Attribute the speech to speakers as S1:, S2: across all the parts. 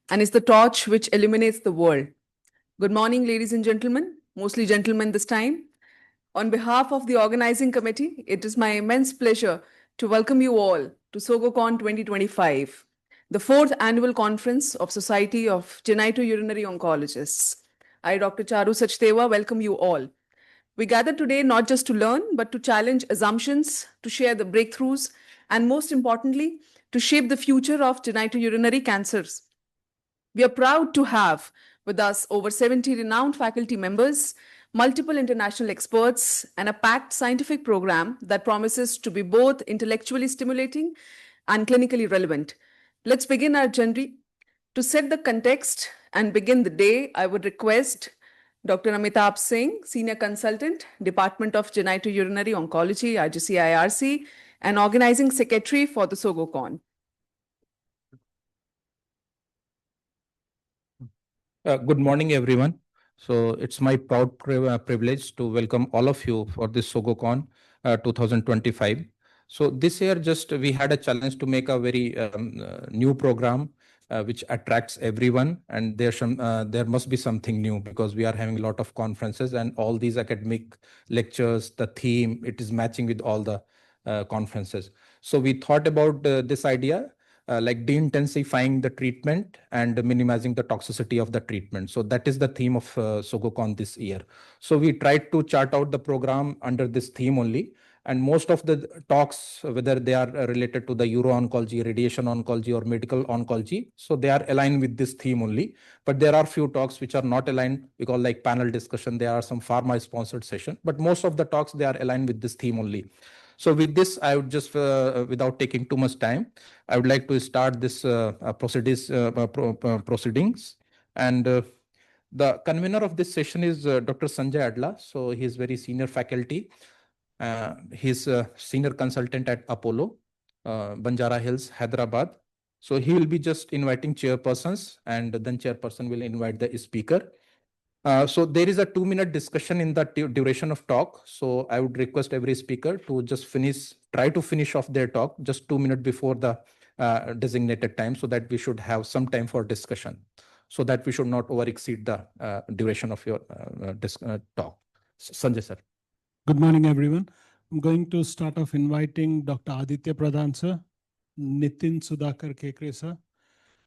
S1: and is the torch which illuminates the world. Good morning, ladies and gentlemen, mostly gentlemen this time. On behalf of the organizing committee, it is my immense pleasure to welcome you all to Sogocon 2025, the fourth annual conference of Society of Genitourinary Oncologists. I, Dr. Charu Sachdeva, welcome you all. We gather today not just to learn, but to challenge assumptions, to share the breakthroughs, and most importantly, to shape the future of genitourinary cancers. We are proud to have with us over 70 renowned faculty members, multiple international experts, and a packed scientific program that promises to be both intellectually stimulating and clinically relevant. Let's begin our journey. To set the context and begin the day, I would request Dr. Amitabh Singh, Senior Consultant, Department of Genitourinary Oncology, IGC-IRC, and Organizing Secretary for the Sogocon.
S2: Good morning, everyone. So it's my proud privilege to welcome all of you for this Sogocon 2025. So this year, we had a challenge to make a very new program which attracts everyone, and there must be something new because we are having a lot of conferences and all these academic lectures, the theme, it is matching with all the conferences. So we thought about this idea. Like de-intensifying the treatment and minimizing the toxicity of the treatment. So that is the theme of Sogocon this year. So we tried to chart out the program under this theme only. And most of the talks, whether they are related to the uro-oncology, radiation oncology, or medical oncology, so they are aligned with this theme only. But there are few talks which are not aligned because like panel discussion, there are some pharma-sponsored session. But most of the talks, they are aligned with this theme only. So with this, I would just, without taking too much time, I would like to start this proceedings. And the convener of this session is Dr. Sanjay Adla. So he is very senior faculty. He's a senior consultant at Apollo, Banjara Hills, Hyderabad. So he will be just inviting chairpersons, and then chairperson will invite the speaker. So there is a 2-minute discussion in the duration of talk. So I would request every speaker to just try to finish off their talk just 2 minutes before the designated time, so that we should have some time for discussion, so that we should not over exceed the duration of your talk. Sanjay sir.
S3: Good morning, everyone. I'm going to start off inviting Dr. Aditya Pradhan sir, Nitin Sudhakar Kekre sir,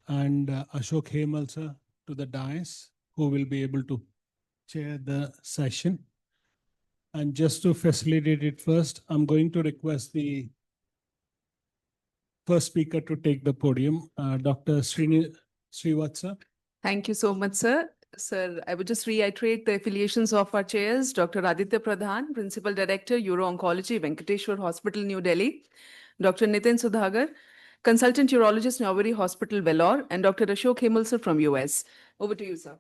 S3: and Ashok Hemal sir to the dais, who will be able to chair the session. And just to facilitate it first, I'm going to request the first speaker to take the podium, Dr. Srivatsa.
S1: Thank you so much, sir. Sir, I would just reiterate the affiliations of our chairs, Dr. Aditya Pradhan, Principal Director, Uro-Oncology, Venkateshwar Hospital, New Delhi, Dr. Nitin Sudhakar, Consultant Urologist, Nowari Hospital, Vellore, and Dr. Ashok Hemal sir from US. Over to you, sir.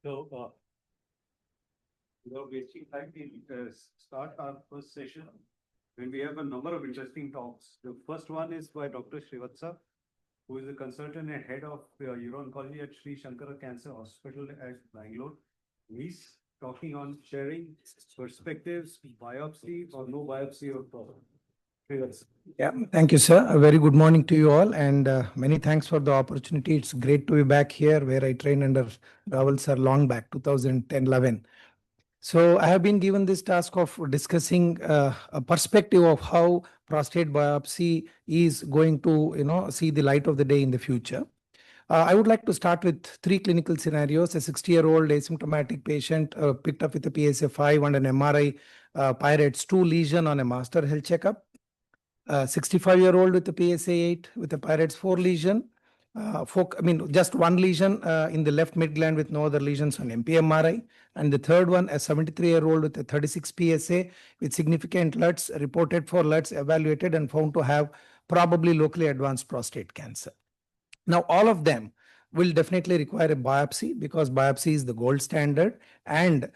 S4: So, without wasting time, we'll start our first session when we have a number of interesting talks. The first one is by Dr. Srivatsa, who is a consultant and head of uro-oncology at Sri Shankara Cancer Hospital at Bangalore. He's talking on sharing perspectives, biopsy or no biopsy or problem.
S5: Yeah, thank you, sir. A very good morning to you all, and many thanks for the opportunity. It's great to be back here where I trained under Rahul sir long back, 2010-11. So I have been given this task of discussing a perspective of how prostate biopsy is going to, see the light of the day in the future. I would like to start with 3 clinical scenarios. A 60-year-old asymptomatic patient picked up with a PSA5 and an MRI Pirates 2 lesion on a master health checkup. 65-year-old with a PSA8 with a Pirates 4 lesion. Just one lesion in the left mid gland with no other lesions on MP-MRI. And the third one, a 73-year-old with a 36 PSA with significant LUTs, reported for LUTs, evaluated and found to have probably locally advanced prostate cancer. Now, all of them will definitely require a biopsy because biopsy is the gold standard, and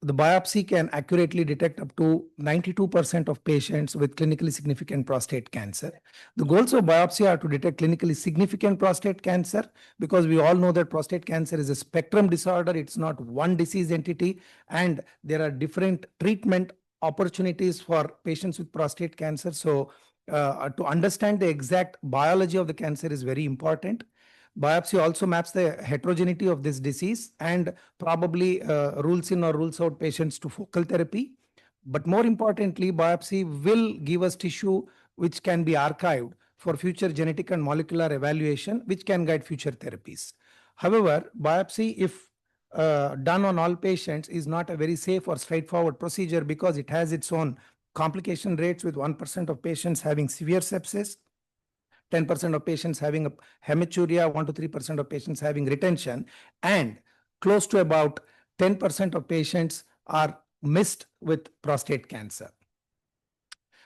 S5: the biopsy can accurately detect up to 92% of patients with clinically significant prostate cancer. The goals of biopsy are to detect clinically significant prostate cancer, because we all know that prostate cancer is a spectrum disorder. It's not one disease entity, and there are different treatment opportunities for patients with prostate cancer. So to understand the exact biology of the cancer is very important. Biopsy also maps the heterogeneity of this disease and probably rules in or rules out patients to focal therapy. But more importantly, biopsy will give us tissue which can be archived for future genetic and molecular evaluation, which can guide future therapies. However, biopsy, if done on all patients, is not a very safe or straightforward procedure because it has its own complication rates, with 1% of patients having severe sepsis, 10% of patients having a hematuria, 1 to 3% of patients having retention, and close to about 10% of patients are missed with prostate cancer.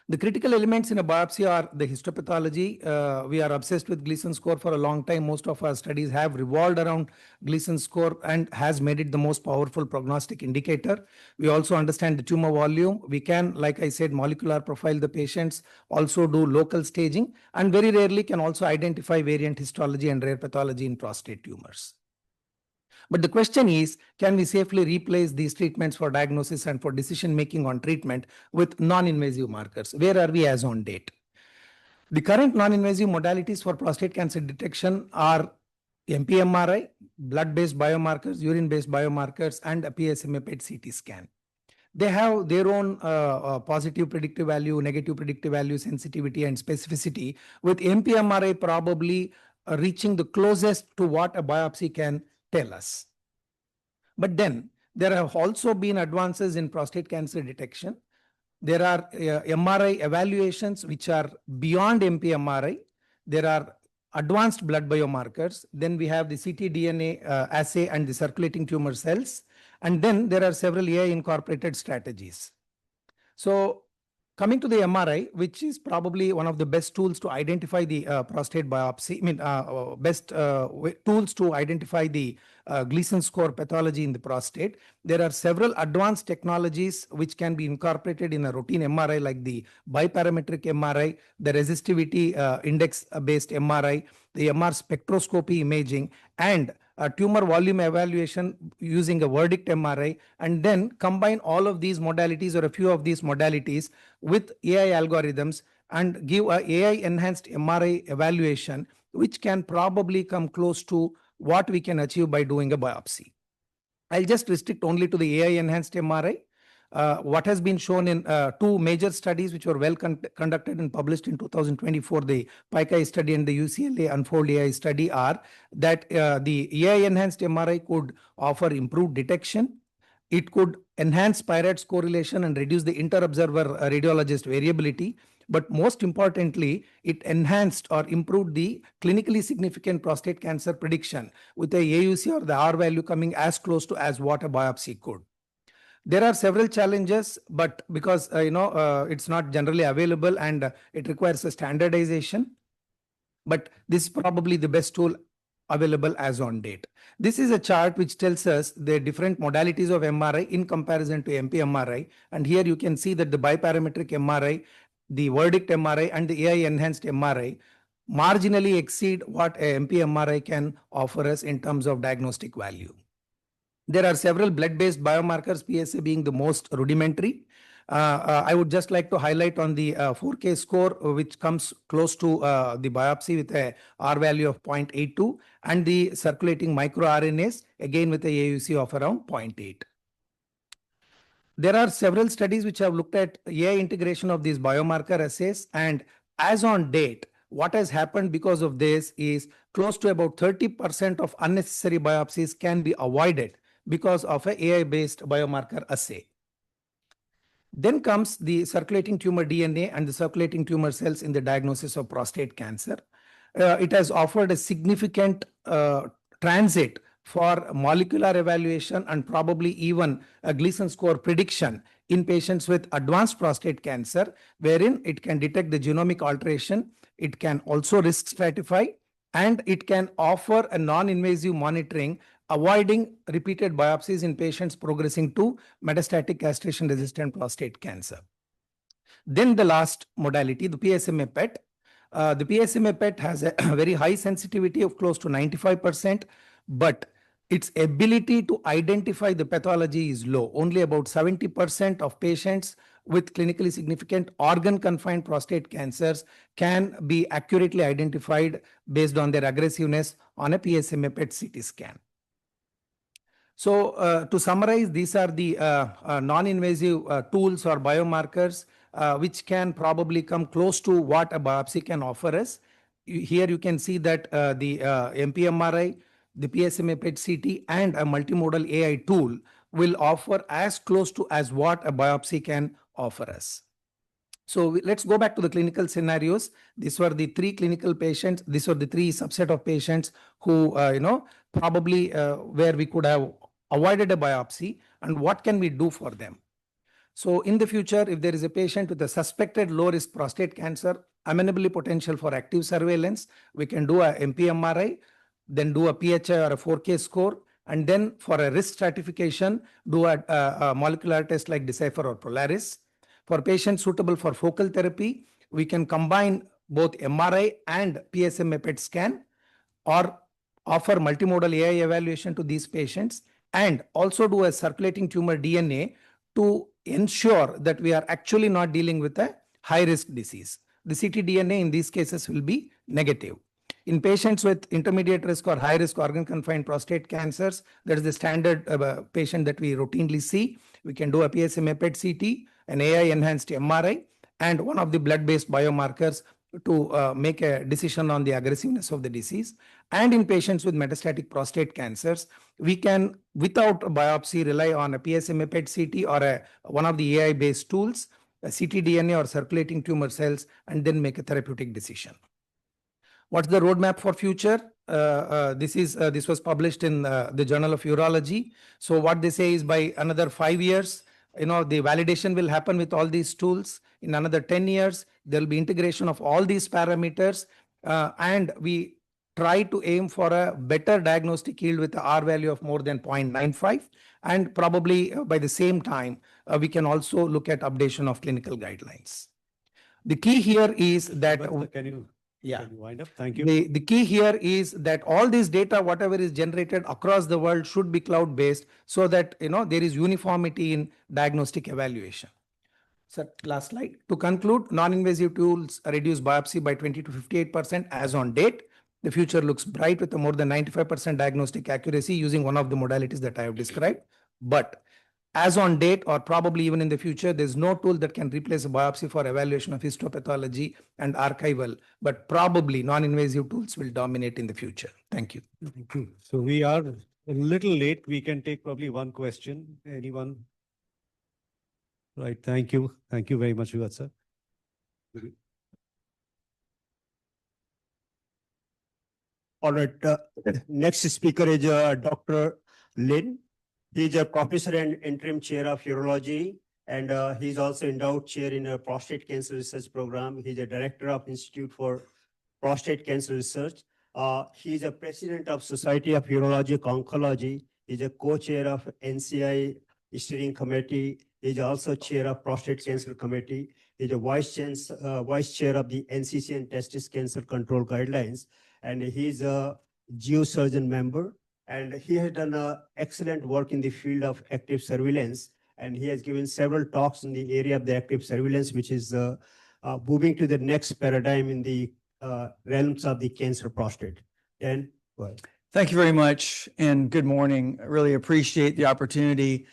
S5: The critical elements in a biopsy are the histopathology. We are obsessed with Gleason score for a long time. Most of our studies have revolved around Gleason score and has made it the most powerful prognostic indicator. We also understand the tumor volume. We can, like I said, molecular profile the patients, also do local staging, and very rarely can also identify variant histology and rare pathology in prostate tumors. But the question is, can we safely replace these treatments for diagnosis and for decision making on treatment with non-invasive markers? Where are we as on date? The current non-invasive modalities for prostate cancer detection are MPMRI, blood-based biomarkers, urine-based biomarkers, and a PSMA PET CT scan. They have their own positive predictive value, negative predictive value, sensitivity, and specificity, with MPMRI probably reaching the closest to what a biopsy can tell us. But then there have also been advances in prostate cancer detection. There are MRI evaluations which are beyond MPMRI. There are advanced blood biomarkers. Then we have the ctDNA assay and the circulating tumor cells. And then there are several AI incorporated strategies. So coming to the MRI, which is probably one of the best tools to identify the prostate biopsy, best tools to identify the Gleason score pathology in the prostate. There are several advanced technologies which can be incorporated in a routine MRI, like the biparametric MRI, the resistivity index-based MRI, the MR spectroscopy imaging, and a tumor volume evaluation using a verdict MRI, and then combine all of these modalities or a few of these modalities with AI algorithms and give a AI enhanced MRI evaluation, which can probably come close to what we can achieve by doing a biopsy. I'll just restrict only to the AI enhanced MRI. What has been shown in two major studies which were well conducted and published in 2024, the PICAI study and the UCLA Unfold AI study, are that the AI enhanced MRI could offer improved detection. It could enhance PIRATS correlation and reduce the inter-observer radiologist variability. But most importantly, it enhanced or improved the clinically significant prostate cancer prediction, with the AUC or the R value coming as close to as what a biopsy could. There are several challenges, but because it's not generally available and it requires a standardization, but this is probably the best tool available as on date. This is a chart which tells us the different modalities of MRI in comparison to MPMRI. And here you can see that the biparametric MRI, the verdict MRI, and the AI enhanced MRI marginally exceed what a MPMRI can offer us in terms of diagnostic value. There are several blood-based biomarkers, PSA being the most rudimentary. I would just like to highlight on the 4K score, which comes close to the biopsy with a R value of 0.82, and the circulating microRNAs, again with a AUC of around 0.8. There are several studies which have looked at AI integration of these biomarker assays, and as on date, what has happened because of this is close to about 30% of unnecessary biopsies can be avoided because of an AI-based biomarker assay. Then comes the circulating tumor DNA and the circulating tumor cells in the diagnosis of prostate cancer. It has offered a significant transit for molecular evaluation and probably even a Gleason score prediction in patients with advanced prostate cancer, wherein it can detect the genomic alteration, it can also risk stratify, and it can offer a non-invasive monitoring, avoiding repeated biopsies in patients progressing to metastatic castration-resistant prostate cancer. Then the last modality, the PSMA PET. The PSMA PET has a very high sensitivity of close to 95%, but its ability to identify the pathology is low. Only about 70% of patients with clinically significant organ-confined prostate cancers can be accurately identified based on their aggressiveness on a PSMA PET CT scan. So to summarize, these are the non-invasive tools or biomarkers which can probably come close to what a biopsy can offer us. Here you can see that the MPMRI, the PSMA PET CT, and a multimodal AI tool will offer as close to as what a biopsy can offer us. So let's go back to the clinical scenarios. These were the three clinical patients. These were the three subset of patients who, probably where we could have avoided a biopsy, and what can we do for them? So in the future, if there is a patient with a suspected low-risk prostate cancer, amenably potential for active surveillance, we can do a MPMRI, then do a PHI or a 4K score, and then for a risk stratification, do a molecular test like Decipher or Polaris. For patients suitable for focal therapy, we can combine both MRI and PSMA PET scan, or offer multimodal AI evaluation to these patients, and also do a circulating tumor DNA to ensure that we are actually not dealing with a high-risk disease. The ctDNA in these cases will be negative. In patients with intermediate risk or high risk organ confined prostate cancers, that is the standard patient that we routinely see. We can do a PSMA PET CT, an AI enhanced MRI, and one of the blood based biomarkers to make a decision on the aggressiveness of the disease. And in patients with metastatic prostate cancers, we can, without a biopsy, rely on a PSMA PET CT or one of the AI based tools, a ctDNA or circulating tumor cells, and then make a therapeutic decision. What's the roadmap for future? This was published in the Journal of Urology. So what they say is by another 5 years, the validation will happen with all these tools. In another 10 years, there will be integration of all these parameters, and we try to aim for a better diagnostic yield with the R value of more than 0.95, and probably by the same time, we can also look at updation of clinical guidelines. The key here is that
S4: Can you wind up? Thank you.
S5: the key here is that all this data, whatever is generated across the world, should be cloud based, so that there is uniformity in diagnostic evaluation. So last slide. To conclude, non-invasive tools reduce biopsy by 20 to 58% as on date. The future looks bright with a more than 95% diagnostic accuracy using one of the modalities that I have described. But as on date, or probably even in the future, there's no tool that can replace a biopsy for evaluation of histopathology and archival, but probably non-invasive tools will dominate in the future. Thank you.
S4: Thank you. So we are a little late. We can take probably one question. Anyone? Right. Thank you. Thank you very much, Vivat sir.
S6: All right. Next speaker is Dr. Lin. He's a professor and interim chair of urology, and he's also endowed chair in a prostate cancer research program. He's a director of Institute for Prostate Cancer Research. He's a president of Society of Urologic Oncology. He's a co-chair of NCI steering committee. He's also chair of Prostate Cancer Committee. He's a vice chair of the NCC and Testis Cancer Control Guidelines, and he's a geosurgeon member. And he has done excellent work in the field of active surveillance. And he has given several talks in the area of the active surveillance, which is moving to the next paradigm in the realms of the cancer prostate. And go ahead.
S7: Thank you very much, and good morning. I really appreciate the opportunity.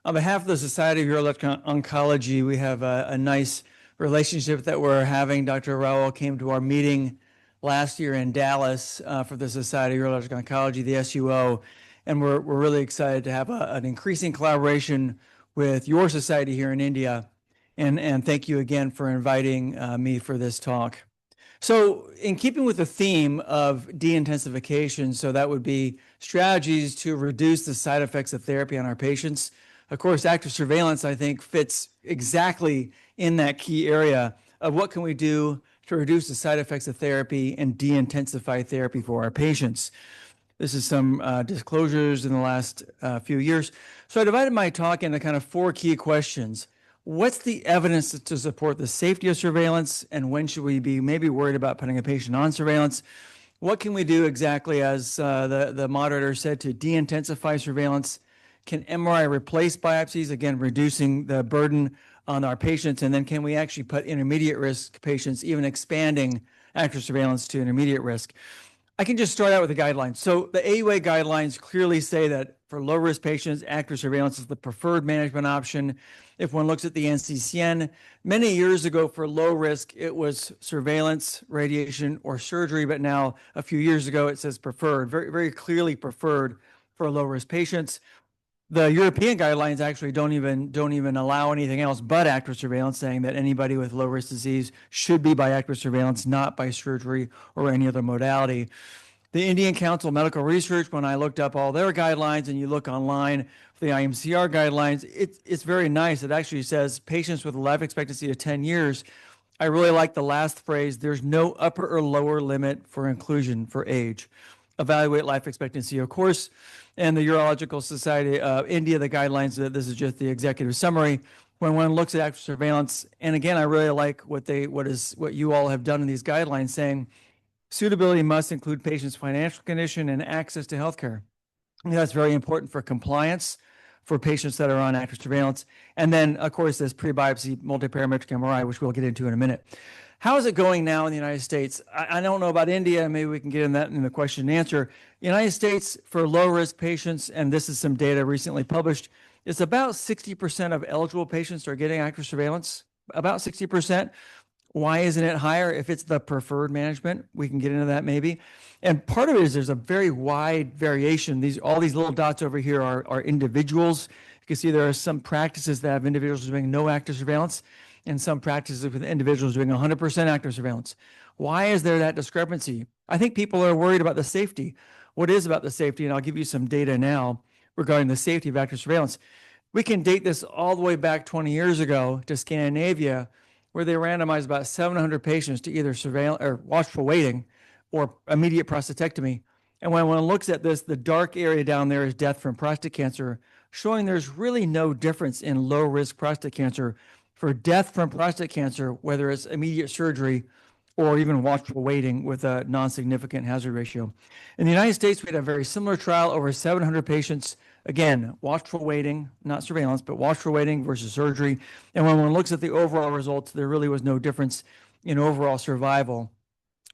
S7: On behalf of the Society of Urologic Oncology, we have a nice relationship that we're having. Dr. Rao came to our meeting last year in Dallas for the Society of Urologic Oncology, the SUO, and we're really excited to have an increasing collaboration with your society here in India. And thank you again for inviting me for this talk. So in keeping with the theme of de-intensification, so that would be strategies to reduce the side effects of therapy on our patients. Of course, active surveillance, I think, fits exactly in that key area of what can we do to reduce the side effects of therapy and de-intensify therapy for our patients. This is some disclosures in the last few years. So I divided my talk into kind of 4 key questions. What's the evidence to support the safety of surveillance, and when should we be maybe worried about putting a patient on surveillance? What can we do exactly, as the moderator said, to de-intensify surveillance? Can MRI replace biopsies, again, reducing the burden on our patients? And then can we actually put intermediate risk patients, even expanding active surveillance to intermediate risk? I can just start out with the guidelines. So the AUA guidelines clearly say that for low-risk patients, active surveillance is the preferred management option. If one looks at the NCCN, many years ago for low risk, it was surveillance, radiation, or surgery, but now a few years ago it says preferred, very, very clearly preferred for low-risk patients. The European guidelines actually don't even allow anything else but active surveillance, saying that anybody with low-risk disease should be by active surveillance, not by surgery or any other modality. The Indian Council of Medical Research, when I looked up all their guidelines and you look online for the IMCR guidelines, it's very nice. It actually says patients with a life expectancy of 10 years. I really like the last phrase, there's no upper or lower limit for inclusion for age. Evaluate life expectancy, of course, and the Urological Society of India, the guidelines, this is just the executive summary. When one looks at active surveillance, and again, I really like what you all have done in these guidelines, saying suitability must include patients' financial condition and access to healthcare. That's very important for compliance for patients that are on active surveillance. And then, of course, this pre-biopsy multiparametric MRI, which we'll get into in a minute. How is it going now in the United States? I don't know about India. Maybe we can get in that in the question and answer. United States, for low-risk patients, and this is some data recently published, it's about 60% of eligible patients are getting active surveillance, about 60%. Why isn't it higher? If it's the preferred management, we can get into that maybe. And part of it is there's a very wide variation. All these little dots over here are individuals. You can see there are some practices that have individuals doing no active surveillance and some practices with individuals doing 100% active surveillance. Why is there that discrepancy? I think people are worried about the safety. What is about the safety? And I'll give you some data now regarding the safety of active surveillance. We can date this all the way back 20 years ago to Scandinavia, where they randomized about 700 patients to either surveillance or watchful waiting or immediate prostatectomy. And when one looks at this, the dark area down there is death from prostate cancer, showing there's really no difference in low-risk prostate cancer. For death from prostate cancer, whether it's immediate surgery or even watchful waiting with a non-significant hazard ratio. In the United States, we had a very similar trial, over 700 patients. Again, watchful waiting, not surveillance, but watchful waiting versus surgery. And when one looks at the overall results, there really was no difference in overall survival,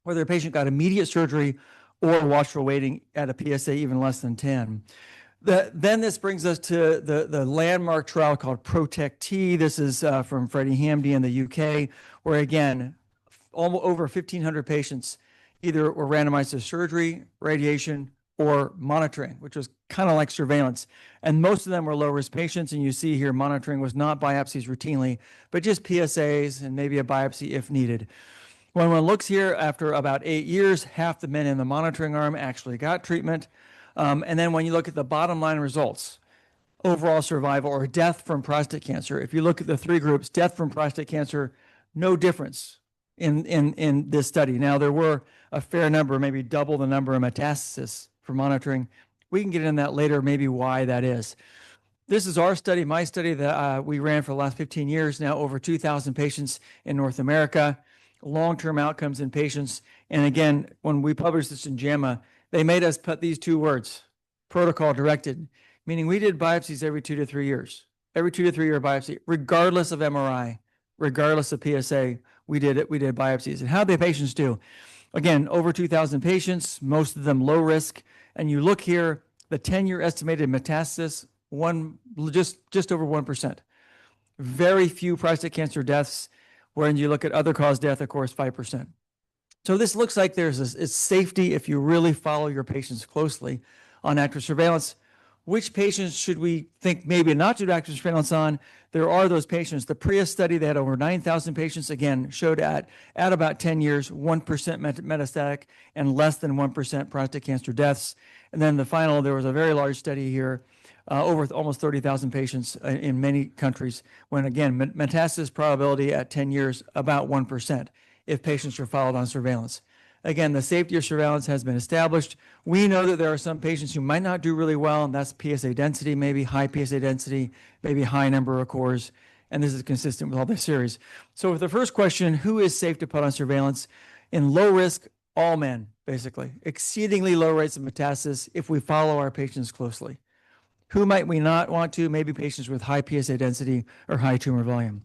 S7: whether a patient got immediate surgery or watchful waiting at a PSA even less than 10. Then this brings us to the landmark trial called PROTECT-T. This is from Freddie Hamdy in the UK, where again, over 1,500 patients either were randomized to surgery, radiation, or monitoring, which was kind of like surveillance. And most of them were low-risk patients. And you see here, monitoring was not biopsies routinely, but just PSAs and maybe a biopsy if needed. When one looks here, after about 8 years, half the men in the monitoring arm actually got treatment. And then when you look at the bottom line results, overall survival or death from prostate cancer, if you look at the three groups, death from prostate cancer, no difference in this study. Now, there were a fair number, maybe double the number of metastasis for monitoring. We can get into that later, maybe why that is. This is our study, my study that we ran for the last 15 years, now over 2,000 patients in North America, long-term outcomes in patients. And again, when we published this in JAMA, they made us put these two words, protocol directed, meaning we did biopsies every 2 to 3 years, every 2 to 3 year biopsy, regardless of MRI, regardless of PSA, we did biopsies. And how did the patients do? Again, over 2,000 patients, most of them low risk. And you look here, the 10-year estimated metastasis, just over 1%. Very few prostate cancer deaths. When you look at other cause death, of course, 5%. So this looks like it's safety if you really follow your patients closely on active surveillance. Which patients should we think maybe not to do active surveillance on? There are those patients. The Prius study, they had over 9,000 patients, again, showed at about 10 years, 1% metastatic and less than 1% prostate cancer deaths. And then the final, there was a very large study here, over almost 30,000 patients in many countries, when again, metastasis probability at 10 years, about 1% if patients are followed on surveillance. Again, the safety of surveillance has been established. We know that there are some patients who might not do really well, and that's PSA density, maybe high PSA density, maybe high number of cores, and this is consistent with all this series. So with the first question, who is safe to put on surveillance? In low risk, all men, basically. Exceedingly low rates of metastasis if we follow our patients closely. Who might we not want to? Maybe patients with high PSA density or high tumor volume.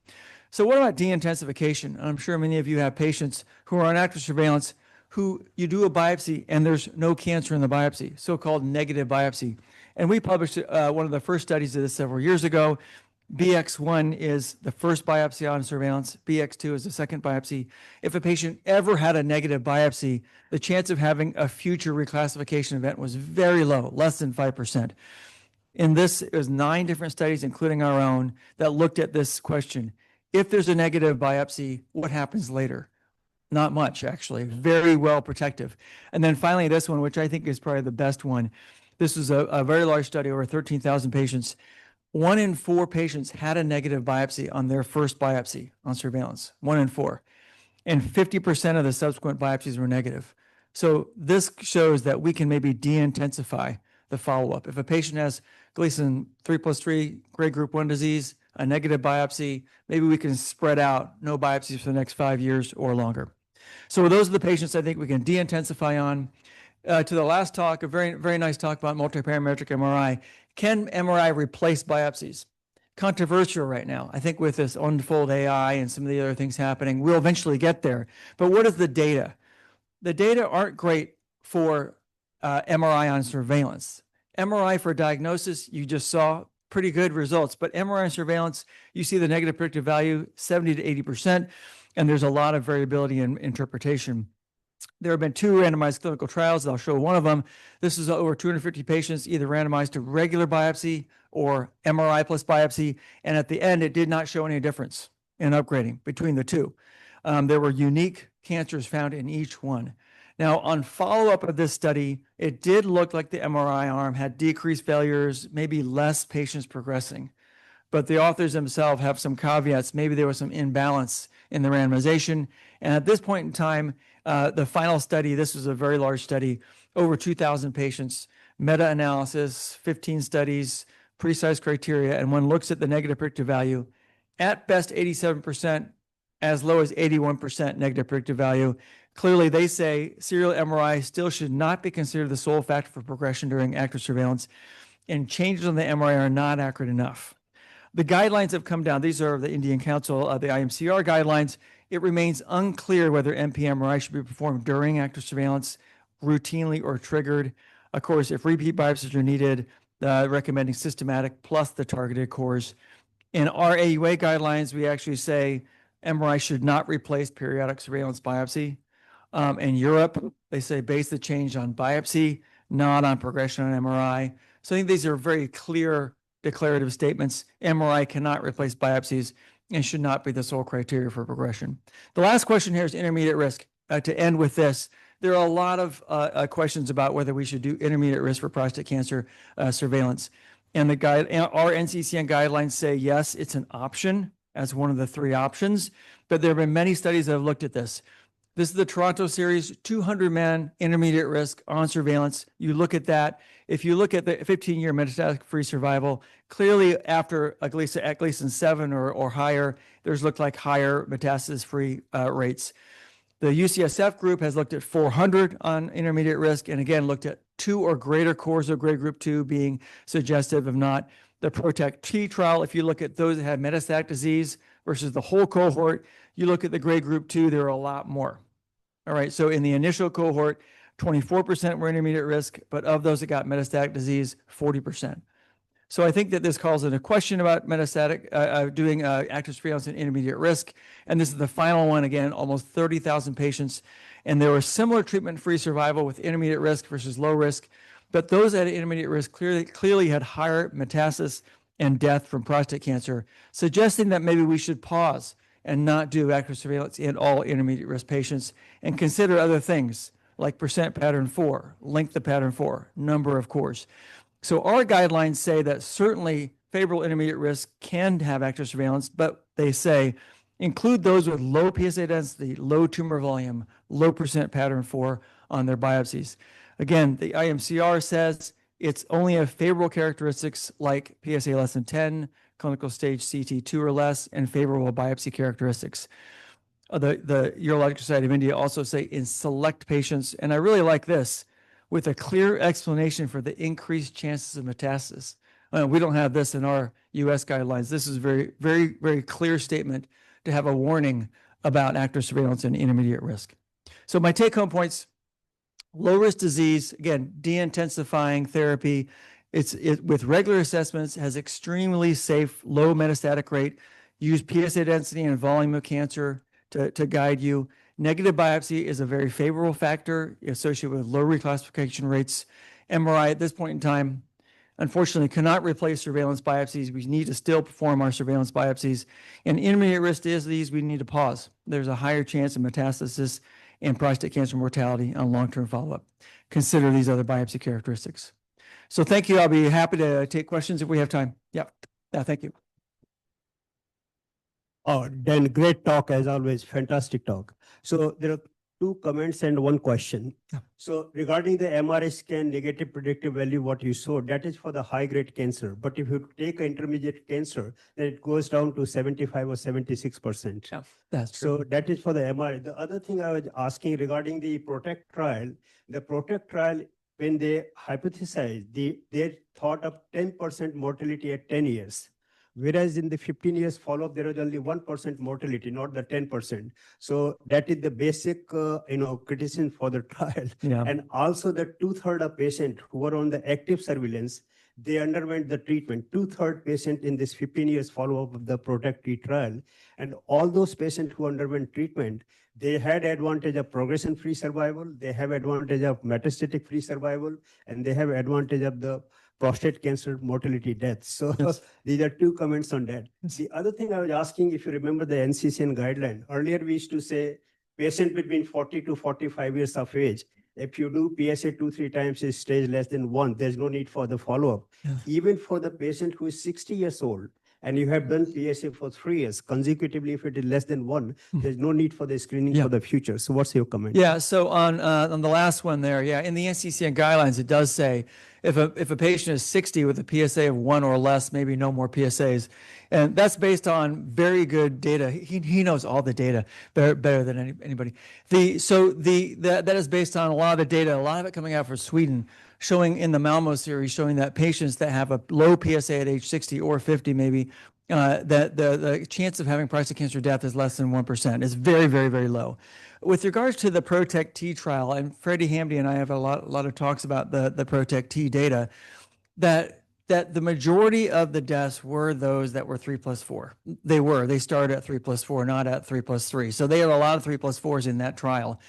S7: So what about de-intensification? I'm sure many of you have patients who are on active surveillance who you do a biopsy and there's no cancer in the biopsy, so-called negative biopsy. And we published one of the first studies of this several years ago. BX1 is the first biopsy on surveillance. BX2 is the second biopsy. If a patient ever had a negative biopsy, the chance of having a future reclassification event was very low, less than 5%. In this, it was 9 different studies, including our own, that looked at this question. If there's a negative biopsy, what happens later? Not much, actually, very well protective. And then finally, this one, which I think is probably the best one. This was a very large study, over 13,000 patients. 1 in 4 patients had a negative biopsy on their first biopsy on surveillance, 1 in 4. And 50% of the subsequent biopsies were negative. So this shows that we can maybe de-intensify the follow-up. If a patient has Gleason 3+3 grade group 1 disease, a negative biopsy, maybe we can spread out no biopsies for the next 5 years or longer. So those are the patients I think we can de-intensify on. To the last talk, a very, very nice talk about multiparametric MRI. Can MRI replace biopsies? Controversial right now. I think with this unfold AI and some of the other things happening, we'll eventually get there. But what is the data? The data aren't great for MRI on surveillance. MRI for diagnosis, you just saw pretty good results, but MRI on surveillance, you see the negative predictive value, 70 to 80%, and there's a lot of variability in interpretation. There have been 2 randomized clinical trials. I'll show one of them. This is over 250 patients, either randomized to regular biopsy or MRI plus biopsy. And at the end, it did not show any difference in upgrading between the 2. There were unique cancers found in each one. Now, on follow-up of this study, it did look like the MRI arm had decreased failures, maybe less patients progressing. But the authors themselves have some caveats. Maybe there was some imbalance in the randomization. And at this point in time, the final study, this was a very large study, over 2,000 patients, meta-analysis, 15 studies, precise criteria, and one looks at the negative predictive value. At best, 87%, as low as 81% negative predictive value. Clearly, they say serial MRI still should not be considered the sole factor for progression during active surveillance, and changes on the MRI are not accurate enough. The guidelines have come down. These are the Indian Council, the IMCR guidelines. It remains unclear whether NP-MRI should be performed during active surveillance, routinely or triggered. Of course, if repeat biopsies are needed, recommending systematic plus the targeted course. In our AUA guidelines, we actually say MRI should not replace periodic surveillance biopsy. In Europe, they say base the change on biopsy, not on progression on MRI. So I think these are very clear declarative statements. MRI cannot replace biopsies and should not be the sole criteria for progression. The last question here is intermediate risk. To end with this, there are a lot of questions about whether we should do intermediate risk for prostate cancer surveillance. And our NCCN guidelines say, yes, it's an option as one of the 3 options, but there have been many studies that have looked at this. This is the Toronto series, 200-man intermediate risk on surveillance. You look at that. If you look at the 15-year metastatic-free survival, clearly after at Gleason 7 or higher, there's looked like higher metastasis-free rates. The UCSF group has looked at 400 on intermediate risk, and again, looked at 2 or greater cores of grade group 2 being suggestive of not. The PROTECT-T trial, if you look at those that had metastatic disease versus the whole cohort, you look at the grade group 2, there are a lot more. All right, so in the initial cohort, 24% were intermediate risk, but of those that got metastatic disease, 40%. So I think that this calls into question about metastatic, doing active surveillance in intermediate risk. And this is the final one, again, almost 30,000 patients. And there was similar treatment-free survival with intermediate risk versus low risk. But those at intermediate risk clearly had higher metastasis and death from prostate cancer, suggesting that maybe we should pause and not do active surveillance in all intermediate risk patients and consider other things like percent pattern 4, length of pattern 4, number of cores. So our guidelines say that certainly favorable intermediate risk can have active surveillance, but they say include those with low PSA density, low tumor volume, low percent pattern 4 on their biopsies. Again, the IMCR says it's only a favorable characteristics like PSA less than 10, clinical stage CT 2 or less, and favorable biopsy characteristics. The Urologic Society of India also say in select patients, and I really like this, with a clear explanation for the increased chances of metastasis. We don't have this in our US guidelines. This is very, very, very clear statement to have a warning about active surveillance and intermediate risk. So my take home points, low risk disease, again, de-intensifying therapy. It with regular assessments has extremely safe, low metastatic rate. Use PSA density and volume of cancer to guide you. Negative biopsy is a very favorable factor associated with low reclassification rates. MRI at this point in time, unfortunately, cannot replace surveillance biopsies. We need to still perform our surveillance biopsies. And intermediate risk disease, we need to pause. There's a higher chance of metastasis and prostate cancer mortality on long-term follow-up. Consider these other biopsy characteristics. So thank you. I'll be happy to take questions if we have time. Yep. Yeah, thank you.
S6: Oh, Dan, great talk as always, fantastic talk. So there are two comments and one question.
S7: Yeah.
S6: So regarding the MRI scan negative predictive value, what you showed, that is for the high grade cancer. But if you take intermediate cancer, then it goes down to 75 or 76%.
S7: Yeah, that's true.
S6: So that is for the MRI. The other thing I was asking regarding the PROTECT trial, the PROTECT trial, when they hypothesized, they thought of 10% mortality at 10 years. Whereas in the 15 years follow-up, there was only 1% mortality, not the 10%. So that is the basic, criticism for the trial.
S7: Yeah.
S6: And also the 2/3 of patients who were on the active surveillance, they underwent the treatment. 2/3 patient in this 15 years follow-up of the PROTECT-T trial. And all those patients who underwent treatment, they had advantage of progression-free survival, they have advantage of metastatic-free survival, and they have advantage of the prostate cancer mortality deaths. So
S7: Yes.
S6: these are two comments on that. The other thing I was asking, if you remember the NCCN guideline, earlier we used to say patient between 40 to 45 years of age, if you do PSA 2-3 times is stage less than 1, there's no need for the follow-up.
S7: Yeah.
S6: Even for the patient who is 60 years old, and you have done PSA for 3 years consecutively, if it is less than 1, there's no need for the screening
S7: Yeah.
S6: for the future. So what's your comment?
S7: Yeah, so on the last one there, yeah, in the NCCN guidelines, it does say if a patient is 60 with a PSA of 1 or less, maybe no more PSAs, and that's based on very good data. He knows all the data better than anybody. That is based on a lot of the data, a lot of it coming out from Sweden, showing in the Malmo series, showing that patients that have a low PSA at age 60 or 50 maybe, that the chance of having prostate cancer death is less than 1%. It's very, very, very low. With regards to the PROTECT-T trial, and Freddie Hamdy and I have a lot of talks about the PROTECT-T data, that the majority of the deaths were those that were 3+4. They started at 3+4, not at 3+3. So they had a lot of 3+4s in that trial.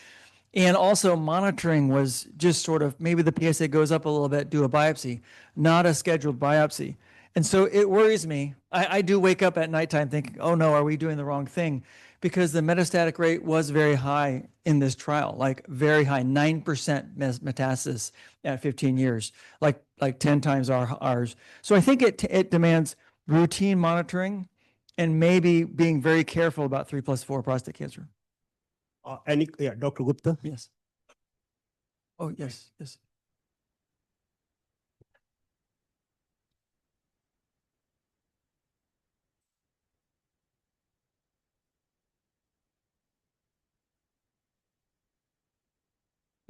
S7: And also monitoring was just sort of, maybe the PSA goes up a little bit, do a biopsy, not a scheduled biopsy. And so it worries me. I do wake up at nighttime thinking, oh no, are we doing the wrong thing? Because the metastatic rate was very high in this trial, like very high, 9% metastasis at 15 years, like 10 times ours. So I think it demands routine monitoring and maybe being very careful about 3+4 prostate cancer.
S6: Dr. Gupta?
S7: Yes. Oh, yes, yes.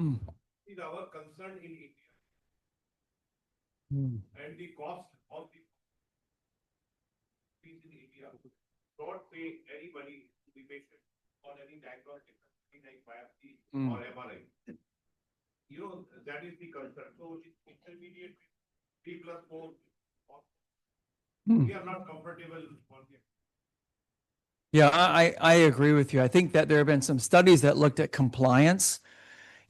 S7: Mm.
S8: Is our concern in India
S7: Mm.
S8: and the cost of the fees in India don't pay any money to the patient on any diagnostic like biopsy or MRI. That is the concern. So intermediate 3+4, we are not comfortable on the.
S7: Yeah, I agree with you. I think that there have been some studies that looked at compliance.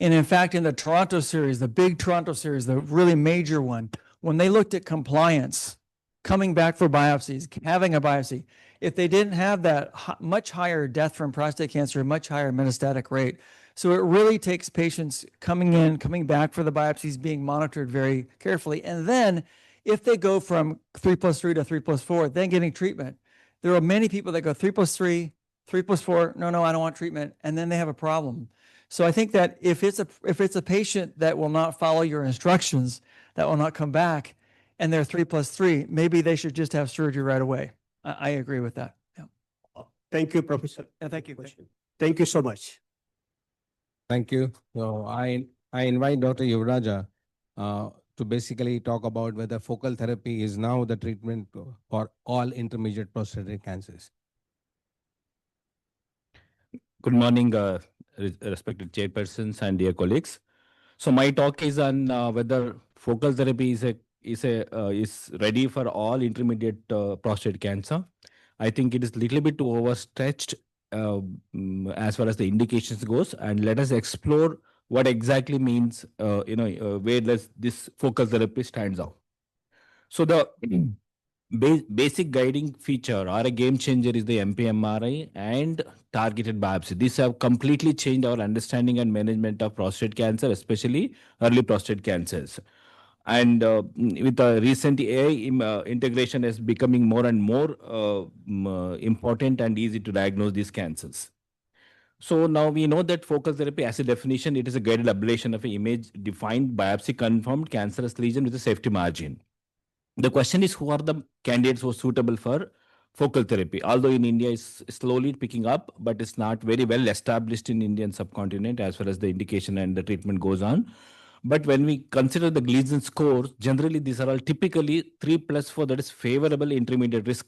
S7: And in fact, in the Toronto series, the big Toronto series, the really major one, when they looked at compliance, coming back for biopsies, having a biopsy, if they didn't have that much higher death from prostate cancer, much higher metastatic rate. So it really takes patients coming in, coming back for the biopsies, being monitored very carefully. And then if they go from 3+3 to 3+4, then getting treatment. There are many people that go 3+3, 3+4, no, I don't want treatment. And then they have a problem. So I think that if it's a patient that will not follow your instructions, that will not come back, and they're 3+3, maybe they should just have surgery right away. I agree with that. Yeah.
S6: Thank you, Professor.
S7: Yeah, thank you.
S6: Thank you so much.
S9: Thank you. So I invite Dr. Yuvraja to to basically talk about whether focal therapy is now the treatment for all intermediate prostatic cancers.
S10: Good morning, respected chairpersons and dear colleagues. So my talk is on whether focal therapy is ready for all intermediate prostate cancer. I think it is little bit overstretched as far as the indications goes, and let us explore what exactly means. Where does this focal therapy stands out? So the basic guiding feature or a game changer is the MPMRI and targeted biopsy. These have completely changed our understanding and management of prostate cancer, especially early prostate cancers. And with the recent AI integration is becoming more and more important and easy to diagnose these cancers. So now we know that focal therapy, as a definition, it is a guided ablation of an image-defined biopsy-confirmed cancerous lesion with a safety margin. The question is, who are the candidates who are suitable for focal therapy? Although in India is slowly picking up, but it's not very well established in Indian subcontinent as far as the indication and the treatment goes on. But when we consider the Gleason scores, generally these are all typically 3+4, that is favorable intermediate risk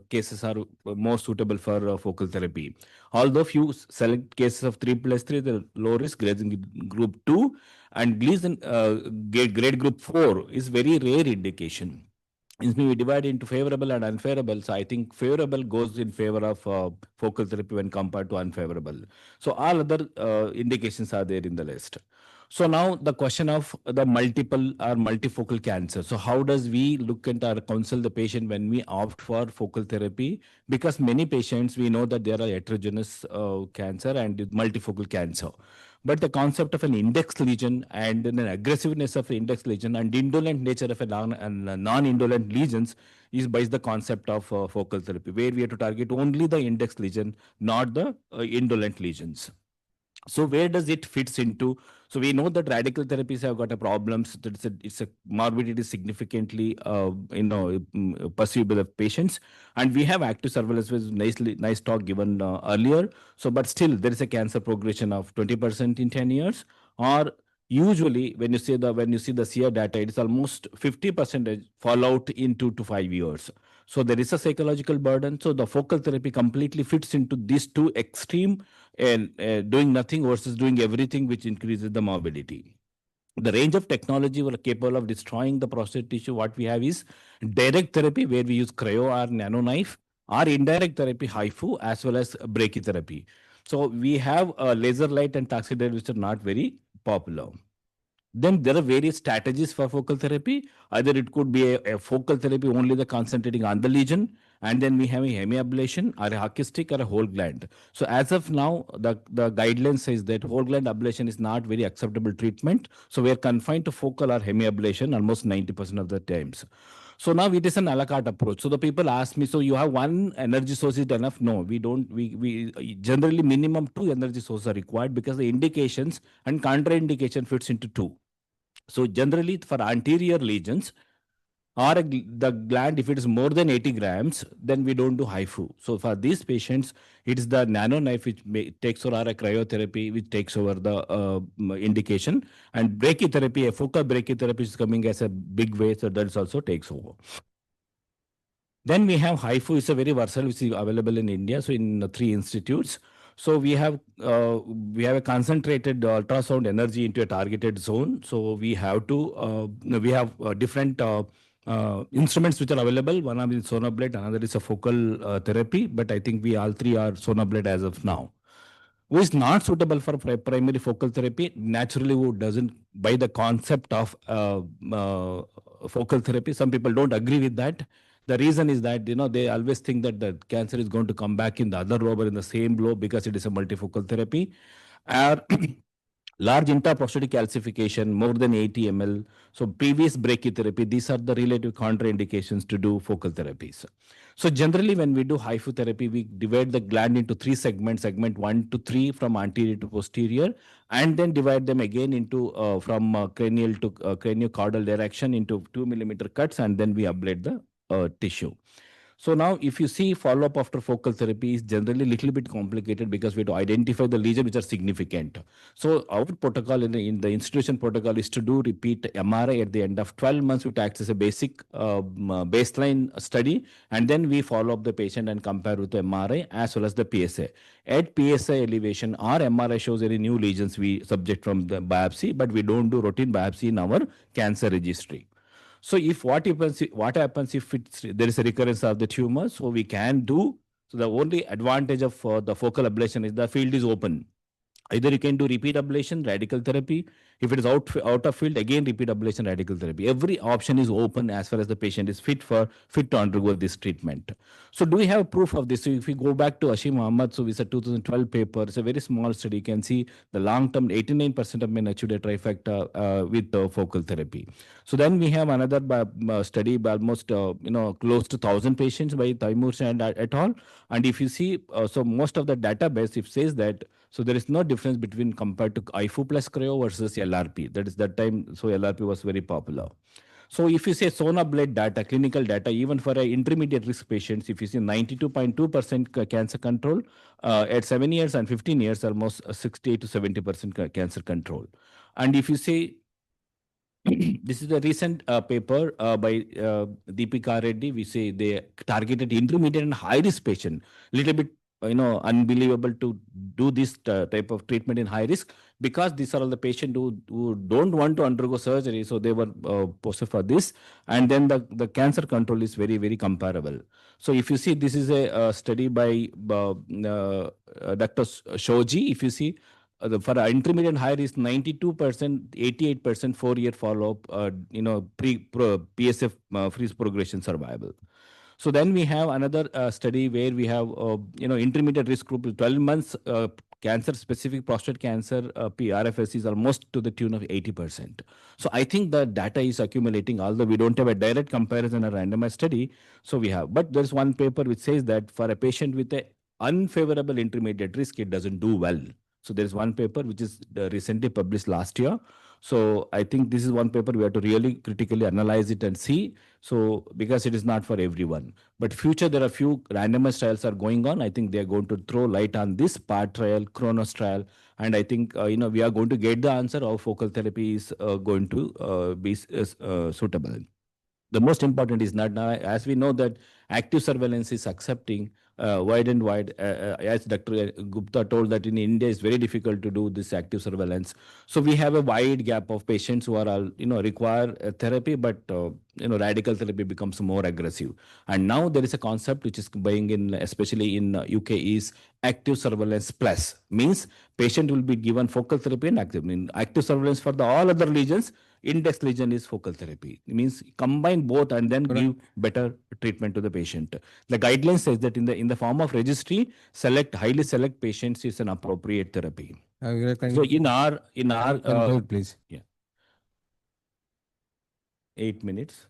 S10: cases are more suitable for focal therapy. Although few select cases of 3+3, the low risk Gleason group 2 and Gleason grade group 4 is very rare indication. It's we divide into favorable and unfavorable. So I think favorable goes in favor of focal therapy when compared to unfavorable. So all other indications are there in the list. So now the question of the multiple or multifocal cancer. So how does we look at or counsel the patient when we opt for focal therapy? Because many patients, we know that there are heterogeneous cancer and multifocal cancer. But the concept of an index lesion and an aggressiveness of an index lesion and indolent nature of a non-indolent lesions is by the concept of focal therapy, where we have to target only the index lesion, not the indolent lesions. So where does it fits into? So we know that radical therapies have got a problems. That it's a morbidity significantly, perceivable of patients, and we have active surveillance with nice talk given earlier. So, but still there is a cancer progression of 20% in 10 years, or usually when you see the SEER data, it is almost 50% fallout in 2 to 5 years. So there is a psychological burden. So the focal therapy completely fits into these two extreme and doing nothing versus doing everything, which increases the morbidity. The range of technology were capable of destroying the prostate tissue. What we have is direct therapy, where we use cryo or nano knife, or indirect therapy, HIFU, as well as brachytherapy. So we have laser light and toxic which are not very popular. Then there are various strategies for focal therapy. Either it could be a focal therapy only the concentrating on the lesion, and then we have a hemiablation or a hockey stick or a whole gland. So as of now, the guideline says that whole gland ablation is not very acceptable treatment. So we are confined to focal or hemiablation almost 90% of the times. So now it is an a la carte approach. So the people ask me, so you have one energy source is enough? No, we don't. We generally minimum 2 energy sources are required because the indications and contraindication fits into 2. So generally for anterior lesions or the gland, if it is more than 80 grams, then we don't do HIFU. So for these patients, it is the nano knife which takes over, or a cryotherapy which takes over the indication. And brachytherapy, a focal brachytherapy is coming as a big way, so that also takes over. Then we have HIFU, is a very versatile, which is available in India, so in 3 institutes. So we have a concentrated ultrasound energy into a targeted zone. So we have different instruments which are available. One is sonoblade, another is a focal therapy. But I think we all 3 are sonoblade as of now. Who is not suitable for primary focal therapy? Naturally, who doesn't buy the concept of focal therapy. Some people don't agree with that. The reason is that, they always think that the cancer is going to come back in the other lobe or in the same lobe because it is a multifocal therapy. Large intraprostatic calcification, more than 80 ml. So previous brachytherapy, these are the relative contraindications to do focal therapies. So generally, when we do HIFU therapy, we divide the gland into 3 segments, segment 1 to 3 from anterior to posterior, and then divide them again into from cranial to craniocaudal direction into 2 millimeter cuts, and then we ablate the tissue. So now if you see follow-up after focal therapy is generally a little bit complicated because we have to identify the lesion which are significant. So our protocol in the institution protocol is to do repeat MRI at the end of 12 months, which acts as a basic baseline study, and then we follow up the patient and compare with the MRI as well as the PSA. At PSA elevation or MRI shows any new lesions, we subject from the biopsy, but we don't do routine biopsy in our cancer registry. So if what happens if there is a recurrence of the tumor, so we can do. So the only advantage of the focal ablation is the field is open. Either you can do repeat ablation, radical therapy. If it is out of field, again repeat ablation, radical therapy. Every option is open as far as the patient is fit to undergo this treatment. So do we have proof of this? So if we go back to Ashim Ahmad, so it's a 2012 paper. It's a very small study. You can see the long-term 89% of men achieved a trifecta with focal therapy. So then we have another study by almost close to 1,000 patients by Taimur and et al. And if you see, so most of the database, it says that so there is no difference between compared to IFU plus cryo versus LRP. That is that time. So LRP was very popular. So if you say SONA-blade data, clinical data, even for intermediate risk patients, if you see 92.2% cancer control at 7 years and 15 years, almost 68 to 70% cancer control. And if you say this is a recent paper by Deepika Reddy. We say they targeted intermediate and high risk patient. Little bit unbelievable to do this type of treatment in high risk because these are all the patients who don't want to undergo surgery. So they were posted for this. And then the cancer control is very, very comparable. So if you see, this is a study by Dr. Shoji. If you see, for intermediate and high risk, 92%, 88% 4-year follow-up, PSF freeze progression survival. So then we have another study where we have, intermediate risk group, 12 months cancer-specific prostate cancer, PRFS is almost to the tune of 80%. So I think the data is accumulating, although we don't have a direct comparison or randomized study. So we have, but there's one paper which says that for a patient with a unfavorable intermediate risk, it doesn't do well. So there is one paper which is recently published last year. So I think this is one paper we have to really critically analyze it and see. So because it is not for everyone, but future there are few randomized trials are going on. I think they are going to throw light on this part trial, Chronos trial, and I think we are going to get the answer how focal therapy is going to be suitable. The most important is not now, as we know that active surveillance is accepting wide and wide. As Dr. Gupta told that in India it's very difficult to do this active surveillance. So we have a wide gap of patients who are all, require therapy, but radical therapy becomes more aggressive. And now there is a concept which is going in, especially in UK, is active surveillance plus. Means patient will be given focal therapy and active surveillance for the all other lesions. Index lesion is focal therapy. It means combine both and then give better treatment to the patient. The guideline says that in the form of registry, highly select patients is an appropriate therapy. So in our
S9: conclude, please.
S10: Yeah, 8 minutes.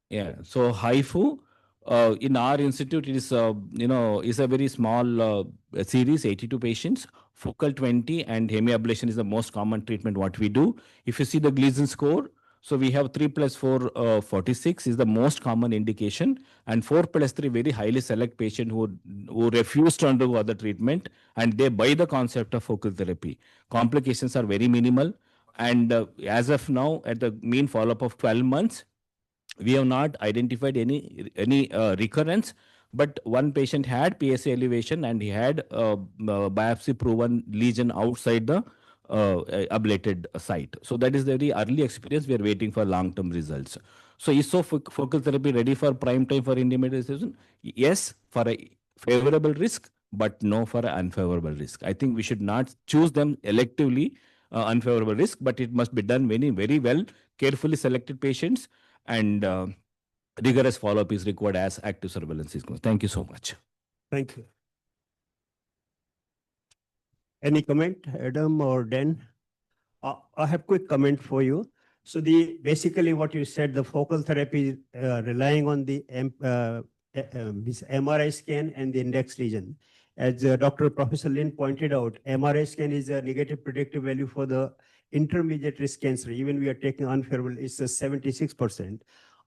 S10: Yeah. So HIFU in our institute it is is a very small series, 82 patients. Focal 20 and hemiablation is the most common treatment what we do. If you see the Gleason score, so we have 3 plus 4, 46 is the most common indication, and 4 plus 3 very highly select patient who refuse to undergo other treatment and they buy the concept of focal therapy. Complications are very minimal, and as of now, at the mean follow-up of 12 months, we have not identified any recurrence. But one patient had PSA elevation and he had biopsy proven lesion outside the ablated site. So that is the very early experience. We are waiting for long-term results. So is focal therapy ready for prime time for intermediate decision? Yes, for a favorable risk, but no for an unfavorable risk. I think we should not choose them electively, unfavorable risk, but it must be done very, very well, carefully selected patients, and rigorous follow-up is required as active surveillance is going. Thank you so much.
S6: Thank you. Any comment, Adam or Dan? I have quick comment for you. So basically what you said, the focal therapy relying on the this MRI scan and the index lesion. As Dr. Professor Lin pointed out, MRI scan is a negative predictive value for the intermediate risk cancer. Even we are taking unfavorable, it's a 76%.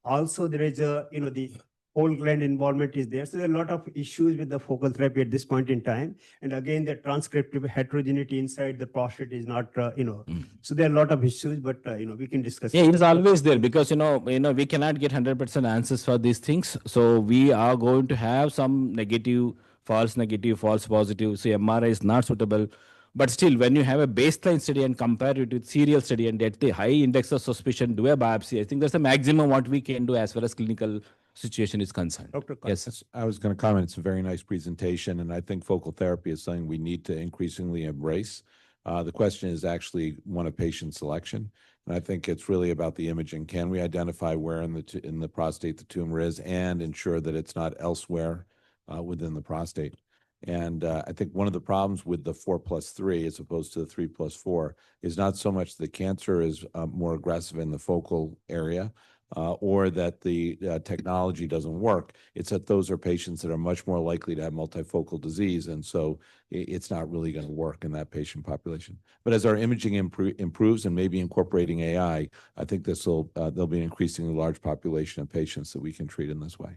S6: Also, there is a, the whole gland involvement is there. So there are a lot of issues with the focal therapy at this point in time. And again, the transcriptive heterogeneity inside the prostate is not, so there are a lot of issues, but, we can discuss.
S10: Yeah, it is always there because we cannot get 100% answers for these things. So we are going to have some negative, false positive. So MRI is not suitable. But still, when you have a baseline study and compare it with serial study and at the high index of suspicion, do a biopsy. I think that's the maximum what we can do as far as clinical situation is concerned.
S6: Dr.
S10: Yes.
S11: I was going to comment. It's a very nice presentation, and I think focal therapy is something we need to increasingly embrace. The question is actually one of patient selection, and I think it's really about the imaging. Can we identify where in the prostate the tumor is, and ensure that it's not elsewhere within the prostate? And I think one of the problems with the 4+3 as opposed to the 3+4 is not so much the cancer is more aggressive in the focal area, or that the technology doesn't work. It's that those are patients that are much more likely to have multifocal disease. And so it's not really going to work in that patient population. But as our imaging improves and maybe incorporating AI, I think there'll be an increasingly large population of patients that we can treat in this way.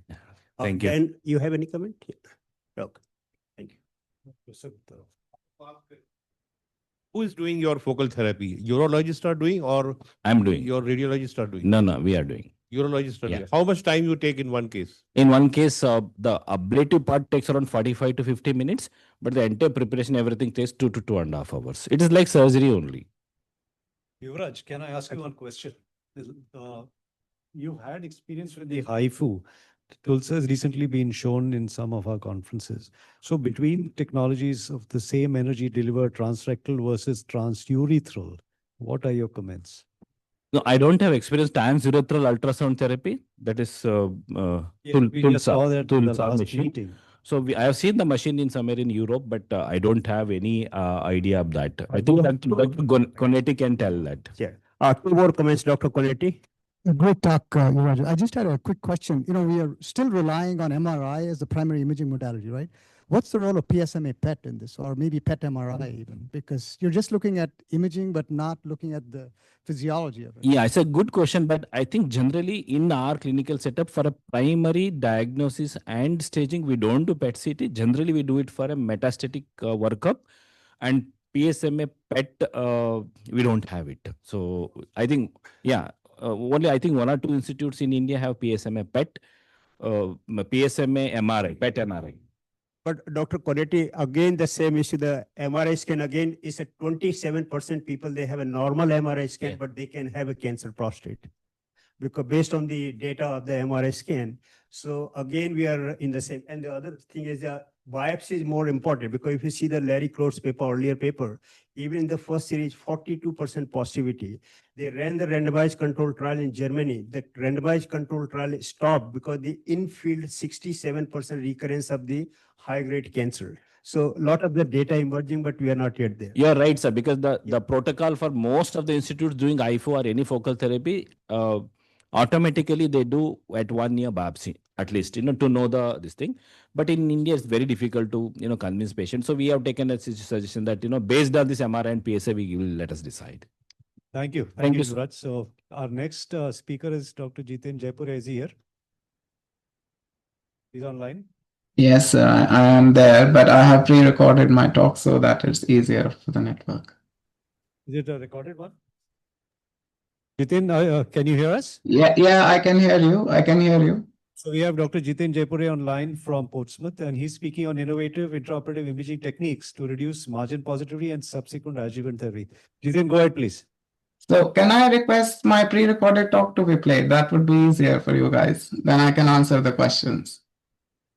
S10: Thank you.
S6: Ben, you have any comment? Okay. Thank you.
S8: Who is doing your focal therapy? Urologists are doing, or
S10: I'm doing.
S8: your radiologists are doing?
S10: No, we are doing.
S8: Urologists are
S10: Yeah.
S8: doing. How much time you take in one case?
S10: In one case, the ablative part takes around 45 to 50 minutes, but the entire preparation, everything takes 2 to 2.5 hours. It is like surgery only.
S4: Yuvraj, can I ask you one question? You've had experience with the HIFU. Tulsa has recently been shown in some of our conferences. So between technologies of the same energy delivered transrectal versus transurethral, what are your comments?
S10: No, I don't have experience transurethral ultrasound therapy. That is
S4: We just saw that in the last
S10: machine.
S4: meeting.
S10: So I have seen the machine in somewhere in Europe, but I don't have any idea of that. I think that Conetti can tell that.
S6: Yeah. 2 more comments, Dr. Conetti.
S12: A great talk, Yuvraj. I just had a quick question. We are still relying on MRI as the primary imaging modality, right? What's the role of PSMA PET in this, or maybe PET MRI even? Because you're just looking at imaging, but not looking at the physiology of it.
S10: Yeah, it's a good question, but I think generally in our clinical setup for a primary diagnosis and staging, we don't do PET CT. Generally, we do it for a metastatic workup, and PSMA PET, we don't have it. So I think, yeah, only I think 1 or 2 institutes in India have PSMA PET, PSMA MRI, PET MRI.
S6: But Dr. Conetti, again, the same issue, the MRI scan again is at 27% people, they have a normal MRI scan, but they can have a cancer prostate. Because based on the data of the MRI scan. So again, we are in the same. And the other thing is biopsy is more important, because if you see the Larry Clode's earlier paper, even in the first series, 42% positivity. They ran the randomized control trial in Germany. The randomized control trial stopped because the in-field 67% recurrence of the high-grade cancer. So a lot of the data emerging, but we are not yet there.
S10: You're right, sir, because the protocol for most of the institutes doing IFO or any focal therapy, automatically they do at 1 year biopsy, at least, to know this thing. But in India, it's very difficult to, convince patients. So we have taken a suggestion that, based on this MRI and PSA, we will let us decide.
S4: Thank you.
S10: Thank you,
S4: Raj. So our next speaker is Dr. Jiten Jaipur. Is he here? He's online.
S13: Yes, I am there, but I have pre-recorded my talk so that it's easier for the network.
S4: Is it a recorded one? Jiten, can you hear us?
S13: Yeah, I can hear you. I can hear you.
S4: So we have Dr. Jiten Jaipur online from Portsmouth, and he's speaking on innovative intraoperative imaging techniques to reduce margin positivity and subsequent adjuvant therapy. Jiten, go ahead, please.
S13: So can I request my pre-recorded talk to be played? That would be easier for you guys. Then I can answer the questions.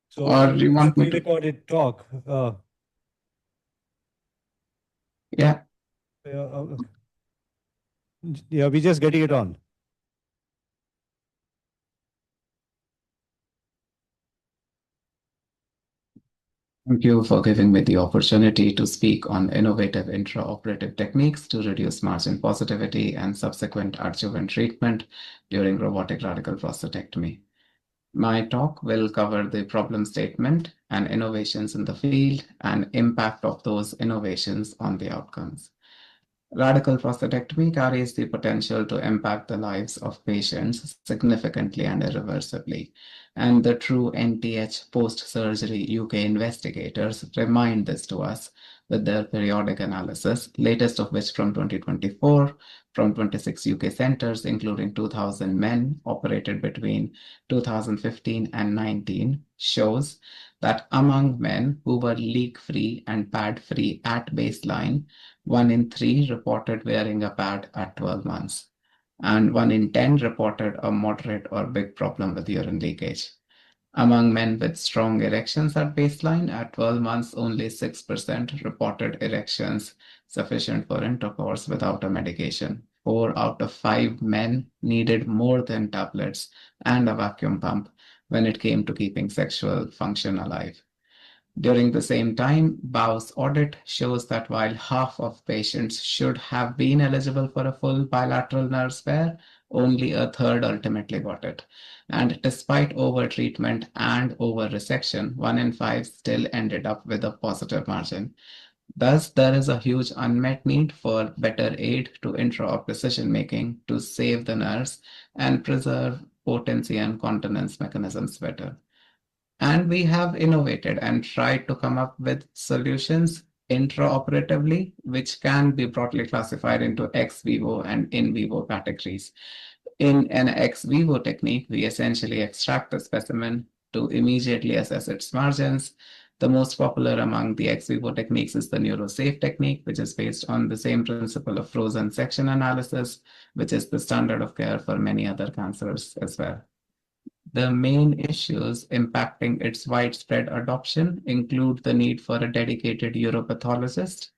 S4: So
S13: or do you want me to?
S4: Pre-recorded talk.
S13: Yeah.
S4: Yeah, we're just getting it on.
S13: Thank you for giving me the opportunity to speak on innovative intraoperative techniques to reduce margin positivity and subsequent adjuvant treatment during robotic radical prostatectomy. My talk will cover the problem statement and innovations in the field and impact of those innovations on the outcomes. Radical prostatectomy carries the potential to impact the lives of patients significantly and irreversibly. And the true NTH post-surgery UK investigators remind this to us with their periodic analysis, latest of which from 2024, from 26 UK centers, including 2,000 men operated between 2015 and 19, shows that among men who were leak-free and pad-free at baseline, 1 in 3 reported wearing a pad at 12 months, and 1 in 10 reported a moderate or big problem with urine leakage. Among men with strong erections at baseline, at 12 months, only 6% reported erections sufficient for intercourse without a medication. 4 out of 5 men needed more than tablets and a vacuum pump when it came to keeping sexual function alive. During the same time, Bau's audit shows that while half of patients should have been eligible for a full bilateral nerve spare, only a third ultimately got it. And despite over-treatment and over-resection, 1 in 5 still ended up with a positive margin. Thus, there is a huge unmet need for better aid to intra-op decision-making to save the nerves and preserve potency and continence mechanisms better. And we have innovated and tried to come up with solutions intraoperatively, which can be broadly classified into ex vivo and in vivo categories. In an ex vivo technique, we essentially extract the specimen to immediately assess its margins. The most popular among the ex vivo techniques is the NeuroSafe technique, which is based on the same principle of frozen section analysis, which is the standard of care for many other cancers as well. The main issues impacting its widespread adoption include the need for a dedicated uropathologist,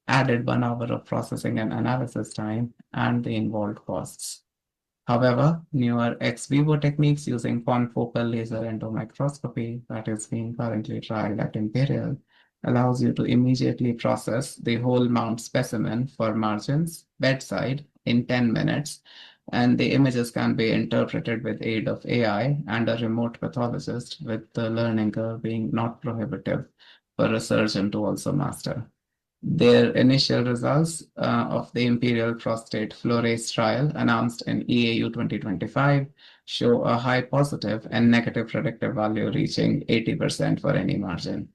S13: added 1 hour of processing and analysis time, and the involved costs. However, newer ex vivo techniques using confocal laser endomicroscopy that is being currently trialed at Imperial allows you to immediately process the whole mount specimen for margins bedside in 10 minutes, and the images can be interpreted with aid of AI and a remote pathologist, with the learning curve being not prohibitive for a surgeon to also master. Their initial results of the Imperial Prostate Flores trial, announced in EAU 2025, show a high positive and negative predictive value reaching 80% for any margin.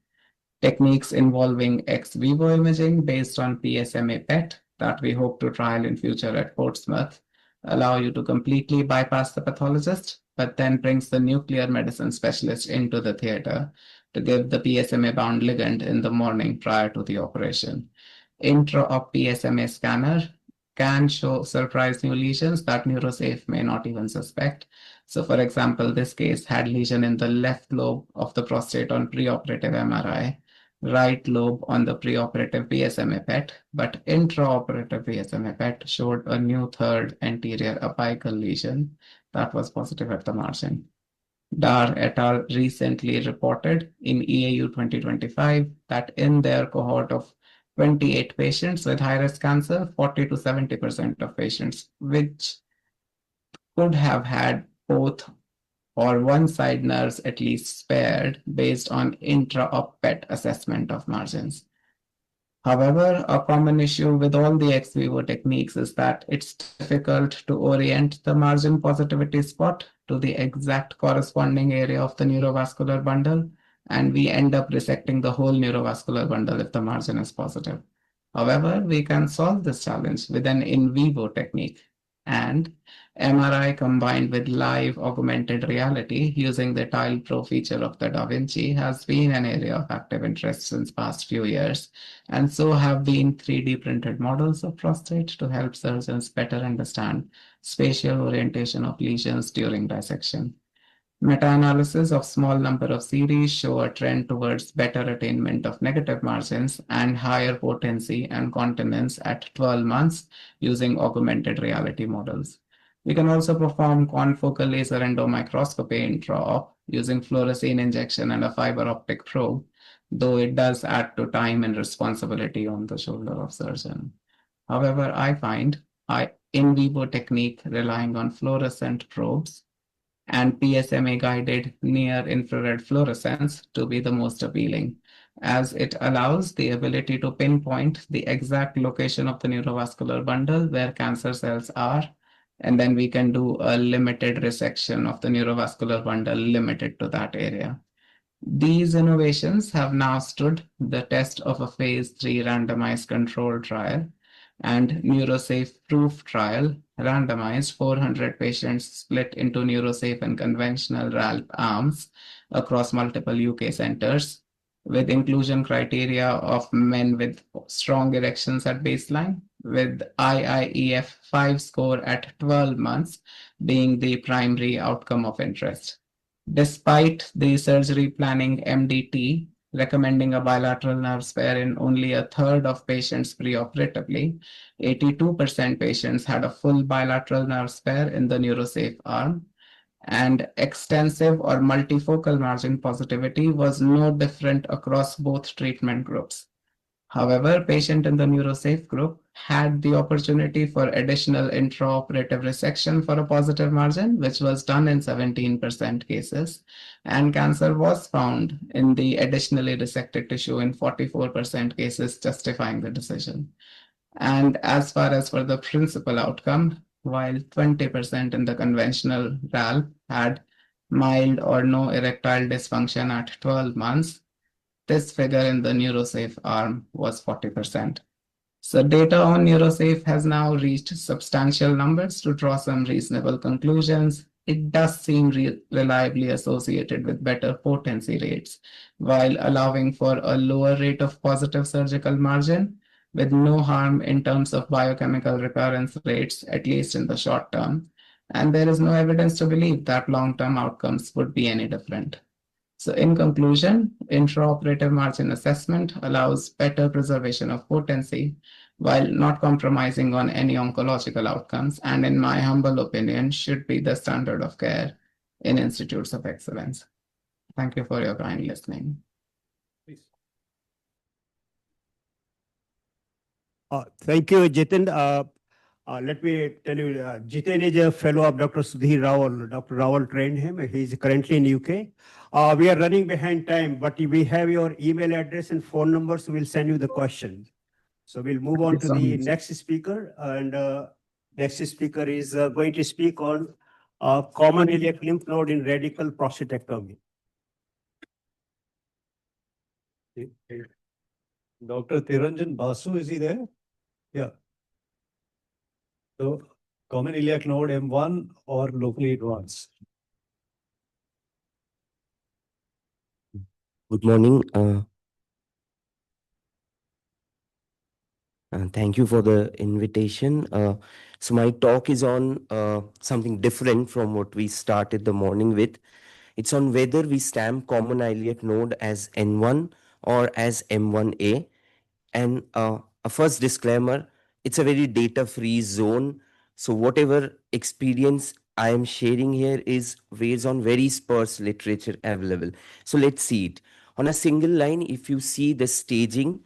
S13: Techniques involving ex vivo imaging based on PSMA PET that we hope to trial in future at Portsmouth allow you to completely bypass the pathologist, but then brings the nuclear medicine specialist into the theater to give the PSMA-bound ligand in the morning prior to the operation. Intra-op PSMA scanner can show surprise new lesions that NeuroSafe may not even suspect. So for example, this case had lesion in the left lobe of the prostate on preoperative MRI, right lobe on the preoperative PSMA PET, but intraoperative PSMA PET showed a new third anterior apical lesion that was positive at the margin. Dar et al. Recently reported in EAU 2025 that in their cohort of 28 patients with high-risk cancer, 40 to 70% of patients which could have had both or one side nerves at least spared based on intra-op PET assessment of margins. However, a common issue with all the ex vivo techniques is that it's difficult to orient the margin positivity spot to the exact corresponding area of the neurovascular bundle, and we end up resecting the whole neurovascular bundle if the margin is positive. However, we can solve this challenge with an in vivo technique, and MRI combined with live augmented reality using the Tile Pro feature of the Da Vinci has been an area of active interest since past few years, and so have been 3D printed models of prostate to help surgeons better understand spatial orientation of lesions during dissection. Meta-analysis of small number of series show a trend towards better attainment of negative margins and higher potency and continence at 12 months using augmented reality models. We can also perform confocal laser endomicroscopy intra-op using fluorescein injection and a fiber optic probe, though it does add to time and responsibility on the shoulder of surgeon. However, I find in vivo technique relying on fluorescent probes and PSMA-guided near-infrared fluorescence to be the most appealing. as it allows the ability to pinpoint the exact location of the neurovascular bundle where cancer cells are. And then we can do a limited resection of the neurovascular bundle limited to that area. These innovations have now stood the test of a phase 3 randomized controlled trial and NeuroSafe Proof trial, randomized 400 patients split into NeuroSafe and conventional RALP arms across multiple UK centers, with inclusion criteria of men with strong erections at baseline, with IIEF 5 score at 12 months being the primary outcome of interest. Despite the surgery planning MDT recommending a bilateral nerve spare in only a third of patients preoperatively, 82% patients had a full bilateral nerve spare in the NeuroSafe arm, and extensive or multifocal margin positivity was no different across both treatment groups. However, patient in the NeuroSafe group had the opportunity for additional intraoperative resection for a positive margin, which was done in 17% cases, and cancer was found in the additionally resected tissue in 44% cases, justifying the decision. And as far as for the principal outcome, while 20% in the conventional RAL had mild or no erectile dysfunction at 12 months, this figure in the NeuroSafe arm was 40%. So data on NeuroSafe has now reached substantial numbers to draw some reasonable conclusions. It does seem reliably associated with better potency rates, while allowing for a lower rate of positive surgical margin, with no harm in terms of biochemical recurrence rates, at least in the short term. And there is no evidence to believe that long-term outcomes would be any different. So in conclusion, intraoperative margin assessment allows better preservation of potency while not compromising on any oncological outcomes, and in my humble opinion, should be the standard of care in institutes of excellence. Thank you for your kind listening.
S6: Thank you, Jitin. Let me tell you, Jitin is a fellow of Dr. Sudhir Rawal. Dr. Rawal trained him. He's currently in UK. We are running behind time, but if we have your email address and phone numbers, we'll send you the question. So we'll move on to the next speaker. And next speaker is going to speak on common iliac lymph node in radical prostatectomy.
S4: Dr. Thiranjan Basu, is he there? Yeah. So common iliac node M1 or locally advanced?
S14: Good morning. Thank you for the invitation. So my talk is on something different from what we started the morning with. It's on whether we stamp common iliac node as N1 or as M1A. And a first disclaimer, it's a very data-free zone. So whatever experience I am sharing here is based on very sparse literature available. So let's see it. On a single line, if you see the staging,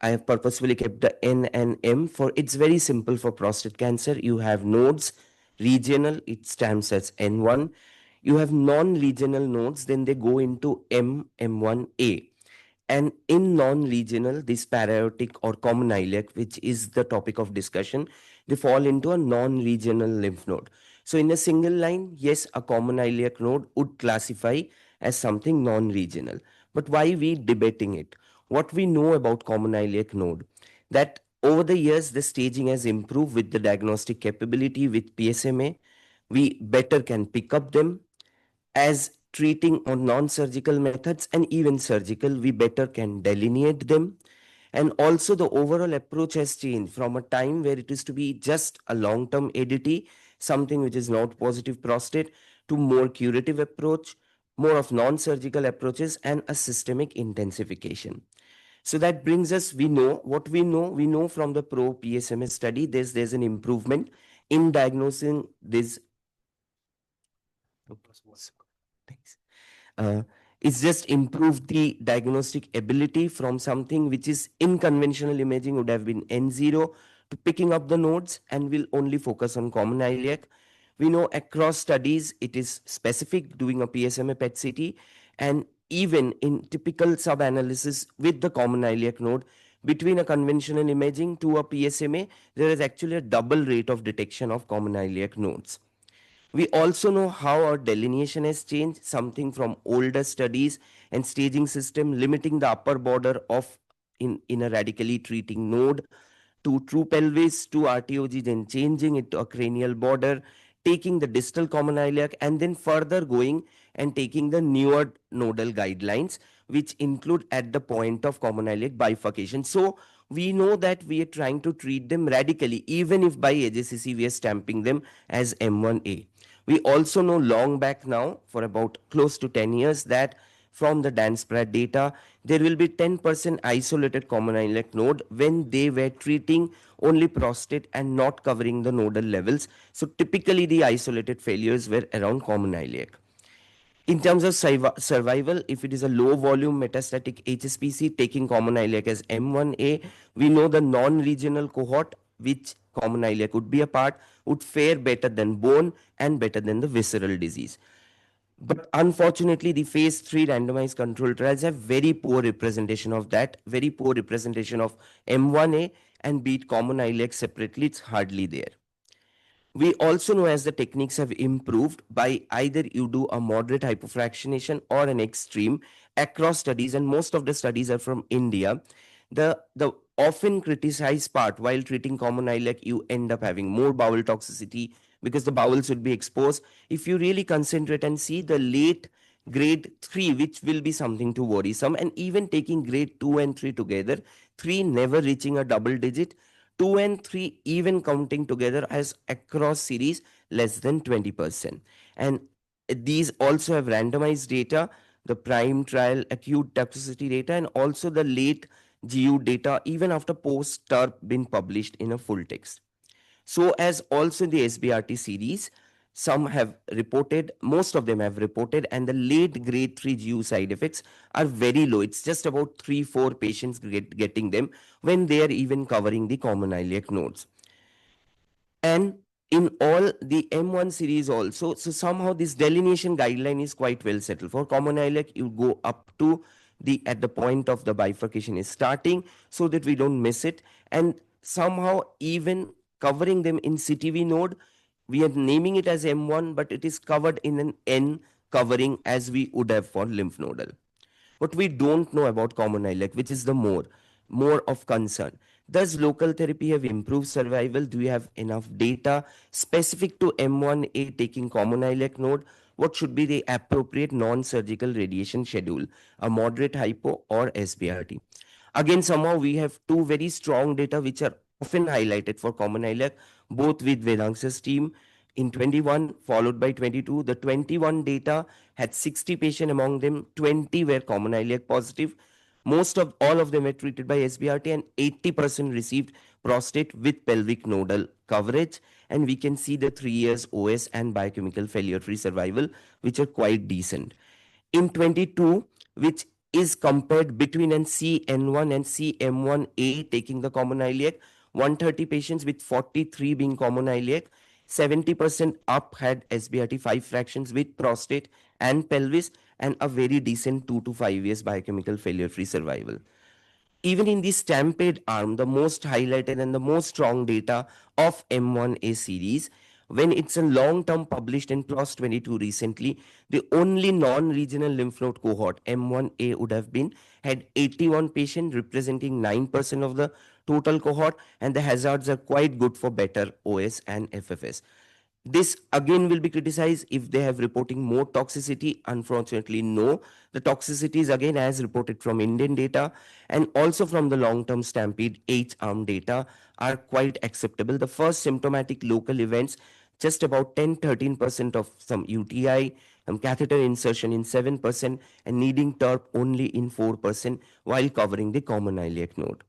S14: I have purposefully kept the N and M for it's very simple for prostate cancer. You have nodes, regional, it stamps as N1. You have non-regional nodes, then they go into M1A. And in non-regional, this paraiotic or common iliac, which is the topic of discussion, they fall into a non-regional lymph node. So in a single line, yes, a common iliac node would classify as something non-regional. But why we debating it? What we know about common iliac node, that over the years, the staging has improved with the diagnostic capability with PSMA. We better can pick up them as treating on non-surgical methods and even surgical, we better can delineate them. And also the overall approach has changed from a time where it is to be just a long-term ADT, something which is not positive prostate, to more curative approach, more of non-surgical approaches and a systemic intensification. So that brings us, we know what we know from the pro PSMA study, there's an improvement in diagnosing this. It's just improved the diagnostic ability from something which is in conventional imaging would have been N0 to picking up the nodes and will only focus on common iliac. We know across studies it is specific doing a PSMA PET CT, and even in typical sub-analysis with the common iliac node, between a conventional imaging to a PSMA, there is actually a double rate of detection of common iliac nodes. We also know how our delineation has changed, something from older studies and staging system limiting the upper border of in a radically treating node to true pelvis to RTOG, then changing it to a cranial border, taking the distal common iliac, and then further going and taking the newer nodal guidelines, which include at the point of common iliac bifurcation. So we know that we are trying to treat them radically, even if by AJCC we are stamping them as M1A. We also know long back now, for about close to 10 years, that from the DanSprat data, there will be 10% isolated common iliac node when they were treating only prostate and not covering the nodal levels. So typically the isolated failures were around common iliac. In terms of survival, if it is a low volume metastatic HSPC taking common iliac as M1A, we know the non-regional cohort, which common iliac would be a part, would fare better than bone and better than the visceral disease. But unfortunately, the phase 3 randomized control trials have very poor representation of that, very poor representation of M1A, and be it common iliac separately, it's hardly there. We also know as the techniques have improved, by either you do a moderate hypofractionation or an extreme across studies, and most of the studies are from India. The often criticized part, while treating common iliac, you end up having more bowel toxicity because the bowels would be exposed. If you really concentrate and see the late grade 3, which will be something to worrisome, and even taking grade 2 and 3 together, 3 never reaching a double digit, 2 and 3 even counting together as across series less than 20%. And these also have randomized data, the prime trial acute toxicity data, and also the late GU data, even after post-TERP been published in a full text. So as also in the SBRT series, some have reported, most of them have reported, and the late grade 3 GU side effects are very low. It's just about 3-4 patients getting them when they are even covering the common iliac nodes. And in all the M1 series also, so somehow this delineation guideline is quite well settled. For common iliac, you go up to at the point of the bifurcation is starting, so that we don't miss it. And somehow even covering them in CTV node, we are naming it as M1, but it is covered in an N covering as we would have for lymph nodal. What we don't know about common iliac, which is the more of concern. Does local therapy have improved survival? Do we have enough data specific to M1A taking common iliac node? What should be the appropriate non-surgical radiation schedule, a moderate hypo or SBRT? Again, somehow we have two very strong data which are often highlighted for common iliac, both with Vedang's team in 21 followed by 22. The 21 data had 60 patients among them, 20 were common iliac positive. All of them were treated by SBRT, and 80% received prostate with pelvic nodal coverage. And we can see the 3 years OS and biochemical failure-free survival, which are quite decent. In 22, which is compared between an CN1 and CM1A taking the common iliac, 130 patients with 43 being common iliac, 70% up had SBRT 5 fractions with prostate and pelvis, and a very decent 2 to 5 years biochemical failure-free survival. Even in the Stampede arm, the most highlighted and the most strong data of M1A series, when it's a long-term published in PLOS 22 recently, the only non-regional lymph node cohort, M1A would have been, had 81 patients representing 9% of the total cohort, and the hazards are quite good for better OS and FFS. This again will be criticized if they have reporting more toxicity. Unfortunately, no. The toxicity is again as reported from Indian data, and also from the long-term Stampede H-arm data are quite acceptable. The first symptomatic local events, just about 10-13% of some UTI, catheter insertion in 7%, and needing TERP only in 4% while covering the common iliac node.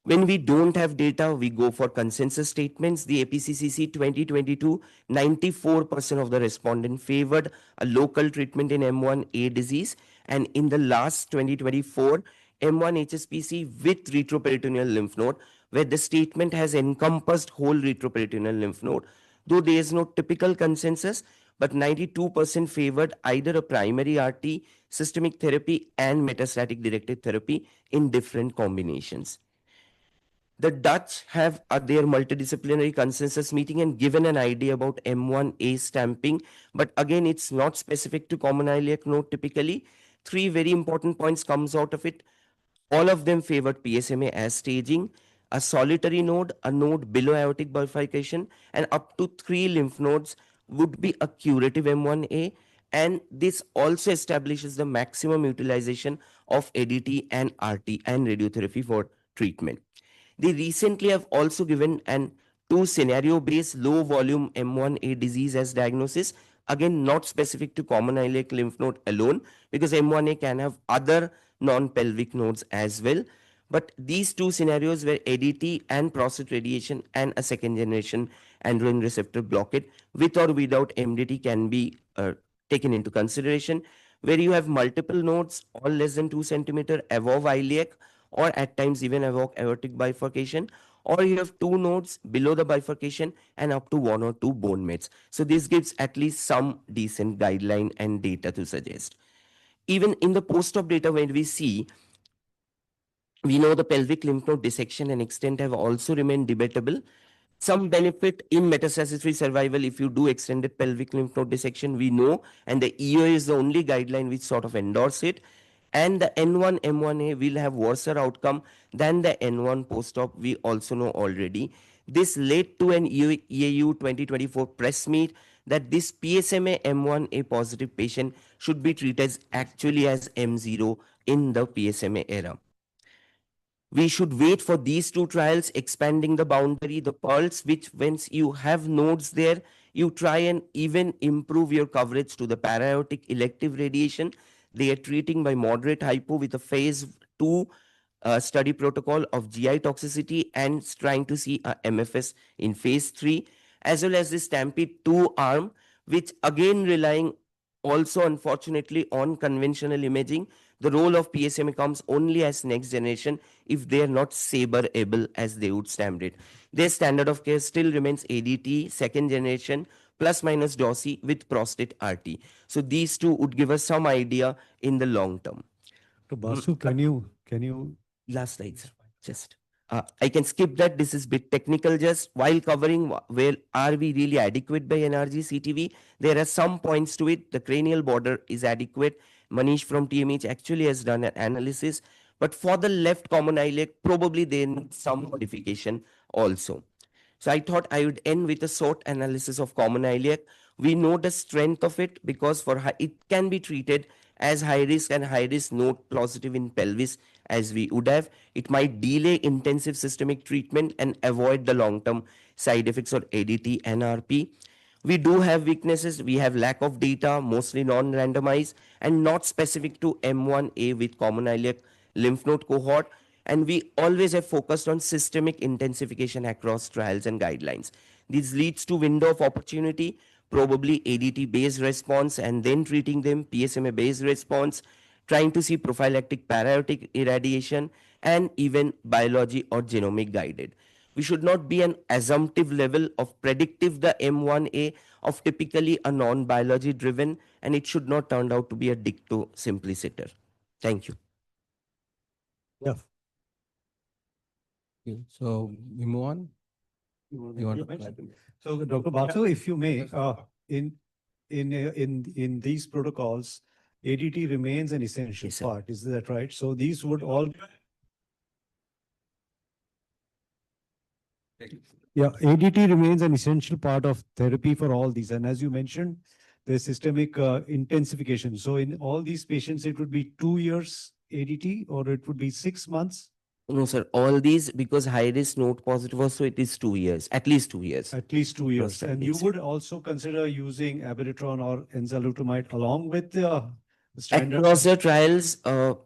S14: When we don't have data, we go for consensus statements. The APCCC 2022, 94% of the respondents favored a local treatment in M1A disease. And in the last 2024, M1 HSPC with retroperitoneal lymph node, where the statement has encompassed whole retroperitoneal lymph node. Though there is no typical consensus, but 92% favored either a primary RT, systemic therapy, and metastatic directed therapy in different combinations. The Dutch have their multidisciplinary consensus meeting and given an idea about M1A stamping, but again, it's not specific to common iliac node typically. Three very important points comes out of it. All of them favored PSMA as staging, a solitary node, a node below aortic bifurcation, and up to 3 lymph nodes would be a curative M1A. And this also establishes the maximum utilization of ADT and RT and radiotherapy for treatment. They recently have also given an 2 scenario based low volume M1A disease as diagnosis. Again, not specific to common iliac lymph node alone, because M1A can have other non pelvic nodes as well. But these two scenarios where ADT and prostate radiation and a second generation androgen receptor blockade with or without MDT can be taken into consideration, where you have multiple nodes all less than 2 centimeter above iliac or at times even above aortic bifurcation, or you have 2 nodes below the bifurcation and up to 1 or 2 bone mets. So this gives at least some decent guideline and data to suggest. Even in the post-op data, when we know the pelvic lymph node dissection and extent have also remained debatable. Some benefit in metastasis-free survival if you do extended pelvic lymph node dissection, we know, and the EOA is the only guideline which sort of endorse it. And the N1 M1A will have worse outcome than the N1 post-op, we also know already. This led to an EAU 2024 press meet that this PSMA M1A positive patient should be treated actually as M0 in the PSMA era. We should wait for these two trials, expanding the boundary, the pulse, which once you have nodes there, you try and even improve your coverage to the para-aortic elective radiation. They are treating by moderate hypo with a phase 2 study protocol of GI toxicity and trying to see a MFS in phase 3, as well as the Stampede 2 arm, which again relying also unfortunately on conventional imaging. The role of PSMA comes only as next generation if they are not saber able as they would stamp it. Their standard of care still remains ADT, second generation, plus minus DOSI with prostate RT. So these two would give us some idea in the long term.
S4: So Basu, can you
S14: last slide, sir. Just I can skip that. This is bit technical. Just while covering where are we really adequate by NRG CTV, there are some points to it. The cranial border is adequate. Manish from TMH actually has done an analysis, but for the left common iliac, probably they need some modification also. So I thought I would end with a short analysis of common iliac. We know the strength of it because it can be treated as high risk and high risk node positive in pelvis as we would have. It might delay intensive systemic treatment and avoid the long-term side effects of ADT and RP. We do have weaknesses. We have lack of data, mostly non-randomized and not specific to M1A with common iliac lymph node cohort. And we always have focused on systemic intensification across trials and guidelines. This leads to window of opportunity, probably ADT-based response and then treating them, PSMA-based response, trying to see prophylactic para-aortic irradiation and even biology or genomic guided. We should not be an assumptive level of predictive the M1A of typically a non-biology driven, and it should not turn out to be a dicto simpliciter. Thank you.
S4: Yeah.
S9: So we move on. You want
S4: So Dr. Basu, if you may, in these protocols, ADT remains an essential part. Is that right? So these would all. Yeah, ADT remains an essential part of therapy for all these. And as you mentioned, the systemic intensification. So in all these patients, it would be 2 years ADT or it would be 6 months?
S14: No, sir. All these, because high risk node positive also, it is 2 years, at least 2 years.
S4: At least 2 years. And you would also consider using abiraterone or enzalutamide along with the standard?
S14: Across the trials,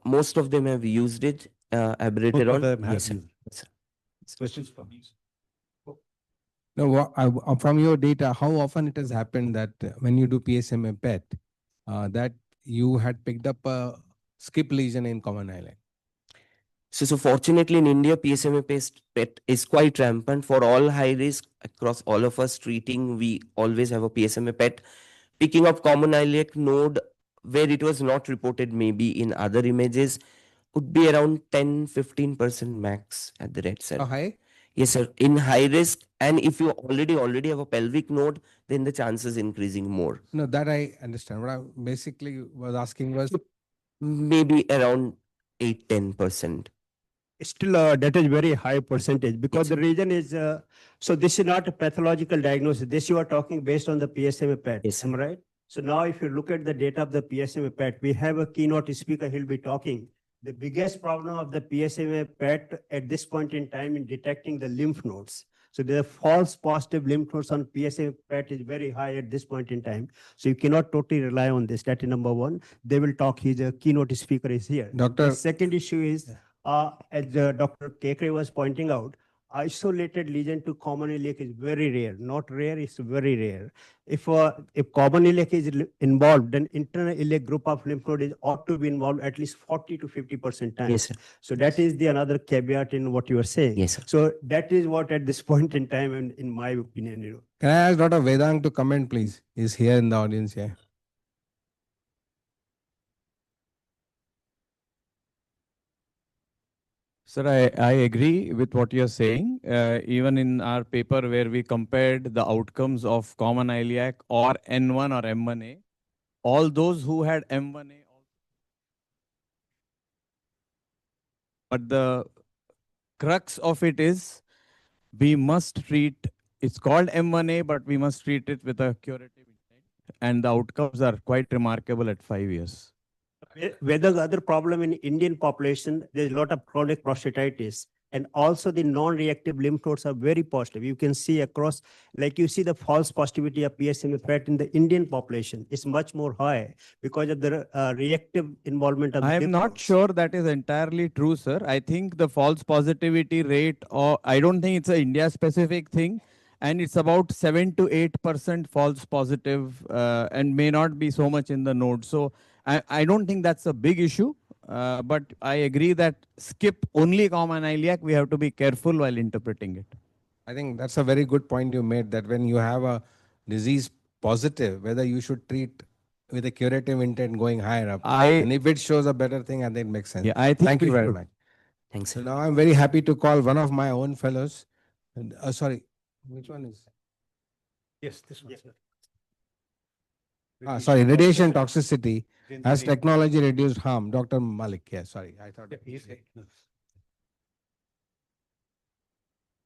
S14: most of them have used it, abiraterone.
S4: Both of them have
S14: Yes, sir.
S4: used.
S14: Yes, sir.
S4: Questions from you?
S9: No, from your data, how often it has happened that when you do PSMA PET, that you had picked up a skip lesion in common iliac?
S14: So fortunately in India, PSMA PET is quite rampant for all high risk across all of us treating. We always have a PSMA PET. Picking up common iliac node where it was not reported maybe in other images, would be around 10-15% max at the red cell.
S9: How high?
S14: Yes, sir. In high risk, and if you already have a pelvic node, then the chances increasing more.
S9: No, that I understand. What I basically was asking was
S14: Maybe around 8-10%.
S6: Still, that is very high percentage because the reason is, so this is not a pathological diagnosis. This you are talking based on the PSMA PET,
S14: Yes,
S6: am I right? So now if you look at the data of the PSMA PET, we have a keynote speaker, he'll be talking. The biggest problem of the PSMA PET at this point in time in detecting the lymph nodes. So the false positive lymph nodes on PSMA PET is very high at this point in time. So you cannot totally rely on this. That is number one. They will talk, he's a keynote speaker is here.
S9: Doctor.
S6: The second issue is, as Dr. Kekre was pointing out, isolated lesion to common iliac is very rare. Not rare, it's very rare. If common iliac is involved, then internal iliac group of lymph node ought to be involved at least 40 to 50% times.
S14: Yes, sir.
S6: So that is the another caveat in what you are saying.
S14: Yes, sir.
S6: So that is what at this point in time, and in my opinion,
S9: Can I ask Dr. Vedang to comment, please? He's here in the audience here.
S15: Sir, I agree with what you're saying. Even in our paper where we compared the outcomes of common iliac or N1 or M1A, all those who had M1A, but the crux of it is we must treat, it's called M1A, but we must treat it with a curative intent. And the outcomes are quite remarkable at 5 years.
S6: Whether the other problem in Indian population, there's a lot of chronic prostatitis, and also the non-reactive lymph nodes are very positive. You can see across, like you see the false positivity of PSMA PET in the Indian population is much more high because of the reactive involvement of
S15: I am
S6: lymph
S15: not
S6: nodes.
S15: sure that is entirely true, sir. I think the false positivity rate, or I don't think it's an India specific thing. And it's about 7 to 8% false positive and may not be so much in the node. So I don't think that's a big issue. But I agree that skip only common iliac, we have to be careful while interpreting it.
S9: I think that's a very good point you made, that when you have a disease positive, whether you should treat with a curative intent going higher up. And if it shows a better thing, I think it makes sense.
S15: Yeah, I think
S9: Thank
S15: we
S9: you very
S15: should.
S9: much.
S14: Thanks.
S9: So now I'm very happy to call one of my own fellows. Sorry, which one is?
S6: Yes, this one.
S9: Sorry, radiation toxicity. Has technology reduced harm? Dr. Malik. Yeah, sorry. I thought.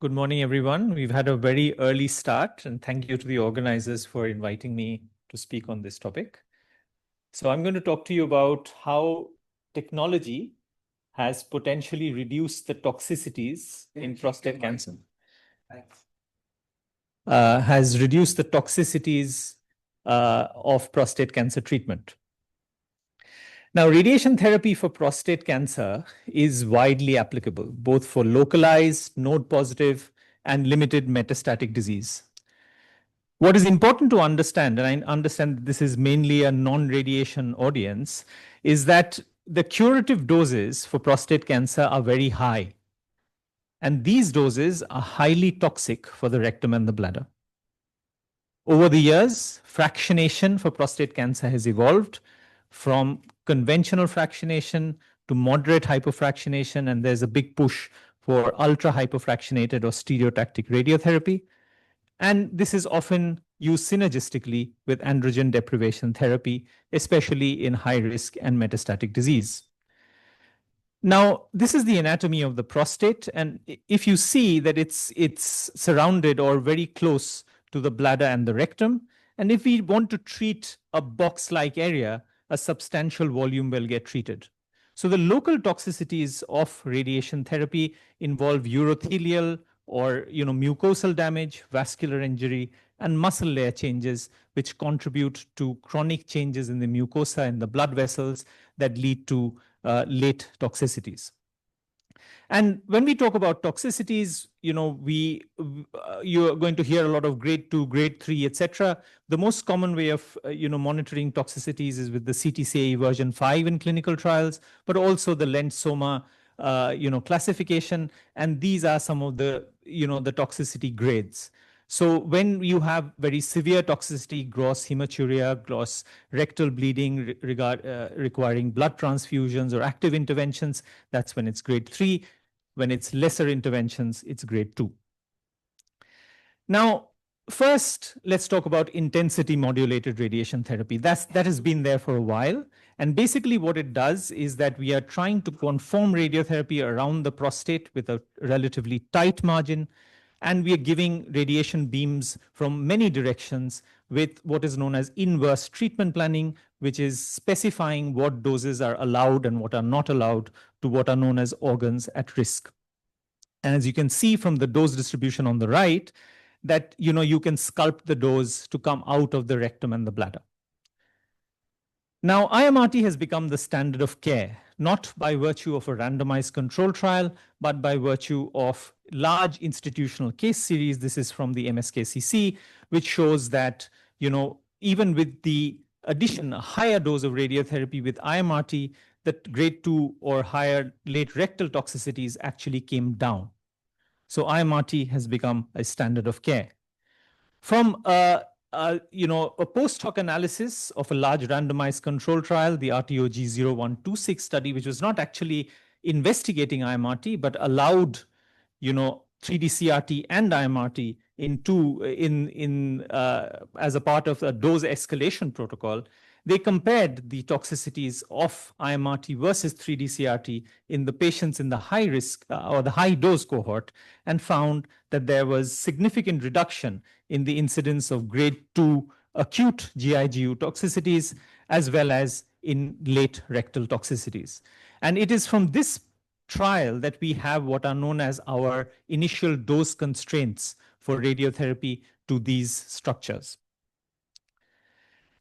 S16: Good morning, everyone. We've had a very early start, and thank you to the organizers for inviting me to speak on this topic. So I'm going to talk to you about how technology has potentially reduced the toxicities in prostate cancer. Has reduced the toxicities of prostate cancer treatment. Now, radiation therapy for prostate cancer is widely applicable, both for localized, node-positive, and limited metastatic disease. What is important to understand, and I understand that this is mainly a non-radiation audience, is that the curative doses for prostate cancer are very high. And these doses are highly toxic for the rectum and the bladder. Over the years, fractionation for prostate cancer has evolved from conventional fractionation to moderate hypofractionation, and there's a big push for ultra hypofractionated or stereotactic radiotherapy. And this is often used synergistically with androgen deprivation therapy, especially in high risk and metastatic disease. Now, this is the anatomy of the prostate, and if you see that it's surrounded or very close to the bladder and the rectum, and if we want to treat a box-like area, a substantial volume will get treated. So the local toxicities of radiation therapy involve urothelial or mucosal damage, vascular injury, and muscle layer changes, which contribute to chronic changes in the mucosa and the blood vessels that lead to late toxicities. And when we talk about toxicities, you're going to hear a lot of grade 2, grade 3, etc. The most common way of monitoring toxicities is with the CTCAE version 5 in clinical trials, but also the Lent-Soma classification. And these are some of the the toxicity grades. So when you have very severe toxicity, gross hematuria, gross rectal bleeding requiring blood transfusions or active interventions, that's when it's grade 3. When it's lesser interventions, it's grade 2. Now, first, let's talk about intensity modulated radiation therapy. That has been there for a while. And basically what it does is that we are trying to conform radiotherapy around the prostate with a relatively tight margin. And we are giving radiation beams from many directions with what is known as inverse treatment planning, which is specifying what doses are allowed and what are not allowed to what are known as organs at risk. And as you can see from the dose distribution on the right, that you can sculpt the dose to come out of the rectum and the bladder. Now, IMRT has become the standard of care, not by virtue of a randomized control trial, but by virtue of large institutional case series. This is from the MSKCC, which shows that, even with the addition, a higher dose of radiotherapy with IMRT, that grade 2 or higher late rectal toxicities actually came down. So IMRT has become a standard of care. From a post hoc analysis of a large randomized control trial, the RTOG 0126 study, which was not actually investigating IMRT, but allowed 3D CRT and IMRT as a part of a dose escalation protocol. They compared the toxicities of IMRT versus 3D CRT in the patients in the high risk or the high dose cohort and found that there was significant reduction in the incidence of grade 2 acute GI-GU toxicities as well as in late rectal toxicities. And it is from this trial that we have what are known as our initial dose constraints for radiotherapy to these structures.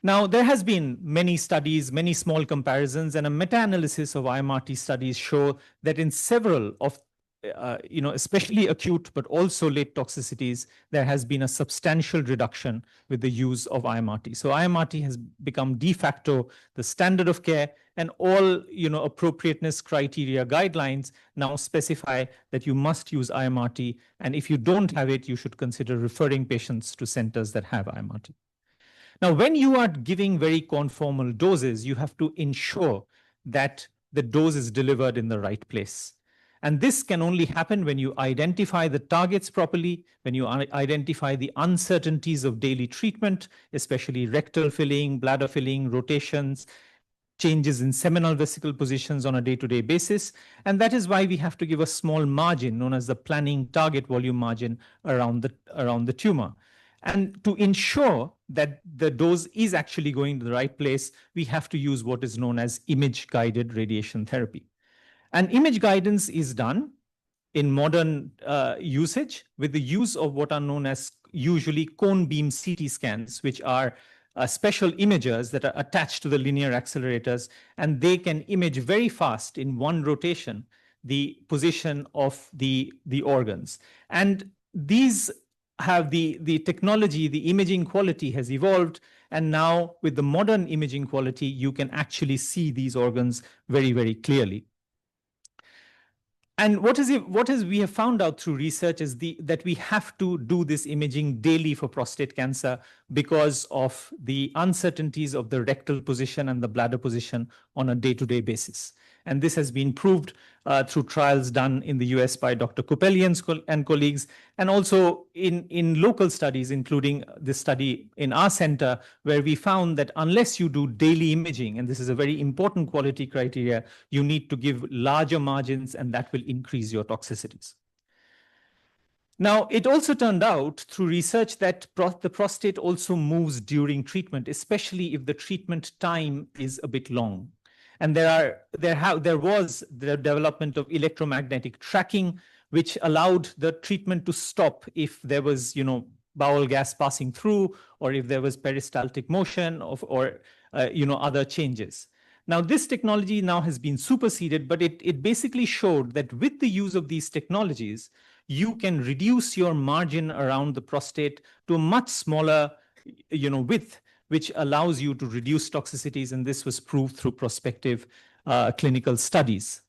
S16: Now, there has been many studies, many small comparisons, and a meta-analysis of IMRT studies show that in several of, especially acute, but also late toxicities, there has been a substantial reduction with the use of IMRT. So IMRT has become de facto the standard of care, and all, appropriateness criteria guidelines now specify that you must use IMRT. And if you don't have it, you should consider referring patients to centers that have IMRT. Now, when you are giving very conformal doses, you have to ensure that the dose is delivered in the right place. And this can only happen when you identify the targets properly, when you identify the uncertainties of daily treatment, especially rectal filling, bladder filling, rotations, changes in seminal vesicle positions on a day-to-day basis. And that is why we have to give a small margin known as the planning target volume margin around the tumor. And to ensure that the dose is actually going to the right place, we have to use what is known as image-guided radiation therapy. And image guidance is done in modern usage with the use of what are known as usually cone beam CT scans, which are special imagers that are attached to the linear accelerators, and they can image very fast in one rotation the position of the organs. And these have the technology, the imaging quality has evolved, and now with the modern imaging quality, you can actually see these organs very, very clearly. And what we have found out through research is that we have to do this imaging daily for prostate cancer because of the uncertainties of the rectal position and the bladder position on a day-to-day basis. And this has been proved through trials done in the US by Dr. Kupelian and colleagues, and also in local studies, including this study in our center, where we found that unless you do daily imaging, and this is a very important quality criteria, you need to give larger margins, and that will increase your toxicities. Now, it also turned out through research that the prostate also moves during treatment, especially if the treatment time is a bit long. And there was the development of electromagnetic tracking, which allowed the treatment to stop if there was, bowel gas passing through, or if there was peristaltic motion or other changes. Now, this technology now has been superseded, but it basically showed that with the use of these technologies, you can reduce your margin around the prostate to a much smaller, width, which allows you to reduce toxicities, and this was proved through prospective clinical studies.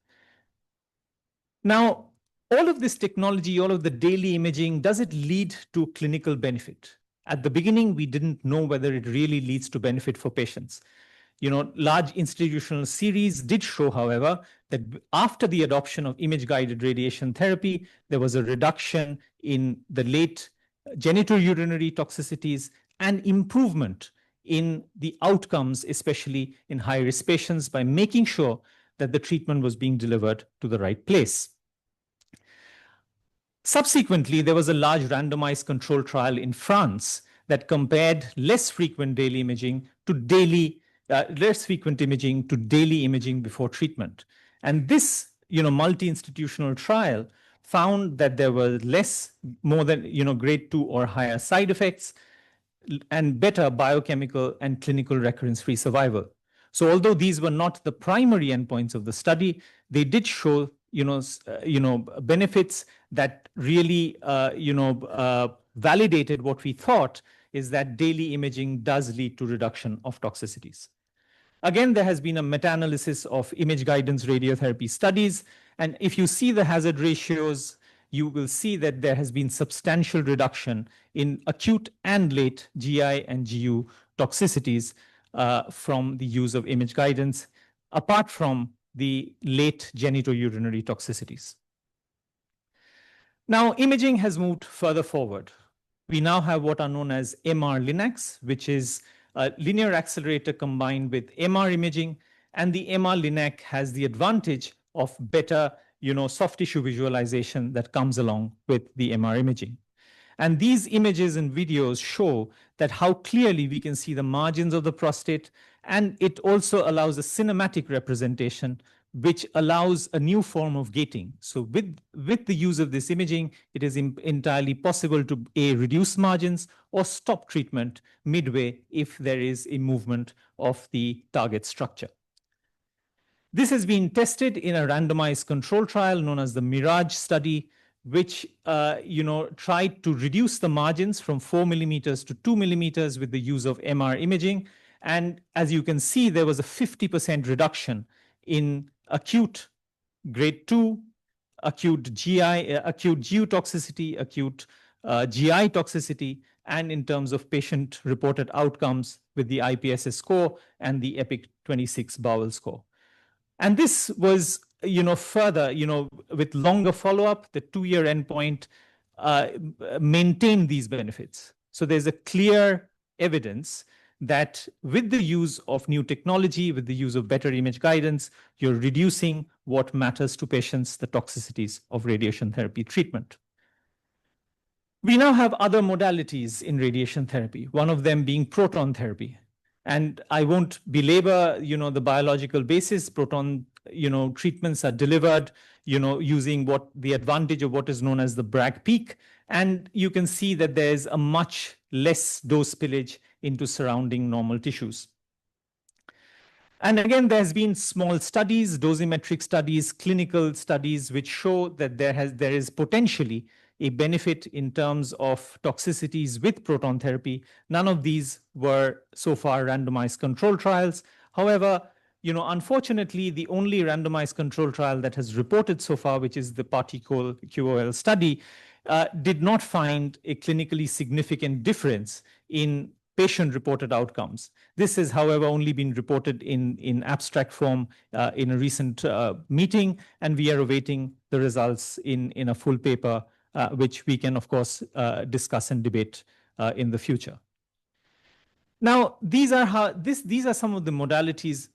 S16: Now, all of this technology, all of the daily imaging, does it lead to clinical benefit? At the beginning, we didn't know whether it really leads to benefit for patients. Large institutional series did show, however, that after the adoption of image-guided radiation therapy, there was a reduction in the late genitourinary toxicities and improvement in the outcomes, especially in high-risk patients, by making sure that the treatment was being delivered to the right place. Subsequently, there was a large randomized control trial in France that compared less frequent imaging to daily imaging before treatment. And this, multi-institutional trial found that there were more than, grade 2 or higher side effects and better biochemical and clinical recurrence-free survival. So although these were not the primary endpoints of the study, they did show, benefits that really, validated what we thought is that daily imaging does lead to reduction of toxicities. Again, there has been a meta-analysis of image guidance radiotherapy studies. And if you see the hazard ratios, you will see that there has been substantial reduction in acute and late GI and GU toxicities from the use of image guidance, apart from the late genitourinary toxicities. Now, imaging has moved further forward. We now have what are known as MR-Linacs, which is a linear accelerator combined with MR imaging, and the MR-Linac has the advantage of better, soft tissue visualization that comes along with the MR imaging. And these images and videos show that how clearly we can see the margins of the prostate, and it also allows a cinematic representation, which allows a new form of gating. So with the use of this imaging, it is entirely possible to reduce margins or stop treatment midway if there is a movement of the target structure. This has been tested in a randomized control trial known as the Mirage study, which tried to reduce the margins from 4 millimeters to 2 millimeters with the use of MR imaging. And as you can see, there was a 50% reduction in acute grade 2, acute GI, acute GU toxicity, acute GI toxicity, and in terms of patient-reported outcomes with the IPSS score and the EPIC 26 bowel score. And this was, further, with longer follow-up, the 2-year endpoint maintained these benefits. So there's a clear evidence that with the use of new technology, with the use of better image guidance, you're reducing what matters to patients, the toxicities of radiation therapy treatment. We now have other modalities in radiation therapy, one of them being proton therapy. And I won't belabor, the biological basis. Proton, treatments are delivered, using the advantage of what is known as the Bragg peak. And you can see that there's a much less dose spillage into surrounding normal tissues. And again, there's been small studies, dosimetric studies, clinical studies, which show that there is potentially a benefit in terms of toxicities with proton therapy. None of these were so far randomized control trials. However, unfortunately, the only randomized control trial that has reported so far, which is the PARTICOL-QOL study, did not find a clinically significant difference in patient-reported outcomes. This has, however, only been reported in abstract form in a recent meeting, and we are awaiting the results in a full paper, which we can, of course, discuss and debate in the future. Now, these are some of the modalities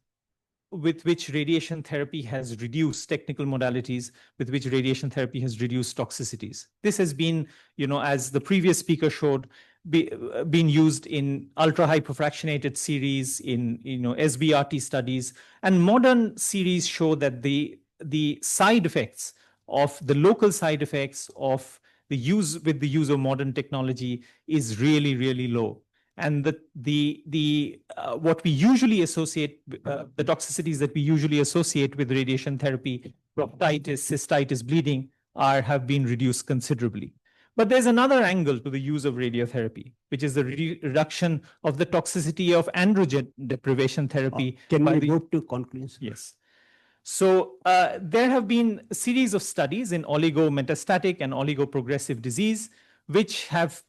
S16: with which radiation therapy has reduced, technical modalities with which radiation therapy has reduced toxicities. This has been, as the previous speaker showed, been used in ultra-hypofractionated series, in SBRT studies, and modern series show that the side effects of the local side effects of the use of modern technology is really, really low. And what we usually associate, the toxicities that we usually associate with radiation therapy, proctitis, cystitis, bleeding, have been reduced considerably. But there's another angle to the use of radiotherapy, which is the reduction of the toxicity of androgen deprivation therapy.
S6: Can we move to conclusion?
S16: Yes. So there have been a series of studies in oligometastatic and oligoprogressive disease, which have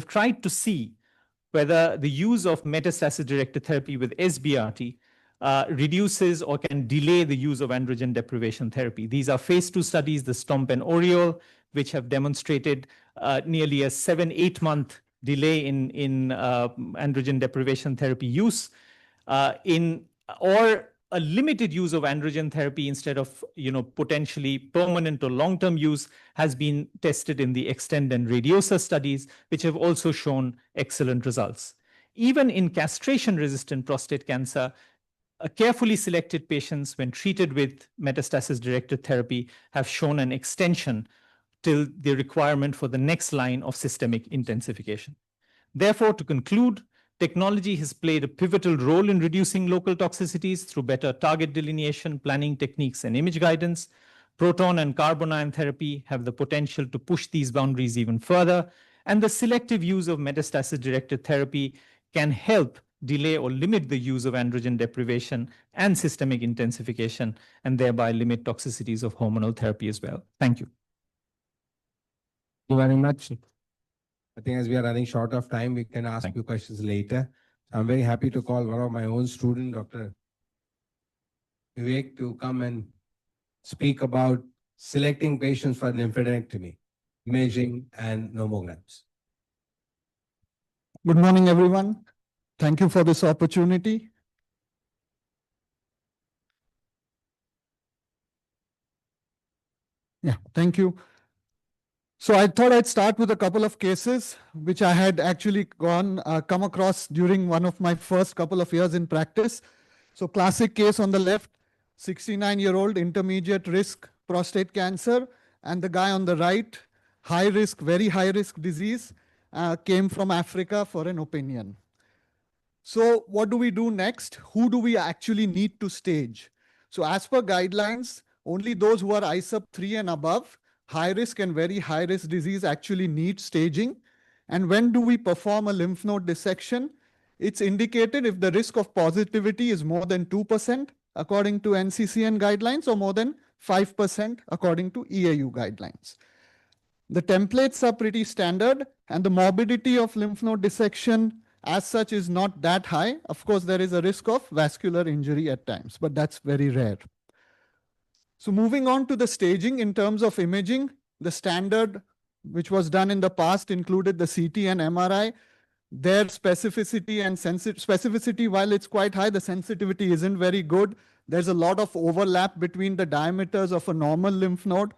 S16: tried to see whether the use of metastasis-directed therapy with SBRT reduces or can delay the use of androgen deprivation therapy. These are phase 2 studies, the STOMP and ORIOL, which have demonstrated nearly a 7-8 month delay in androgen deprivation therapy use or a limited use of androgen therapy instead of potentially permanent or long-term use has been tested in the EXTEND and RADIOSA studies, which have also shown excellent results. Even in castration-resistant prostate cancer, carefully selected patients, when treated with metastasis-directed therapy, have shown an extension till the requirement for the next line of systemic intensification. Therefore, to conclude, technology has played a pivotal role in reducing local toxicities through better target delineation, planning techniques, and image guidance. Proton and carbon ion therapy have the potential to push these boundaries even further, and the selective use of metastasis-directed therapy can help delay or limit the use of androgen deprivation and systemic intensification, and thereby limit toxicities of hormonal therapy as well. Thank you.
S9: Thank you very much. I think as we are running short of time, we can ask you questions later. I'm very happy to call one of my own students, Dr. Vivek, to come and speak about selecting patients for lymphadenectomy, imaging, and nomograms.
S12: Good morning, everyone. Thank you for this opportunity. Yeah, thank you. So I thought I'd start with a couple of cases which I had actually come across during one of my first couple of years in practice. So classic case on the left, 69-year-old intermediate risk prostate cancer, and the guy on the right, high risk, very high risk disease, came from Africa for an opinion. So what do we do next? Who do we actually need to stage? So as per guidelines, only those who are ISUP 3 and above, high risk and very high risk disease actually need staging. And when do we perform a lymph node dissection? It's indicated if the risk of positivity is more than 2% according to NCCN guidelines or more than 5% according to EAU guidelines. The templates are pretty standard, and the morbidity of lymph node dissection as such is not that high. Of course, there is a risk of vascular injury at times, but that's very rare. So moving on to the staging in terms of imaging, the standard which was done in the past included the CT and MRI. Their specificity and specificity, while it's quite high, the sensitivity isn't very good. There's a lot of overlap between the diameters of a normal lymph node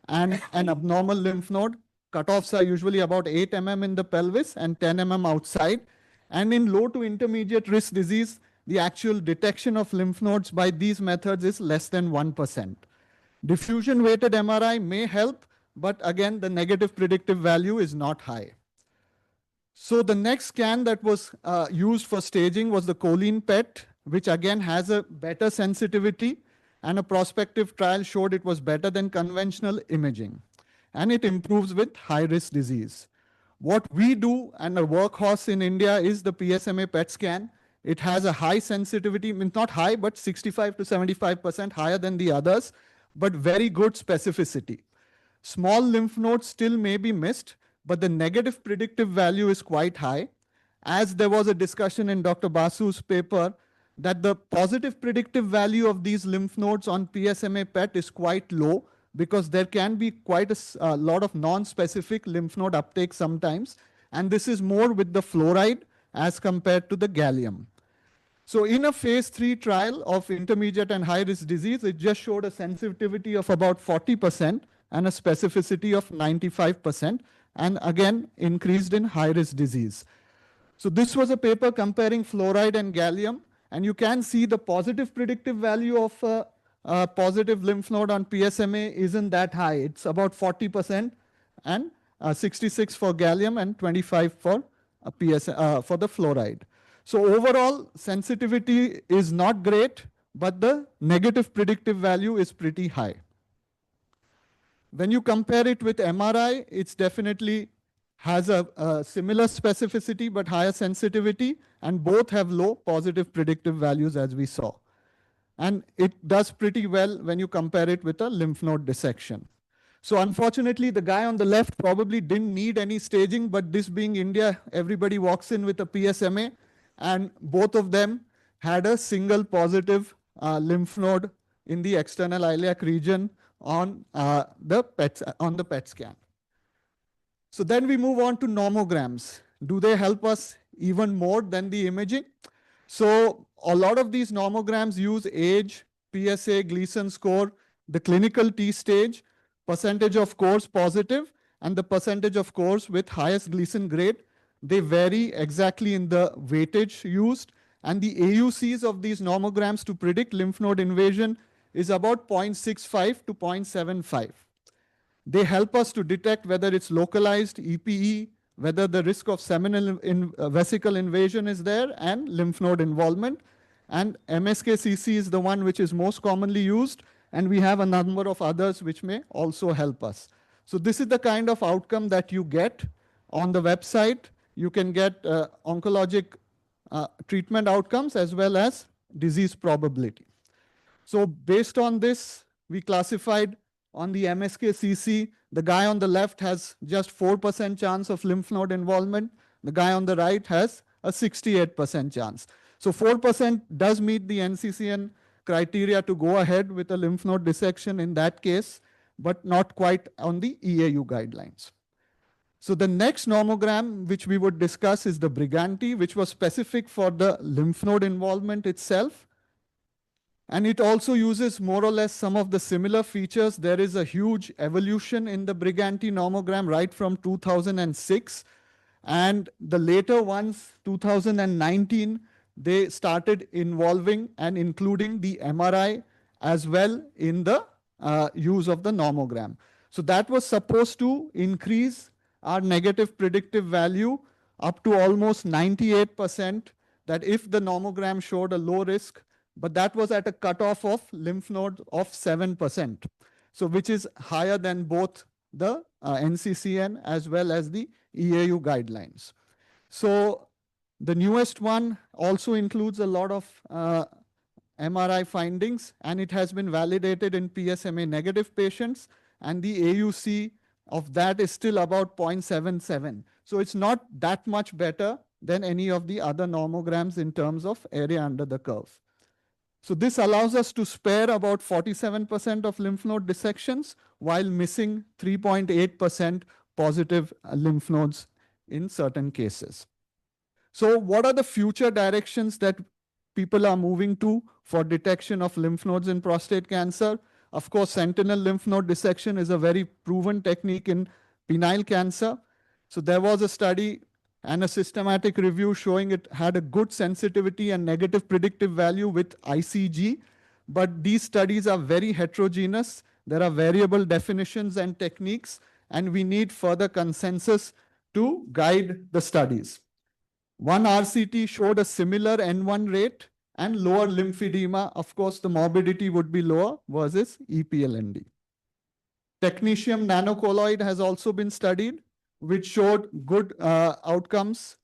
S12: and an abnormal lymph node. Cutoffs are usually about 8 mm in the pelvis and 10 mm outside. And in low to intermediate risk disease, the actual detection of lymph nodes by these methods is less than 1%. Diffusion weighted MRI may help, but again, the negative predictive value is not high. So the next scan that was used for staging was the choline PET, which again has a better sensitivity, and a prospective trial showed it was better than conventional imaging, and it improves with high-risk disease. What we do, and a workhorse in India, is the PSMA PET scan. It has a high sensitivity, means not high, but 65 to 75% higher than the others, but very good specificity. Small lymph nodes still may be missed, but the negative predictive value is quite high. As there was a discussion in Dr. Basu's paper, that the positive predictive value of these lymph nodes on PSMA PET is quite low, because there can be quite a lot of non-specific lymph node uptake sometimes. And this is more with the fluoride as compared to the gallium. So in a phase 3 trial of intermediate and high-risk disease, it just showed a sensitivity of about 40% and a specificity of 95%, and again, increased in high-risk disease. So this was a paper comparing fluoride and gallium, and you can see the positive predictive value of a positive lymph node on PSMA isn't that high. It's about 40% and 66 for gallium and 25 for the fluoride. So overall, sensitivity is not great, but the negative predictive value is pretty high. When you compare it with MRI, it's definitely has a similar specificity but higher sensitivity, and both have low positive predictive values as we saw.
S17: And it does pretty well when you compare it with a lymph node dissection. So unfortunately, the guy on the left probably didn't need any staging, but this being India, everybody walks in with a PSMA, and both of them had a single positive lymph node in the external iliac region on the PET scan. So then we move on to nomograms. Do they help us even more than the imaging? So a lot of these nomograms use age, PSA, Gleason score, the clinical T stage, percentage of cores positive, and the percentage of cores with highest Gleason grade. They vary exactly in the weightage used, and the AUCs of these nomograms to predict lymph node invasion is about 0.65 to 0.75. They help us to detect whether it's localized EPE, whether the risk of seminal vesicle invasion is there, and lymph node involvement. And MSKCC is the one which is most commonly used, and we have a number of others which may also help us. So this is the kind of outcome that you get on the website. You can get oncologic treatment outcomes as well as disease probability. So based on this, we classified on the MSKCC, the guy on the left has just 4% chance of lymph node involvement. The guy on the right has a 68% chance. So 4% does meet the NCCN criteria to go ahead with a lymph node dissection in that case, but not quite on the EAU guidelines. So the next nomogram which we would discuss is the Briganti, which was specific for the lymph node involvement itself. And it also uses more or less some of the similar features. There is a huge evolution in the Briganti nomogram right from 2006. And the later ones, 2019, they started involving and including the MRI as well in the use of the nomogram. So that was supposed to increase our negative predictive value up to almost 98%, that if the nomogram showed a low risk, but that was at a cutoff of lymph node of 7%. So which is higher than both the NCCN as well as the EAU guidelines. So the newest one also includes a lot of MRI findings, and it has been validated in PSMA negative patients, and the AUC of that is still about 0.77. So it's not that much better than any of the other nomograms in terms of area under the curve. So this allows us to spare about 47% of lymph node dissections while missing 3.8% positive lymph nodes in certain cases. So what are the future directions that people are moving to for detection of lymph nodes in prostate cancer? Of course, sentinel lymph node dissection is a very proven technique in penile cancer. So there was a study and a systematic review showing it had a good sensitivity and negative predictive value with ICG. But these studies are very heterogeneous. There are variable definitions and techniques, and we need further consensus to guide the studies. One RCT showed a similar N1 rate and lower lymphedema. Of course, the morbidity would be lower versus EPLND. Technetium nanocolloid has also been studied, which showed good outcomes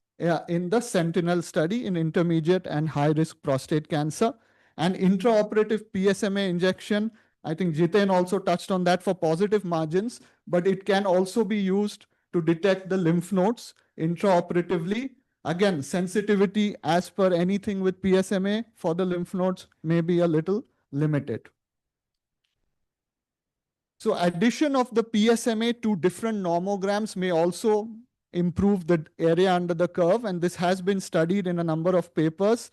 S17: in the Sentinel study in intermediate and high-risk prostate cancer. And intraoperative PSMA injection, I think Jiten also touched on that for positive margins, but it can also be used to detect the lymph nodes intraoperatively. Again, sensitivity as per anything with PSMA for the lymph nodes may be a little limited. So addition of the PSMA to different nomograms may also improve the area under the curve, and this has been studied in a number of papers.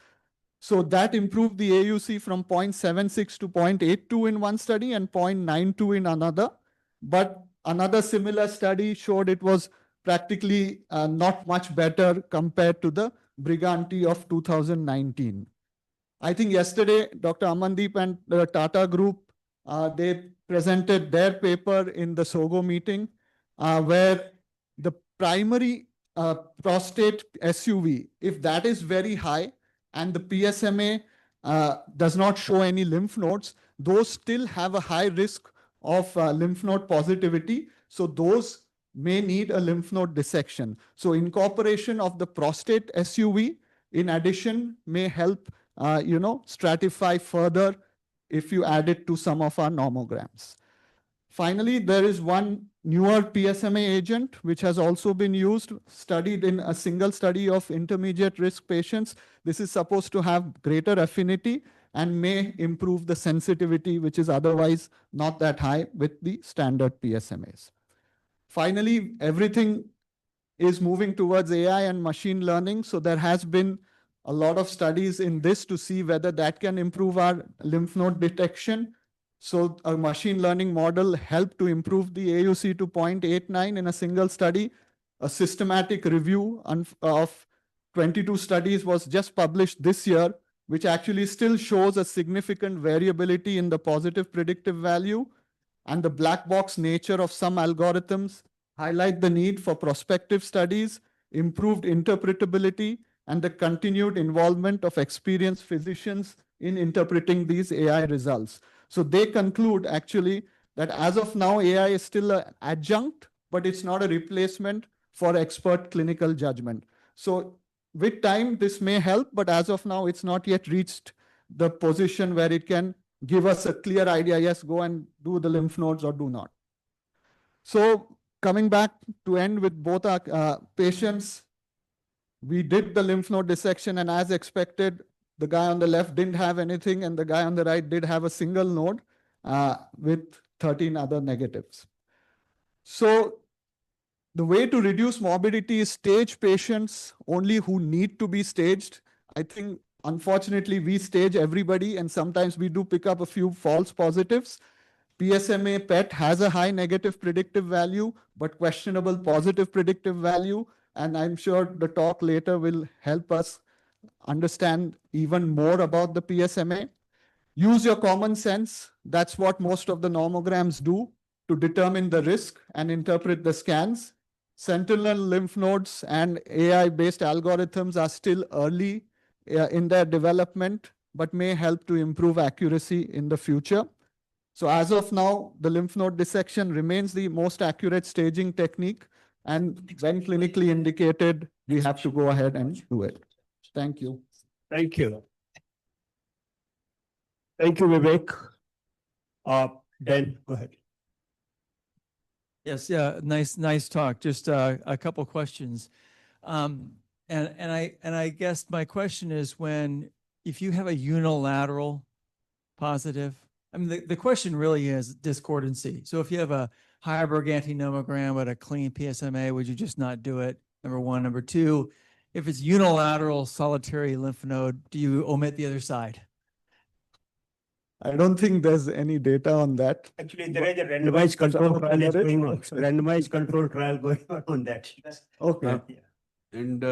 S17: So that improved the AUC from 0.76 to 0.82 in one study and 0.92 in another. But another similar study showed it was practically not much better compared to the Briganti of 2019. I think yesterday, Dr. Amandeep and the Tata Group, they presented their paper in the SOGO meeting, where the primary prostate SUV, if that is very high and the PSMA does not show any lymph nodes, those still have a high risk of lymph node positivity. So those may need a lymph node dissection. So incorporation of the prostate SUV in addition may help stratify further if you add it to some of our nomograms. Finally, there is one newer PSMA agent, which has also been used, studied in a single study of intermediate risk patients. This is supposed to have greater affinity and may improve the sensitivity, which is otherwise not that high with the standard PSMAs. Finally, everything is moving towards AI and machine learning. So there has been a lot of studies in this to see whether that can improve our lymph node detection. So a machine learning model helped to improve the AUC to 0.89 in a single study. A systematic review of 22 studies was just published this year, which actually still shows a significant variability in the positive predictive value, and the black box nature of some algorithms highlight the need for prospective studies, improved interpretability, and the continued involvement of experienced physicians in interpreting these AI results. So they conclude actually that as of now, AI is still an adjunct, but it's not a replacement for expert clinical judgment. So with time, this may help, but as of now, it's not yet reached the position where it can give us a clear idea, yes, go and do the lymph nodes or do not. So coming back to end with both our patients, we did the lymph node dissection, and as expected, the guy on the left didn't have anything, and the guy on the right did have a single node with 13 other negatives. So the way to reduce morbidity is stage patients only who need to be staged. I think, unfortunately, we stage everybody, and sometimes we do pick up a few false positives. PSMA PET has a high negative predictive value, but questionable positive predictive value. And I'm sure the talk later will help us understand even more about the PSMA. Use your common sense. That's what most of the nomograms do to determine the risk and interpret the scans. Sentinel lymph nodes and AI-based algorithms are still early in their development, but may help to improve accuracy in the future. So as of now, the lymph node dissection remains the most accurate staging technique. And when clinically indicated, we have to go ahead and do it. Thank you.
S6: Thank you. Thank you, Vivek. Dan, go ahead.
S7: Yes, yeah, nice talk. Just a couple questions. And I guess my question is if you have a unilateral positive, I mean, the question really is discordancy. So if you have a Heiberg antinomogram with a clean PSMA, would you just not do it? Number one. Number two, if it's unilateral solitary lymph node, do you omit the other side?
S17: I don't think there's any data on that.
S6: Actually, there is a randomized control trial going on. Randomized control trial going on that.
S17: Okay.
S18: And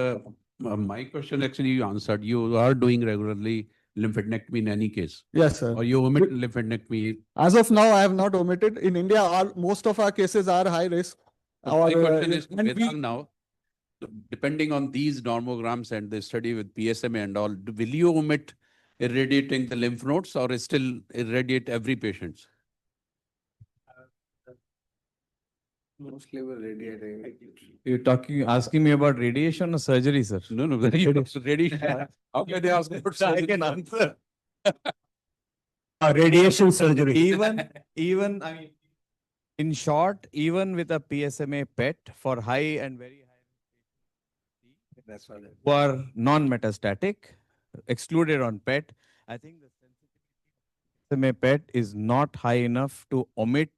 S18: my question actually you answered. You are doing regularly lymphadenectomy in any case.
S17: Yes, sir.
S18: Or you omit lymphadenectomy.
S17: As of now, I have not omitted. In India, most of our cases are high risk.
S18: My question is now, depending on these normograms and the study with PSMA and all, will you omit irradiating the lymph nodes or still irradiate every patient?
S9: Mostly we're radiating.
S15: You're asking me about radiation or surgery, sir?
S18: No, radiation. How can they ask about surgery?
S15: I can answer.
S6: Radiation surgery.
S15: Even, I mean, in short, even with a PSMA PET for high and very high, who are non-metastatic, excluded on PET, I think the sensitivity of PSMA PET is not high enough to omit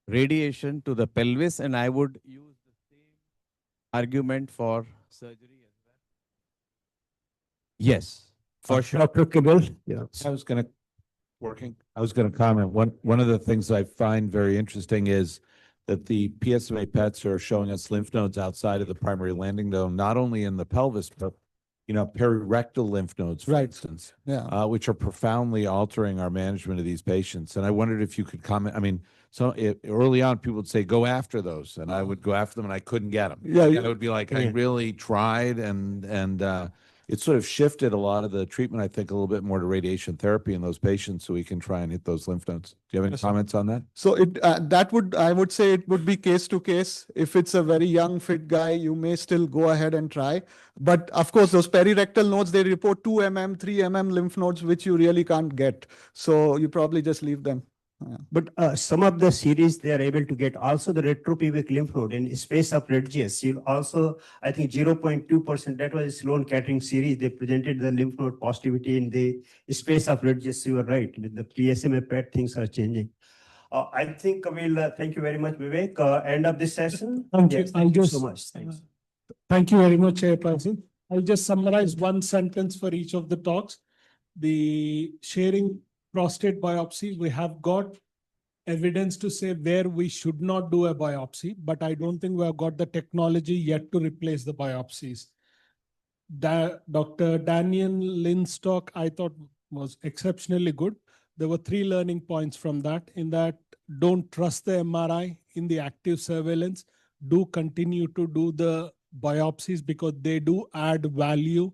S15: radiation to the pelvis, and I would use the same argument for surgery as well. Yes, for sure.
S6: Dr. Kibble? Yeah.
S11: I was going to comment. One of the things I find very interesting is that the PSMA PETs are showing us lymph nodes outside of the primary landing zone, not only in the pelvis, but perirectal lymph nodes, for instance, which are profoundly altering our management of these patients. And I wondered if you could comment. I mean, early on, people would say, go after those. And I would go after them and I couldn't get them.
S17: Yeah,
S11: and I would be like, I really tried. And it sort of shifted a lot of the treatment, I think, a little bit more to radiation therapy in those patients so we can try and hit those lymph nodes. Do you have any
S17: Yes, sir.
S11: comments on that?
S17: So I would say it would be case to case. If it's a very young, fit guy, you may still go ahead and try. But of course, those perirectal nodes, they report 2 mm, 3 mm lymph nodes, which you really can't get. So you probably just leave them.
S6: But some of the series they are able to get also the retropubic lymph node in space of Regis. You also, I think 0.2%, that was a Sloan Kettering series. They presented the lymph node positivity in the space of Regis. You are right. With the PSMA PET, things are changing. I think we'll thank you very much, Vivek. End of this session.
S3: Thank
S6: Yes,
S3: you.
S6: thank you so much. Thanks.
S3: Thank you very much, Chairperson. I'll just summarize one sentence for each of the talks. The sharing prostate biopsy, we have got evidence to say where we should not do a biopsy, but I don't think we have got the technology yet to replace the biopsies. Dr. Daniel Lynn's talk, I thought, was exceptionally good. There were 3 learning points from that. In that, don't trust the MRI in the active surveillance. Do continue to do the biopsies because they do add value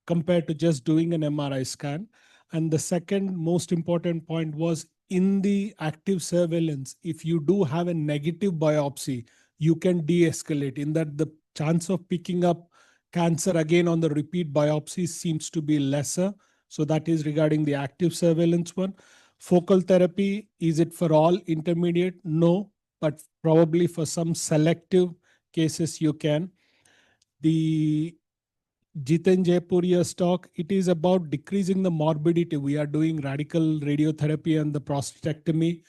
S3: compared to just doing an MRI scan. And the second most important point was in the active surveillance, if you do have a negative biopsy, you can de-escalate in that the chance of picking up cancer again on the repeat biopsies seems to be lesser. So that is regarding the active surveillance one. Focal therapy, is it for all intermediate? No, but probably for some selective cases you can. The Jiten Jaipuria's talk, it is about decreasing the morbidity. We are doing radical radiotherapy and the prostatectomy.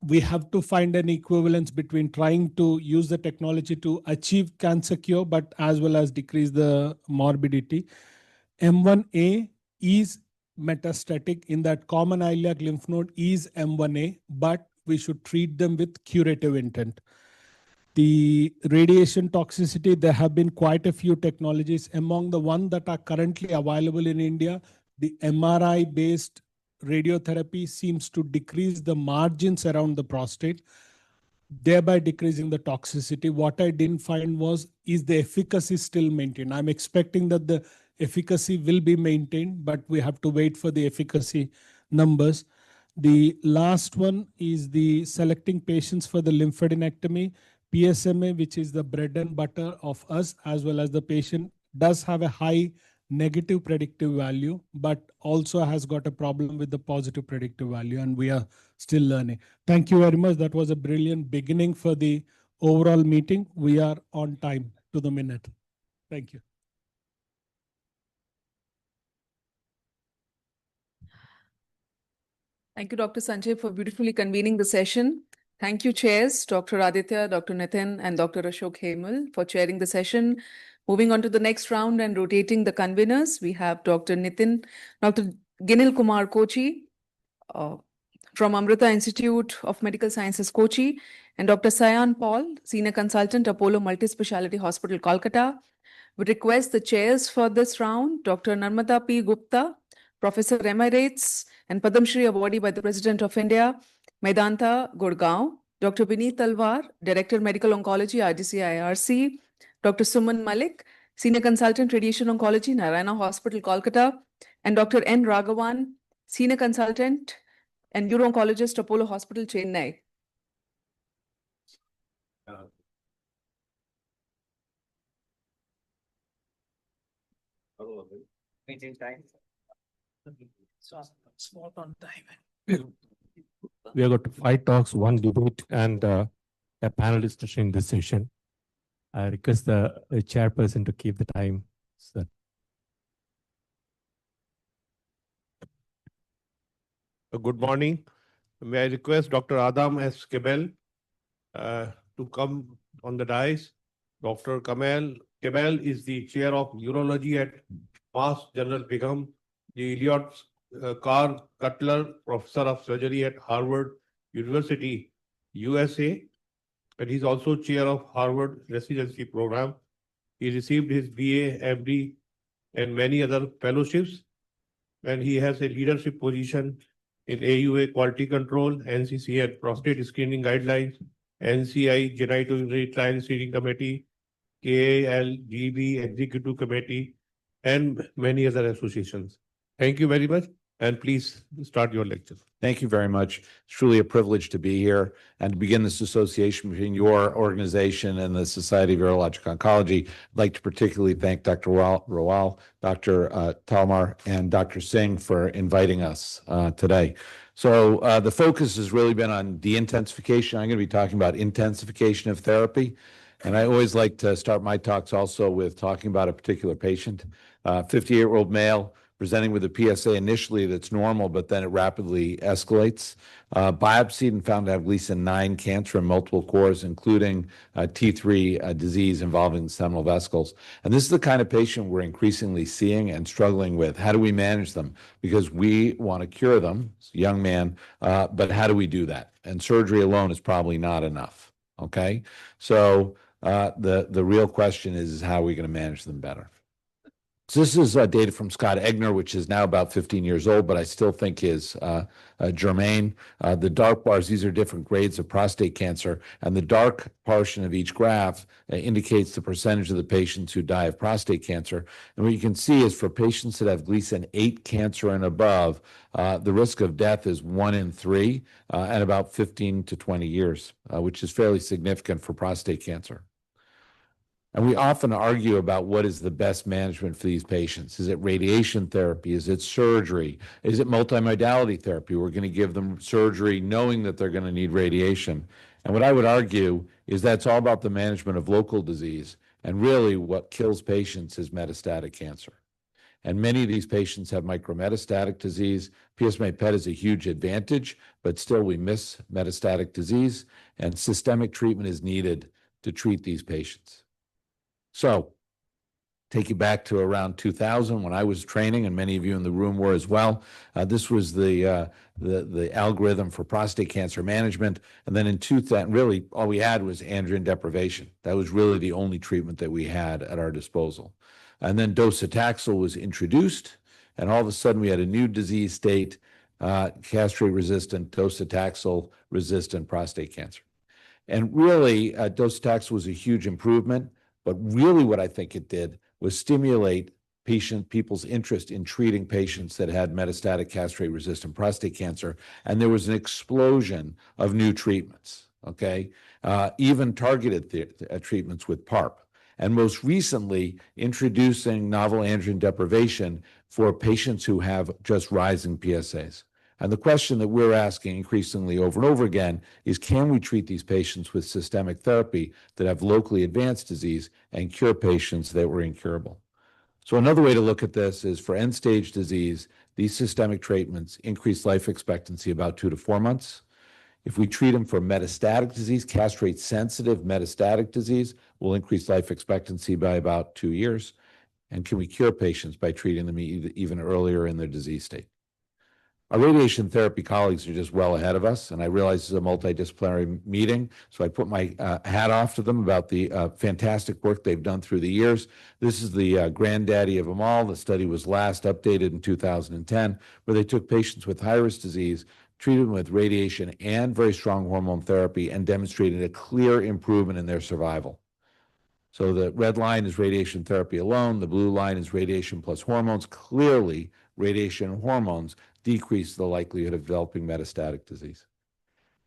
S3: We have to find an equivalence between trying to use the technology to achieve cancer cure, but as well as decrease the morbidity. M1A is metastatic in that common iliac lymph node is M1A, but we should treat them with curative intent. The radiation toxicity, there have been quite a few technologies. Among the ones that are currently available in India, the MRI-based radiotherapy seems to decrease the margins around the prostate, thereby decreasing the toxicity. What I didn't find was, is the efficacy still maintained? I'm expecting that the efficacy will be maintained, but we have to wait for the efficacy numbers. The last one is the selecting patients for the lymphadenectomy. PSMA, which is the bread and butter of us, as well as the patient, does have a high negative predictive value, but also has got a problem with the positive predictive value, and we are still learning. Thank you very much. That was a brilliant beginning for the overall meeting. We are on time to the minute. Thank you.
S1: Thank you, Dr. Sanjay, for beautifully convening the session. Thank you, chairs, Dr. Aditya, Dr. Nitin, and Dr. Ashok Hemal for chairing the session. Moving on to the next round and rotating the conveners, we have Dr. Ginil Kumar Kochi from Amrita Institute of Medical Sciences, Kochi, and Dr. Sayan Paul, Senior Consultant, Apollo Multispeciality Hospital, Kolkata. We request the chairs for this round, Dr. Narmada P. Gupta, Professor Emeritus and Padam Shri awardee by the President of India, Medanta, Gurgaon, Dr. Vineet Talwar, Director Medical Oncology, RDC IRC, Dr. Suman Malik, Senior Consultant Radiation Oncology, Narayana Hospital, Kolkata, and Dr. N. Raghavan, Senior Consultant and Uro-Oncologist, Apollo Hospital, Chennai.
S19: Small on time. We have got 5 talks, 1 debate, and a panel discussion in this session. I request the chairperson to keep the time. Sir.
S8: Good morning. May I request Dr. Adam S. Kebel to come on the dais. Dr. Kebel is the chair of urology at Mass General Brigham, the Elliot Carr Cutler Professor of Surgery at Harvard University, USA, and he's also chair of Harvard Residency Program. He received his BA, MD, and many other fellowships, and he has a leadership position in AUA Quality Control, NCC and Prostate Screening Guidelines, NCI Genitourinary Trial Screening Committee, KALGB Executive Committee,
S19: and many other associations. Thank you very much, and please start your lecture.
S11: Thank you very much. It's truly a privilege to be here and to begin this association between your organization and the Society of Urologic Oncology. I'd like to particularly thank Dr. Rawal, Dr. Talmar, and Dr. Singh for inviting us today. So the focus has really been on de-intensification. I'm going to be talking about intensification of therapy. And I always like to start my talks also with talking about a particular patient, 58-year-old male, presenting with a PSA initially that's normal, but then it rapidly escalates. Biopsied and found to have Gleason 9 cancer in multiple cores, including T3 disease involving the seminal vesicles. And this is the kind of patient we're increasingly seeing and struggling with. How do we manage them? Because we want to cure them, it's a young man, but how do we do that? And surgery alone is probably not enough, okay? So the real question is how are we going to manage them better? So this is data from Scott Egner, which is now about 15 years old, but I still think is germane. The dark bars, these are different grades of prostate cancer, and the dark portion of each graph indicates the percentage of the patients who die of prostate cancer. And what you can see is for patients that have Gleason 8 cancer and above, the risk of death is 1 in 3 at about 15 to 20 years, which is fairly significant for prostate cancer. And we often argue about what is the best management for these patients. Is it radiation therapy? Is it surgery? Is it multimodality therapy? We're going to give them surgery knowing that they're going to need radiation. And what I would argue is that's all about the management of local disease. And really what kills patients is metastatic cancer. And many of these patients have micrometastatic disease. PSMA PET is a huge advantage, but still we miss metastatic disease, and systemic treatment is needed to treat these patients. So, take you back to around 2000 when I was training, and many of you in the room were as well. This was the algorithm for prostate cancer management. And then in 2000, really all we had was androgen deprivation. That was really the only treatment that we had at our disposal. And then docetaxel was introduced, and all of a sudden we had a new disease state, castrate-resistant, docetaxel-resistant prostate cancer. And really, docetaxel was a huge improvement. But really what I think it did was stimulate people's interest in treating patients that had metastatic castrate-resistant prostate cancer. And there was an explosion of new treatments, okay? Even targeted treatments with PARP. And most recently, introducing novel androgen deprivation for patients who have just rising PSAs. And the question that we're asking increasingly over and over again is, can we treat these patients with systemic therapy that have locally advanced disease and cure patients that were incurable? So another way to look at this is for end-stage disease, these systemic treatments increase life expectancy about 2 to 4 months. If we treat them for metastatic disease, castrate-sensitive metastatic disease, we'll increase life expectancy by about 2 years. And can we cure patients by treating them even earlier in their disease state? Our radiation therapy colleagues are just well ahead of us, and I realize this is a multidisciplinary meeting, so I put my hat off to them about the fantastic work they've done through the years. This is the granddaddy of them all. The study was last updated in 2010, where they took patients with high-risk disease, treated them with radiation and very strong hormone therapy, and demonstrated a clear improvement in their survival. So the red line is radiation therapy alone. The blue line is radiation plus hormones. Clearly, radiation and hormones decrease the likelihood of developing metastatic disease.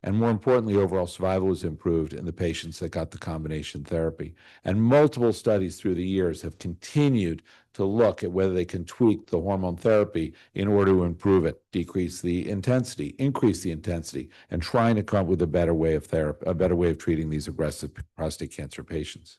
S11: And more importantly, overall survival was improved in the patients that got the combination therapy. And multiple studies through the years have continued to look at whether they can tweak the hormone therapy in order to improve it, decrease the intensity, increase the intensity, and trying to come up with a better way of therapy, a better way of treating these aggressive prostate cancer patients.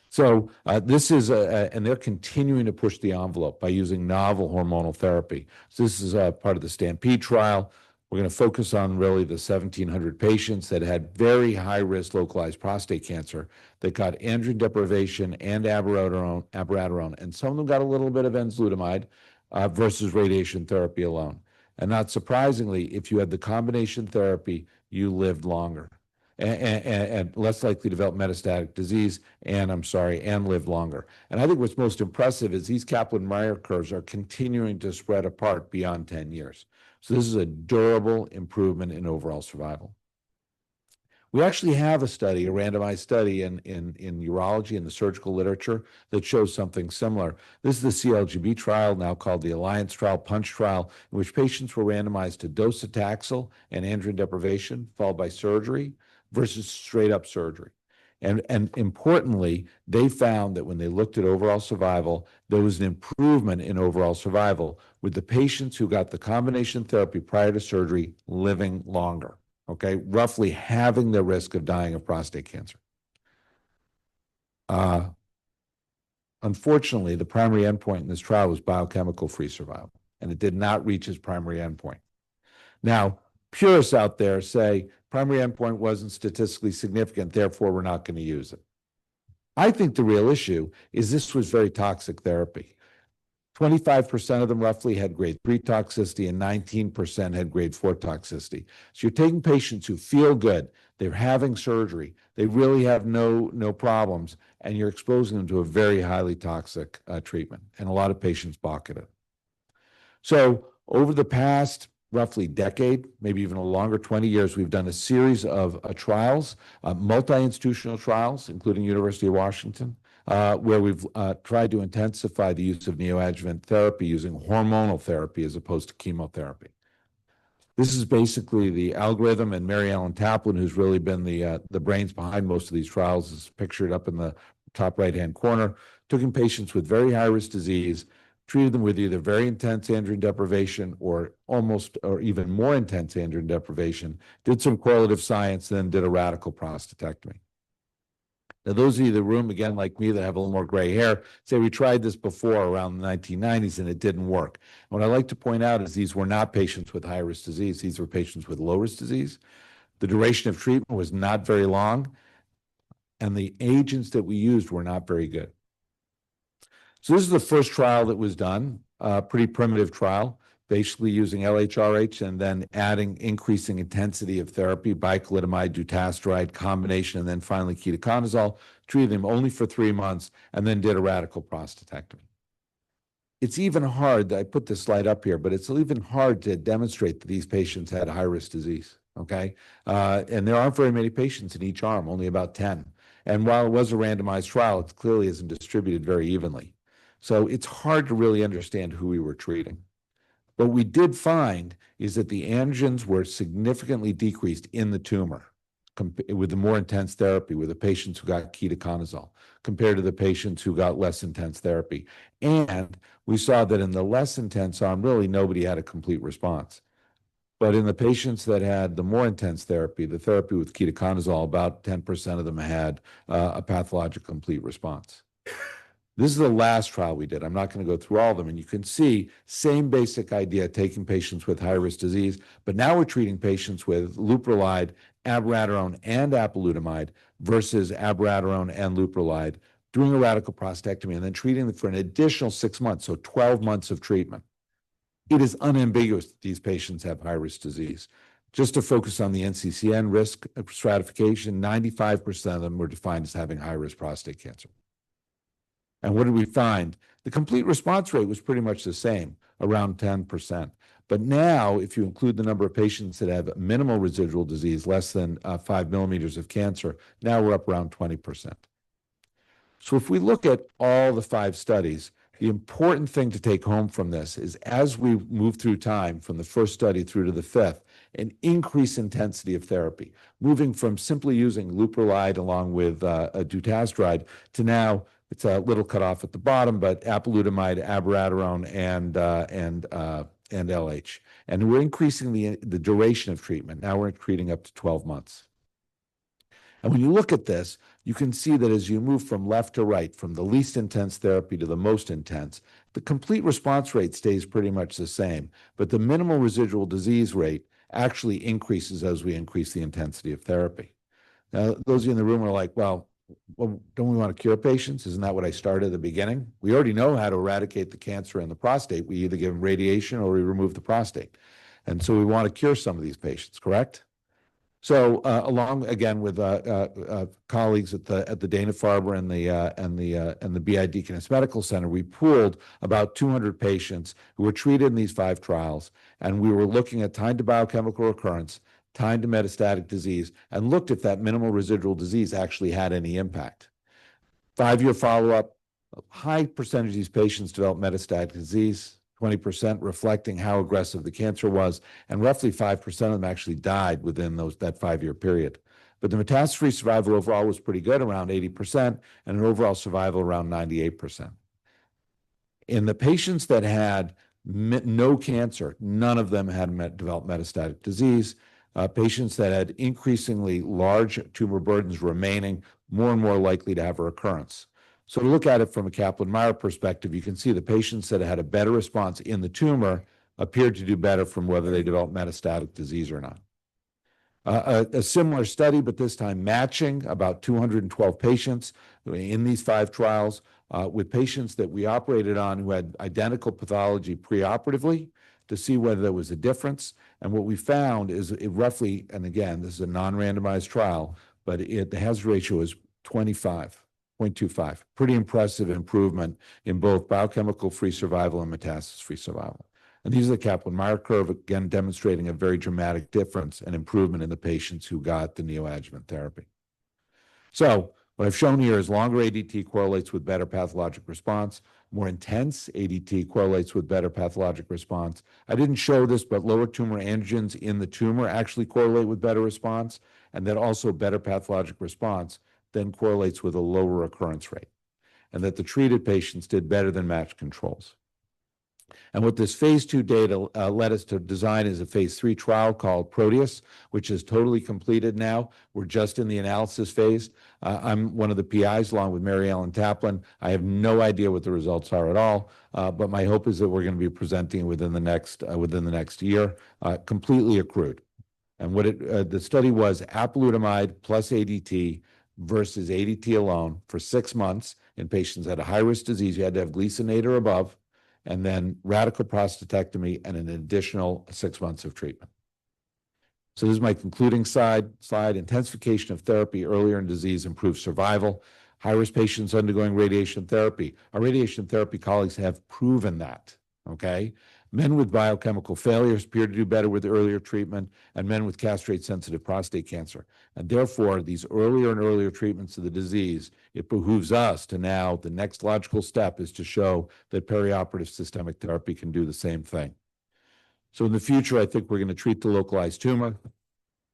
S11: So this is, and they're continuing to push the envelope by using novel hormonal therapy. So this is part of the STAMPEDE trial. We're going to focus on really the 1,700 patients that had very high-risk localized prostate cancer that got androgen deprivation and abiraterone, and some of them got a little bit of enzalutamide versus radiation therapy alone. And not surprisingly, if you had the combination therapy, you lived longer. And less likely to develop metastatic disease, and live longer. And I think what's most impressive is these Kaplan-Meier curves are continuing to spread apart beyond 10 years. So this is a durable improvement in overall survival. We actually have a study, a randomized study in urology in the surgical literature that shows something similar. This is the CLGB trial, now called the Alliance trial, PUNCH trial, in which patients were randomized to docetaxel and androgen deprivation, followed by surgery, versus straight up surgery. And importantly, they found that when they looked at overall survival, there was an improvement in overall survival with the patients who got the combination therapy prior to surgery living longer, okay, roughly halving their risk of dying of prostate cancer. Unfortunately, the primary endpoint in this trial was biochemical free survival, and it did not reach its primary endpoint. Now, purists out there say primary endpoint wasn't statistically significant, therefore we're not going to use it. I think the real issue is this was very toxic therapy. 25% of them roughly had grade 3 toxicity and 19% had grade 4 toxicity. So you're taking patients who feel good, they're having surgery, they really have no problems, and you're exposing them to a very highly toxic treatment. And a lot of patients balk at it. So over the past roughly decade, maybe even a longer, 20 years, we've done a series of trials, multi-institutional trials, including University of Washington, where we've tried to intensify the use of neoadjuvant therapy using hormonal therapy as opposed to chemotherapy. This is basically the algorithm, and Mary Ellen Taplin, who's really been the brains behind most of these trials, is pictured up in the top right-hand corner, took in patients with very high-risk disease, treated them with either very intense androgen deprivation or even more intense androgen deprivation, did some correlative science, then did a radical prostatectomy. Now, those of you in the room, again, like me, that have a little more gray hair, say we tried this before around the 1990s and it didn't work. And what I like to point out is these were not patients with high-risk disease. These were patients with low-risk disease. The duration of treatment was not very long, and the agents that we used were not very good. So this is the first trial that was done, a pretty primitive trial, basically using LHRH and then increasing intensity of therapy, bicalutamide, dutasteride combination, and then finally ketoconazole, treated them only for 3 months, and then did a radical prostatectomy. It's even hard, I put this slide up here, but it's even hard to demonstrate that these patients had high-risk disease, okay? And there aren't very many patients in each arm, only about 10. And while it was a randomized trial, it clearly isn't distributed very evenly. So it's hard to really understand who we were treating. What we did find is that the androgens were significantly decreased in the tumor with the more intense therapy, with the patients who got ketoconazole, compared to the patients who got less intense therapy. And we saw that in the less intense arm, really nobody had a complete response. But in the patients that had the more intense therapy, the therapy with ketoconazole, about 10% of them had a pathologic complete response. This is the last trial we did. I'm not going to go through all of them. And you can see same basic idea, taking patients with high-risk disease, but now we're treating patients with leuprolide, abiraterone, and apalutamide versus abiraterone and leuprolide, doing a radical prostatectomy, and then treating them for an additional 6 months, so 12 months of treatment. It is unambiguous that these patients have high-risk disease. Just to focus on the NCCN risk stratification, 95% of them were defined as having high-risk prostate cancer. And what did we find? The complete response rate was pretty much the same, around 10%. But now, if you include the number of patients that have minimal residual disease, less than 5 millimeters of cancer, now we're up around 20%. So if we look at all the 5 studies, the important thing to take home from this is as we move through time from the first study through to the 5th, an increased intensity of therapy, moving from simply using leuprolide along with dutasteride to now, it's a little cut off at the bottom, but apalutamide, abiraterone, and LH. And we're increasing the duration of treatment. Now we're treating up to 12 months. And when you look at this, you can see that as you move from left to right, from the least intense therapy to the most intense, the complete response rate stays pretty much the same, but the minimal residual disease rate actually increases as we increase the intensity of therapy. Now, those of you in the room are like, well, don't we want to cure patients? Isn't that what I started at the beginning? We already know how to eradicate the cancer in the prostate. We either give them radiation or we remove the prostate. And so we want to cure some of these patients, correct? So along again with colleagues at the Dana-Farber and the BI Deaconess Medical Center, we pooled about 200 patients who were treated in these 5 trials, and we were looking at time to biochemical recurrence, time to metastatic disease, and looked if that minimal residual disease actually had any impact. 5-year follow-up, a high percentage of these patients developed metastatic disease, 20% reflecting how aggressive the cancer was, and roughly 5% of them actually died within that 5-year period. But the metastasis-free survival overall was pretty good, around 80%, and an overall survival around 98%. In the patients that had no cancer, none of them had developed metastatic disease. Patients that had increasingly large tumor burdens remaining, more and more likely to have a recurrence. So to look at it from a Kaplan-Meier perspective, you can see the patients that had a better response in the tumor appeared to do better from whether they developed metastatic disease or not. A similar study, but this time matching about 212 patients in these 5 trials with patients that we operated on who had identical pathology preoperatively to see whether there was a difference. And what we found is it roughly, and again, this is a non-randomized trial, but the hazard ratio is 25.25. Pretty impressive improvement in both biochemical-free survival and metastasis-free survival. And these are the Kaplan-Meier curve, again, demonstrating a very dramatic difference and improvement in the patients who got the neoadjuvant therapy. So what I've shown here is longer ADT correlates with better pathologic response. More intense ADT correlates with better pathologic response. I didn't show this, but lower tumor antigens in the tumor actually correlate with better response, and that also better pathologic response then correlates with a lower recurrence rate, and that the treated patients did better than matched controls. And what this phase 2 data led us to design is a phase 3 trial called Proteus, which is totally completed now. We're just in the analysis phase. I'm one of the PIs along with Mary Ellen Taplin. I have no idea what the results are at all, but my hope is that we're going to be presenting within the next year, completely accrued. And what the study was apalutamide plus ADT versus ADT alone for 6 months in patients that had a high-risk disease. You had to have Gleason 8 or above, and then radical prostatectomy and an additional 6 months of treatment. So this is my concluding slide. Intensification of therapy earlier in disease improves survival. High-risk patients undergoing radiation therapy. Our radiation therapy colleagues have proven that, okay? Men with biochemical failures appear to do better with earlier treatment, and men with castrate-sensitive prostate cancer. And therefore, these earlier and earlier treatments of the disease, it behooves us to now, the next logical step is to show that perioperative systemic therapy can do the same thing. So in the future, I think we're going to treat the localized tumor.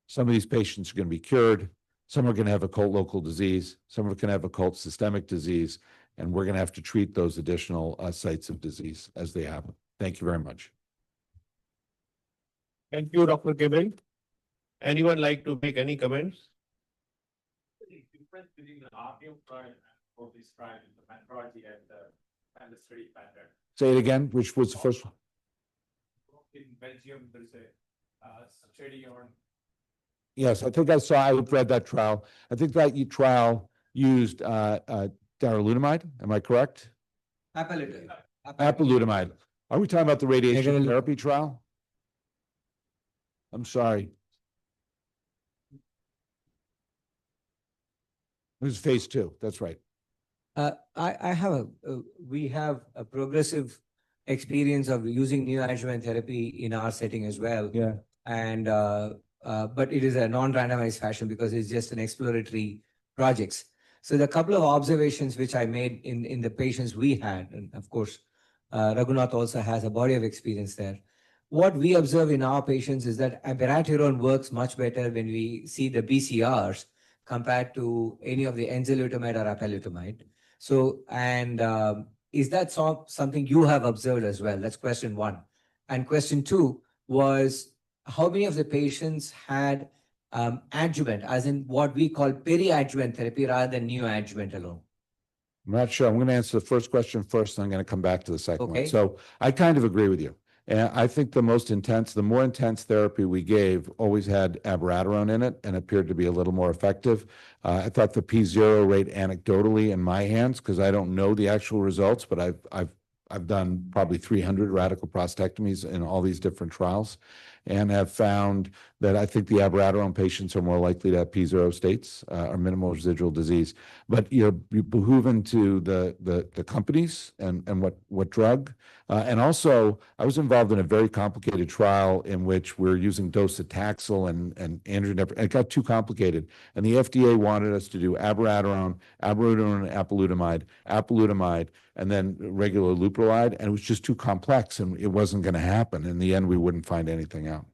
S11: Some of these patients are going to be cured. Some are going to have occult local disease. Some are going to have occult systemic disease. And we're going to have to treat those additional sites of disease as they happen. Thank you very much.
S8: Thank you, Dr. Gabriel. Anyone like to make any comments?
S19: The difference between the RTM trial and for this trial is the methodology and the study pattern.
S11: Say it again. Which was the first one?
S19: In Belgium, there is a study on.
S11: Yes, I think I read that trial. I think that trial used darolutamide. Am I correct? Apalutamide. Are we talking about the radiation therapy trial? I'm sorry. It was phase 2. That's right.
S20: We have a progressive experience of using neoadjuvant therapy in our setting as well.
S11: Yeah.
S20: And, but it is a non-randomized fashion because it's just an exploratory projects. So the couple of observations which I made in the patients we had, and of course, Raghunath also has a body of experience there. What we observe in our patients is that abiraterone works much better when we see the BCRs compared to any of the enzalutamide or apalutamide. So, and is that something you have observed as well? That's question 1. And question 2 was, how many of the patients had adjuvant, as in what we call peri-adjuvant therapy rather than neoadjuvant alone?
S11: I'm not sure. I'm going to answer the first question first, and I'm going to come back to the second one.
S20: Okay.
S11: So I kind of agree with you. And I think the more intense therapy we gave always had abiraterone in it and appeared to be a little more effective. I thought the P0 rate anecdotally in my hands, because I don't know the actual results, but I've done probably 300 radical prostatectomies in all these different trials. and have found that I think the abiraterone patients are more likely to have P0 states or minimal residual disease. But you're behooving to the companies and what drug. And also, I was involved in a very complicated trial in which we're using docetaxel and androgen. It got too complicated, and the FDA wanted us to do abiraterone, and apalutamide, and then regular leuprolide, and it was just too complex, and it wasn't going to happen. In the end, we wouldn't find anything out.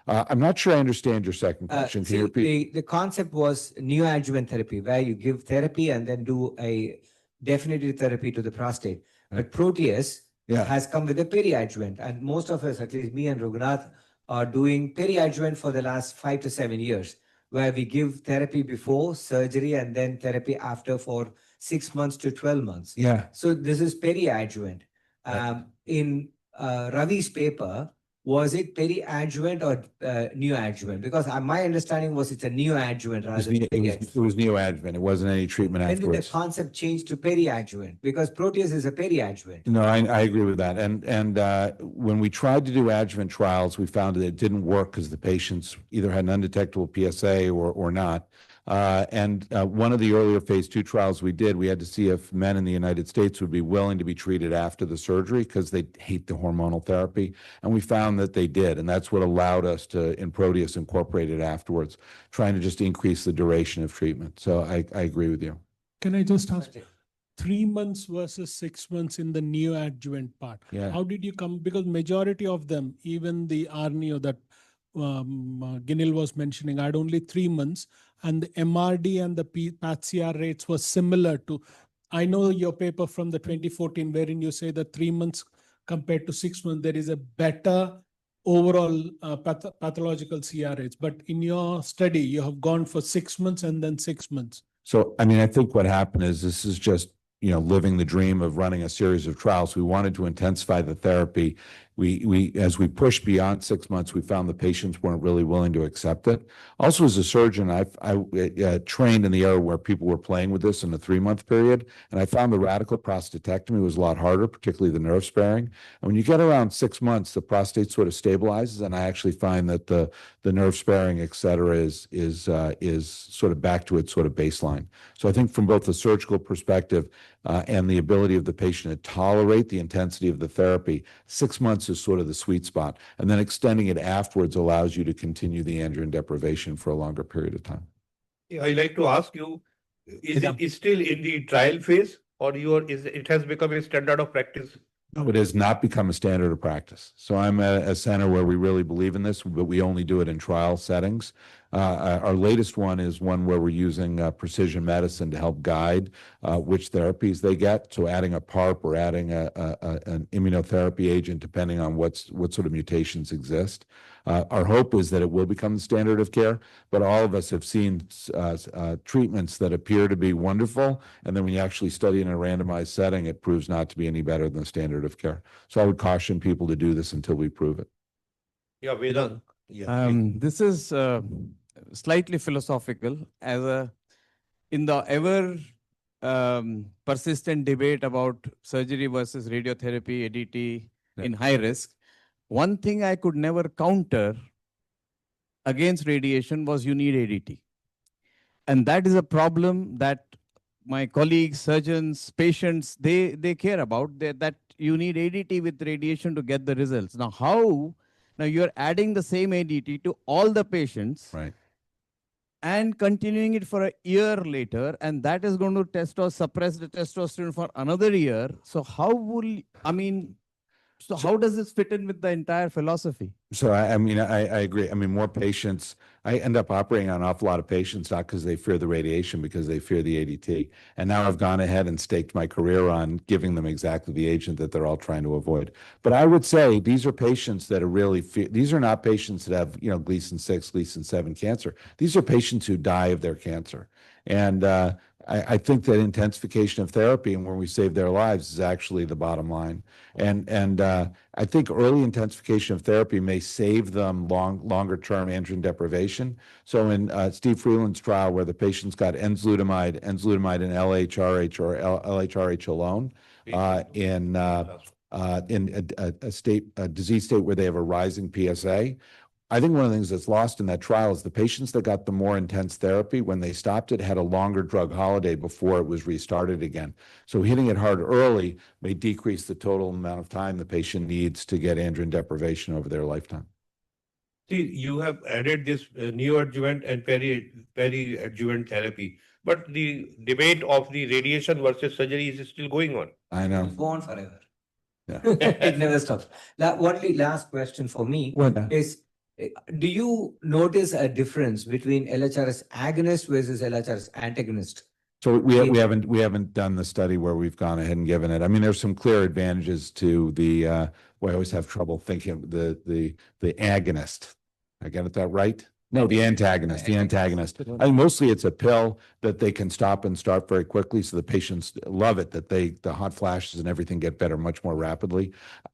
S11: I'm not sure I understand your second question. Can you repeat?
S20: The concept was neoadjuvant therapy, where you give therapy and then do a definitive therapy to the prostate. But Proteus has come with a peri-adjuvant, and most of us, at least me and Raghunath, are doing peri-adjuvant for the last 5 to 7 years, where we give therapy before surgery and then therapy after for 6 months to 12 months.
S11: Yeah.
S20: So this is peri-adjuvant. In Ravi's paper, was it peri-adjuvant or neoadjuvant? Because my understanding was it's a neoadjuvant rather than
S11: It was neoadjuvant. It wasn't any treatment
S20: when did the
S11: afterwards.
S20: concept change to peri-adjuvant? Because Proteus is a peri-adjuvant.
S11: No, I agree with that. And when we tried to do adjuvant trials, we found that it didn't work because the patients either had an undetectable PSA or not. One of the earlier phase 2 trials we did, we had to see if men in the United States would be willing to be treated after the surgery because they hate the hormonal therapy. And we found that they did. And that's what allowed us to, in Proteus, incorporate it afterwards, trying to just increase the duration of treatment. So I agree with you.
S3: Can I just ask, 3 months versus 6 months in the neoadjuvant part?
S11: Yeah.
S3: How did you come? Because majority of them, even the Arneo that Ginil was mentioning, had only 3 months, and the MRD and the PAT-CR rates were similar to. I know your paper from the 2014, wherein you say that 3 months compared to 6 months, there is a better overall pathological CR rates. But in your study, you have gone for 6 months and then 6 months.
S11: So, I mean, I think what happened is this is just, living the dream of running a series of trials. We wanted to intensify the therapy. As we pushed beyond 6 months, we found the patients weren't really willing to accept it. Also, as a surgeon, I trained in the era where people were playing with this in a 3-month period, and I found the radical prostatectomy was a lot harder, particularly the nerve sparing. And when you get around 6 months, the prostate sort of stabilizes, and I actually find that the nerve sparing, et cetera, is sort of back to its sort of baseline. So I think from both the surgical perspective and the ability of the patient to tolerate the intensity of the therapy, 6 months is sort of the sweet spot. And then extending it afterwards allows you to continue the androgen deprivation for a longer period of time.
S8: I'd like to ask you, is it still in the trial phase, or it has become a standard of practice?
S11: No, it has not become a standard of practice. So I'm at a center where we really believe in this, but we only do it in trial settings. Our latest one is one where we're using precision medicine to help guide which therapies they get. So adding a PARP or adding an immunotherapy agent, depending on what sort of mutations exist. Our hope is that it will become the standard of care, but all of us have seen treatments that appear to be wonderful, and then when you actually study in a randomized setting, it proves not to be any better than the standard of care. So I would caution people to do this until we prove it.
S8: Yeah, Vedant.
S15: This is slightly philosophical. In the ever persistent debate about surgery versus radiotherapy, ADT in high risk, one thing I could never counter against radiation was you need ADT. And that is a problem that my colleagues, surgeons, patients, they care about, that you need ADT with radiation to get the results. Now you're adding the same ADT to all the patients,
S11: right,
S15: and continuing it for a year later, and that is going to suppress the testosterone for another year. So how does this fit in with the entire philosophy?
S11: So, I agree. I mean, more patients, I end up operating on an awful lot of patients, not because they fear the radiation, because they fear the ADT. And now I've gone ahead and staked my career on giving them exactly the agent that they're all trying to avoid. But I would say these are patients that are really, these are not patients that have, Gleason 6, Gleason 7 cancer. These are patients who die of their cancer. And I think that intensification of therapy and where we save their lives is actually the bottom line. And I think early intensification of therapy may save them longer term androgen deprivation. So in Steve Freeland's trial, where the patients got enzalutamide and LHRH or LHRH alone, in a disease state where they have a rising PSA. I think one of the things that's lost in that trial is the patients that got the more intense therapy, when they stopped it, had a longer drug holiday before it was restarted again. So hitting it hard early may decrease the total amount of time the patient needs to get androgen deprivation over their lifetime.
S8: See, you have added this neoadjuvant and peri-adjuvant therapy, but the debate of the radiation versus surgery is still going on.
S11: I know.
S20: Go on forever.
S11: Yeah.
S20: It never stops. Only last question for me is, do you notice a difference between LHRS agonist versus LHRS antagonist?
S11: So we haven't done the study where we've gone ahead and given it. I mean, there's some clear advantages to the well, I always have trouble thinking the agonist. I get that right? No, the antagonist. The antagonist. I mean, mostly it's a pill that they can stop and start very quickly, so the patients love it. That the hot flashes and everything get better much more rapidly.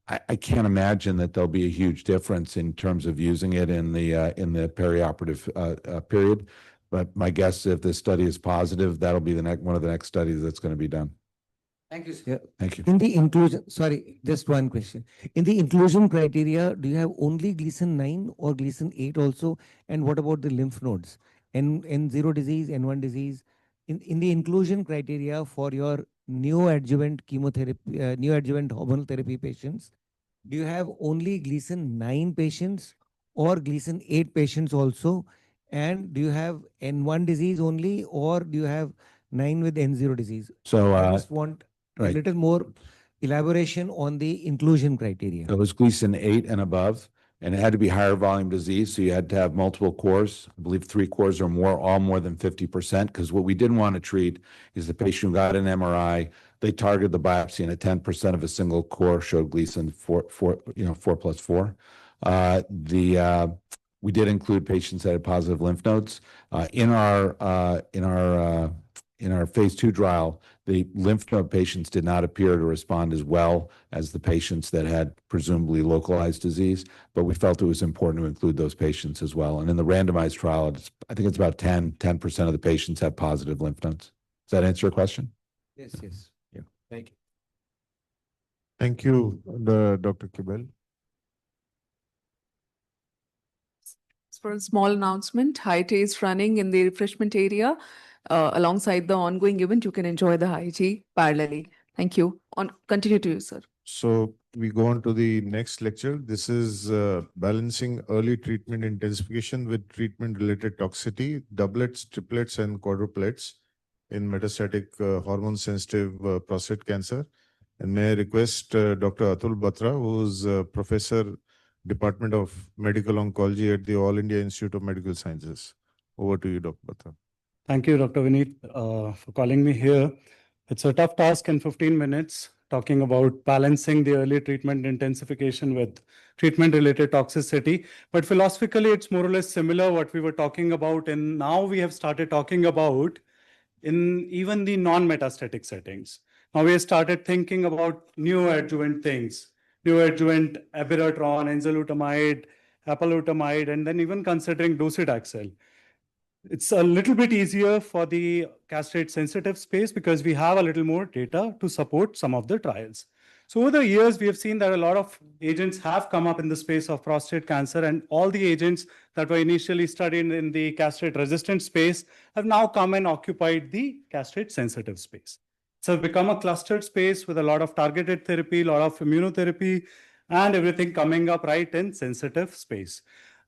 S11: I can't imagine that there'll be a huge difference in terms of using it in the perioperative period. But my guess, if this study is positive, that'll be one of the next studies that's going to be done.
S20: Thank you, sir.
S21: Yeah.
S11: Thank you.
S21: In the inclusion, sorry, just one question. In the inclusion criteria, do you have only Gleason 9 or Gleason 8 also? And what about the lymph nodes? N0 disease, N1 disease? In the inclusion criteria for your neoadjuvant chemotherapy, neoadjuvant hormonal therapy patients, do you have only Gleason 9 patients or Gleason 8 patients also? And do you have N1 disease only, or do you have 9 with N0 disease?
S11: So
S21: I just want a
S11: right.
S21: little more elaboration on the inclusion criteria.
S11: It was Gleason 8 and above, and it had to be higher volume disease. So you had to have multiple cores, I believe 3 cores or more, all more than 50%. Because what we didn't want to treat is the patient who got an MRI, they targeted the biopsy, and at 10% of a single core showed Gleason 4+4. We did include patients that had positive lymph nodes. In our phase 2 trial, the lymph node patients did not appear to respond as well as the patients that had presumably localized disease, but we felt it was important to include those patients as well. And in the randomized trial, I think it's about 10% of the patients have positive lymph nodes. Does that answer your question?
S21: Yes, yes.
S11: Yeah.
S21: Thank you.
S22: Thank you, Dr. Kibel.
S1: For a small announcement, high tea is running in the refreshment area. Alongside the ongoing event, you can enjoy the high tea parallelly. Thank you. Continue to you, sir.
S22: So we go on to the next lecture. This is balancing early treatment intensification with treatment-related toxicity, doublets, triplets, and quadruplets in metastatic hormone-sensitive prostate cancer. And may I request Dr. Atul Batra, who is Professor, Department of Medical Oncology at the All India Institute of Medical Sciences. Over to you, Dr. Batra.
S23: Thank you, Dr. Vineet, for calling me here. It's a tough task in 15 minutes, talking about balancing the early treatment intensification with treatment-related toxicity. But philosophically, it's more or less similar what we were talking about. And now we have started talking about in even the non-metastatic settings. Now we have started thinking about neoadjuvant things, neoadjuvant abiraterone, enzalutamide, apalutamide, and then even considering docetaxel. It's a little bit easier for the castrate-sensitive space because we have a little more data to support some of the trials. So over the years, we have seen that a lot of agents have come up in the space of prostate cancer, and all the agents that were initially studied in the castrate-resistant space have now come and occupied the castrate-sensitive space. So it's become a clustered space with a lot of targeted therapy, a lot of immunotherapy, and everything coming up right in sensitive space.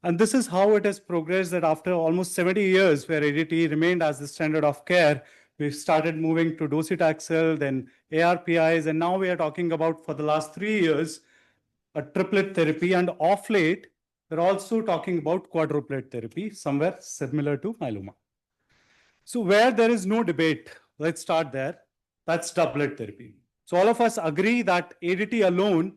S23: And this is how it has progressed, that after almost 70 years where ADT remained as the standard of care, we started moving to docetaxel, then ARPIs, and now we are talking about, for the last 3 years, a triplet therapy. And off late, we're also talking about quadruplet therapy, somewhere similar to myeloma. So where there is no debate, let's start there, that's doublet therapy. So all of us agree that ADT alone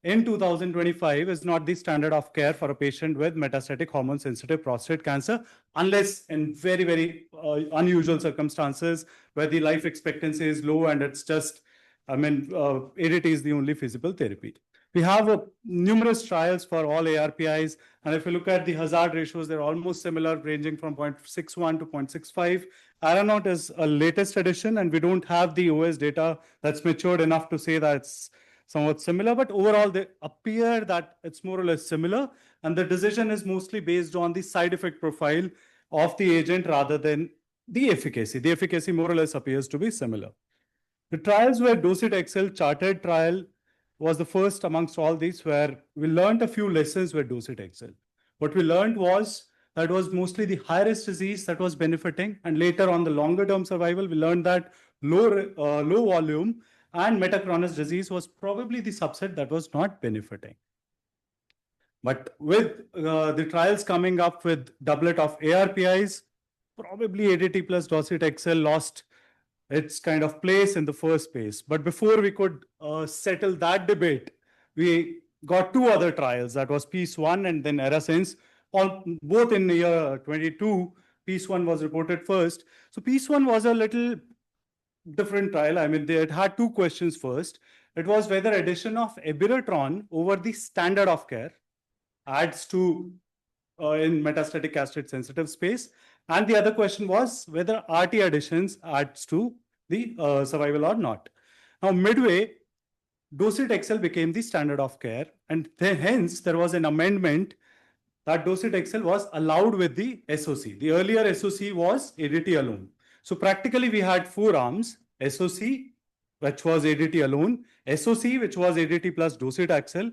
S23: in 2025 is not the standard of care for a patient with metastatic hormone-sensitive prostate cancer, unless in very, very unusual circumstances where the life expectancy is low and it's just, ADT is the only feasible therapy. We have numerous trials for all ARPIs, and if you look at the hazard ratios, they're almost similar, ranging from 0.61 to 0.65. Aranot is a latest addition, and we don't have the OS data that's matured enough to say that it's somewhat similar, but overall they appear that it's more or less similar. And the decision is mostly based on the side effect profile of the agent rather than the efficacy. The efficacy more or less appears to be similar. The trials where docetaxel charted trial was the first amongst all these where we learned a few lessons with docetaxel. What we learned was that was mostly the high-risk disease that was benefiting. And later on the longer-term survival, we learned that low volume and metachronous disease was probably the subset that was not benefiting. But with the trials coming up with doublet of ARPIs, probably ADT plus docetaxel lost its kind of place in the first place. But before we could settle that debate, we got two other trials. That was PEACE-1 and then ERASENS, both in the year 22. PEACE-1 was reported first. So PEACE-1 was a little different trial. I mean, they had two questions first. It was whether addition of ebiratron over the standard of care adds to in metastatic castrate-sensitive space. And the other question was whether RT additions adds to the survival or not. Now, midway, docetaxel became the standard of care, and hence there was an amendment that docetaxel was allowed with the SOC. The earlier SOC was ADT alone. So practically we had four arms: SOC, which was ADT alone, SOC, which was ADT plus docetaxel,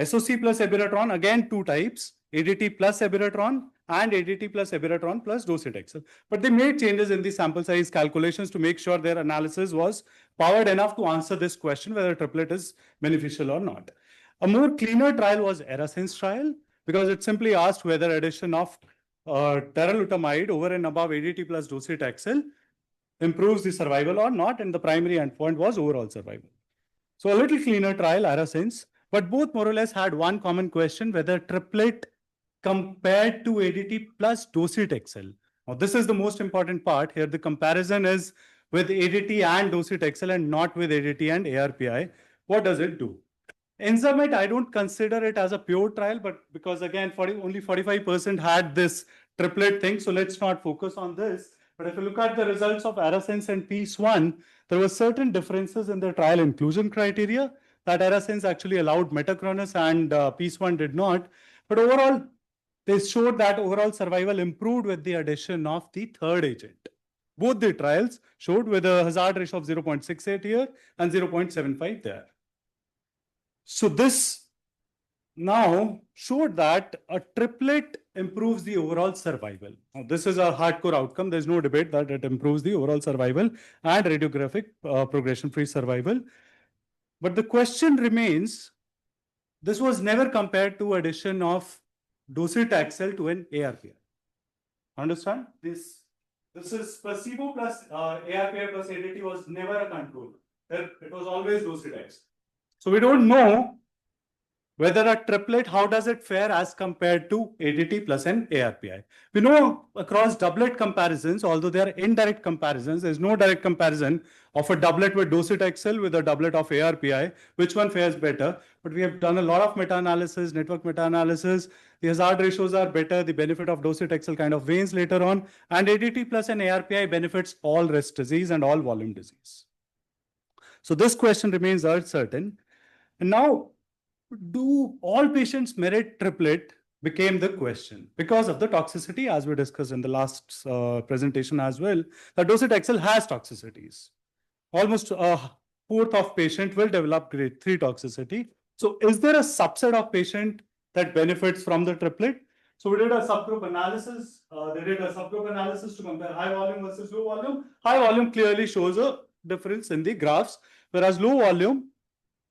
S23: SOC plus ebiratron, again two types, ADT plus ebiratron and ADT plus ebiratron plus docetaxel. But they made changes in the sample size calculations to make sure their analysis was powered enough to answer this question whether triplet is beneficial or not. A more cleaner trial was ERASENS trial, because it simply asked whether addition of darolutamide over and above ADT plus docetaxel improves the survival or not, and the primary endpoint was overall survival. So a little cleaner trial, ERASENS, but both more or less had one common question, whether triplet compared to ADT plus docetaxel. Now, this is the most important part here. The comparison is with ADT and docetaxel and not with ADT and ARPI. What does it do? Enzamet, I don't consider it as a pure trial, but because again, only 45% had this triplet thing. So let's not focus on this. But if you look at the results of ERASENS and PEACE-1, there were certain differences in the trial inclusion criteria that ERASENS actually allowed metachronous and PEACE-1 did not. But overall, they showed that overall survival improved with the addition of the third agent. Both the trials showed with a hazard ratio of 0.68 here and 0.75 there. So this now showed that a triplet improves the overall survival. Now, this is a hardcore outcome. There's no debate that it improves the overall survival and radiographic progression-free survival. But the question remains, this was never compared to addition of docetaxel to an ARPI. Understand? This is placebo plus ARPI plus ADT was never a control. It was always docetaxel. So we don't know whether a triplet, how does it fare as compared to ADT plus an ARPI. We know across doublet comparisons, although they are indirect comparisons, there's no direct comparison of a doublet with docetaxel with a doublet of ARPI, which one fares better. But we have done a lot of meta-analysis, network meta-analysis. The hazard ratios are better. The benefit of docetaxel kind of wanes later on. And ADT plus an ARPI benefits all risk disease and all volume disease. So this question remains uncertain. And now, do all patients merit triplet became the question because of the toxicity, as we discussed in the last presentation as well, that docetaxel has toxicities. Almost a fourth of patient will develop grade 3 toxicity. So is there a subset of patient that benefits from the triplet? So we did a subgroup analysis. They did a subgroup analysis to compare high volume versus low volume. High volume clearly shows a difference in the graphs, whereas low volume,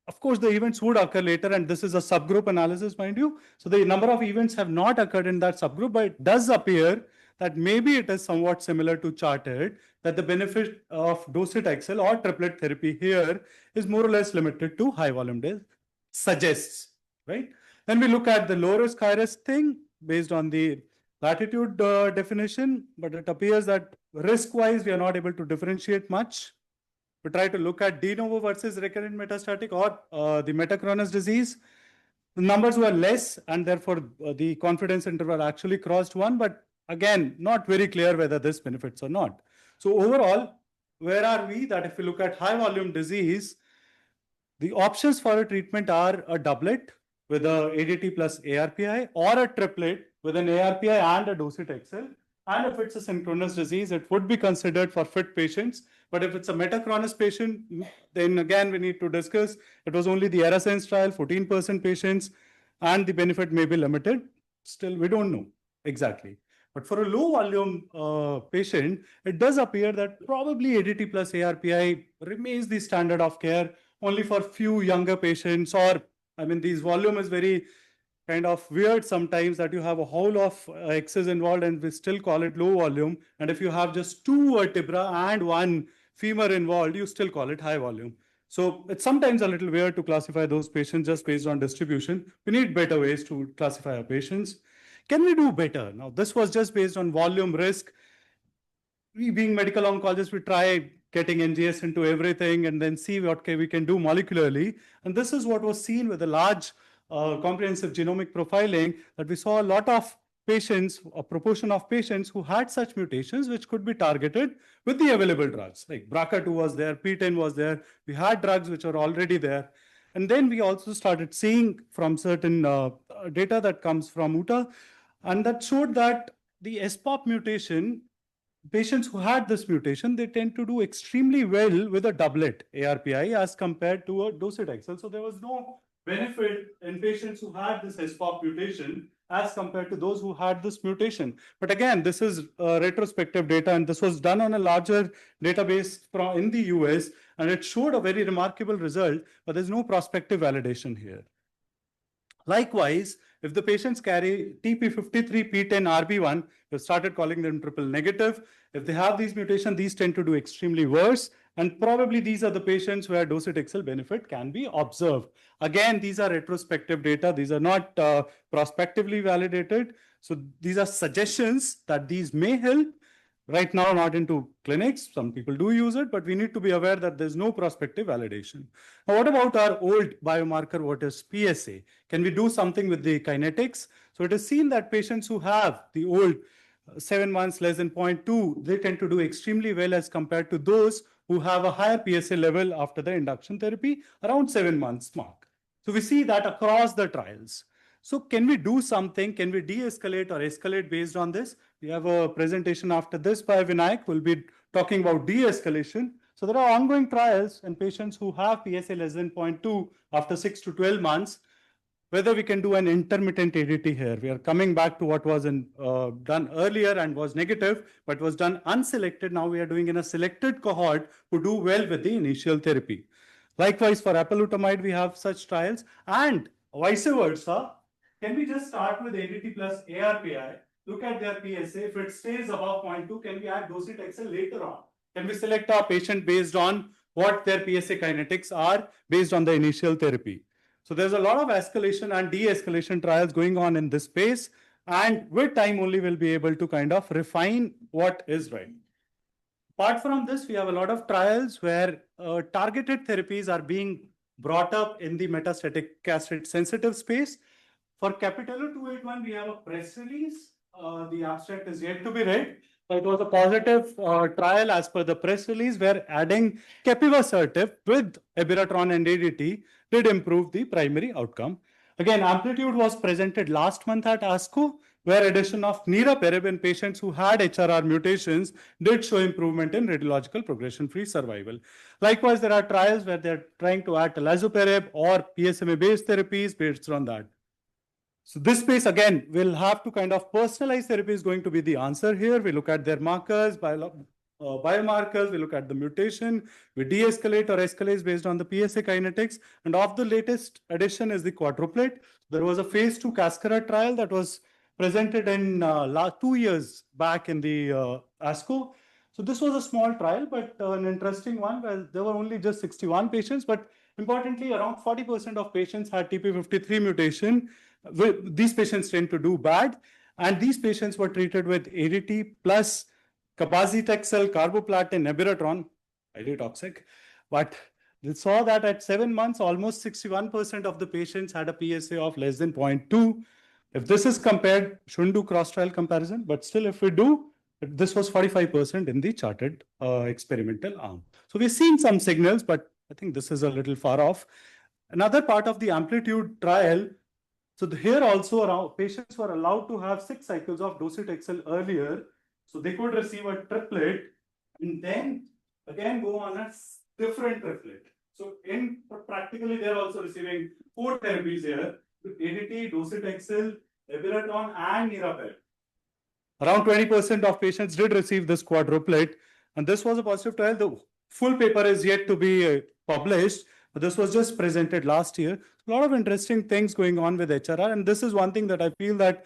S23: of course, the events would occur later, and this is a subgroup analysis, mind you. So the number of events have not occurred in that subgroup, but it does appear that maybe it is somewhat similar to charted, that the benefit of docetaxel or triplet therapy here is more or less limited to high volume days, suggests, right? Then we look at the low risk, high risk thing based on the latitude definition, but it appears that risk-wise, we are not able to differentiate much. We try to look at de novo versus recurrent metastatic or the metachronous disease. The numbers were less, and therefore the confidence interval actually crossed 1, but again, not very clear whether this benefits or not. So overall, where are we? That if we look at high volume disease, The options for a treatment are a doublet with a ADT plus ARPI or a triplet with an ARPI and a docetaxel. And if it's a synchronous disease, it would be considered for fit patients. But if it's a metachronous patient, then again, we need to discuss. It was only the ERASENS trial, 14% patients, and the benefit may be limited. Still, we don't know exactly. But for a low volume patient, it does appear that probably ADT plus ARPI remains the standard of care only for few younger patients, or I mean, these volume is very kind of weird sometimes that you have a whole of X's involved and we still call it low volume. And if you have just 2 vertebra and 1 femur involved, you still call it high volume. So it's sometimes a little weird to classify those patients just based on distribution. We need better ways to classify our patients. Can we do better? Now, this was just based on volume risk. We being medical oncologists, we try getting NGS into everything and then see what we can do molecularly. And this is what was seen with a large comprehensive genomic profiling, that we saw a lot of patients, a proportion of patients who had such mutations which could be targeted with the available drugs. Like BRCA2 was there, PTEN was there. We had drugs which are already there. And then we also started seeing from certain data that comes from UTA, and that showed that the SPOP mutation, patients who had this mutation, they tend to do extremely well with a doublet ARPI as compared to a docetaxel. So there was no benefit in patients who had this SPOP mutation as compared to those who had this mutation. But again, this is retrospective data, and this was done on a larger database in the US, and it showed a very remarkable result, but there's no prospective validation here. Likewise, if the patients carry TP53, PTEN, RB1, we've started calling them triple negative. If they have these mutations, these tend to do extremely worse. And probably these are the patients where docetaxel benefit can be observed. Again, these are retrospective data. These are not prospectively validated. So these are suggestions that these may help. Right now, not into clinics. Some people do use it, but we need to be aware that there's no prospective validation. Now, what about our old biomarker, what is PSA? Can we do something with the kinetics? So it is seen that patients who have the old 7 months less than 0.2, they tend to do extremely well as compared to those who have a higher PSA level after the induction therapy around 7 months mark. So we see that across the trials. So can we do something? Can we de-escalate or escalate based on this? We have a presentation after this by Vinayak. We'll be talking about de-escalation. So there are ongoing trials in patients who have PSA less than 0.2 after 6 to 12 months, whether we can do an intermittent ADT here. We are coming back to what was done earlier and was negative, but was done unselected. Now we are doing in a selected cohort who do well with the initial therapy. Likewise, for apalutamide, we have such trials, and vice versa. Can we just start with ADT plus ARPI, look at their PSA, if it stays above 0.2, can we add docetaxel later on? Can we select our patient based on what their PSA kinetics are based on the initial therapy? So there's a lot of escalation and de-escalation trials going on in this space, and with time only we'll be able to kind of refine what is right. Apart from this, we have a lot of trials where targeted therapies are being brought up in the metastatic castrate-sensitive space. For Capitello 281, we have a press release. The abstract is yet to be read. It was a positive trial as per the press release, where adding capivasertib with abiraterone and ADT did improve the primary outcome. Again, Amplitude was presented last month at ASCO, where addition of niraparib in patients who had HRR mutations did show improvement in radiological progression-free survival. Likewise, there are trials where they're trying to add talazoparib or PSMA-based therapies based on that. So this space, again, will have to kind of personalized therapy is going to be the answer here. We look at their markers, biomarkers, we look at the mutation, we de-escalate or escalate based on the PSA kinetics. And of the latest addition is the quadruplet. There was a phase 2 Cascara trial that was presented in 2 years back in the ASCO. So this was a small trial, but an interesting one, where there were only just 61 patients, but importantly, around 40% of patients had TP53 mutation. These patients tend to do bad, and these patients were treated with ADT plus cabazitaxel, carboplatin, abiraterone, highly toxic. But they saw that at 7 months, almost 61% of the patients had a PSA of less than 0.2. If this is compared, shouldn't do cross-trial comparison, but still if we do, this was 45% in the charted experimental arm. So we've seen some signals, but I think this is a little far off. Another part of the amplitude trial, so here also patients were allowed to have 6 cycles of docetaxel earlier. So they could receive a triplet and then again go on a different triplet. So practically they're also receiving 4 therapies here with ADT, docetaxel, abiraterone and niraparib. Around 20% of patients did receive this quadruplet, and this was a positive trial. The full paper is yet to be published, but this was just presented last year. A lot of interesting things going on with HRR, and this is one thing that I feel that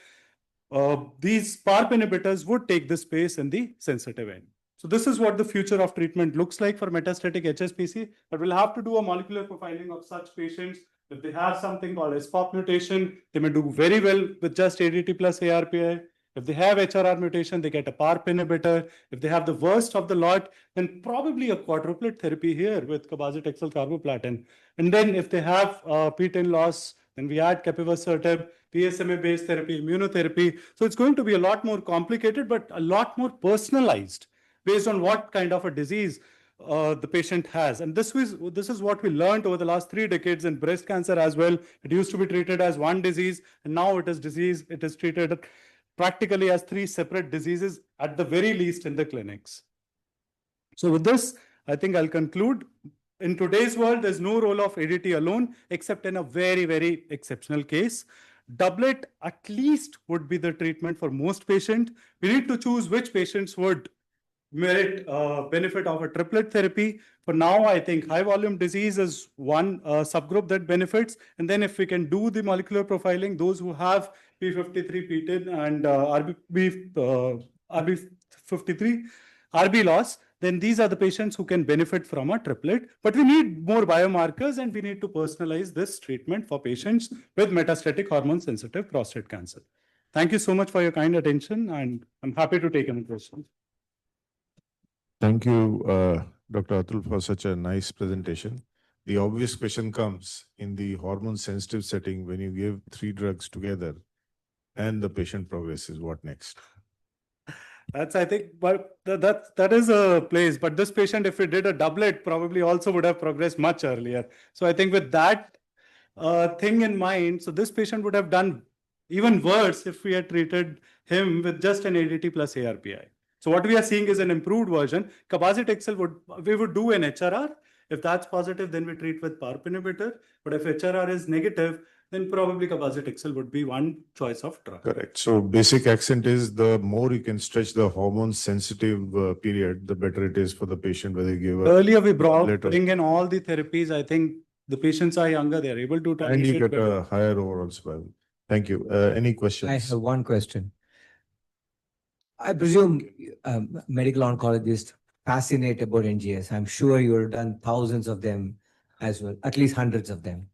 S23: these PARP inhibitors would take the space in the sensitive end. So this is what the future of treatment looks like for metastatic HSPC, but we'll have to do a molecular profiling of such patients. If they have something called SPOP mutation, they may do very well with just ADT plus ARPI. If they have HRR mutation, they get a PARP inhibitor. If they have the worst of the lot, then probably a quadruplet therapy here with cabazitaxel carboplatin. And then if they have PTEN loss, then we add capivasertib, PSMA-based therapy, immunotherapy. So it's going to be a lot more complicated, but a lot more personalized based on what kind of a disease the patient has. And this is what we learned over the last 3 decades in breast cancer as well. It used to be treated as one disease, and now it is treated practically as 3 separate diseases at the very least in the clinics. So with this, I think I'll conclude. In today's world, there's no role of ADT alone, except in a very, very exceptional case. Doublet at least would be the treatment for most patients. We need to choose which patients would merit benefit of a triplet therapy. For now, I think high volume disease is one subgroup that benefits. And then if we can do the molecular profiling, those who have P53, PTEN and RB53, RB loss, then these are the patients who can benefit from a triplet. But we need more biomarkers and we need to personalize this treatment for patients with metastatic hormone-sensitive prostate cancer. Thank you so much for your kind attention, and I'm happy to take any questions.
S22: Thank you, Dr. Atul, for such a nice presentation. The obvious question comes in the hormone-sensitive setting when you give 3 drugs together and the patient progresses, what next?
S23: That's, I think, but that is a place. But this patient, if we did a doublet, probably also would have progressed much earlier. So I think with that thing in mind, so this patient would have done even worse if we had treated him with just an ADT plus ARPI. So what we are seeing is an improved version. Cabazitaxel we would do an HRR. If that's positive, then we treat with PARP inhibitor. But if HRR is negative, then probably cabazitaxel would be one choice of drug.
S22: Correct. So basic accent is the more you can stretch the hormone sensitive period, the better it is for the patient, whether you give
S23: Earlier we bring in all the therapies. I think the patients are younger, they're able to tolerate
S22: and you get
S23: better.
S22: a higher overall survival. Thank you. Any questions?
S20: I have one question. I presume medical oncologists fascinated about NGS. I'm sure you've done thousands of them as well, at least hundreds of them.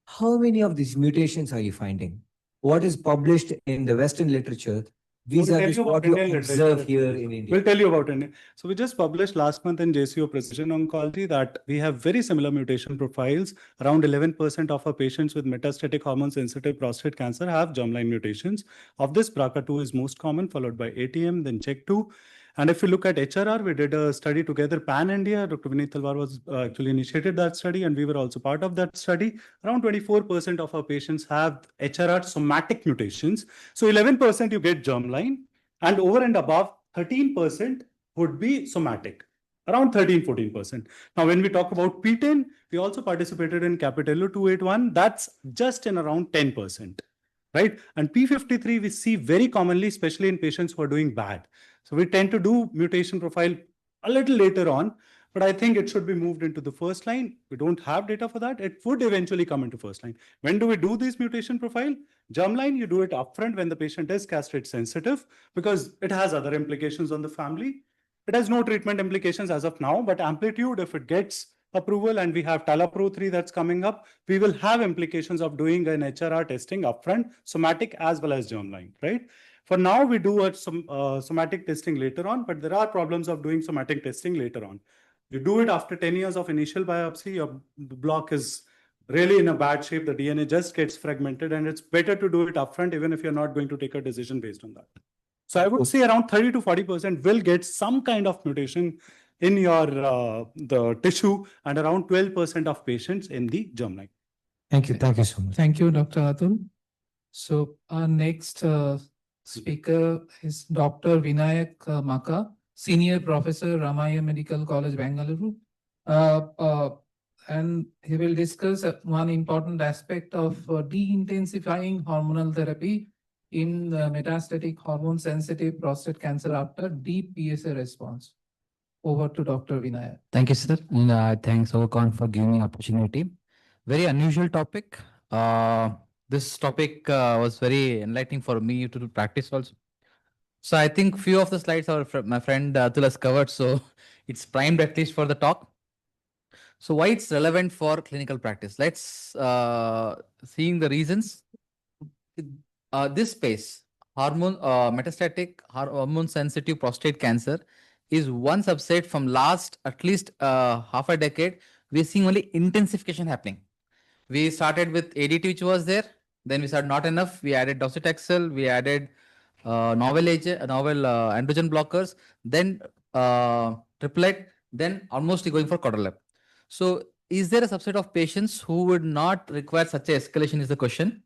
S20: How many of these mutations are you finding? What is published in the Western literature vis-a-vis what you observe here in India?
S23: We'll tell you about India. So we just published last month in JCO Precision Oncology that we have very similar mutation profiles. Around 11% of our patients with metastatic hormone-sensitive prostate cancer have germline mutations. Of this, BRCA2 is most common, followed by ATM, then CHEK2. And if you look at HRR, we did a study together, pan-India. Dr. Vineet Talwar was actually initiated that study, and we were also part of that study. Around 24% of our patients have HRR somatic mutations. So 11% you get germline, and over and above, 13% would be somatic. Around 13-14%. Now, when we talk about PTEN, we also participated in Capitello 281. That's just in around 10%. Right? And P53 we see very commonly, especially in patients who are doing bad. So we tend to do mutation profile a little later on, but I think it should be moved into the first line. We don't have data for that. It would eventually come into first line. When do we do this mutation profile? Germline, you do it upfront when the patient is castrate sensitive because it has other implications on the family. It has no treatment implications as of now, but amplitude, if it gets approval and we have TALAPRO-3 that's coming up, we will have implications of doing an HRR testing upfront, somatic as well as germline, right? For now, we do some somatic testing later on, but there are problems of doing somatic testing later on. You do it after 10 years of initial biopsy, your block is really in a bad shape, the DNA just gets fragmented, and it's better to do it upfront even if you're not going to take a decision based on that. So I would say around 30 to 40% will get some kind of mutation in your the tissue and around 12% of patients in the germline.
S21: Thank you. Thank you so much.
S2: Thank you, Dr. Atul. So our next speaker is Dr. Vinayak Maka, Senior Professor, Ramaya Medical College, Bengaluru. And he will discuss one important aspect of de-intensifying hormonal therapy in metastatic hormone-sensitive prostate cancer after deep PSA response. Over to Dr. Vinayak.
S5: Thank you, sir. And thanks, Sogocon, for giving me opportunity. Very unusual topic. This topic was very enlightening for me to do practice also. So I think few of the slides my friend Atul has covered, so it's primed at least for the talk. So why it's relevant for clinical practice? Let's seeing the reasons. This space, metastatic hormone sensitive prostate cancer, is one subset from last at least half a decade. We're seeing only intensification happening. We started with ADT, which was there. Then we said not enough. We added docetaxel. We added novel androgen blockers. Then triplet. Then almost going for quadruplet. So is there a subset of patients who would not require such a escalation is the question.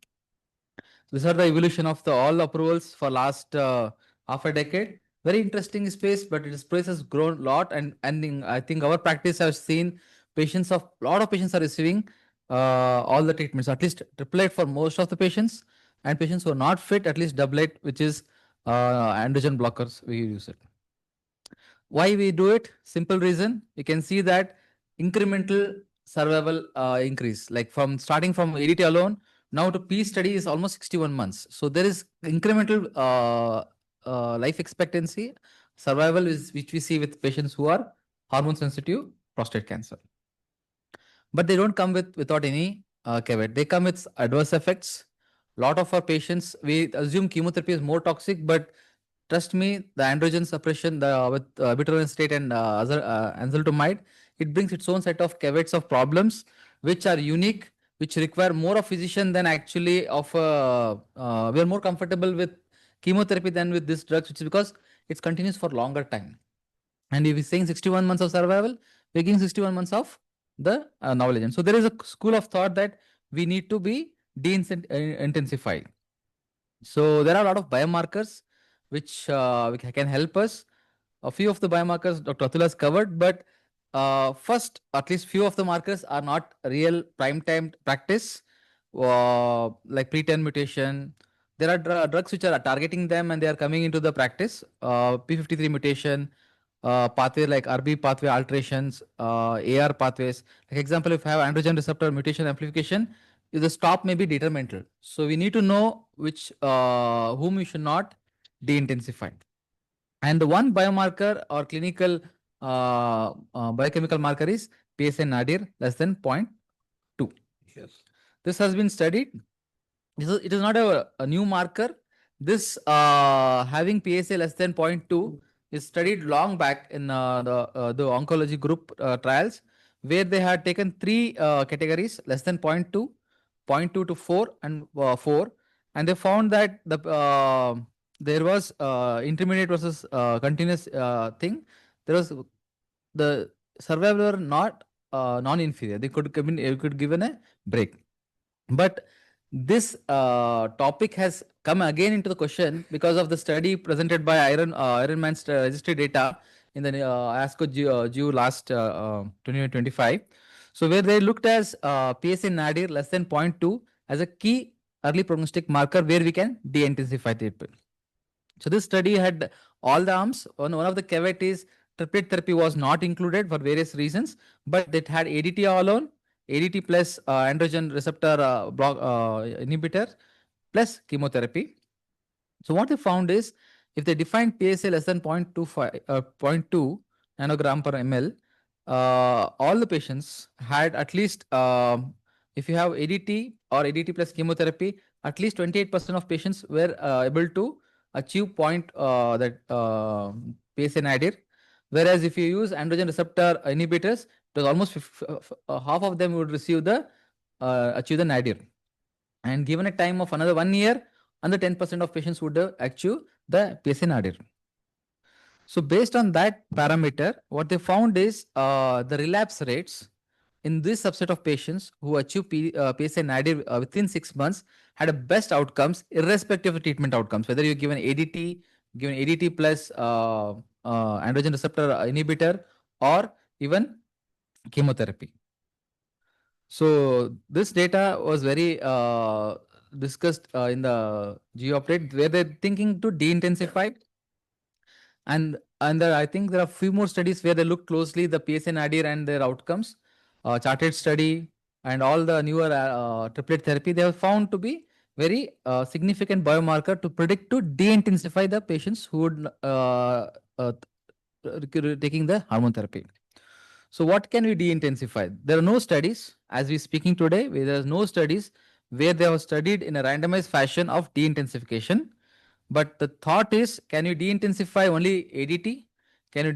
S5: These are the evolution of all approvals for last half a decade. Very interesting space, but its space has grown a lot. And I think our practice has seen lot of patients are receiving all the treatments, at least triplet for most of the patients, and patients who are not fit, at least doublet, which is androgen blockers, we use it. Why we do it? Simple reason. You can see that incremental survival increase, like starting from ADT alone, now to P study is almost 61 months. So there is incremental life expectancy survival which we see with patients who are hormone sensitive prostate cancer. But they don't come without any caveat. They come with adverse effects. Lot of our patients, we assume chemotherapy is more toxic, but trust me, the androgen suppression with abiraterone and enzalutamide, it brings its own set of caveats of problems which are unique, which require more of physician than actually of we are more comfortable with chemotherapy than with this drugs, which is because it continues for longer time. And if we're saying 61 months of survival, we're giving 61 months of the novel agent. So there is a school of thought that we need to be de-intensified. So there are a lot of biomarkers which can help us. A few of the biomarkers Dr. Atul has covered, but first, at least few of the markers are not real prime time practice, like pre-10 mutation. There are drugs which are targeting them and they are coming into the practice. P53 mutation, pathway like RB pathway alterations, AR pathways. Like example, if I have androgen receptor mutation amplification, the stop may be detrimental. So we need to know which whom we should not de-intensify. And the one biomarker or clinical biochemical marker is PSA nadir less than 0.2. Yes. This has been studied. It is not a new marker. This having PSA less than 0.2 is studied long back in the oncology group trials, where they had taken three categories: less than 0.2, 0.2 to 4, and 4, and they found that there was intermediate versus continuous thing. There was the survival were not non-inferior. They could given a break, but this topic has come again into the question because of the study presented by Ironman's registry data in the ASCO GU last 2025. So where they looked as PSA nadir less than 0.2 as a key early prognostic marker where we can de-intensify treatment. So this study had all the arms. One of the caveat is triplet therapy was not included for various reasons, but it had ADT alone, ADT plus androgen receptor block inhibitor plus chemotherapy. So what they found is if they defined PSA less than 0.2 nanogram per ml, all the patients had at least, if you have ADT or ADT plus chemotherapy, at least 28% of patients were able to achieve PSA nadir. Whereas if you use androgen receptor inhibitors, it was almost half of them would receive achieve the nadir. And given a time of another 1 year, under 10% of patients would achieve the PSA nadir. So based on that parameter, what they found is the relapse rates in this subset of patients who achieve PSA nadir within 6 months had a best outcomes irrespective of treatment outcomes, whether you're given ADT plus androgen receptor inhibitor or even chemotherapy. So this data was very discussed in the GEO update where they're thinking to de-intensify. And I think there are few more studies where they look closely the PSA nadir and their outcomes. Charted study and all the newer triplet therapy, they have found to be very significant biomarker to predict to de-intensify the patients who would taking the hormone therapy. So what can we de-intensify? There are no studies, as we're speaking today, where there are no studies where they have studied in a randomized fashion of de-intensification. But the thought is, can you de-intensify only ADT? Can you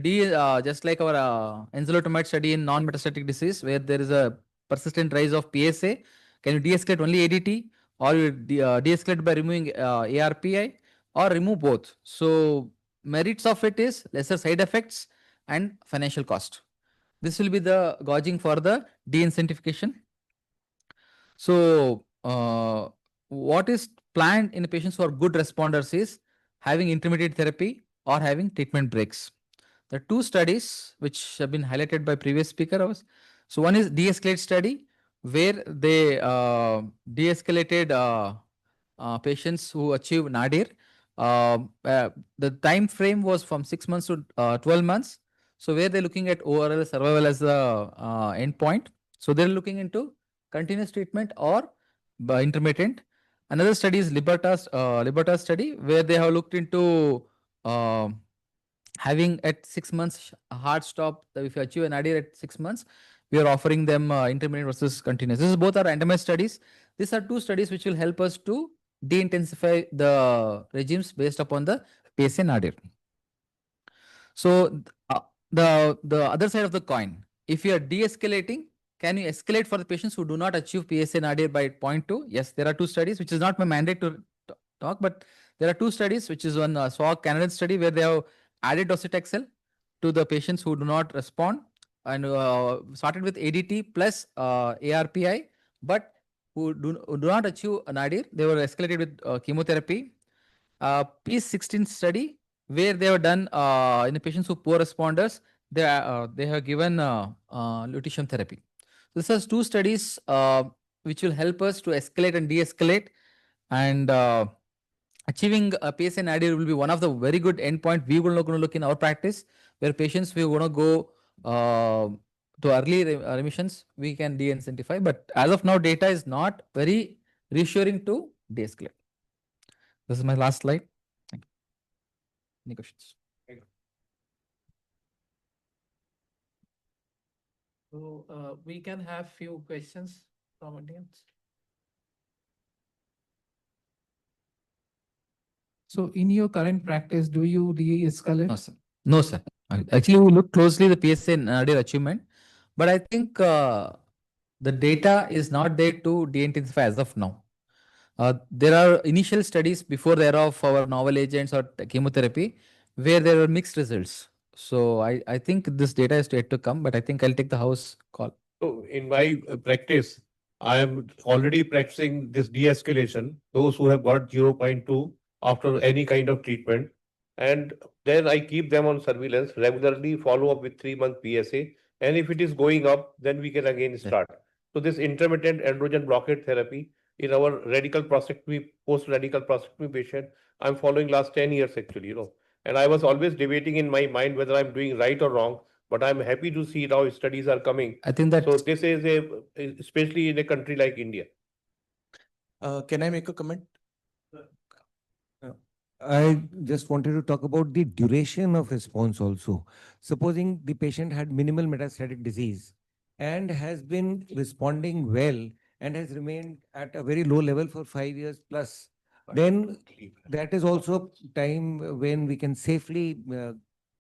S5: just like our enzalutamide study in non-metastatic disease, where there is a persistent rise of PSA, can you de-escalate only ADT, or you de-escalate by removing ARPI, or remove both? So merits of it is lesser side effects and financial cost. This will be the gauging for the de-incentification. So what is planned in patients who are good responders is having intermediate therapy or having treatment breaks. There are two studies which have been highlighted by previous speaker. So one is de-escalate study where they de-escalated patients who achieve nadir. The time frame was from 6 months to 12 months. So where they're looking at overall survival as the endpoint. So they're looking into continuous treatment or intermittent. Another study is Libertas study where they have looked into having at 6 months a hard stop. If you achieve an nadir at 6 months, we are offering them intermittent versus continuous. This is both are randomized studies. These are two studies which will help us to de-intensify the regimes based upon the PSA nadir. So the other side of the coin, if you are de-escalating, can you escalate for the patients who do not achieve PSA nadir by 0.2? Yes, there are two studies, which is not my mandate to talk, but there are two studies, which is one SWOG Canadian study where they have added docetaxel to the patients who do not respond and started with ADT plus ARPI, but who do not achieve a nadir, they were escalated with chemotherapy. Peace 16 study where they have done in the patients who poor responders, they have given lutetium therapy. This has two studies which will help us to escalate and de-escalate, and achieving a PSA nadir will be one of the very good endpoint we will not going to look in our practice, where patients we want to go to early remissions, we can de-incentify. But as of now, data is not very reassuring to de-escalate. This is my last slide. Thank you. Any questions?
S2: So we can have few questions from audience. So in your current practice, do you de-escalate?
S5: No, sir. No, sir. Actually, we look closely the PSA nadir achievement, but I think the data is not there to de-intensify as of now. There are initial studies before the era of our novel agents or chemotherapy where there were mixed results. So I think this data is yet to come, but I think I'll take the house call.
S8: So in my practice, I am already practicing this de-escalation, those who have got 0.2 after any kind of treatment. And then I keep them on surveillance, regularly follow up with 3-month PSA. And if it is going up, then we can again start. So this intermittent androgen blockade therapy in our radical prostatectomy, post-radical prostatectomy patient, I'm following last 10 years actually. And I was always debating in my mind whether I'm doing right or wrong, but I'm happy to see now studies are coming.
S5: I think that.
S8: So this is especially in a country like India.
S7: Can I make a comment?
S21: I just wanted to talk about the duration of response also. Supposing the patient had minimal metastatic disease and has been responding well and has remained at a very low level for 5 years plus, then that is also time when we can safely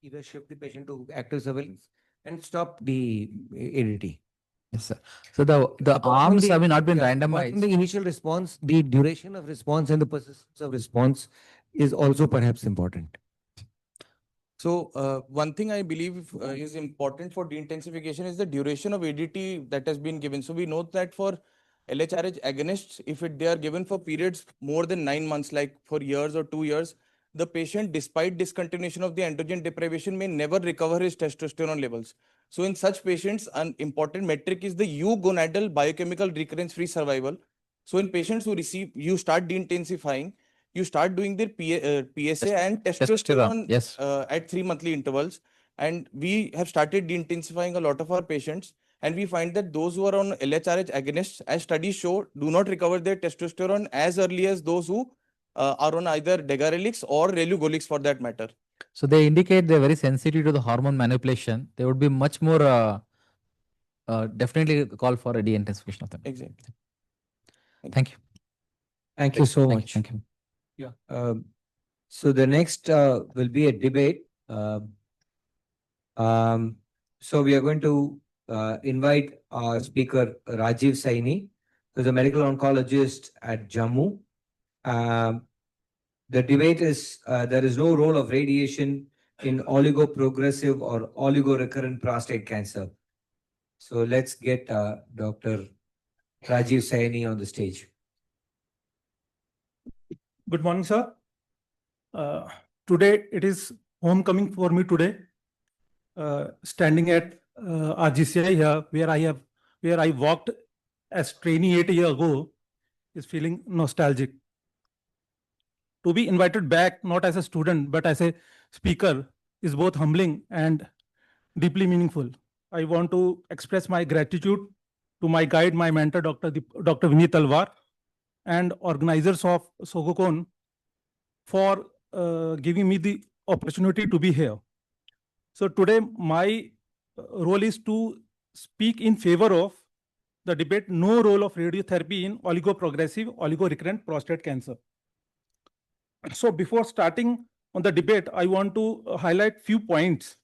S21: either shift the patient to active surveillance and stop the ADT.
S5: Yes, sir. So the arms have not been randomized.
S21: In the initial response, the duration of response and the persistence of response is also perhaps important.
S4: So one thing I believe is important for de-intensification is the duration of ADT that has been given. So we note that for LHRH agonists, if they are given for periods more than 9 months, like for years or 2 years, the patient, despite discontinuation of the androgen deprivation, may never recover his testosterone levels. So in such patients, an important metric is the eugonadal biochemical recurrence-free survival. So in patients who you start de-intensifying, you start doing their PSA and testosterone
S5: yes.
S4: at 3 monthly intervals. And we have started de-intensifying a lot of our patients. And we find that those who are on LHRH agonists, as studies show, do not recover their testosterone as early as those who are on either degarelix or relugolix for that matter.
S5: So they indicate they're very sensitive to the hormone manipulation. They would be much more definitely call for a de-intensification of them.
S4: Exactly.
S5: Thank you.
S20: Thank you so much.
S5: Thank you.
S20: Yeah. So the next will be a debate. So we are going to invite our speaker Rajiv Saini, who's a medical oncologist at Jammu. The debate is there is no role of radiation in oligoprogressive or oligorecurrent prostate cancer. So let's get Dr. Rajiv Saini on the stage.
S23: Good morning, sir. Today it is homecoming for me today. Standing at RGCI here, where I worked as trainee 8 years ago, is feeling nostalgic. To be invited back, not as a student, but as a speaker, is both humbling and deeply meaningful. I want to express my gratitude to my guide, my mentor, Dr. Vineet Talwar, and organizers of Sogocon for giving me the opportunity to be here. So today, my role is to speak in favor of the debate, no role of radiotherapy in oligoprogressive, oligorecurrent prostate cancer. So before starting on the debate, I want to highlight few points.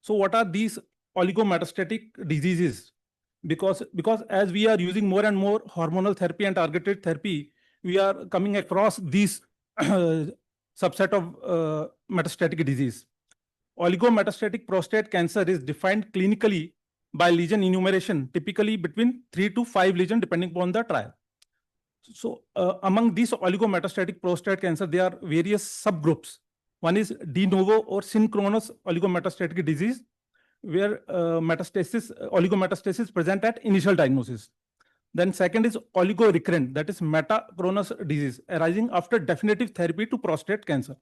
S23: So what are these oligometastatic diseases? Because as we are using more and more hormonal therapy and targeted therapy, we are coming across these subset of metastatic disease. Oligometastatic prostate cancer is defined clinically by lesion enumeration, typically between 3 to 5 lesions, depending upon the trial. So among these oligometastatic prostate cancer, there are various subgroups. One is de novo or synchronous oligometastatic disease, where oligometastasis present at initial diagnosis. Then second is oligorecurrent, that is metachronous disease arising after definitive therapy to prostate cancer.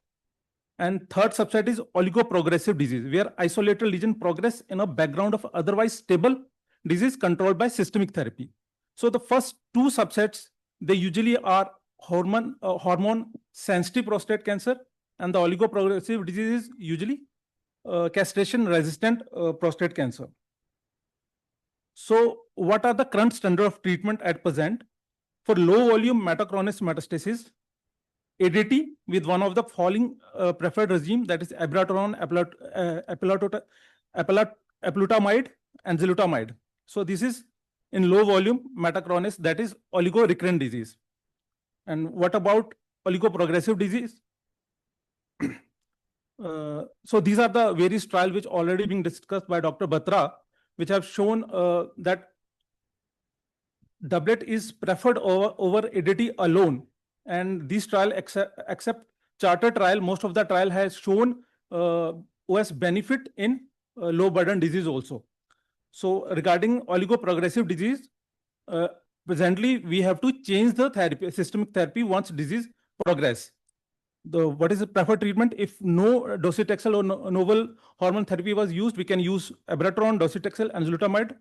S23: And third subset is oligoprogressive disease, where isolated lesion progress in a background of otherwise stable disease controlled by systemic therapy. So the first two subsets, they usually are hormone sensitive prostate cancer, and the oligoprogressive disease is usually castration resistant prostate cancer. So what are the current standard of treatment at present? For low volume metachronous metastasis, ADT with one of the following preferred regime, that is abiraterone, apalutamide, and enzalutamide. So this is in low volume metachronous, that is oligorecurrent disease. And what about oligoprogressive disease? So these are the various trials which already being discussed by Dr. Batra, which have shown that doublet is preferred over ADT alone. And this trial, except charter trial, most of the trial has shown OS benefit in low burden disease also. So regarding oligoprogressive disease, presently we have to change the therapy, systemic therapy once disease progress. What is the preferred treatment? If no docetaxel or novel hormone therapy was used, we can use abiraterone, docetaxel, and enzalutamide.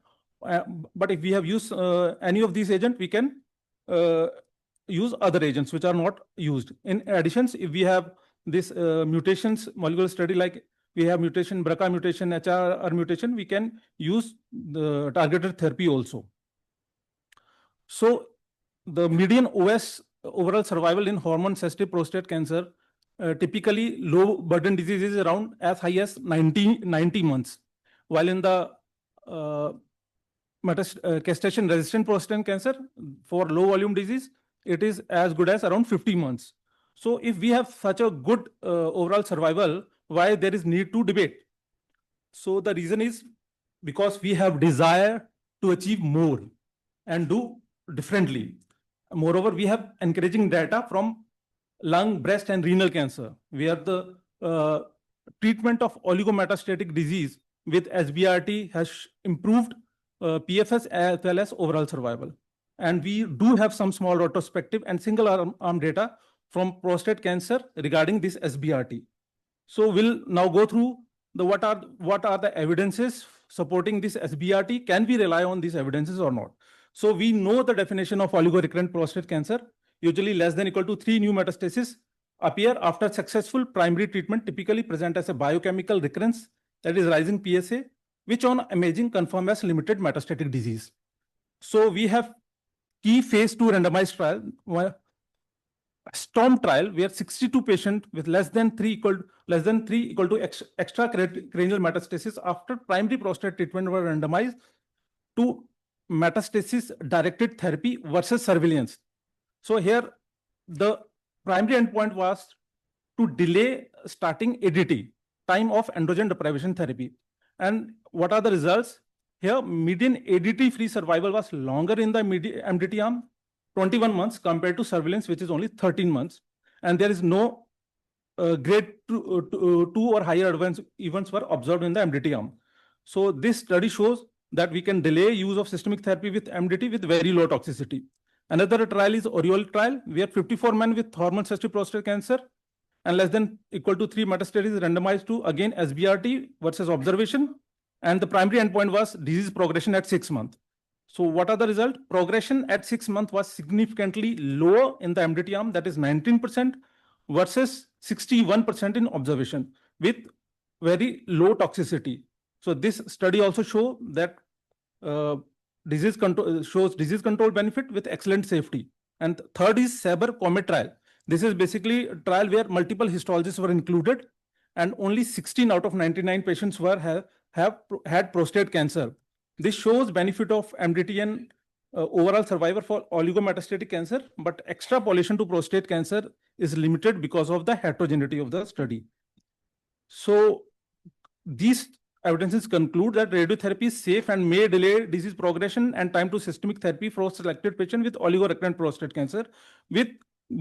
S23: But if we have used any of these agents, we can use other agents which are not used. In addition, if we have this mutations, molecular study, like we have mutation, BRCA mutation, HR mutation, we can use the targeted therapy also. So the median OS, overall survival in hormone sensitive prostate cancer, typically low burden disease is around as high as 90 months, while in the castration resistant prostate cancer for low volume disease, it is as good as around 50 months. So if we have such a good overall survival, why there is need to debate. So the reason is because we have desire to achieve more and do differently. Moreover, we have encouraging data from lung, breast, and renal cancer, where the treatment of oligometastatic disease with SBRT has improved PFS as well as overall survival. And we do have some small retrospective and single arm data from prostate cancer regarding this SBRT. So we'll now go through the what are the evidences supporting this SBRT? Can we rely on these evidences or not? So we know the definition of oligorecurrent prostate cancer, usually less than equal to 3 new metastases appear after successful primary treatment, typically present as a biochemical recurrence, that is rising PSA, which on imaging confirm as limited metastatic disease. So we have key phase 2 randomized trial, STORM trial, where 62 patients with less than 3 equal to extracranial metastasis after primary prostate treatment were randomized to metastasis directed therapy versus surveillance. So here the primary endpoint was to delay starting ADT, time of androgen deprivation therapy. And what are the results? Here median ADT free survival was longer in the MDT arm, 21 months compared to surveillance, which is only 13 months. And there is no grade 2 or higher adverse events were observed in the MDT arm. So this study shows that we can delay use of systemic therapy with MDT with very low toxicity. Another trial is Oriole trial, where 54 men with hormone-sensitive prostate cancer and less than equal to 3 metastases randomized to again SBRT versus observation. And the primary endpoint was disease progression at 6 months. So what are the results? Progression at 6 months was significantly lower in the MDT arm, that is 19% versus 61% in observation with very low toxicity. So this study also shows that disease control benefit with excellent safety. And third is Saber Comet trial. This is basically a trial where multiple histologists were included and only 16 out of 99 patients have had prostate cancer. This shows benefit of MDT and overall survival for oligometastatic cancer, but extrapolation to prostate cancer is limited because of the heterogeneity of the study. So these evidences conclude that radiotherapy is safe and may delay disease progression and time to systemic therapy for selected patients with oligorecurrent prostate cancer with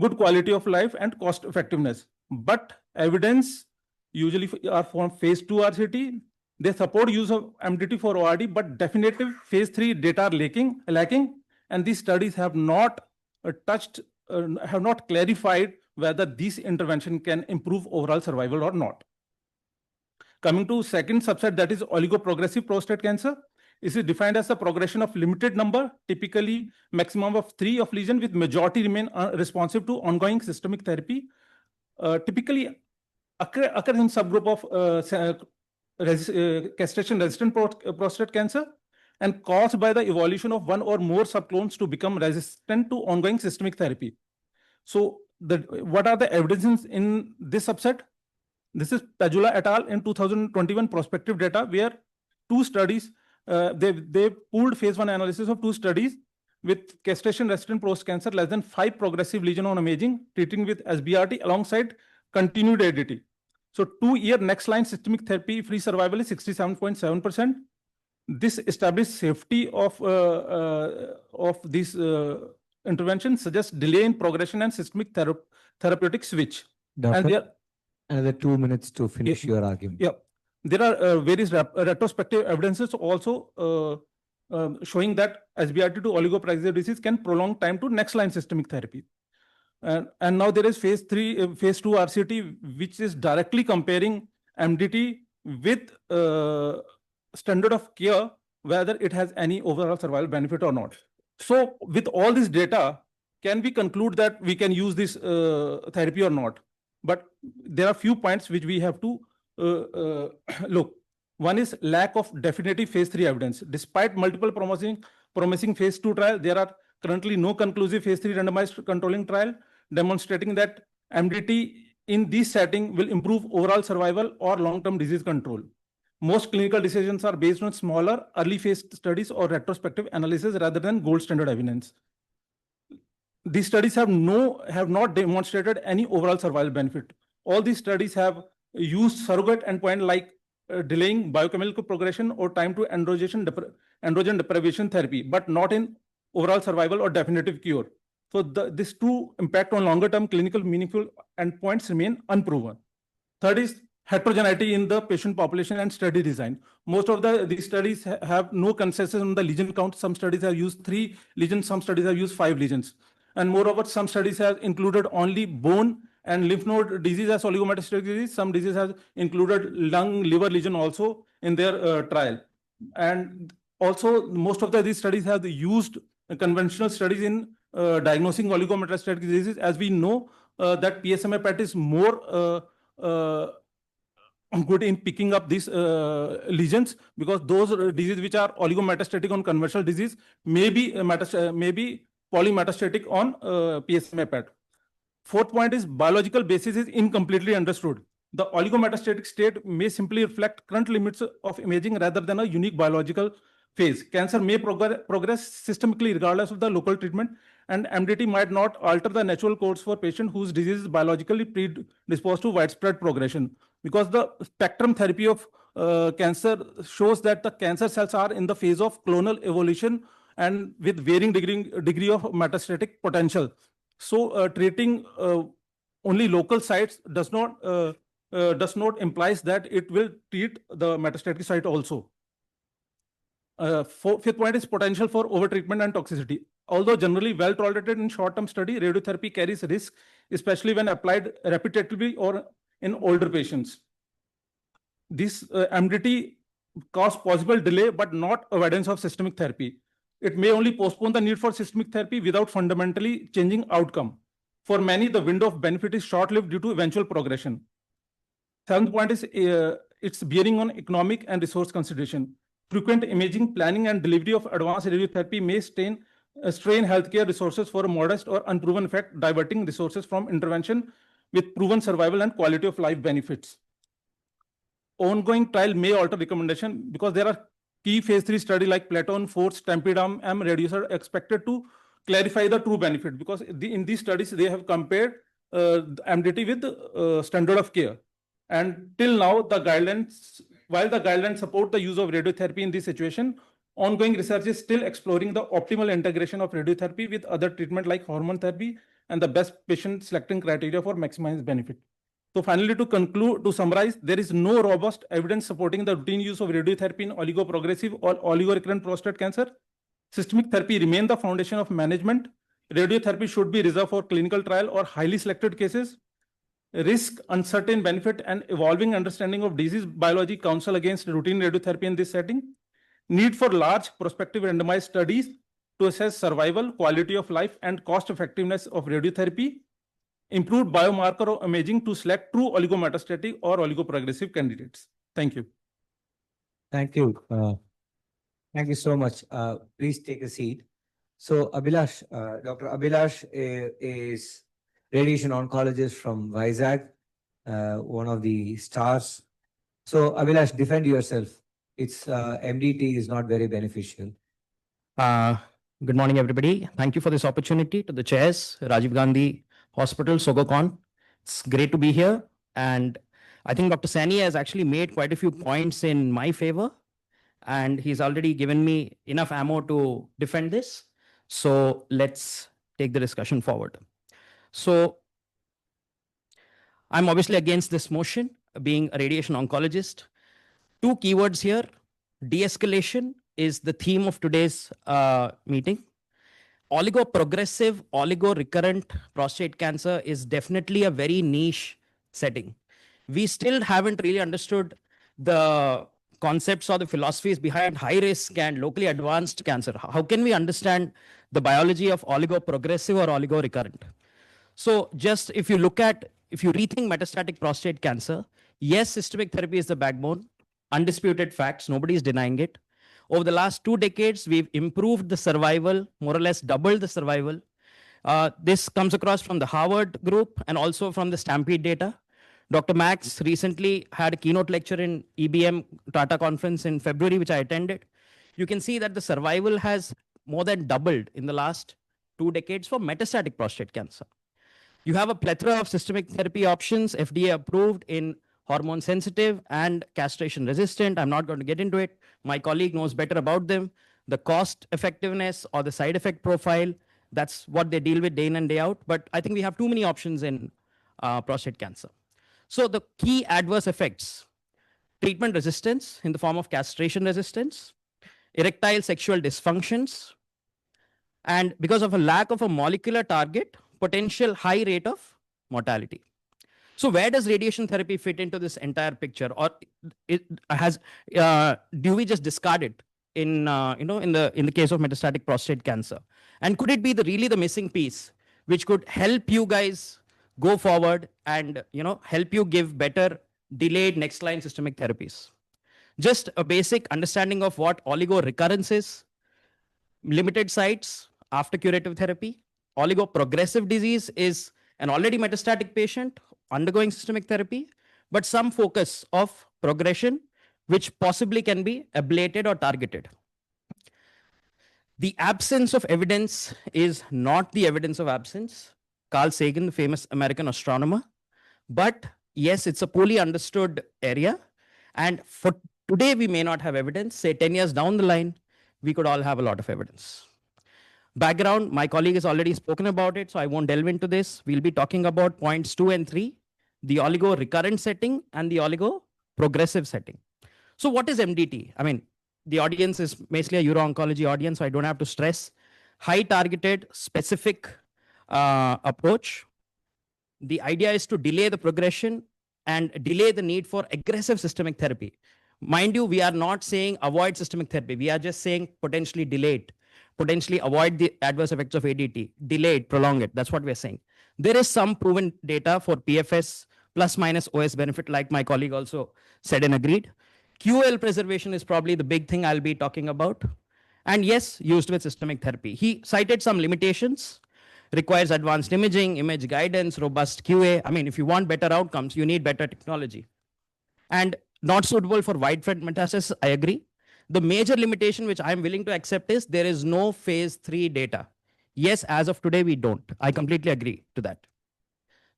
S23: good quality of life and cost effectiveness. But evidence usually are from phase 2 RCT. They support use of MDT for ORD, but definitive phase 3 data are lacking, and these studies have not clarified whether this intervention can improve overall survival or not. Coming to second subset, that is oligoprogressive prostate cancer. This is defined as the progression of limited number, typically maximum of 3 of lesion, with majority remain responsive to ongoing systemic therapy. Typically occurs in subgroup of castration-resistant prostate cancer and caused by the evolution of one or more subclones to become resistant to ongoing systemic therapy. So what are the evidences in this subset? This is Tajula et al. In 2021 prospective data, where 2 studies, they pooled phase 1 analysis of 2 studies with castration-resistant prostate cancer, less than 5 progressive lesion on imaging, treating with SBRT alongside continued ADT. So 2-year next line systemic therapy free survival is 67.7%. This established safety of this intervention suggests delay in progression and systemic therapeutic switch.
S21: Doctor, another 2 minutes to finish your argument.
S23: Yeah, there are various retrospective evidences also showing that SBRT to oligoprogressive disease can prolong time to next line systemic therapy. And now there is phase 2 RCT, which is directly comparing MDT with standard of care, whether it has any overall survival benefit or not. So with all this data, can we conclude that we can use this therapy or not? But there are few points which we have to look. One is lack of definitive phase 3 evidence. Despite multiple promising phase 2 trial, there are currently no conclusive phase 3 randomized controlling trial demonstrating that MDT in this setting will improve overall survival or long-term disease control. Most clinical decisions are based on smaller early phase studies or retrospective analysis rather than gold standard evidence. These studies have not demonstrated any overall survival benefit. All these studies have use surrogate endpoint like delaying biochemical progression or time to androgen deprivation therapy, but not in overall survival or definitive cure. So this two impact on longer term clinical meaningful endpoints remain unproven. Third is heterogeneity in the patient population and study design. Most of these studies have no consensus on the lesion count. Some studies have used 3 lesions, some studies have used 5 lesions. And moreover, some studies have included only bone and lymph node disease as oligometastatic disease. Some diseases have included lung, liver lesion also in their trial. And also, most of these studies have used conventional studies in diagnosing oligometastatic diseases. As we know that PSMA PET is more good in picking up these lesions, because those diseases which are oligometastatic on conventional disease may be polymetastatic on PSMA PET. Fourth point is biological basis is incompletely understood. The oligometastatic state may simply reflect current limits of imaging rather than a unique biological phase. Cancer may progress systemically regardless of the local treatment, and MDT might not alter the natural course for patients whose disease is biologically predisposed to widespread progression. Because the spectrum therapy of cancer shows that the cancer cells are in the phase of clonal evolution and with varying degree of metastatic potential. So treating only local sites does not implies that it will treat the metastatic site also. Fifth point is potential for overtreatment and toxicity. Although generally well tolerated in short-term study, radiotherapy carries risk, especially when applied repetitively or in older patients. This MDT cause possible delay, but not avoidance of systemic therapy. It may only postpone the need for systemic therapy without fundamentally changing outcome. For many, the window of benefit is short-lived due to eventual progression. Seventh point is its bearing on economic and resource consideration. Frequent imaging, planning, and delivery of advanced radiotherapy may strain healthcare resources for a modest or unproven effect, diverting resources from intervention with proven survival and quality of life benefits. Ongoing trial may alter recommendation because there are key phase 3 study like Platon, Force, Stampede-M reducer expected to clarify the true benefit, because in these studies they have compared MDT with standard of care. And till now, while the guidelines support the use of radiotherapy in this situation, ongoing research is still exploring the optimal integration of radiotherapy with other treatment like hormone therapy and the best patient selecting criteria for maximized benefit. So finally, to summarize, there is no robust evidence supporting the routine use of radiotherapy in oligoprogressive or oligorecurrent prostate cancer. Systemic therapy remains the foundation of management. Radiotherapy should be reserved for clinical trial or highly selected cases. Risk, uncertain benefit, and evolving understanding of disease biology counsel against routine radiotherapy in this setting. Need for large prospective randomized studies to assess survival, quality of life, and cost effectiveness of radiotherapy. Improved biomarker or imaging to select true oligometastatic or oligoprogressive candidates. Thank you.
S20: Thank you. Thank you so much. Please take a seat. So Abhilash, Dr. Abhilash is radiation oncologist from Vizag, one of the stars. So Abhilash, defend yourself. It's MDT is not very beneficial.
S10: Good morning, everybody. Thank you for this opportunity to the chairs, Rajiv Gandhi Hospital, Sogocon. It's great to be here. And I think Dr. Sani has actually made quite a few points in my favor. And he's already given me enough ammo to defend this. So let's take the discussion forward. So I'm obviously against this motion, being a radiation oncologist. Two keywords here. De-escalation is the theme of today's meeting. Oligoprogressive, oligorecurrent prostate cancer is definitely a very niche setting. We still haven't really understood the concepts or the philosophies behind high risk and locally advanced cancer. How can we understand the biology of oligoprogressive or oligorecurrent? So just if you rethink metastatic prostate cancer, yes, systemic therapy is the backbone, undisputed facts, nobody is denying it. Over the last 2 decades, we've improved the survival, more or less doubled the survival. This comes across from the Harvard group and also from the Stampede data. Dr. Max recently had a keynote lecture in EBM Tata conference in February, which I attended. You can see that the survival has more than doubled in the last 2 decades for metastatic prostate cancer. You have a plethora of systemic therapy options, FDA approved in hormone sensitive and castration resistant. I'm not going to get into it. My colleague knows better about them. The cost effectiveness or the side effect profile, that's what they deal with day in and day out. But I think we have too many options in prostate cancer. So the key adverse effects: treatment resistance in the form of castration resistance, erectile sexual dysfunctions, and because of a lack of a molecular target, potential high rate of mortality. So where does radiation therapy fit into this entire picture, or do we just discard it in in the case of metastatic prostate cancer? And could it be really the missing piece which could help you guys go forward and help you give better delayed next line systemic therapies? Just a basic understanding of what oligo recurrence is: limited sites after curative therapy. Oligo progressive disease is an already metastatic patient undergoing systemic therapy, but some focus of progression, which possibly can be ablated or targeted. The absence of evidence is not the evidence of absence. Carl Sagan, the famous American astronomer. But yes, it's a poorly understood area. And for today, we may not have evidence. Say 10 years down the line, we could all have a lot of evidence. Background, my colleague has already spoken about it, so I won't delve into this. We'll be talking about points 2 and 3, the oligo recurrent setting and the oligo progressive setting. So what is MDT? I mean, the audience is mostly a uro-oncology audience, so I don't have to stress. High targeted, specific approach. The idea is to delay the progression and delay the need for aggressive systemic therapy. Mind you, we are not saying avoid systemic therapy. We are just saying potentially delay it, potentially avoid the adverse effects of ADT, delay it, prolong it. That's what we're saying. There is some proven data for PFS plus minus OS benefit, like my colleague also said and agreed. QOL preservation is probably the big thing I'll be talking about. And yes, used with systemic therapy. He cited some limitations: requires advanced imaging, image guidance, robust QA. I mean, if you want better outcomes, you need better technology. And not suitable for widespread metastasis, I agree. The major limitation which I'm willing to accept is there is no phase 3 data. Yes, as of today, we don't. I completely agree to that.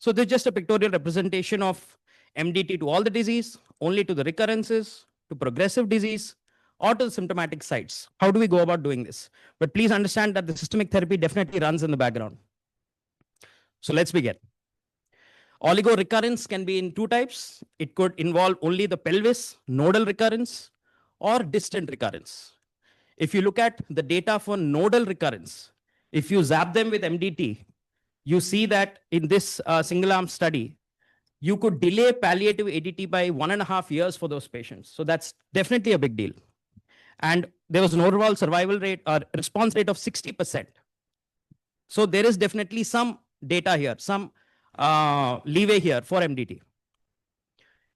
S10: So this is just a pictorial representation of MDT to all the disease, only to the recurrences, to progressive disease, or to the symptomatic sites. How do we go about doing this? But please understand that the systemic therapy definitely runs in the background. So let's begin. Oligo recurrence can be in two types. It could involve only the pelvis, nodal recurrence, or distant recurrence. If you look at the data for nodal recurrence, if you zap them with MDT, you see that in this single arm study, you could delay palliative ADT by 1.5 years for those patients. So that's definitely a big deal. And there was an overall survival rate or response rate of 60%. So there is definitely some data here, some leeway here for MDT.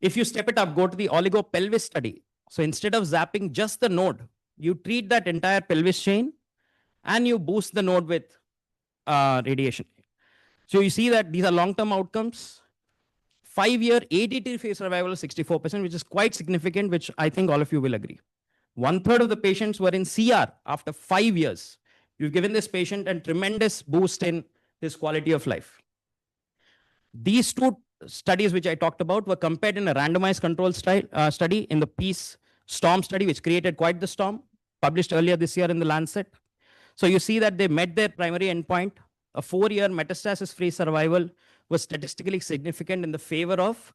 S10: If you step it up, go to the oligopelvis study. So instead of zapping just the node, you treat that entire pelvis chain and you boost the node with radiation. So you see that these are long-term outcomes. 5-year ADT-free survival is 64%, which is quite significant, which I think all of you will agree. 1/3 of the patients were in CR after 5 years. You've given this patient a tremendous boost in his quality of life. These two studies which I talked about were compared in a randomized control study in the Peace Storm study, which created quite the storm, published earlier this year in the Lancet. So you see that they met their primary endpoint. A 4-year metastasis-free survival was statistically significant in the favor of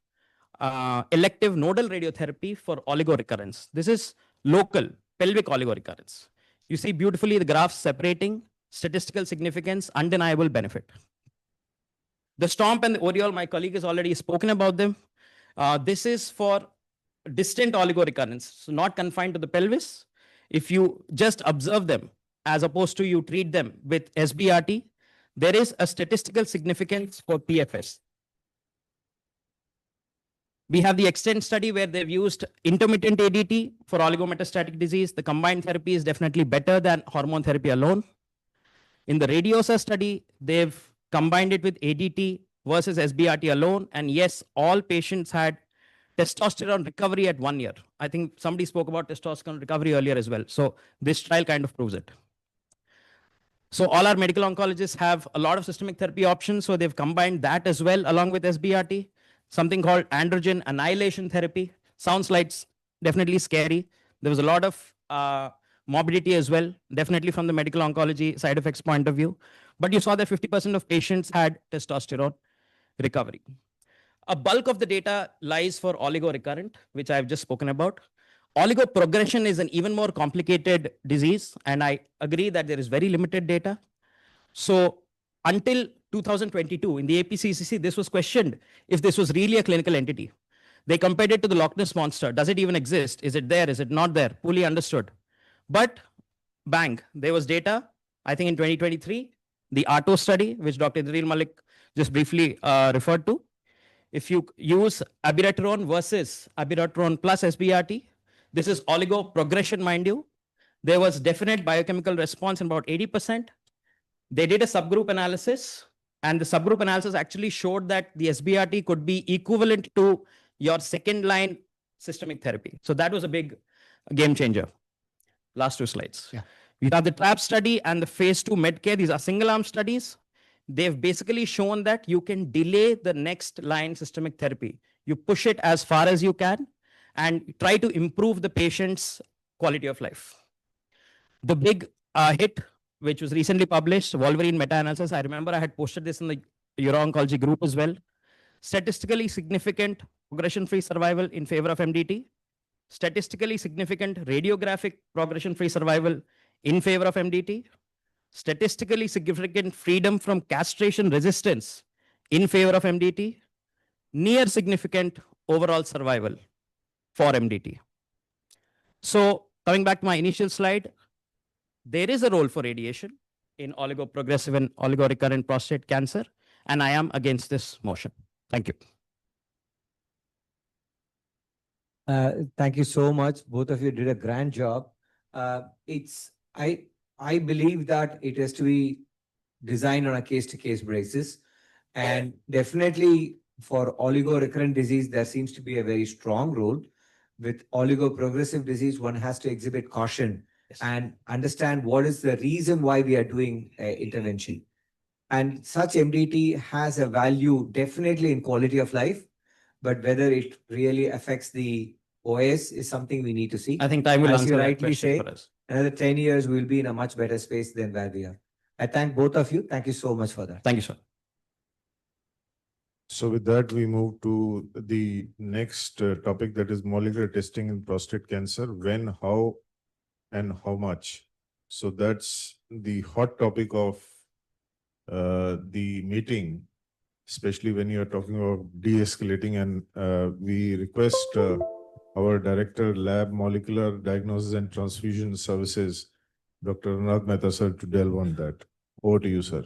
S10: elective nodal radiotherapy for oligorecurrence. This is local pelvic oligorecurrence. You see beautifully the graphs separating, statistical significance, undeniable benefit. The STOMP and the Oriole, my colleague has already spoken about them. This is for distant oligorecurrence, so not confined to the pelvis. If you just observe them, as opposed to you treat them with SBRT, there is a statistical significance for PFS. We have the EXTEND study where they've used intermittent ADT for oligometastatic disease. The combined therapy is definitely better than hormone therapy alone. In the RADIOSA study, they've combined it with ADT versus SBRT alone. And yes, all patients had testosterone recovery at 1 year. I think somebody spoke about testosterone recovery earlier as well. So this trial kind of proves it. So all our medical oncologists have a lot of systemic therapy options. So they've combined that as well along with SBRT. something called androgen annihilation therapy. Sounds like definitely scary. There was a lot of morbidity as well, definitely from the medical oncology side effects point of view. But you saw that 50% of patients had testosterone recovery. A bulk of the data lies for oligorecurrent, which I've just spoken about. Oligoprogression is an even more complicated disease, and I agree that there is very limited data. So until 2022, in the APCCC, this was questioned if this was really a clinical entity. They compared it to the Loch Ness Monster. Does it even exist? Is it there? Is it not there? Fully understood. But bang, there was data, I think in 2023, the ARTO study, which Dr. Idril Malik just briefly referred to. If you use abiraterone versus abiraterone plus SBRT, this is oligoprogression, mind you. There was definite biochemical response in about 80%. They did a subgroup analysis, and the subgroup analysis actually showed that the SBRT could be equivalent to your second line systemic therapy. So that was a big game changer. Last two slides.
S12: Yeah.
S10: You have the TRAP study and the phase 2 Medcare. These are single arm studies. They've basically shown that you can delay the next line systemic therapy. You push it as far as you can and try to improve the patient's quality of life. The big hit, which was recently published, Wolverine meta-analysis. I remember I had posted this in the uro-oncology group as well. Statistically significant progression-free survival in favor of MDT. Statistically significant radiographic progression-free survival in favor of MDT. Statistically significant freedom from castration resistance in favor of MDT. Near significant overall survival for MDT. So coming back to my initial slide, there is a role for radiation in oligoprogressive and oligorecurrent prostate cancer, and I am against this motion. Thank you.
S20: Thank you so much. Both of you did a grand job. I believe that it has to be designed on a case-to-case basis. And definitely for oligorecurrent disease, there seems to be a very strong role. With oligoprogressive disease, one has to exhibit caution and understand what is the reason why we are doing intervention. And such MDT has a value definitely in quality of life, but whether it really affects the OS is something we need to see.
S10: I think time will
S20: As
S10: answer
S20: you
S10: that
S20: rightly
S10: question
S20: say,
S10: for us.
S20: another 10 years, we'll be in a much better space than where we are. I thank both of you. Thank you so much for that.
S10: Thank you, sir.
S22: So with that, we move to the next topic, that is molecular testing in prostate cancer. When, how, and how much. So that's the hot topic of the meeting, especially when you're talking about de-escalating. And we request our Director, Lab Molecular Diagnosis and Transfusion Services, Dr. Anurag Mehta, sir, to delve on that. Over to you, sir.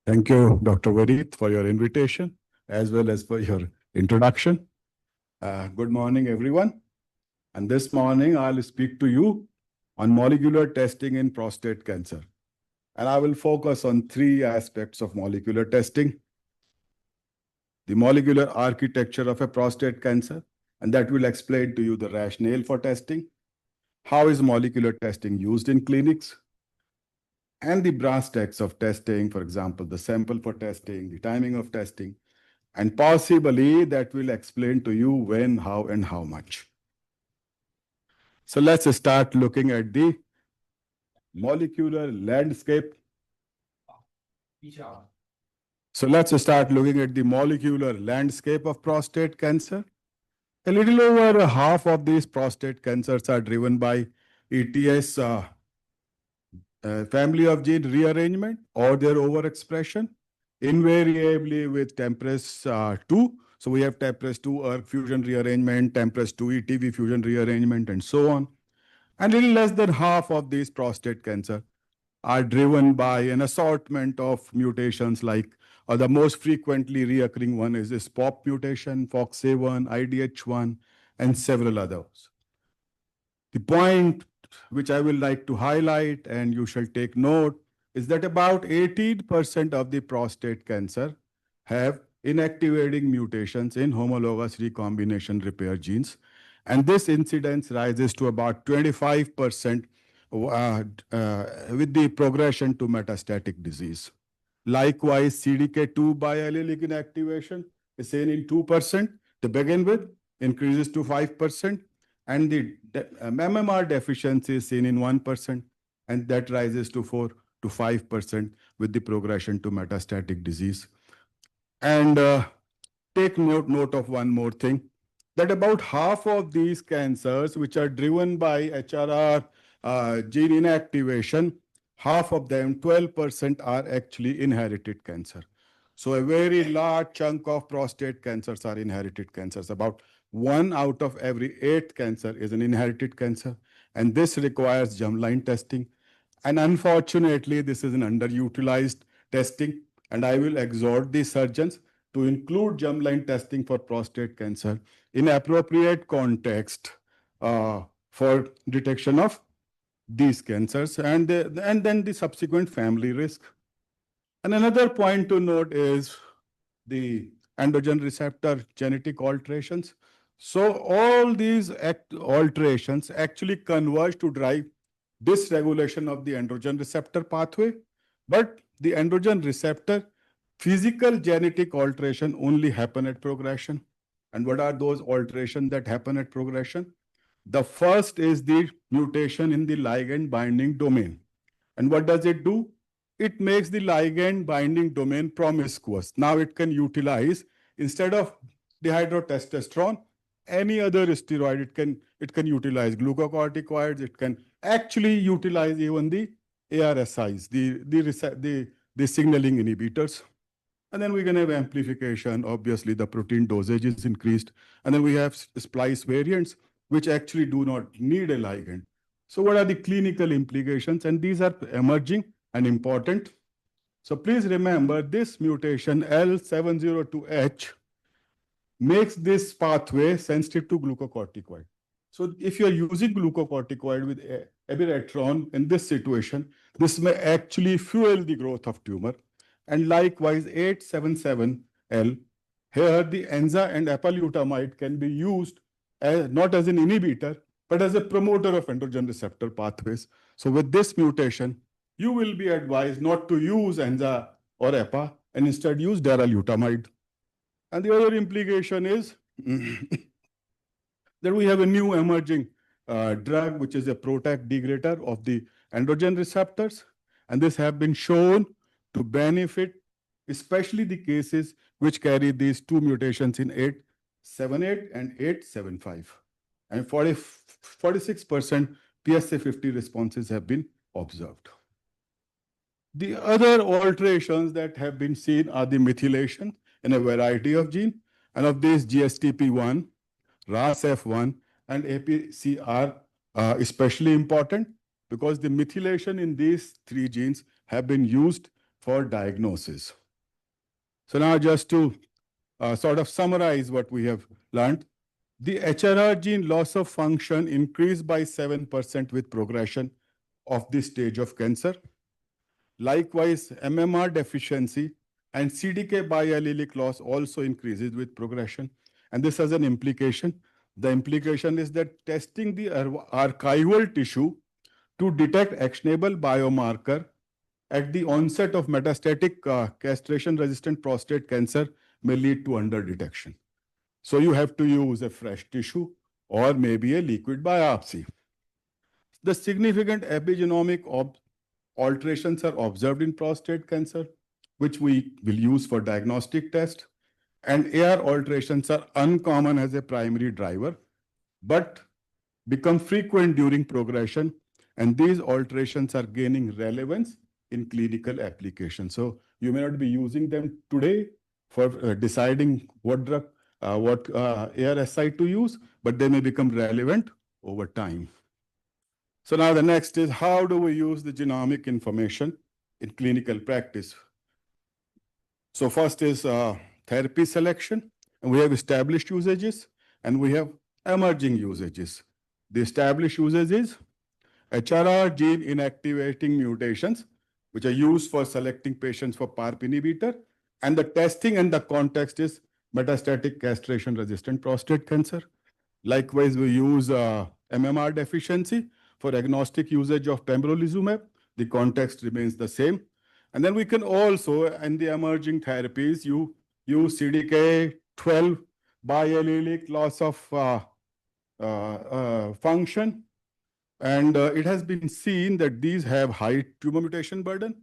S13: Thank you, Dr. Varit, for your invitation, as well as for your introduction. Good morning, everyone. And this morning, I'll speak to you on molecular testing in prostate cancer. And I will focus on three aspects of molecular testing. The molecular architecture of a prostate cancer, and that will explain to you the rationale for testing. How is molecular testing used in clinics? And the brass tacks of testing, for example, the sample for testing, the timing of testing, and possibly that will explain to you when, how, and how much. So let's start looking at the molecular landscape. So let's start looking at the molecular landscape of prostate cancer. A little over half of these prostate cancers are driven by ETS family of gene rearrangement or their overexpression, invariably with TMPRSS2. So we have TMPRSS2 ERK fusion rearrangement, TMPRSS2 ETV fusion rearrangement, and so on. And a little less than half of these prostate cancer are driven by an assortment of mutations, like the most frequently reoccurring one is this POP mutation, FOXA1, IDH1, and several others. The point which I will like to highlight, and you shall take note, is that about 18% of the prostate cancer have inactivating mutations in homologous recombination repair genes. And this incidence rises to about 25% with the progression to metastatic disease. Likewise, CDK2 biallelic inactivation is seen in 2% to begin with, increases to 5%, and the MMR deficiency is seen in 1%, and that rises to 4 to 5% with the progression to metastatic disease. And take note of one more thing, that about half of these cancers, which are driven by HRR gene inactivation, half of them, 12%, are actually inherited cancer. So a very large chunk of prostate cancers are inherited cancers. About 1 out of every 8 cancer is an inherited cancer, and this requires germline testing. And unfortunately, this is an underutilized testing, and I will exhort the surgeons to include germline testing for prostate cancer in appropriate context for detection of these cancers and then the subsequent family risk. And another point to note is the androgen receptor genetic alterations. So all these alterations actually converge to drive dysregulation of the androgen receptor pathway, but the androgen receptor physical genetic alteration only happen at progression. And what are those alterations that happen at progression? The first is the mutation in the ligand binding domain. And what does it do? It makes the ligand binding domain promiscuous. Now it can utilize, instead of dihydrotestosterone, any other steroid. It can utilize glucocorticoids. It can actually utilize even the ARSIs, the signaling inhibitors. And then we can have amplification. Obviously, the protein dosage is increased. And then we have splice variants, which actually do not need a ligand. So what are the clinical implications? And these are emerging and important. So please remember, this mutation L702H makes this pathway sensitive to glucocorticoid. So if you're using glucocorticoid with abiraterone in this situation, this may actually fuel the growth of tumor. And likewise, 877L, here the enza and apalutamide can be used not as an inhibitor, but as a promoter of androgen receptor pathways. So with this mutation, you will be advised not to use enza or epa and instead use daralutamide. And the other implication is that we have a new emerging drug, which is a PROTAC degrader of the androgen receptors. And this have been shown to benefit, especially the cases which carry these two mutations in 878 and 875. And 46% PSA50 responses have been observed. The other alterations that have been seen are the methylation in a variety of genes, and of these GSTP1, RASF1, and APCR are especially important because the methylation in these 3 genes have been used for diagnosis. So now just to sort of summarize what we have learned, the HRR gene loss of function increased by 7% with progression of this stage of cancer. Likewise, MMR deficiency and CDK biallelic loss also increases with progression. And this has an implication. The implication is that testing the archival tissue to detect actionable biomarker at the onset of metastatic castration-resistant prostate cancer may lead to underdetection. So you have to use a fresh tissue or maybe a liquid biopsy. The significant epigenomic alterations are observed in prostate cancer, which we will use for diagnostic test. And AR alterations are uncommon as a primary driver, but become frequent during progression. And these alterations are gaining relevance in clinical application. So you may not be using them today for deciding what drug, what ARSI to use, but they may become relevant over time. So now the next is, how do we use the genomic information in clinical practice? So first is therapy selection, and we have established usages, and we have emerging usages. The established usage is HRR gene inactivating mutations which are used for selecting patients for PARP inhibitor. And the testing and the context is metastatic castration-resistant prostate cancer. Likewise, we use MMR deficiency for agnostic usage of pembrolizumab. The context remains the same. And then we can also, in the emerging therapies, you use CDK12 biallelic loss of function. And it has been seen that these have high tumor mutation burden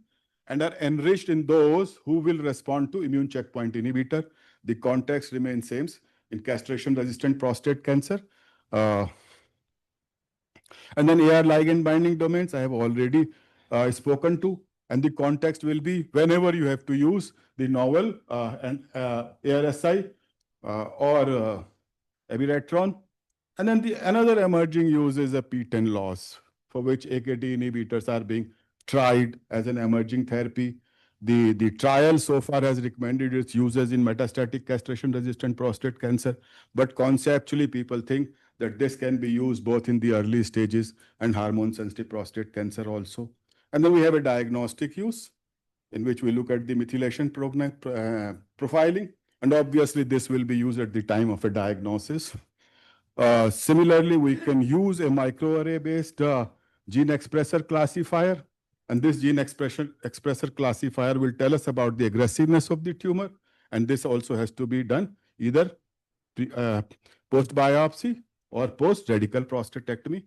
S13: and are enriched in those who will respond to immune checkpoint inhibitor. The context remains same in castration-resistant prostate cancer. And then AR ligand binding domains I have already spoken to. And the context will be whenever you have to use the novel and ARSI or abiraterone. And then another emerging use is a PTEN loss, for which AKT inhibitors are being tried as an emerging therapy. The trial so far has recommended its uses in metastatic castration-resistant prostate cancer, but conceptually people think that this can be used both in the early stages and hormone-sensitive prostate cancer also. And then we have a diagnostic use in which we look at the methylation profiling, and obviously this will be used at the time of a diagnosis. Similarly, we can use a microarray-based gene expressor classifier, and this gene expressor classifier will tell us about the aggressiveness of the tumor, and this also has to be done either post-biopsy or post-radical prostatectomy,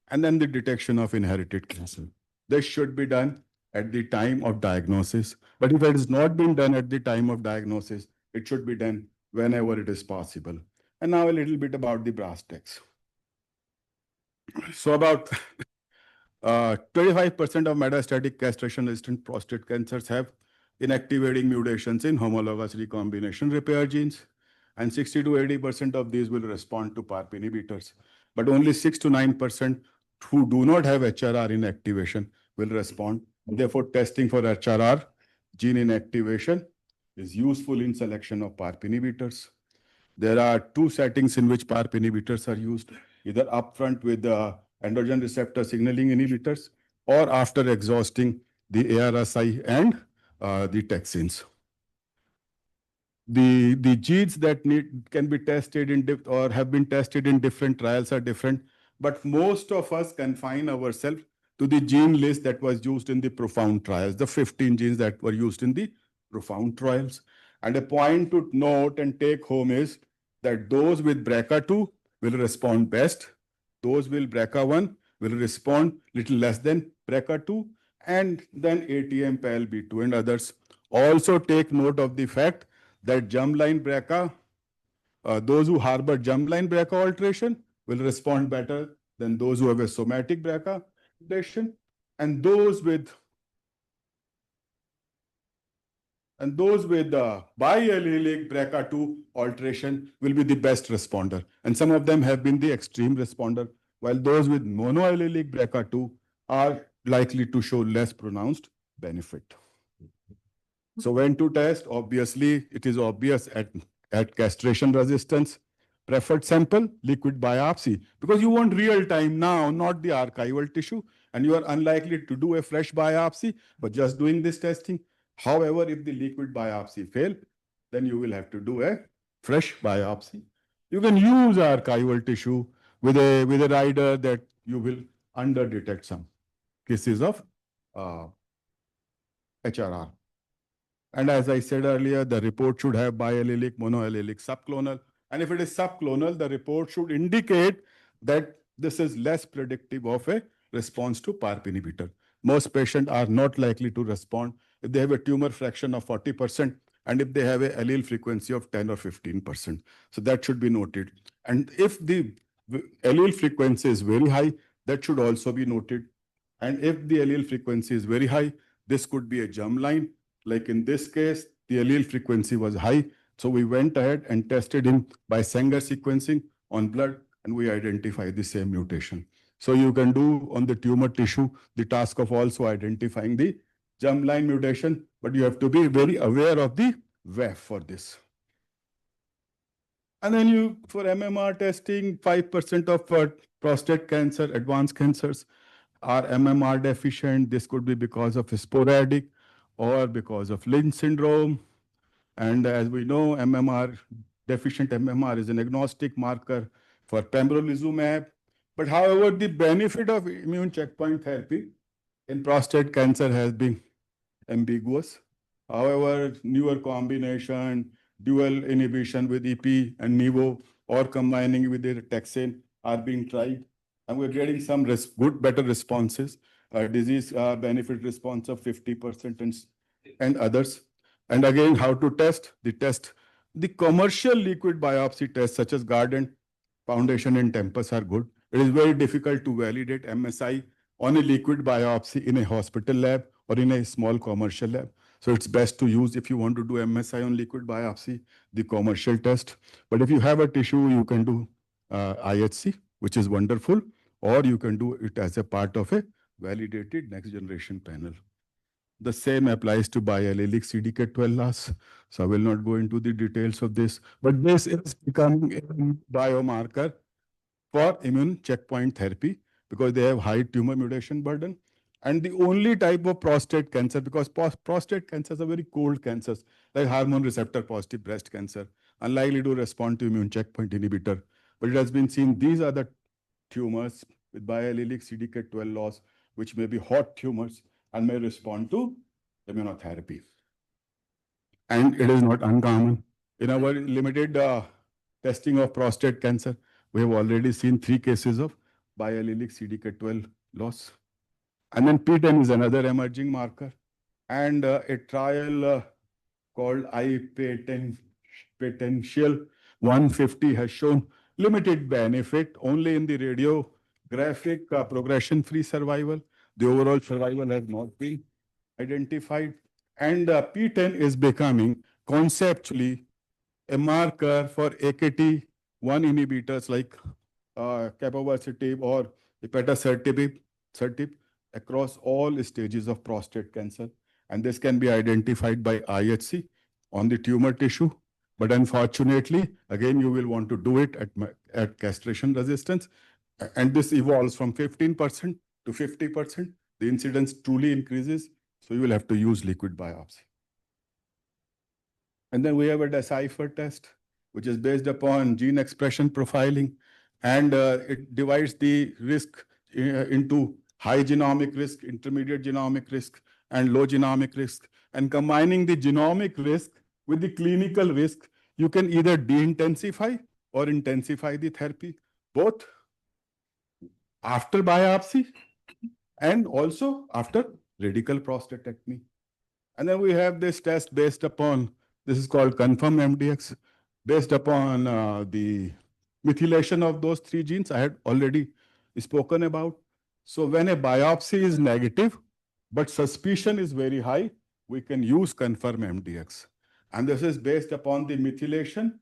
S13: and then the detection of inherited cancer. This should be done at the time of diagnosis, but if it has not been done at the time of diagnosis, it should be done whenever it is possible. And now a little bit about the brass tacks. So about 25% of metastatic castration-resistant prostate cancers have inactivating mutations in homologous recombination repair genes, and 60 to 80% of these will respond to PARP inhibitors. But only 6 to 9% who do not have HRR inactivation will respond. Therefore, testing for HRR gene inactivation is useful in selection of PARP inhibitors. There are two settings in which PARP inhibitors are used, either upfront with the androgen receptor signaling inhibitors or after exhausting the ARSI and the taxanes. The genes that can be tested in or have been tested in different trials are different, but most of us confine ourselves to the gene list that was used in the PROFOUND trials, the 15 genes that were used in the PROFOUND trials. And a point to note and take home is that those with BRCA2 will respond best. Those with BRCA1 will respond little less than BRCA2, and then ATM, PALB2 and others. Also take note of the fact that germline BRCA, those who harbor germline BRCA alteration will respond better than those who have a somatic BRCA mutation, and those with biallelic BRCA2 alteration will be the best responder. And some of them have been the extreme responder, while those with monoallelic BRCA2 are likely to show less pronounced benefit. So when to test? Obviously, it is obvious at castration resistance. Preferred sample, liquid biopsy, because you want real time now, not the archival tissue, and you are unlikely to do a fresh biopsy, but just doing this testing. However, if the liquid biopsy fail, then you will have to do a fresh biopsy. You can use archival tissue with a rider that you will under detect some cases of HRR. And as I said earlier, the report should have biallelic, monoallelic, subclonal. And if it is subclonal, the report should indicate that this is less predictive of a response to PARP inhibitor. Most patients are not likely to respond if they have a tumor fraction of 40% and if they have an allele frequency of 10 or 15%. So that should be noted. And if the allele frequency is very high, that should also be noted. And if the allele frequency is very high, this could be a germline. Like in this case, the allele frequency was high. So we went ahead and tested him by Sanger sequencing on blood, and we identified the same mutation. So you can do on the tumor tissue the task of also identifying the germline mutation, but you have to be very aware of the WEF for this. And then for MMR testing, 5% of prostate cancer, advanced cancers, are MMR deficient. This could be because of sporadic or because of Lynch syndrome. And as we know, deficient MMR is an agnostic marker for pembrolizumab. But however, the benefit of immune checkpoint therapy in prostate cancer has been ambiguous. However, newer combination, dual inhibition with EP and Nivo, or combining with the taxane are being tried. And we're getting some better responses, disease benefit response of 50% and others. And again, how to test? The commercial liquid biopsy tests such as Guardant, Foundation, and Tempus are good. It is very difficult to validate MSI on a liquid biopsy in a hospital lab or in a small commercial lab. So it's best to use, if you want to do MSI on liquid biopsy, the commercial test. But if you have a tissue, you can do IHC, which is wonderful, or you can do it as a part of a validated next generation panel. The same applies to biallelic CDK12 loss. So I will not go into the details of this, but this is becoming a biomarker for immune checkpoint therapy because they have high tumor mutation burden. And the only type of prostate cancer, because prostate cancers are very cold cancers, like hormone receptor positive breast cancer, unlikely to respond to immune checkpoint inhibitor. But it has been seen these are the tumors with biallelic CDK12 loss, which may be hot tumors and may respond to immunotherapy. And it is not uncommon. In our limited testing of prostate cancer, we have already seen 3 cases of biallelic CDK12 loss. And then PTEN is another emerging marker. And a trial called iPotential 150 has shown limited benefit only in the radiographic progression-free survival. The overall survival has not been identified. And PTEN is becoming conceptually a marker for AKT1 inhibitors like capivasertib or ipatasertib across all stages of prostate cancer. And this can be identified by IHC on the tumor tissue. But unfortunately, again, you will want to do it at castration resistance. And this evolves from 15% to 50%. The incidence truly increases. So you will have to use liquid biopsy. And then we have a decipher test, which is based upon gene expression profiling. And it divides the risk into high genomic risk, intermediate genomic risk, and low genomic risk. And combining the genomic risk with the clinical risk, you can either de-intensify or intensify the therapy, both after biopsy and also after radical prostatectomy. And then we have this test based upon, this is called confirm MDX, based upon the methylation of those 3 genes I had already spoken about. So when a biopsy is negative, but suspicion is very high, we can use confirm MDX. And this is based upon the methylation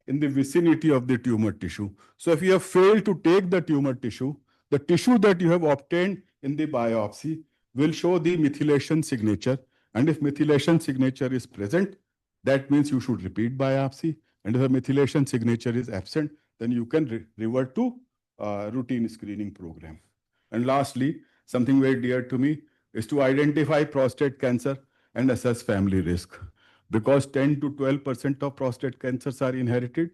S13: in the vicinity of the tumor tissue. So if you have failed to take the tumor tissue, the tissue that you have obtained in the biopsy will show the methylation signature. And if methylation signature is present, that means you should repeat biopsy. And if the methylation signature is absent, then you can revert to routine screening program. And lastly, something very dear to me is to identify prostate cancer and assess family risk. Because 10 to 12% of prostate cancers are inherited,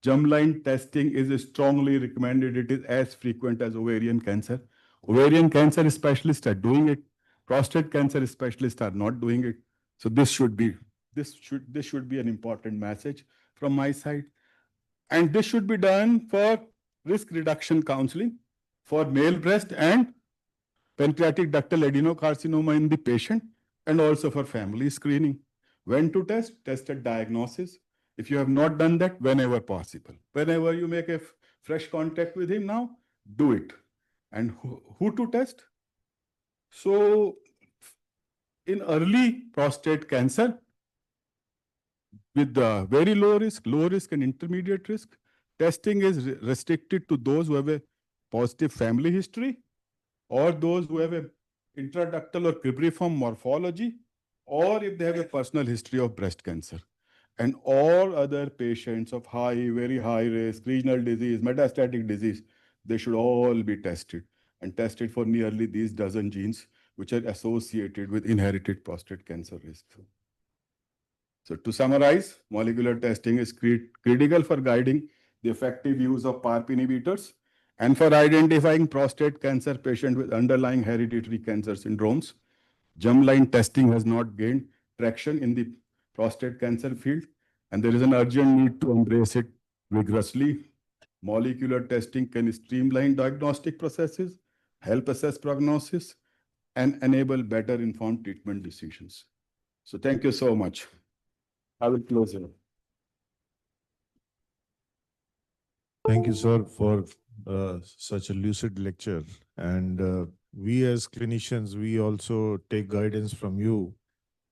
S13: germline testing is strongly recommended. It is as frequent as ovarian cancer. Ovarian cancer specialists are doing it. Prostate cancer specialists are not doing it. So this should be an important message from my side. And this should be done for risk reduction counseling for male breast and pancreatic ductal adenocarcinoma in the patient, and also for family screening. When to test? Test at diagnosis. If you have not done that, whenever possible. Whenever you make a fresh contact with him now, do it. And who to test? So in early prostate cancer, with the very low risk and intermediate risk, testing is restricted to those who have a positive family history or those who have a intraductal or cribriform morphology, or if they have a personal history of breast cancer. And all other patients of high, very high risk, regional disease, metastatic disease, they should all be tested. and tested for nearly these dozen genes which are associated with inherited prostate cancer risk. So to summarize, molecular testing is critical for guiding the effective use of PARP inhibitors and for identifying prostate cancer patients with underlying hereditary cancer syndromes. Germline testing has not gained traction in the prostate cancer field, and there is an urgent need to embrace it vigorously. Molecular testing can streamline diagnostic processes, help assess prognosis, and enable better informed treatment decisions. So thank you so much. I will close here.
S22: Thank you, sir, for such a lucid lecture. And we as clinicians, we also take guidance from you,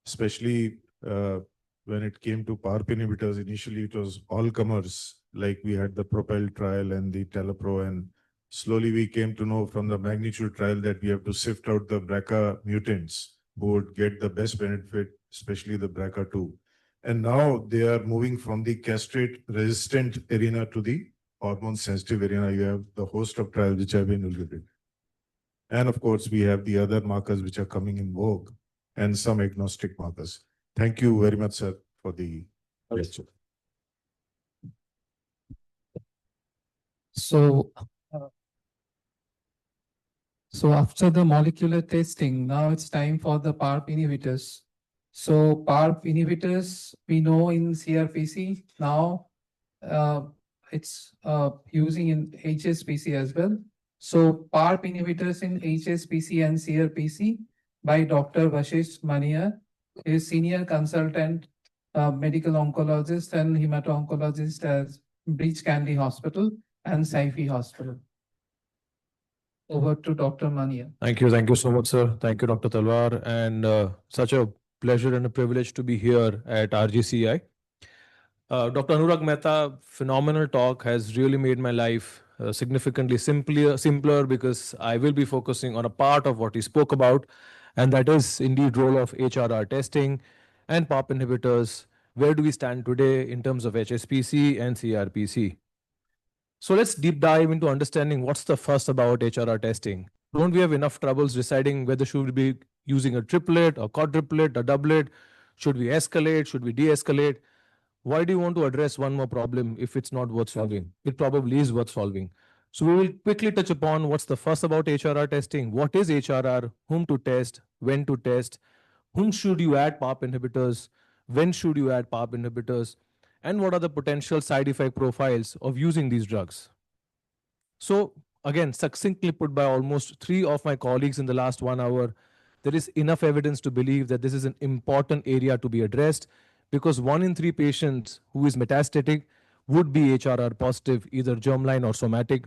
S22: especially when it came to PARP inhibitors. Initially, it was all comers, like we had the Propel trial and the Telepro, and slowly we came to know from the Magnitude trial that we have to sift out the BRCA mutants who would get the best benefit, especially the BRCA2. And now they are moving from the castrate-resistant arena to the hormone-sensitive arena. You have the host of trials which have been alluded. And of course, we have the other markers which are coming in vogue and some agnostic markers. Thank you very much, sir, for the lecture.
S2: So, so after the molecular testing, now it's time for the PARP inhibitors. So PARP inhibitors, we know in CRPC, now it's using in HSPC as well. So PARP inhibitors in HSPC and CRPC by Dr. Vashish Mania, is senior consultant, medical oncologist and hemato-oncologist at Breach Candy Hospital and Saifi Hospital. Over to Dr. Mania.
S9: Thank you so much, sir. Thank you, Dr. Talwar, and such a pleasure and a privilege to be here at RGCI. Dr. Anurag Mehta, phenomenal talk, has really made my life significantly simpler because I will be focusing on a part of what he spoke about, and that is indeed role of HRR testing and PARP inhibitors. Where do we stand today in terms of HSPC and CRPC? So let's deep dive into understanding what's the fuss about HRR testing. Don't we have enough troubles deciding whether should we be using a triplet, a quadruplet, a doublet? Should we escalate? Should we de-escalate? Why do you want to address one more problem if it's not worth solving? It probably is worth solving. So we will quickly touch upon what's the fuss about HRR testing, what is HRR, whom to test, when to test, whom should you add PARP inhibitors, when should you add PARP inhibitors, and what are the potential side effect profiles of using these drugs. So again, succinctly put by almost 3 of my colleagues in the last 1 hour, there is enough evidence to believe that this is an important area to be addressed, because 1 in 3 patients who is metastatic would be HRR positive, either germline or somatic.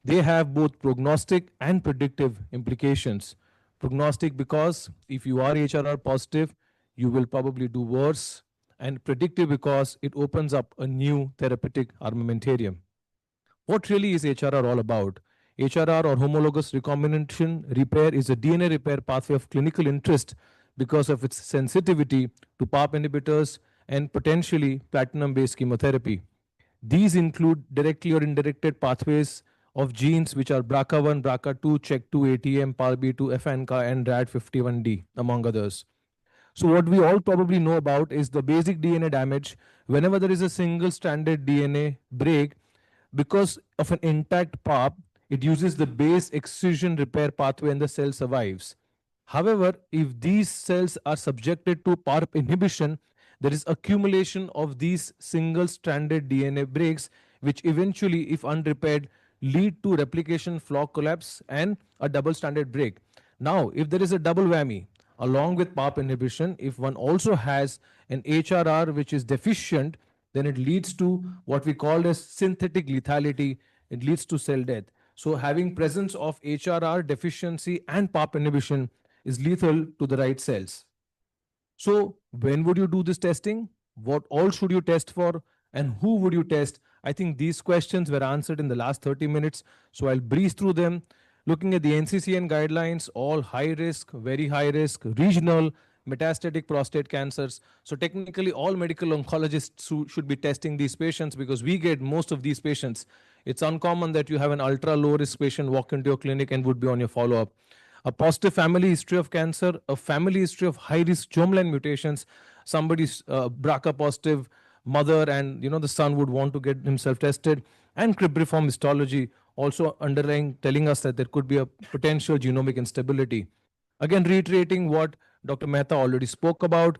S9: They have both prognostic and predictive implications. Prognostic because if you are HRR positive, you will probably do worse, and predictive because it opens up a new therapeutic armamentarium. What really is HRR all about? HRR, or homologous recombination repair, is a DNA repair pathway of clinical interest because of its sensitivity to PARP inhibitors and potentially platinum-based chemotherapy. These include directly or indirected pathways of genes which are BRCA1, BRCA2, CHEK2, ATM, PALB2, FNCA, and RAD51D, among others. So what we all probably know about is the basic DNA damage whenever there is a single-stranded DNA break. Because of an intact PARP, it uses the base excision repair pathway and the cell survives. However, if these cells are subjected to PARP inhibition, there is accumulation of these single-stranded DNA breaks, which eventually, if unrepaired, lead to replication flock collapse and a double-stranded break. Now, if there is a double whammy, along with PARP inhibition, if one also has an HRR which is deficient, then it leads to what we call as synthetic lethality. It leads to cell death. So having presence of HRR deficiency and PARP inhibition is lethal to the right cells. So when would you do this testing? What all should you test for? And who would you test? I think these questions were answered in the last 30 minutes. So I'll breeze through them. Looking at the NCCN guidelines, all high risk, very high risk, regional, metastatic prostate cancers. So technically all medical oncologists should be testing these patients because we get most of these patients It's uncommon that you have an ultra low risk patient walk into your clinic and would be on your follow up. A positive family history of cancer, a family history of high risk germline mutations, somebody's BRCA positive mother and the son would want to get himself tested, and cribriform histology also underlying telling us that there could be a potential genomic instability. Again, reiterating what Dr. Mehta already spoke about,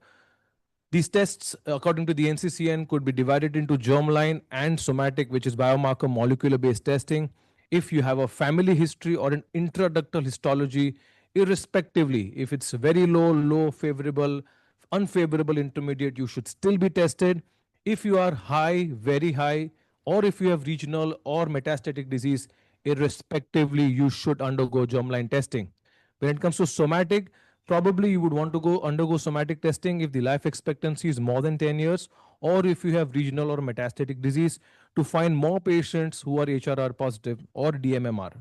S9: these tests, according to the NCCN, could be divided into germline and somatic, which is biomarker molecular based testing. If you have a family history or an intraductal histology, irrespectively, if it's very low, low, favorable, unfavorable, intermediate, you should still be tested. If you are high, very high, or if you have regional or metastatic disease, irrespectively, you should undergo germline testing. When it comes to somatic, probably you would want to undergo somatic testing if the life expectancy is more than 10 years, or if you have regional or metastatic disease, to find more patients who are HRR positive or DMMR.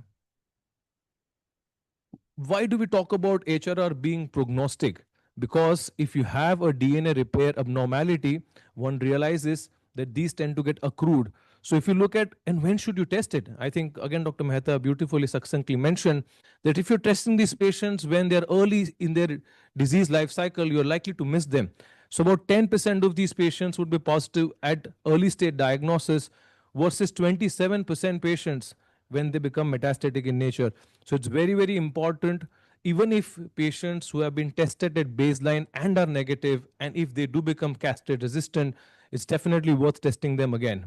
S9: Why do we talk about HRR being prognostic? Because if you have a DNA repair abnormality, one realizes that these tend to get accrued. So if you look at, and when should you test it? I think, again, Dr. Mehta beautifully, succinctly mentioned that if you're testing these patients when they're early in their disease life cycle, you're likely to miss them. So about 10% of these patients would be positive at early stage diagnosis versus 27% patients when they become metastatic in nature. So it's very, very important, even if patients who have been tested at baseline and are negative, and if they do become castrate resistant, it's definitely worth testing them again.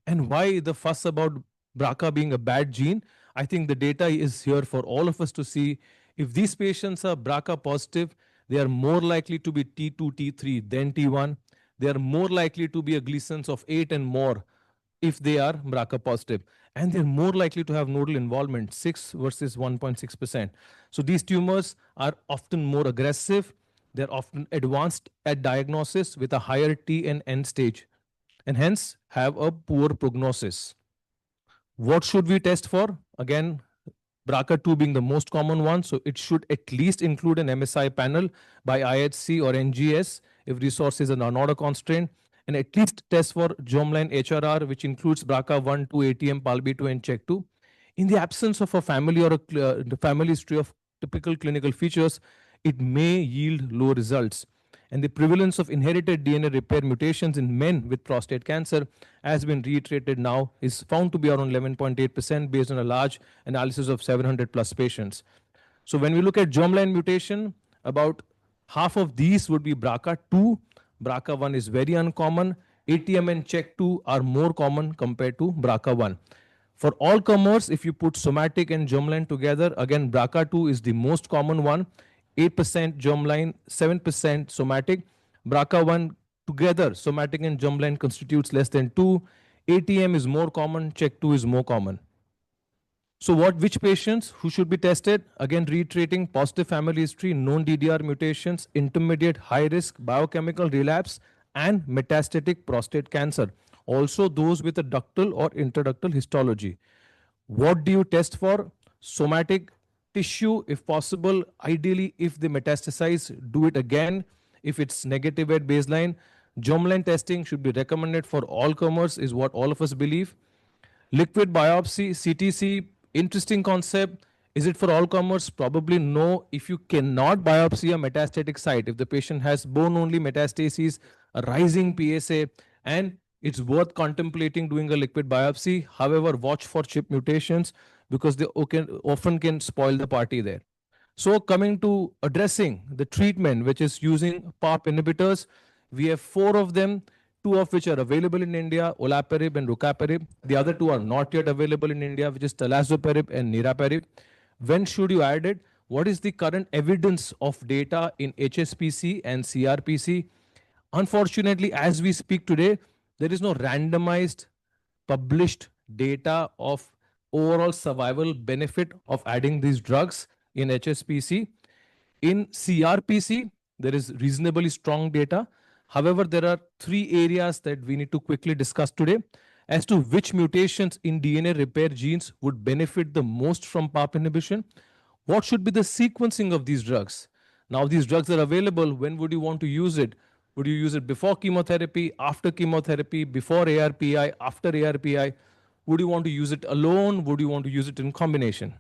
S9: And why the fuss about BRCA being a bad gene? I think the data is here for all of us to see. If these patients are BRCA positive, they are more likely to be T2, T3 than T1. They are more likely to be a Gleason's of 8 and more if they are BRCA positive. And they're more likely to have nodal involvement, 6 versus 1.6%. So these tumors are often more aggressive. They're often advanced at diagnosis with a higher T and N stage, and hence have a poor prognosis. What should we test for? Again, BRCA2 being the most common one, so it should at least include an MSI panel by IHC or NGS if resources are not a constraint, and at least test for germline HRR, which includes BRCA1, 2, ATM, PALB2, and CHEK2. In the absence of a family or a family history of typical clinical features, it may yield low results. And the prevalence of inherited DNA repair mutations in men with prostate cancer, has been reiterated now, is found to be around 11.8% based on a large analysis of 700 plus patients. So when we look at germline mutation, about half of these would be BRCA2. BRCA1 is very uncommon. ATM and CHEK2 are more common compared to BRCA1. For all comers, if you put somatic and germline together, again, BRCA2 is the most common one. 8% germline, 7% somatic. BRCA1 together, somatic and germline constitutes less than 2. ATM is more common, CHEK2 is more common. So which patients who should be tested? Again, reiterating positive family history, known DDR mutations, intermediate high risk biochemical relapse, and metastatic prostate cancer. Also those with a ductal or intraductal histology. What do you test for? Somatic tissue, if possible. Ideally, if they metastasize, do it again if it's negative at baseline. Germline testing should be recommended for all comers, is what all of us believe. Liquid biopsy, CTC, interesting concept. Is it for all comers? Probably no. If you cannot biopsy a metastatic site, if the patient has bone-only metastases, a rising PSA, and it's worth contemplating doing a liquid biopsy. However, watch for chip mutations because they often can spoil the party there. So coming to addressing the treatment, which is using PARP inhibitors, we have 4 of them, 2 of which are available in India, olaparib and rucaparib. The other 2 are not yet available in India, which is talazoparib and niraparib. When should you add it? What is the current evidence of data in HSPC and CRPC? Unfortunately, as we speak today, there is no randomized published data of overall survival benefit of adding these drugs in HSPC. In CRPC, there is reasonably strong data. However, there are 3 areas that we need to quickly discuss today as to which mutations in DNA repair genes would benefit the most from PARP inhibition. What should be the sequencing of these drugs? Now, these drugs are available. When would you want to use it? Would you use it before chemotherapy, after chemotherapy, before ARPI, after ARPI? Would you want to use it alone? Would you want to use it in combination?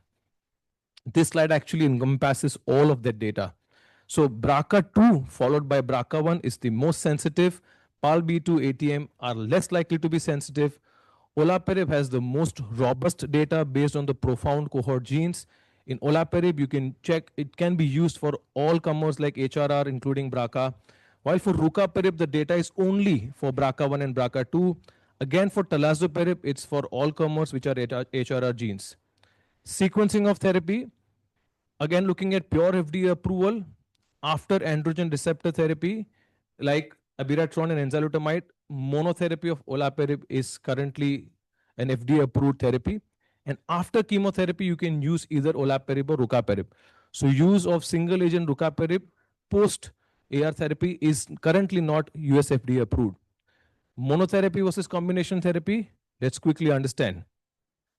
S9: This slide actually encompasses all of that data. So BRCA2 followed by BRCA1 is the most sensitive. PAL-B2 ATM are less likely to be sensitive. Olaparib has the most robust data based on the profound cohort genes. In olaparib, you can check it can be used for all comers like HRR, including BRCA. While for rucaparib, the data is only for BRCA1 and BRCA2. Again, for talazoparib, it's for all comers which are HRR genes. Sequencing of therapy, again looking at pure FDA approval after androgen receptor therapy, like abiraterone and enzalutamide, monotherapy of olaparib is currently an FDA approved therapy. And after chemotherapy, you can use either olaparib or rucaparib. So use of single agent rucaparib post AR therapy is currently not US FDA approved. Monotherapy versus combination therapy, let's quickly understand.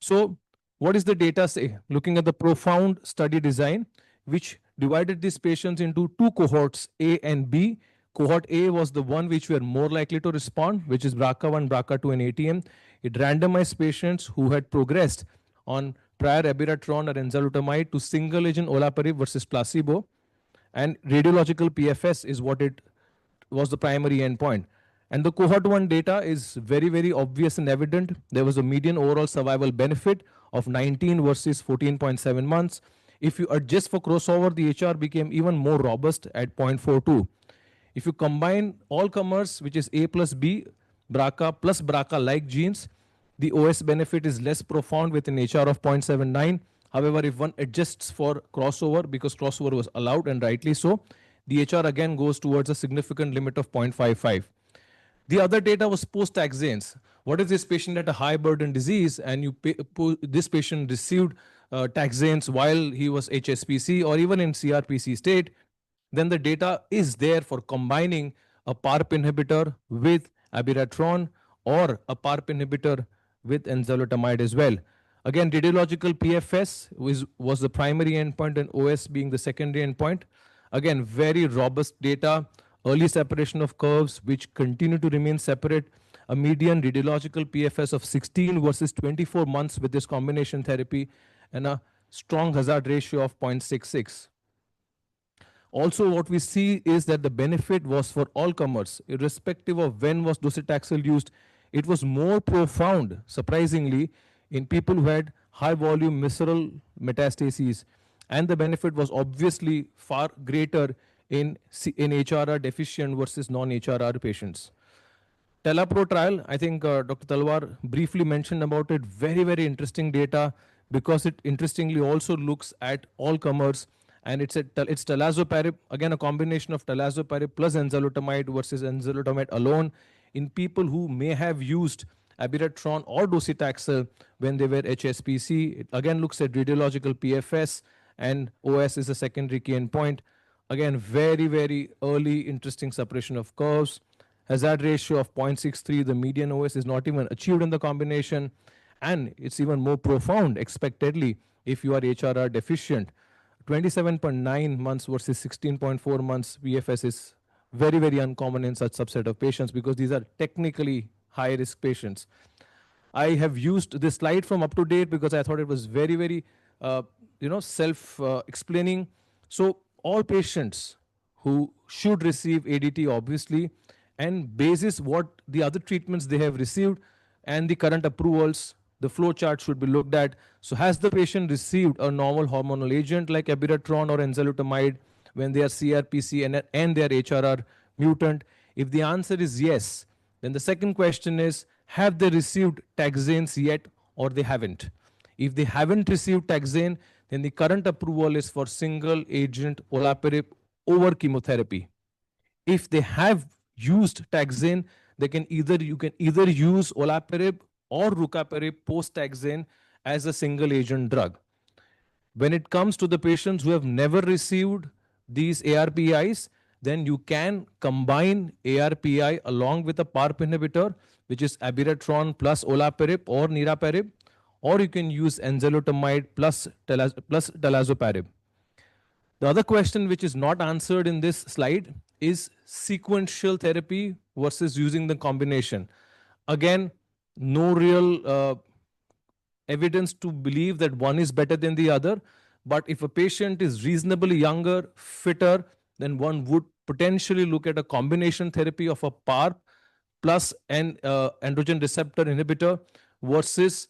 S9: So what is the data say? Looking at the profound study design, which divided these patients into two cohorts, A and B. Cohort A was the one which were more likely to respond, which is BRCA1, BRCA2, and ATM. It randomized patients who had progressed on prior abiraterone or enzalutamide to single agent olaparib versus placebo. And radiological PFS is what it was the primary endpoint. And the cohort 1 data is very, very obvious and evident. There was a median overall survival benefit of 19 versus 14.7 months. If you adjust for crossover, the HR became even more robust at 0.42. If you combine all comers, which is A plus B, BRCA plus BRCA-like genes, the OS benefit is less profound with an HR of 0.79. However, if one adjusts for crossover, because crossover was allowed and rightly so, the HR again goes towards a significant limit of 0.55. The other data was post-taxanes. What if this patient had a high burden disease and this patient received taxanes while he was HSPC or even in CRPC state? Then the data is there for combining a PARP inhibitor with abiraterone or a PARP inhibitor with enzalutamide as well. Again, radiological PFS was the primary endpoint and OS being the secondary endpoint. Again, very robust data, early separation of curves which continue to remain separate, a median radiological PFS of 16 versus 24 months with this combination therapy, and a strong hazard ratio of 0.66. Also, what we see is that the benefit was for all comers, irrespective of when was docetaxel used. It was more profound, surprisingly, in people who had high volume visceral metastases. And the benefit was obviously far greater in HRR deficient versus non-HRR patients. TELAPRO trial, I think Dr. Talwar briefly mentioned about it. Very, very interesting data because it interestingly also looks at all comers, and it's talazoparib, again a combination of talazoparib plus enzalutamide versus enzalutamide alone in people who may have used abiraterone or docetaxel when they were HSPC. It again looks at radiological PFS, and OS is a secondary key endpoint. Again, very, very early interesting separation of curves. Hazard ratio of 0.63, the median OS is not even achieved in the combination, and it's even more profound expectedly if you are HRR deficient. 27.9 months versus 16.4 months PFS is very, very uncommon in such subset of patients because these are technically high risk patients. I have used this slide from Up to Date because I thought it was very, very self-explaining. So all patients who should receive ADT, obviously, and basis what the other treatments they have received and the current approvals, the flow chart should be looked at. So has the patient received a normal hormonal agent like abiraterone or enzalutamide when they are CRPC and they are HRR mutant? If the answer is yes, then the second question is, have they received taxanes yet or they haven't? If they haven't received taxane, then the current approval is for single agent olaparib over chemotherapy. If they have used taxane, you can either use olaparib or rucaparib post-taxane as a single agent drug. When it comes to the patients who have never received these ARPIs, then you can combine ARPI along with a PARP inhibitor, which is abiraterone plus olaparib or niraparib, or you can use enzalutamide plus talazoparib. The other question which is not answered in this slide is sequential therapy versus using the combination. Again, no real evidence to believe that one is better than the other. But if a patient is reasonably younger, fitter, then one would potentially look at a combination therapy of a PARP plus an androgen receptor inhibitor versus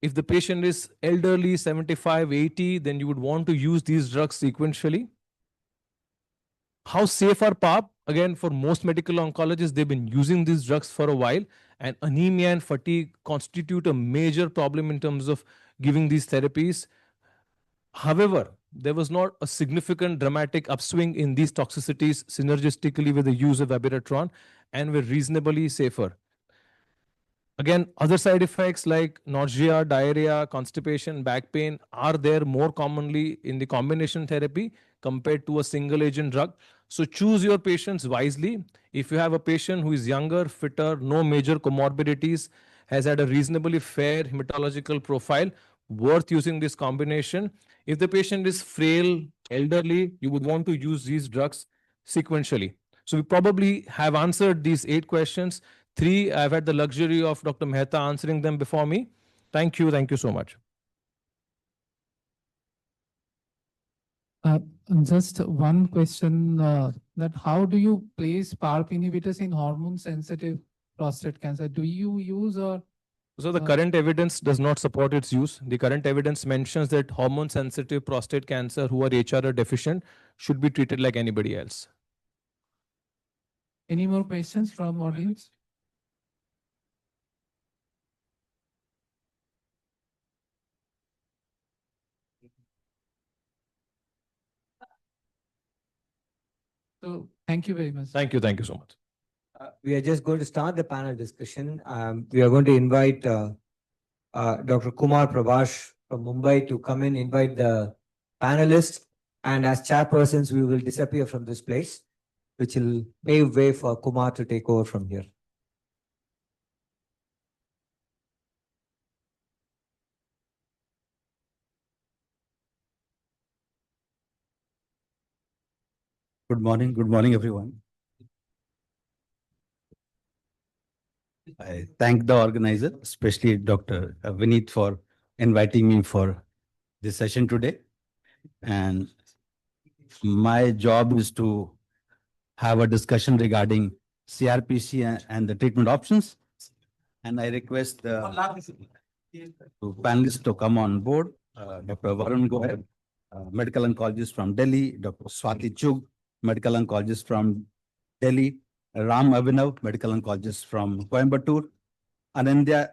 S9: if the patient is elderly, 75, 80, then you would want to use these drugs sequentially. How safe are PARP? Again, for most medical oncologists, they've been using these drugs for a while, and anemia and fatigue constitute a major problem in terms of giving these therapies. However, there was not a significant dramatic upswing in these toxicities synergistically with the use of abiraterone, and were reasonably safer. Again, other side effects like nausea, diarrhea, constipation, back pain are there more commonly in the combination therapy compared to a single agent drug. So choose your patients wisely. If you have a patient who is younger, fitter, no major comorbidities, has had a reasonably fair hematological profile, worth using this combination. If the patient is frail, elderly, you would want to use these drugs sequentially. So we probably have answered these 8 questions. 3, I've had the luxury of Dr. Mehta answering them before me. Thank you. Thank you so much.
S2: Just one question, that how do you place PARP inhibitors in hormone-sensitive prostate cancer? Do you use or?
S9: So the current evidence does not support its use. The current evidence mentions that hormone-sensitive prostate cancer who are HRR deficient should be treated like anybody else.
S2: Any more questions from audience? So thank you very much.
S9: Thank you. Thank you so much.
S20: We are just going to start the panel discussion. We are going to invite Dr. Kumar Prabhash from Mumbai to come in, invite the panelists, and as chairpersons, we will disappear from this place, which will pave way for Kumar to take over from here.
S14: Good morning, everyone. I thank the organizer, especially Dr. Vineet, for inviting me for this session today. And my job is to have a discussion regarding CRPC and the treatment options. And I request the panelists to come on board. Dr. Varun Goel, medical oncologist from Delhi, Dr. Swati Chug, medical oncologist from Delhi, Ram Abhinav, medical oncologist from Coimbatore, Anandya,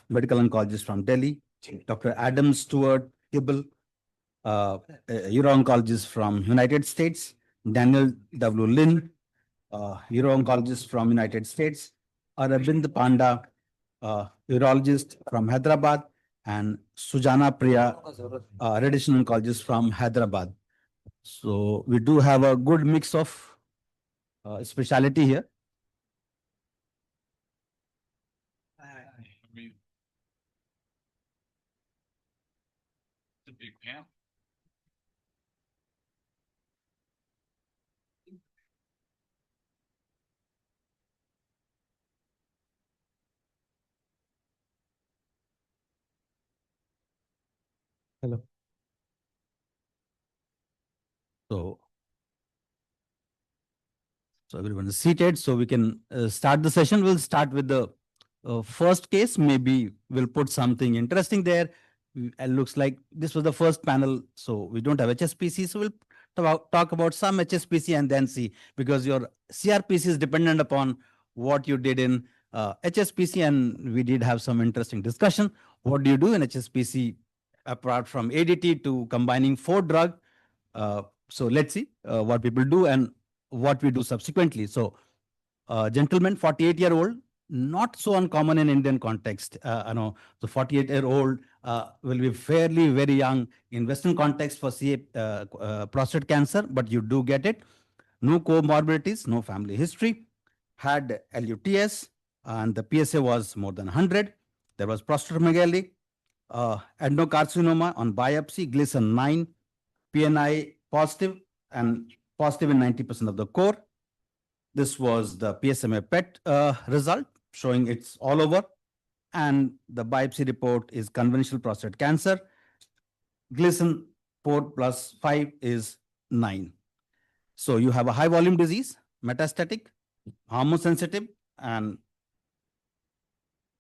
S14: medical oncologist from Delhi, Dr. Adam Stewart Kibble, uro-oncologist from United States, Daniel W. Lin, uro-oncologist from United States, Aravind Panda, urologist from Hyderabad, and Sujana Priya, radiation oncologist from Hyderabad. So we do have a good mix of specialty here.
S9: Hello.
S14: So everyone is seated, so we can start the session. We'll start with the first case. Maybe we'll put something interesting there. It looks like this was the first panel, so we don't have HSPC. So we'll talk about some HSPC and then see, because your CRPC is dependent upon what you did in HSPC, and we did have some interesting discussion. What do you do in HSPC apart from ADT to combining 4 drug? So let's see what people do and what we do subsequently. So, gentleman, 48-year-old, not so uncommon in Indian context. The 48-year-old will be fairly very young in Western context for prostate cancer, but you do get it. No comorbidities, no family history, had LUTS, and the PSA was more than 100. There was prostate adenocarcinoma on biopsy, Gleason 9, PNI positive and positive in 90% of the core. This was the PSMA PET result showing it's all over. and the biopsy report is conventional prostate cancer. Gleason 4 plus 5 is 9. So you have a high volume disease, metastatic, hormone sensitive, and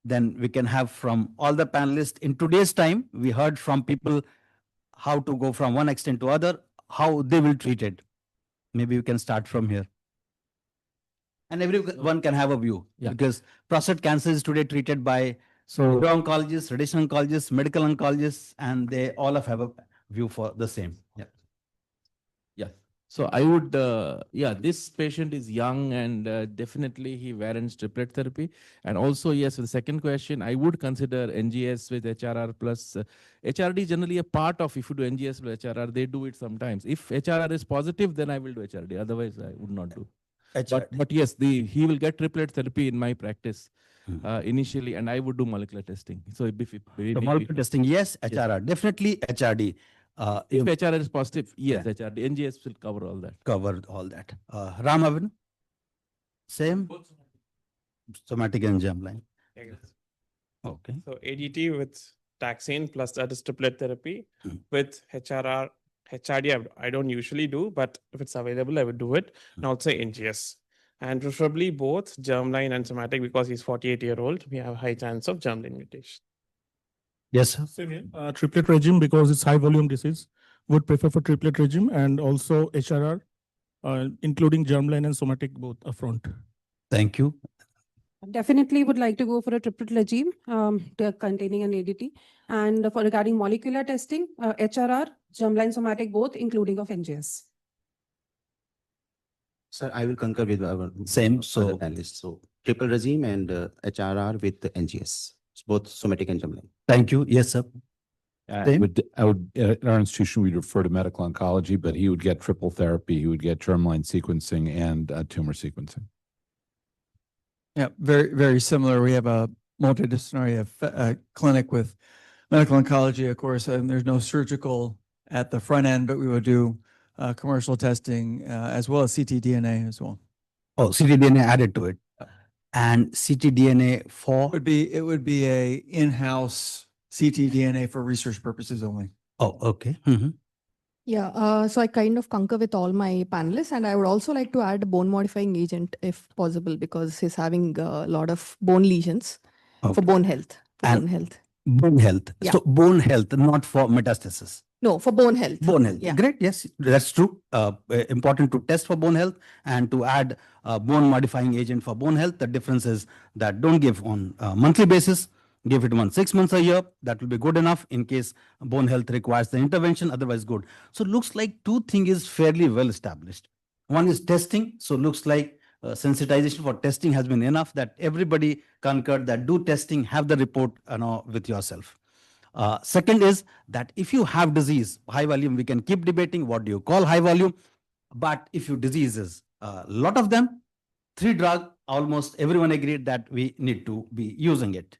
S14: then we can have from all the panelists in today's time, we heard from people how to go from one extent to other, how they will treat it. Maybe we can start from here. And everyone can have a view, because prostate cancer is today treated by oncologists, radiation oncologists, medical oncologists, and they all have a view for the same.
S16: Yeah. So I would, this patient is young and definitely he warrants triplet therapy. And also, yes, for the second question, I would consider NGS with HRR plus HRD is generally a part of, if you do NGS with HRR, they do it sometimes. If HRR is positive, then I will do HRD. Otherwise, I would not do. But yes, he will get triplet therapy in my practice initially, and I would do molecular testing. So
S14: Molecular testing, yes, HRR, definitely HRD.
S16: If HRR is positive, yes, HRD. NGS will cover all that.
S14: Cover all that. Ramavan, same? Somatic and germline. Okay.
S17: So ADT with taxane plus that is triplet therapy with HRR, HRD I don't usually do, but if it's available, I would do it. And also NGS. And preferably both germline and somatic, because he's 48-year-old. We have a high chance of germline mutation.
S14: Yes, sir.
S18: Same here. Triplet regime, because it's high volume disease, would prefer for triplet regime, and also HRR, including germline and somatic both upfront. Thank you.
S24: Definitely would like to go for a triplet regime containing an ADT. And for regarding molecular testing, HRR, germline, somatic both, including of NGS.
S25: Sir, I will concur with our
S14: same.
S25: So panelists. So triple regime and HRR with the NGS, both somatic and germline.
S14: Thank you. Yes, sir.
S11: At our institution, we'd refer to medical oncology, but he would get triple therapy. He would get germline sequencing and tumor sequencing.
S7: Yeah, very, very similar. We have a multidisciplinary clinic with medical oncology, of course, and there's no surgical at the front end, but we would do commercial testing as well as ctDNA as well.
S14: Oh, ctDNA added to it. And ctDNA for?
S7: It would be a in-house ctDNA for research purposes only.
S14: Oh, okay.
S26: Yeah, so I kind of concur with all my panelists, and I would also like to add a bone modifying agent if possible, because he's having a lot of bone lesions for bone health.
S14: Bone health.
S26: Yeah.
S14: So bone health, not for metastasis.
S26: No, for bone health.
S14: Bone health.
S26: Yeah.
S14: Great. Yes, that's true. Important to test for bone health and to add a bone modifying agent for bone health. The difference is that don't give on a monthly basis. Give it 6 months a year. That will be good enough in case bone health requires the intervention. Otherwise, good. So looks like two things is fairly well established. One is testing. So looks like sensitization for testing has been enough that everybody concurred that do testing, have the report with yourself. Second is that if you have disease, high volume, we can keep debating what do you call high volume. But if your disease is a lot of them, 3 drugs, almost everyone agreed that we need to be using it.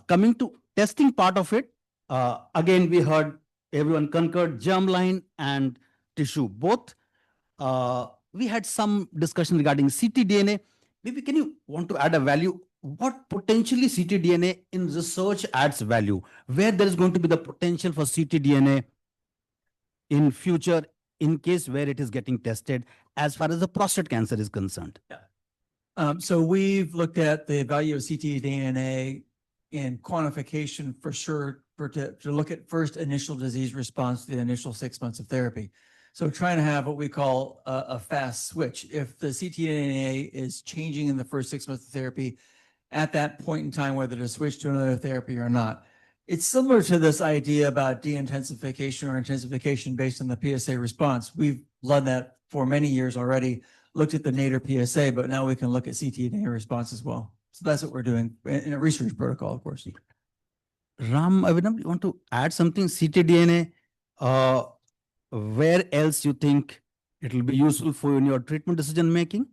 S14: Coming to testing part of it, again, we heard everyone concurred germline and tissue both. We had some discussion regarding ctDNA. Maybe can you want to add a value? What potentially ctDNA in research adds value? Where there is going to be the potential for ctDNA in future in case where it is getting tested as far as the prostate cancer is concerned?
S7: So we've looked at the value of ctDNA in quantification for sure to look at first initial disease response to the initial 6 months of therapy. So trying to have what we call a fast switch. If the ctDNA is changing in the first 6 months of therapy, at that point in time, whether to switch to another therapy or not. It's similar to this idea about de-intensification or intensification based on the PSA response. We've done that for many years already, looked at the nadir PSA, but now we can look at ctDNA response as well. So that's what we're doing in a research protocol, of course.
S14: Ram, Avinam, you want to add something? ctDNA, where else you think it will be useful for in your treatment decision making?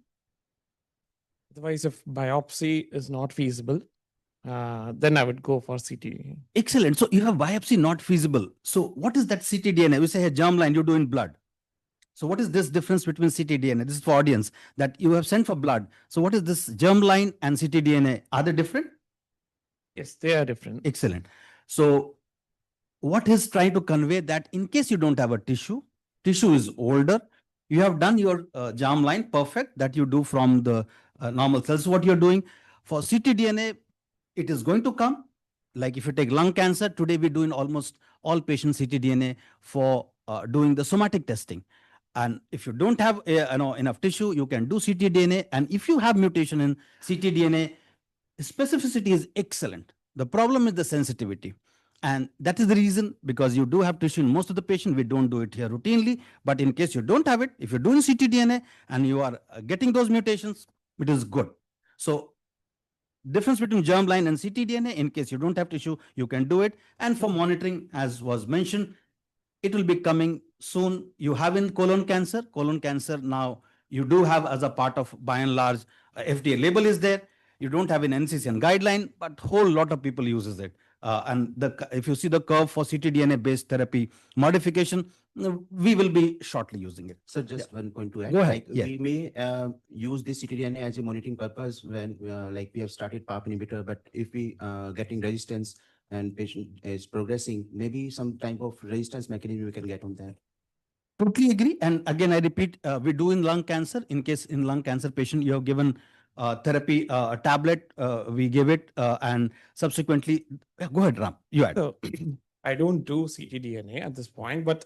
S17: Otherwise, if biopsy is not feasible, then I would go for ctDNA.
S14: Excellent. So you have biopsy not feasible. So what is that ctDNA? We say a germline, you do in blood. So what is this difference between ctDNA? This is for audience that you have sent for blood. So what is this germline and ctDNA? Are they different?
S17: Yes, they are different.
S14: Excellent. So what is trying to convey that in case you don't have a tissue is older, you have done your germline perfect that you do from the normal cells. What you're doing for ctDNA, it is going to come. Like if you take lung cancer, today we do in almost all patients ctDNA for doing the somatic testing. And if you don't have enough tissue, you can do ctDNA. And if you have mutation in ctDNA, specificity is excellent. The problem is the sensitivity. And that is the reason, because you do have tissue in most of the patient, we don't do it here routinely. But in case you don't have it, if you're doing ctDNA and you are getting those mutations, it is good. So difference between germline and ctDNA, in case you don't have tissue, you can do it. And for monitoring, as was mentioned, it will be coming soon. You have in colon cancer now, you do have as a part of, by and large, FDA label is there. You don't have an NCCN guideline, but whole lot of people uses it. And if you see the curve for ctDNA based therapy modification, we will be shortly using it.
S25: So just one point to add.
S14: Go ahead.
S25: Like
S14: Yeah.
S25: we may use this ctDNA as a monitoring purpose when like we have started PARP inhibitor, but if we getting resistance and patient is progressing, maybe some type of resistance mechanism we can get on that.
S14: Totally agree. And again, I repeat, we do in lung cancer. In case in lung cancer patient, you have given therapy, a tablet, we give it, and subsequently, go ahead, Ram, you add.
S17: So I don't do ctDNA at this point, but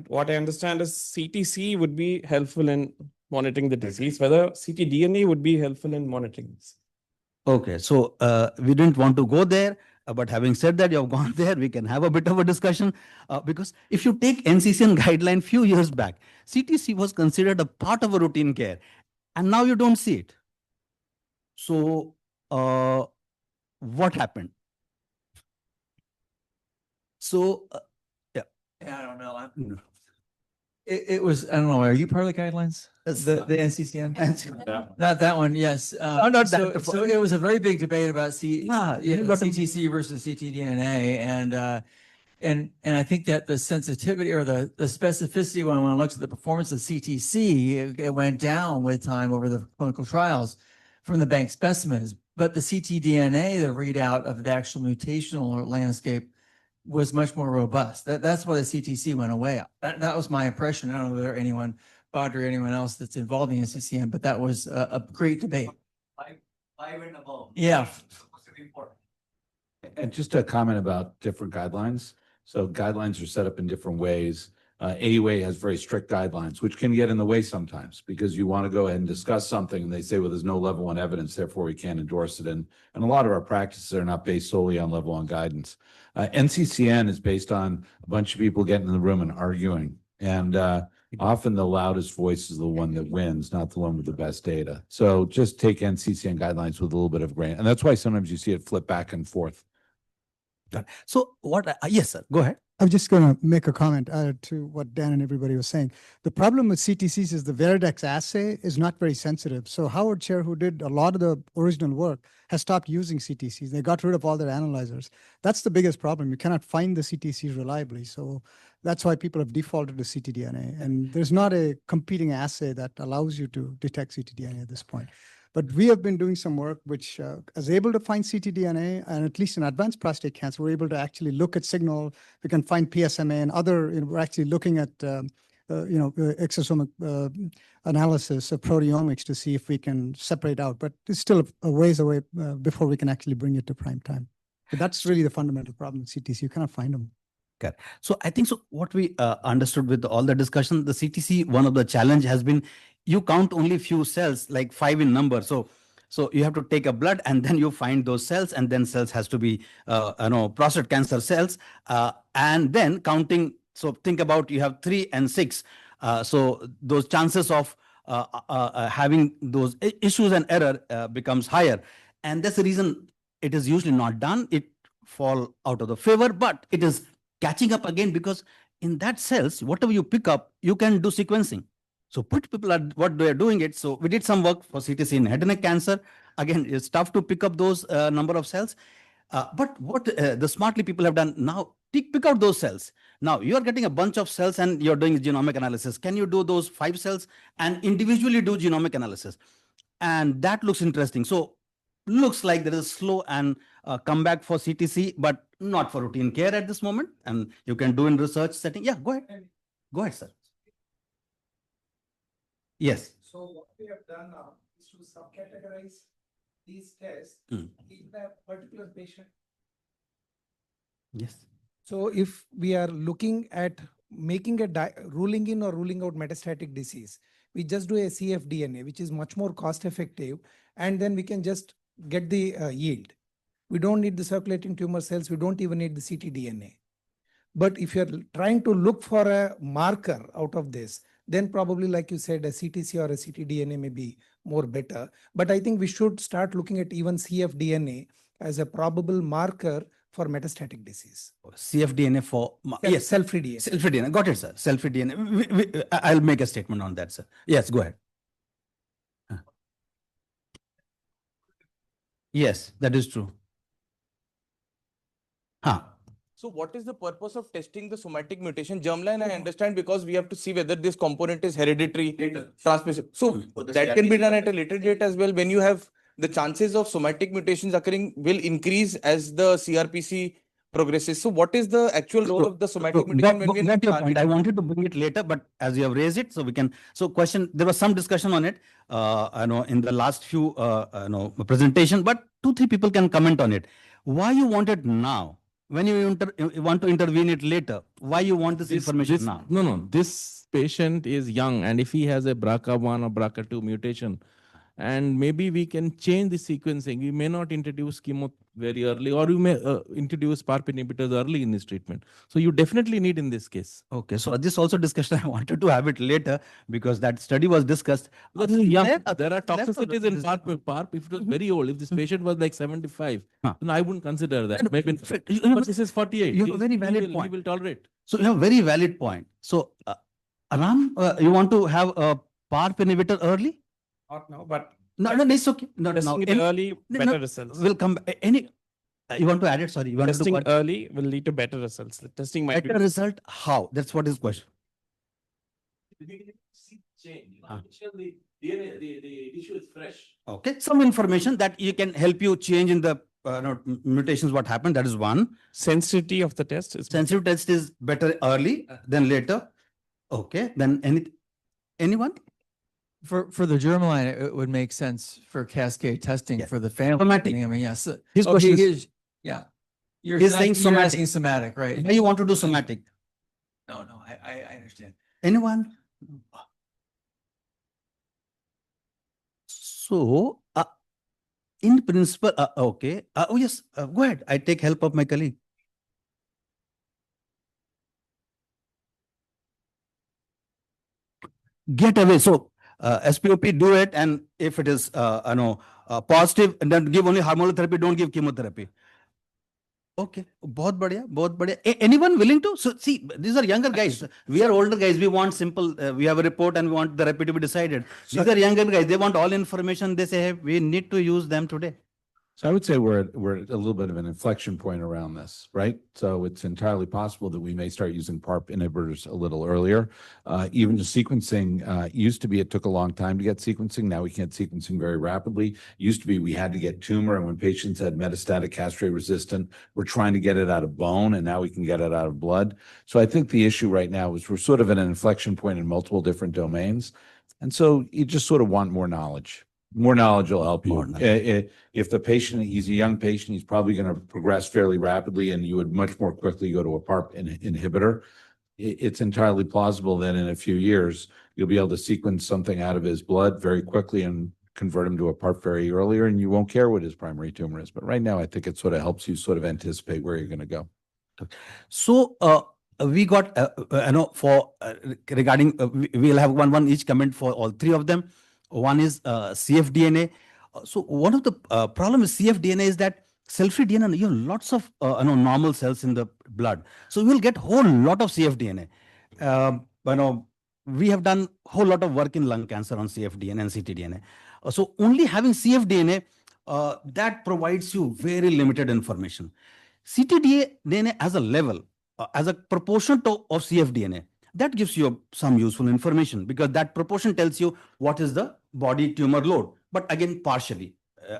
S17: what I understand is CTC would be helpful in monitoring the disease, whether ctDNA would be helpful in monitoring this.
S14: Okay, so we didn't want to go there, but having said that, you have gone there, we can have a bit of a discussion, because if you take NCCN guideline few years back, CTC was considered a part of a routine care, and now you don't see it. So what happened? So yeah.
S7: I don't know. It was, I don't know, are you part of the guidelines? The NCCN? Not that one, yes.
S14: not
S7: so,
S14: that.
S7: so it was a very big debate about CTC versus ctDNA. And I think that the sensitivity or the specificity when one looks at the performance of CTC, it went down with time over the clinical trials from the bank specimens. But the ctDNA, the readout of the actual mutational landscape, was much more robust. That's why the CTC went away. That was my impression. I don't know whether anyone, Bod or anyone else that's involved in NCCN, but that was a great debate. Yeah.
S11: And just a comment about different guidelines. So guidelines are set up in different ways. AUA has very strict guidelines, which can get in the way sometimes because you want to go ahead and discuss something and they say, well, there's no level one evidence, therefore we can't endorse it. And a lot of our practices are not based solely on level one guidance. NCCN is based on a bunch of people getting in the room and arguing. And often the loudest voice is the one that wins, not the one with the best data. So just take NCCN guidelines with a little bit of grain. And that's why sometimes you see it flip back and forth.
S14: So what, yes, sir, go ahead.
S12: I'm just going to make a comment to what Dan and everybody was saying. The problem with CTCs is the Veridex assay is not very sensitive. So Howard Chair, who did a lot of the original work, has stopped using CTCs. They got rid of all their analyzers. That's the biggest problem. You cannot find the CTCs reliably. So that's why people have defaulted to ctDNA. And there's not a competing assay that allows you to detect ctDNA at this point. But we have been doing some work which is able to find ctDNA, and at least in advanced prostate cancer, we're able to actually look at signal. We can find PSMA and other, we're actually looking at, exosomic analysis of proteomics to see if we can separate out. But it's still a ways away before we can actually bring it to prime time. But that's really the fundamental problem with CTC. You cannot find them.
S14: Okay. So I think so what we understood with all the discussion, the CTC, one of the challenge has been you count only few cells, like 5 in number. So you have to take a blood and then you find those cells, and then cells has to be, prostate cancer cells, and then counting. So think about you have 3 and 6. So those chances of having those issues and error becomes higher. And that's the reason it is usually not done. It fall out of the favor, but it is catching up again, because in that cells, whatever you pick up, you can do sequencing. So put people at what they are doing it. So we did some work for CTC in head and neck cancer. Again, it's tough to pick up those number of cells. But what the smartly people have done now, pick out those cells. Now you are getting a bunch of cells and you're doing genomic analysis. Can you do those 5 cells and individually do genomic analysis? And that looks interesting. So looks like there is a slow and comeback for CTC, but not for routine care at this moment. And you can do in research setting. Yeah, go ahead. Go ahead, sir. Yes.
S2: So what we have done now is to subcategorize these tests
S14: Hmm.
S2: in a particular patient.
S14: Yes.
S1: So if we are looking at making a ruling in or ruling out metastatic disease, we just do a cfDNA, which is much more cost effective, and then we can just get the yield. We don't need the circulating tumor cells. We don't even need the ctDNA. But if you're trying to look for a marker out of this, then probably, like you said, a CTC or a ctDNA may be more better. But I think we should start looking at even cfDNA as a probable marker for metastatic disease.
S14: CFDNA for yes,
S1: cell-free DNA.
S14: Cell-free DNA. Got it, sir. Cell-free DNA. I'll make a statement on that, sir. Yes, go ahead. Yes, that is true. Huh.
S4: So what is the purpose of testing the somatic mutation? Germline, I understand, because we have to see whether this component is hereditary transmission. So that can be done at a later date as well, when you have the chances of somatic mutations occurring will increase as the CRPC progresses. So what is the actual role of the somatic mutation when we
S14: Got your point. I wanted to bring it later, but as you have raised it, so we can. So question, there was some discussion on it, I know, in the last few, presentation, but 2-3 people can comment on it. Why you want it now? When you want to intervene it later, why you want this information now?
S16: No. This patient is young, and if he has a BRCA1 or BRCA2 mutation, and maybe we can change the sequencing. We may not introduce chemo very early, or you may introduce PARP inhibitors early in this treatment. So you definitely need in this case.
S14: Okay, so this also discussion, I wanted to have it later because that study was discussed.
S16: Because this is young. There are toxicities in PARP. If it was very old, if this patient was like 75, then I wouldn't consider that. Maybe, but this is 48.
S14: You have a very valid point.
S16: He will tolerate.
S14: So you have a very valid point. So, Aram, you want to have a PARP inhibitor early?
S17: Not now, but
S14: No, it's okay. Not now.
S17: testing it early, better results.
S14: Will come. You want to add it? Sorry, you want
S17: Testing
S14: to
S17: early will lead to better results. The testing might
S14: better result. How? That's what his question.
S16: The tissue is fresh.
S14: Okay, some information that you can help you change in the mutations. What happened? That is one.
S17: Sensitivity of the test is
S14: sensitive test is better early than later. Okay, then anyone?
S7: For the germline, it would make sense for cascade testing for the family.
S14: Somatic.
S7: I mean, yes.
S14: His question is,
S7: yeah.
S14: He's saying somatic.
S7: Asking somatic, right?
S14: Why you want to do somatic?
S7: No, I understand.
S14: Anyone? So, in principle, okay. Oh, yes, go ahead. I take help of my colleague. Get away. So, SPOP, do it. And if it is, positive, then give only hormonal therapy, don't give chemotherapy. Okay, बहुत बढ़िया, बहुत बढ़िया. Anyone willing to? So see, these are younger guys. We are older guys. We want simple. We have a report and we want the therapy to be decided. These are younger guys. They want all information. They say, hey, we need to use them today.
S11: So I would say we're at a little bit of an inflection point around this, right? So it's entirely possible that we may start using PARP inhibitors a little earlier. Even the sequencing used to be, it took a long time to get sequencing. Now we can get sequencing very rapidly. Used to be we had to get tumor, and when patients had metastatic castrate resistant, we're trying to get it out of bone, and now we can get it out of blood. So I think the issue right now is we're sort of at an inflection point in multiple different domains. And so you just sort of want more knowledge. More knowledge will help you. If the patient, he's a young patient, he's probably going to progress fairly rapidly, and you would much more quickly go to a PARP inhibitor. It's entirely plausible that in a few years, you'll be able to sequence something out of his blood very quickly and convert him to a PARP very earlier, and you won't care what his primary tumor is. But right now, I think it sort of helps you sort of anticipate where you're going to go.
S14: So, we got, regarding, we'll have one each comment for all three of them. One is cfDNA. So one of the problem with cfDNA is that cell-free DNA, you have lots of normal cells in the blood. So you will get whole lot of cfDNA. We have done whole lot of work in lung cancer on cfDNA and ctDNA. So only having cfDNA, that provides you very limited information. ctDNA as a level, as a proportion of cfDNA, that gives you some useful information because that proportion tells you what is the body tumor load, but again, partially.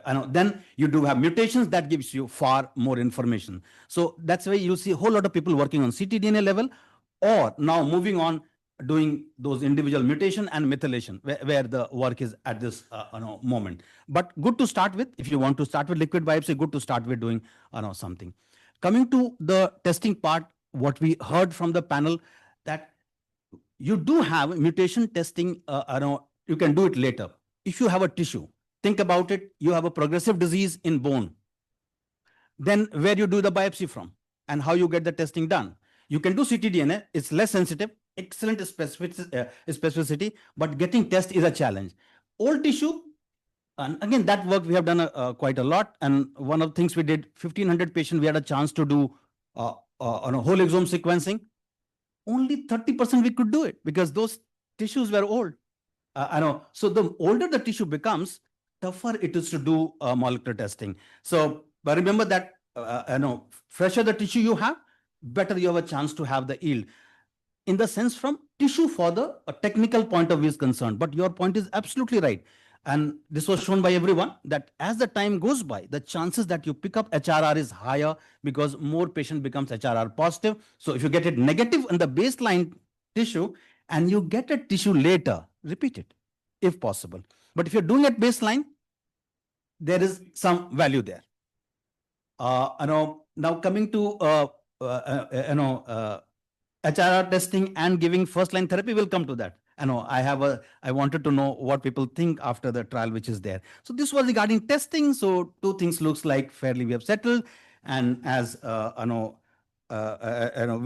S14: I know, then you do have mutations that gives you far more information. So that's why you see a whole lot of people working on ctDNA level, or now moving on doing those individual mutation and methylation where the work is at this moment. But good to start with. If you want to start with liquid biopsy, good to start with doing something. Coming to the testing part, what we heard from the panel, that you do have mutation testing, you can do it later. If you have a tissue, think about it, you have a progressive disease in bone, then where you do the biopsy from and how you get the testing done. You can do ctDNA, it's less sensitive, excellent specificity, but getting test is a challenge. Old tissue, and again, that work we have done quite a lot. And one of the things we did, 1,500 patients, we had a chance to do on a whole exome sequencing. Only 30% we could do it because those tissues were old. I know. So the older the tissue becomes, tougher it is to do molecular testing. So but remember that fresher the tissue you have, better you have a chance to have the yield. In the sense from tissue for the technical point of view is concerned. But your point is absolutely right. And this was shown by everyone that as the time goes by, the chances that you pick up HRR is higher because more patient becomes HRR positive. So if you get it negative in the baseline tissue and you get a tissue later, repeat it if possible. But if you're doing at baseline, there is some value there. Now coming to HRR testing and giving first line therapy, we'll come to that. I wanted to know what people think after the trial which is there. So this was regarding testing. So two things looks like fairly we have settled. And as we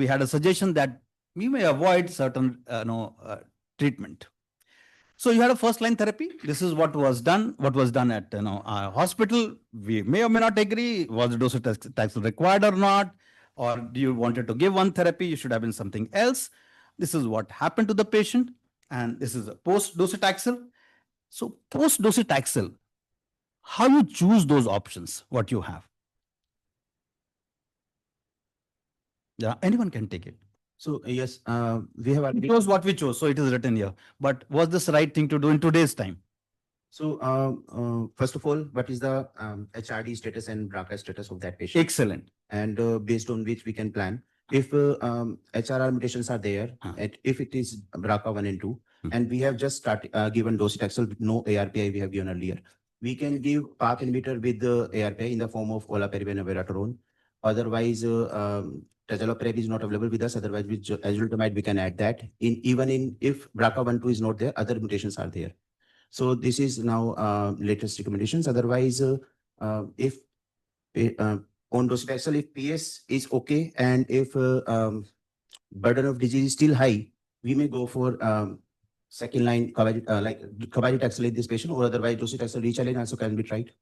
S14: had a suggestion that we may avoid certain treatment. So you had a first line therapy. This is what was done. What was done at our hospital. We may or may not agree. Was the docetaxel required or not? Or do you wanted to give one therapy? You should have been something else. This is what happened to the patient. And this is a post-docetaxel. So post-docetaxel, how you choose those options, what you have? Yeah, anyone can take it.
S25: So yes, we have already
S14: chose what we chose. So it is written here. But was this the right thing to do in today's time?
S25: So first of all, what is the HRD status and BRCA status of that patient?
S14: Excellent.
S25: And based on which we can plan. If HRR mutations are there, and if it is BRCA 1 and 2, and we have just given docetaxel with no ARPI we have given earlier, we can give PARP inhibitor with the ARPI in the form of olaparib and abiraterone. Otherwise, tezoloparib is not available with us. Otherwise, with azulutamide we can add that. Even if BRCA 1, 2 is not there, other mutations are there. So this is now latest recommendations. Otherwise, if on docetaxel, if PS is okay, and if burden of disease is still high, we may go for second line like cabazitaxel in this patient, or otherwise docetaxel rechallenge also can be tried.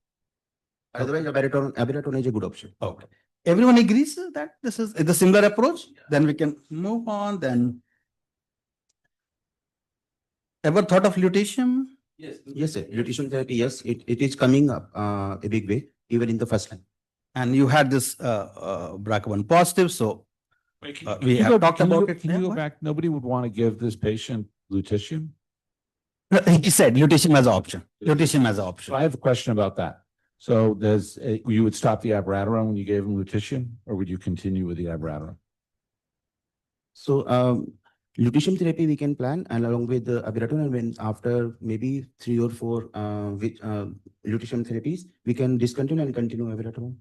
S25: Otherwise, abiraterone is a good option.
S14: Okay. Everyone agrees that this is the similar approach? Yeah. Then we can move on. Then, ever thought of lutetium?
S25: Yes, sir. Lutetium therapy, yes, it is coming up a big way, even in the first line.
S14: And you had this BRCA1 positive, so we have talked about it.
S11: Can you go back? Nobody would want to give this patient lutetium?
S14: He said lutetium as an option. Lutetium as an option.
S11: So I have a question about that. So you would stop the abiraterone when you gave him lutetium, or would you continue with the abiraterone?
S25: So lutetium therapy we can plan, and along with the abiraterone, and when after maybe 3 or 4 lutetium therapies, we can discontinue and continue abiraterone.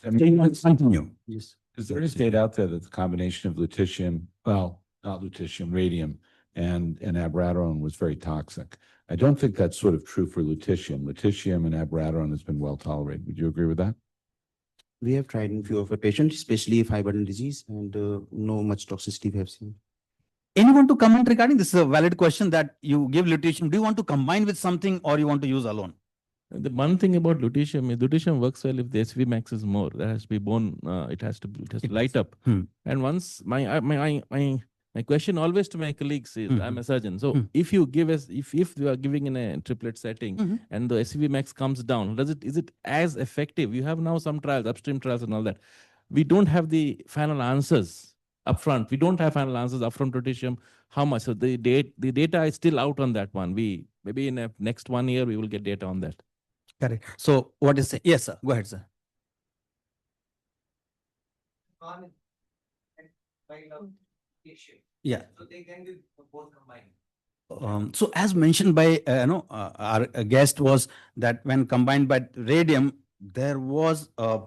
S14: Continue.
S25: Yes.
S11: Because there is data out there that the combination of lutetium, well, not lutetium, radium, and abiraterone was very toxic. I don't think that's sort of true for lutetium. Lutetium and abiraterone has been well tolerated. Would you agree with that?
S25: We have tried in few of our patients, especially if high burden disease, and no much toxicity we have seen.
S14: Anyone to comment regarding this? Is a valid question that you give lutetium. Do you want to combine with something, or you want to use alone?
S16: The one thing about lutetium is lutetium works well if the SV max is more. There has to be bone. It has to light up. And once my question always to my colleagues is, I'm a surgeon. So if you give us, if you are giving in a triplet setting and the SV max comes down, is it as effective? You have now some trials, upstream trials and all that. We don't have the final answers upfront. We don't have final answers upfront lutetium. How much? So the data is still out on that one. Maybe in the next 1 year we will get data on that.
S14: Correct. So what is, yes, sir. Go ahead, sir. Yeah.
S21: So they can be both combined.
S14: So as mentioned by our guest was that when combined by radium, there was a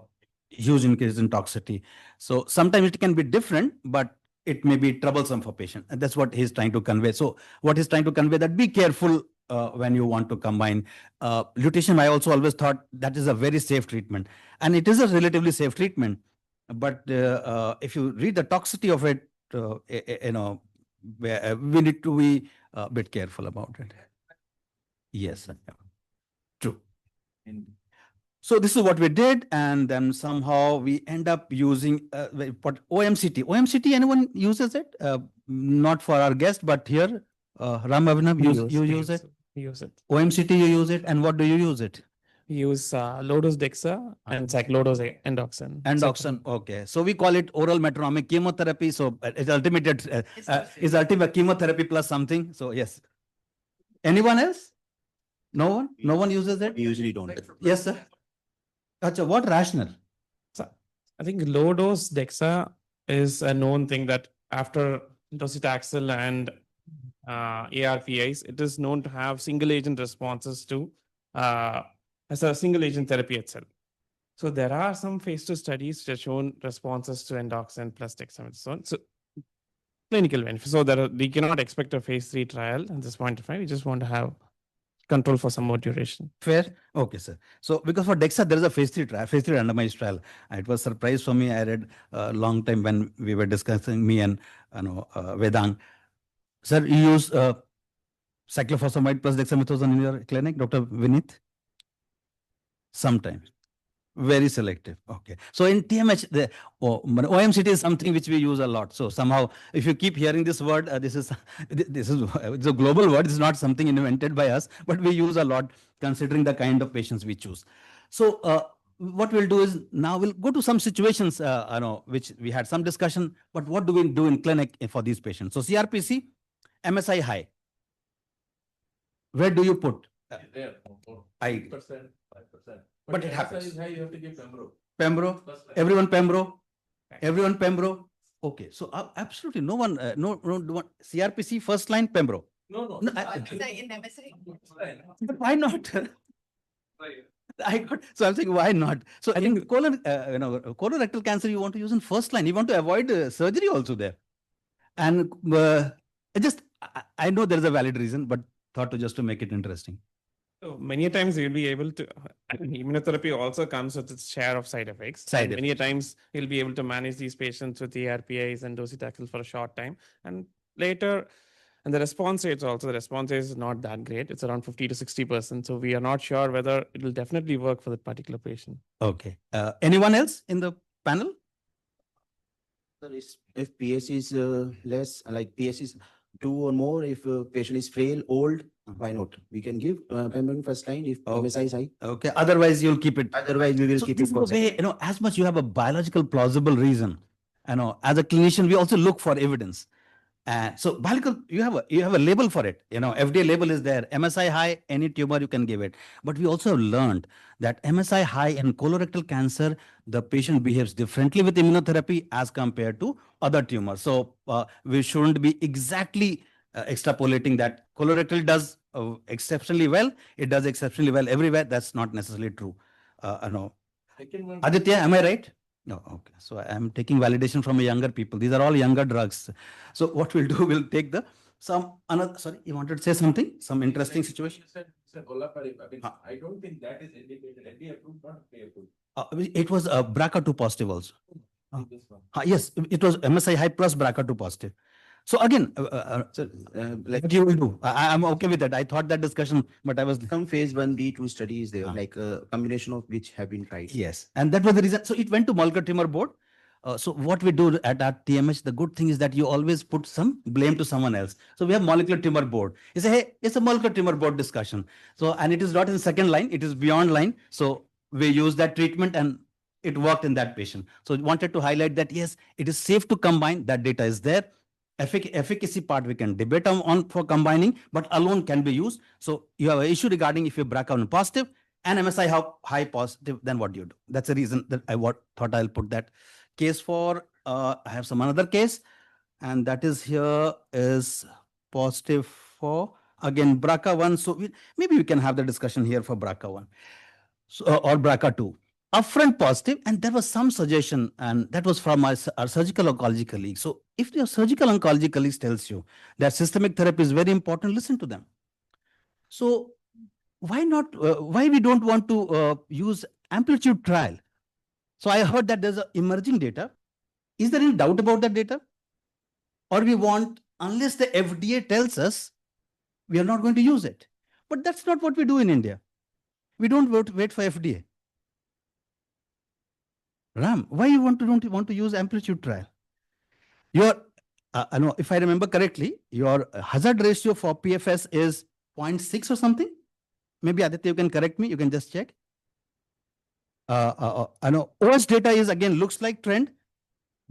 S14: huge increase in toxicity. So sometimes it can be different, but it may be troublesome for patient. And that's what he's trying to convey. So what he's trying to convey that be careful when you want to combine. Lutetium, I also always thought that is a very safe treatment. And it is a relatively safe treatment. But if you read the toxicity of it, we need to be a bit careful about it. Yes, sir. True. So this is what we did, and then somehow we end up using what OMCT. OMCT, anyone uses it? Not for our guest, but here, Ram Abhinav, you use it?
S17: Use it.
S14: OMCT, you use it, and what do you use it?
S17: We use low-dose DEXA and cyclodose endoxin.
S14: Endoxin, okay. So we call it oral metronomic chemotherapy. So it's ultimate chemotherapy plus something. So yes. Anyone else? No one? No one uses it?
S25: We usually don't.
S14: Yes, sir. Achha, what rationale?
S17: So I think low-dose DEXA is a known thing that after docetaxel and ARPIs, it is known to have single-agent responses to as a single-agent therapy itself. So there are some phase 2 studies which have shown responses to endoxin plus dexamethasone. So clinical benefit. So we cannot expect a phase 3 trial at this point of time. We just want to have control for some more duration.
S14: Fair? Okay, sir. So because for DEXA, there is a phase 3 trial, phase 3 randomized trial. It was a surprise for me. I read a long time when we were discussing, me and Vedang. Sir, you use cyclophosphamide plus dexamethasone in your clinic, Dr. Vineet? Sometimes. Very selective. Okay. So in TMH, the OMCT is something which we use a lot. So somehow, if you keep hearing this word, this is it's a global word. It's not something invented by us, but we use a lot considering the kind of patients we choose. So what we'll do is now we'll go to some situations, which we had some discussion. But what do we do in clinic for these patients? So CRPC, MSI high. Where do you put?
S16: There,
S14: 5%,
S16: 5%.
S14: But it happens.
S16: You have to give Pembro.
S14: Pembro, everyone Pembro, everyone Pembro. Okay, so absolutely no one, no CRPC first line Pembro.
S16: No.
S14: But why not? So I'm saying why not? So I think colorectal cancer you want to use in first line. You want to avoid surgery also there, and I know there is a valid reason, but thought to make it interesting.
S17: So many times you'll be able to, immunotherapy also comes with its share of side effects. Many times you'll be able to manage these patients with the ARPIs and docetaxel for a short time. And later, and the response rate is not that great. It's around 50 to 60%. So we are not sure whether it will definitely work for that particular patient.
S14: Okay. Anyone else in the panel?
S25: If PS is less, like PS is 2 or more, if a patient is frail, old, why not? We can give pembro first line if MSI is high.
S14: Okay. Otherwise, you'll keep it.
S25: Otherwise, we will keep it for
S14: way, as much you have a biological plausible reason, as a clinician, we also look for evidence. So biological, you have a label for it. FDA label is there. MSI high, any tumor you can give it. But we also have learned that MSI high in colorectal cancer, the patient behaves differently with immunotherapy as compared to other tumors. So we shouldn't be exactly extrapolating that colorectal does exceptionally well. It does exceptionally well everywhere. That's not necessarily true. Aditya, am I right? No, okay. So I'm taking validation from younger people. These are all younger drugs. So what we'll do, we'll take sorry, you wanted to say something? Some interesting situation?
S16: I don't think that is indicated. FDA approved, not approved.
S14: It was BRCA2 positive also. Yes, it was MSI high plus BRCA2 positive. So again, what you will do? I'm okay with that. I thought that discussion, but I was
S25: some phase 1b/2 studies there, like a combination of which have been tried.
S14: Yes, and that was the reason. So it went to molecular tumor board. So what we do at our TMH, the good thing is that you always put some blame to someone else. So we have molecular tumor board. You say, hey, it's a molecular tumor board discussion. So, and it is not in second line, it is beyond line. So we use that treatment and it worked in that patient. So wanted to highlight that, yes, it is safe to combine. That data is there. Efficacy part we can debate on for combining, but alone can be used. So you have an issue regarding if you're BRCA1 positive, and MSI high positive, then what do you do? That's the reason that I thought I'll put that case for. I have some another case, and that is here is positive for again BRCA1. So maybe we can have the discussion here for BRCA1 or BRCA2. Upfront positive, and there was some suggestion, and that was from our surgical oncology colleagues. So if your surgical oncology colleagues tells you that systemic therapy is very important, listen to them. So why not? Why we don't want to use amplitude trial? So I heard that there's a emerging data. Is there any doubt about that data? Or we want, unless the FDA tells us, we are not going to use it. But that's not what we do in India. We don't wait for FDA. Ram, why you don't want to use amplitude trial? I know, if I remember correctly, your hazard ratio for PFS is 0.6 or something. Maybe Aditya, you can correct me. You can just check. I know OS data is again looks like trend.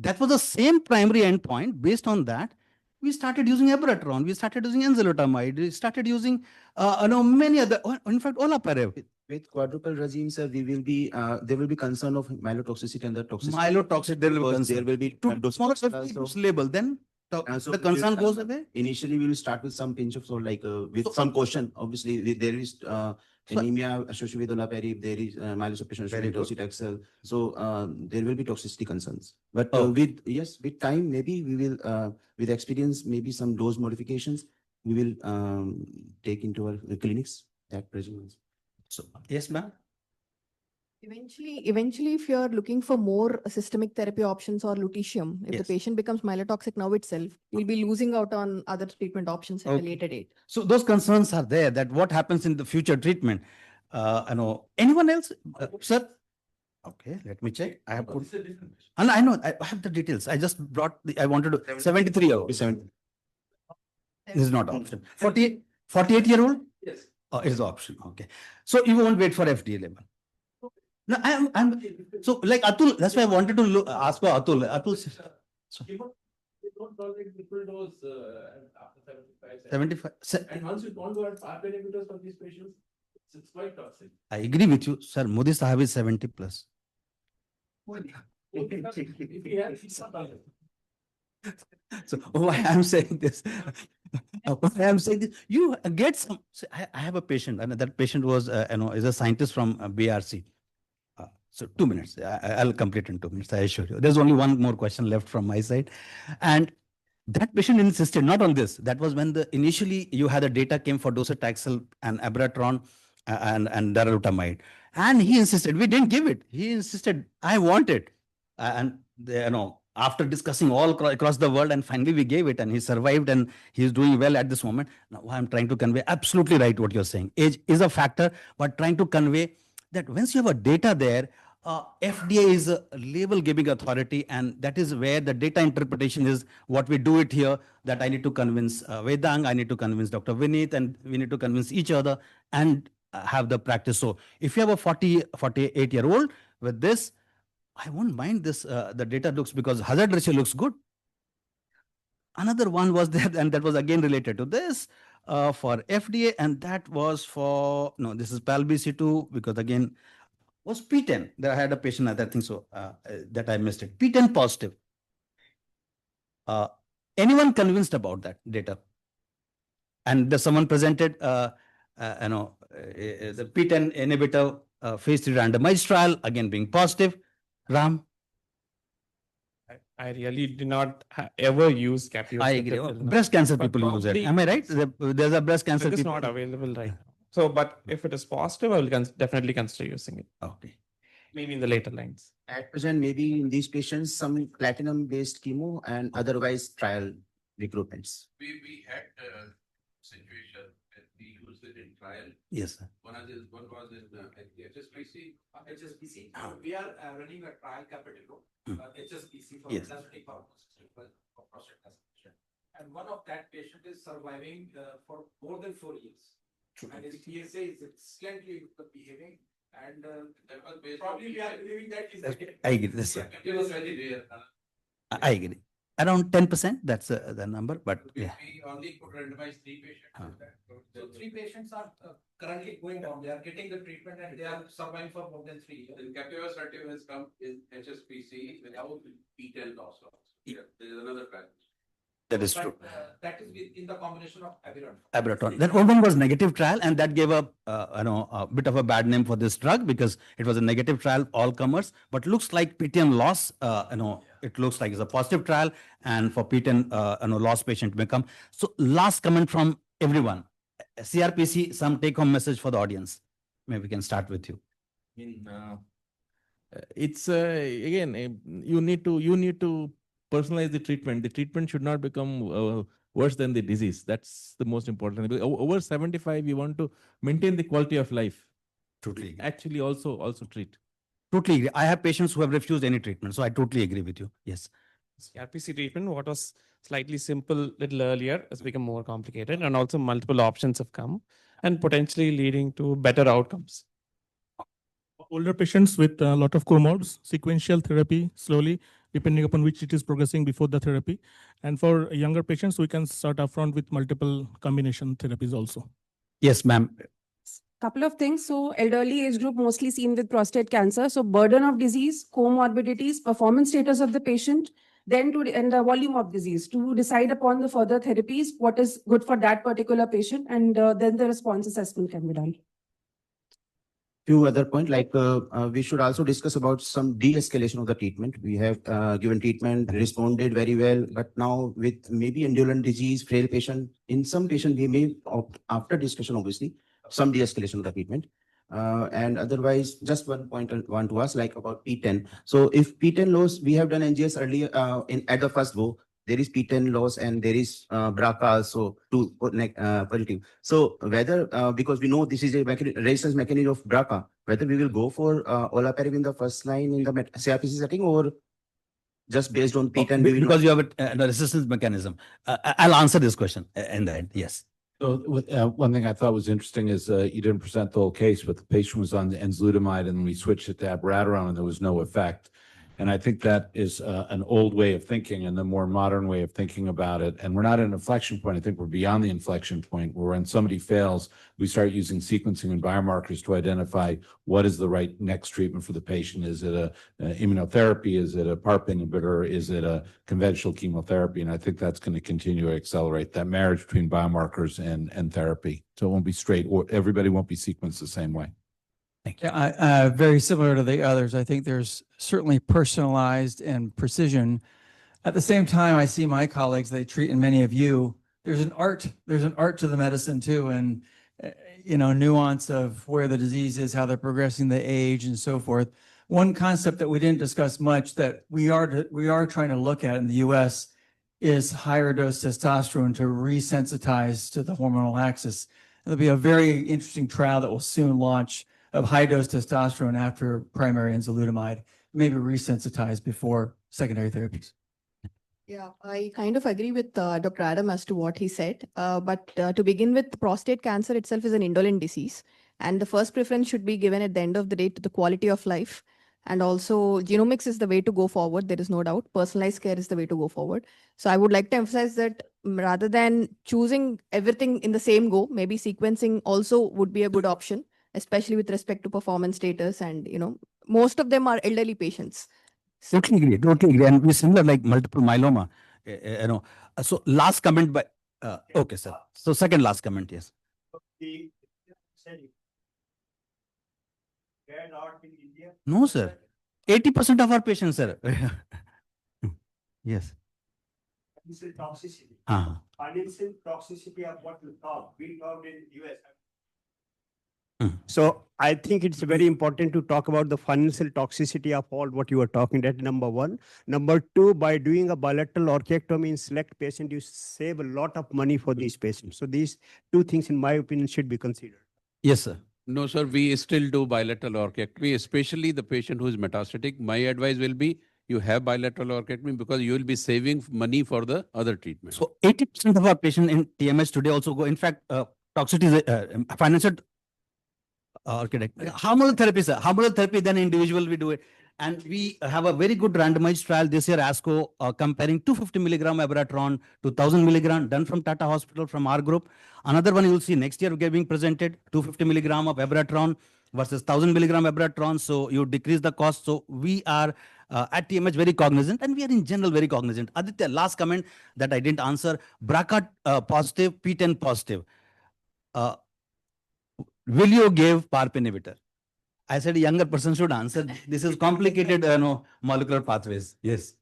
S14: That was the same primary endpoint. Based on that, we started using abiraterone. We started using enzalutamide. We started using many other. In fact, olaparib.
S25: With quadruple regime, sir, we will be there will be concern of myelotoxicity and the toxicity.
S14: Myelotoxicity, there will be concern.
S25: There will be
S14: label. Then
S25: so
S14: the concern goes away.
S25: Initially, we will start with some pinch of salt, like with some caution. Obviously, there is anemia associated with olaparib. There is myelosuppression associated with docetaxel. So there will be toxicity concerns. But with time, maybe we will with experience, maybe some dose modifications we will take into our clinics that regimen.
S14: So yes, ma'am.
S26: Eventually, if you're looking for more systemic therapy options or lutetium, if the patient becomes myelotoxic now itself, you'll be losing out on other treatment options at a later date.
S14: So those concerns are there, that what happens in the future treatment. I know anyone else, sir? Okay, let me check. I have put. And I know I have the details. I just brought I wanted to 73 year old. 70. This is not option. 48-year-old?
S25: Yes.
S14: Oh, it is option. Okay. So you won't wait for FDA label. No, I'm so like Atul. That's why I wanted to ask for Atul. Atul.
S16: Don't tolerate triple dose after
S14: 75.
S16: And once you don't go at PARP inhibitors for these patients, it's quite toxic.
S14: I agree with you, sir. Modi Sahab is 70 plus. So why I'm saying this? Why I'm saying this? You get some. I have a patient, and that patient was, is a scientist from BRC. So 2 minutes. I'll complete in 2 minutes. I assure you. There's only one more question left from my side, and that patient insisted not on this. That was when initially you had the data came for docetaxel and abiraterone and darolutamide, and he insisted. We didn't give it. He insisted, I want it, and after discussing all across the world, and finally we gave it, and he survived, and he's doing well at this moment. Now I'm trying to convey absolutely right what you're saying. Age is a factor, but trying to convey that once you have a data there, FDA is a label giving authority, and that is where the data interpretation is what we do it here, that I need to convince Vedang, I need to convince Dr. Vineet, and we need to convince each other and have the practice. So if you have a 48-year-old with this, I won't mind this, the data looks, because hazard ratio looks good. Another one was there, and that was again related to this for FDA, and that was for, no, this is PALBC2, because again, was P10. There I had a patient, I think so, that I missed it. P10 positive. Anyone convinced about that data? And there's someone presented, the P10 inhibitor phase 3 randomized trial, again being positive. Ram?
S17: I really did not ever use capulocin.
S14: I agree. Breast cancer people use it. Am I right? There's a breast cancer.
S17: It is not available right now. So, but if it is positive, I will definitely consider using it.
S14: Okay.
S17: Maybe in the later lines.
S25: At present, maybe in these patients, some platinum-based chemo and otherwise trial recruitments.
S11: We had a situation that we used it in trial.
S14: Yes, sir.
S11: One was in HSBC.
S3: HSBC. We are running a trial capital, HSBC for
S14: Yes.
S3: metastatic for prostate cancer. And one of that patient is surviving for more than 4 years. And his PSA is excellently behaving. And that was probably we are believing that is
S14: I agree. This,
S11: it was very rare.
S14: I agree. Around 10%, that's the number, but yeah.
S3: We only could randomize 3 patients. So 3 patients are currently going on. They are getting the treatment and they are surviving for more than 3 years.
S5: In capivasertib has come in HSPC without P10 loss. Yeah, there is another fact.
S14: That is true.
S3: That is in the combination of abiraterone.
S14: Abiraterone. That one was negative trial, and that gave a bit of a bad name for this drug because it was a negative trial, all comers. But looks like PTN loss, it looks like it's a positive trial, and for PTN, loss patient may come. So last comment from everyone. CRPC, some take-home message for the audience. Maybe we can start with you.
S16: It's again, you need to personalize the treatment. The treatment should not become worse than the disease. That's the most important. Over 75, we want to maintain the quality of life.
S14: Totally.
S16: Actually, also treat.
S14: Totally agree. I have patients who have refused any treatment, so I totally agree with you. Yes.
S17: RPC treatment, what was slightly simple little earlier, has become more complicated, and also multiple options have come and potentially leading to better outcomes.
S18: Older patients with a lot of comorbs, sequential therapy slowly, depending upon which it is progressing before the therapy. And for younger patients, we can start upfront with multiple combination therapies also.
S14: Yes, ma'am.
S24: Couple of things. So elderly age group mostly seen with prostate cancer. So burden of disease, comorbidities, performance status of the patient, then and the volume of disease to decide upon the further therapies, what is good for that particular patient, and then the response assessment can be done.
S25: Few other points, like we should also discuss about some de-escalation of the treatment. We have given treatment, responded very well, but now with maybe indolent disease, frail patient, in some patient we may opt, after discussion obviously, some de-escalation of the treatment. And otherwise, just one point one to us, like about P10. So if P10 loss, we have done NGS earlier at the first go, there is P10 loss and there is BRCA also positive. So whether, because we know this is a resistance mechanism of BRCA, whether we will go for olaparib in the first line in the CRPC setting or just based on P10?
S14: Because you have a resistance mechanism. I'll answer this question in the end. Yes.
S11: So one thing I thought was interesting is you didn't present the whole case, but the patient was on enzalutamide and we switched it to abiraterone and there was no effect. And I think that is an old way of thinking and the more modern way of thinking about it. And we're not at an inflection point. I think we're beyond the inflection point where when somebody fails, we start using sequencing and biomarkers to identify what is the right next treatment for the patient. Is it a immunotherapy? Is it a PARP inhibitor? Is it a conventional chemotherapy? And I think that's going to continue to accelerate that marriage between biomarkers and therapy. So it won't be straight, or everybody won't be sequenced the same way.
S7: Yeah, very similar to the others. I think there's certainly personalized and precision. At the same time, I see my colleagues, they treat, and many of you, there's an art to the medicine too. And, nuance of where the disease is, how they're progressing, the age and so forth. One concept that we didn't discuss much that we are trying to look at in the US is higher dose testosterone to resensitize to the hormonal axis. There'll be a very interesting trial that will soon launch of high-dose testosterone after primary enzalutamide, maybe resensitized before secondary therapies.
S26: Yeah, I kind of agree with Dr. Adam as to what he said. But to begin with, prostate cancer itself is an indolent disease. And the first preference should be given at the end of the day to the quality of life. And also, genomics is the way to go forward. There is no doubt. Personalized care is the way to go forward. So I would like to emphasize that rather than choosing everything in the same go, maybe sequencing also would be a good option, especially with respect to performance status. And, most of them are elderly patients.
S14: Totally agree. And we similar like multiple myeloma, So last comment by, okay, sir. So second last comment, yes. No, sir. 80% of our patients, sir. Yes.
S6: Toxicity.
S14: Uh-huh.
S6: Toxicity of what we talked in US. So I think it's very important to talk about the financial toxicity of all what you are talking. That number one. Number two, by doing a bilateral orchiectomy in select patient, you save a lot of money for these patients. So these two things, in my opinion, should be considered.
S14: Yes, sir.
S8: No, sir, we still do bilateral orchiectomy, especially the patient who is metastatic. My advice will be you have bilateral orchiectomy because you will be saving money for the other treatment.
S14: So 80% of our patients in TMS today also go, in fact, toxicity is financial. Hormonal therapy, sir. Hormonal therapy, then individual we do it. And we have a very good randomized trial this year, ASCO, comparing 250 milligram abiraterone to 1000 milligram done from Tata Hospital from our group. Another one you'll see next year being presented, 250 milligram of abiraterone versus 1000 milligram abiraterone. So you decrease the cost. So we are at TMH very cognizant, and we are in general very cognizant. Aditya, last comment that I didn't answer, BRCA positive, P10 positive. Will you give PARP inhibitor? I said a younger person should answer. This is complicated molecular pathways. Yes.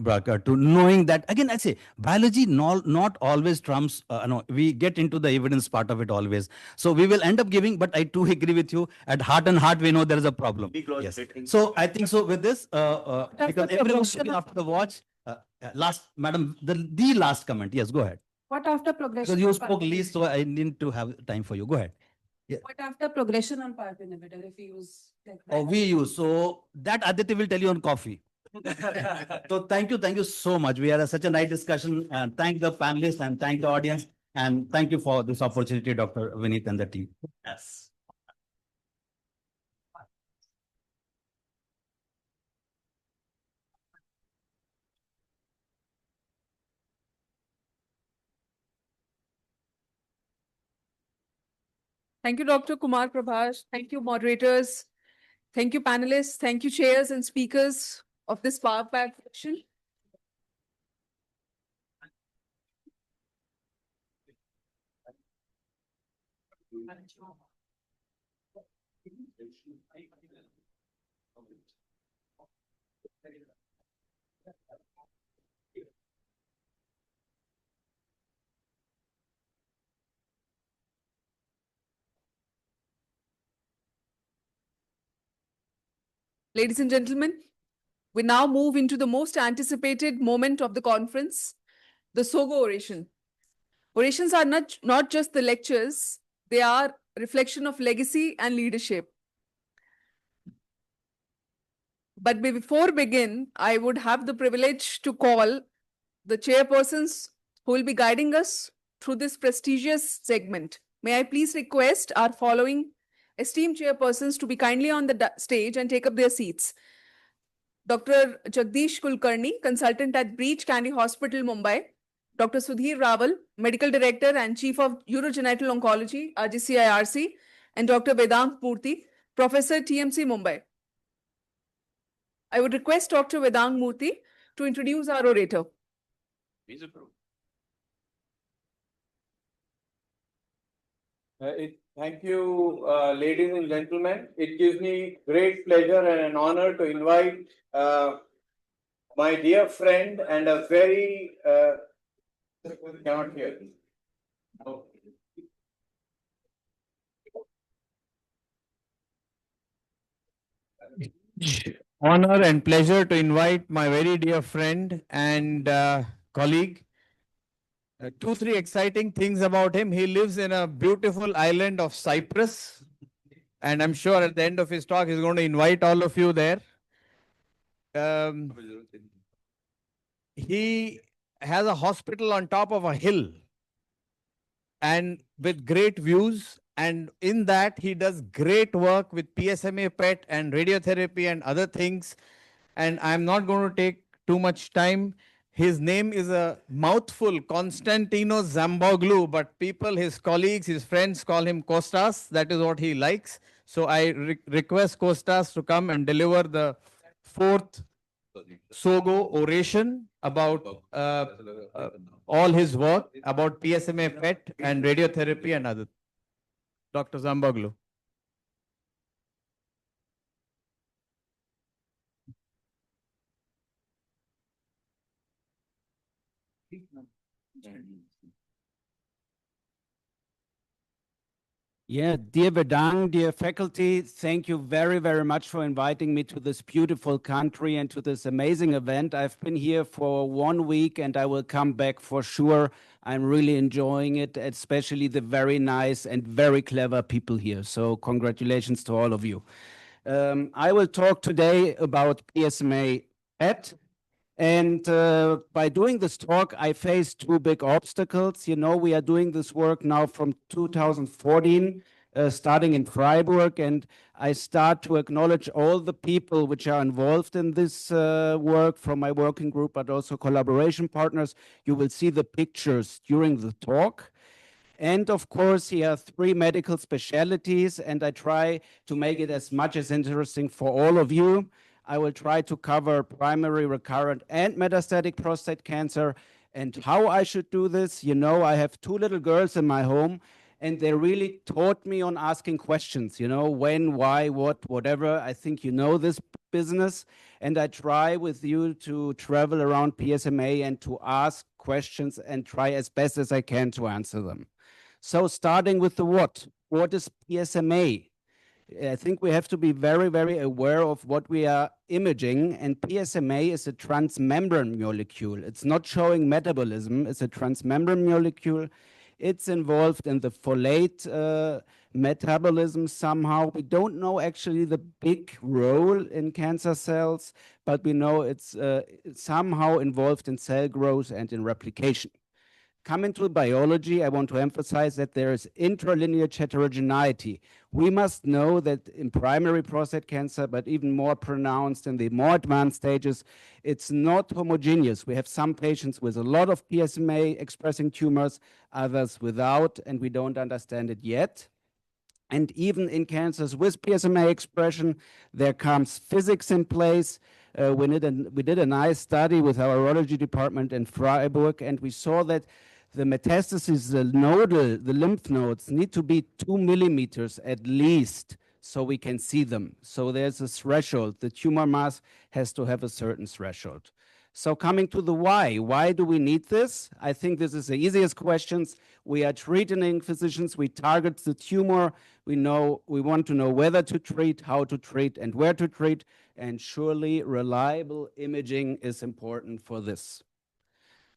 S14: To knowing that, again, I say biology not always trumps, we get into the evidence part of it always. So we will end up giving, but I too agree with you. At heart and heart, we know there is a problem. Yes. So I think so with this, because everyone's looking after the watch. Last, madam, the last comment. Yes, go ahead.
S24: What after progression?
S14: Because you spoke least, so I need to have time for you. Go ahead. Yeah.
S24: What after progression on PARP inhibitor if we use like that?
S14: Oh, we use. So that Aditya will tell you on coffee. So thank you so much. We had such a nice discussion, and thank the panelists and thank the audience, and thank you for this opportunity, Dr. Vineet and the team. Yes.
S10: Thank you, Dr. Kumar Prabhash. Thank you, moderators. Thank you, panelists. Thank you, chairs and speakers of this power-packed session. Ladies and gentlemen, we now move into the most anticipated moment of the conference, the SOGO oration. Orations are not just the lectures, they are a reflection of legacy and leadership. But before begin, I would have the privilege to call the chairpersons who will be guiding us through this prestigious segment. May I please request our following esteemed chairpersons to be kindly on the stage and take up their seats. Dr. Jagdish Kulkarni, consultant at Breach Candy Hospital, Mumbai. Dr. Sudhir Raval, Medical Director and Chief of Urogenital Oncology, RGCIRC. And Dr. Vedant Murthy, Professor, TMC, Mumbai. I would request Dr. Vedant Murthy to introduce our orator.
S13: Thank you, ladies and gentlemen. It gives me great pleasure and an honor to invite my dear friend and a very cannot hear. Honor and pleasure to invite my very dear friend and colleague. 2-3 exciting things about him. He lives in a beautiful island of Cyprus, and I'm sure at the end of his talk, he's going to invite all of you there. He has a hospital on top of a hill and with great views. And in that, he does great work with PSMA PET and radiotherapy and other things. And I'm not going to take too much time. His name is a mouthful, Konstantinos Zamboglu, but people, his colleagues, his friends call him Kostas. That is what he likes. So I request Kostas to come and deliver the 4th SOGO oration about all his work about PSMA PET and radiotherapy and other. Dr. Zamboglu.
S15: Yeah, dear Vedang, dear faculty, thank you very, very much for inviting me to this beautiful country and to this amazing event. I've been here for 1 week and I will come back for sure. I'm really enjoying it, especially the very nice and very clever people here. So congratulations to all of you. I will talk today about PSMA PET And by doing this talk, I faced two big obstacles. You know, we are doing this work now from 2014, starting in Freiburg, and I start to acknowledge all the people which are involved in this work from my working group, but also collaboration partners. You will see the pictures during the talk. And of course, here are three medical specialties, and I try to make it as much as interesting for all of you. I will try to cover primary, recurrent, and metastatic prostate cancer and how I should do this. You know, I have two little girls in my home, and they really taught me on asking questions, you know, when, why, what, whatever. I think you know this business, and I try with you to travel around PSMA and to ask questions and try as best as I can to answer them. So starting with the what is PSMA? I think we have to be very, very aware of what we are imaging, and PSMA is a transmembrane molecule. It's not showing metabolism, it's a transmembrane molecule. It's involved in the folate metabolism somehow. We don't know actually the big role in cancer cells, but we know it's somehow involved in cell growth and in replication. Coming to biology, I want to emphasize that there is intralineage heterogeneity. We must know that in primary prostate cancer, but even more pronounced in the more advanced stages, it's not homogeneous. We have some patients with a lot of PSMA expressing tumors, others without, and we don't understand it yet. And even in cancers with PSMA expression, there comes physics in place. We did a nice study with our urology department in Freiburg, and we saw that the metastases, the lymph nodes need to be 2 millimeters at least so we can see them. So there's a threshold. The tumor mass has to have a certain threshold. So coming to the why do we need this? I think this is the easiest questions. We are treating physicians, we target the tumor, we want to know whether to treat, how to treat, and where to treat, and surely reliable imaging is important for this.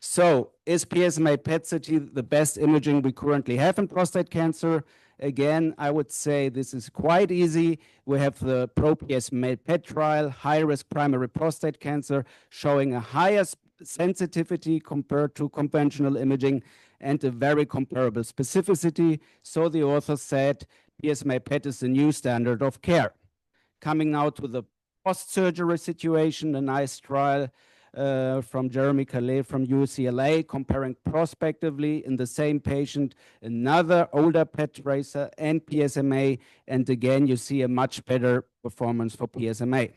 S15: So is PSMA PET-CT the best imaging we currently have in prostate cancer? Again, I would say this is quite easy. We have the PRO-PSMA PET trial, high-risk primary prostate cancer, showing a higher sensitivity compared to conventional imaging and a very comparable specificity. So the author said PSMA PET is the new standard of care. Coming now to the post-surgery situation, a nice trial from Jeremy Calais from UCLA, comparing prospectively in the same patient, another older PET tracer and PSMA, and again, you see a much better performance for PSMA.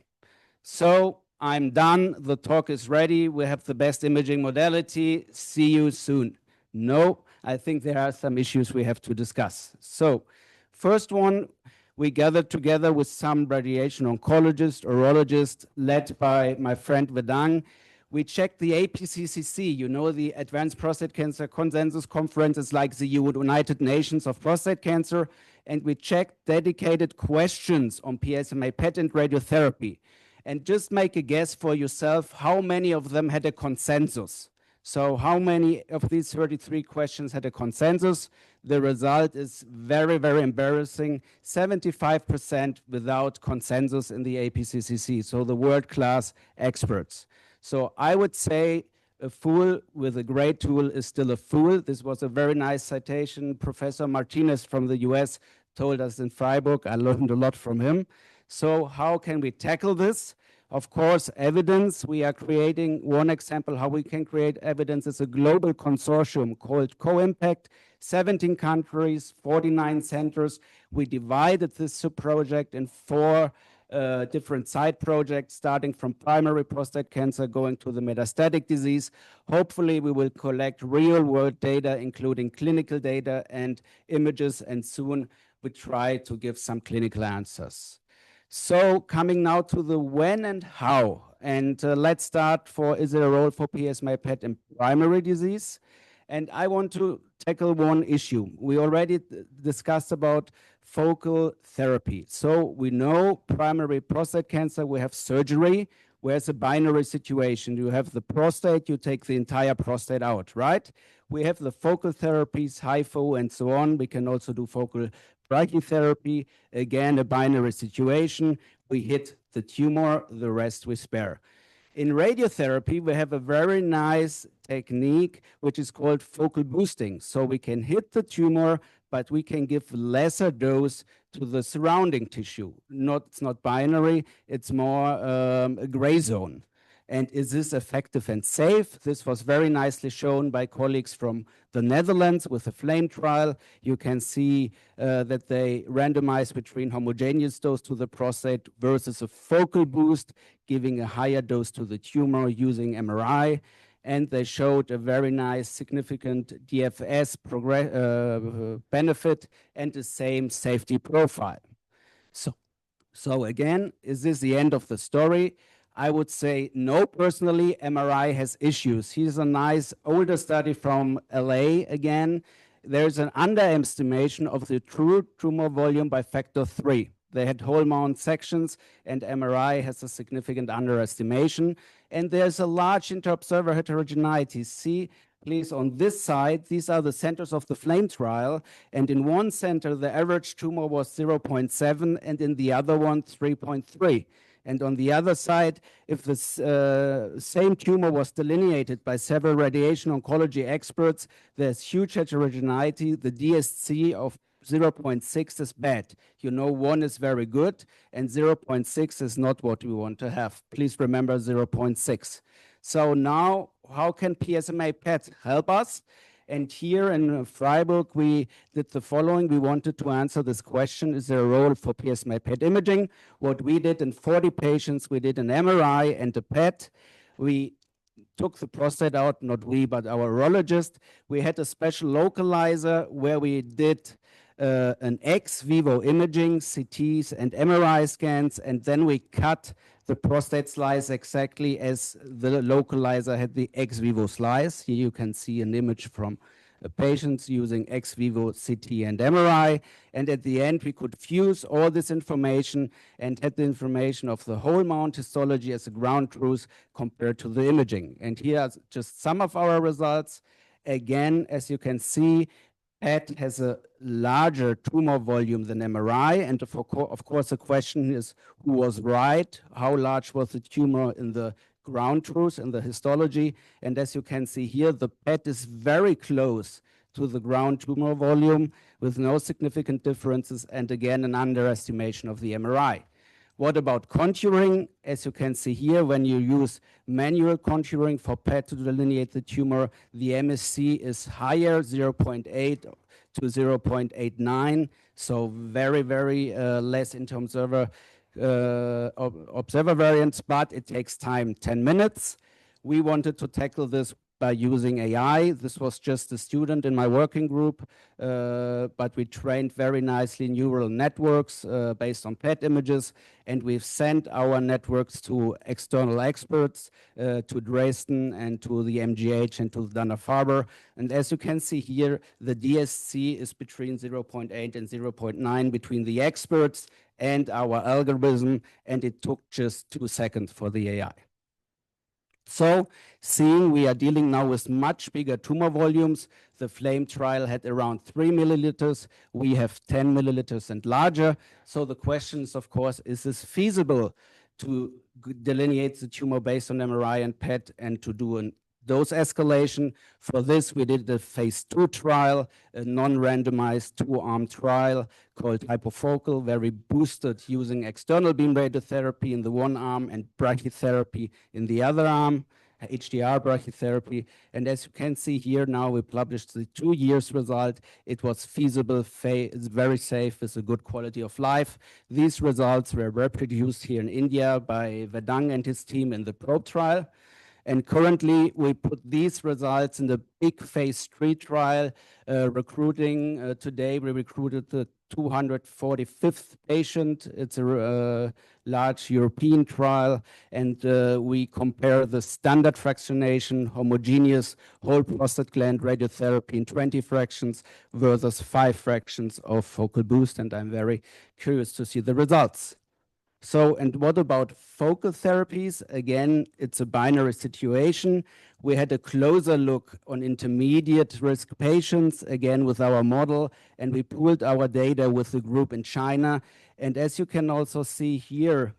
S15: So I'm done, the talk is ready, we have the best imaging modality, see you soon. No, I think there are some issues we have to discuss. So first one, we gathered together with some radiation oncologists, urologists, led by my friend Vedang. We checked the APCCC, you know, the Advanced Prostate Cancer Consensus Conferences like the United Nations of Prostate Cancer, and we checked dedicated questions on PSMA PET and radiotherapy. And just make a guess for yourself, how many of them had a consensus? So how many of these 33 questions had a consensus? The result is very, very embarrassing. 75% without consensus in the APCCC, so the world-class experts. So I would say a fool with a great tool is still a fool. This was a very nice citation. Professor Martinez from the US told us in Freiburg. I learned a lot from him. So how can we tackle this? Of course, evidence. We are creating one example how we can create evidence is a global consortium called Co-Impact, 17 countries, 49 centers. We divided this project in 4 different side projects, starting from primary prostate cancer, going to the metastatic disease. Hopefully, we will collect real-world data, including clinical data and images, and soon we try to give some clinical answers. So coming now to the when and how, and let's start for, is there a role for PSMA PET in primary disease? And I want to tackle one issue. We already discussed about focal therapy. So we know primary prostate cancer, we have surgery, where it's a binary situation. You have the prostate, you take the entire prostate out, right? We have the focal therapies, HIFU and so on. We can also do focal brachytherapy. Again, a binary situation. We hit the tumor, the rest we spare. In radiotherapy, we have a very nice technique which is called focal boosting. So we can hit the tumor, but we can give lesser dose to the surrounding tissue. It's not binary, it's more a gray zone. And is this effective and safe? This was very nicely shown by colleagues from the Netherlands with the FLAME trial. You can see that they randomized between homogeneous dose to the prostate versus a focal boost, giving a higher dose to the tumor using MRI. And they showed a very nice significant DFS benefit and the same safety profile. So again, is this the end of the story? I would say no, personally, MRI has issues. Here's a nice older study from LA again. There's an underestimation of the true tumor volume by factor 3. They had whole mount sections, and MRI has a significant underestimation. And there's a large interobserver heterogeneity. See, please, on this side, these are the centers of the FLAME trial. And in one center, the average tumor was 0.7, and in the other one, 3.3. And on the other side, if the same tumor was delineated by several radiation oncology experts, there's huge heterogeneity. The DSC of 0.6 is bad. You know, 1 is very good, and 0.6 is not what we want to have. Please remember 0.6. So now, how can PSMA PET help us? And here in Freiburg, we did the following. We wanted to answer this question: is there a role for PSMA PET imaging? What we did in 40 patients, we did an MRI and a PET. We took the prostate out, not we, but our urologist. We had a special localizer where we did an ex vivo imaging, CTs and MRI scans, and then we cut the prostate slice exactly as the localizer had the ex vivo slice. Here you can see an image from patients using ex vivo CT and MRI. And at the end, we could fuse all this information and had the information of the whole mount histology as a ground truth compared to the imaging. And here are just some of our results. Again, as you can see, PET has a larger tumor volume than MRI. And of course, the question is, who was right? How large was the tumor in the ground truth and the histology? And as you can see here, the PET is very close to the ground tumor volume with no significant differences, and again, an underestimation of the MRI. What about contouring? As you can see here, when you use manual contouring for PET to delineate the tumor, the MSC is higher, 0.8 to 0.89. So very, very less interobserver observer variance, but it takes time, 10 minutes. We wanted to tackle this by using AI. This was just a student in my working group, but we trained very nicely neural networks based on PET images, and we've sent our networks to external experts, to Dresden and to the MGH and to Dana-Farber. And as you can see here, the DSC is between 0.8 and 0.9 between the experts and our algorithm, and it took just 2 seconds for the AI. So, seeing we are dealing now with much bigger tumor volumes, the FLAME trial had around 3 milliliters. We have 10 milliliters and larger. So the question is, of course, is this feasible to delineate the tumor based on MRI and PET and to do a dose escalation? For this, we did the phase 2 trial, a non-randomized 2-arm trial called hypofocal, where we boosted using external beam radiotherapy in the one arm and brachytherapy in the other arm, HDR brachytherapy. And as you can see here now, we published the 2 years result. It was feasible, it's very safe, with a good quality of life. These results were reproduced here in India by Vedang and his team in the PROBE trial. And currently, we put these results in the big phase 3 trial, recruiting. Today, we recruited the 245th patient. It's a large European trial, and we compare the standard fractionation, homogeneous whole prostate gland radiotherapy in 20 fractions versus 5 fractions of focal boost, and I'm very curious to see the results. So, and what about focal therapies? Again, it's a binary situation. We had a closer look on intermediate risk patients, again with our model, and we pooled our data with the group in China. And as you can also see here,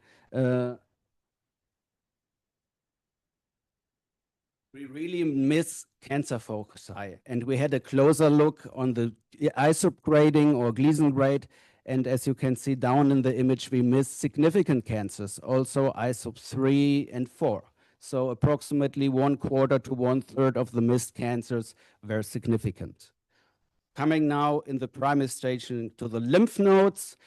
S15: We really miss cancer foci, and we had a closer look on the ISOP grading or Gleason grade. And as you can see down in the image, we miss significant cancers, also ISOP 3 and 4. So approximately 1/4 to 1/3 of the missed cancers were significant. Coming now in the primary stage to the lymph nodes,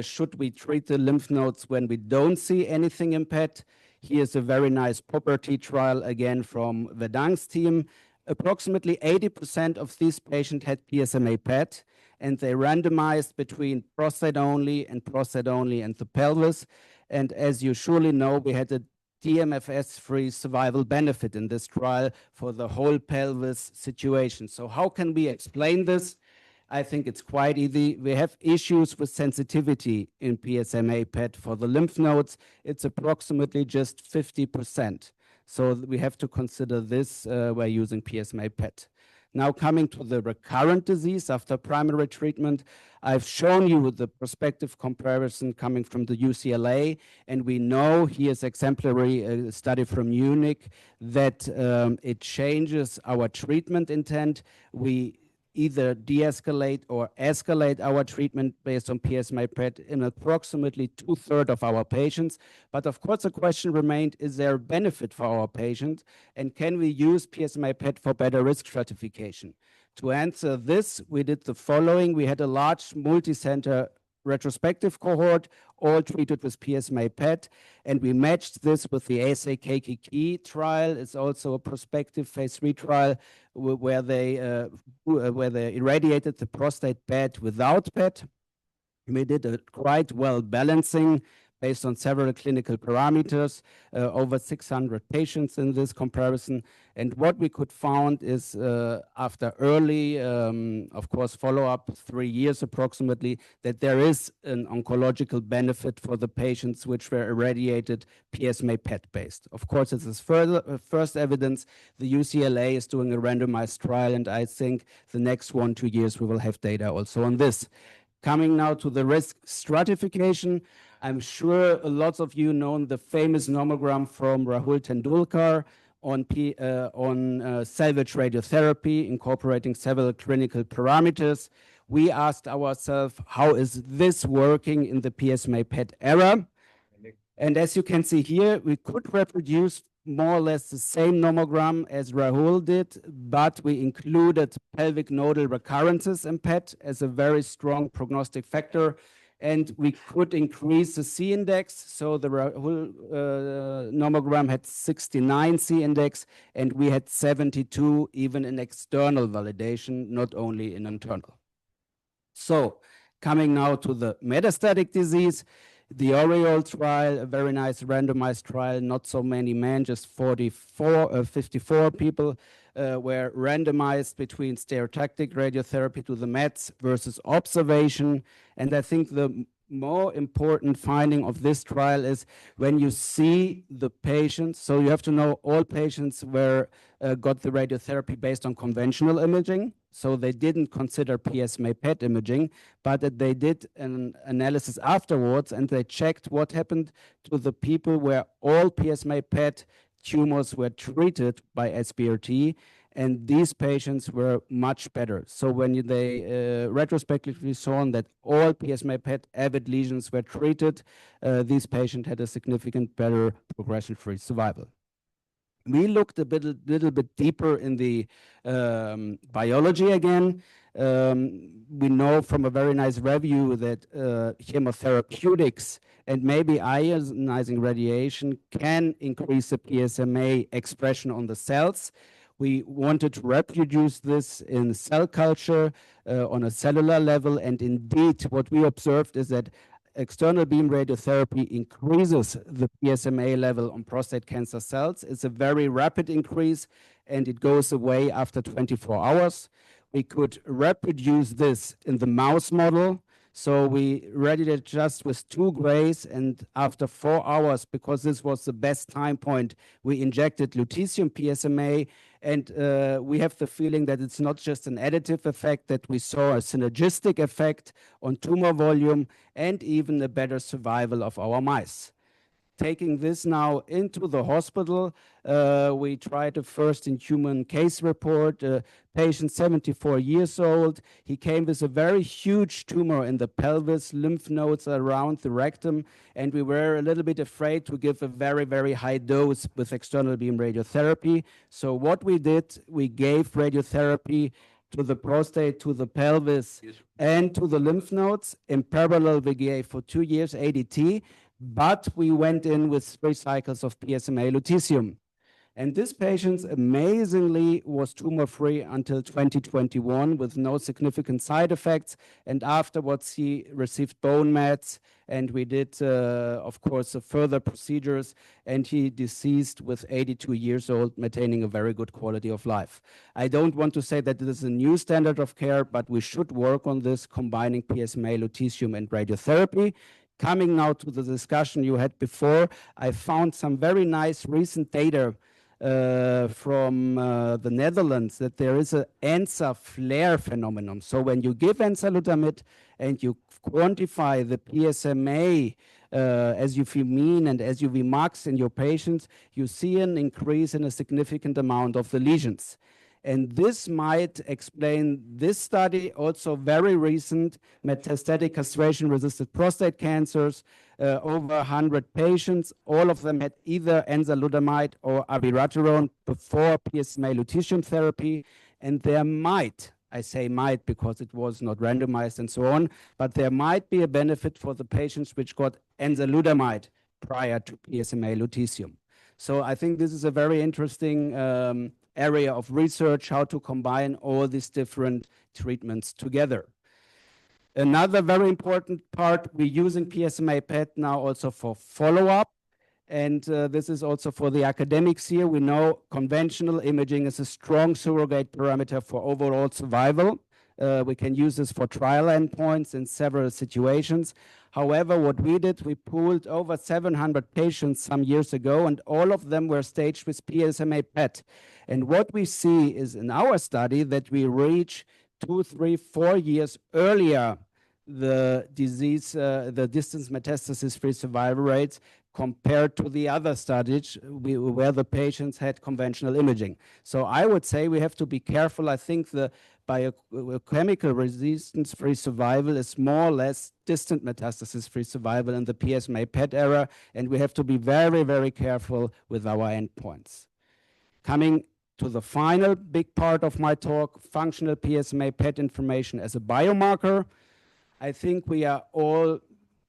S15: should we treat the lymph nodes when we don't see anything in PET? Here's a very nice property trial again from Vedang's team. Approximately 80% of these patients had PSMA PET, and they randomized between prostate only and the pelvis. And as you surely know, we had a DMFS-free survival benefit in this trial for the whole pelvis situation. So how can we explain this? I think it's quite easy. We have issues with sensitivity in PSMA PET for the lymph nodes. It's approximately just 50%. So we have to consider this by using PSMA PET. Now coming to the recurrent disease after primary treatment, I've shown you the prospective comparison coming from the UCLA, and we know here's exemplary study from Munich that it changes our treatment intent. We either de-escalate or escalate our treatment based on PSMA PET in approximately 2/3 of our patients. But of course, the question remained, is there a benefit for our patients? And can we use PSMA PET for better risk stratification? To answer this, we did the following. We had a large multi-center retrospective cohort, all treated with PSMA PET, and we matched this with the ASA-KKK trial. It's also a prospective phase 3 trial where they irradiated the prostate bed without PET. We did a quite well balancing based on several clinical parameters, over 600 patients in this comparison. And what we could find is after early, of course, follow-up, 3 years approximately, that there is an oncological benefit for the patients which were irradiated PSMA PET-based. Of course, this is first evidence. The UCLA is doing a randomized trial, and I think the next 1-2 years we will have data also on this. Coming now to the risk stratification, I'm sure lots of you know the famous nomogram from Rahul Tendulkar on salvage radiotherapy, incorporating several clinical parameters. We asked ourselves, how is this working in the PSMA PET era? And as you can see here, we could reproduce more or less the same nomogram as Rahul did, but we included pelvic nodal recurrences in PET as a very strong prognostic factor. And we could increase the C index. So the Rahul nomogram had 69 C index, and we had 72 even in external validation, not only in internal. So coming now to the metastatic disease, the Oriole trial, a very nice randomized trial, not so many men, just 54 people were randomized between stereotactic radiotherapy to the METs versus observation. And I think the more important finding of this trial is when you see the patients, so you have to know all patients got the radiotherapy based on conventional imaging. So they didn't consider PSMA PET imaging, but they did an analysis afterwards, and they checked what happened to the people where all PSMA PET tumors were treated by SBRT, and these patients were much better. So when they retrospectively saw that all PSMA PET avid lesions were treated, these patients had a significant better progression-free survival. We looked a little bit deeper in the biology again. We know from a very nice review that chemotherapeutics and maybe ionizing radiation can increase the PSMA expression on the cells. We wanted to reproduce this in cell culture on a cellular level, and indeed what we observed is that external beam radiotherapy increases the PSMA level on prostate cancer cells. It's a very rapid increase, and it goes away after 24 hours. We could reproduce this in the mouse model. So we radiated just with 2 grays, and after 4 hours, because this was the best time point, we injected lutetium PSMA, and we have the feeling that it's not just an additive effect, that we saw a synergistic effect on tumor volume and even a better survival of our mice. taking this now into the hospital. We tried a first in human case report, patient 74 years old. He came with a very huge tumor in the pelvis, lymph nodes around the rectum, and we were a little bit afraid to give a very, very high dose with external beam radiotherapy. So what we did, we gave radiotherapy to the prostate, to the pelvis, and to the lymph nodes. In parallel, we gave for 2 years ADT, but we went in with 3 cycles of PSMA lutetium. And this patient amazingly was tumor-free until 2021 with no significant side effects. And afterwards, he received bone mets, and we did, of course, further procedures, and he deceased with 82 years old, maintaining a very good quality of life. I don't want to say that this is a new standard of care, but we should work on this, combining PSMA, lutetium, and radiotherapy. Coming now to the discussion you had before, I found some very nice recent data from the Netherlands that there is an ANSA flare phenomenon. So when you give enzalutamide and you quantify the PSMA as UV mean and as UV max in your patients, you see an increase in a significant amount of the lesions. And this might explain this study, also very recent metastatic castration-resistant prostate cancers, over 100 patients. All of them had either enzalutamide or abiraterone before PSMA lutetium therapy. And there might, I say might because it was not randomized and so on, but there might be a benefit for the patients which got enzalutamide prior to PSMA lutetium. So I think this is a very interesting area of research, how to combine all these different treatments together. Another very important part, we're using PSMA PET now also for follow-up. And this is also for the academics here. We know conventional imaging is a strong surrogate parameter for overall survival. We can use this for trial endpoints in several situations. However, what we did, we pooled over 700 patients some years ago, and all of them were staged with PSMA PET. And what we see is in our study that we reach 2, 3, 4 years earlier the disease, the distance metastasis-free survival rates compared to the other studies where the patients had conventional imaging. So I would say we have to be careful. I think the biochemical resistance-free survival is more or less distant metastasis-free survival in the PSMA PET era, and we have to be very, very careful with our endpoints. Coming to the final big part of my talk, functional PSMA PET information as a biomarker. I think we are all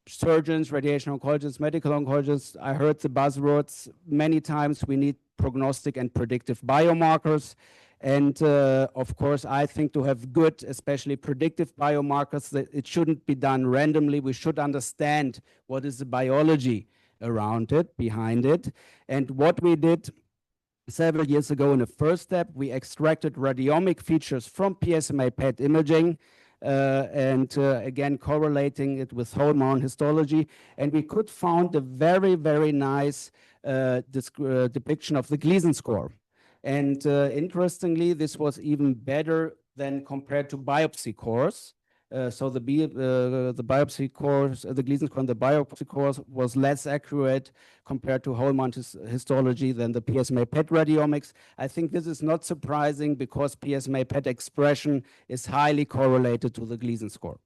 S15: surgeons, radiation oncologists, medical oncologists. I heard the buzzwords many times. We need prognostic and predictive biomarkers. And of course, I think to have good, especially predictive biomarkers, that it shouldn't be done randomly. We should understand what is the biology around it, behind it. And what we did several years ago in the first step, we extracted radiomic features from PSMA PET imaging, and again correlating it with hormone histology, and we could find a very, very nice depiction of the Gleason score. And interestingly, this was even better than compared to biopsy cores. So the biopsy cores, the Gleason score and the biopsy cores was less accurate compared to whole mount histology than the PSMA PET radiomics. I think this is not surprising because PSMA PET expression is highly correlated to the Gleason score.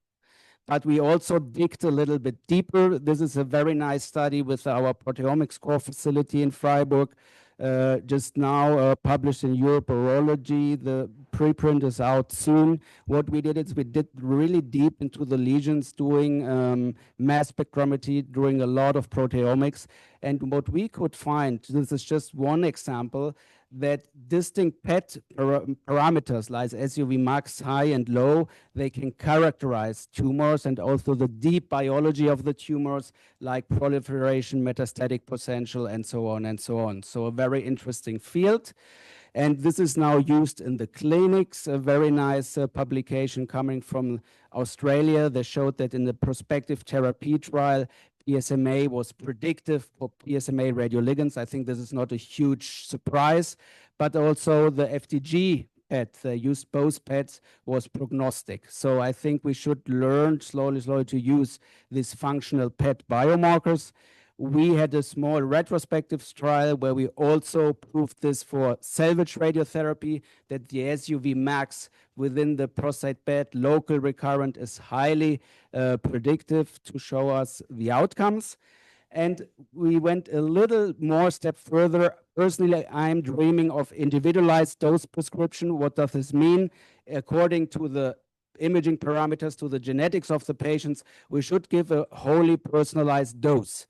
S15: But we also digged a little bit deeper. This is a very nice study with our proteomics core facility in Freiburg, just now published in Urology. The preprint is out soon. What we did is we did really deep into the lesions, doing mass spectrometry, doing a lot of proteomics. And what we could find, this is just one example, that distinct PET parameters like SUV max, high and low, they can characterize tumors and also the deep biology of the tumors like proliferation, metastatic potential, and so on and so on. So a very interesting field. And this is now used in the clinics, a very nice publication coming from Australia. They showed that in the prospective therapy trial, PSMA was predictive for PSMA radioligands. I think this is not a huge surprise, but also the FDG PET, they used both PETs, was prognostic. So I think we should learn slowly to use these functional PET biomarkers. We had a small retrospective trial where we also proved this for salvage radiotherapy, that the SUV max within the prostate bed, local recurrent, is highly predictive to show us the outcomes. And we went a little more step further. Personally, I'm dreaming of individualized dose prescription. What does this mean? According to the imaging parameters, to the genetics of the patients, we should give a wholly personalized dose.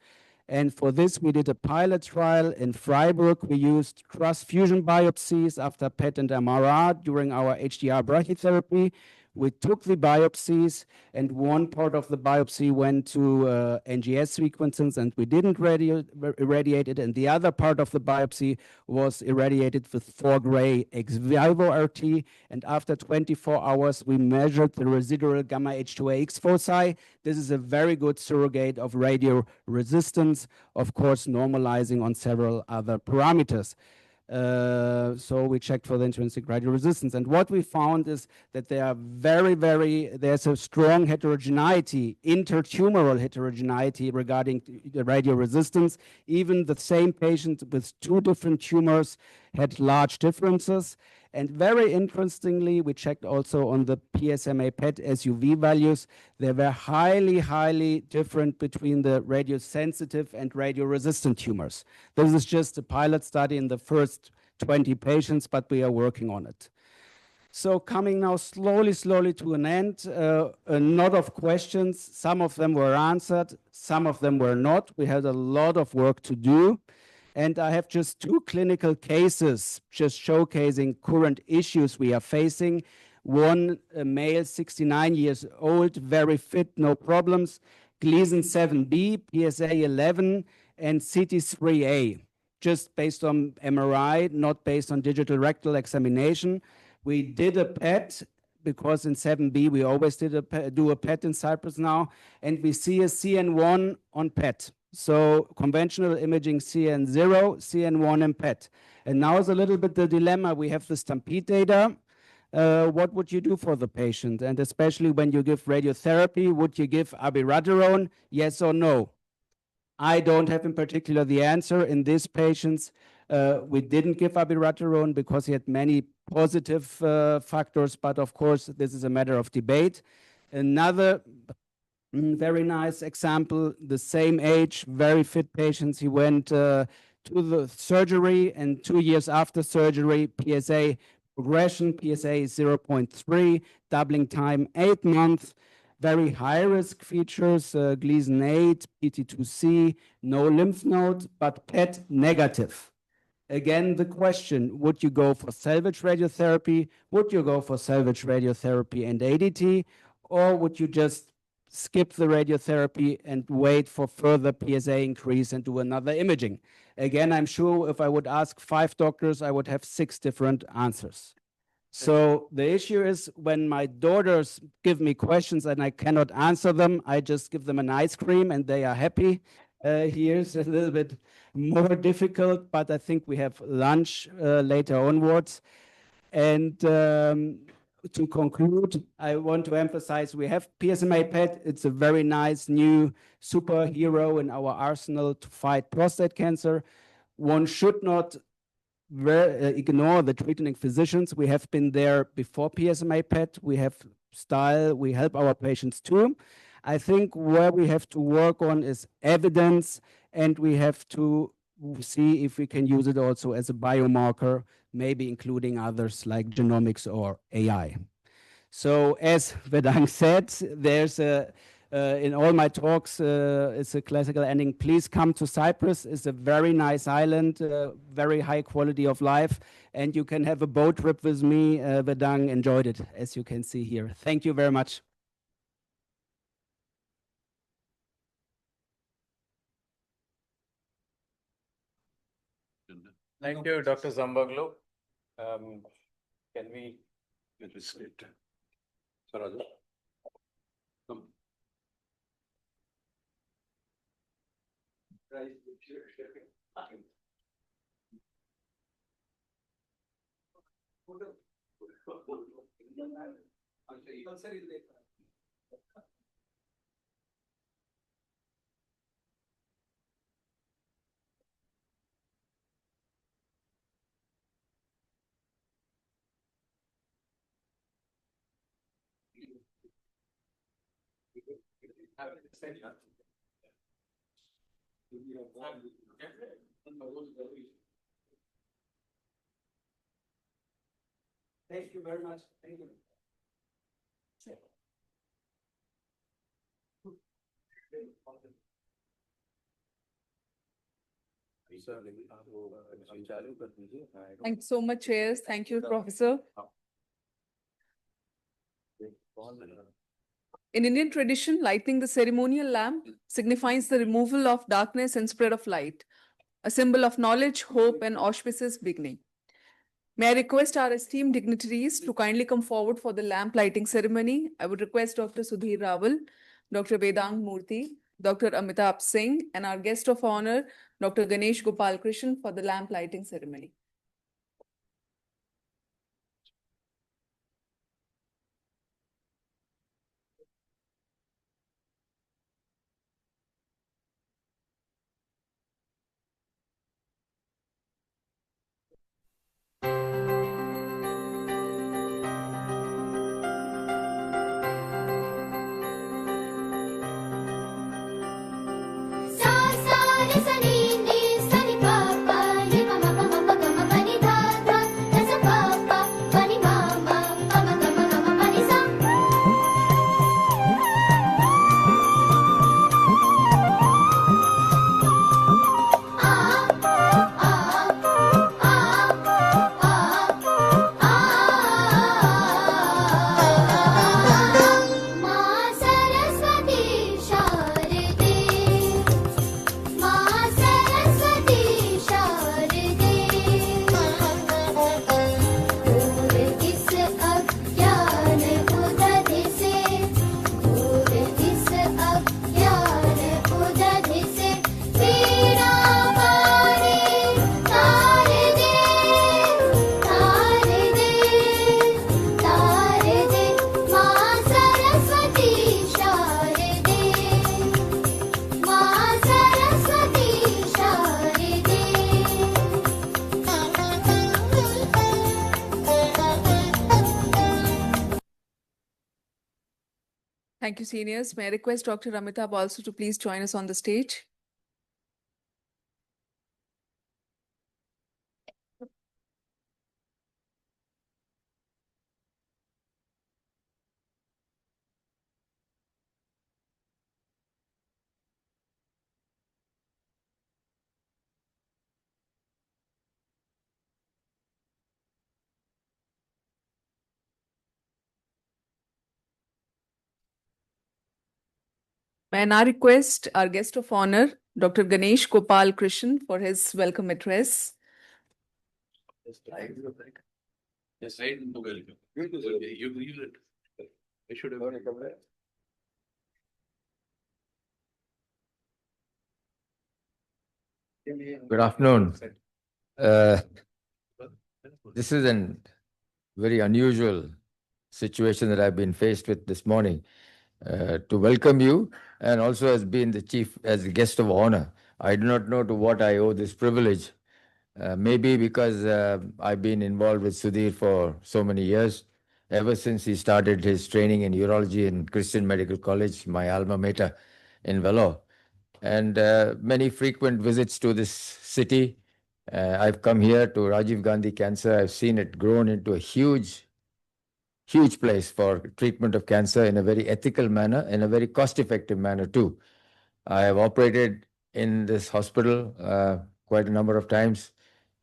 S15: And for this, we did a pilot trial in Freiburg. We used cross-fusion biopsies after PET and MRI during our HDR brachytherapy. We took the biopsies, and one part of the biopsy went to NGS sequences, and we didn't irradiate it, and the other part of the biopsy was irradiated with 4-gray ex vivo RT, and after 24 hours, we measured the residual gamma H2AX foci. This is a very good surrogate of radio resistance, of course, normalizing on several other parameters. So we checked for the intrinsic radio resistance. And what we found is that there are there's a strong heterogeneity, intertumoral heterogeneity regarding the radio resistance. Even the same patient with 2 different tumors had large differences. And very interestingly, we checked also on the PSMA PET SUV values. They were highly different between the radiosensitive and radioresistant tumors. This is just a pilot study in the first 20 patients, but we are working on it. So coming now slowly to an end, a lot of questions. Some of them were answered, some of them were not. We had a lot of work to do. And I have just 2 clinical cases just showcasing current issues we are facing. One, a male, 69 years old, very fit, no problems, Gleason 7B, PSA 11, and CT3A, just based on MRI, not based on digital rectal examination. We did a PET, because in 7B we always do a PET in Cyprus now, and we see a CN1 on PET. So conventional imaging CN0, CN1 and PET. And now is a little bit the dilemma. We have the STAMPEDE data. What would you do for the patient? And especially when you give radiotherapy, would you give abiraterone? Yes or no? I don't have in particular the answer. In these patients, we didn't give abiraterone because he had many positive factors, but of course, this is a matter of debate. Another very nice example, the same age, very fit patients. He went to the surgery, and 2 years after surgery, PSA progression, PSA is 0.3, doubling time 8 months, very high risk features, Gleason 8, PT2C, no lymph node, but PET negative. Again, the question, would you go for salvage radiotherapy? Would you go for salvage radiotherapy and ADT? Or would you just skip the radiotherapy and wait for further PSA increase and do another imaging? Again, I'm sure if I would ask 5 doctors, I would have 6 different answers. So the issue is when my daughters give me questions and I cannot answer them, I just give them an ice cream and they are happy. Here's a little bit more difficult, but I think we have lunch later onwards. And to conclude, I want to emphasize we have PSMA PET. It's a very nice new superhero in our arsenal to fight prostate cancer. One should not ignore the treating physicians. We have been there before PSMA PET. We have style. We help our patients too. I think where we have to work on is evidence, and we have to see if we can use it also as a biomarker, maybe including others like genomics or AI. So as Vedang said, there's a in all my talks, it's a classical ending. Please come to Cyprus. It's a very nice island, very high quality of life, and you can have a boat trip with me. Vedang enjoyed it, as you can see here. Thank you very much.
S13: Thank you, Dr. Zambaglu. Can we get this straight? Sarada. Come.
S21: Thank you very much. Thank you.
S10: Thanks so much, Chairs. Thank you, Professor. In Indian tradition, lighting the ceremonial lamp signifies the removal of darkness and spread of light, a symbol of knowledge, hope, and auspicious beginning. May I request our esteemed dignitaries to kindly come forward for the lamp lighting ceremony. I would request Dr. Sudhir Raval, Dr. Vedang Murthy, Dr. Amitabh Singh, and our guest of honor, Dr. Ganesh Gopal Krishan, for the lamp lighting ceremony. Thank you, seniors. May I request Dr. Amitabh also to please join us on the stage? May I now request our guest of honor, Dr. Ganesh Gopal Krishan, for his welcome address.
S5: Yes, right. You use it. I should have come there.
S9: Good afternoon. This is a very unusual situation that I've been faced with this morning. To welcome you and also as being the chief, as a guest of honor. I do not know to what I owe this privilege. Maybe because I've been involved with Sudhir for so many years, ever since he started his training in urology in Christian Medical College, my alma mater in Vellore. And many frequent visits to this city. I've come here to Rajiv Gandhi Cancer. I've seen it grown into a huge place for treatment of cancer in a very ethical manner, in a very cost-effective manner too. I have operated in this hospital quite a number of times.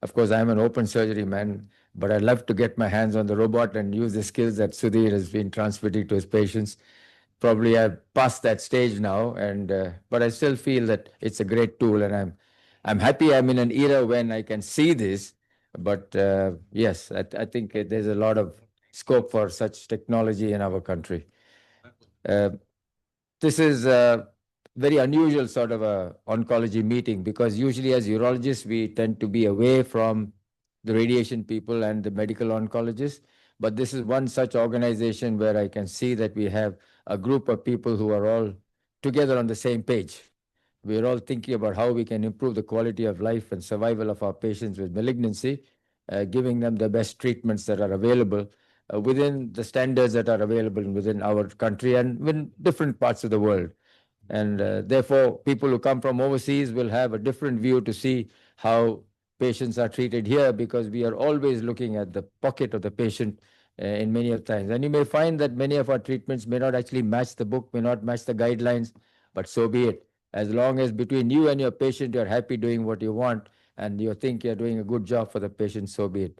S9: Of course, I'm an open surgery man, but I love to get my hands on the robot and use the skills that Sudhir has been transmitting to his patients. Probably I've passed that stage now, and but I still feel that it's a great tool, and I'm happy I'm in an era when I can see this. But yes, I think there's a lot of scope for such technology in our country. This is a very unusual sort of a oncology meeting because usually as urologists, we tend to be away from the radiation people and the medical oncologists. But this is one such organization where I can see that we have a group of people who are all together on the same page. We're all thinking about how we can improve the quality of life and survival of our patients with malignancy, giving them the best treatments that are available, within the standards that are available within our country and within different parts of the world. And therefore, people who come from overseas will have a different view to see how patients are treated here, because we are always looking at the pocket of the patient in many of times. And you may find that many of our treatments may not actually match the book, may not match the guidelines, but so be it. As long as between you and your patient, you're happy doing what you want and you think you're doing a good job for the patient, so be it.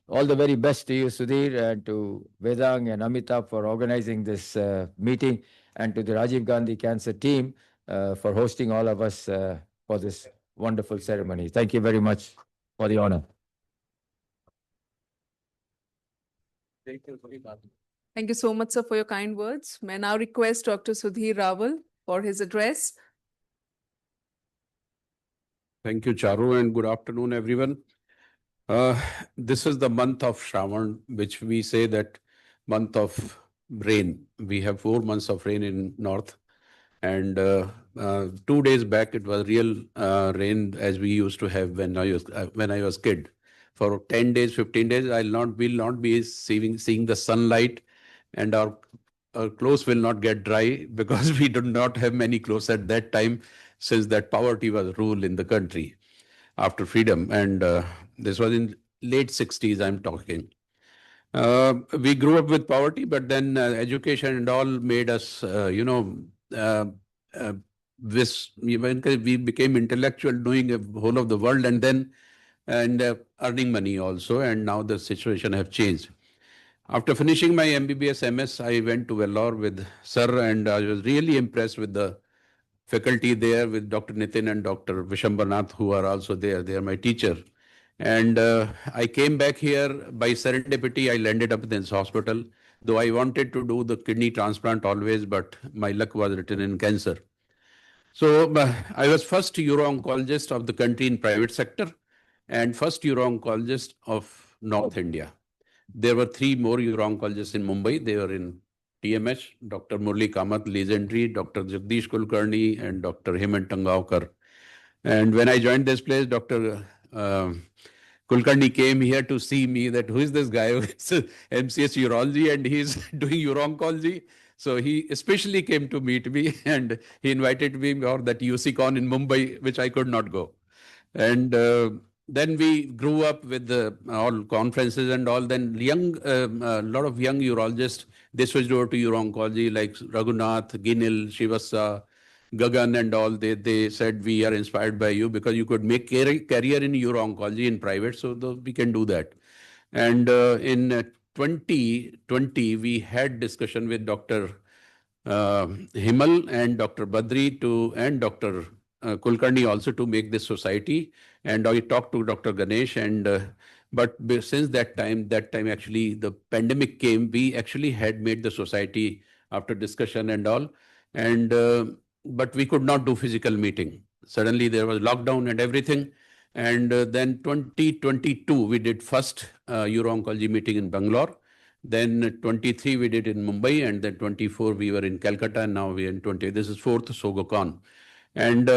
S9: All the very best to you, Sudhir, and to Vedang and Amitabh for organizing this meeting, and to the Rajiv Gandhi Cancer team for hosting all of us for this wonderful ceremony. Thank you very much for the honor.
S10: Thank you so much, sir, for your kind words. May I now request Dr. Sudhir Rawal for his address.
S8: Thank you, Charu, and good afternoon, everyone. This is the month of Shravan, which we say that month of rain. We have 4 months of rain in north, and 2 days back it was real rain as we used to have when I was kid. For 10 days, 15 days, will not be seeing the sunlight, and our clothes will not get dry because we did not have many clothes at that time, since that poverty was rule in the country after freedom. And this was in late 60s, I'm talking. We grew up with poverty, but then education and all made us, we became intellectual, knowing the whole of the world, and then earning money also. And now the situation have changed. After finishing my MBBS MS, I went to Vellore with Sir, and I was really impressed with the faculty there, with Dr. Nitin and Dr. Vishambarnath, who are also there. They are my teacher. And I came back here by serendipity. I landed up in this hospital, though I wanted to do the kidney transplant always, but my luck was written in cancer. So I was first uro-oncologist of the country in private sector and first uro-oncologist of North India. There were 3 more uro-oncologists in Mumbai. They were in TMH, Dr. Murli Kamath, legendary, Dr. Jagdish Kulkarni, and Dr. Hemant Tangavkar. And when I joined this place, Dr. Kulkarni came here to see me, that who is this guy who is MCS urology and he's doing uro-oncology. So he especially came to meet me, and he invited me for that UCCon in Mumbai, which I could not go. And then we grew up with all conferences and all. Then a lot of young urologists, they switched over to uro-oncology, like Raghunath, Ginil, Shivasa, Gagan and all. They said, we are inspired by you because you could make career in uro-oncology in private, so we can do that. And in 2020, we had discussion with Dr. Himal and Dr. Badri and Dr. Kulkarni also to make this society. And I talked to Dr. Ganesh, and but since that time actually the pandemic came, we actually had made the society after discussion and all. And but we could not do physical meeting. Suddenly there was lockdown and everything. And then 2022, we did first uro-oncology meeting in Bangalore. Then 23, we did in Mumbai. And then 24, we were in Calcutta. And now we are in 20. This is 4th Sogocon. And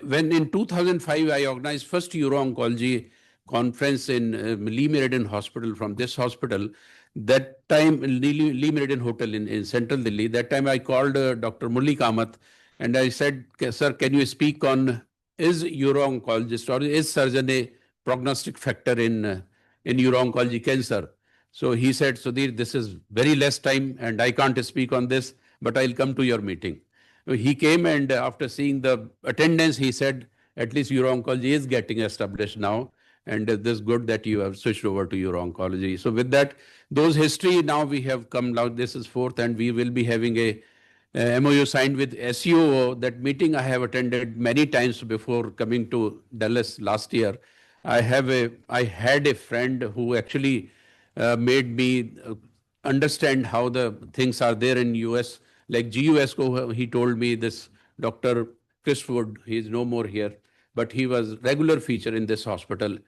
S8: when in 2005, I organized first uro-oncology conference in Lee Meridian Hospital from this hospital. That time, Lee Meridian Hotel in Central Delhi, that time I called Dr. Murli Kamath and I said, sir, can you speak on, is uro-oncologist or is surgeon a prognostic factor in uro-oncology cancer? So he said, Sudhir, this is very less time and I can't speak on this, but I'll come to your meeting. He came, and after seeing the attendance, he said, at least uro-oncology is getting established now. And it is good that you have switched over to uro-oncology. So with that, those history, now we have come now, this is 4th, and we will be having a MOU signed with SUO. That meeting I have attended many times before coming to Dallas last year. I had a friend who actually made me understand how the things are there in US. Like GUSCO, he told me, this Dr. Chris Wood, he is no more here, but he was regular feature in this hospital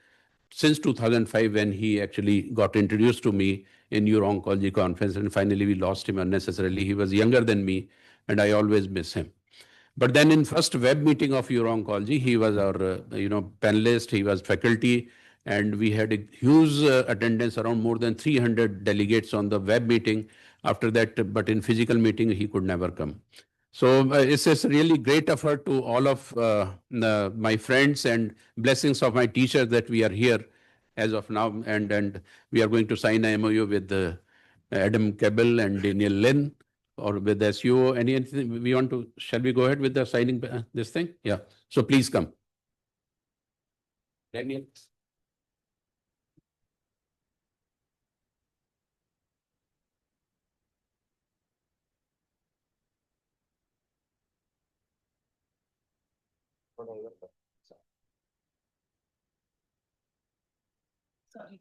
S8: since 2005, when he actually got introduced to me in uro-oncology conference, and finally we lost him unnecessarily. He was younger than me, and I always miss him. But then in first web meeting of uro-oncology, he was our panelist, he was faculty, And we had a huge attendance, around more than 300 delegates on the web meeting after that, but in physical meeting, he could never come. So it's a really great effort to all of my friends and blessings of my teachers that we are here as of now. And we are going to sign a MOU with Adam Cabell and Daniel Lin, or with the SUO. Anything we want to, shall we go ahead with the signing this thing? Yeah. So please come. Daniel.
S3: Sorry.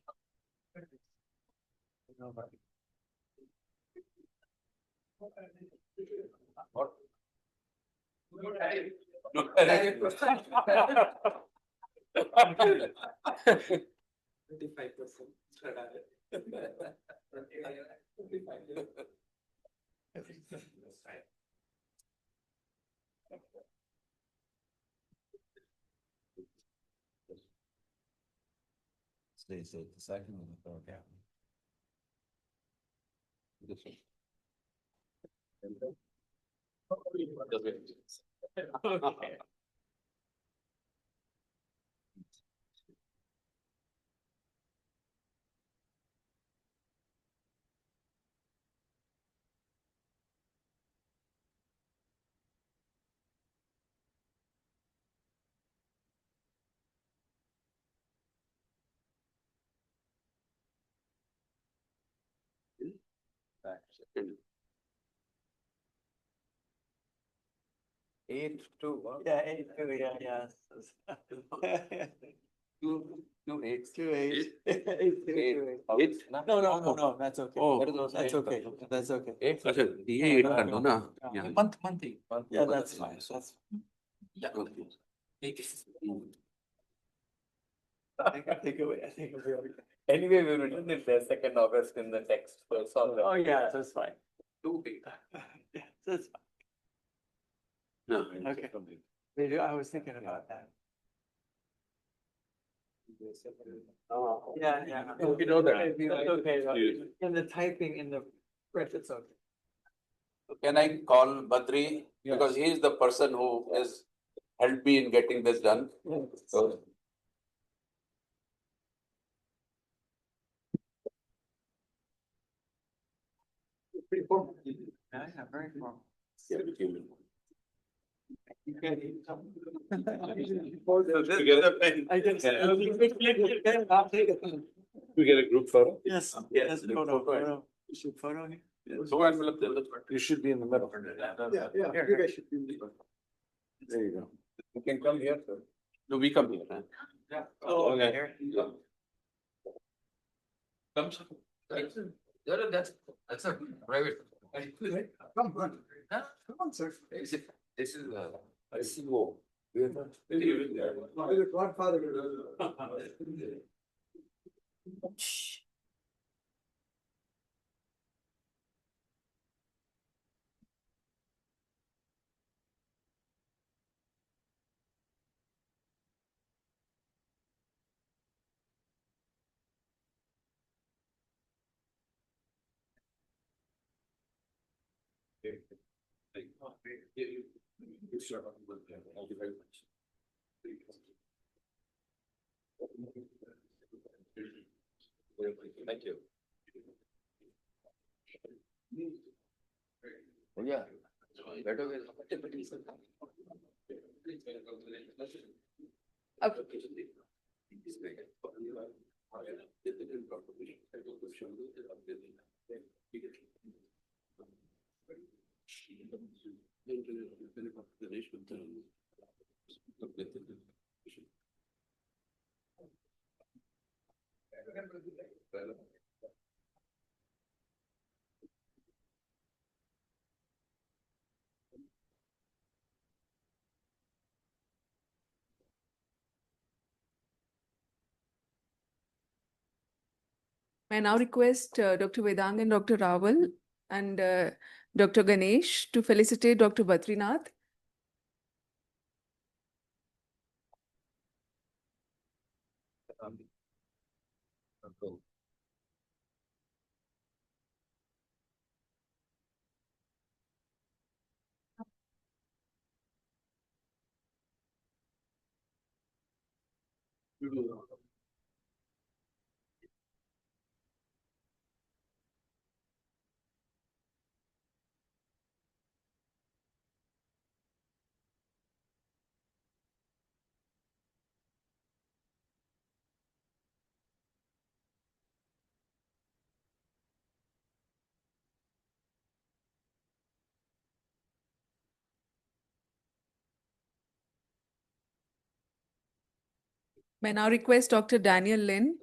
S11: Stay safe, the second and the third. Yeah.
S8: This one.
S3: Okay.
S7: Eight two. Yeah, 8-2. Yeah, yeah.
S8: No, 8.
S7: 2-8.
S8: 8.
S7: No, that's okay.
S8: Oh,
S7: That's okay. That's okay.
S8: 8. ये 8 कर दो ना. Yeah.
S7: Month. Yeah, that's fine. That's
S8: Yeah. Okay.
S7: take away. Anyway, we written it there 2nd August in the text. Oh, yeah, that's fine.
S8: 2 big.
S7: Yeah, that's fine.
S8: No.
S7: Okay. Maybe I was thinking about that. Oh, yeah.
S8: You know that.
S7: That's okay. In the typing, in the print, it's okay.
S8: Can I call Badri? Because he is the person who has helped me in getting this done. So,
S7: Pretty formal. Yeah, very formal. You can. I can.
S8: we get a group photo?
S7: Yes.
S8: Yes,
S7: Photo. Photo here.
S8: So envelope
S3: You should be in the middle.
S7: Yeah. You guys should be.
S8: There you go. You can come here, sir. No, we come here. Huh?
S7: Yeah. Oh, okay. Here.
S8: Come, sir.
S9: That's a private.
S7: Come on. Come on, sir.
S9: This is a CEO.
S7: The godfather.
S8: Thank you very much.
S9: Thank you. Oh, yeah. Better way.
S10: I now request Dr. Vedang and Dr. Rawal and Dr. Ganesh to felicitate Dr. Badrinath. May I now request Dr. Daniel Lin.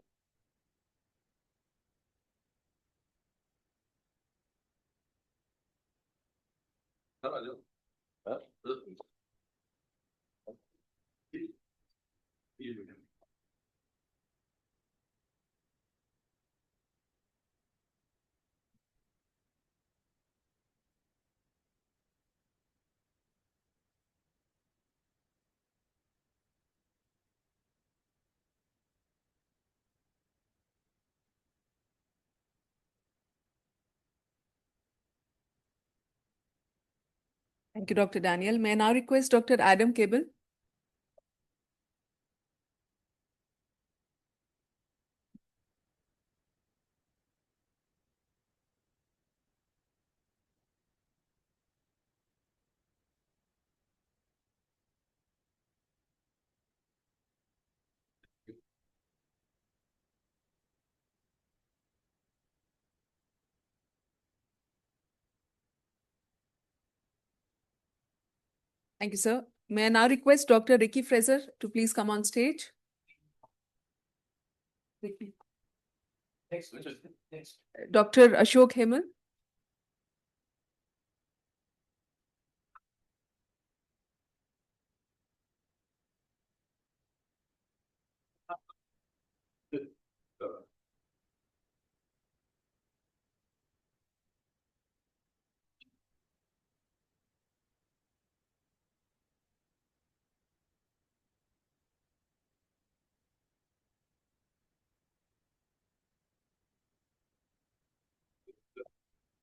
S10: Thank you, Dr. Daniel. May I now request Dr. Adam Cable? Thank you, sir. May I now request Dr. Ricky Fraser to please come on stage? Ricky.
S3: Next.
S10: Dr. Ashok Hemal.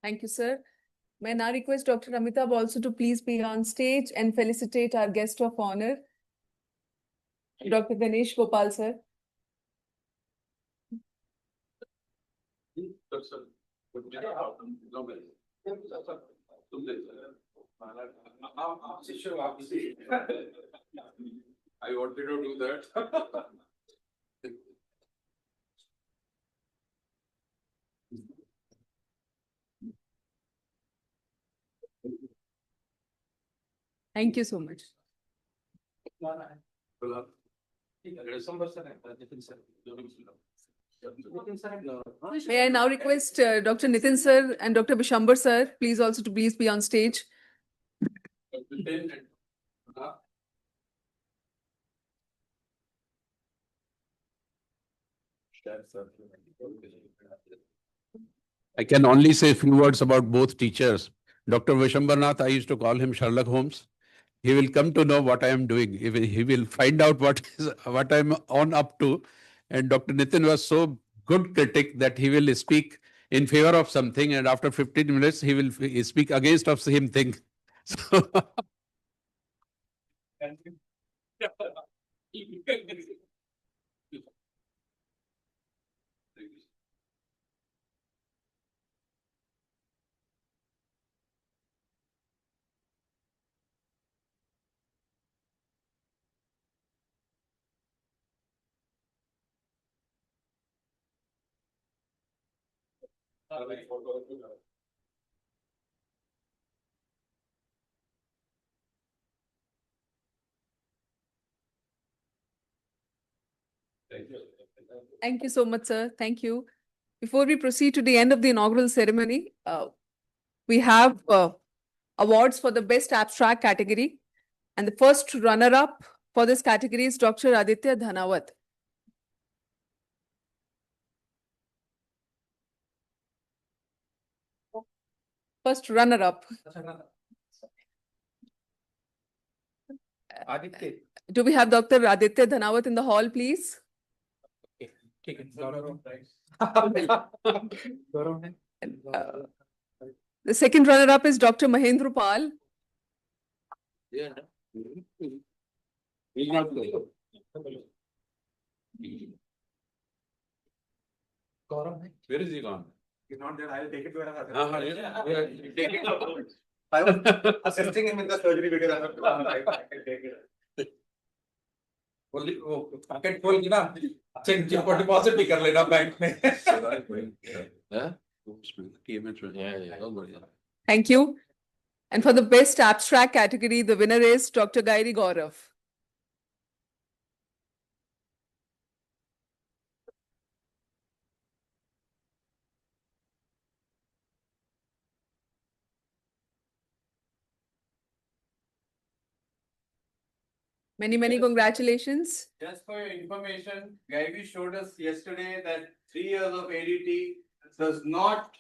S10: Thank you, sir. May I now request Dr. Amitabh also to please be on stage and felicitate our guest of honor, Dr. Ganesh Gopal, sir.
S8: I wanted to do that.
S10: Thank you so much. May I now request Dr. Nitin sir and Dr. Bishambar sir, please also to please be on stage.
S8: I can only say a few words about both teachers. Dr. Vishambarnath, I used to call him Sherlock Holmes. He will come to know what I am doing. He will find out what I'm on up to. And Dr. Nitin was so good critic that he will speak in favor of something, and after 15 minutes he will speak against of same thing. So
S10: Thank you so much, sir. Thank you. Before we proceed to the end of the inaugural ceremony, we have awards for the best abstract category. And the first runner-up for this category is Dr. Aditya Dhanawat. First runner-up.
S4: Aditya.
S10: Do we have Dr. Aditya Dhanawat in the hall, please? The second runner-up is Dr. Mahendra Pal.
S8: Yeah. He's not there. Where is he gone?
S3: He's not there. I'll take it to another.
S8: Take it.
S3: I was assisting him in the surgery because I can take it.
S2: Only packet खोल के ना check को deposit भी कर लेना bank में.
S10: Thank you. And for the best abstract category, the winner is Dr. Gairi Gaurav. Many congratulations.
S13: Just for your information, Gaivi showed us yesterday that 3 years of ADT does not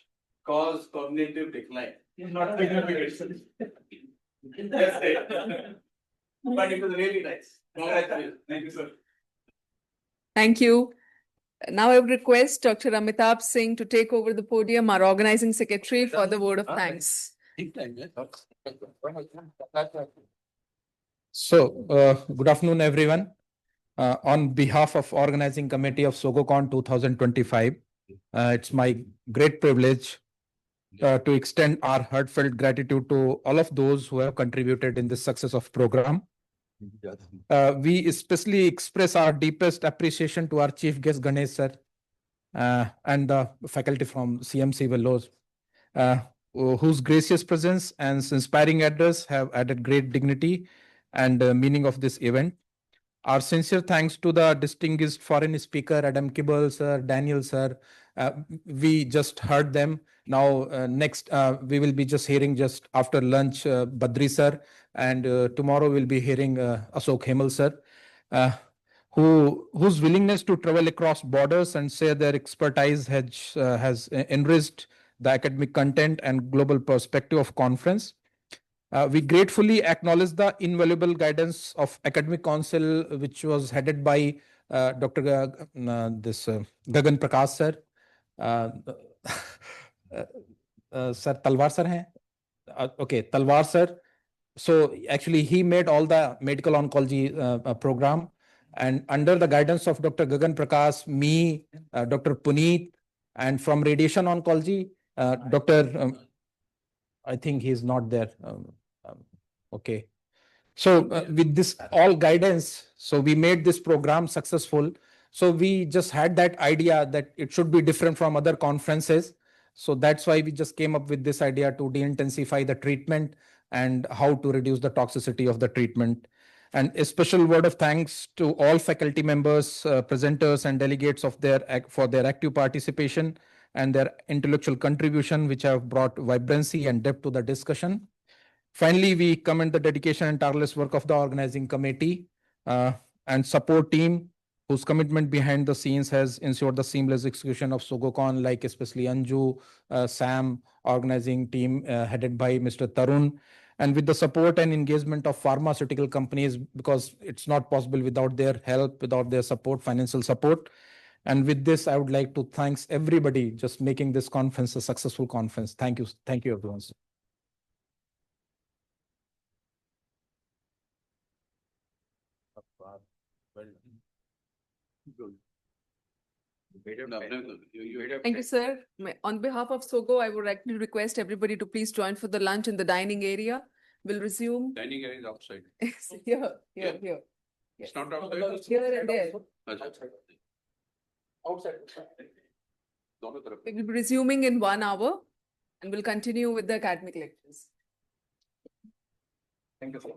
S13: cause cognitive decline. Not significant. That's it. But it was really nice. Congratulations. Thank you, sir.
S10: Thank you. Now I would request Dr. Amitabh Singh to take over the podium, our organizing secretary, for the word of thanks.
S2: So, good afternoon, everyone. On behalf of Organizing Committee of Sogocon 2025, it's my great privilege to extend our heartfelt gratitude to all of those who have contributed in the success of program. We especially express our deepest appreciation to our chief guest Ganesh sir and the faculty from CMC Willows, whose gracious presence and inspiring address have added great dignity and meaning of this event. Our sincere thanks to the distinguished foreign speaker Adam Kibble sir, Daniel sir. We just heard them. Now next we will be just hearing just after lunch Badri sir, and tomorrow we'll be hearing Ashok Hemal sir, whose willingness to travel across borders and share their expertise has enriched the academic content and global perspective of conference. We gratefully acknowledge the invaluable guidance of Academic Council, which was headed by Dr. Gagan Prakash sir. Sir Talwar sir hain? Okay, Talwar sir. So actually he made all the medical oncology program, and under the guidance of Dr. Gagan Prakash, me, Dr. Puneet, and from radiation oncology, Dr. I think he's not there. Okay. So with this all guidance, so we made this program successful. So we just had that idea that it should be different from other conferences. So that's why we just came up with this idea to de-intensify the treatment and how to reduce the toxicity of the treatment. And a special word of thanks to all faculty members, presenters, and delegates for their active participation and their intellectual contribution, which have brought vibrancy and depth to the discussion. Finally, we commend the dedication and tireless work of the organizing committee and support team, whose commitment behind the scenes has ensured the seamless execution of Sogocon, like especially Anju, Sam, organizing team headed by Mr. Tarun, and with the support and engagement of pharmaceutical companies, because it's not possible without their help, without their support, financial support. And with this, I would like to thank everybody just making this conference a successful conference. Thank you. Thank you, everyone.
S10: Thank you, sir. On behalf of Sogo, I would like to request everybody to please join for the lunch in the dining area. We'll resume.
S8: Dining area is outside.
S10: Here.
S8: It's not outside.
S10: Here and there.
S8: Outside.
S10: We will be resuming in 1 hour and we'll continue with the academic lectures.
S2: Thank you, sir.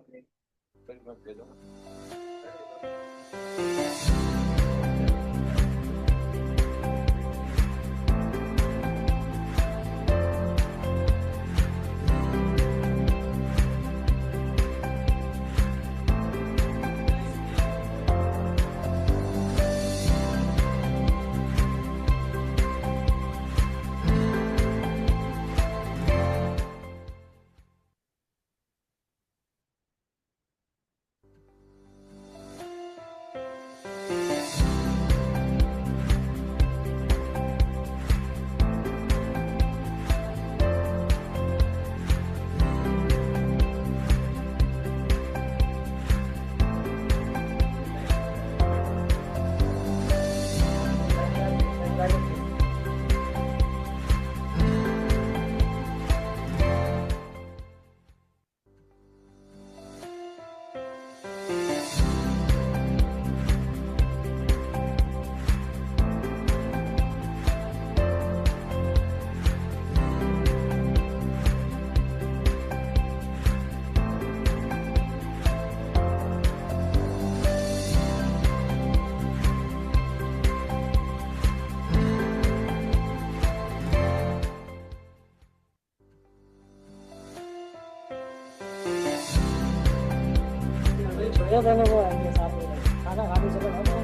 S1: तो कहने को है साथ में खाना खाने चले जाओ।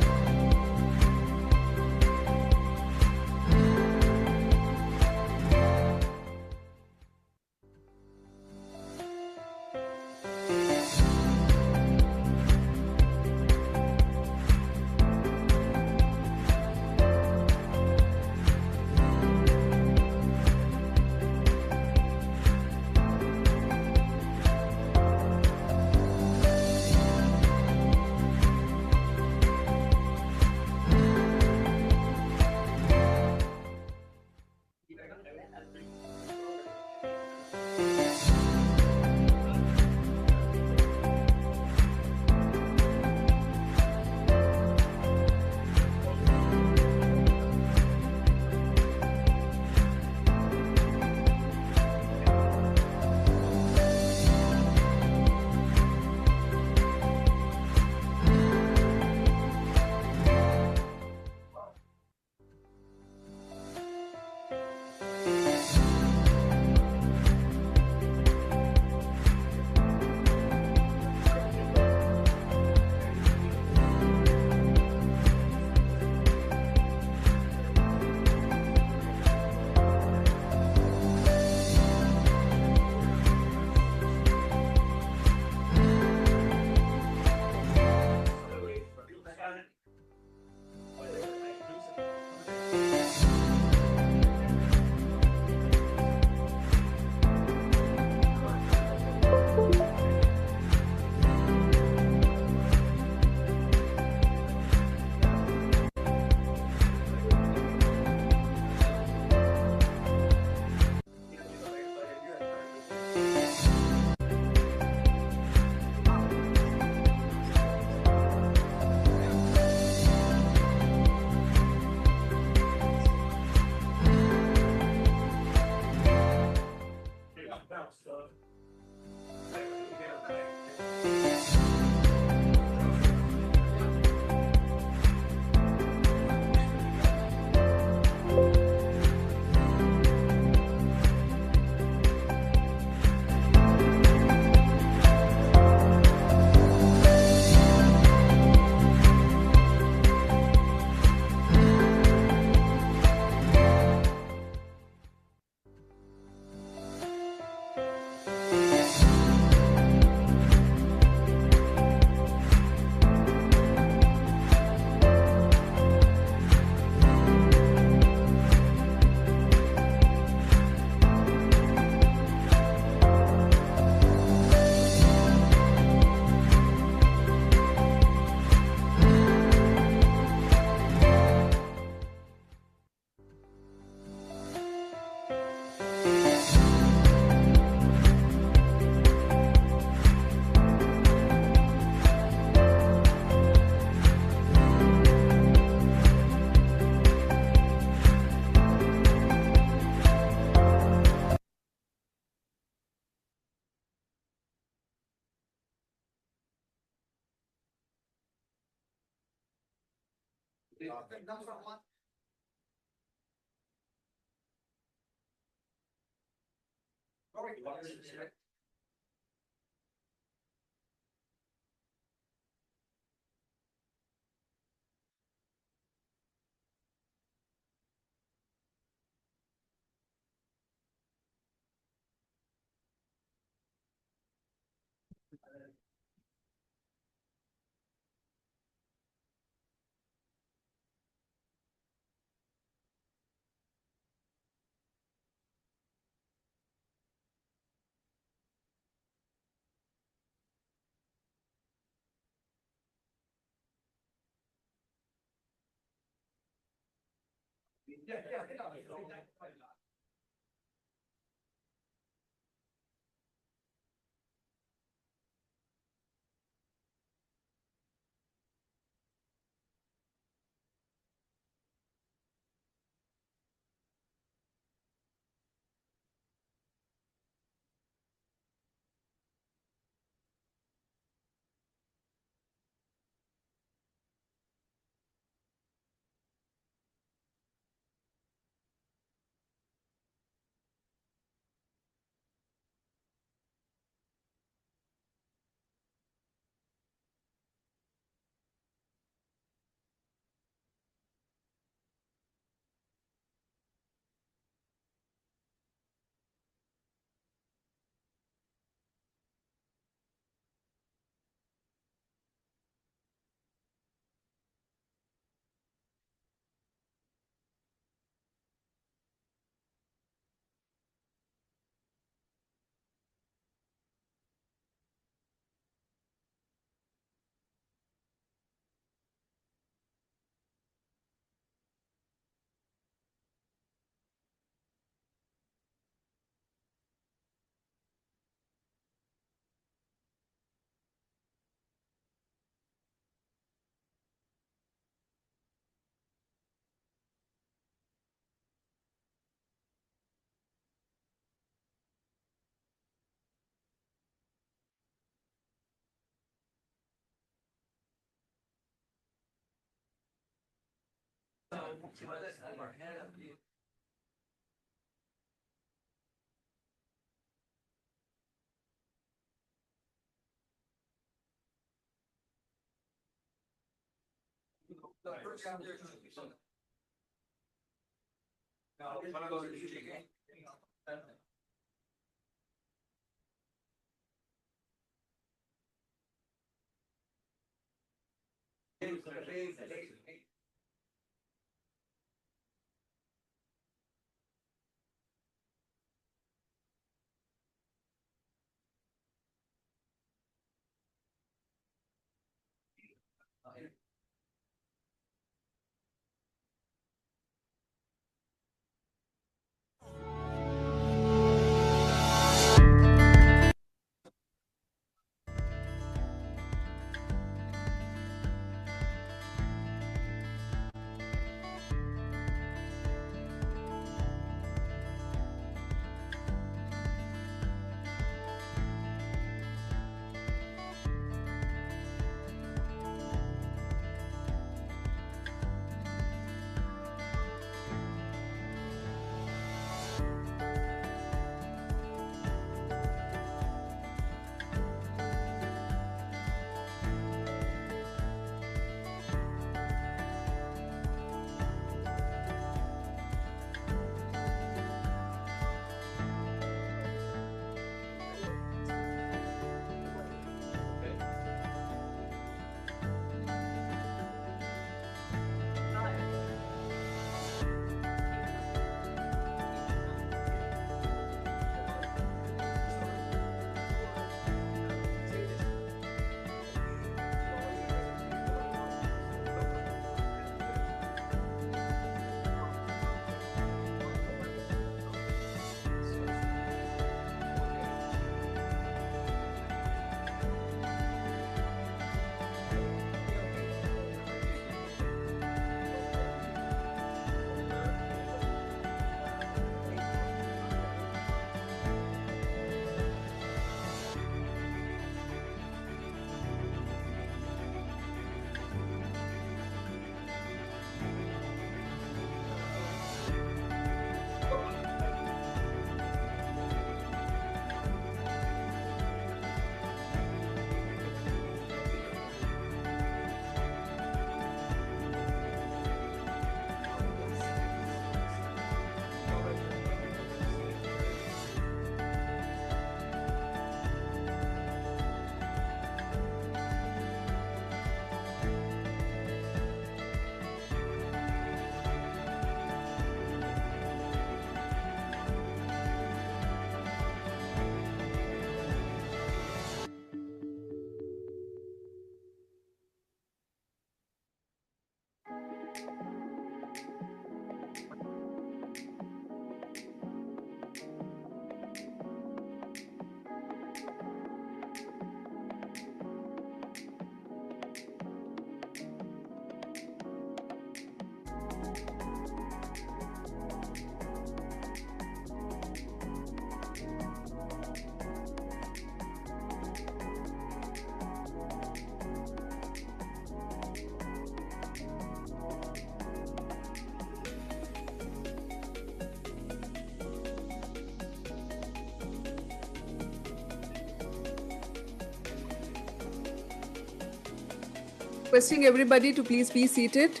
S10: Requesting everybody to please be seated.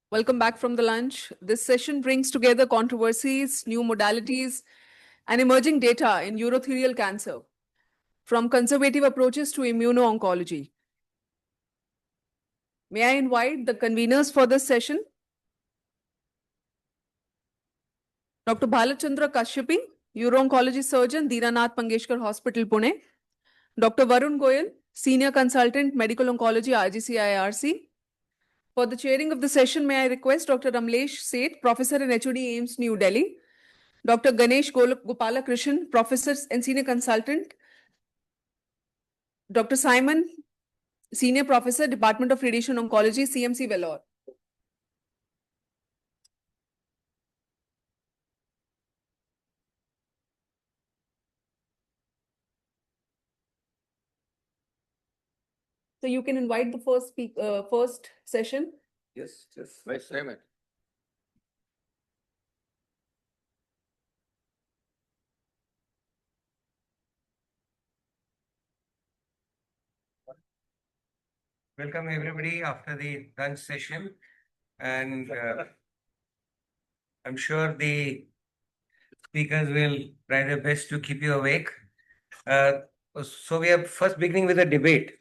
S10: Welcome back from the lunch. This session brings together controversies, new modalities, and emerging data in urothelial cancer, from conservative approaches to immuno-oncology. May I invite the conveners for this session? Dr. Balachandra Kashyapi, Uro-Oncology Surgeon, Dinanath Mangeshkar Hospital, Pune. Dr. Varun Goyal, Senior Consultant, Medical Oncology, RGC IRC. For the chairing of the session, may I request Dr. Ramlesh Seth, Professor in HOD AIIMS, New Delhi. Dr. Ganesh Gopalakrishnan, Professor and Senior Consultant. Dr. Simon, Senior Professor, Department of Radiation Oncology, CMC Vellore. So you can invite the first session.
S9: Yes, just Vice Chairman.
S12: Welcome everybody after the lunch session, and I'm sure the speakers will try their best to keep you awake. So we are first beginning with a debate,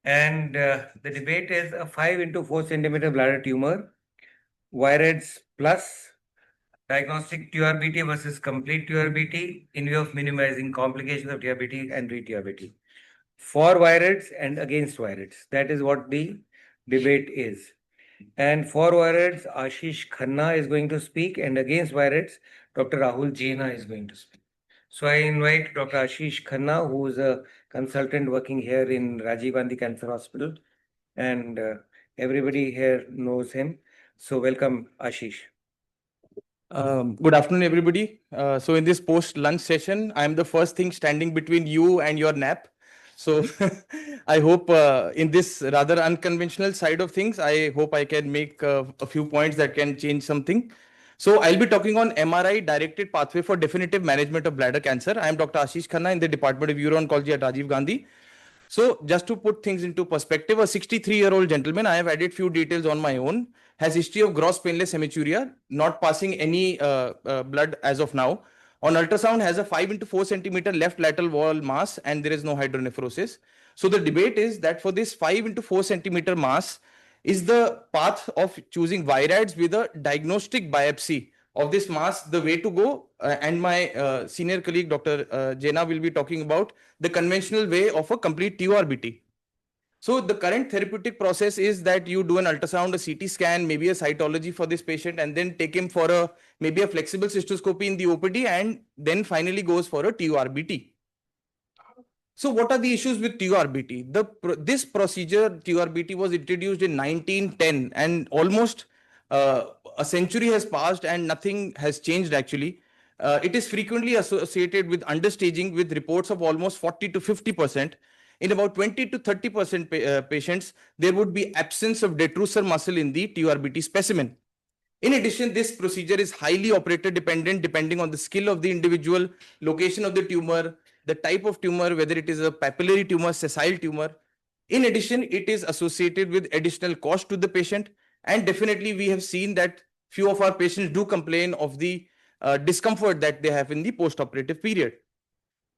S12: and the debate is a 5 into 4 centimeter bladder tumor, Vireds plus diagnostic TURBT versus complete TURBT in view of minimizing complications of TURBT and re-TURBT. For Vireds and against Vireds. That is what the debate is. And for Vireds, Ashish Khanna is going to speak, and against Vireds, Dr. Rahul Jaina is going to speak. So I invite Dr. Ashish Khanna, who is a consultant working here in Rajiv Gandhi Cancer Hospital, and everybody here knows him. So welcome, Ashish.
S4: Good afternoon, everybody. So in this post-lunch session, I am the first thing standing between you and your nap. So I hope in this rather unconventional side of things, I hope I can make a few points that can change something. So I'll be talking on MRI directed pathway for definitive management of bladder cancer. I am Dr. Ashish Khanna in the Department of Uro-Oncology at Rajiv Gandhi. So just to put things into perspective, a 63-year-old gentleman, I have added few details on my own, has history of gross painless hematuria, not passing any blood as of now. On ultrasound, has a 5 into 4 centimeter left lateral wall mass, and there is no hydronephrosis. So the debate is that for this 5 into 4 centimeter mass, is the path of choosing Vireds with a diagnostic biopsy of this mass the way to go? And my senior colleague, Dr. Jaina, will be talking about the conventional way of a complete TURBT. So the current therapeutic process is that you do an ultrasound, a CT scan, maybe a cytology for this patient, and then take him for maybe a flexible cystoscopy in the OPD, and then finally goes for a TURBT. So what are the issues with TURBT? This procedure, TURBT, was introduced in 1910, and almost a century has passed and nothing has changed actually. It is frequently associated with understaging, with reports of almost 40 to 50%. In about 20 to 30% patients, there would be absence of detrusor muscle in the TURBT specimen. In addition, this procedure is highly operator dependent, depending on the skill of the individual, location of the tumor, the type of tumor, whether it is a papillary tumor, sessile tumor. In addition, it is associated with additional cost to the patient. And definitely, we have seen that few of our patients do complain of the discomfort that they have in the post-operative period.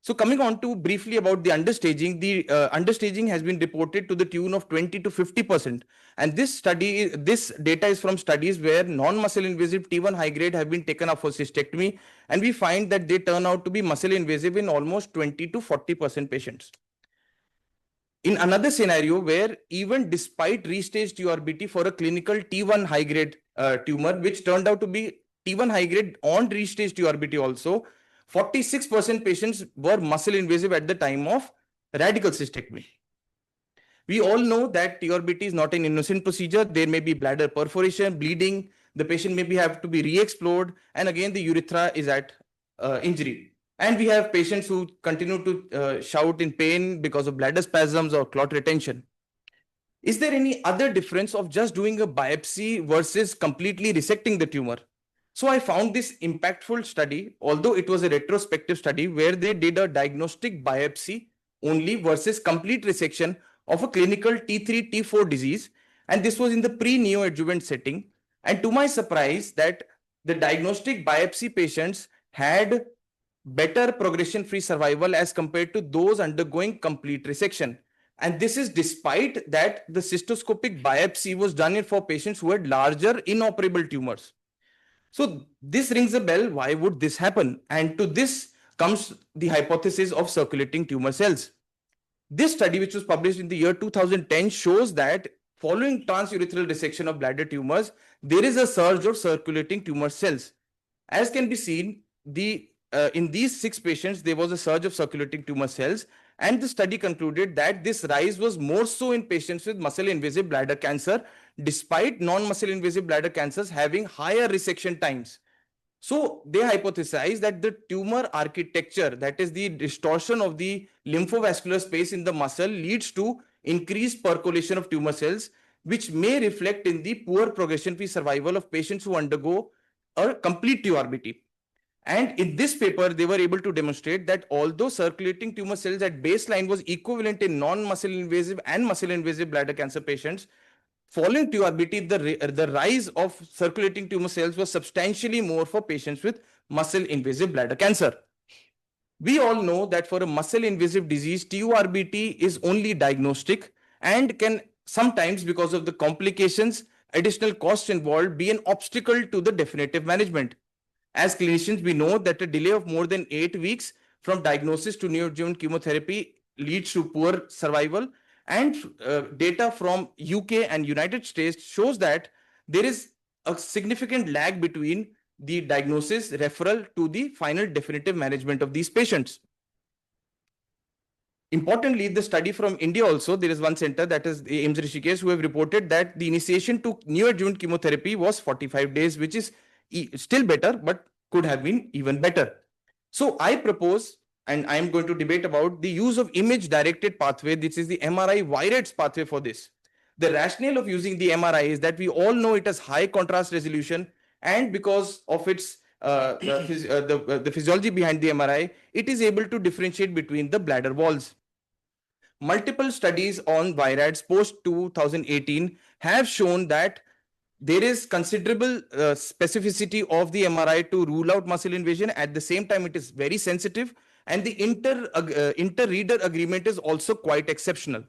S4: So coming on to briefly about the understaging, understaging has been reported to the tune of 20 to 50%. And this data is from studies where non-muscle invasive T1 high grade have been taken up for cystectomy. And we find that they turn out to be muscle invasive in almost 20 to 40% patients. In another scenario where even despite restaged TURBT for a clinical T1 high grade tumor, which turned out to be T1 high grade on restaged TURBT also, 46% patients were muscle invasive at the time of radical cystectomy. We all know that TURBT is not an innocent procedure. There may be bladder perforation, bleeding. The patient maybe have to be re-explored. And again, the urethra is at injury. And we have patients who continue to shout in pain because of bladder spasms or clot retention. Is there any other difference of just doing a biopsy versus completely resecting the tumor? So I found this impactful study, although it was a retrospective study where they did a diagnostic biopsy only versus complete resection of a clinical T3, T4 disease. And this was in the pre-neoadjuvant setting. And to my surprise, that the diagnostic biopsy patients had better progression-free survival as compared to those undergoing complete resection. And this is despite that the cystoscopic biopsy was done for patients who had larger inoperable tumors. So this rings a bell. Why would this happen? And to this comes the hypothesis of circulating tumor cells. This study, which was published in the year 2010, shows that following transurethral resection of bladder tumors, there is a surge of circulating tumor cells. As can be seen, in these 6 patients, there was a surge of circulating tumor cells, and the study concluded that this rise was more so in patients with muscle-invasive bladder cancer, despite non-muscle invasive bladder cancers having higher resection times. So they hypothesized that the tumor architecture, that is the distortion of the lymphovascular space in the muscle, leads to increased percolation of tumor cells, which may reflect in the poor progression-free survival of patients who undergo a complete TURBT. And in this paper, they were able to demonstrate that although circulating tumor cells at baseline was equivalent in non-muscle invasive and muscle invasive bladder cancer patients, following TURBT, the rise of circulating tumor cells was substantially more for patients with muscle invasive bladder cancer. We all know that for a muscle invasive disease, TURBT is only diagnostic and can sometimes, because of the complications, additional costs involved, be an obstacle to the definitive management. As clinicians, we know that a delay of more than 8 weeks from diagnosis to neoadjuvant chemotherapy leads to poor survival. And data from UK and United States shows that there is a significant lag between the diagnosis, referral to the final definitive management of these patients. Importantly, the study from India also, there is one center, that is the AIIMS Rishikesh, who have reported that the initiation to neoadjuvant chemotherapy was 45 days, which is still better, but could have been even better. So I propose, and I am going to debate about the use of image-directed pathway. This is the MRI Wirads pathway for this. The rationale of using the MRI is that we all know it has high contrast resolution, and because of its the physiology behind the MRI, it is able to differentiate between the bladder walls. Multiple studies on Wirads post 2018 have shown that there is considerable specificity of the MRI to rule out muscle invasion. At the same time, it is very sensitive, and the inter-reader agreement is also quite exceptional.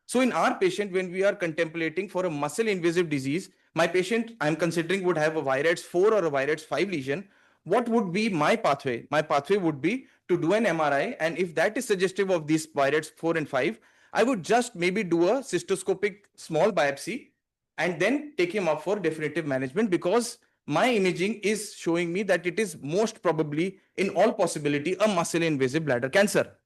S4: So in our patient, when we are contemplating for a muscle invasive disease, my patient I'm considering would have a Wirads 4 or a Wirads 5 lesion. What would be my pathway? My pathway would be to do an MRI, and if that is suggestive of these Wirads 4 and 5, I would just maybe do a cystoscopic small biopsy and then take him up for definitive management, because my imaging is showing me that it is most probably, in all possibility, a muscle invasive bladder cancer.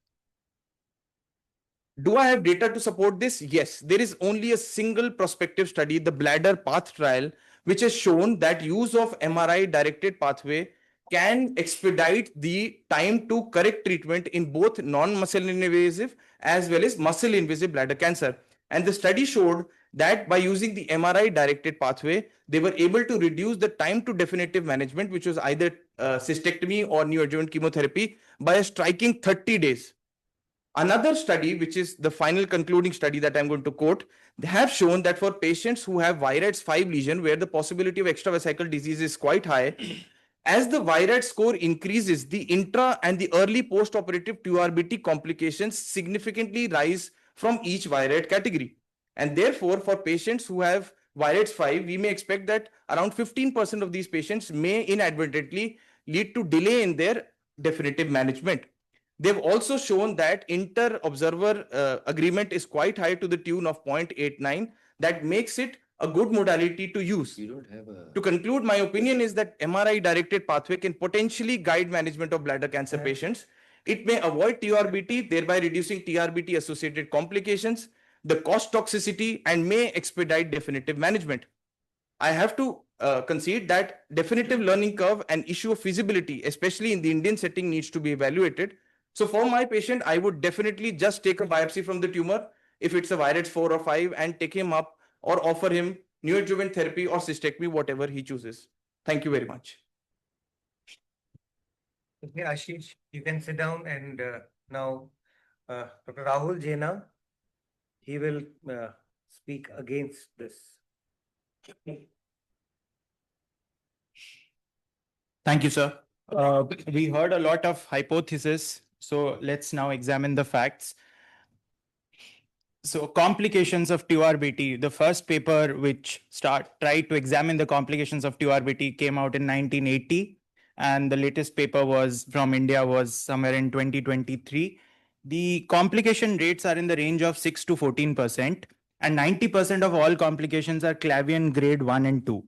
S4: Do I have data to support this? Yes. There is only a single prospective study, the bladder path trial, which has shown that use of MRI directed pathway can expedite the time to correct treatment in both non-muscle invasive as well as muscle invasive bladder cancer. And the study showed that by using the MRI directed pathway, they were able to reduce the time to definitive management, which was either cystectomy or neoadjuvant chemotherapy, by a striking 30 days. Another study, which is the final concluding study that I'm going to quote, they have shown that for patients who have Wirads 5 lesion, where the possibility of extravesical disease is quite high, as the Wirads score increases, the intra and the early post-operative TURBT complications significantly rise from each Wirad category. And therefore, for patients who have Wirads 5, we may expect that around 15% of these patients may inadvertently lead to delay in their definitive management. They've also shown that inter-observer agreement is quite high, to the tune of 0.89. That makes it a good modality to use. To conclude, my opinion is that MRI-directed pathway can potentially guide management of bladder cancer patients. It may avoid TURBT, thereby reducing TURBT-associated complications, the cost toxicity, and may expedite definitive management. I have to concede that definitive learning curve and issue of feasibility, especially in the Indian setting, needs to be evaluated. So for my patient, I would definitely just take a biopsy from the tumor, if it's a Wirads 4 or 5, and take him up or offer him neoadjuvant therapy or cystectomy, whatever he chooses. Thank you very much.
S12: Okay, Ashish, you can sit down and now Dr. Rahul Jaina, he will speak against this.
S16: Thank you, sir. We heard a lot of hypothesis, so let's now examine the facts. So complications of TURBT, the first paper which tried to examine the complications of TURBT came out in 1980, and the latest paper was from India was somewhere in 2023. The complication rates are in the range of 6 to 14%, and 90% of all complications are Clavian grade 1 and 2.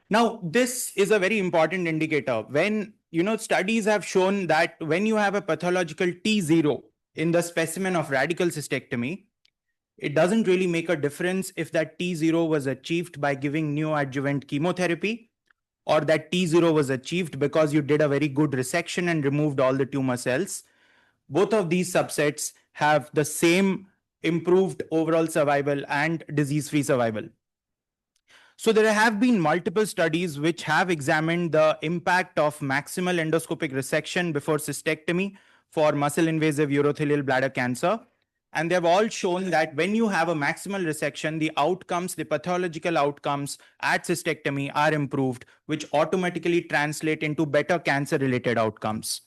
S16: Now, this is a very important indicator. When, studies have shown that when you have a pathological T0 in the specimen of radical cystectomy, it doesn't really make a difference if that T0 was achieved by giving neoadjuvant chemotherapy or that T0 was achieved because you did a very good resection and removed all the tumor cells. Both of these subsets have the same improved overall survival and disease-free survival. So there have been multiple studies which have examined the impact of maximal endoscopic resection before cystectomy for muscle invasive urothelial bladder cancer. And they've all shown that when you have a maximal resection, the outcomes, the pathological outcomes at cystectomy are improved, which automatically translate into better cancer-related outcomes.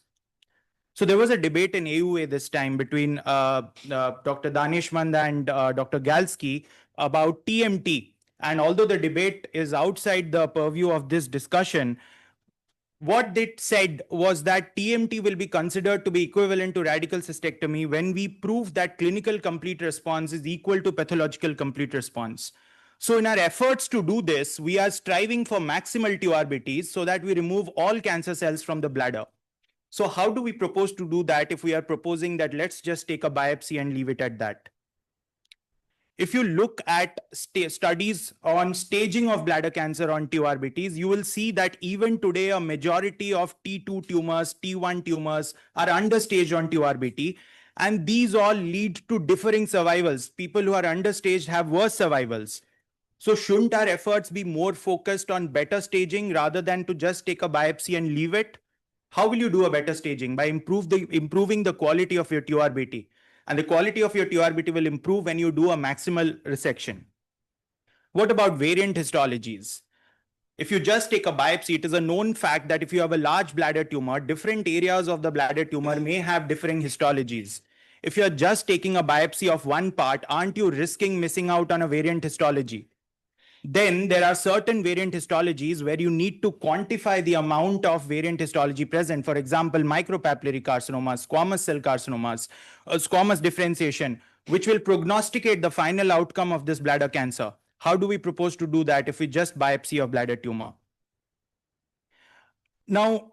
S16: So there was a debate in AUA this time between Dr. Daneshmand and Dr. Galsky about TMT. And although the debate is outside the purview of this discussion, what they said was that TMT will be considered to be equivalent to radical cystectomy when we prove that clinical complete response is equal to pathological complete response. So in our efforts to do this, we are striving for maximal TURBTs so that we remove all cancer cells from the bladder. So how do we propose to do that if we are proposing that let's just take a biopsy and leave it at that? If you look at studies on staging of bladder cancer on TURBTs, you will see that even today, a majority of T2 tumors, T1 tumors are understaged on TURBT. And these all lead to differing survivals. People who are understaged have worse survivals. So shouldn't our efforts be more focused on better staging rather than to just take a biopsy and leave it? How will you do a better staging? By improving the quality of your TURBT. And the quality of your TURBT will improve when you do a maximal resection. What about variant histologies? If you just take a biopsy, it is a known fact that if you have a large bladder tumor, different areas of the bladder tumor may have differing histologies. If you're just taking a biopsy of one part, aren't you risking missing out on a variant histology? Then there are certain variant histologies where you need to quantify the amount of variant histology present. For example, micropapillary carcinomas, squamous cell carcinomas, squamous differentiation, which will prognosticate the final outcome of this bladder cancer. How do we propose to do that if we just biopsy a bladder tumor? Now,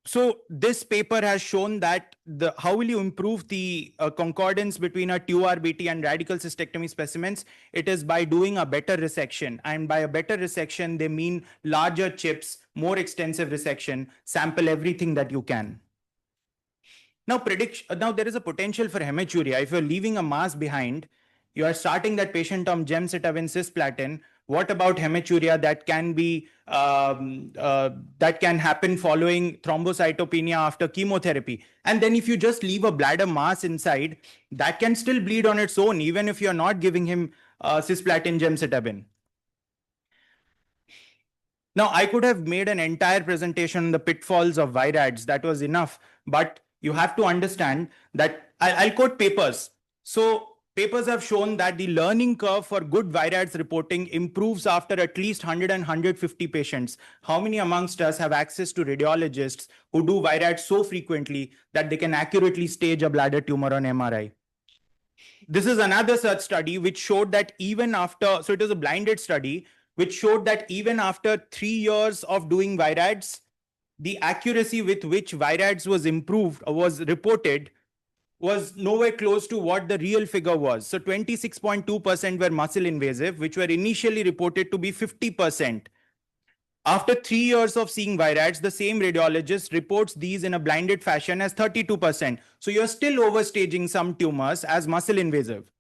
S16: so this paper has shown that how will you improve the concordance between a TURBT and radical cystectomy specimens? It is by doing a better resection. And by a better resection, they mean larger chips, more extensive resection, sample everything that you can. Now, there is a potential for hematuria. If you're leaving a mass behind, you are starting that patient on gemcitabine cisplatin. What about hematuria that can be that can happen following thrombocytopenia after chemotherapy? And then if you just leave a bladder mass inside, that can still bleed on its own, even if you're not giving him cisplatin gemcitabine. Now, I could have made an entire presentation on the pitfalls of VIRADs. That was enough. But you have to understand that I'll quote papers. So papers have shown that the learning curve for good VIRADs reporting improves after at least 100 and 150 patients. How many amongst us have access to radiologists who do VIRADs so frequently that they can accurately stage a bladder tumor on MRI? This is another such study which showed that even after, so it was a blinded study, which showed that even after 3 years of doing VIRADs, the accuracy with which VIRADs was improved or was reported was nowhere close to what the real figure was. So 26.2% were muscle invasive, which were initially reported to be 50%. After 3 years of seeing VIRADs, the same radiologist reports these in a blinded fashion as 32%. So you're still overstaging some tumors as muscle invasive.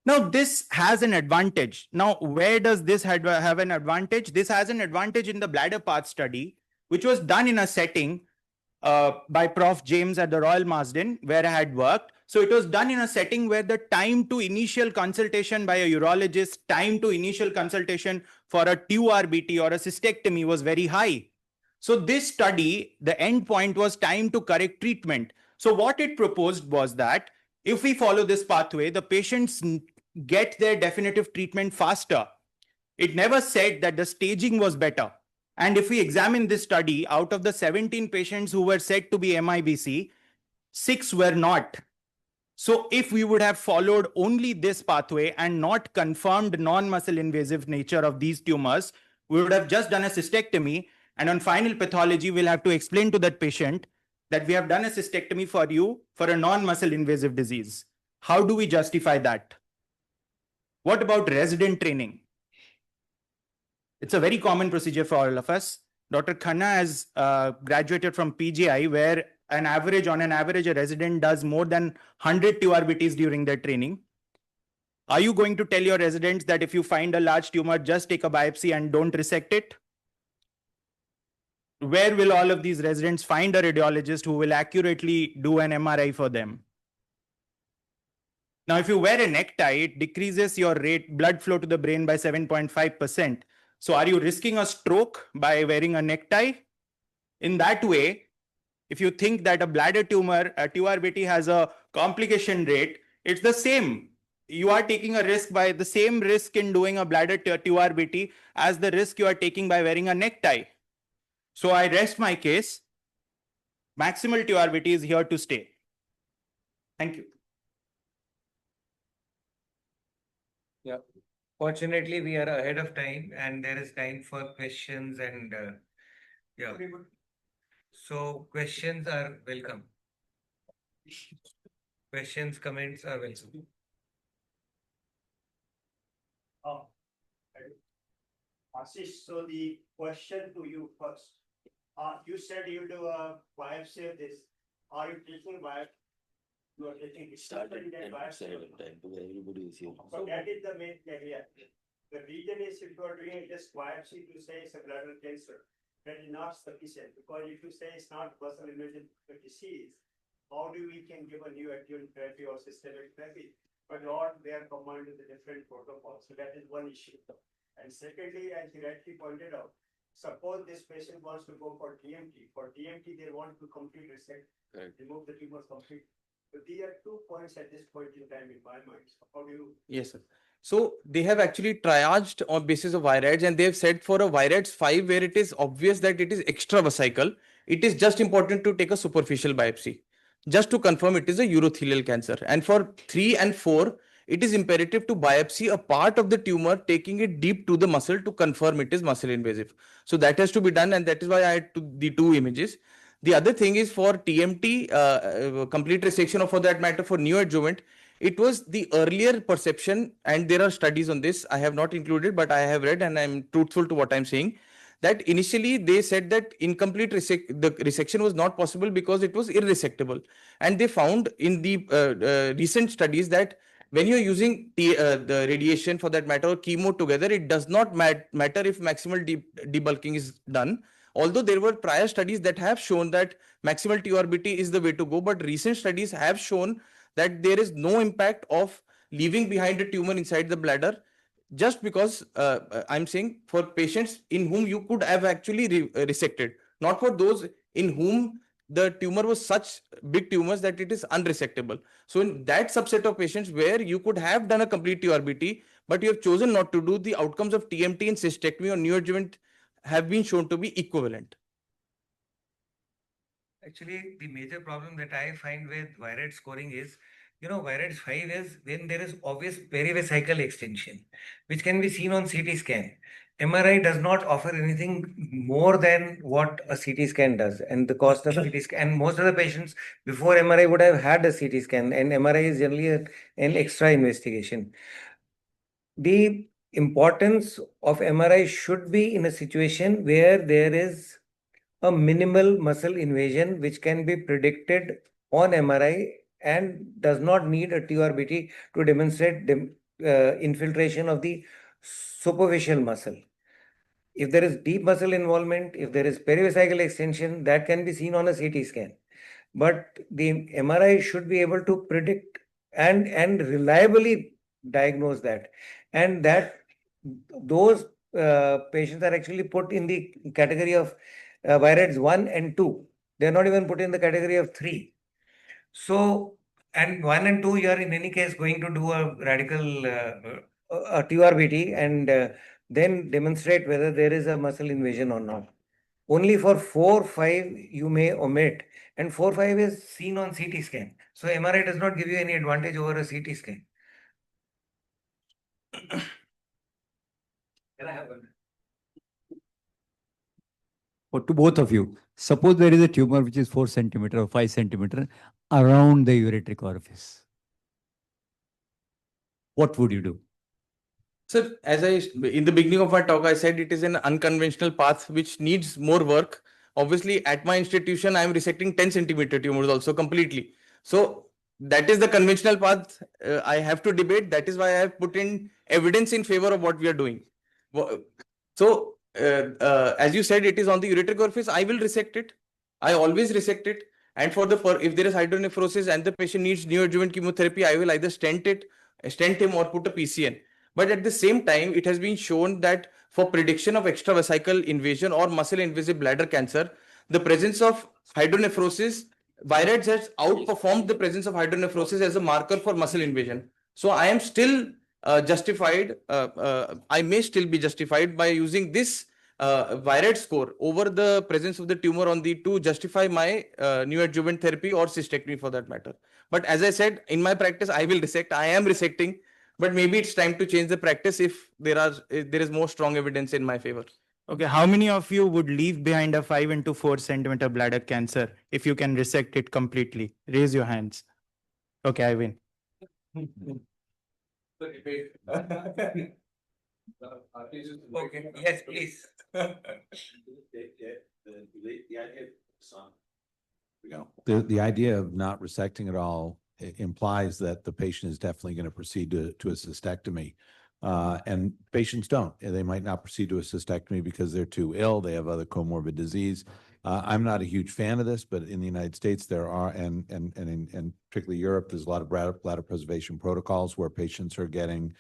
S16: Now, this has an advantage. Now, where does this have an advantage? This has an advantage in the bladder path study, which was done in a setting by Prof. James at the Royal Marsden, where I had worked. So it was done in a setting where the time to initial consultation by a urologist, time to initial consultation for a TURBT or a cystectomy was very high. So this study, the end point was time to correct treatment. So what it proposed was that if we follow this pathway, the patients get their definitive treatment faster. It never said that the staging was better. And if we examine this study, out of the 17 patients who were said to be MIBC, 6 were not. So if we would have followed only this pathway and not confirmed non-muscle invasive nature of these tumors, we would have just done a cystectomy. And on final pathology, we'll have to explain to that patient that we have done a cystectomy for you for a non-muscle invasive disease. How do we justify that? What about resident training? It's a very common procedure for all of us. Dr. Khanna has graduated from PGI, where on an average, a resident does more than 100 TURBTs during their training. Are you going to tell your residents that if you find a large tumor, just take a biopsy and don't resect it? Where will all of these residents find a radiologist who will accurately do an MRI for them? Now, if you wear a necktie, it decreases your blood flow to the brain by 7.5%. So are you risking a stroke by wearing a necktie? In that way, if you think that a bladder tumor, a TURBT has a complication rate, it's the same. You are taking a risk by the same risk in doing a bladder TURBT as the risk you are taking by wearing a necktie. So I rest my case. Maximal TURBT is here to stay. Thank you.
S12: Yeah. Fortunately, we are ahead of time and there is time for questions and yeah. So questions are welcome. Questions, comments are welcome.
S6: Ashish, so the question to you first. You said you do a biopsy of this. Are you taking biopsy? You are taking biopsy.
S9: Everybody is here.
S6: So that is the main area. The reason is if you are doing just biopsy to say it's a bladder cancer, that is not sufficient, because if you say it's not muscle invasive disease, how do we can give a new adjuvant therapy or systemic therapy? But not they are combined with the different protocols. So that is one issue. And secondly, as you rightly pointed out, suppose this patient wants to go for TMT. For TMT, they want to complete resect, remove the tumors completely. So these are 2 points at this point in time in my mind. So how do you?
S4: Yes, sir. So they have actually triaged on basis of virides, and they have said for a virides 5 where it is obvious that it is extravesical, it is just important to take a superficial biopsy just to confirm it is a urothelial cancer. And for 3 and 4, it is imperative to biopsy a part of the tumor, taking it deep to the muscle to confirm it is muscle invasive. So that has to be done, and that is why I had the 2 images. The other thing is for TMT, complete resection, or for that matter for neoadjuvant, it was the earlier perception, and there are studies on this I have not included, but I have read and I'm truthful to what I'm saying, that initially they said that incomplete the resection was not possible because it was irresectable. And they found in the recent studies that when you're using the radiation for that matter or chemo together, it does not matter if maximal debulking is done. Although there were prior studies that have shown that maximal TURBT is the way to go, but recent studies have shown that there is no impact of leaving behind a tumor inside the bladder, just because I'm saying for patients in whom you could have actually resected, not for those in whom the tumor was such big tumors that it is unresectable. So in that subset of patients where you could have done a complete TURBT, but you have chosen not to do, the outcomes of TMT and cystectomy or neoadjuvant have been shown to be equivalent.
S12: Actually, the major problem that I find with virate scoring is, virate 5 is when there is obvious perivesical extension, which can be seen on CT scan. MRI does not offer anything more than what a CT scan does, and the cost of CT scan. And most of the patients before MRI would have had a CT scan, and MRI is generally an extra investigation. The importance of MRI should be in a situation where there is a minimal muscle invasion which can be predicted on MRI and does not need a TURBT to demonstrate infiltration of the superficial muscle. If there is deep muscle involvement, if there is perivesical extension, that can be seen on a CT scan. But the MRI should be able to predict and reliably diagnose that. And that those patients are actually put in the category of VIRADS 1 and 2. They're not even put in the category of 3. So, and 1 and 2, you are in any case going to do a radical a TURBT and then demonstrate whether there is a muscle invasion or not. Only for 4, 5, you may omit. And 4, 5 is seen on CT scan. So MRI does not give you any advantage over a CT scan. Can I have one?
S17: Or to both of you, suppose there is a tumor which is 4 centimeter or 5 centimeter around the ureteric orifice. What would you do?
S4: Sir, in the beginning of my talk, I said it is an unconventional path which needs more work. Obviously, at my institution, I am resecting 10 centimeter tumors also completely. So that is the conventional path I have to debate. That is why I have put in evidence in favor of what we are doing. So as you said, it is on the ureteric orifice. I will resect it. I always resect it. And for if there is hydronephrosis and the patient needs neoadjuvant chemotherapy, I will either stent him or put a PCN. But at the same time, it has been shown that for prediction of extravesical invasion or muscle invasive bladder cancer, the presence of hydronephrosis, VIRADS has outperformed the presence of hydronephrosis as a marker for muscle invasion. So I am still justified, I may still be justified by using this VIRAD score over the presence of the tumor on the to justify my neoadjuvant therapy or cystectomy for that matter. But as I said, in my practice, I will resect. I am resecting. But maybe it's time to change the practice if there is more strong evidence in my favor.
S16: Okay, how many of you would leave behind a 5 into 4 centimeter bladder cancer if you can resect it completely? Raise your hands. Okay, I win.
S12: Okay, yes, please.
S11: The idea of not resecting at all implies that the patient is definitely going to proceed to a cystectomy. And patients don't. They might not proceed to a cystectomy because they're too ill. They have other comorbid disease. I'm not a huge fan of this, but in the United States there are, and particularly Europe, there's a lot of bladder preservation protocols where patients are getting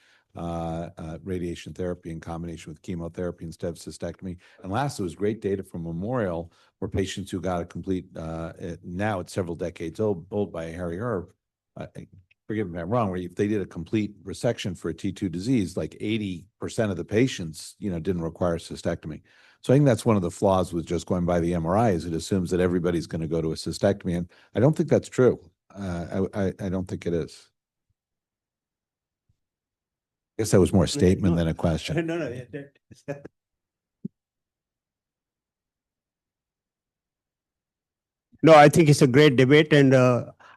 S11: radiation therapy in combination with chemotherapy instead of cystectomy. And last, there was great data from Memorial where patients who got a complete, now it's several decades old by Harry Herb, forgive me if I'm wrong, where if they did a complete resection for a T2 disease, like 80% of the patients, didn't require cystectomy. So I think that's one of the flaws with just going by the MRI is it assumes that everybody's going to go to a cystectomy. And I don't think that's true. I don't think it is. I guess that was more a statement than a question.
S6: No. No, I think it's a great debate, and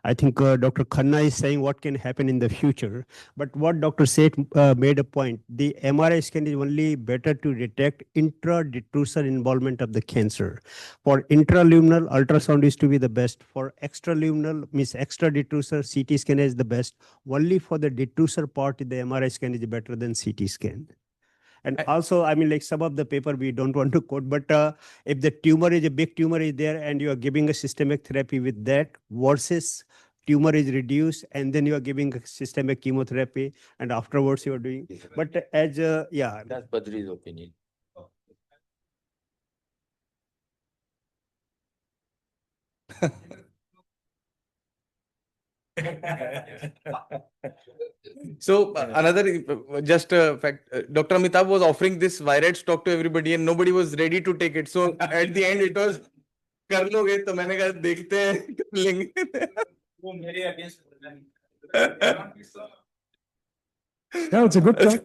S6: I think Dr. Khanna is saying what can happen in the future. But what Dr. Seth made a point, the MRI scan is only better to detect intradetrusor involvement of the cancer. For intraluminal, ultrasound is to be the best. For extraluminal, means extradetrusor, CT scan is the best. Only for the detrusor part, the MRI scan is better than CT scan. And also, I mean, like some of the paper we don't want to quote, but if the tumor is a big tumor is there and you are giving a systemic therapy with that versus tumor is reduced and then you are giving a systemic chemotherapy and afterwards you are doing. But as yeah.
S9: That's Badri's opinion.
S4: So another just fact, Dr. Amitabh was offering this VIRAD stock to everybody and nobody was ready to take it. So at the end it was कर लोगे तो मैंने कहा देखते हैं कर लेंगे. वो मेरे against.
S21: No, it's a good talk.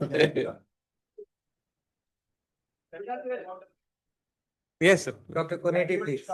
S4: Yes, sir.
S12: Dr. Koneti, please.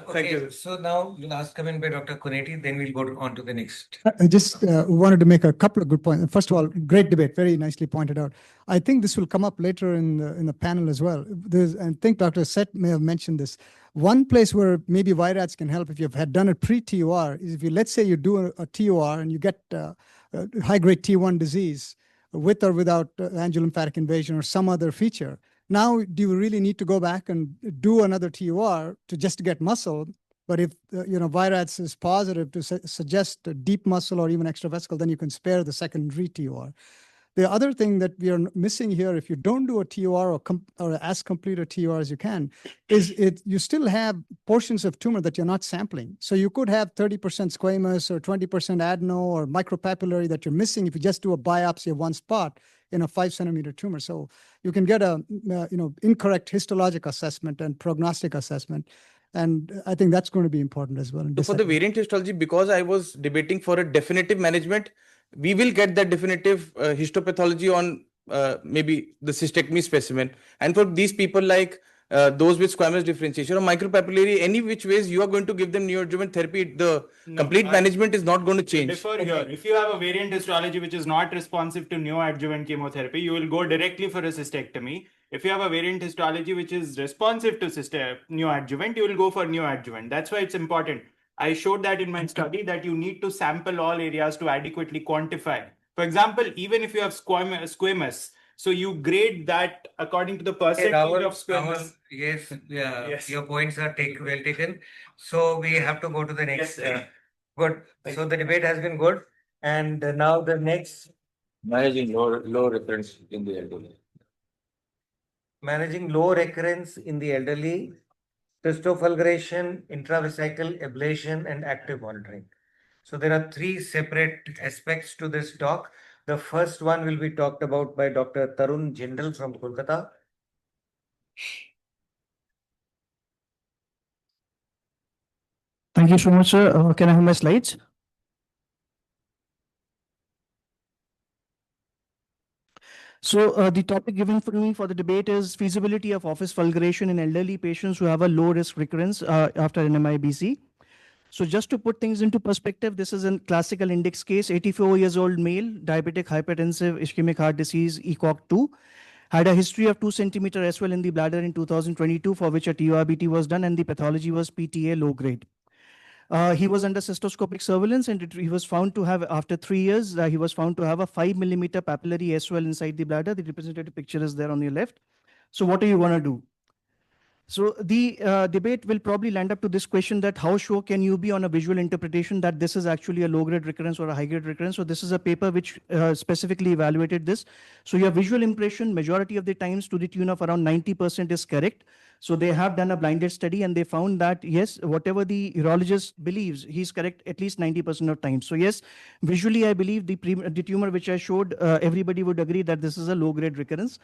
S12: Thank you. So now last comment by Dr. Kuneti, then we'll go on to the next.
S18: I just wanted to make a couple of good points. First of all, great debate, very nicely pointed out. I think this will come up later in the panel as well. I think Dr. Seth may have mentioned this. One place where maybe VIRATs can help if you've had done a pre-TOR is if you, let's say you do a TOR and you get high-grade T1 disease with or without angiolymphatic invasion or some other feature. Now, do you really need to go back and do another TOR to just to get muscle? But if VIRATs is positive to suggest a deep muscle or even extravesical, then you can spare the secondary TOR. The other thing that we are missing here, if you don't do a TOR or as complete a TOR as you can, is you still have portions of tumor that you're not sampling. So you could have 30% squamous or 20% adeno or micropapillary that you're missing if you just do a biopsy of one spot in a 5-centimeter tumor. So you can get a incorrect histologic assessment and prognostic assessment. And I think that's going to be important as well.
S4: So for the variant histology, because I was debating for a definitive management, we will get that definitive histopathology on maybe the cystectomy specimen. And for these people like those with squamous differentiation or micropapillary, any which ways you are going to give them neoadjuvant therapy, the complete management is not going to change.
S16: Differ here. If you have a variant histology which is not responsive to neoadjuvant chemotherapy, you will go directly for a cystectomy. If you have a variant histology which is responsive to neoadjuvant, you will go for neoadjuvant. That's why it's important. I showed that in my study that you need to sample all areas to adequately quantify. For example, even if you have squamous, so you grade that according to the percentage of squamous.
S12: Yes, your points are well taken. So we have to go to the next. Good. So the debate has been good. And now the next.
S9: Managing low recurrence in the elderly.
S12: Managing low recurrence in the elderly, cystofulguration, intravesical ablation, and active monitoring. So there are 3 separate aspects to this talk. The first one will be talked about by Dr. Tarun Jindal from Kolkata.
S19: Thank you so much, sir. Can I have my slides? So the topic given for me for the debate is feasibility of office fulguration in elderly patients who have a low risk recurrence after NMIBC. So just to put things into perspective, this is a classical index case, 84 years old male, diabetic, hypertensive, ischemic heart disease, ECOG2, had a history of 2 centimeter swell in the bladder in 2022 for which a TURBT was done and the pathology was PTA low grade. He was under cystoscopic surveillance and he was found to have, after 3 years, he was found to have a 5 millimeter papillary swell inside the bladder. The representative picture is there on your left. So what are you going to do? So the debate will probably land up to this question that how sure can you be on a visual interpretation that this is actually a low-grade recurrence or a high-grade recurrence? So this is a paper which specifically evaluated this. So your visual impression, majority of the times to the tune of around 90% is correct. So they have done a blinded study and they found that, yes, whatever the urologist believes, he's correct at least 90% of times. So yes, visually, I believe the tumor which I showed, everybody would agree that this is a low-grade recurrence.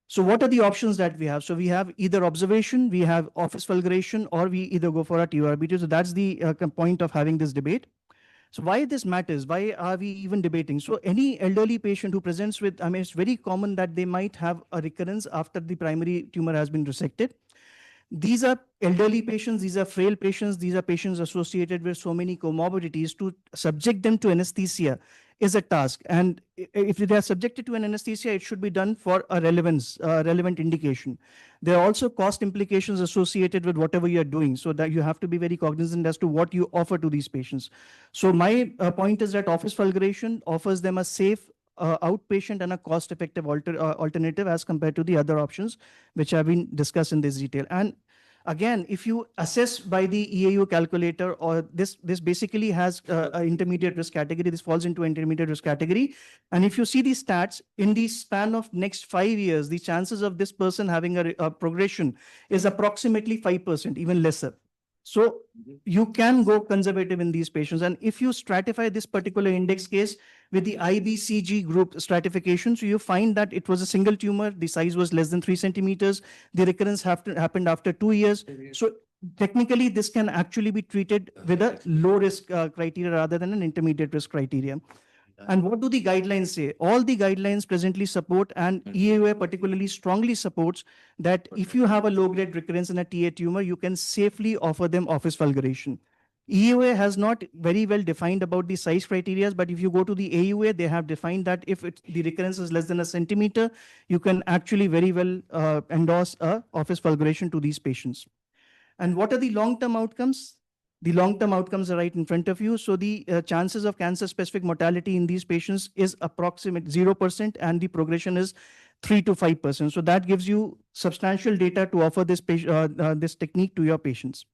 S19: So what are the options that we have? So we have either observation, we have office fulguration, or we either go for a TURBT. So that's the point of having this debate. So why this matters? Why are we even debating? So any elderly patient who presents with, I mean, it's very common that they might have a recurrence after the primary tumor has been resected. These are elderly patients, these are frail patients, these are patients associated with so many comorbidities. To subject them to anesthesia is a task. And if they are subjected to an anesthesia, it should be done for a relevant indication. There are also cost implications associated with whatever you are doing, so that you have to be very cognizant as to what you offer to these patients. So my point is that office fulguration offers them a safe outpatient and a cost-effective alternative as compared to the other options which have been discussed in this detail. And again, if you assess by the EAU calculator, or this basically has an intermediate risk category, this falls into intermediate risk category. And if you see the stats, in the span of next 5 years, the chances of this person having a progression is approximately 5%, even lesser. So you can go conservative in these patients. And if you stratify this particular index case with the IBCG group stratification, so you find that it was a single tumor, the size was less than 3 centimeters, the recurrence happened after 2 years. So technically, this can actually be treated with a low risk criteria rather than an intermediate risk criteria. And what do the guidelines say? All the guidelines presently support, and EAUA particularly strongly supports, that if you have a low-grade recurrence in a TA tumor, you can safely offer them office fulguration. EUA has not very well defined about the size criteria, but if you go to the AUA, they have defined that if the recurrence is less than a centimeter, you can actually very well endorse a office fulguration to these patients. And what are the long-term outcomes? The long-term outcomes are right in front of you. So the chances of cancer-specific mortality in these patients is approximate 0%, and the progression is 3 to 5%. So that gives you substantial data to offer this technique to your patients.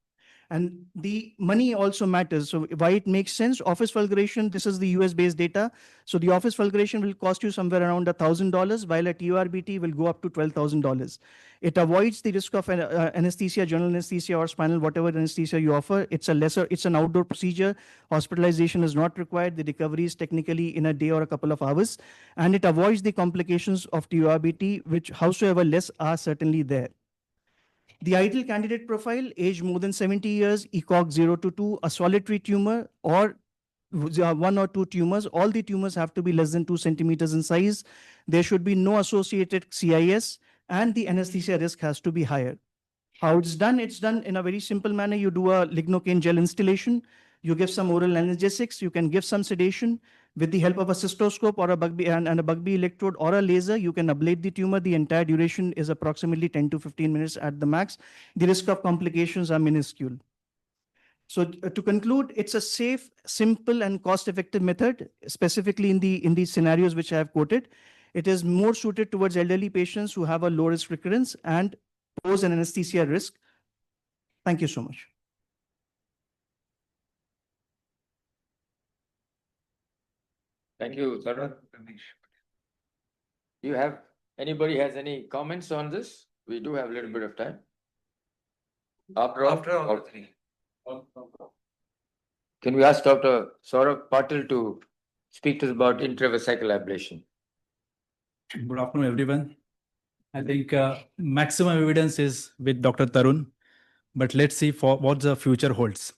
S19: And the money also matters. So why it makes sense, office fulguration, this is the US-based data. So the office fulguration will cost you somewhere around $1,000, while a TURBT will go up to $12,000. It avoids the risk of anesthesia, general anesthesia, or spinal, whatever anesthesia you offer. It's an outdoor procedure. Hospitalization is not required. The recovery is technically in a day or a couple of hours. And it avoids the complications of TURBT, which howsoever less are certainly there. The ideal candidate profile, age more than 70 years, ECOG 0 to 2, a solitary tumor, or 1 or 2 tumors. All the tumors have to be less than 2 centimeters in size. There should be no associated CIS, and the anesthesia risk has to be higher. How it's done in a very simple manner. You do a lignocaine gel instillation. You give some oral analgesics. You can give some sedation. With the help of a cystoscope or a Bugbee electrode or a laser, you can ablate the tumor. The entire duration is approximately 10 to 15 minutes at the max. The risk of complications are minuscule. So to conclude, it's a safe, simple, and cost-effective method, specifically in the scenarios which I have quoted. It is more suited towards elderly patients who have a low-risk recurrence and pose an anesthesia risk. Thank you so much.
S9: Thank you, Tarun. Anybody has any comments on this? We do have a little bit of time. After all three. Can we ask Dr. Saurabh Patil to speak to us about intravesical ablation?
S14: Good afternoon, everyone. I think maximum evidence is with Dr. Tarun, but let's see what the future holds.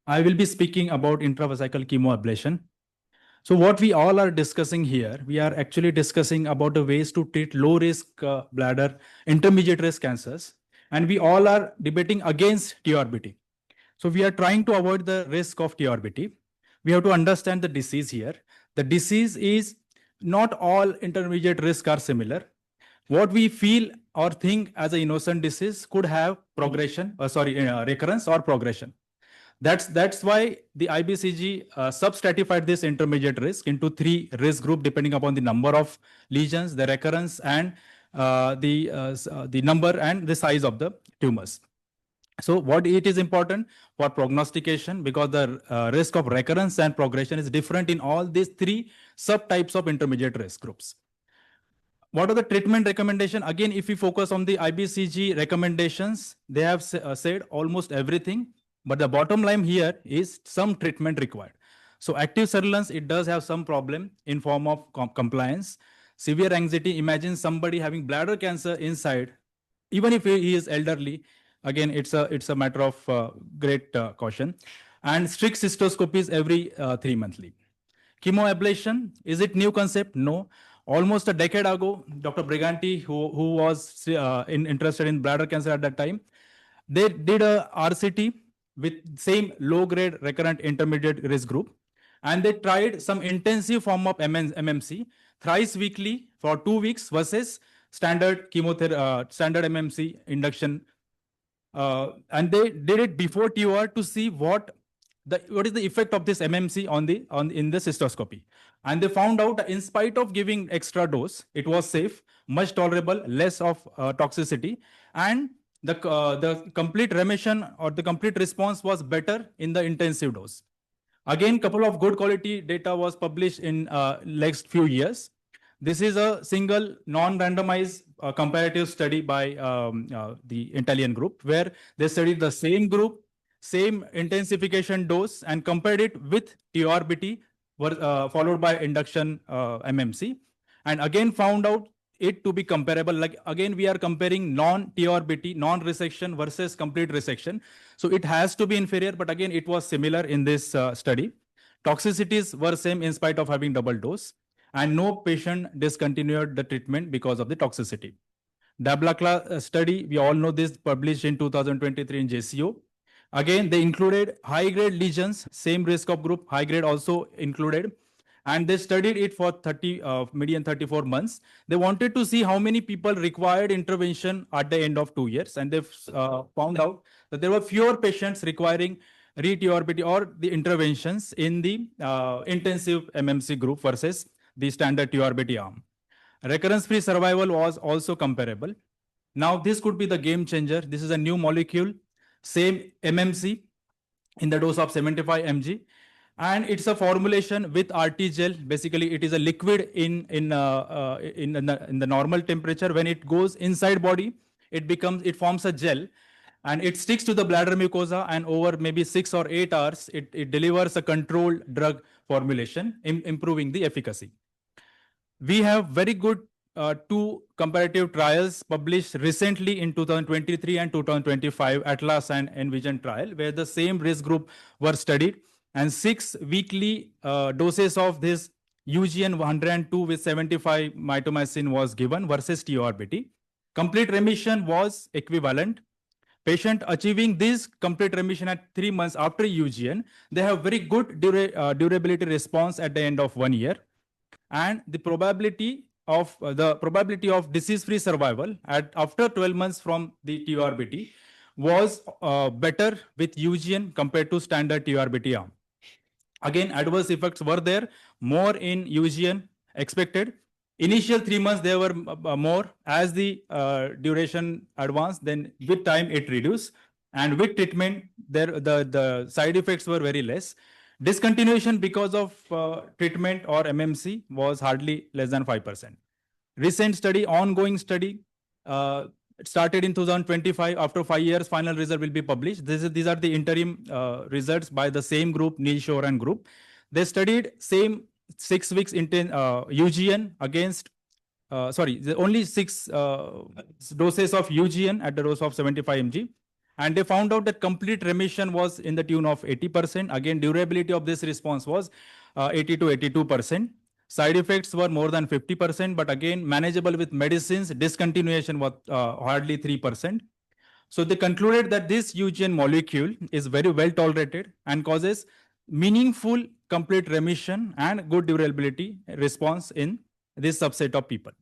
S14: I will be speaking about intravesical chemoablation. So what we all are discussing here, we are actually discussing about the ways to treat low-risk bladder, intermediate-risk cancers, and we all are debating against TURBT. So we are trying to avoid the risk of TURBT. We have to understand the disease here. The disease is not all intermediate risk are similar. What we feel or think as an innocent disease could have recurrence or progression. That's why the IBCG substratified this intermediate risk into 3 risk groups depending upon the number of lesions, the recurrence, and the number and the size of the tumors. So what it is important for prognostication, because the risk of recurrence and progression is different in all these 3 subtypes of intermediate risk groups. What are the treatment recommendation? Again, if we focus on the IBCG recommendations, they have said almost everything. But the bottom line here is some treatment required. So active surveillance, it does have some problem in form of compliance. Severe anxiety, imagine somebody having bladder cancer inside, even if he is elderly. Again, it's a matter of great caution. And strict cystoscopies every 3 monthly. Chemoablation, is it new concept? No. Almost a decade ago, Dr. Briganti, who was interested in bladder cancer at that time, they did a RCT with same low-grade recurrent intermediate risk group. And they tried some intensive form of MMC thrice weekly for 2 weeks versus standard chemotherapy, standard MMC induction. And they did it before TUR to see what is the effect of this MMC in the cystoscopy. And they found out in spite of giving extra dose, it was safe, much tolerable, less of toxicity, and the complete remission or the complete response was better in the intensive dose. Again, couple of good quality data was published in next few years. This is a single non-randomized comparative study by the Italian group, where they studied the same group, same intensification dose, and compared it with TURBT, followed by induction MMC, and again found out it to be comparable. Like again, we are comparing non-TURBT, non-resection versus complete resection. So it has to be inferior, but again, it was similar in this study. Toxicities were same in spite of having double dose, and no patient discontinued the treatment because of the toxicity. Dablakla study, we all know this, published in 2023 in JCO. Again, they included high-grade lesions, same risk of group, high-grade also included. And they studied it for median 34 months. They wanted to see how many people required intervention at the end of 2 years. And they found out that there were fewer patients requiring re-TURBT or the interventions in the intensive MMC group versus the standard TURBT arm. Recurrence-free survival was also comparable. Now, this could be the game changer. This is a new molecule, same MMC in the dose of 75 mg. And it's a formulation with RT gel. Basically, it is a liquid in the normal temperature. When it goes inside body, it forms a gel, and it sticks to the bladder mucosa, and over maybe 6 or 8 hours, it delivers a controlled drug formulation, improving the efficacy. We have very good 2 comparative trials published recently in 2023 and 2025, Atlas and Envision trial, where the same risk group were studied, and 6 weekly doses of this UGN 102 with 75 mitomycin was given versus TURBT. Complete remission was equivalent. Patient achieving this complete remission at 3 months after UGN, they have very good durability response at the end of 1 year. And the probability of disease-free survival after 12 months from the TURBT was better with UGN compared to standard TURBT arm. Again, adverse effects were there, more in UGN expected. Initial 3 months, there were more. As the duration advanced, then with time it reduced. And with treatment, the side effects were very less. Discontinuation because of treatment or MMC was hardly less than 5%. Recent study, ongoing study, started in 2025. After 5 years, final result will be published. These are the interim results by the same group, Neil Shore and group. They studied same 6 weeks UGN against, only 6 doses of UGN at the dose of 75 mg. And they found out that complete remission was in the tune of 80%. Again, durability of this response was 80 to 82%. Side effects were more than 50%, but again, manageable with medicines. Discontinuation was hardly 3%. So they concluded that this UGN molecule is very well tolerated and causes meaningful complete remission and good durability response in this subset of people.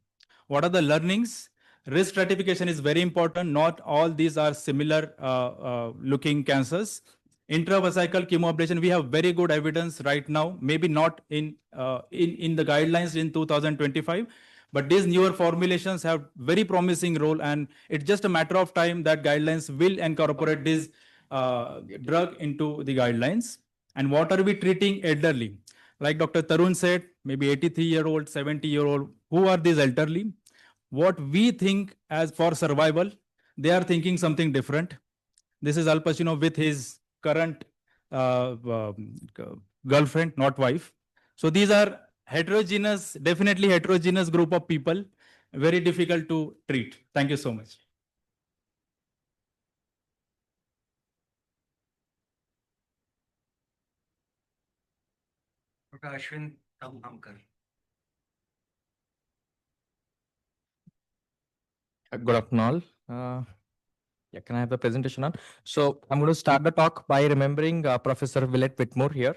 S14: What are the learnings? Risk stratification is very important. Not all these are similar looking cancers. Intravesical chemoablation, we have very good evidence right now, maybe not in the guidelines in 2025, but these newer formulations have very promising role, and it's just a matter of time that guidelines will incorporate this drug into the guidelines. And what are we treating elderly? Like Dr. Tarun said, maybe 83-year-old, 70-year-old, who are these elderly? What we think as for survival, they are thinking something different. This is Al Pacino with his current girlfriend, not wife. So these are heterogeneous, definitely heterogeneous group of people, very difficult to treat. Thank you so much.
S12: Dr. Ashwin Tamhamkar.
S20: Good afternoon all. Yeah, can I have the presentation on? So I'm going to start the talk by remembering Professor Willett Whitmore here,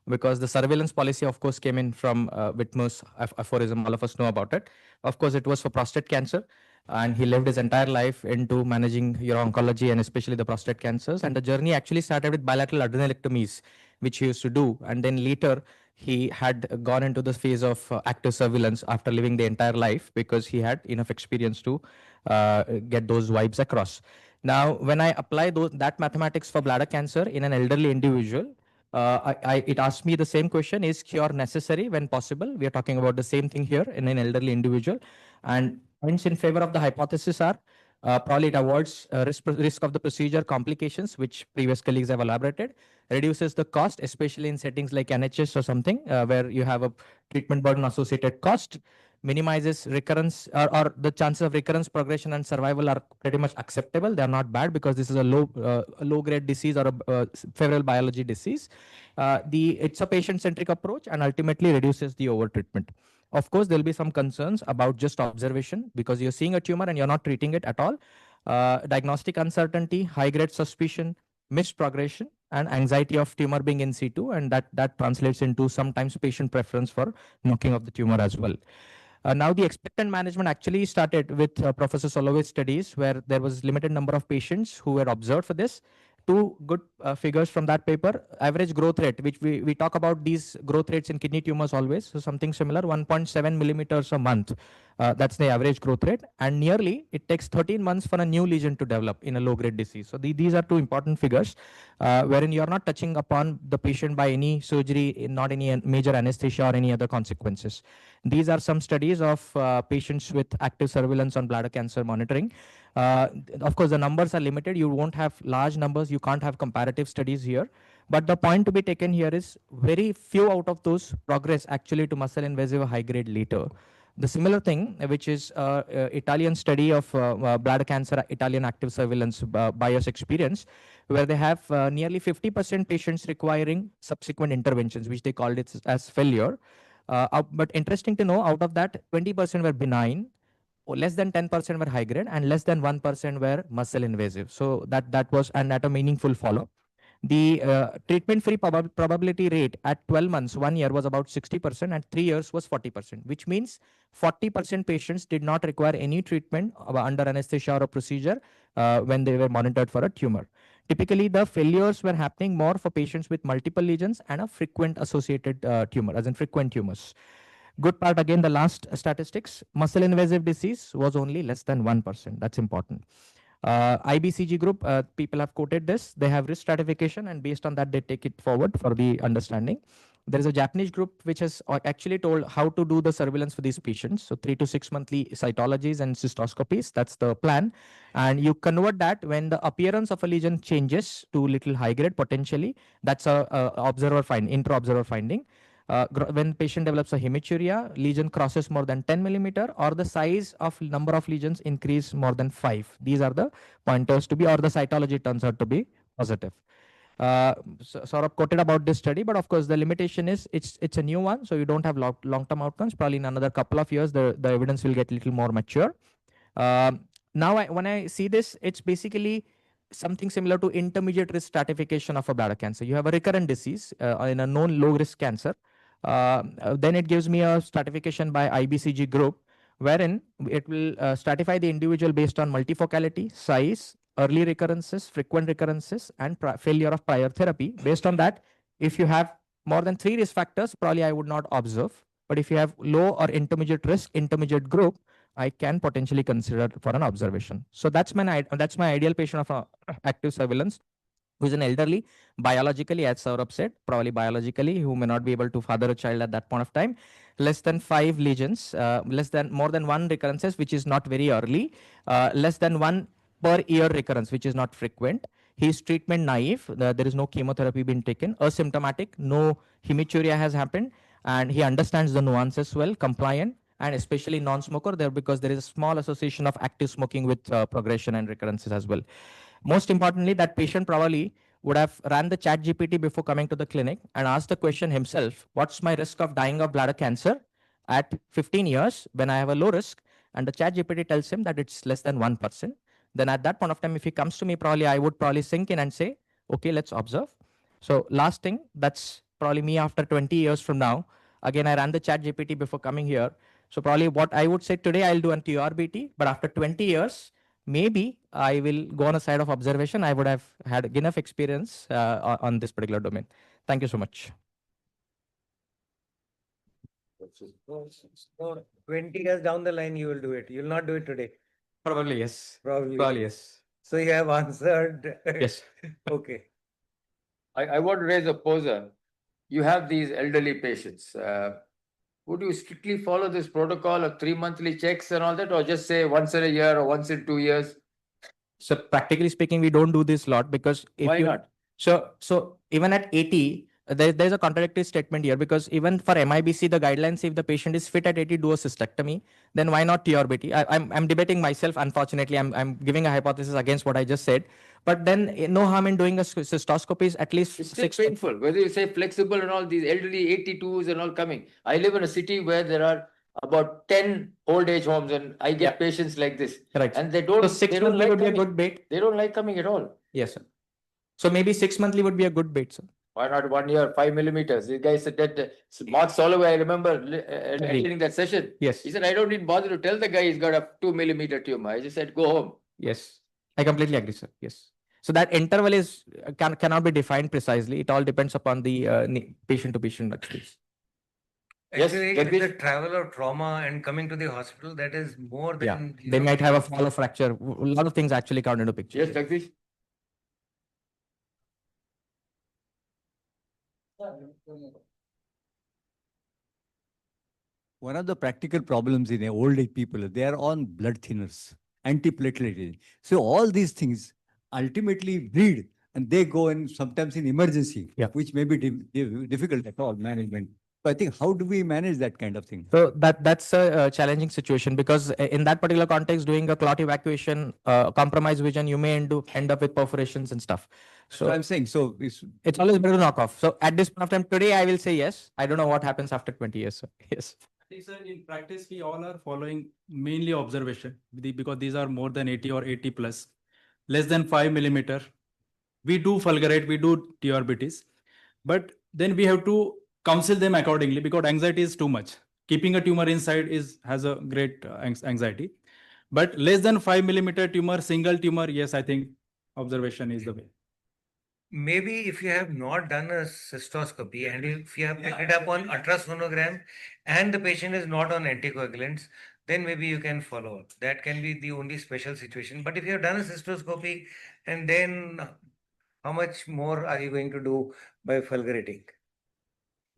S20: because the surveillance policy, of course, came in from Whitmore's aphorism. All of us know about it. Of course, it was for prostate cancer, and he lived his entire life into managing uro-oncology and especially the prostate cancers. And the journey actually started with bilateral adrenalectomies, which he used to do. And then later, he had gone into the phase of active surveillance after living the entire life, because he had enough experience to get those vibes across. Now, when I apply that mathematics for bladder cancer in an elderly individual, it asked me the same question: is cure necessary when possible? We are talking about the same thing here in an elderly individual. And points in favor of the hypothesis are probably it avoids risk of the procedure complications, which previous colleagues have elaborated, reduces the cost, especially in settings like NHS or something where you have a treatment burden associated cost, minimizes recurrence or the chances of recurrence, progression, and survival are pretty much acceptable. They are not bad because this is a low grade disease or a febrile biology disease. It's a patient-centric approach and ultimately reduces the overtreatment. Of course, there'll be some concerns about just observation because you're seeing a tumor and you're not treating it at all. Diagnostic uncertainty, high-grade suspicion, missed progression, and anxiety of tumor being in situ, and that translates into sometimes patient preference for knocking off the tumor as well. Now the expectant management actually started with Professor Soloveitch's studies where there was limited number of patients who were observed for this. Two good figures from that paper: average growth rate, which we talk about these growth rates in kidney tumors always, so something similar, 1.7 millimeters a month. That's the average growth rate, and nearly it takes 13 months for a new lesion to develop in a low-grade disease. So these are two important figures, wherein you are not touching upon the patient by any surgery, not any major anesthesia or any other consequences. These are some studies of patients with active surveillance on bladder cancer monitoring. Of course, the numbers are limited. You won't have large numbers. You can't have comparative studies here. But the point to be taken here is very few out of those progress actually to muscle invasive high grade later. The similar thing, which is Italian study of bladder cancer, Italian active surveillance bias experience, where they have nearly 50% patients requiring subsequent interventions, which they called it as failure. But interesting to know, out of that, 20% were benign, or less than 10% were high grade, and less than 1% were muscle invasive. So that was and at a meaningful follow. The treatment-free probability rate at 12 months, 1 year, was about 60%, and 3 years was 40%, which means 40% patients did not require any treatment under anesthesia or a procedure when they were monitored for a tumor. Typically, the failures were happening more for patients with multiple lesions and a frequent associated tumor, as in frequent tumors. Good part, again, the last statistics, muscle invasive disease was only less than 1%. That's important. IBCG group, people have quoted this. They have risk stratification, and based on that, they take it forward for the understanding. There is a Japanese group which has actually told how to do the surveillance for these patients. So 3 to 6 monthly cytologies and cystoscopies. That's the plan. And you convert that when the appearance of a lesion changes to little high grade potentially. That's a intra-observer finding. When patient develops a hematuria, lesion crosses more than 10 millimeter, or the size of number of lesions increase more than 5. These are the pointers to be, or the cytology turns out to be positive. Saurabh quoted about this study, but of course the limitation is it's a new one, so you don't have long-term outcomes. Probably in another couple of years, the evidence will get a little more mature. Now, when I see this, it's basically something similar to intermediate risk stratification of a bladder cancer. You have a recurrent disease in a known low-risk cancer. Then it gives me a stratification by IBCG group, wherein it will stratify the individual based on multifocality, size, early recurrences, frequent recurrences, and failure of prior therapy. Based on that, if you have more than 3 risk factors, probably I would not observe. But if you have low or intermediate risk, intermediate group, I can potentially consider for an observation. So that's my ideal patient of active surveillance, who is an elderly, biologically, as Saurabh said, probably biologically, who may not be able to father a child at that point of time, less than 5 lesions, more than 1 recurrences, which is not very early, less than 1 per year recurrence, which is not frequent. He is treatment naive. There is no chemotherapy being taken. Asymptomatic, no hematuria has happened, and he understands the nuances well, compliant, and especially non-smoker there, because there is a small association of active smoking with progression and recurrences as well. Most importantly, that patient probably would have ran the ChatGPT before coming to the clinic and asked the question himself, what's my risk of dying of bladder cancer at 15 years when I have a low risk? And the ChatGPT tells him that it's less than 1%. Then at that point of time, if he comes to me, I would probably sink in and say, okay, let's observe. So last thing, that's probably me after 20 years from now. Again, I ran the ChatGPT before coming here. So probably what I would say today, I'll do an TURBT, but after 20 years, maybe I will go on a side of observation. I would have had enough experience on this particular domain. Thank you so much.
S12: So 20 years down the line, you will do it. You will not do it today.
S20: Probably yes.
S12: Probably
S20: Yes.
S12: So you have answered.
S20: Yes.
S12: Okay.
S9: I want to raise a poser. You have these elderly patients. Would you strictly follow this protocol of 3 monthly checks and all that, or just say once in a year or once in 2 years?
S20: So practically speaking, we don't do this lot because if
S9: Why not?
S20: So even at 80, there's a contradictory statement here, because even for MIBC, the guidelines say if the patient is fit at 80, do a cystectomy, then why not TURBT? I'm debating myself, unfortunately. I'm giving a hypothesis against what I just said. But then no harm in doing a cystoscopy is at least
S9: It's still
S20: 6
S9: painful, whether you say flexible and all these elderly 82s and all coming. I live in a city where there are about 10 old age homes and I get patients like this.
S20: Right.
S9: And they don't,
S20: So 6
S9: they don't
S20: monthly
S9: like
S20: would be a
S9: coming.
S20: good bait.
S9: They don't like coming at all.
S20: Yes, sir. So maybe 6 monthly would be a good bait, sir.
S9: Why not 1 year, 5 millimeters? These guys said that Mark Soloway, I remember attending that session.
S20: Yes.
S9: He said, I don't need bother to tell the guy he's got a 2 millimeter tumor. I just said, go home.
S20: Yes, I completely agree, sir. Yes. So that interval is cannot be defined precisely. It all depends upon the patient to patient experience.
S12: Actually, with the travel of trauma and coming to the hospital, that is more than.
S20: They might have a fall or fracture. A lot of things actually count into picture.
S9: Yes, Jagdish.
S17: One of the practical problems in old age people, they are on blood thinners, antiplatelet agent. So all these things ultimately bleed and they go in sometimes in emergency, which may be difficult at all management. So I think, how do we manage that kind of thing?
S20: So that's a challenging situation, because in that particular context, doing a clot evacuation, compromised vision, you may end up with perforations and stuff. So
S17: I'm saying, so
S20: it's always better to knock off. So at this point of time, today I will say yes. I don't know what happens after 20 years. So yes.
S15: Sir, in practice, we all are following mainly observation because these are more than 80 or 80 plus, less than 5 millimeter. We do fulgurate, we do TURBTs, but then we have to counsel them accordingly because anxiety is too much. Keeping a tumor inside has a great anxiety, but less than 5 millimeter tumor, single tumor, yes, I think observation is the way.
S12: Maybe if you have not done a cystoscopy and if you have picked it up on ultrasonogram and the patient is not on anticoagulants, then maybe you can follow up. That can be the only special situation. But if you have done a cystoscopy, and then how much more are you going to do by fulgurating?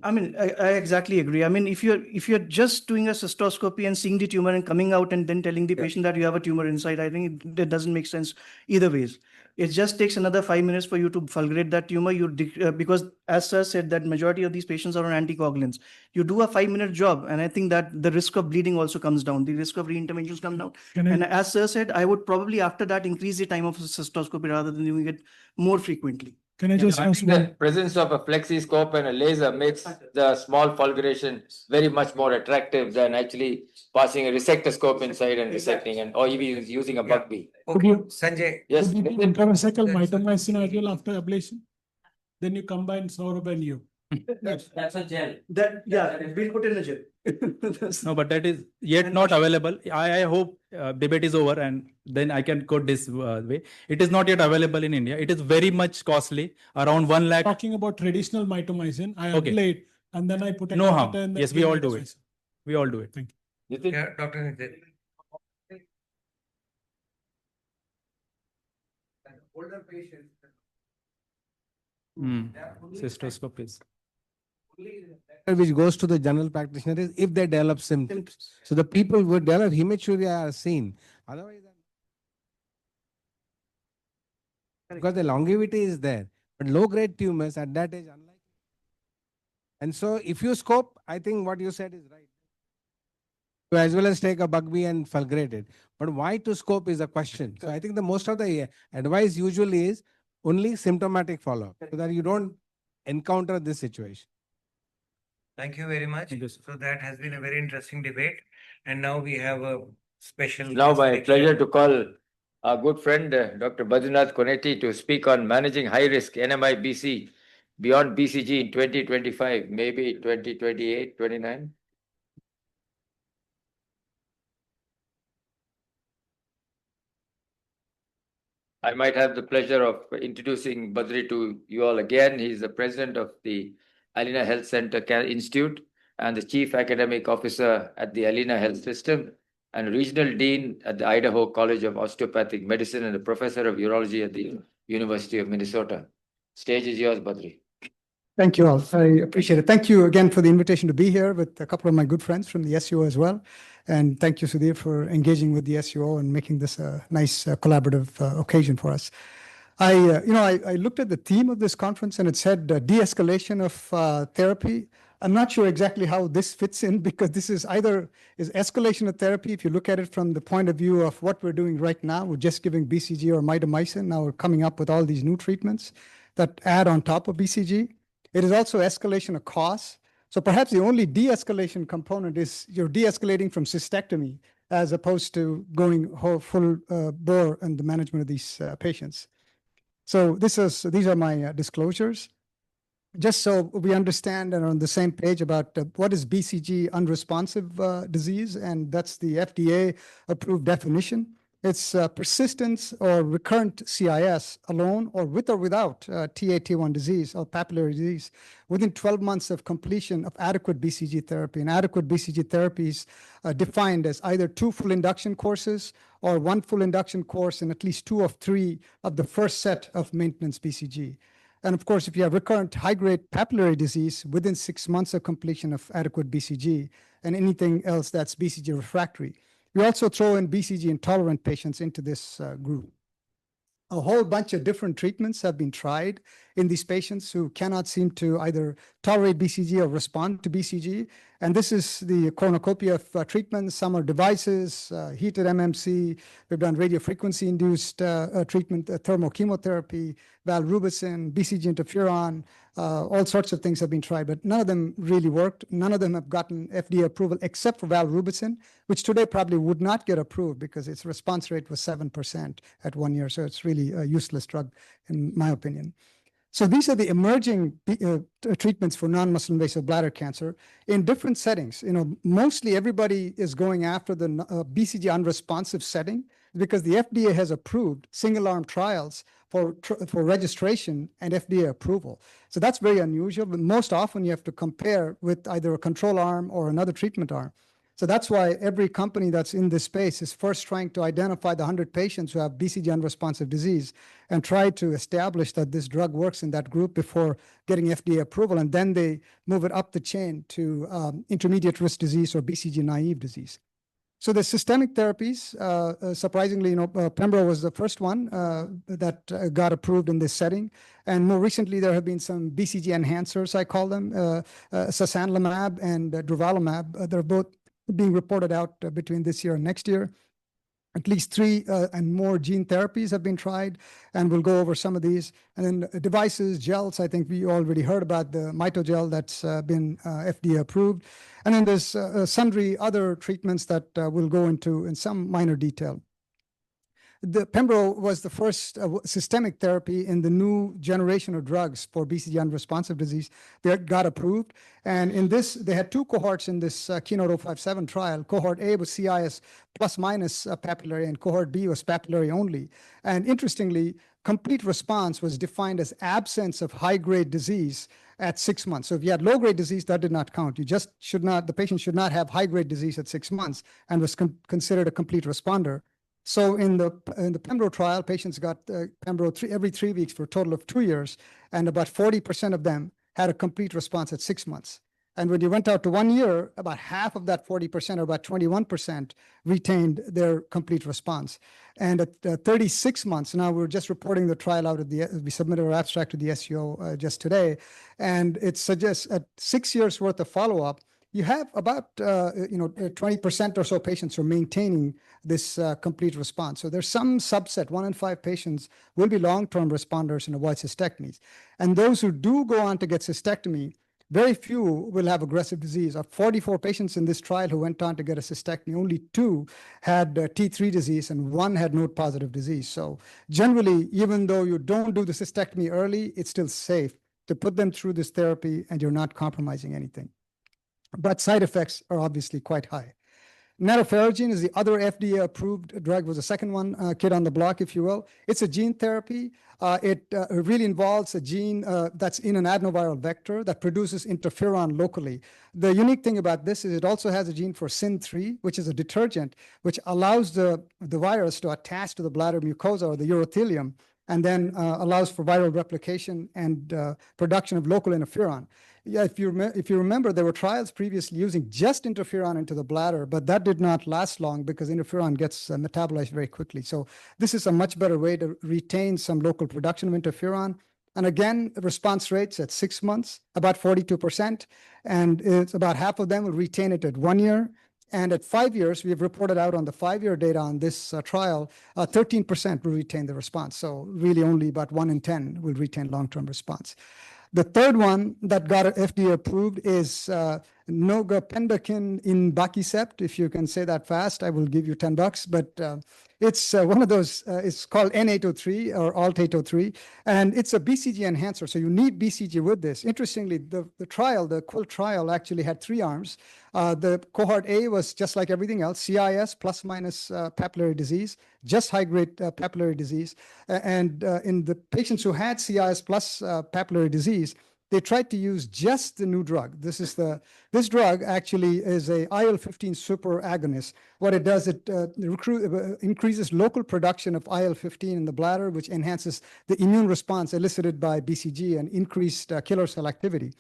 S19: I mean, I exactly agree. I mean, if you're just doing a cystoscopy and seeing the tumor and coming out and then telling the patient that you have a tumor inside, I think that doesn't make sense either ways. It just takes another 5 minutes for you to fulgurate that tumor. Because as sir said, that majority of these patients are on anticoagulants. You do a 5-minute job, and I think that the risk of bleeding also comes down. The risk of reinterventions comes down. And as sir said, I would probably after that increase the time of cystoscopy rather than doing it more frequently.
S9: Can I just ask the presence of a flexiscope and a laser makes the small fulguration very much more attractive than actually passing a resectoscope inside and resecting, and or even using a bug bee.
S12: Okay, Sanjay.
S9: Yes.
S22: Would you do intravesical mitomycin ideal after ablation? Then you combine Saurabh and you.
S20: That's a gel.
S19: We'll put in a gel.
S15: No, but that is yet not available. I hope debate is over and then I can quote this way. It is not yet available in India. It is very much costly, around 1 lakh.
S22: Talking about traditional mitomycin, I ablate and then I put a
S15: no harm.
S22: catheter and then
S15: Yes, we
S22: give
S15: all do it.
S22: mitomycin.
S15: We all do it.
S22: Thank
S12: you. Yeah, Dr. Nitin.
S3: Older patients.
S15: Cystoscopies.
S1: Which goes to the general practitioner is if they develop symptoms. So the people who develop hematuria are seen. Otherwise, because the longevity is there, but low-grade tumors at that age unlikely. And so if you scope, I think what you said is right. So as well as take a bug bee and fulgurate it. But why to scope is a question. So I think the most of the advice usually is only symptomatic follow-up so that you don't encounter this situation.
S12: Thank you very much. So that has been a very interesting debate. And now we have a special.
S9: Now my pleasure to call our good friend, Dr. Badrinath Koneti, to speak on managing high-risk NMIBC beyond BCG in 2025, maybe 2028, 29. I might have the pleasure of introducing Badri to you all again. He's the president of the Alina Health Center Institute and the chief academic officer at the Alina Health System and regional dean at the Idaho College of Osteopathic Medicine and a professor of urology at the University of Minnesota. Stage is yours, Badri.
S18: Thank you all. I appreciate it. Thank you again for the invitation to be here with a couple of my good friends from the SUO as well. And thank you, Sudhir, for engaging with the SUO and making this a nice collaborative occasion for us. I looked at the theme of this conference and it said de-escalation of therapy. I'm not sure exactly how this fits in because this is either is escalation of therapy. If you look at it from the point of view of what we're doing right now, we're just giving BCG or mitomycin. Now we're coming up with all these new treatments that add on top of BCG. It is also escalation of costs. So perhaps the only de-escalation component is you're de-escalating from cystectomy as opposed to going full bore in the management of these patients. So these are my disclosures. Just so we understand and are on the same page about what is BCG unresponsive disease, and that's the FDA approved definition. It's persistence or recurrent CIS alone or with or without Ta/T1 disease or papillary disease within 12 months of completion of adequate BCG therapy. And adequate BCG therapy is defined as either 2 full induction courses or 1 full induction course and at least 2 of 3 of the first set of maintenance BCG. And of course, if you have recurrent high-grade papillary disease within 6 months of completion of adequate BCG and anything else that's BCG refractory. We also throw in BCG intolerant patients into this group. A whole bunch of different treatments have been tried in these patients who cannot seem to either tolerate BCG or respond to BCG. And this is the cornucopia of treatments. Some are devices, heated MMC. We've done radiofrequency-induced treatment, thermochemotherapy, valrubicin, BCG interferon, all sorts of things have been tried, but none of them really worked. None of them have gotten FDA approval except for valrubicin, which today probably would not get approved because its response rate was 7% at 1 year. So it's really a useless drug, in my opinion. So these are the emerging treatments for non-muscle invasive bladder cancer in different settings. Mostly everybody is going after the BCG unresponsive setting because the FDA has approved single-arm trials for registration and FDA approval. So that's very unusual, but most often you have to compare with either a control arm or another treatment arm. So that's why every company that's in this space is first trying to identify the 100 patients who have BCG unresponsive disease and try to establish that this drug works in that group before getting FDA approval. And then they move it up the chain to intermediate risk disease or BCG naive disease. So the systemic therapies, surprisingly, Pembro was the first one that got approved in this setting. And more recently, there have been some BCG enhancers, I call them, sasanlimab and durvalumab. They're both being reported out between this year and next year. At least 3 and more gene therapies have been tried, and we'll go over some of these. And then devices, gels, I think we already heard about the mitogel that's been FDA approved. And then there's sundry other treatments that we'll go into in some minor detail. The Pembro was the first systemic therapy in the new generation of drugs for BCG unresponsive disease that got approved. And in this, they had 2 cohorts in this Keynote 057 trial. Cohort A was CIS plus minus papillary, and cohort B was papillary only. And interestingly, complete response was defined as absence of high-grade disease at 6 months. So if you had low-grade disease, that did not count. You just should not, the patient should not have high-grade disease at 6 months and was considered a complete responder. So in the Pembro trial, patients got Pembro every 3 weeks for a total of 2 years, and about 40% of them had a complete response at 6 months. And when you went out to 1 year, about half of that 40%, or about 21%, retained their complete response. And at 36 months, now we're just reporting the trial out we submitted our abstract to the SEO just today, and it suggests at 6 years worth of follow-up, you have about 20% or so patients who are maintaining this complete response. So there's some subset, 1 in 5 patients will be long-term responders and avoid cystectomies. And those who do go on to get cystectomy, very few will have aggressive disease. Of 44 patients in this trial who went on to get a cystectomy, only 2 had T3 disease and 1 had node-positive disease. So generally, even though you don't do the cystectomy early, it's still safe to put them through this therapy and you're not compromising anything. But side effects are obviously quite high. Nadofaragene is the other FDA-approved drug, was the second one, kid on the block, if you will. It's a gene therapy. It really involves a gene that's in an adenoviral vector that produces interferon locally. The unique thing about this is it also has a gene for SYN3, which is a detergent, which allows the virus to attach to the bladder mucosa or the urothelium and then allows for viral replication and production of local interferon. Yeah, if you remember, there were trials previously using just interferon into the bladder, but that did not last long because interferon gets metabolized very quickly. So this is a much better way to retain some local production of interferon. And again, response rates at 6 months, about 42%, and it's about half of them will retain it at 1 year. And at 5 years, we've reported out on the 5-year data on this trial, 13% will retain the response. So really only about 1 in 10 will retain long-term response. The third one that got FDA approved is nogapendakin in Bacicept. If you can say that fast, I will give you $10. But it's one of those, it's called N803 or Alt803, and it's a BCG enhancer. So you need BCG with this. Interestingly, the QUILT trial actually had 3 arms. The cohort A was just like everything else, CIS plus minus papillary disease, just high-grade papillary disease. And in the patients who had CIS plus papillary disease, they tried to use just the new drug. This drug actually is a IL-15 super agonist. What it does, it increases local production of IL-15 in the bladder, which enhances the immune response elicited by BCG and increased killer cell activity.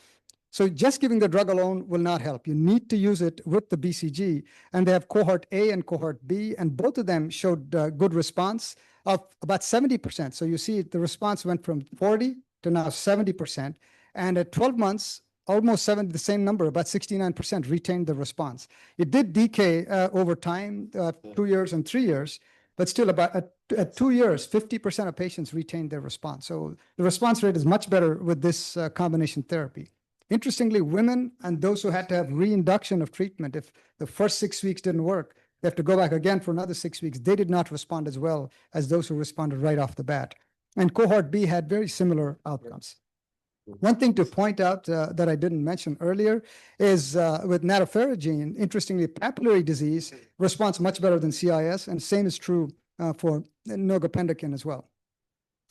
S18: So just giving the drug alone will not help. You need to use it with the BCG. And they have cohort A and cohort B, and both of them showed good response of about 70%. So you see the response went from 40 to now 70%. And at 12 months, almost the same number, about 69% retained the response. It did decay over time, 2 years and 3 years, but still about at 2 years, 50% of patients retained their response. So the response rate is much better with this combination therapy. Interestingly, women and those who had to have reinduction of treatment, if the first 6 weeks didn't work, they have to go back again for another 6 weeks. They did not respond as well as those who responded right off the bat. And cohort B had very similar outcomes. One thing to point out that I didn't mention earlier is with nadofaragene, interestingly, papillary disease responds much better than CIS, and same is true for nogapendakin as well.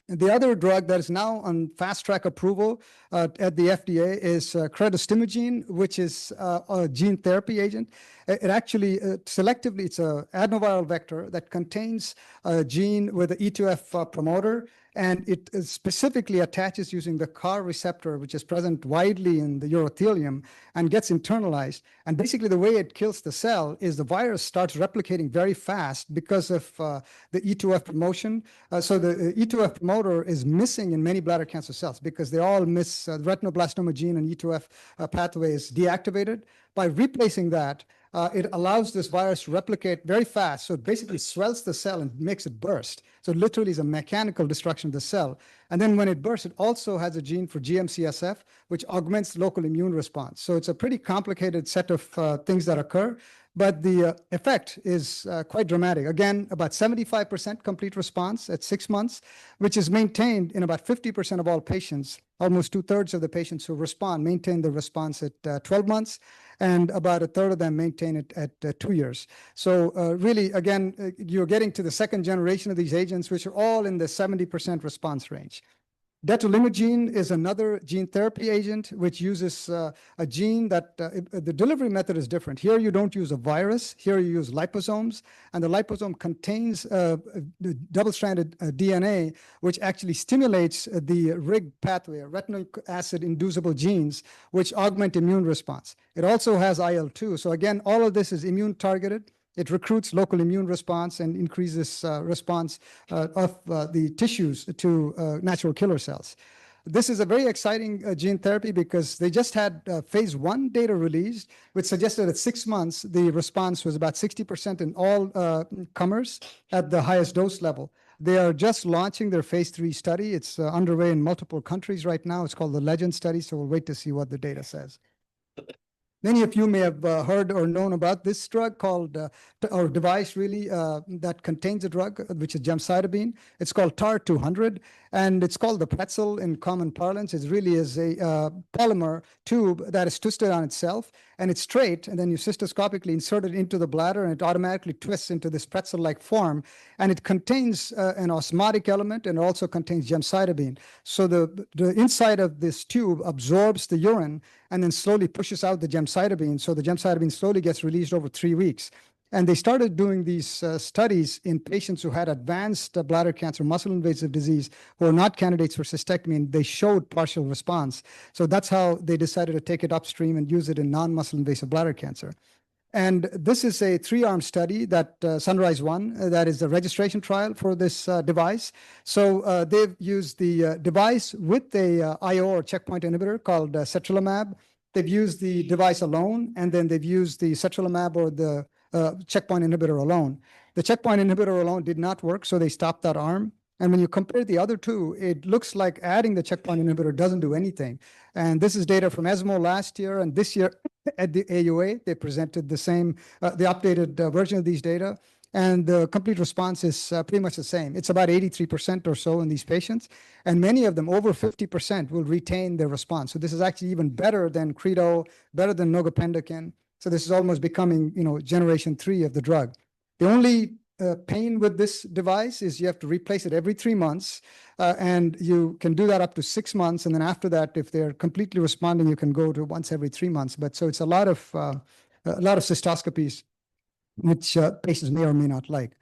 S18: And the other drug that is now on fast track approval at the FDA is cretostimogene, which is a gene therapy agent. It actually selectively, it's an adenoviral vector that contains a gene with an E2F promoter, and it specifically attaches using the CAR receptor, which is present widely in the urothelium and gets internalized. And basically the way it kills the cell is the virus starts replicating very fast because of the E2F promotion. So the E2F promoter is missing in many bladder cancer cells because they all miss the retinoblastoma gene and E2F pathway is deactivated. By replacing that, it allows this virus to replicate very fast. So it basically swells the cell and makes it burst. So it literally is a mechanical destruction of the cell. And then when it bursts, it also has a gene for GM-CSF, which augments local immune response. So it's a pretty complicated set of things that occur. But the effect is quite dramatic. Again, about 75% complete response at 6 months, which is maintained in about 50% of all patients. Almost 2/3 of the patients who respond maintain the response at 12 months, and about 1/3 of them maintain it at 2 years. So really, again, you're getting to the second generation of these agents, which are all in the 70% response range. Detalimogene is another gene therapy agent which uses a gene that the delivery method is different. Here you don't use a virus. Here you use liposomes, and the liposome contains the double-stranded DNA, which actually stimulates the RIG pathway, retinoic acid-inducible genes, which augment immune response. It also has IL-2. So again, all of this is immune-targeted. It recruits local immune response and increases response of the tissues to natural killer cells. This is a very exciting gene therapy because they just had phase 1 data released, which suggested at 6 months, the response was about 60% in all comers at the highest dose level. They are just launching their phase 3 study. It's underway in multiple countries right now. It's called the Legend study, so we'll wait to see what the data says. Many of you may have heard or known about this drug called, or device really, that contains a drug, which is gemcitabine. It's called TAR-200, and it's called the pretzel in common parlance. It really is a polymer tube that is twisted on itself, and it's straight, and then you cystoscopically insert it into the bladder, and it automatically twists into this pretzel-like form, and it contains an osmotic element and also contains gemcitabine. So the inside of this tube absorbs the urine and then slowly pushes out the gemcitabine. So the gemcitabine slowly gets released over 3 weeks. And they started doing these studies in patients who had advanced bladder cancer, muscle invasive disease, who are not candidates for cystectomy, and they showed partial response. So that's how they decided to take it upstream and use it in non-muscle invasive bladder cancer. And this is a 3-arm study that Sunrise One, that is the registration trial for this device. So they've used the device with a IO or checkpoint inhibitor called setrilimab. They've used the device alone, and then they've used the setrilimab or the checkpoint inhibitor alone. The checkpoint inhibitor alone did not work, so they stopped that arm. And when you compare the other two, it looks like adding the checkpoint inhibitor doesn't do anything. And this is data from ESMO last year, and this year at the AUA, they presented the same, the updated version of these data. And the complete response is pretty much the same. It's about 83% or so in these patients. And many of them, over 50%, will retain their response. So this is actually even better than Credo, better than Nogapendakin. So this is almost becoming, generation 3 of the drug. The only pain with this device is you have to replace it every 3 months, and you can do that up to 6 months. And then after that, if they're completely responding, you can go to once every 3 months. But so it's a lot of cystoscopies, which patients may or may not like.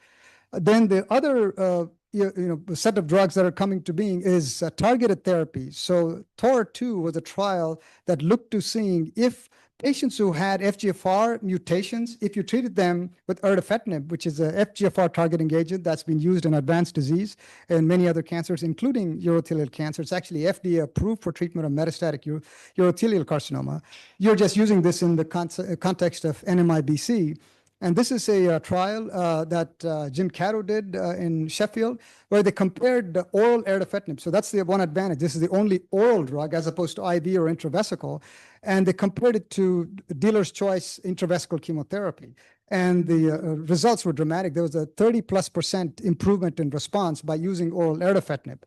S18: Then the other set of drugs that are coming to being is targeted therapy. So TOR2 was a trial that looked to seeing if patients who had FGFR mutations, if you treated them with erdafitinib, which is a FGFR targeting agent that's been used in advanced disease and many other cancers, including urothelial cancer. It's actually FDA approved for treatment of metastatic urothelial carcinoma. You're just using this in the context of NMIBC. And this is a trial that Jim Caro did in Sheffield, where they compared the oral erdafitinib. So that's the one advantage. This is the only oral drug as opposed to IV or intravesical. And they compared it to dealer's choice intravesical chemotherapy. And the results were dramatic. There was a 30+% improvement in response by using oral erdafitinib.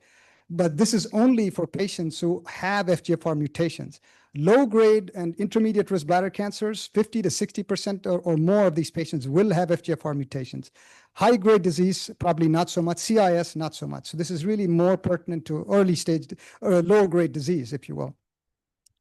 S18: But this is only for patients who have FGFR mutations. Low-grade and intermediate-risk bladder cancers, 50 to 60% or more of these patients will have FGFR mutations. High-grade disease, probably not so much. CIS, not so much. So this is really more pertinent to early-stage or low-grade disease, if you will.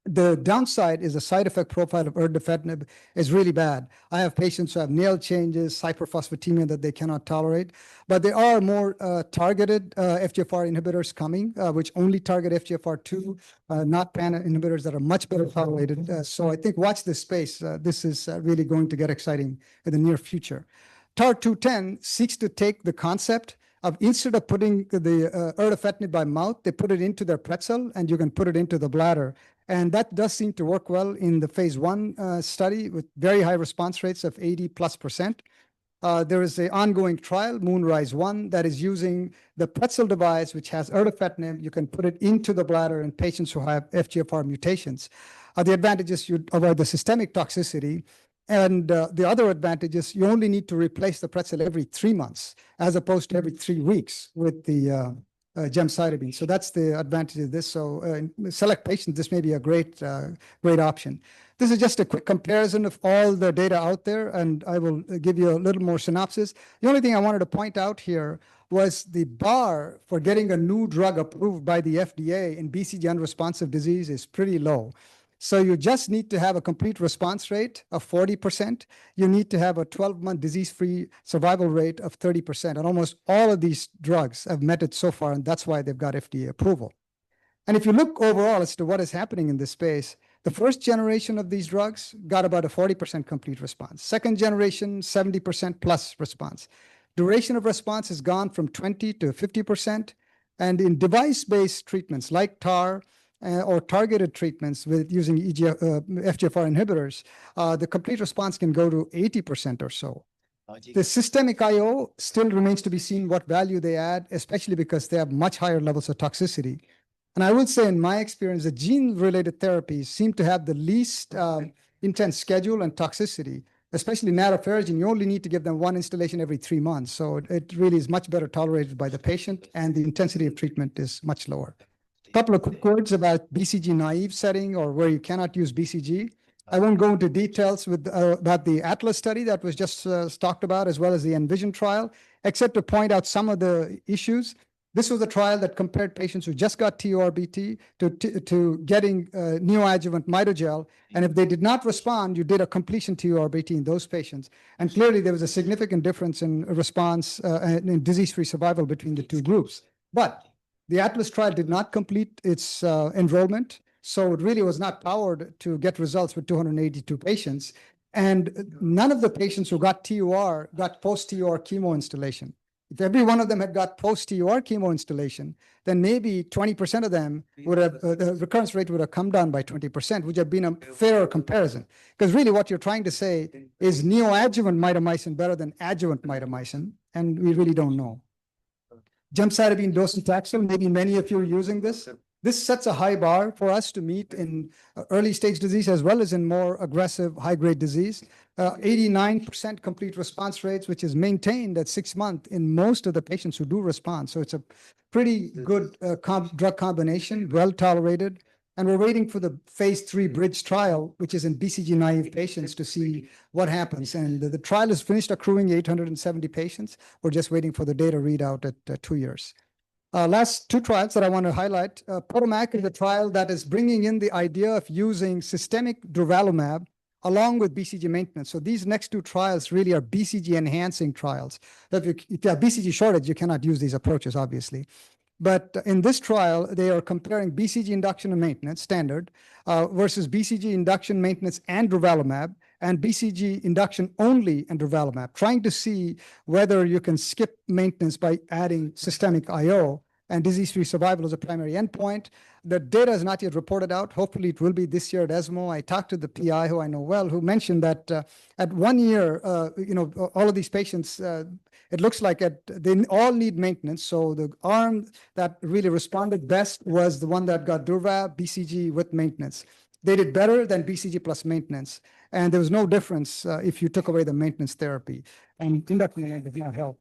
S18: The downside is the side effect profile of erdafitinib is really bad. I have patients who have nail changes, hyperphosphatemia that they cannot tolerate, but there are more targeted FGFR inhibitors coming, which only target FGFR2, not PAN inhibitors that are much better tolerated. So I think watch this space. This is really going to get exciting in the near future. TAR-210 seeks to take the concept of instead of putting the erdafitinib by mouth, they put it into their pretzel and you can put it into the bladder. And that does seem to work well in the phase 1 study with very high response rates of 80+%. There is an ongoing trial, Moonrise 1, that is using the pretzel device, which has erdafitinib. You can put it into the bladder in patients who have FGFR mutations. The advantage is you avoid the systemic toxicity. And the other advantage is you only need to replace the pretzel every 3 months, as opposed to every 3 weeks with the gemcitabine. So that's the advantage of this. So in select patients, this may be a great option. This is just a quick comparison of all the data out there, and I will give you a little more synopsis. The only thing I wanted to point out here was the bar for getting a new drug approved by the FDA in BCG unresponsive disease is pretty low. So you just need to have a complete response rate of 40%. You need to have a 12-month disease-free survival rate of 30%. And almost all of these drugs have met it so far, and that's why they've got FDA approval. And if you look overall as to what is happening in this space, the first generation of these drugs got about a 40% complete response. Second generation, 70% plus response. Duration of response has gone from 20 to 50%. And in device-based treatments like TAR, or targeted treatments with using FGFR inhibitors, the complete response can go to 80% or so. The systemic IO still remains to be seen what value they add, especially because they have much higher levels of toxicity. And I would say in my experience, the gene-related therapies seem to have the least intense schedule and toxicity, especially nadofaragene. You only need to give them 1 instillation every 3 months. So it really is much better tolerated by the patient, and the intensity of treatment is much lower. Couple of quick words about BCG naive setting or where you cannot use BCG. I won't go into details about the Atlas study that was just talked about, as well as the Envision trial, except to point out some of the issues. This was a trial that compared patients who just got TURBT to getting neoadjuvant mitogel. And if they did not respond, you did a completion TURBT in those patients. And clearly there was a significant difference in response and in disease-free survival between the two groups. But the Atlas trial did not complete its enrollment. So it really was not powered to get results with 282 patients. And none of the patients who got TUR got post-TUR chemo installation. If every one of them had got post-TUR chemo installation, then maybe 20% of them would have, the recurrence rate would have come down by 20%, which have been a fairer comparison. Because really what you're trying to say is neoadjuvant mitomycin better than adjuvant mitomycin, and we really don't know. Gemcitabine docetaxel, maybe many of you are using this. This sets a high bar for us to meet in early stage disease as well as in more aggressive high-grade disease. 89% complete response rates, which is maintained at 6 months in most of the patients who do respond. So it's a pretty good drug combination, well tolerated. And we're waiting for the phase 3 bridge trial, which is in BCG naive patients to see what happens. And the trial is finished accruing 870 patients. We're just waiting for the data readout at 2 years. Last 2 trials that I want to highlight. POTOMAC is a trial that is bringing in the idea of using systemic durvalumab along with BCG maintenance. So these next 2 trials really are BCG enhancing trials. If you have BCG shortage, you cannot use these approaches, obviously. But in this trial, they are comparing BCG induction and maintenance, standard, versus BCG induction, maintenance, and durvalumab, and BCG induction only and durvalumab, trying to see whether you can skip maintenance by adding systemic IO, and disease-free survival is a primary endpoint. The data is not yet reported out. Hopefully, it will be this year at ESMO. I talked to the PI, who I know well, who mentioned that at 1 year, all of these patients, it looks like they all need maintenance. So the arm that really responded best was the one that got Durva, BCG with maintenance. They did better than BCG plus maintenance. And there was no difference if you took away the maintenance therapy. And induction did not help.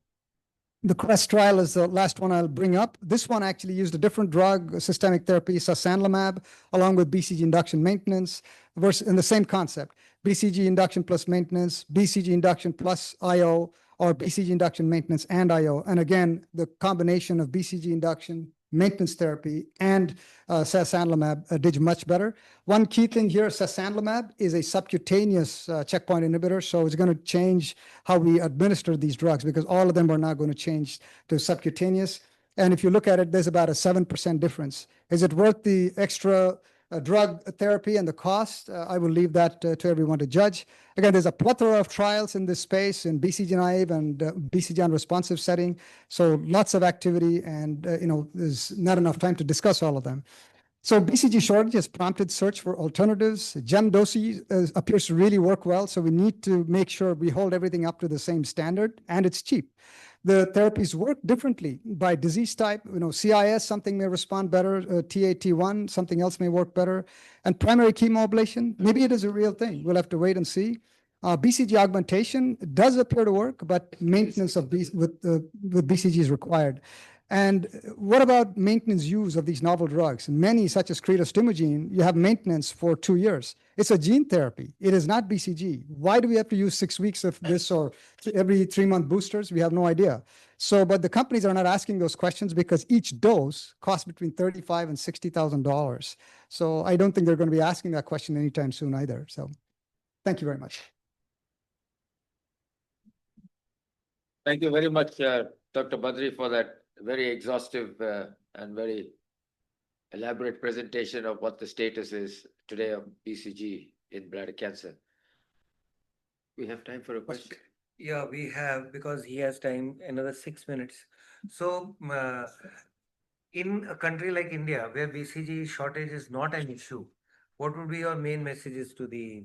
S18: The CREST trial is the last one I'll bring up. This one actually used a different drug, systemic therapy, sasanlimab, along with BCG induction maintenance, versus in the same concept, BCG induction plus maintenance, BCG induction plus IO, or BCG induction maintenance and IO. And again, the combination of BCG induction, maintenance therapy, and sasanlimab did much better. One key thing here, sasanlimab is a subcutaneous checkpoint inhibitor, so it's going to change how we administer these drugs because all of them are now going to change to subcutaneous. And if you look at it, there's about a 7% difference. Is it worth the extra drug therapy and the cost? I will leave that to everyone to judge. Again, there's a plethora of trials in this space in BCG naive and BCG unresponsive setting. So lots of activity, and there's not enough time to discuss all of them. So BCG shortage has prompted search for alternatives. Gemdosi appears to really work well, so we need to make sure we hold everything up to the same standard, and it's cheap. The therapies work differently by disease type. CIS, something may respond better. TAT1, something else may work better. And primary chemoablation, maybe it is a real thing. We'll have to wait and see. BCG augmentation does appear to work, but maintenance of with BCG is required. And what about maintenance use of these novel drugs? Many, such as cretostimogene, you have maintenance for 2 years. It's a gene therapy. It is not BCG. Why do we have to use 6 weeks of this or every 3-month boosters? We have no idea. So, but the companies are not asking those questions because each dose costs between $35,000 and $60,000. So I don't think they're going to be asking that question anytime soon either. So thank you very much.
S9: Thank you very much, Dr. Badri, for that very exhaustive and very elaborate presentation of what the status is today of BCG in bladder cancer. We have time for a question.
S12: Yeah, we have, because he has time, another 6 minutes. So in a country like India, where BCG shortage is not an issue, what would be your main messages to the...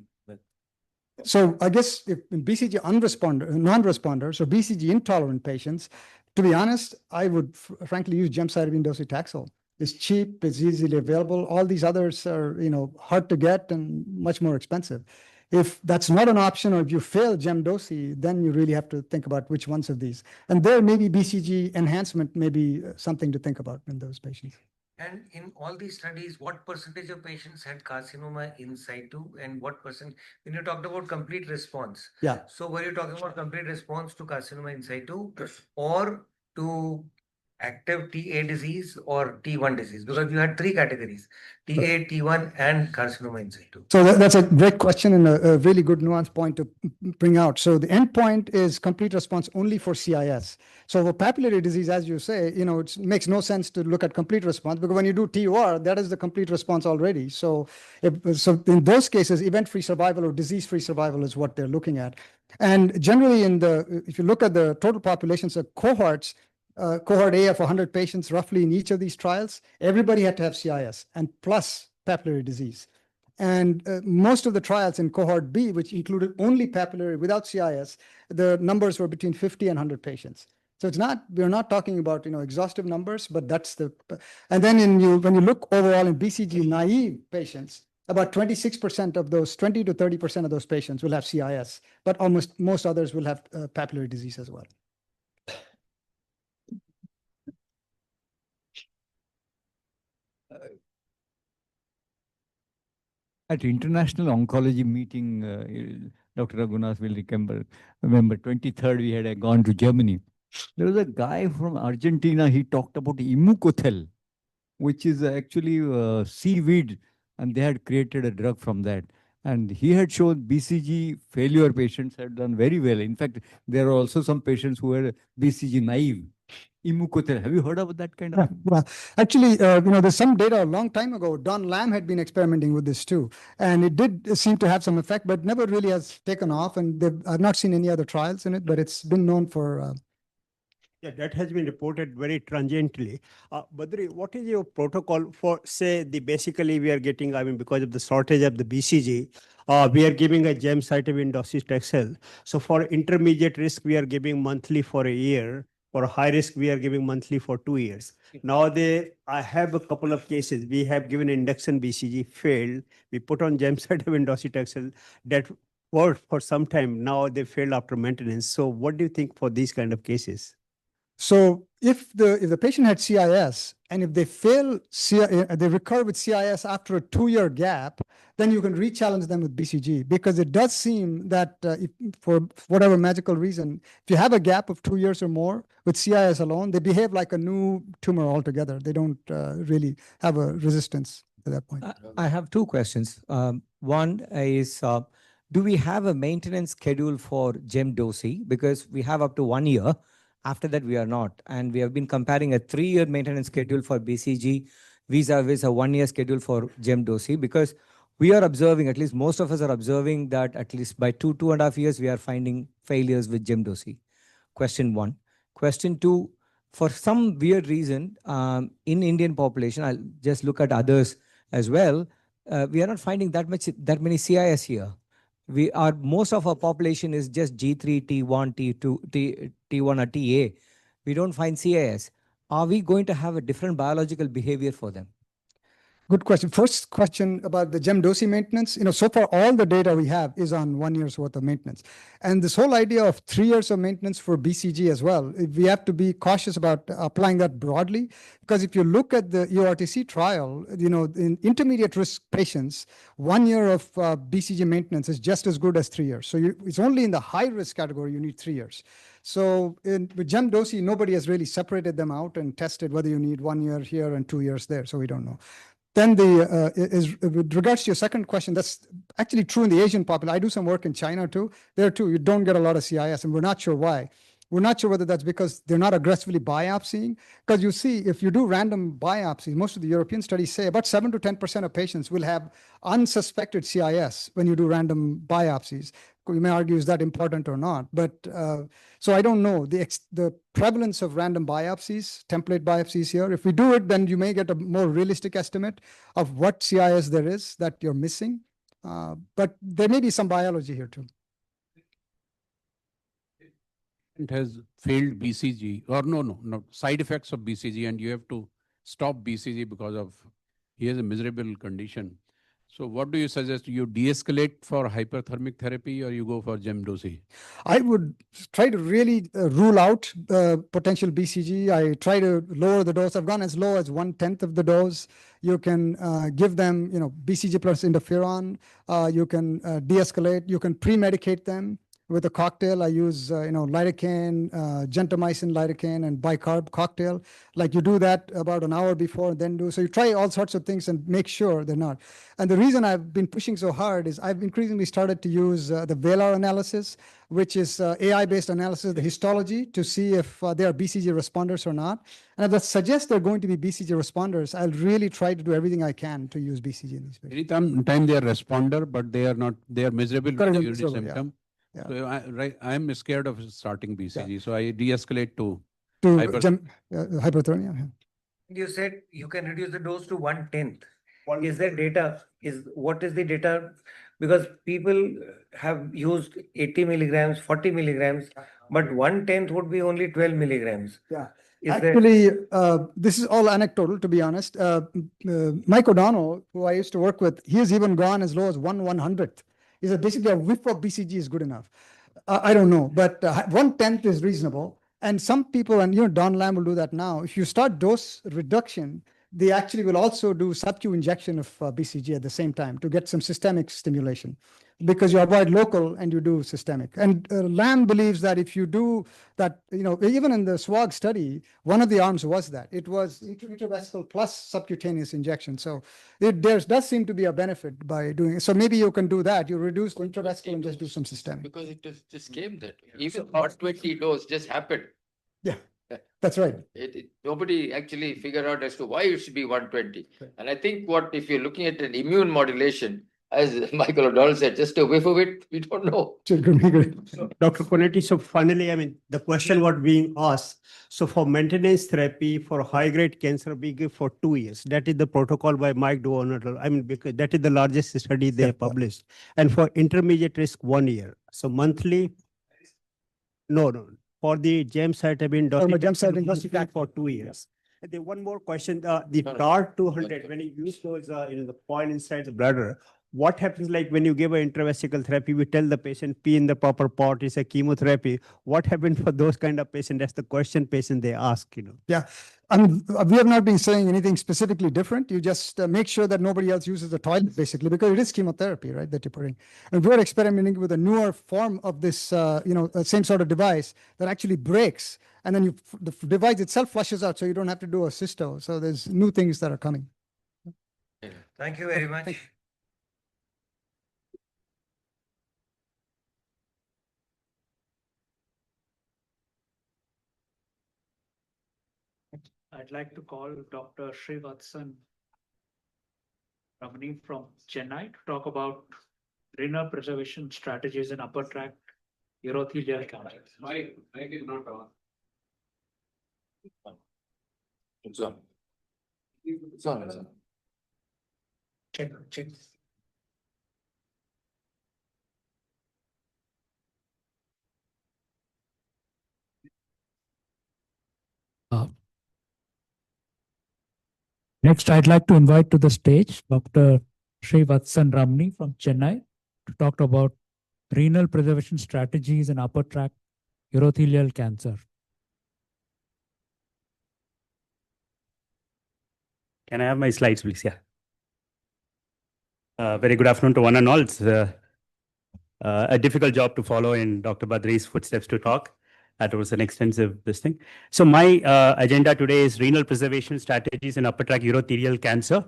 S18: So I guess if in BCG non-responders or BCG intolerant patients, to be honest, I would frankly use gemcitabine docetaxel. It's cheap, it's easily available. All these others are, hard to get and much more expensive. If that's not an option, or if you fail gemdosi, then you really have to think about which ones of these. And there maybe BCG enhancement may be something to think about in those patients.
S12: And in all these studies, what percentage of patients had carcinoma in situ, and what percent, when you talked about complete response?
S18: Yeah.
S12: So were you talking about complete response to carcinoma in situ or to active TA disease or T1 disease? Because you had three categories, TA, T1 and carcinoma in situ.
S18: So that's a great question and a really good nuanced point to bring out. So the endpoint is complete response only for CIS. So for papillary disease, as you say, it makes no sense to look at complete response because when you do TOR, that is the complete response already. So in those cases, event-free survival or disease-free survival is what they're looking at. And generally if you look at the total populations of cohorts, cohort A of 100 patients roughly in each of these trials, everybody had to have CIS and plus papillary disease. And most of the trials in cohort B, which included only papillary without CIS, the numbers were between 50 and 100 patients. So we're not talking about exhaustive numbers, but that's and then when you look overall in BCG naive patients, about 26% of those, 20 to 30% of those patients will have CIS, but almost most others will have papillary disease as well.
S17: At International Oncology meeting, Dr. Raghunath will remember 23rd, we had gone to Germany. There was a guy from Argentina, he talked about imucothel, which is actually seaweed, and they had created a drug from that. And he had shown BCG failure patients had done very well. In fact, there are also some patients who were BCG naive. Imucothel. Have you heard about that kind of?
S18: Yeah, well, actually, there's some data a long time ago. Don Lamb had been experimenting with this too, and it did seem to have some effect, but never really has taken off. And I've not seen any other trials in it, but it's been known for.
S6: Yeah, that has been reported very transiently. Badri, what is your protocol for, say, basically we are getting, because of the shortage of the BCG, we are giving a gemcitabine docetaxel. So for intermediate risk, we are giving monthly for a year. For high risk, we are giving monthly for 2 years. Now I have a couple of cases. We have given induction BCG, failed. We put on gemcitabine docetaxel that worked for some time. Now they failed after maintenance. So what do you think for these kind of cases?
S18: So if the patient had CIS and if they fail, they recur with CIS after a 2-year gap, then you can re-challenge them with BCG because it does seem that if, for whatever magical reason, if you have a gap of 2 years or more with CIS alone, they behave like a new tumor altogether. They don't really have a resistance at that point.
S21: I have two questions. One is, do we have a maintenance schedule for gemdosi? Because we have up to 1 year. After that, we are not. And we have been comparing a 3-year maintenance schedule for BCG vis-a-vis a 1-year schedule for gemdosi because we are observing, at least most of us are observing that at least by 2.5 years, we are finding failures with gemdosi. Question one. Question two, for some weird reason, in Indian population, I'll just look at others as well, we are not finding that many CIS here. Most of our population is just G3, T1, T2, T1 or TA. We don't find CIS. Are we going to have a different biological behavior for them?
S18: Good question. First question about the gemdosi maintenance. So far all the data we have is on 1 year's worth of maintenance. And this whole idea of 3 years of maintenance for BCG as well, we have to be cautious about applying that broadly. Because if you look at the EORTC trial, in intermediate risk patients, 1 year of BCG maintenance is just as good as 3 years. So it's only in the high risk category you need 3 years. So with gemdosi, nobody has really separated them out and tested whether you need 1 year here and 2 years there. So we don't know. Then with regards to your second question, that's actually true in the Asian population. I do some work in China too. There too, you don't get a lot of CIS, and we're not sure why. We're not sure whether that's because they're not aggressively biopsying. Because you see, if you do random biopsies, most of the European studies say about 7 to 10% of patients will have unsuspected CIS when you do random biopsies. You may argue, is that important or not? But so I don't know the prevalence of random biopsies, template biopsies here. If we do it, then you may get a more realistic estimate of what CIS there is that you're missing. But there may be some biology here too.
S8: It has failed BCG or no side effects of BCG, and you have to stop BCG because of he has a miserable condition. So what do you suggest? You de-escalate for hyperthermic therapy or you go for gemdosi?
S18: I would try to really rule out potential BCG. I try to lower the dose. I've gone as low as 1/10 of the dose. You can give them, BCG plus interferon. You can de-escalate. You can pre-medicate them. With a cocktail, I use, lidocaine, gentamicin, lidocaine, and bicarb cocktail. Like you do that about an hour before, and then do. So you try all sorts of things and make sure they're not. And the reason I've been pushing so hard is I've increasingly started to use the VALAR analysis, which is AI-based analysis of the histology to see if they are BCG responders or not. And if that suggests they're going to be BCG responders, I'll really try to do everything I can to use BCG in these patients.
S8: Anytime they are responder, but they are not, they are miserable with
S18: Correct,
S8: the unit
S18: miserable, yeah.
S8: symptom.
S18: Yeah.
S8: So I'm scared of starting BCG, so I de-escalate to
S18: hyperthermia.
S12: You said you can reduce the dose to 1/10. Is there data? What is the data? Because people have used 80 milligrams, 40 milligrams, but 1/10 would be only 12 milligrams.
S18: Yeah.
S12: Is there?
S18: Actually, this is all anecdotal, to be honest. Mike O'Donnell, who I used to work with, he has even gone as low as 1/100th. He said basically a whiff of BCG is good enough. I don't know, but 1/10 is reasonable. And some people, and Don Lamb will do that now. If you start dose reduction, they actually will also do sub-Q injection of BCG at the same time to get some systemic stimulation, because you avoid local and you do systemic. And Lamb believes that if you do that, even in the SWOG study, one of the arms was that. It was intravesical plus subcutaneous injection. So there does seem to be a benefit by doing it. So maybe you can do that. You reduce the intravesical and just do some systemic.
S9: Because it just came that way. Even 120 dose just happened.
S18: Yeah, that's right.
S9: Nobody actually figured out as to why it should be 120. And I think if you're looking at an immune modulation, as Michael O'Donnell said, just a whiff of it, we don't know.
S6: Dr. Konetti, so finally, the question what being asked, so for maintenance therapy for high-grade cancer, we give for 2 years. That is the protocol by Mike O'Donnell. Because that is the largest study they have published. And for intermediate risk, 1 year. So monthly, no. For the gemcitabine docetaxel for 2 years. And then one more question, the TAR 200, when you use those, the point inside the bladder, what happens like when you give an intravesical therapy, we tell the patient pee in the proper pot, it's a chemotherapy. What happens for those kind of patients? That's the question patient they ask,
S18: Yeah, we have not been saying anything specifically different. You just make sure that nobody else uses the toilet, basically, because it is chemotherapy, right, that you're putting. And we're experimenting with a newer form of this, same sort of device that actually breaks, and then the device itself flushes out, so you don't have to do a cysto. So there's new things that are coming.
S12: Thank you very much.
S5: I'd like to call Dr. Srivatsan Ramani from Chennai to talk about renal preservation strategies in upper tract urothelial cancer.
S3: Mike is not on.
S9: It's on. It's on.
S5: Check. Next, I'd like to invite to the stage Dr. Srivatsan Ramani from Chennai to talk about renal preservation strategies in upper tract urothelial cancer.
S6: Can I have my slides, please? Yeah. Very good afternoon to one and all. It's a difficult job to follow in Dr. Badri's footsteps to talk. That was an extensive thing. So my agenda today is renal preservation strategies in upper tract urothelial cancer.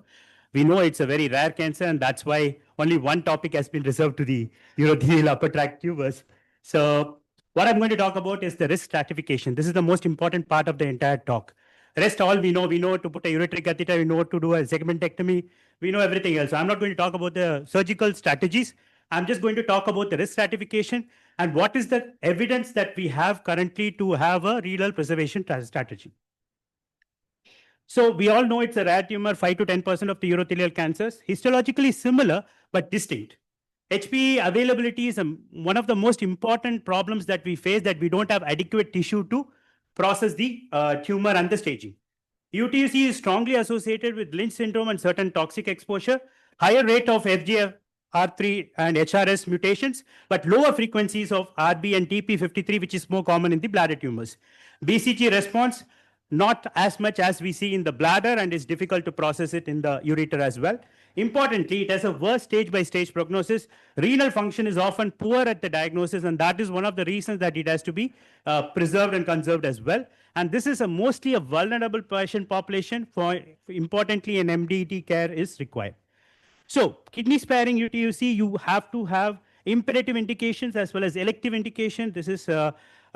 S6: We know it's a very rare cancer, and that's why only one topic has been reserved to the urothelial upper tract tumors. So what I'm going to talk about is the risk stratification. This is the most important part of the entire talk. Rest all we know to put a ureteric catheter, we know to do a segmentectomy, we know everything else. So I'm not going to talk about the surgical strategies. I'm just going to talk about the risk stratification and what is the evidence that we have currently to have a renal preservation strategy. So we all know it's a rare tumor, 5 to 10% of the urothelial cancers, histologically similar but distinct. HPE availability is one of the most important problems that we face, that we don't have adequate tissue to process the tumor and the staging. UTUC is strongly associated with Lynch syndrome and certain toxic exposure, higher rate of FGFR3 and HRS mutations, but lower frequencies of RB and TP53, which is more common in the bladder tumors. BCG response, not as much as we see in the bladder, and it's difficult to process it in the ureter as well. Importantly, it has a worse stage by stage prognosis. Renal function is often poor at the diagnosis, and that is one of the reasons that it has to be preserved and conserved as well. And this is mostly a vulnerable patient population. Importantly, an MDT care is required. So kidney sparing UTUC, you have to have imperative indications as well as elective indication. This is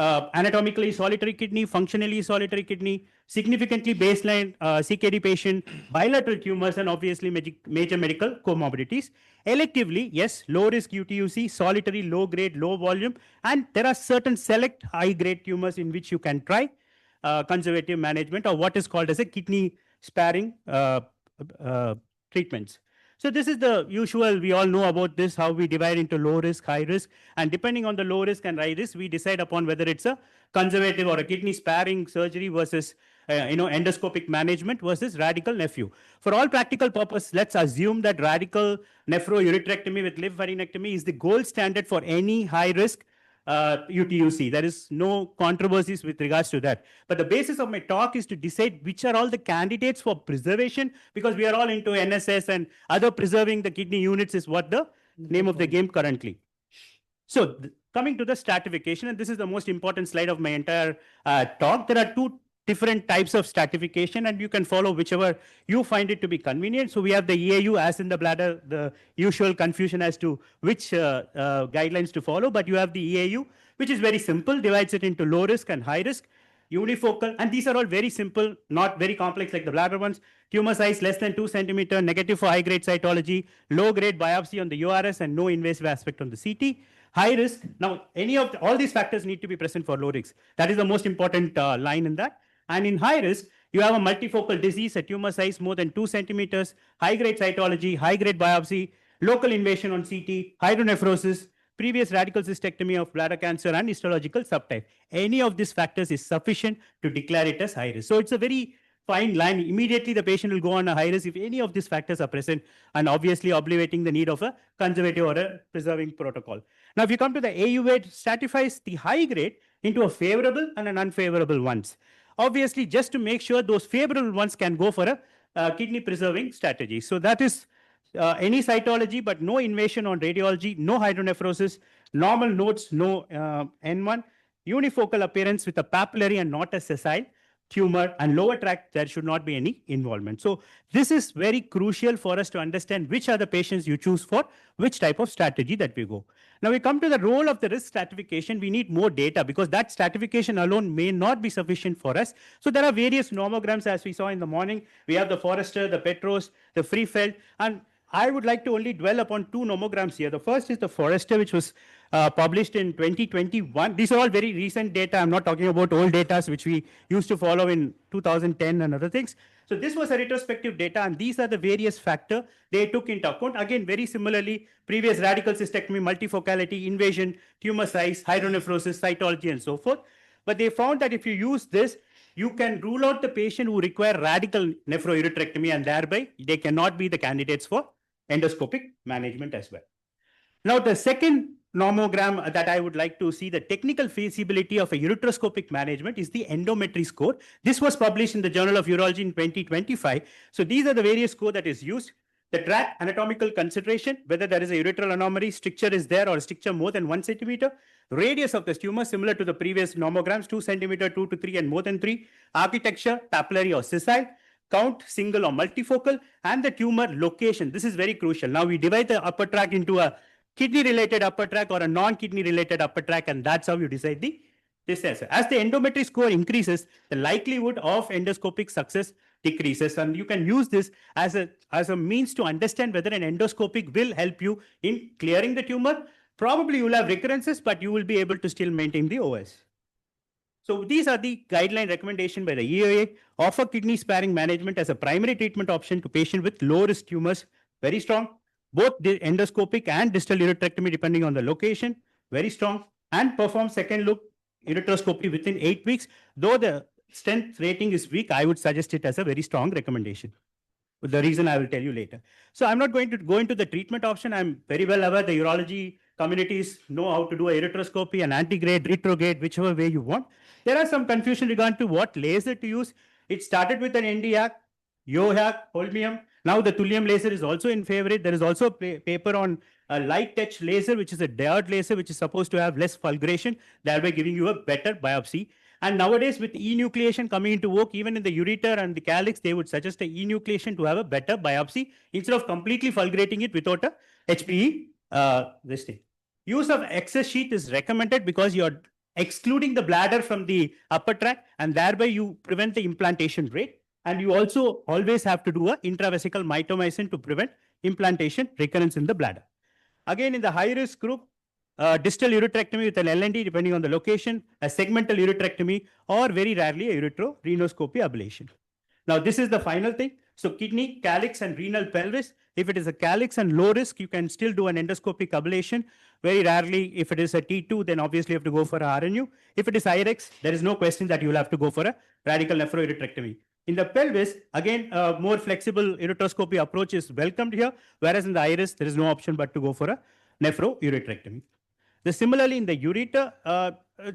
S6: anatomically solitary kidney, functionally solitary kidney, significantly baseline CKD patient, bilateral tumors, and obviously major medical comorbidities. Electively, yes, low risk UTUC, solitary, low grade, low volume, and there are certain select high grade tumors in which you can try conservative management or what is called as a kidney sparing treatments. So this is the usual, we all know about this, how we divide into low risk, high risk, and depending on the low risk and high risk, we decide upon whether it's a conservative or a kidney sparing surgery versus endoscopic management versus radical nephro. For all practical purpose, let's assume that radical nephroureterectomy with lymphadenectomy is the gold standard for any high risk UTUC. There is no controversies with regards to that. But the basis of my talk is to decide which are all the candidates for preservation, because we are all into NSS and other preserving the kidney units is what the name of the game currently. So coming to the stratification, and this is the most important slide of my entire talk, there are two different types of stratification, and you can follow whichever you find it to be convenient. So we have the EAU, as in the bladder, the usual confusion as to which guidelines to follow, but you have the EAU, which is very simple, divides it into low risk and high risk, unifocal, and these are all very simple, not very complex like the bladder ones. Tumor size less than 2 centimeter, negative for high grade cytology, low grade biopsy on the URS, and no invasive aspect on the CT. High risk, now all these factors need to be present for low risk. That is the most important line in that. And in high risk, you have a multifocal disease, a tumor size more than 2 centimeters, high-grade cytology, high-grade biopsy, local invasion on CT, hydronephrosis, previous radical cystectomy of bladder cancer, and histological subtype. Any of these factors is sufficient to declare it as high risk. So it's a very fine line. Immediately, the patient will go on a high risk if any of these factors are present, and obviously obviating the need of a conservative or a preserving protocol. Now, if you come to the AU, it stratifies the high grade into a favorable and an unfavorable ones. Obviously, just to make sure those favorable ones can go for a kidney preserving strategy. So that is any cytology, but no invasion on radiology, no hydronephrosis, normal nodes, no N1, unifocal appearance with a papillary and not a sessile tumor, and lower tract, there should not be any involvement. So this is very crucial for us to understand which are the patients you choose for which type of strategy that we go. Now we come to the role of the risk stratification. We need more data because that stratification alone may not be sufficient for us. So there are various nomograms as we saw in the morning. We have the Forrester, the Petros, the Freefeld, and I would like to only dwell upon two nomograms here. The first is the Forrester, which was published in 2021. These are all very recent data. I'm not talking about old data, which we used to follow in 2010 and other things. So this was a retrospective data, and these are the various factors they took into account. Again, very similarly, previous radical cystectomy, multifocality, invasion, tumor size, hydronephrosis, cytology, and so forth. But they found that if you use this, you can rule out the patient who require radical nephroureterectomy, and thereby they cannot be the candidates for endoscopic management as well. Now, the second nomogram that I would like to see the technical feasibility of a ureteroscopic management is the endometry score. This was published in the Journal of Urology in 2025. So these are the various score that is used. The tract anatomical consideration, whether there is a ureteral anomaly, stricture is there or stricture more than 1 centimeter. Radius of the tumor, similar to the previous nomograms, 2 centimeter, 2 to 3 and more than 3. Architecture, papillary or sessile. Count, single or multifocal, and the tumor location. This is very crucial. Now we divide the upper tract into a kidney-related upper tract or a non-kidney-related upper tract, and that's how you decide this answer. As the endometry score increases, the likelihood of endoscopic success decreases, and you can use this as a means to understand whether an endoscopic will help you in clearing the tumor. Probably you will have recurrences, but you will be able to still maintain the OS. So these are the guideline recommendation by the EOA. Offer kidney sparing management as a primary treatment option to patients with low risk tumors. Very strong. Both the endoscopic and distal ureterectomy depending on the location. Very strong. And perform second look ureteroscopy within 8 weeks. Though the strength rating is weak, I would suggest it as a very strong recommendation. The reason I will tell you later. So I'm not going to go into the treatment option. I'm very well aware the urology
S7: communities know how to do a erythroscopy, an antegrade, retrograde, whichever way you want. There are some confusion regarding to what laser to use. It started with an NDAC, YOHAC, holmium. Now the thulium laser is also in favor. There is also a paper on a light touch laser, which is a diode laser, which is supposed to have less fulguration, thereby giving you a better biopsy. And nowadays, with enucleation coming into work, even in the ureter and the calyx, they would suggest a enucleation to have a better biopsy instead of completely fulgurating it without a HPE this thing. Use of excess sheath is recommended because you're excluding the bladder from the upper tract, and thereby you prevent the implantation rate. And you also always have to do a intravesical mitomycin to prevent implantation recurrence in the bladder. Again, in the high risk group, distal uretrectomy with an LND depending on the location, a segmental uretrectomy, or very rarely a uretero-rhinoscopy ablation. Now, this is the final thing. So kidney, calyx, and renal pelvis. If it is a calyx and low risk, you can still do an endoscopic ablation. Very rarely, if it is a T2, then obviously you have to go for a RNU. If it is IREX, there is no question that you will have to go for a radical nephrouretrectomy. In the pelvis, again, a more flexible ureteroscopy approach is welcomed here, whereas in the iris, there is no option but to go for a nephrouretrectomy. Similarly, in the ureter,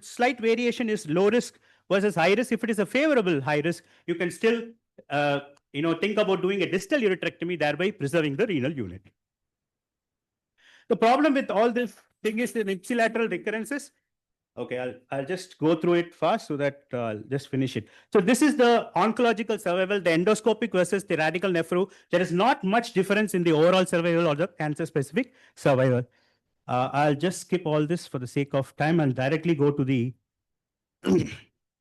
S7: slight variation is low risk versus high risk. If it is a favorable high risk, you can still think about doing a distal uretrectomy, thereby preserving the renal unit. The problem with all this thing is the ipsilateral recurrences. Okay, I'll just go through it fast so that I'll just finish it. So this is the oncological survival, the endoscopic versus the radical nephro. There is not much difference in the overall survival or the cancer-specific survival. I'll just skip all this for the sake of time and directly go to the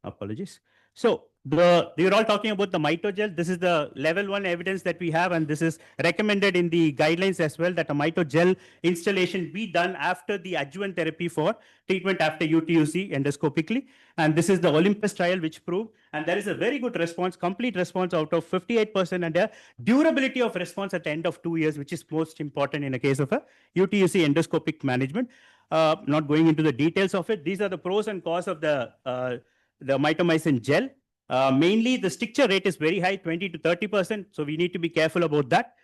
S7: apologies. So you're all talking about the mitogel. This is the level 1 evidence that we have, and this is recommended in the guidelines as well, that a mitogel installation be done after the adjuvant therapy for treatment after UTUC endoscopically. And this is the Olympus trial which proved, and there is a very good response, complete response out of 58%, and a durability of response at the end of 2 years, which is most important in a case of a UTUC endoscopic management. Not going into the details of it. These are the pros and cons of the mitomycin gel. Mainly, the stricture rate is very high, 20 to 30%. So we need to be careful about that.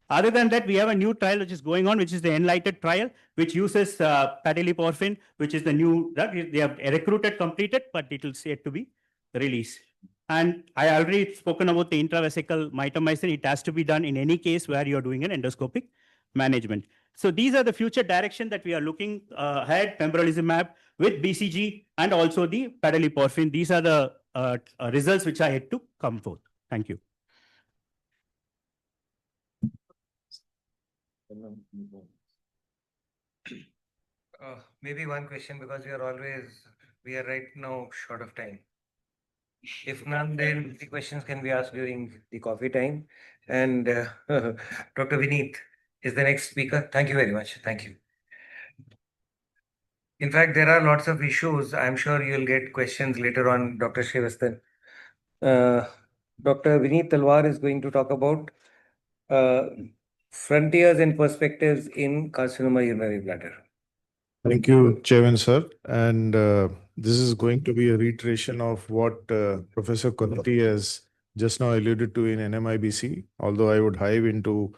S7: Other than that, we have a new trial which is going on, which is the Enlightened trial, which uses padaliporphin, which is the new drug. They have recruited, completed, but it will yet to be released. And I already spoken about the intravesical mitomycin. It has to be done in any case where you are doing an endoscopic management. So these are the future direction that we are looking ahead, pembrolizumab with BCG and also the padaliporphin. These are the results which are yet to come forth. Thank you.
S12: Maybe one question, because we are right now short of time. If none, then the questions can be asked during the coffee time. And Dr. Vineet is the next speaker. Thank you very much. Thank you. In fact, there are lots of issues. I'm sure you'll get questions later on, Dr. Srivasthan. Dr. Vineet Talwar is going to talk about frontiers and perspectives in carcinoma urinary bladder.
S13: Thank you, Chairman, sir. And this is going to be a reiteration of what Professor Kunti has just now alluded to in NMIBC, although I would dive into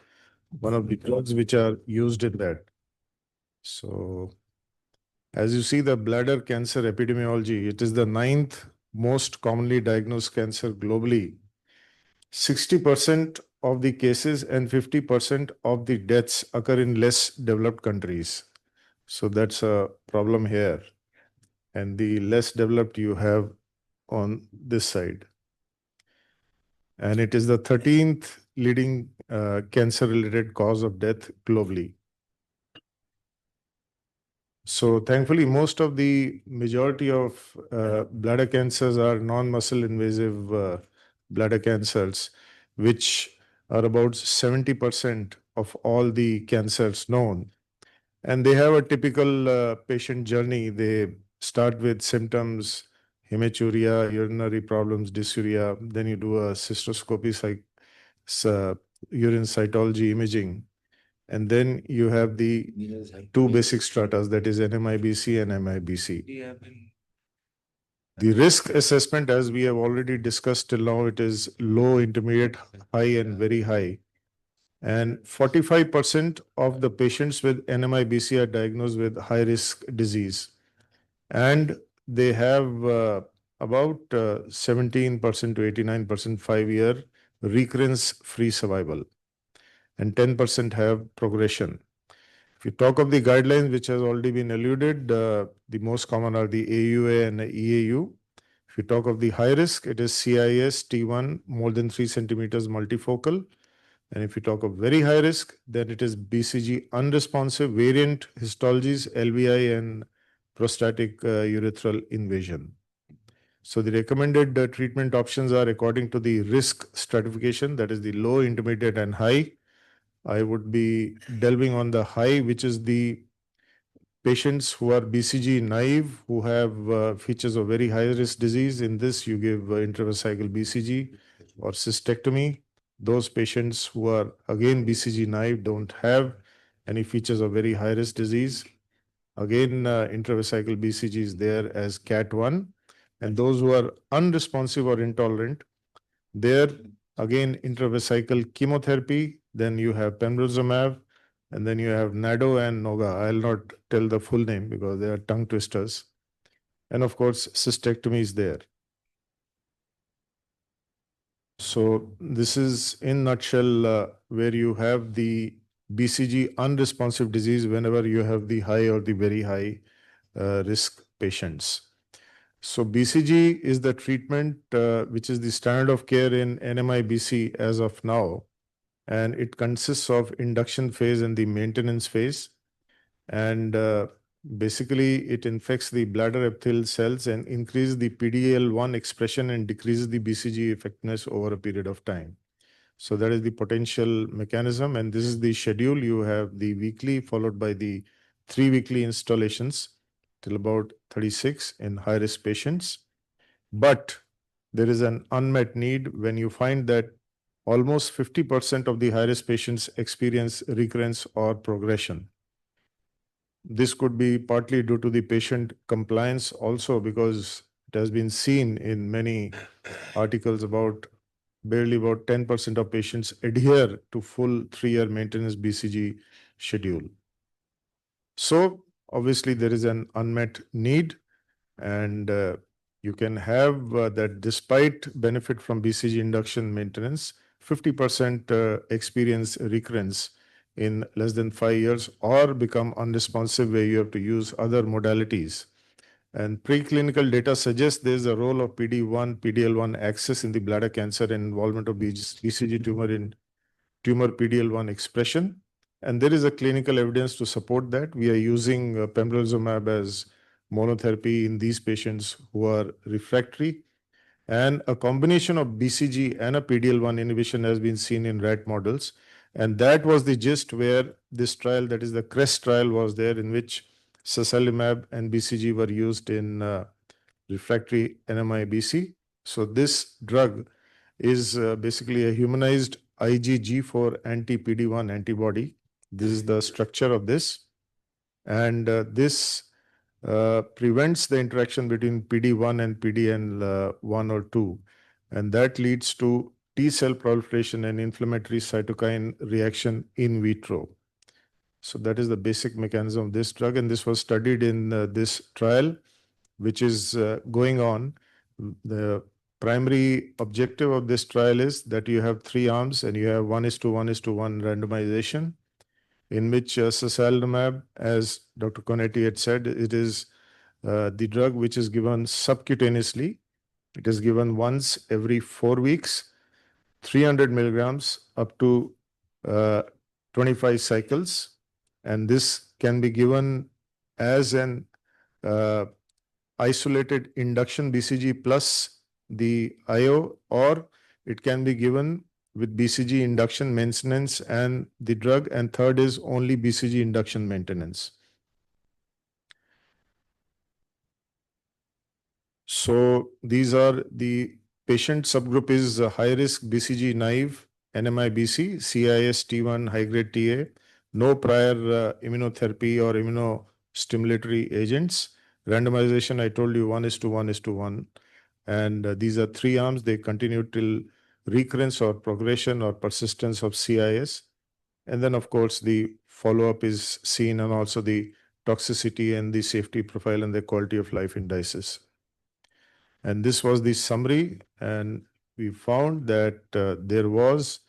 S13: one of the drugs which are used in that. So, as you see, the bladder cancer epidemiology, it is the 9th most commonly diagnosed cancer globally. 60% of the cases and 50% of the deaths occur in less developed countries. So that's a problem here. And the less developed you have on this side. And it is the 13th leading cancer-related cause of death globally. So thankfully, most of the majority of bladder cancers are non-muscle invasive bladder cancers, which are about 70% of all the cancers known. And they have a typical patient journey. They start with symptoms, hematuria, urinary problems, dysuria. Then you do a cystoscopy, urine cytology imaging. And then you have the two basic stratas, that is NMIBC and MIBC. The risk assessment, as we have already discussed till now, it is low, intermediate, high, and very high. And 45% of the patients with NMIBC are diagnosed with high-risk disease. And they have about 17% to 89% 5-year recurrence-free survival. And 10% have progression. If you talk of the guidelines, which has already been alluded, the most common are the AUA and the EAU. If you talk of the high risk, it is CIS T1 more than 3 centimeters multifocal. And if you talk of very high risk, then it is BCG unresponsive variant histologies, LVI, and prostatic urethral invasion. So the recommended treatment options are according to the risk stratification, that is the low, intermediate, and high. I would be delving on the high, which is the patients who are BCG naive, who have features of very high risk disease. In this, you give intravesical BCG or cystectomy. Those patients who are again BCG naive don't have any features of very high risk disease. Again, intravesical BCG is there as CAT1. And those who are unresponsive or intolerant, there again intravesical chemotherapy. Then you have pembrolizumab, and then you have NADO and NOGA. I'll not tell the full name because they are tongue twisters. And of course, cystectomy is there. So this is in nutshell where you have the BCG unresponsive disease whenever you have the high or the very high risk patients. So BCG is the treatment which is the standard of care in NMIBC as of now. And it consists of induction phase and the maintenance phase. And basically, it infects the bladder epithelial cells and increases the PDL1 expression and decreases the BCG effectiveness over a period of time. So that is the potential mechanism. And this is the schedule. You have the weekly followed by the 3 weekly installations till about 36 in high-risk patients. But there is an unmet need when you find that almost 50% of the high-risk patients experience recurrence or progression. This could be partly due to the patient compliance also, because it has been seen in many articles about barely about 10% of patients adhere to full 3-year maintenance BCG schedule. So obviously there is an unmet need, and you can have that despite benefit from BCG induction maintenance, 50% experience recurrence in less than 5 years or become unresponsive where you have to use other modalities. And preclinical data suggests there is a role of PD1, PDL1 axis in the bladder cancer and involvement of BCG tumor in tumor PDL1 expression. And there is a clinical evidence to support that. We are using pembrolizumab as monotherapy in these patients who are refractory. And a combination of BCG and a PDL1 inhibition has been seen in rat models. And that was the gist where this trial, that is the CREST trial, was there, in which sasalimab and BCG were used in refractory NMIBC. So this drug is basically a humanized IgG4 anti-PD1 antibody. This is the structure of this. And this prevents the interaction between PD1 and PDL1 or 2. And that leads to T cell proliferation and inflammatory cytokine reaction in vitro. So that is the basic mechanism of this drug. And this was studied in this trial, which is going on. The primary objective of this trial is that you have 3 arms and you have 1:1:1 randomization, in which sasalimab, as Dr. Conetti had said, it is the drug which is given subcutaneously. It is given once every 4 weeks, 300 milligrams up to 25 cycles. And this can be given as an isolated induction BCG plus the IO, or it can be given with BCG induction maintenance and the drug, and third is only BCG induction maintenance. So these are the patient subgroup is high risk BCG naive NMIBC, CIS T1 high grade TA, no prior immunotherapy or immunostimulatory agents. Randomization, I told you 1:1:1. And these are 3 arms. They continue till recurrence or progression or persistence of CIS. And then, of course, the follow-up is seen, and also the toxicity and the safety profile and the quality of life indices. And this was the summary, and we found that there was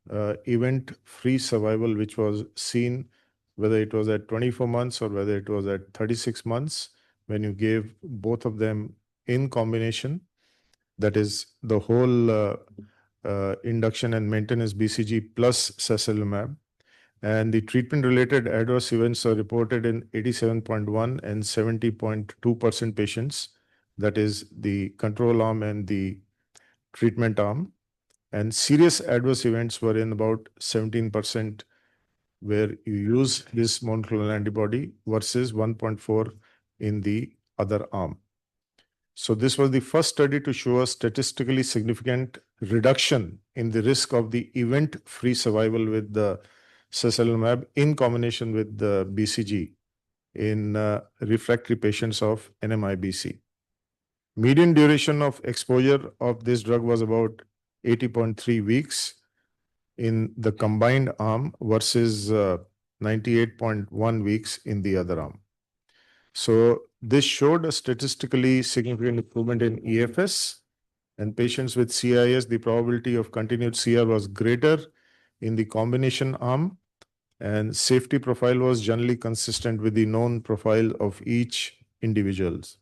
S13: event-free survival, which was seen whether it was at 24 months or whether it was at 36 months when you gave both of them in combination. That is the whole induction and maintenance BCG plus saselumab. And the treatment-related adverse events are reported in 87.1 and 70.2% patients. That is the control arm and the treatment arm. And serious adverse events were in about 17%, where you use this monoclonal antibody versus 1.4 in the other arm. So this was the first study to show a statistically significant reduction in the risk of the event-free survival with the saselumab in combination with the BCG in refractory patients of NMIBC. Median duration of exposure of this drug was about 80.3 weeks in the combined arm versus 98.1 weeks in the other arm. So this showed a statistically significant improvement in EFS, and patients with CIS, the probability of continued CR was greater in the combination arm, and safety profile was generally consistent with the known profile of each individuals.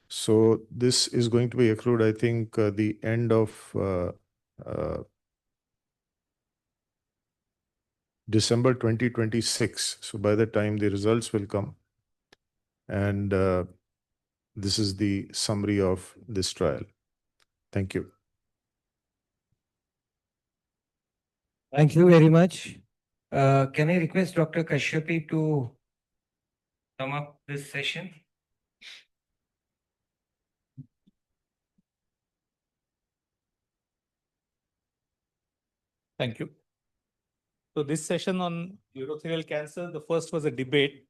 S13: So this is going to be accrued, I think, the end of December 2026. So by the time the results will come, and this is the summary of this trial. Thank you.
S21: Thank you very much. Can I request Dr. Kashyapi to
S12: Sum up this session.
S15: Thank you. So this session on urothelial cancer, the first was a debate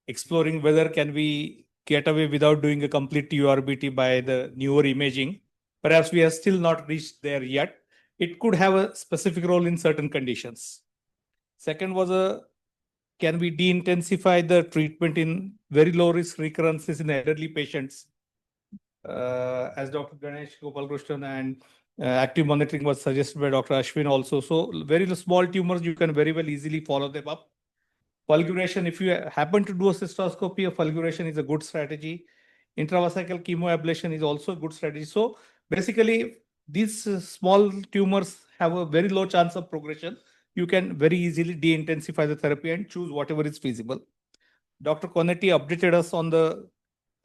S15: exploring whether can we get away without doing a complete TURBT by the newer imaging. Perhaps we have still not reached there yet. It could have a specific role in certain conditions. Second was can we de-intensify the treatment in very low risk recurrences in elderly patients? As Dr. Ganesh Gopalkrishnan and active monitoring was suggested by Dr. Ashwin also. So very small tumors, you can very well easily follow them up. Fulguration, if you happen to do a cystoscopy, a fulguration is a good strategy. Intravesical chemoablation is also a good strategy. So basically, these small tumors have a very low chance of progression. You can very easily de-intensify the therapy and choose whatever is feasible. Dr. Conetti updated us on the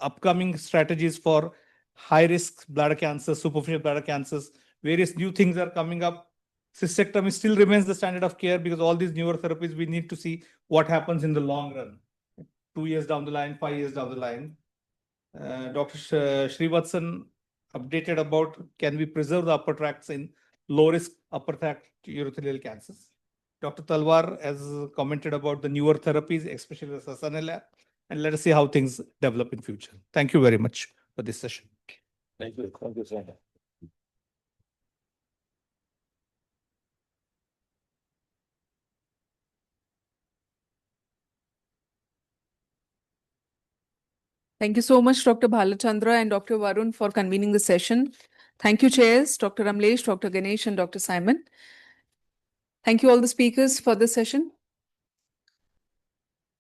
S15: upcoming strategies for high-risk bladder cancer, superficial bladder cancers. Various new things are coming up. Cystectomy still remains the standard of care because all these newer therapies, we need to see what happens in the long run. 2 years down the line, 5 years down the line. Dr. Srivatsan updated about can we preserve the upper tracts in low-risk upper tract urothelial cancers. Dr. Talwar has commented about the newer therapies, especially the sasanella, and let us see how things develop in future. Thank you very much for this session.
S9: Thank you. Thank you, sir.
S2: Thank you so much, Dr. Bhalachandra and Dr. Varun, for convening the session. Thank you, chairs, Dr. Ramlesh, Dr. Ganesh, and Dr. Simon. Thank you all the speakers for this session.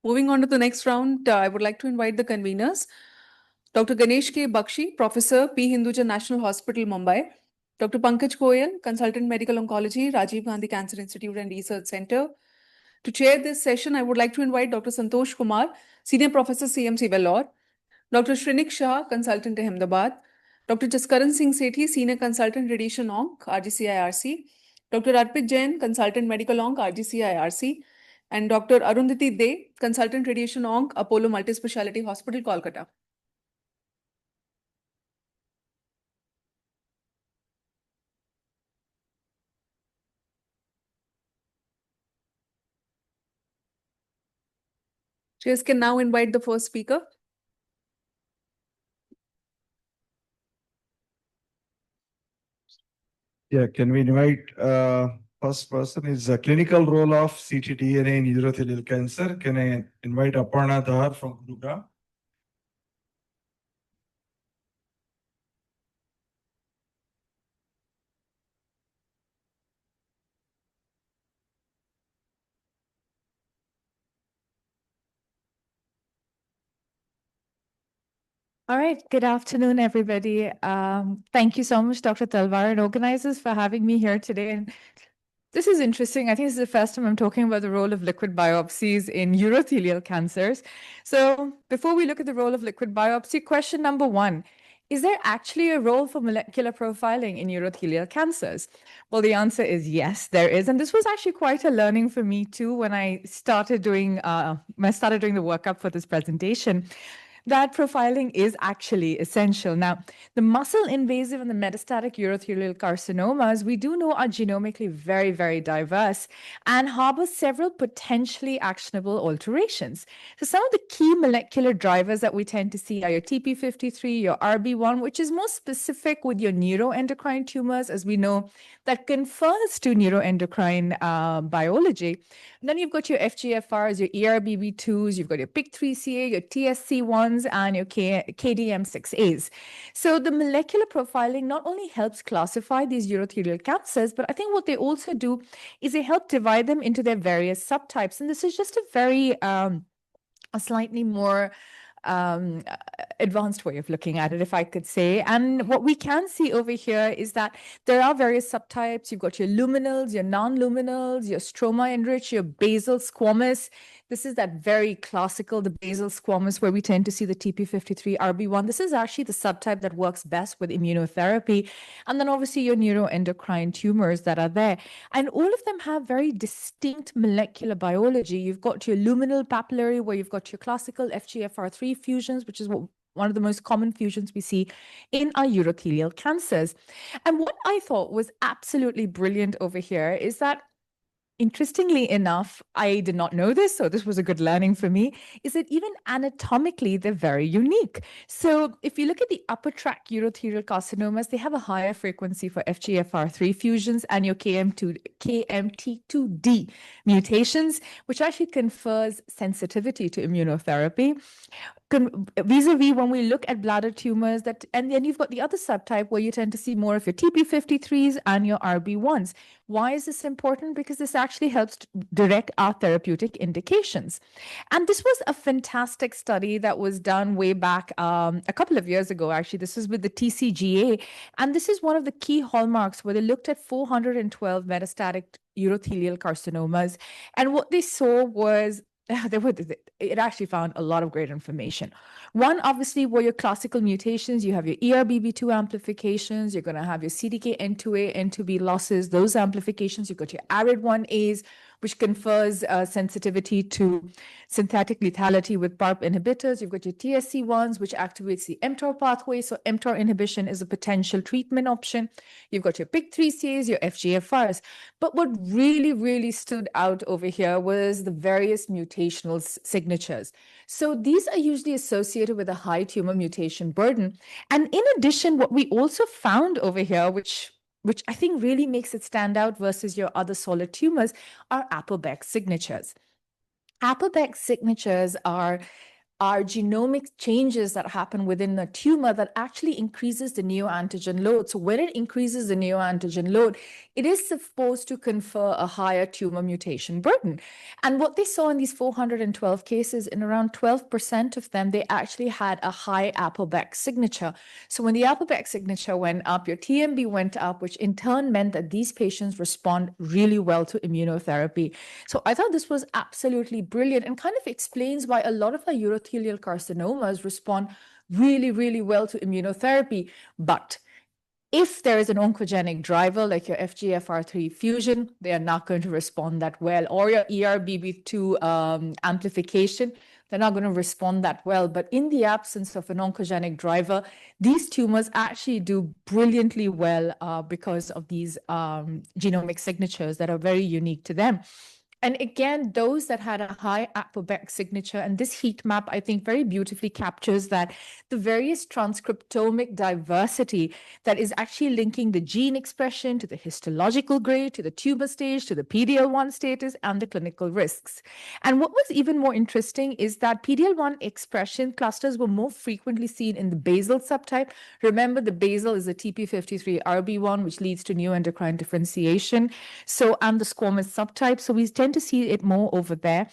S2: Moving on to the next round, I would like to invite the conveners. Dr. Ganesh K. Bakshi, Professor, P. Hinduja National Hospital, Mumbai. Dr. Pankaj Koyal, Consultant Medical Oncology, Rajiv Gandhi Cancer Institute and Research Center. To chair this session, I would like to invite Dr. Santosh Kumar, Senior Professor, CMC Vellore. Dr. Shrinik Shah, Consultant, Ahmedabad. Dr. Jaskaran Singh Sethi, Senior Consultant, Radiation Onc, RGCIRC. Dr. Arpit Jain, Consultant Medical Onc, RGCIRC. And Dr. Arundhati De, Consultant Radiation Onc, Apollo Multispeciality Hospital, Kolkata. Chairs can now invite the first speaker.
S13: Yeah, can we invite
S10: first person is the clinical role of ctDNA in urothelial cancer. Can I invite Aparna Dhar from Gurugram?
S11: All right. Good afternoon, everybody. Thank you so much, Dr. Talwar and organizers for having me here today. And this is interesting. I think this is the first time I'm talking about the role of liquid biopsies in urothelial cancers. So before we look at the role of liquid biopsy, question number one, is there actually a role for molecular profiling in urothelial cancers? Well, the answer is yes, there is. And this was actually quite a learning for me too when I started doing the workup for this presentation, that profiling is actually essential. Now, the muscle invasive and the metastatic urothelial carcinomas, we do know are genomically very, very diverse and harbor several potentially actionable alterations. So some of the key molecular drivers that we tend to see are your TP53, your RB1, which is more specific with your neuroendocrine tumors, as we know, that confers to neuroendocrine biology. And then you've got your FGFRs, your ERBB2s, you've got your PIK3CA, your TSC1s, and your KDM6As. So the molecular profiling not only helps classify these urothelial cancers, but I think what they also do is they help divide them into their various subtypes. And this is just a very, a slightly more advanced way of looking at it, if I could say. And what we can see over here is that there are various subtypes. You've got your luminals, your non-luminals, your stroma-enriched, your basal squamous. This is that very classical, the basal squamous, where we tend to see the TP53 RB1. This is actually the subtype that works best with immunotherapy. And then obviously your neuroendocrine tumors that are there. And all of them have very distinct molecular biology. You've got your luminal papillary, where you've got your classical FGFR3 fusions, which is one of the most common fusions we see in our urothelial cancers. And what I thought was absolutely brilliant over here is that, interestingly enough, I did not know this, so this was a good learning for me, is that even anatomically, they're very unique. So if you look at the upper tract urothelial carcinomas, they have a higher frequency for FGFR3 fusions and your KMT2D mutations, which actually confers sensitivity to immunotherapy. Vis-a-vis when we look at bladder tumors, and then you've got the other subtype where you tend to see more of your TP53s and your RB1s. Why is this important? Because this actually helps to direct our therapeutic indications. And this was a fantastic study that was done way back a couple of years ago, actually. This is with the TCGA. And this is one of the key hallmarks where they looked at 412 metastatic urothelial carcinomas. And what they saw was it actually found a lot of great information. One, obviously, were your classical mutations. You have your ERBB2 amplifications. You're going to have your CDKN2A, N2B losses, those amplifications. You've got your ARID1As, which confers sensitivity to synthetic lethality with PARP inhibitors. You've got your TSC1s, which activates the mTOR pathway. So mTOR inhibition is a potential treatment option. You've got your PIK3CAs, your FGFRs. But what really, really stood out over here was the various mutational signatures. So these are usually associated with a high tumor mutation burden. And in addition, what we also found over here, which I think really makes it stand out versus your other solid tumors, are Applebeck signatures. Applebeck signatures are genomic changes that happen within the tumor that actually increases the neoantigen load. So when it increases the neoantigen load, it is supposed to confer a higher tumor mutation burden. And what they saw in these 412 cases, in around 12% of them, they actually had a high Applebeck signature. So when the Applebeck signature went up, your TMB went up, which in turn meant that these patients respond really well to immunotherapy. So I thought this was absolutely brilliant and kind of explains why a lot of our urothelial carcinomas respond really, really well to immunotherapy. But if there is an oncogenic driver like your FGFR3 fusion, they are not going to respond that well. Or your ERBB2 amplification, they're not going to respond that well. But in the absence of an oncogenic driver, these tumors actually do brilliantly well because of these genomic signatures that are very unique to them. And again, those that had a high ApoBec signature, and this heat map, I think, very beautifully captures that the various transcriptomic diversity that is actually linking the gene expression to the histological grade, to the tumor stage, to the PD-L1 status, and the clinical risks. And what was even more interesting is that PD-L1 expression clusters were more frequently seen in the basal subtype. Remember, the basal is a TP53RB1, which leads to neuroendocrine differentiation. So, and the squamous subtype. So we tend to see it more over there.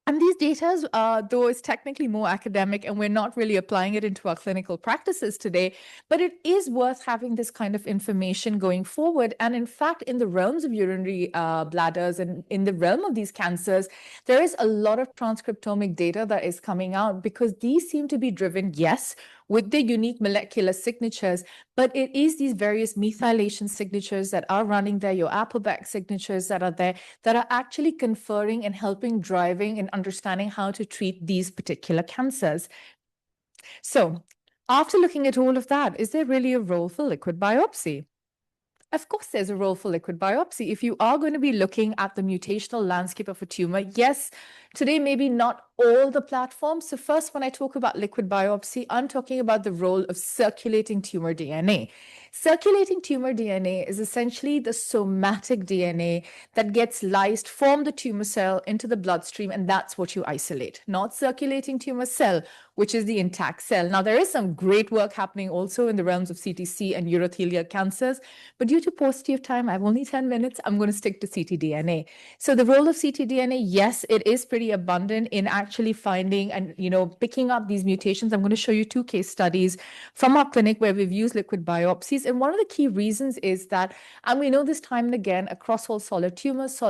S11: And these data, though it's technically more academic and we're not really applying it into our clinical practices today, but it is worth having this kind of information going forward. And in fact, in the realms of urinary bladders and in the realm of these cancers, there is a lot of transcriptomic data that is coming out because these seem to be driven, yes, with the unique molecular signatures, but it is these various methylation signatures that are running there, your ApoBec signatures that are there, that are actually conferring and helping driving and understanding how to treat these particular cancers. So after looking at all of that, is there really a role for liquid biopsy? Of course, there's a role for liquid biopsy. If you are going to be looking at the mutational landscape of a tumor, yes, today maybe not all the platforms. So first, when I talk about liquid biopsy, I'm talking about the role of circulating tumor DNA. Circulating tumor DNA is essentially the somatic DNA that gets lysed from the tumor cell into the bloodstream, and that's what you isolate, not circulating tumor cell, which is the intact cell. Now, there is some great work happening also in the realms of CTC and urothelial cancers, but due to paucity of time, I have only 10 minutes, I'm going to stick to ctDNA. So the role of ctDNA, yes, it is pretty abundant in actually finding and, picking up these mutations. I'm going to show you 2 case studies from our clinic where we've used liquid biopsies. And one of the key reasons is that, and we know this time and again, across all solid tumors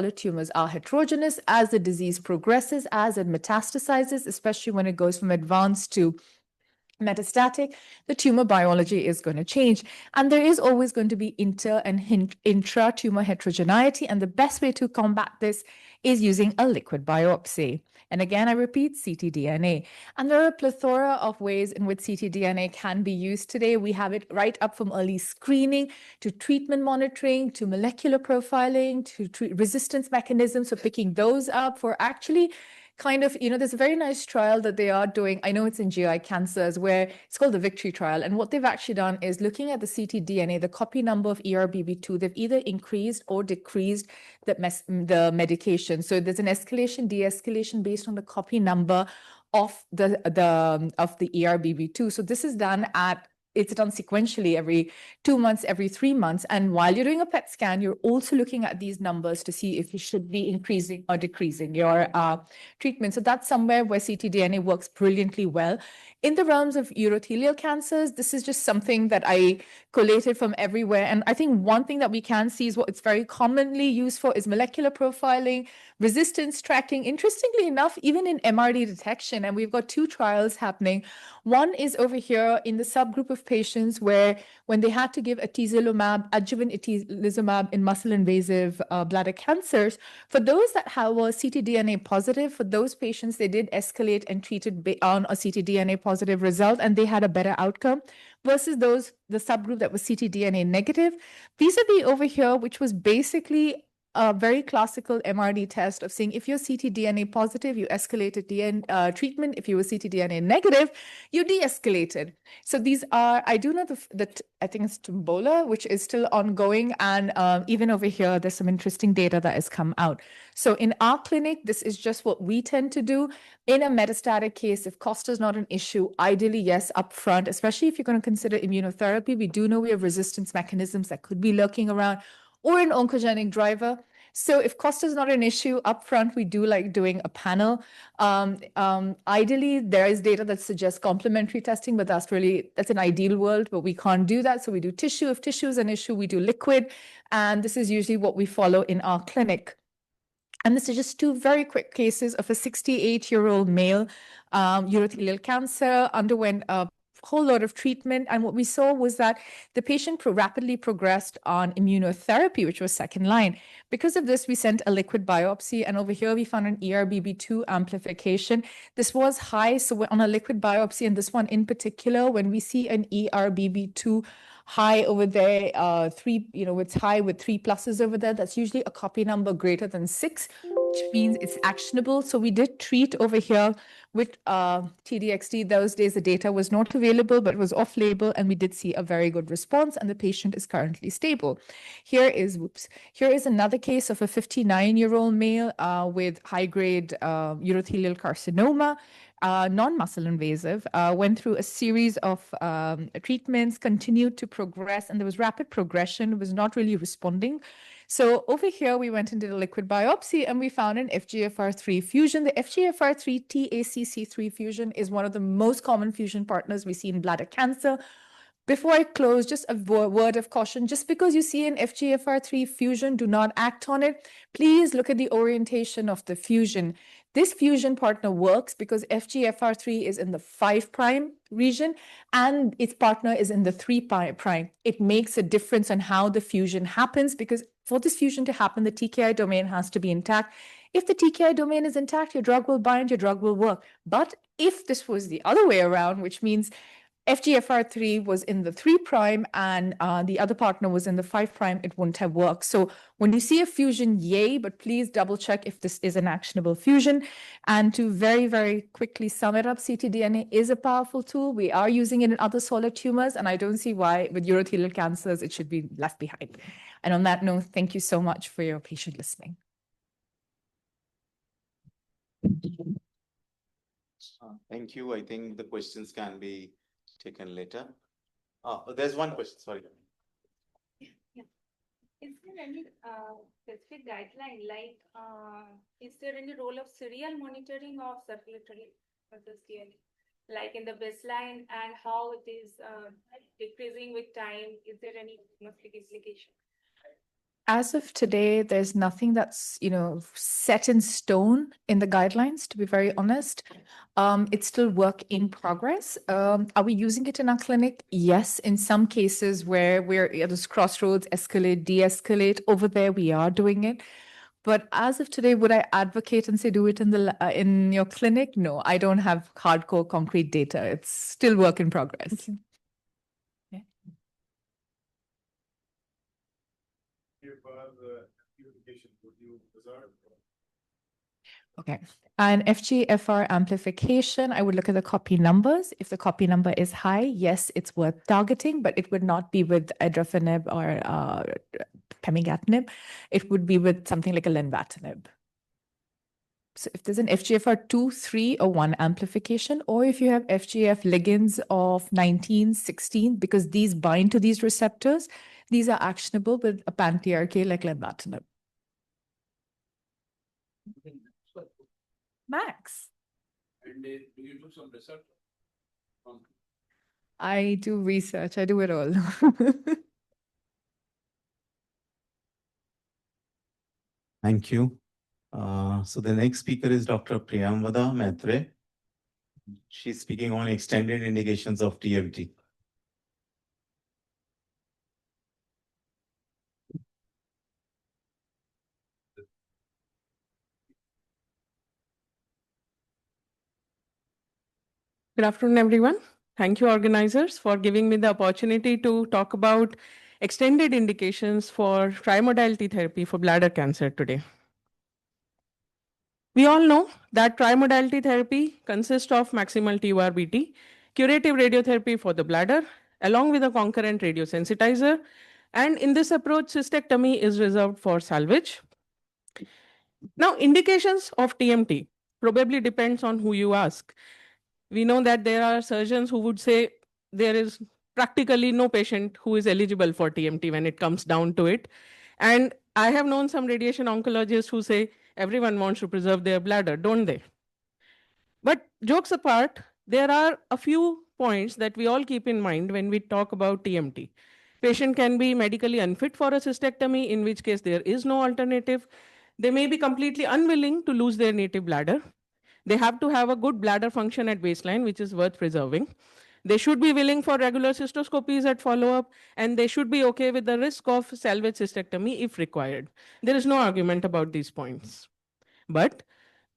S11: are heterogeneous as the disease progresses, as it metastasizes, especially when it goes from advanced to metastatic, the tumor biology is going to change. And there is always going to be inter and intra-tumor heterogeneity. And the best way to combat this is using a liquid biopsy. And again, I repeat, ctDNA. And there are a plethora of ways in which ctDNA can be used today. We have it right up from early screening to treatment monitoring, to molecular profiling, to resistance mechanisms. So picking those up for actually kind of, there's a very nice trial that they are doing. I know it's in GI cancers where it's called the Victory trial. And what they've actually done is looking at the ctDNA, the copy number of ERBB2, they've either increased or decreased the medication. So there's an escalation, de-escalation based on the copy number of the ERBB2. So this is done it's done sequentially every 2 months, every 3 months. And while you're doing a PET scan, you're also looking at these numbers to see if you should be increasing or decreasing your treatment. So that's somewhere where ctDNA works brilliantly well. In the realms of urothelial cancers, this is just something that I collated from everywhere. And I think one thing that we can see is what it's very commonly used for is molecular profiling, resistance tracking. Interestingly enough, even in MRD detection, and we've got 2 trials happening. One is over here in the subgroup of patients where when they had to give atezolizumab, adjuvant atezolizumab in muscle-invasive bladder cancers, for those that were ctDNA positive, for those patients, they did escalate and treated on a ctDNA positive result, and they had a better outcome versus the subgroup that was ctDNA negative. Vis-a-vis over here, which was basically a very classical MRD test of saying if you're ctDNA positive, you escalated treatment. If you were ctDNA negative, you de-escalated. So these are, I do know that I think it's Tumbola, which is still ongoing. And even over here, there's some interesting data that has come out. So in our clinic, this is just what we tend to do. In a metastatic case, if cost is not an issue, ideally, yes, upfront, especially if you're going to consider immunotherapy, we do know we have resistance mechanisms that could be lurking around, or an oncogenic driver. So if cost is not an issue upfront, we do like doing a panel. Ideally, there is data that suggests complementary testing, but that's an ideal world, but we can't do that. So we do tissue. If tissue is an issue, we do liquid. And this is usually what we follow in our clinic. And this is just 2 very quick cases of a 68-year-old male, urothelial cancer, underwent a whole lot of treatment. And what we saw was that the patient rapidly progressed on immunotherapy, which was second line. Because of this, we sent a liquid biopsy. And over here, we found an ERBB2 amplification. This was high. So we're on a liquid biopsy, and this one in particular, when we see an ERBB2 high over there, 3, it's high with 3 pluses over there, that's usually a copy number greater than 6. which means it's actionable. So we did treat over here with TDXT. Those days, the data was not available, but it was off-label, and we did see a very good response, and the patient is currently stable. Here is another case of a 59-year-old male with high-grade urothelial carcinoma, non-muscle invasive, went through a series of treatments, continued to progress, and there was rapid progression, was not really responding. So over here, we went and did a liquid biopsy, and we found an FGFR3 fusion. The FGFR3 TACC3 fusion is one of the most common fusion partners we see in bladder cancer. Before I close, just a word of caution. Just because you see an FGFR3 fusion, do not act on it. Please look at the orientation of the fusion. This fusion partner works because FGFR3 is in the 5' region and its partner is in the 3'. It makes a difference on how the fusion happens, because for this fusion to happen, the TKI domain has to be intact. If the TKI domain is intact, your drug will bind, your drug will work. But if this was the other way around, which means FGFR3 was in the 3' and the other partner was in the 5', it wouldn't have worked. So when you see a fusion, yay, but please double check if this is an actionable fusion. And to very, very quickly sum it up, ctDNA is a powerful tool. We are using it in other solid tumors, and I don't see why with urothelial cancers it should be left behind. And on that note, thank you so much for your patient listening.
S4: Thank you. I think the questions can be taken later. There's one question, sorry.
S16: Yeah. Is there any specific guideline, like is there any role of serial monitoring of circulatory versus DNA, like in the baseline, and how it is decreasing with time? Is there any implication?
S11: As of today, there's nothing that's, set in stone in the guidelines, to be very honest. It's still work in progress. Are we using it in our clinic? Yes, in some cases where we're at this crossroads, escalate, de-escalate, over there we are doing it. But as of today, would I advocate and say do it in your clinic? No, I don't have hardcore concrete data. It's still work in progress. Okay. And FGFR amplification, I would look at the copy numbers. If the copy number is high, yes, it's worth targeting, but it would not be with edrafinib or pemigatinib. It would be with something like a lenvatinib. So if there's an FGFR2, 3, or 1 amplification, or if you have FGF ligands of 19, 16, because these bind to these receptors, these are actionable with a pan-TRK like lenvatinib. Max.
S8: And do you do some research?
S11: I do research. I do it all.
S4: Thank you. So the next speaker is Dr. Priyamvada Maitre. She's speaking on extended indications of TMT.
S23: Good afternoon, everyone. Thank you, organizers, for giving me the opportunity to talk about extended indications for trimodality therapy for bladder cancer today. We all know that trimodality therapy consists of maximal TURBT, curative radiotherapy for the bladder, along with a concurrent radiosensitizer. And in this approach, cystectomy is reserved for salvage. Now, indications of TMT probably depends on who you ask. We know that there are surgeons who would say there is practically no patient who is eligible for TMT when it comes down to it. And I have known some radiation oncologists who say everyone wants to preserve their bladder, don't they? But jokes apart, there are a few points that we all keep in mind when we talk about TMT. Patient can be medically unfit for a cystectomy, in which case there is no alternative. They may be completely unwilling to lose their native bladder. They have to have a good bladder function at baseline, which is worth preserving. They should be willing for regular cystoscopies at follow-up, and they should be okay with the risk of salvage cystectomy if required. There is no argument about these points. But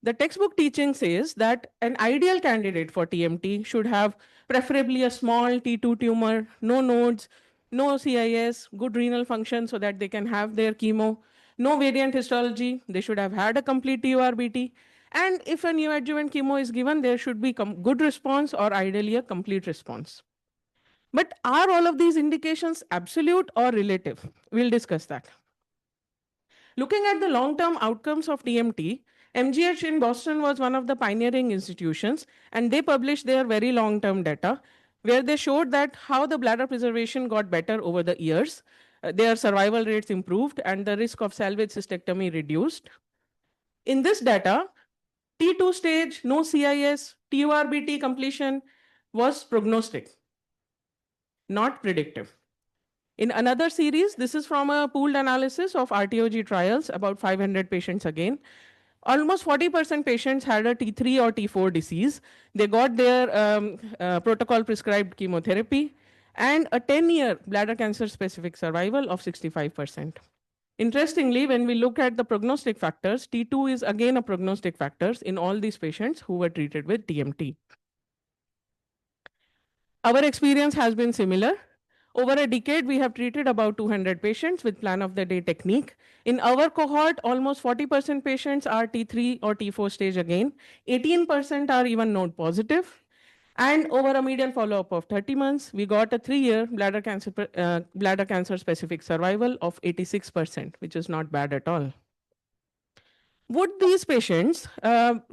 S23: the textbook teaching says that an ideal candidate for TMT should have preferably a small T2 tumor, no nodes, no CIS, good renal function so that they can have their chemo, no variant histology, they should have had a complete TURBT. And if a neoadjuvant chemo is given, there should be good response or ideally a complete response. But are all of these indications absolute or relative? We'll discuss that. Looking at the long-term outcomes of TMT, MGH in Boston was one of the pioneering institutions, and they published their very long-term data, where they showed that how the bladder preservation got better over the years. Their survival rates improved, and the risk of salvage cystectomy reduced. In this data, T2 stage, no CIS, TURBT completion was prognostic, not predictive. In another series, this is from a pooled analysis of RTOG trials, about 500 patients again. Almost 40% patients had a T3 or T4 disease. They got their protocol prescribed chemotherapy and a 10-year bladder cancer specific survival of 65%. Interestingly, when we look at the prognostic factors, T2 is again a prognostic factor in all these patients who were treated with TMT. Our experience has been similar. Over a decade, we have treated about 200 patients with plan of the day technique. In our cohort, almost 40% patients are T3 or T4 stage again. 18% are even node positive. And over a median follow-up of 30 months, we got a 3-year bladder cancer specific survival of 86%, which is not bad at all. Would these patients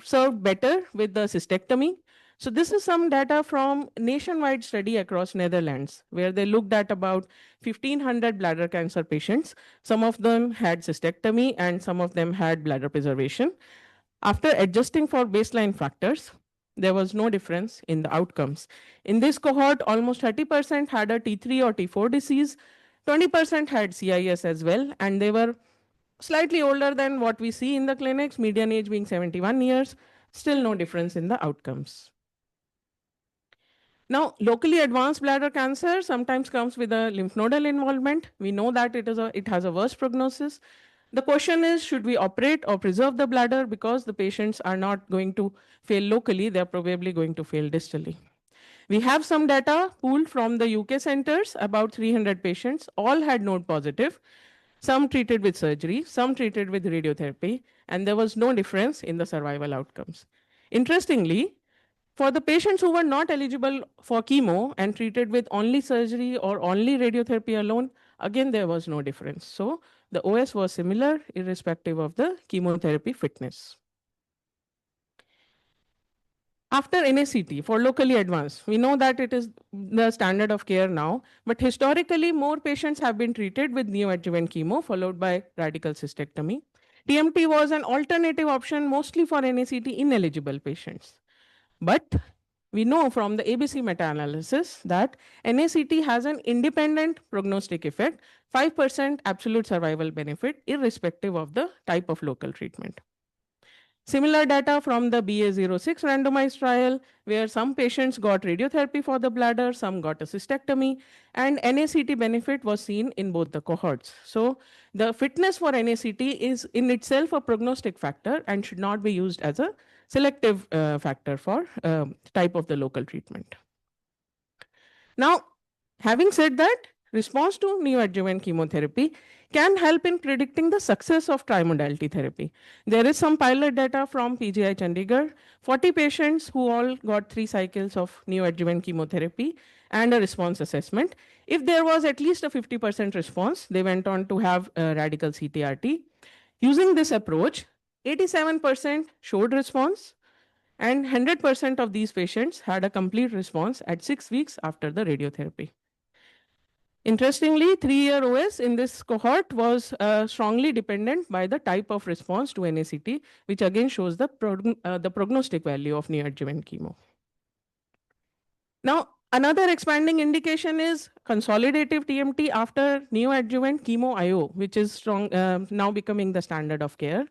S23: serve better with the cystectomy? So this is some data from nationwide study across Netherlands, where they looked at about 1,500 bladder cancer patients. Some of them had cystectomy and some of them had bladder preservation. After adjusting for baseline factors, there was no difference in the outcomes. In this cohort, almost 30% had a T3 or T4 disease, 20% had CIS as well, and they were slightly older than what we see in the clinics, median age being 71 years, still no difference in the outcomes. Now, locally advanced bladder cancer sometimes comes with a lymph nodal involvement. We know that it has a worse prognosis. The question is, should we operate or preserve the bladder because the patients are not going to fail locally, they're probably going to fail distally. We have some data pooled from the UK centers, about 300 patients, all had node positive, some treated with surgery, some treated with radiotherapy, and there was no difference in the survival outcomes. Interestingly, for the patients who were not eligible for chemo and treated with only surgery or only radiotherapy alone, again, there was no difference. So the OS was similar irrespective of the chemotherapy fitness. After NACT for locally advanced, we know that it is the standard of care now, but historically more patients have been treated with neoadjuvant chemo followed by radical cystectomy. TMT was an alternative option mostly for NACT ineligible patients. But we know from the ABC meta-analysis that NACT has an independent prognostic effect, 5% absolute survival benefit irrespective of the type of local treatment. Similar data from the BA06 randomized trial, where some patients got radiotherapy for the bladder, some got a cystectomy, and NACT benefit was seen in both the cohorts. So the fitness for NACT is in itself a prognostic factor and should not be used as a selective factor for type of the local treatment. Now, having said that, response to neoadjuvant chemotherapy can help in predicting the success of trimodality therapy. There is some pilot data from PGI Chandigarh, 40 patients who all got 3 cycles of neoadjuvant chemotherapy and a response assessment. If there was at least a 50% response, they went on to have a radical CTRT. Using this approach, 87% showed response, and 100% of these patients had a complete response at 6 weeks after the radiotherapy. Interestingly, 3-year OS in this cohort was strongly dependent by the type of response to NACT, which again shows the prognostic value of neoadjuvant chemo. Now, another expanding indication is consolidative TMT after neoadjuvant chemo IO, which is now becoming the standard of care.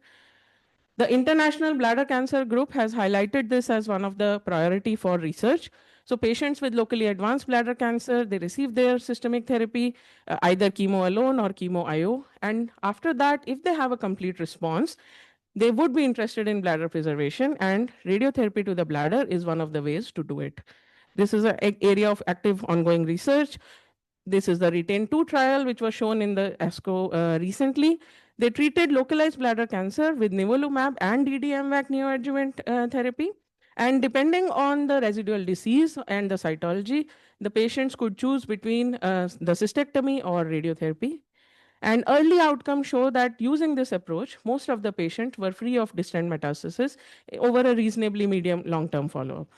S23: The International Bladder Cancer Group has highlighted this as one of the priority for research. So patients with locally advanced bladder cancer, they receive their systemic therapy, either chemo alone or chemo IO. And after that, if they have a complete response, they would be interested in bladder preservation, and radiotherapy to the bladder is one of the ways to do it. This is an area of active ongoing research. This is the RETAIN-2 trial, which was shown in the ASCO recently. They treated localized bladder cancer with nivolumab and DDMVAC neoadjuvant therapy. And depending on the residual disease and the cytology, the patients could choose between the cystectomy or radiotherapy. And early outcomes show that using this approach, most of the patients were free of distant metastasis over a reasonably medium long-term follow-up.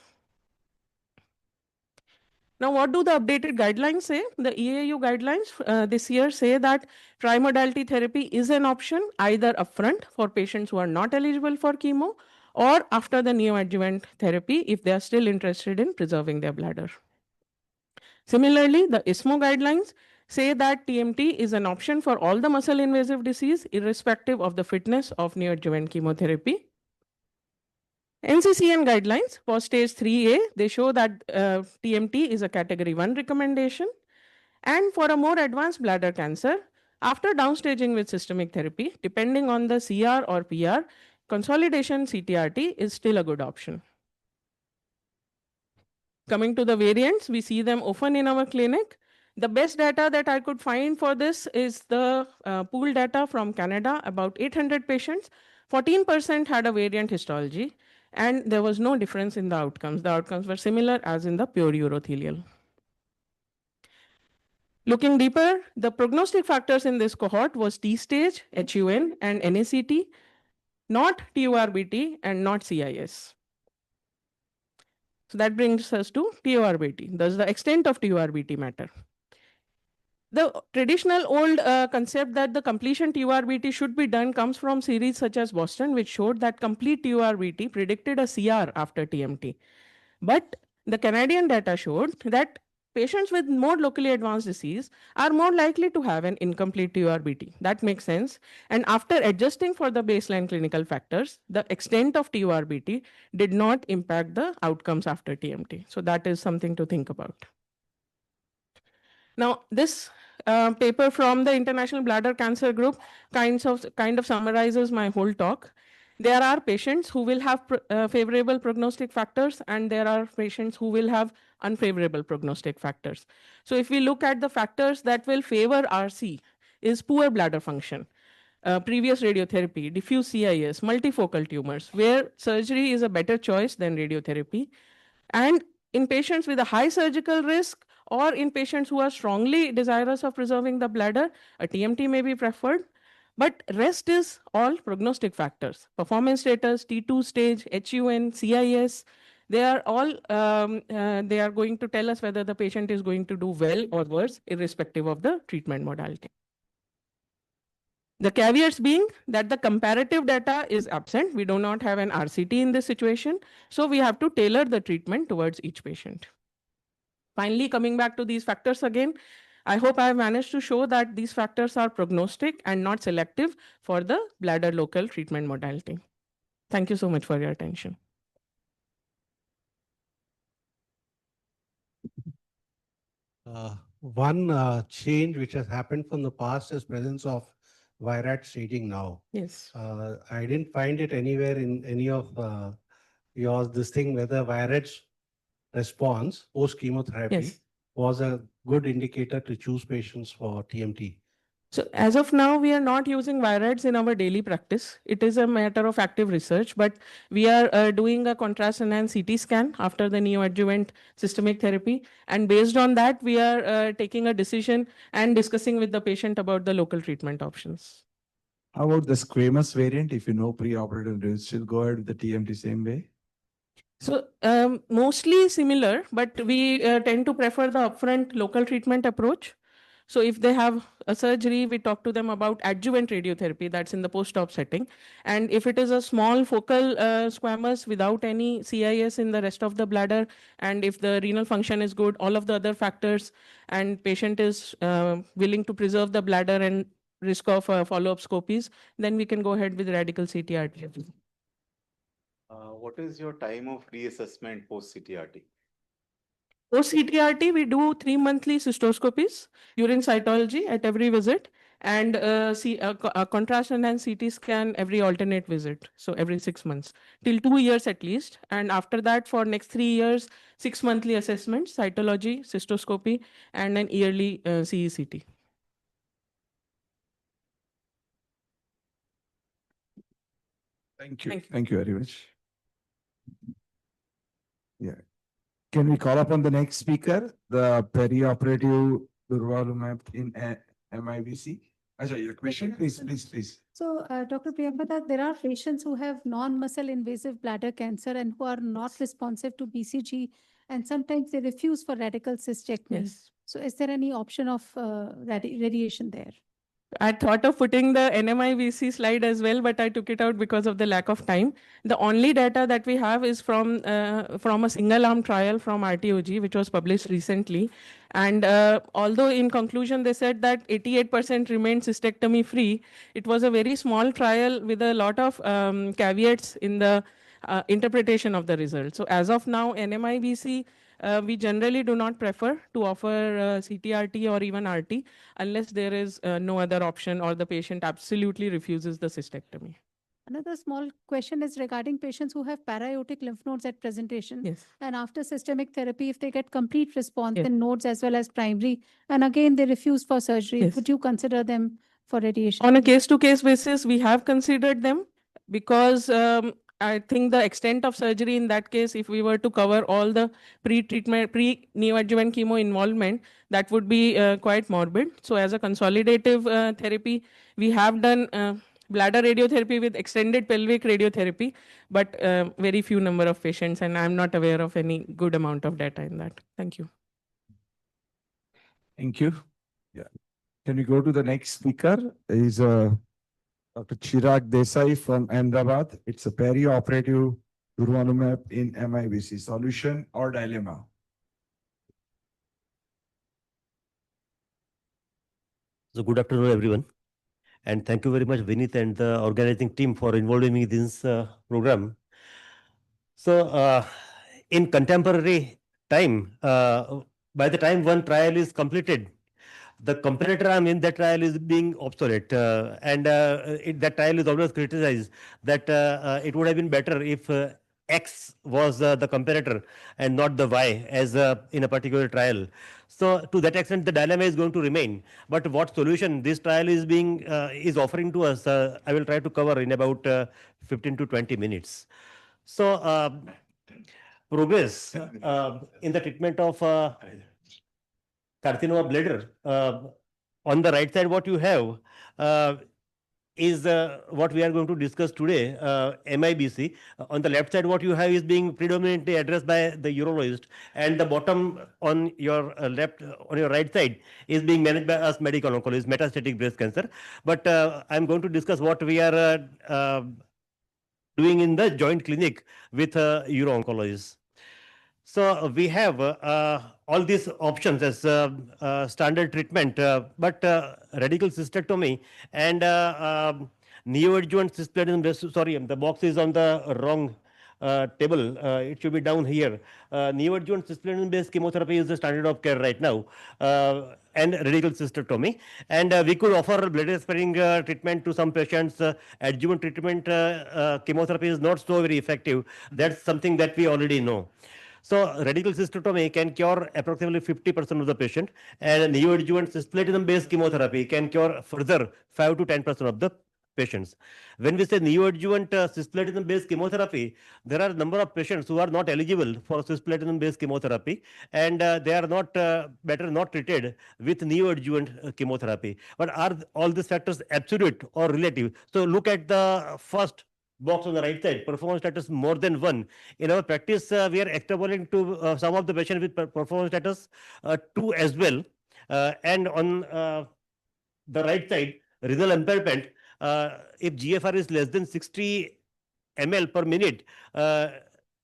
S23: Now, what do the updated guidelines say? The EAU guidelines this year say that trimodality therapy is an option either upfront for patients who are not eligible for chemo or after the neoadjuvant therapy if they are still interested in preserving their bladder. Similarly, the ISMO guidelines say that TMT is an option for all the muscle invasive disease irrespective of the fitness of neoadjuvant chemotherapy. NCCN guidelines for stage 3A, they show that TMT is a category 1 recommendation. And for a more advanced bladder cancer, after downstaging with systemic therapy, depending on the CR or PR, consolidation CTRT is still a good option. Coming to the variants, we see them often in our clinic. The best data that I could find for this is the pool data from Canada, about 800 patients. 14% had a variant histology, and there was no difference in the outcomes. The outcomes were similar as in the pure urothelial. Looking deeper, the prognostic factors in this cohort was T-stage, HUN, and NACT, not TURBT and not CIS. So that brings us to TURBT. Does the extent of TURBT matter? The traditional old concept that the completion TURBT should be done comes from series such as Boston, which showed that complete TURBT predicted a CR after TMT. But the Canadian data showed that patients with more locally advanced disease are more likely to have an incomplete TURBT. That makes sense. And after adjusting for the baseline clinical factors, the extent of TURBT did not impact the outcomes after TMT. So that is something to think about. Now, this paper from the International Bladder Cancer Group kind of summarizes my whole talk. There are patients who will have favorable prognostic factors, and there are patients who will have unfavorable prognostic factors. So if we look at the factors that will favor RC, is poor bladder function, previous radiotherapy, diffuse CIS, multifocal tumors, where surgery is a better choice than radiotherapy. And in patients with a high surgical risk, or in patients who are strongly desirous of preserving the bladder, a TMT may be preferred. But rest is all prognostic factors. Performance status, T2 stage, HUN, CIS, they are all they are going to tell us whether the patient is going to do well or worse, irrespective of the treatment modality. The caveats being that the comparative data is absent. We do not have an RCT in this situation, so we have to tailor the treatment towards each patient. Finally, coming back to these factors again, I hope I have managed to show that these factors are prognostic and not selective for the bladder local treatment modality. Thank you so much for your attention.
S14: One change which has happened from the past is presence of Virat staging now.
S23: Yes.
S14: I didn't find it anywhere in any of yours, this thing, whether Virat's response post chemotherapy was a good indicator to choose patients for TMT.
S23: So as of now, we are not using Virads in our daily practice. It is a matter of active research, but we are doing a contrast enhanced CT scan after the neoadjuvant systemic therapy. And based on that, we are taking a decision and discussing with the patient about the local treatment options.
S10: How about the squamous variant? If you know preoperative, do you still go ahead with the TMT same way?
S23: So mostly similar, but we tend to prefer the upfront local treatment approach. So if they have a surgery, we talk to them about adjuvant radiotherapy, that's in the post-op setting. And if it is a small focal squamous without any CIS in the rest of the bladder, and if the renal function is good, all of the other factors, and patient is willing to preserve the bladder and risk of follow-up scopies, then we can go ahead with radical CTRT.
S4: What is your time of reassessment post CTRT?
S23: Post CTRT, we do 3 monthly cystoscopies, urine cytology at every visit, and contrast enhanced CT scan every alternate visit, so every 6 months, till 2 years at least. And after that, for next 3 years, 6 monthly assessments, cytology, cystoscopy, and an yearly CECT.
S10: Thank you.
S23: Thank you.
S10: Thank you very much. Yeah. Can we call upon the next speaker, the perioperative durvalumab in MIBC? Your question, please, please, please.
S19: So, Dr. Priyapada, there are patients who have non-muscle invasive bladder cancer and who are not responsive to BCG, and sometimes they refuse for radical cystectomy.
S23: Yes.
S19: So, is there any option of radiation there?
S23: I thought of putting the NMIBC slide as well, but I took it out because of the lack of time. The only data that we have is from a single arm trial from RTOG, which was published recently. And although in conclusion they said that 88% remained cystectomy free, it was a very small trial with a lot of caveats in the interpretation of the results. So as of now, NMIBC, we generally do not prefer to offer CTRT or even RT unless there is no other option or the patient absolutely refuses the cystectomy.
S19: Another small question is regarding patients who have para-aortic lymph nodes at presentation.
S23: Yes.
S19: And after systemic therapy, if they get complete response
S23: Yes.
S19: in nodes as well as primary, and again they refuse for surgery,
S23: Yes.
S19: would you consider them for radiation?
S23: On a case-to-case basis, we have considered them because I think the extent of surgery in that case, if we were to cover all the pre-treatment, pre-neoadjuvant chemo involvement, that would be quite morbid. So as a consolidative therapy, we have done bladder radiotherapy with extended pelvic radiotherapy, but very few number of patients, and I'm not aware of any good amount of data in that. Thank you.
S10: Thank you. Yeah. Can we go to the next speaker? Is Dr. Chirag Desai from Ahmedabad. It's a perioperative durvalumab in MIBC. Solution or dilemma?
S20: So good afternoon, everyone. And thank you very much, Vinith and the organizing team for involving me in this program. So in contemporary time, by the time one trial is completed, the comparator arm in that trial is being obsolete, that trial is always criticized that it would have been better if X was the comparator and not the Y as in a particular trial. So to that extent, the dilemma is going to remain. But what solution this trial is being is offering to us, I will try to cover in about 15 to 20 minutes. So progress in the treatment of carcinoma bladder. On the right side, what you have is what we are going to discuss today, MIBC. On the left side, what you have is being predominantly addressed by the urologist, and the bottom on your on your right side is being managed by us medical oncologists, metastatic breast cancer. But I'm going to discuss what we are doing in the joint clinic with uro-oncologists. So we have all these options as standard treatment, but radical cystectomy and neoadjuvant cisplatin. Sorry, the box is on the wrong table. It should be down here. Neoadjuvant cisplatin-based chemotherapy is the standard of care right now, and radical cystectomy. And we could offer bladder-sparing treatment to some patients. Adjuvant treatment chemotherapy is not so very effective. That's something that we already know. So radical cystectomy can cure approximately 50% of the patient, and neoadjuvant cisplatin-based chemotherapy can cure further 5 to 10% of the patients. When we say neoadjuvant cisplatin-based chemotherapy, there are a number of patients who are not eligible for cisplatin-based chemotherapy, and they are not better not treated with neoadjuvant chemotherapy. But are all these factors absolute or relative? So look at the first box on the right side, performance status more than 1. In our practice, we are extrapolating to some of the patients with performance status 2 as well. And on the right side, renal impairment, if GFR is less than 60 ml per minute,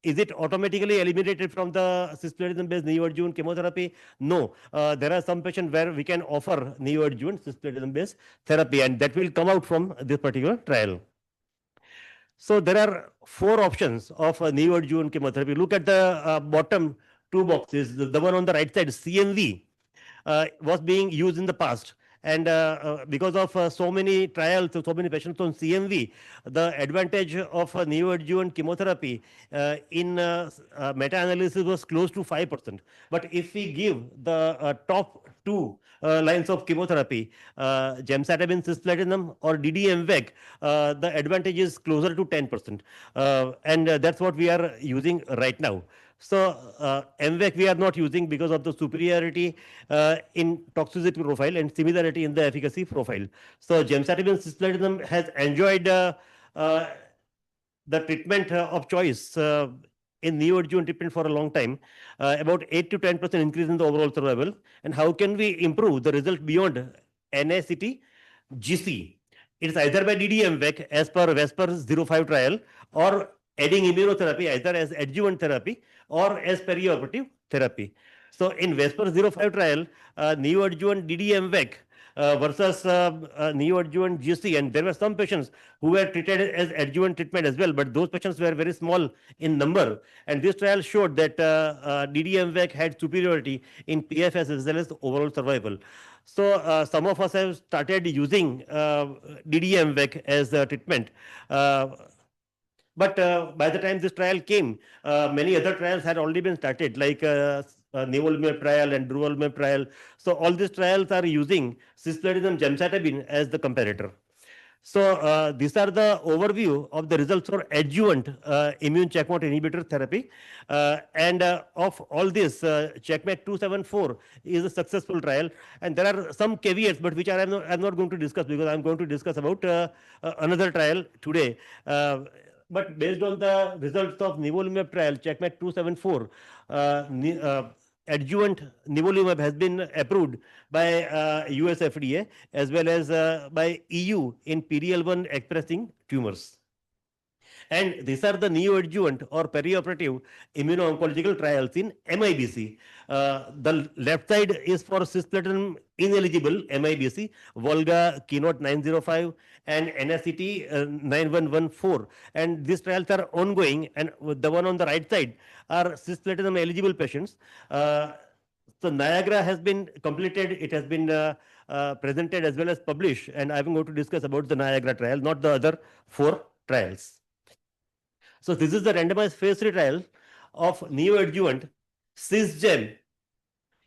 S20: is it automatically eliminated from the cisplatin-based neoadjuvant chemotherapy? No. There are some patients where we can offer neoadjuvant cisplatin-based therapy, and that will come out from this particular trial. So there are 4 options of neoadjuvant chemotherapy. Look at the bottom 2 boxes. The one on the right side, CMV, was being used in the past, And because of so many trials, so many patients on CMV, the advantage of neoadjuvant chemotherapy in meta-analysis was close to 5%. But if we give the top two lines of chemotherapy, gemcitabine cisplatinum or DDMVEC, the advantage is closer to 10%. And that's what we are using right now. So MVEC we are not using because of the superiority in toxicity profile and similarity in the efficacy profile. So gemcitabine cisplatinum has enjoyed the treatment of choice in neoadjuvant treatment for a long time, about 8 to 10% increase in the overall survival. And how can we improve the result beyond NACT GC? It's either by DDMVEC as per Vesper 05 trial, or adding immunotherapy either as adjuvant therapy or as perioperative therapy. So in Vesper 05 trial, neoadjuvant DDMVEC versus neoadjuvant GC, and there were some patients who were treated as adjuvant treatment as well, but those patients were very small in number, and this trial showed that DDMVEC had superiority in PFS as well as overall survival. So some of us have started using DDMVEC as a treatment. But by the time this trial came, many other trials had already been started, like nivolumab trial and durvalumab trial. So all these trials are using cisplatin gemcitabine as the comparator. So these are the overview of the results for adjuvant immune checkmate inhibitor therapy. And of all this, checkmate 274 is a successful trial. And there are some caveats, but which I'm not going to discuss, because I'm going to discuss about another trial today. But based on the results of nivolumab trial, checkmate 274, adjuvant nivolumab has been approved by US FDA as well as by EU in PD-L1 expressing tumors. And these are the neoadjuvant or perioperative immuno-oncological trials in MIBC. The left side is for cisplatin ineligible MIBC, Volga, Keynote 905 and NSCT 9114. And these trials are ongoing, and the one on the right side are cisplatin eligible patients. So Niagara has been completed, it has been presented as well as published, and I'm going to discuss about the Niagara trial, not the other 4 trials. So this is the randomized phase 3 trial of neoadjuvant cisgem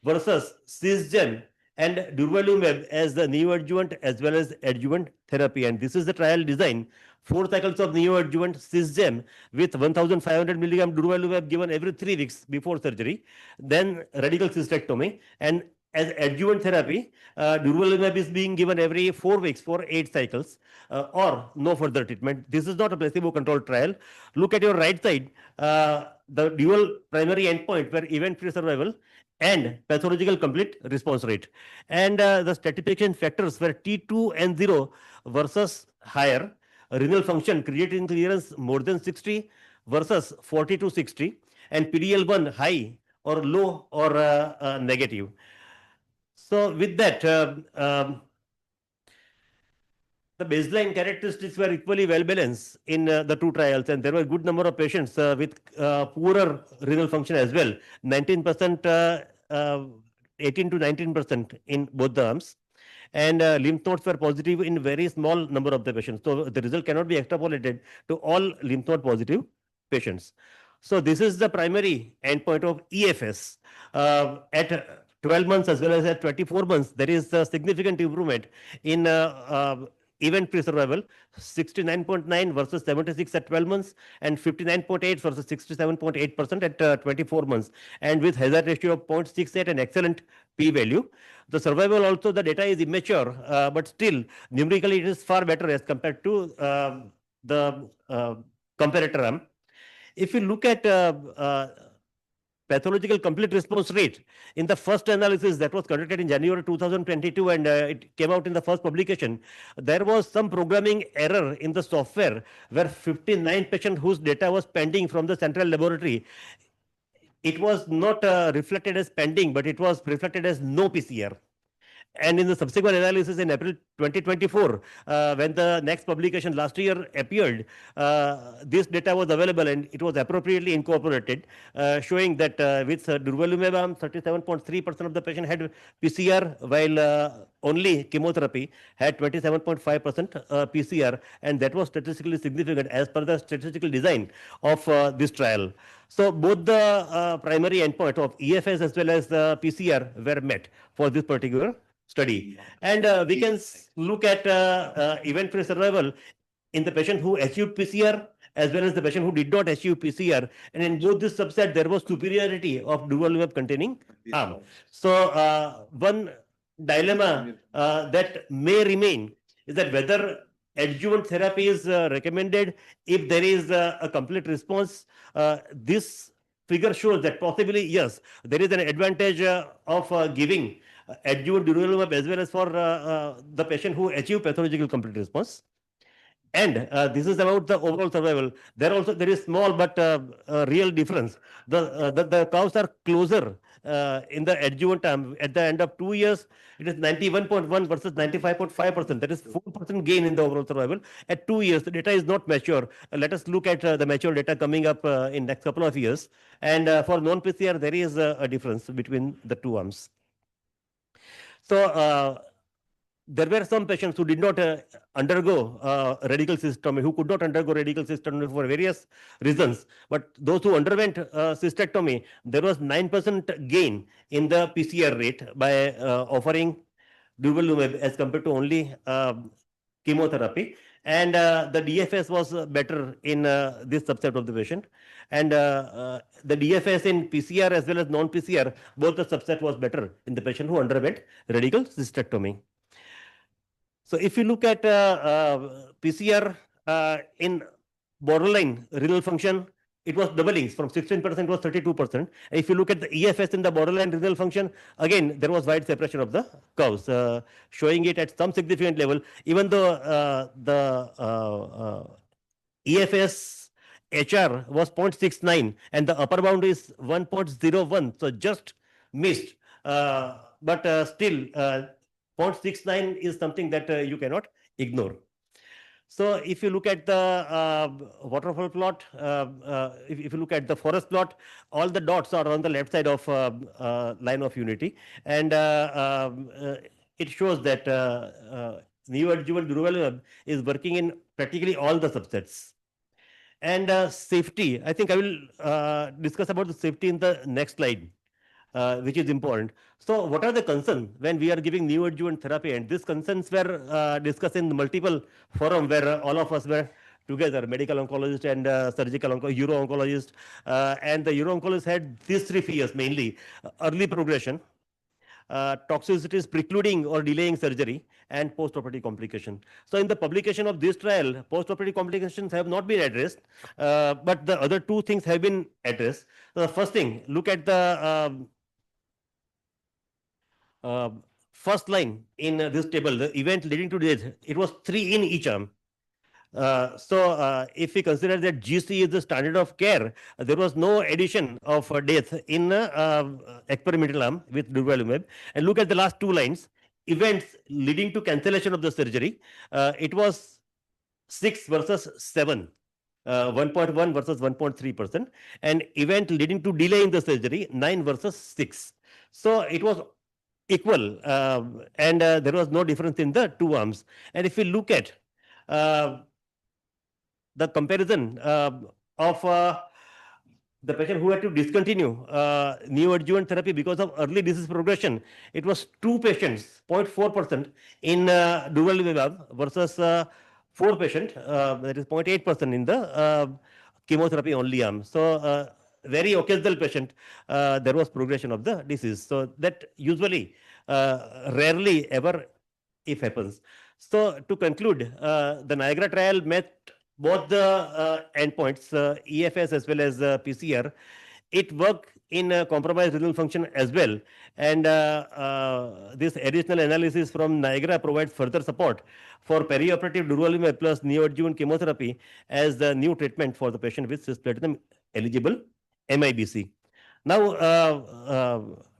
S20: versus cisgem and durvalumab as the neoadjuvant as well as adjuvant therapy. And this is the trial design: 4 cycles of neoadjuvant cisgem with 1500 milligram durvalumab given every 3 weeks before surgery, then radical cystectomy, and as adjuvant therapy, durvalumab is being given every 4 weeks for 8 cycles, or no further treatment. This is not a placebo-controlled trial. Look at your right side. The dual primary endpoint were event-free survival and pathological complete response rate. And the stratification factors were T2 and 0 versus higher, renal function, creatinine clearance more than 60 versus 40 to 60, and PD-L1 high or low or negative. So with that, the baseline characteristics were equally well balanced in the 2 trials, and there were a good number of patients with poorer renal function as well, 19%, 18 to 19% in both the arms. And lymph nodes were positive in very small number of the patients. So the result cannot be extrapolated to all lymph node positive patients. So this is the primary endpoint of EFS. At 12 months as well as at 24 months, there is a significant improvement in event-free survival, 69.9 versus 76 at 12 months, and 59.8 versus 67.8% at 24 months, and with hazard ratio of 0.68 and excellent p-value. The survival also, the data is immature, but still numerically it is far better as compared to the comparator arm. If you look at pathological complete response rate in the first analysis that was conducted in January 2022, and it came out in the first publication, there was some programming error in the software where 59 patients whose data was pending from the central laboratory, it was not reflected as pending, but it was reflected as no PCR. And in the subsequent analysis in April 2024, when the next publication last year appeared, this data was available and it was appropriately incorporated, showing that with durvalumab, 37.3% of the patient had PCR, while only chemotherapy had 27.5% PCR, and that was statistically significant as per the statistical design of this trial. So both the primary endpoint of EFS as well as PCR were met for this particular study. And we can look at event-free survival in the patient who achieved PCR as well as the patient who did not achieve PCR. And in both this subset, there was superiority of durvalumab containing arm. So one dilemma that may remain is that whether adjuvant therapy is recommended if there is a complete response. This figure shows that possibly, yes, there is an advantage of giving adjuvant durvalumab as well as for the patient who achieve pathological complete response. And this is about the overall survival. There is small but real difference. The curves are closer in the adjuvant arm. At the end of 2 years, it is 91.1 versus 95.5%. That is 4% gain in the overall survival. At 2 years, the data is not mature. Let us look at the mature data coming up in next couple of years. And for non-PCR, there is a difference between the two arms. So there were some patients who did not undergo radical cystectomy, who could not undergo radical cystectomy for various reasons. But those who underwent cystectomy, there was 9% gain in the PCR rate by offering durvalumab as compared to only chemotherapy. And the DFS was better in this subset of the patient. And the DFS in PCR as well as non-PCR, both the subset was better in the patient who underwent radical cystectomy. So if you look at PCR in borderline renal function, it was doubling from 16% was 32%. If you look at the EFS in the borderline renal function, again, there was wide separation of the curves, showing it at some significant level, even though the EFS HR was 0.69 and the upper bound is 1.01, so just missed. But still, 0.69 is something that you cannot ignore. So if you look at the waterfall plot, if you look at the forest plot, all the dots are on the left side of line of unity, and it shows that neoadjuvant durvalumab is working in practically all the subsets. And safety, I think I will discuss about the safety in the next slide, which is important. So what are the concerns when we are giving neoadjuvant therapy? And these concerns were discussed in multiple forums where all of us were together, medical oncologist and uro-oncologist. And the uro-oncologist had these 3 fears mainly: early progression, toxicities precluding or delaying surgery, and post-operative complication. So in the publication of this trial, post-operative complications have not been addressed, but the other 2 things have been addressed. So the first thing, look at the first line in this table, the event leading to death. It was 3 in each arm. So if we consider that GC is the standard of care, there was no addition of death in experimental arm with durvalumab. And look at the last 2 lines, events leading to cancellation of the surgery. It was 6 versus 7. 1.1 versus 1.3%, and event leading to delay in the surgery 9 versus 6. So it was equal, and there was no difference in the 2 arms. And if we look at the comparison of the patient who had to discontinue neoadjuvant therapy because of early disease progression, it was 2 patients, 0.4% in durvalumab versus 4 patients, that is 0.8% in the chemotherapy only arm. So very occasional patient, there was progression of the disease. So that usually, rarely ever if happens. So to conclude, the Niagara trial met both the endpoints, EFS as well as PCR. It worked in compromised renal function as well. And this additional analysis from Niagara provides further support for perioperative durvalumab plus neoadjuvant chemotherapy as the new treatment for the patient with cisplatin eligible MIBC. Now,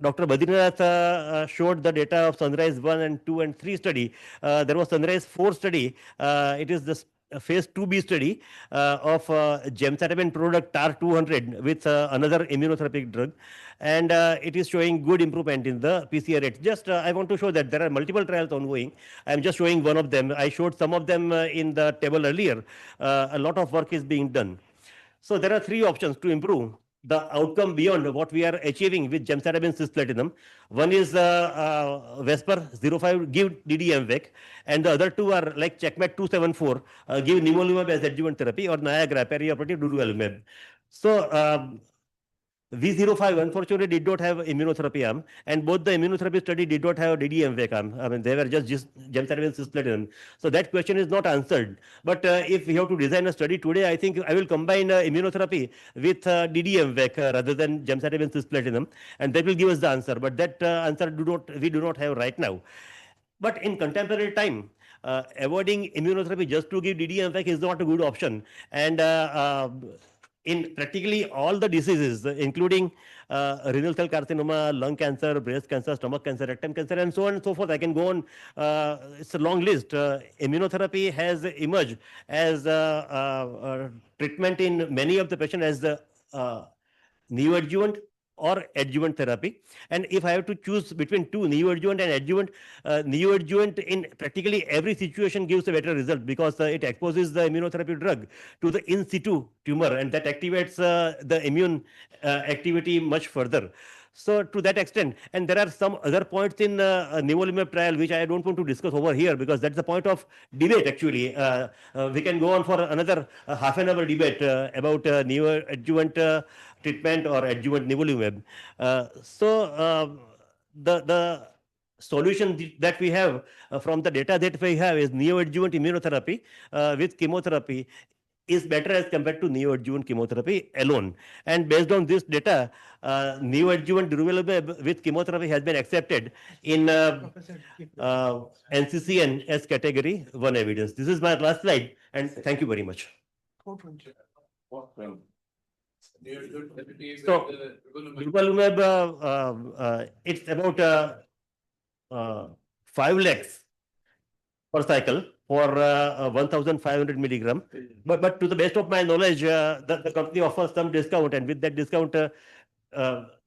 S20: Dr. Badrinath showed the data of Sunrise 1 and 2 and 3 study. There was Sunrise 4 study. It is the phase 2B study of gemcitabine product TAR-200 with another immunotherapeutic drug. And it is showing good improvement in the PCR rate. Just I want to show that there are multiple trials ongoing. I am just showing one of them. I showed some of them in the table earlier. A lot of work is being done. So there are three options to improve the outcome beyond what we are achieving with gemcitabine cisplatinum. One is Vesper 05, give DDMVEC, and the other two are like Checkmate 274, give nivolumab as adjuvant therapy, or Niagara perioperative durvalumab. So V05 unfortunately did not have immunotherapy arm, and both the immunotherapy study did not have DDMVEC arm. I mean, they were just gemcitabine cisplatin. So that question is not answered. But if we have to design a study today, I think I will combine immunotherapy with DDMVEC rather than gemcitabine cisplatinum, and that will give us the answer. But that answer we do not have right now. But in contemporary time, avoiding immunotherapy just to give DDMVEC is not a good option. And in practically all the diseases, including renal cell carcinoma, lung cancer, breast cancer, stomach cancer, rectum cancer, and so on and so forth. I can go on. It's a long list. Immunotherapy has emerged as treatment in many of the patients as the neoadjuvant or adjuvant therapy. And if I have to choose between two, neoadjuvant and adjuvant, neoadjuvant in practically every situation gives a better result because it exposes the immunotherapy drug to the in situ tumor, and that activates the immune activity much further. So to that extent, and there are some other points in nivolumab trial which I don't want to discuss over here because that's the point of debate actually. We can go on for another half an hour debate about neoadjuvant treatment or adjuvant nivolumab. The solution that we have from the data that we have is neoadjuvant immunotherapy with chemotherapy is better as compared to neoadjuvant chemotherapy alone. And based on this data, neoadjuvant durvalumab with chemotherapy has been accepted in NCCN as category 1 evidence. This is my last slide, and thank you very much. So, durvalumab, it's about 5 lakhs per cycle for 1,500 milligram. But to the best of my knowledge, the company offers some discount, and with that discount,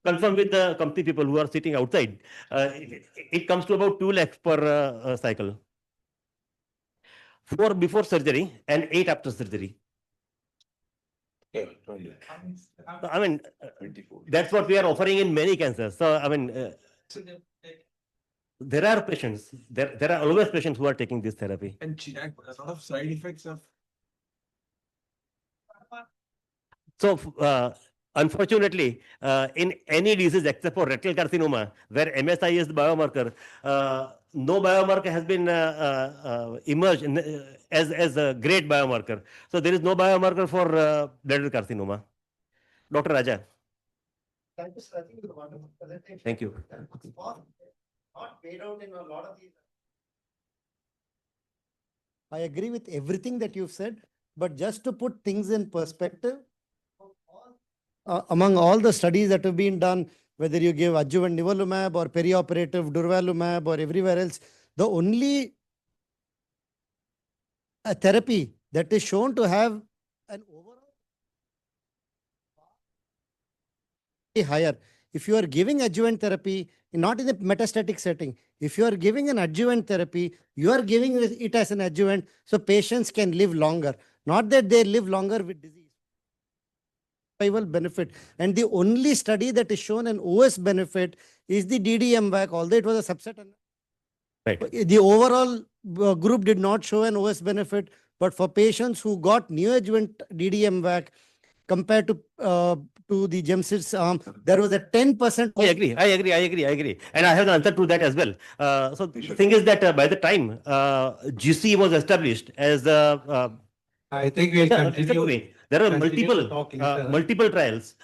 S20: confirm with the company people who are sitting outside, it comes to about 2 lakhs per cycle. 4 before surgery and 8 after surgery. I mean, that's what we are offering in many cancers. So, I mean, there are patients, there are always patients who are taking this therapy.
S10: And a lot of side effects of.
S20: So, unfortunately, in any disease except for rectal carcinoma, where MSI is the biomarker, no biomarker has been emerged as a great biomarker. So there is no biomarker for bladder carcinoma. Dr. Raja. Thank you.
S1: Not paid out in a lot of these. I agree with everything that you've said, but just to put things in perspective, among all the studies that have been done, whether you give adjuvant nivolumab or perioperative durvalumab or everywhere else, the only therapy that is shown to have an overall higher. If you are giving adjuvant therapy, not in a metastatic setting, if you are giving an adjuvant therapy, you are giving it as an adjuvant so patients can live longer. Not that they live longer with disease. Survival benefit. And the only study that is shown an OS benefit is the DDMVAC, although it was a subset.
S20: Right.
S1: The overall group did not show an OS benefit, but for patients who got neoadjuvant DDMVAC compared to the gemcitabine arm, there was a 10%.
S20: I agree. And I have the answer to that as well. So the thing is that by the time GC was established as
S14: I think we'll continue.
S20: There are multiple trials.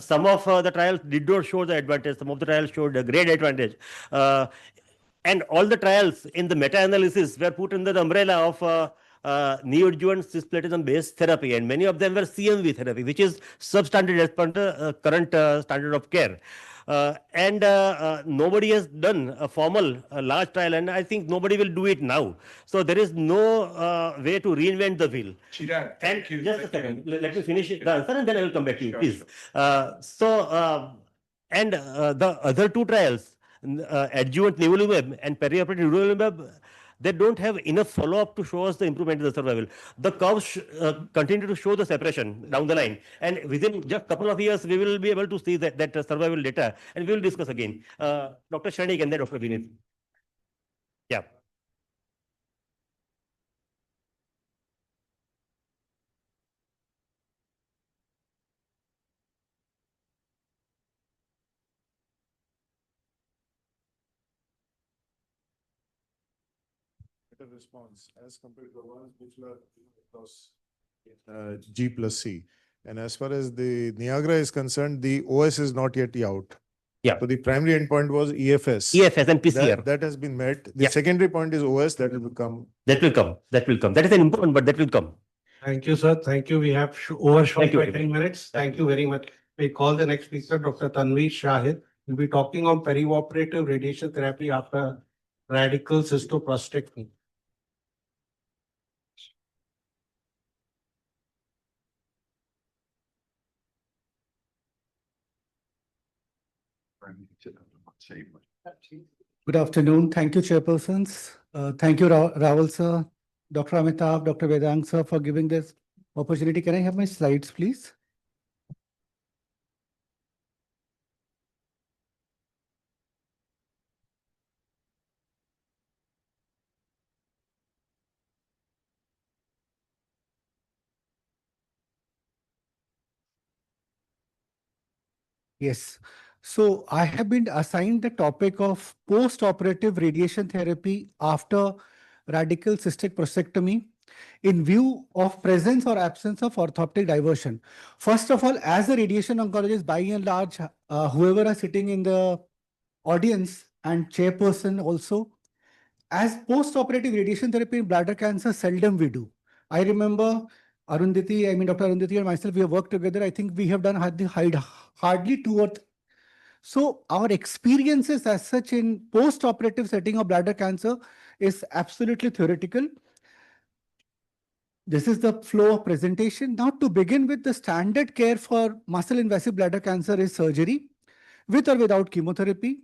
S20: Some of the trials did not show the advantage. Some of the trials showed a great advantage. And all the trials in the meta-analysis were put under the umbrella of neoadjuvant cisplatin based therapy, and many of them were CMV therapy, which is substandard as per the current standard of care. Nobody has done a formal large trial, and I think nobody will do it now. So there is no way to reinvent the wheel.
S10: Chirag,
S20: And
S10: thank you.
S20: just a second, let me finish the answer and then I will come back to you,
S10: Sure,
S20: please.
S10: sure.
S20: The other two trials, adjuvant nivolumab and perioperative nivolumab, they don't have enough follow-up to show us the improvement in the survival. The curves continue to show the separation down the line, and within just a couple of years, we will be able to see that survival data, and we will discuss again. Dr. Shrenik and then Dr. Vinith. Yeah.
S13: Better response as compared to the ones which were across G plus C. And as far as the Niagara is concerned, the OS is not yet out.
S20: Yeah.
S13: So the primary endpoint was EFS.
S20: EFS and PCR.
S13: That has been met. The
S20: Yeah.
S13: secondary point is OS that will become.
S20: That will come. That will come. That is an important, but that will come.
S14: Thank you, sir. Thank you. We have overshot
S20: Thank you
S14: by
S20: very
S14: 10 minutes. Thank you very much. We call the next speaker, Dr. Tanveer Shahid. We'll be talking on perioperative radiation therapy after radical cystoprostatectomy.
S17: Good afternoon. Thank you, chairpersons. Thank you, Rahul sir, Dr. Amitabh, Dr. Vedang sir, for giving this opportunity. Can I have my slides, please? Yes. So I have been assigned the topic of post-operative radiation therapy after radical cystic prostatectomy in view of presence or absence of orthoptic diversion. First of all, as a radiation oncologist, by and large, whoever are sitting in the audience and chairperson also, as post-operative radiation therapy in bladder cancer, seldom we do. I remember Arundhati, Dr. Arundhati and myself, we have worked together. I think we have done hardly two or so our experiences as such in post-operative setting of bladder cancer is absolutely theoretical. This is the flow of presentation. Now, to begin with, the standard care for muscle invasive bladder cancer is surgery with or without chemotherapy.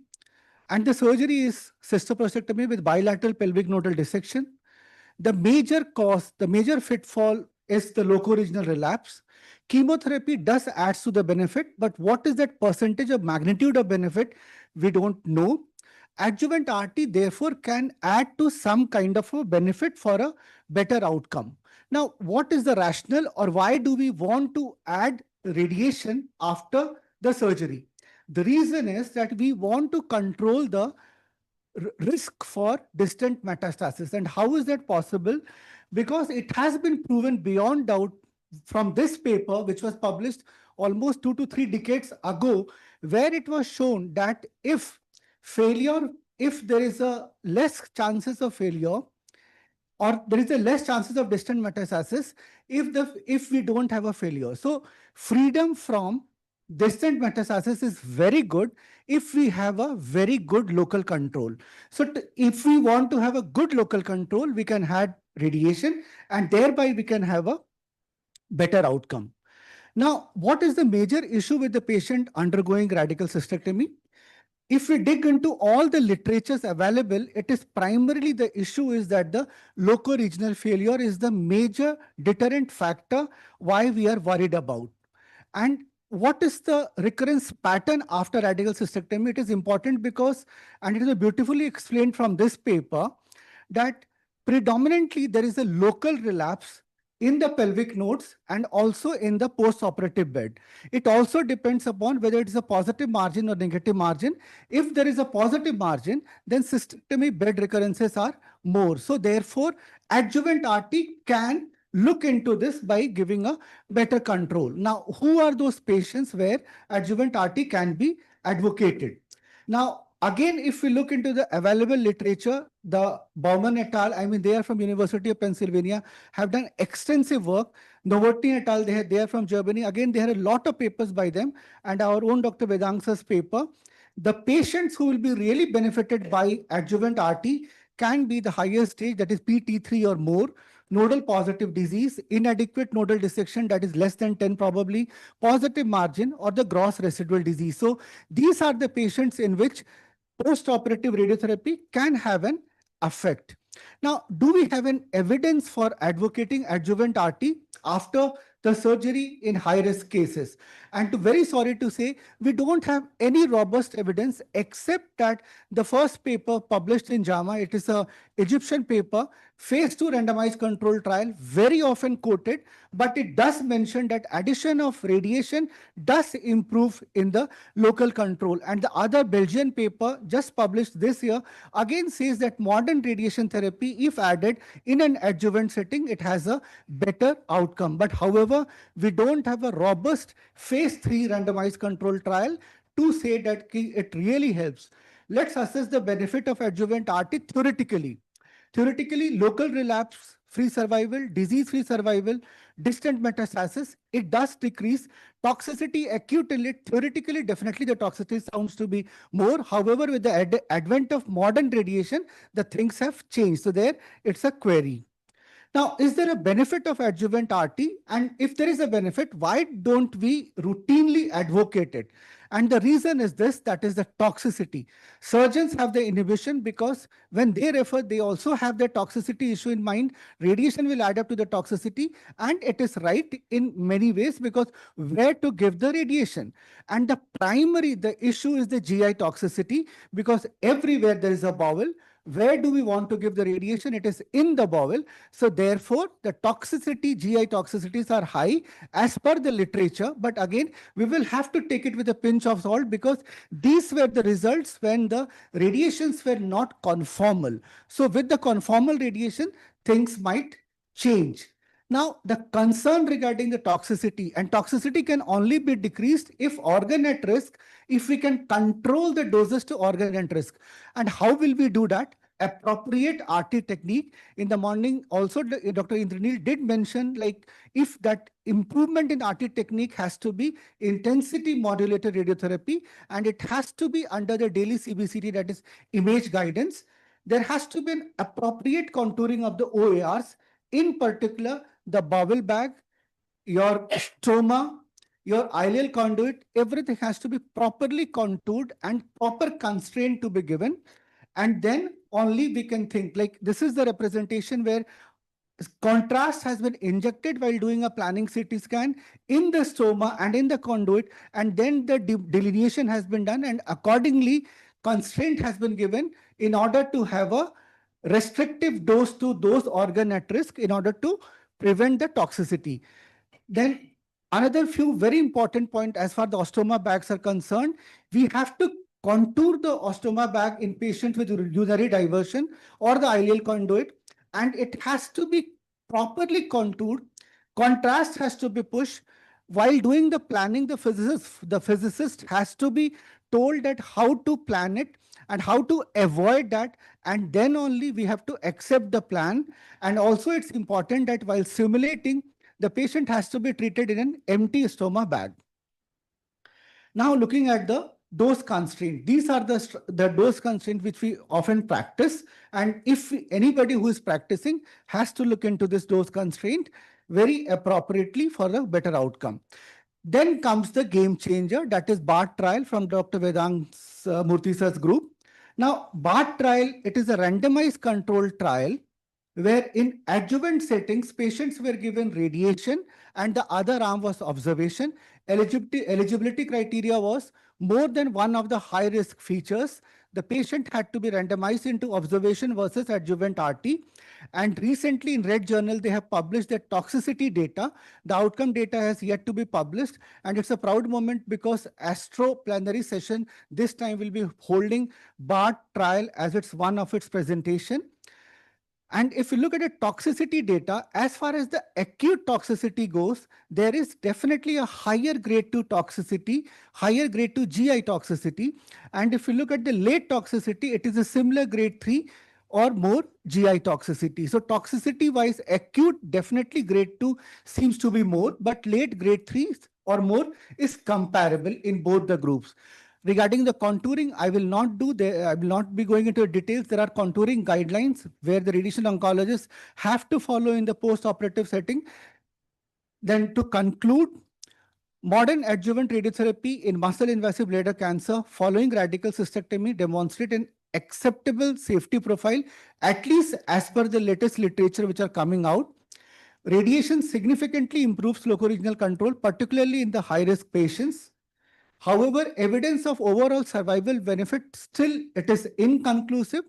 S17: And the surgery is cystoprostatectomy with bilateral pelvic nodal dissection. The major cause, the major pitfall is the locoregional relapse. Chemotherapy does add to the benefit, but what is that percentage of magnitude of benefit? We don't know. Adjuvant RT therefore can add to some kind of a benefit for a better outcome. Now, what is the rationale or why do we want to add radiation after the surgery? The reason is that we want to control the risk for distant metastasis. And how is that possible? Because it has been proven beyond doubt from this paper, which was published almost 2 to 3 decades ago, where it was shown that if there is a less chances of failure, or there is a less chances of distant metastasis if we don't have a failure. So freedom from distant metastasis is very good if we have a very good local control. So if we want to have a good local control, we can add radiation and thereby we can have a better outcome. Now, what is the major issue with the patient undergoing radical cystectomy? If we dig into all the literatures available, it is primarily the issue is that the locoregional failure is the major deterrent factor why we are worried about. And what is the recurrence pattern after radical cystectomy? It is important because, and it is beautifully explained from this paper, that predominantly there is a local relapse in the pelvic nodes and also in the post-operative bed. It also depends upon whether it is a positive margin or negative margin. If there is a positive margin, then cystectomy bed recurrences are more. So therefore, adjuvant RT can look into this by giving a better control. Now, who are those patients where adjuvant RT can be advocated? Now, Again, if we look into the available literature, the Baumann et al., I mean, they are from University of Pennsylvania, have done extensive work. Novotny et al., they are from Germany. Again, there are a lot of papers by them, and our own Dr. Vedangsa's paper. The patients who will be really benefited by adjuvant RT can be the higher stage, that is PT3 or more, nodal positive disease, inadequate nodal dissection, that is less than 10 probably, positive margin, or the gross residual disease. So these are the patients in which post-operative radiotherapy can have an effect. Now, do we have an evidence for advocating adjuvant RT after the surgery in high-risk cases? And very sorry to say, we don't have any robust evidence except that the first paper published in JAMA, it is a Egyptian paper, phase 2 randomized control trial, very often quoted, but it does mention that addition of radiation does improve in the local control. And the other Belgian paper just published this year again says that modern radiation therapy, if added in an adjuvant setting, it has a better outcome. But however, we don't have a robust phase 3 randomized control trial to say that it really helps. Let's assess the benefit of adjuvant RT theoretically. Theoretically, local relapse, free survival, disease-free survival, distant metastasis, it does decrease. Toxicity, acute elite, theoretically, definitely the toxicity sounds to be more. However, with the advent of modern radiation, the things have changed. So there, it's a query. Now, is there a benefit of adjuvant RT? And if there is a benefit, why don't we routinely advocate it? And the reason is this, that is the toxicity. Surgeons have the inhibition because when they refer, they also have the toxicity issue in mind. Radiation will add up to the toxicity, and it is right in many ways because where to give the radiation. And the issue is the GI toxicity because everywhere there is a bowel. Where do we want to give the radiation? It is in the bowel. So therefore, the toxicity, GI toxicities are high as per the literature. But again, we will have to take it with a pinch of salt because these were the results when the radiations were not conformal. So with the conformal radiation, things might change. Now, the concern regarding the toxicity, and toxicity can only be decreased if organ at risk, if we can control the doses to organ at risk. And how will we do that? Appropriate RT technique. In the morning, also Dr. Indranil did mention, like, if that improvement in RT technique has to be intensity modulated radiotherapy, and it has to be under the daily CBCT, that is image guidance. There has to be an appropriate contouring of the OARs, in particular, the bowel bag, your stoma, your ileal conduit, everything has to be properly contoured and proper constraint to be given. And then only we can think, like, this is the representation where contrast has been injected while doing a planning CT scan in the stoma and in the conduit, and then the delineation has been done, and accordingly constraint has been given in order to have a restrictive dose to those organ at risk in order to prevent the toxicity. Then another few very important point as far as the ostoma bags are concerned, we have to contour the ostoma bag in patients with urinary diversion or the ileal conduit, and it has to be properly contoured. Contrast has to be pushed. While doing the planning, the physicist has to be told that how to plan it and how to avoid that, and then only we have to accept the plan. And also it's important that while simulating, the patient has to be treated in an empty stoma bag. Now looking at the dose constraint, these are the dose constraint which we often practice, and if anybody who is practicing has to look into this dose constraint very appropriately for a better outcome. Then comes the game changer, that is BART trial from Dr. Vedang Murthy sir's group. Now, BART trial, it is a randomized controlled trial where in adjuvant settings, patients were given radiation and the other arm was observation. Eligibility criteria was more than one of the high-risk features. The patient had to be randomized into observation versus adjuvant RT. And recently in Red Journal, they have published their toxicity data. The outcome data has yet to be published. And it's a proud moment because Astro plenary session this time will be holding BART trial as it's one of its presentation. And if you look at the toxicity data, as far as the acute toxicity goes, there is definitely a higher grade 2 toxicity, higher grade 2 GI toxicity. And if you look at the late toxicity, it is a similar grade 3 or more GI toxicity. So toxicity wise, acute definitely grade 2 seems to be more, but late grade 3 or more is comparable in both the groups. Regarding the contouring, I will not be going into details. There are contouring guidelines where the radiation oncologists have to follow in the post-operative setting. Then to conclude, modern adjuvant radiotherapy in muscle invasive bladder cancer following radical cystectomy demonstrate an acceptable safety profile, at least as per the latest literature which are coming out. Radiation significantly improves locoregional control, particularly in the high-risk patients. However, evidence of overall survival benefit still it is inconclusive.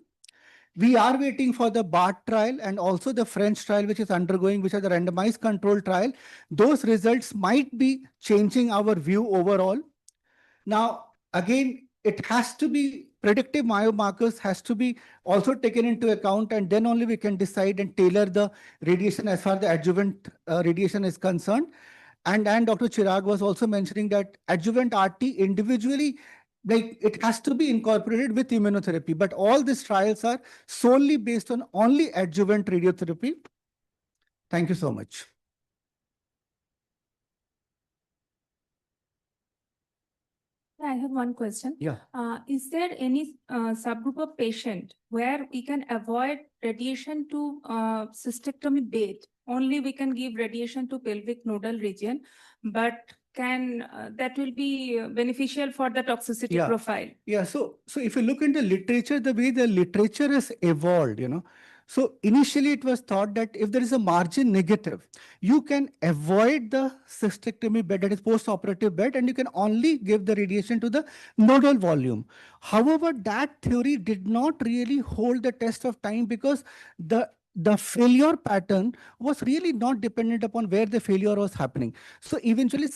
S17: We are waiting for the BART trial and also the French trial, which is undergoing, which are the randomized control trial. Those results might be changing our view overall. Now, again, it has to be predictive biomarkers has to be also taken into account, and then only we can decide and tailor the radiation as far as the adjuvant radiation is concerned. And Dr. Chirag was also mentioning that adjuvant RT individually, like it has to be incorporated with immunotherapy, but all these trials are solely based on only adjuvant radiotherapy. Thank you so much.
S16: I have one question.
S17: Yeah.
S16: Is there any subgroup of patient where we can avoid radiation to cystectomy bed? Only we can give radiation to pelvic nodal region, but can that will be beneficial for the toxicity profile?
S17: Yeah. So if you look into literature, the way the literature has evolved, so initially it was thought that if there is a margin negative, you can avoid the cystectomy bed, that is post-operative bed, and you can only give the radiation to the nodal volume. However, that theory did not really hold the test of time because the failure pattern was really not dependent upon where the failure was happening. So eventually,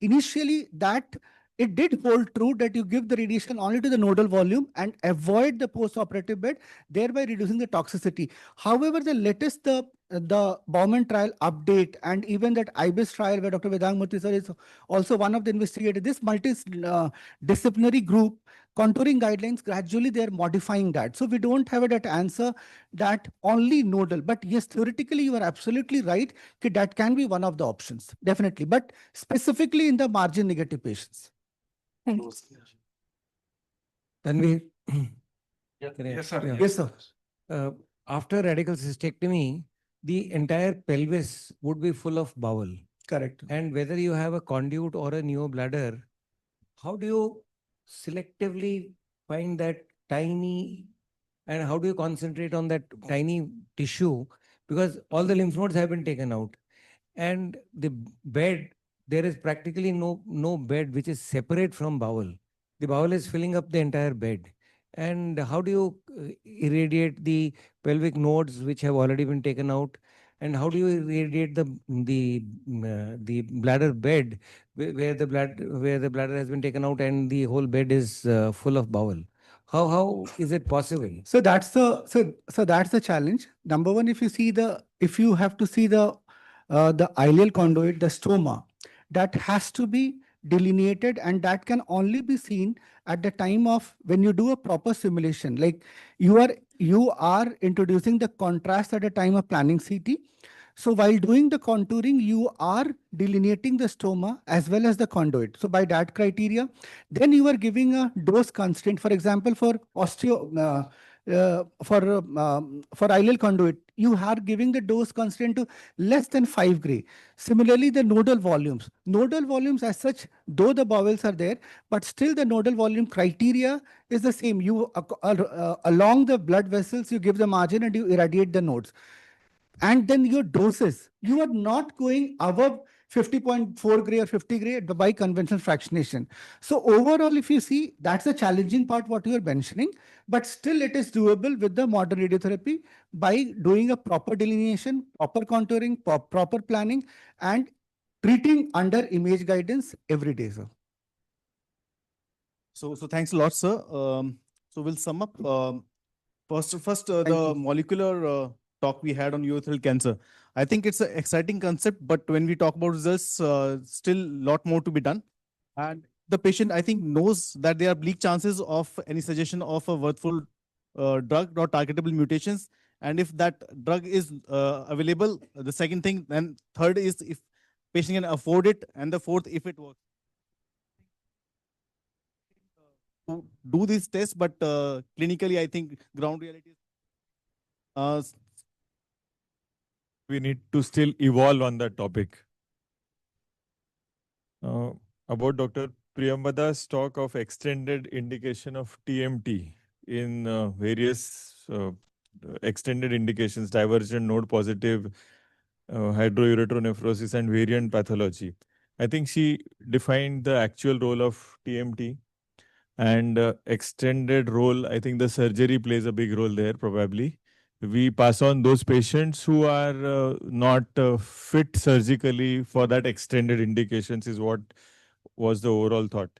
S17: initially that it did hold true that you give the radiation only to the nodal volume and avoid the post-operative bed, thereby reducing the toxicity. However, the latest, the Bowman trial update and even that IBIS trial where Dr. Vedang Murthy sir is also one of the investigators, this multidisciplinary group, contouring guidelines, gradually they are modifying that. So we don't have that answer that only nodal, but yes, theoretically you are absolutely right that can be one of the options, definitely, but specifically in the margin negative patients.
S16: Thank you.
S21: Tanvir?
S17: Yes, sir.
S21: Yeah.
S17: Yes, sir.
S21: After radical cystectomy, the entire pelvis would be full of bowel.
S17: Correct.
S21: And whether you have a conduit or a neobladder, how do you selectively find that tiny, and how do you concentrate on that tiny tissue? Because all the lymph nodes have been taken out. And the bed, there is practically no bed which is separate from bowel. The bowel is filling up the entire bed. And how do you irradiate the pelvic nodes which have already been taken out? And how do you irradiate the bladder bed where the bladder has been taken out and the whole bed is full of bowel? How is it possible?
S17: So that's the challenge. Number one, if you have to see the ileal conduit, the stoma, that has to be delineated, and that can only be seen at the time of when you do a proper simulation. Like you are introducing the contrast at the time of planning CT. So while doing the contouring, you are delineating the stoma as well as the conduit. So by that criteria, then you are giving a dose constraint. For example, for ileal conduit, you are giving the dose constraint to less than 5 gray. Similarly, the nodal volumes. Nodal volumes as such, though the bowels are there, but still the nodal volume criteria is the same. You along the blood vessels, you give the margin and you irradiate the nodes. And then your doses, you are not going above 50.4 gray or 50 gray by conventional fractionation. So overall, if you see, that's the challenging part what you are mentioning, but still it is doable with the modern radiotherapy by doing a proper delineation, proper contouring, proper planning, and treating under image guidance every day, sir.
S3: So thanks a lot, sir. So we'll sum up. First, the molecular talk we had on urothelial cancer. I think it's an exciting concept, but when we talk about results, still a lot more to be done. And the patient, I think, knows that there are bleak chances of any suggestion of a worthful drug or targetable mutations. And if that drug is available, the second thing, then third is if patient can afford it, and the fourth, if it works. To do these tests, but clinically, I think ground reality is
S18: we need to still evolve on that topic. About Dr. Priyambada's talk of extended indication of TMT in various extended indications, divergent node positive, hydroureteronephrosis, and variant pathology. I think she defined the actual role of TMT and extended role. I think the surgery plays a big role there, probably. We pass on those patients who are not fit surgically for that extended indications is what was the overall thought.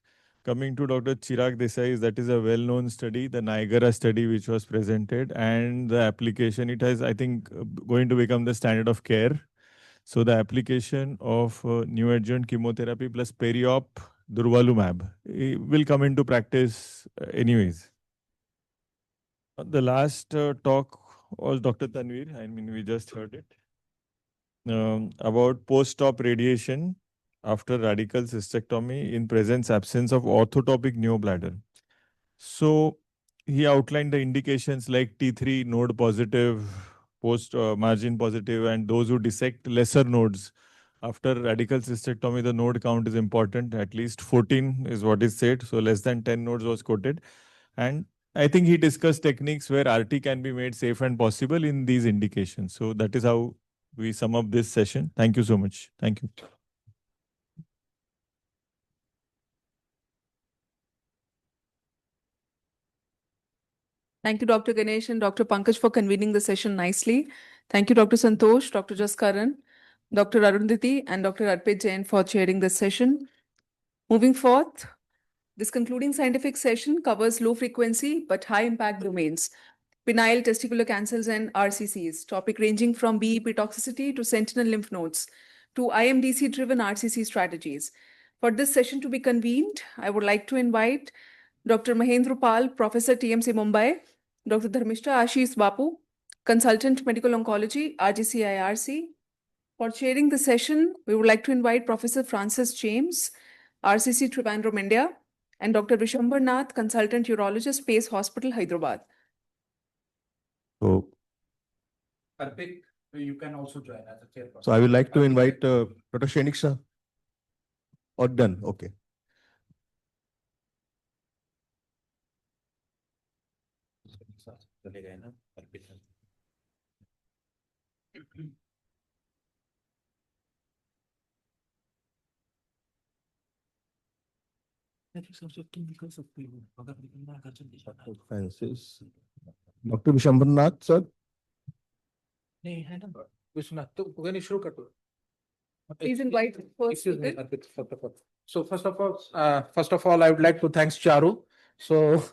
S18: Coming to Dr. Chirag Desai, that is a well-known study, the Niagara study which was presented, and the application, it has, I think, going to become the standard of care. So the application of neoadjuvant chemotherapy plus peri-op durvalumab will come into practice anyways. The last talk was Dr. Tanvir. I mean, we just heard it. About post-op radiation after radical cystectomy in presence absence of orthotopic neobladder. So he outlined the indications like T3 node positive, post margin positive, and those who dissect lesser nodes. After radical cystectomy, the node count is important. At least 14 is what is said. So less than 10 nodes was quoted. And I think he discussed techniques where RT can be made safe and possible in these indications. So that is how we sum up this session. Thank you so much. Thank you.
S2: Thank you, Dr. Ganesh and Dr. Pankaj, for convening the session nicely. Thank you, Dr. Santosh, Dr. Jaskaran, Dr. Arundhati, and Dr. Arpit Jain for chairing this session. Moving forth, this concluding scientific session covers low frequency but high impact domains, penile testicular cancers and RCCs, topic ranging from BEP toxicity to sentinel lymph nodes to IMDC-driven RCC strategies. For this session to be convened, I would like to invite Dr. Mahendra Pal, Professor TMC Mumbai, Dr. Dharmishta Ashish Bapu, Consultant Medical Oncology, RGCIRC. For chairing the session, we would like to invite Professor Francis James, RCC Trivandrum, India, and Dr. Vishambar Nath, Consultant Urologist, Pace Hospital, Hyderabad.
S22: So,
S5: Arpit, you can also join as a chairperson.
S22: so I would like to invite Dr. Shenik sir. Or done, okay. Francis. Dr. Vishambar Nath sir.
S2: Please invite first.
S5: Excuse me, Arpit, first of all. So first of all, I would like to thank Charu. So,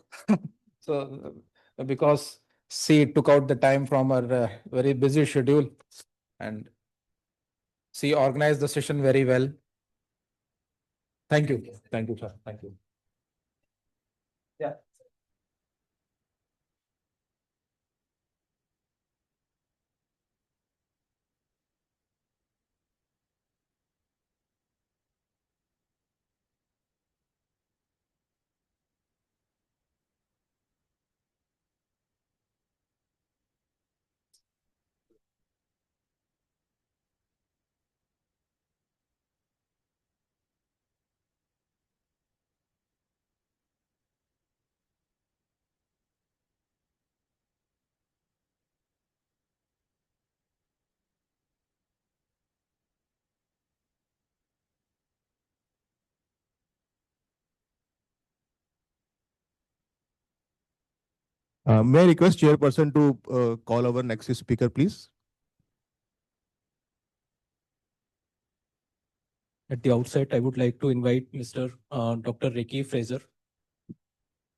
S5: because she took out the time from her very busy schedule, and she organized the session very well. Thank you, sir. Thank you. Yeah.
S22: May I request chairperson to call our next speaker, please?
S5: At the outset, I would like to invite Mr. Dr. Ricky Fraser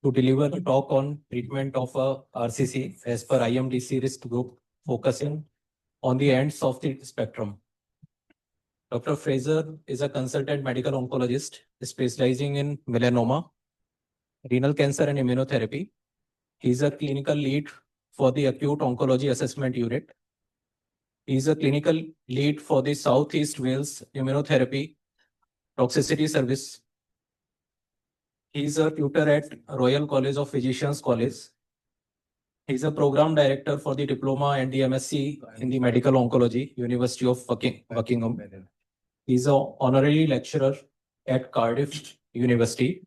S5: to deliver a talk on treatment of a RCC as per IMDC risk group focusing on the ends of the spectrum. Dr. Fraser is a consultant medical oncologist specializing in melanoma, renal cancer, and immunotherapy. He's a clinical lead for the acute oncology assessment unit. He's a clinical lead for the Southeast Wales Immunotherapy Toxicity Service. He's a tutor at Royal College of Physicians College. He's a program director for the diploma and the MSc in the medical oncology, University of Buckingham. He's an honorary lecturer at Cardiff University.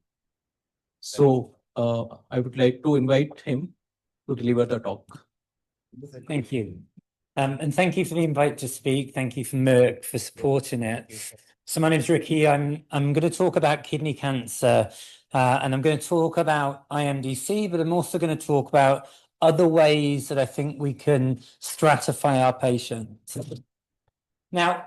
S5: So I would like to invite him to deliver the talk.
S6: Thank you. And thank you for the invite to speak. Thank you for Merck for supporting it. So my name is Ricky. I'm going to talk about kidney cancer and I'm going to talk about IMDC, but I'm also going to talk about other ways that I think we can stratify our patients. Now,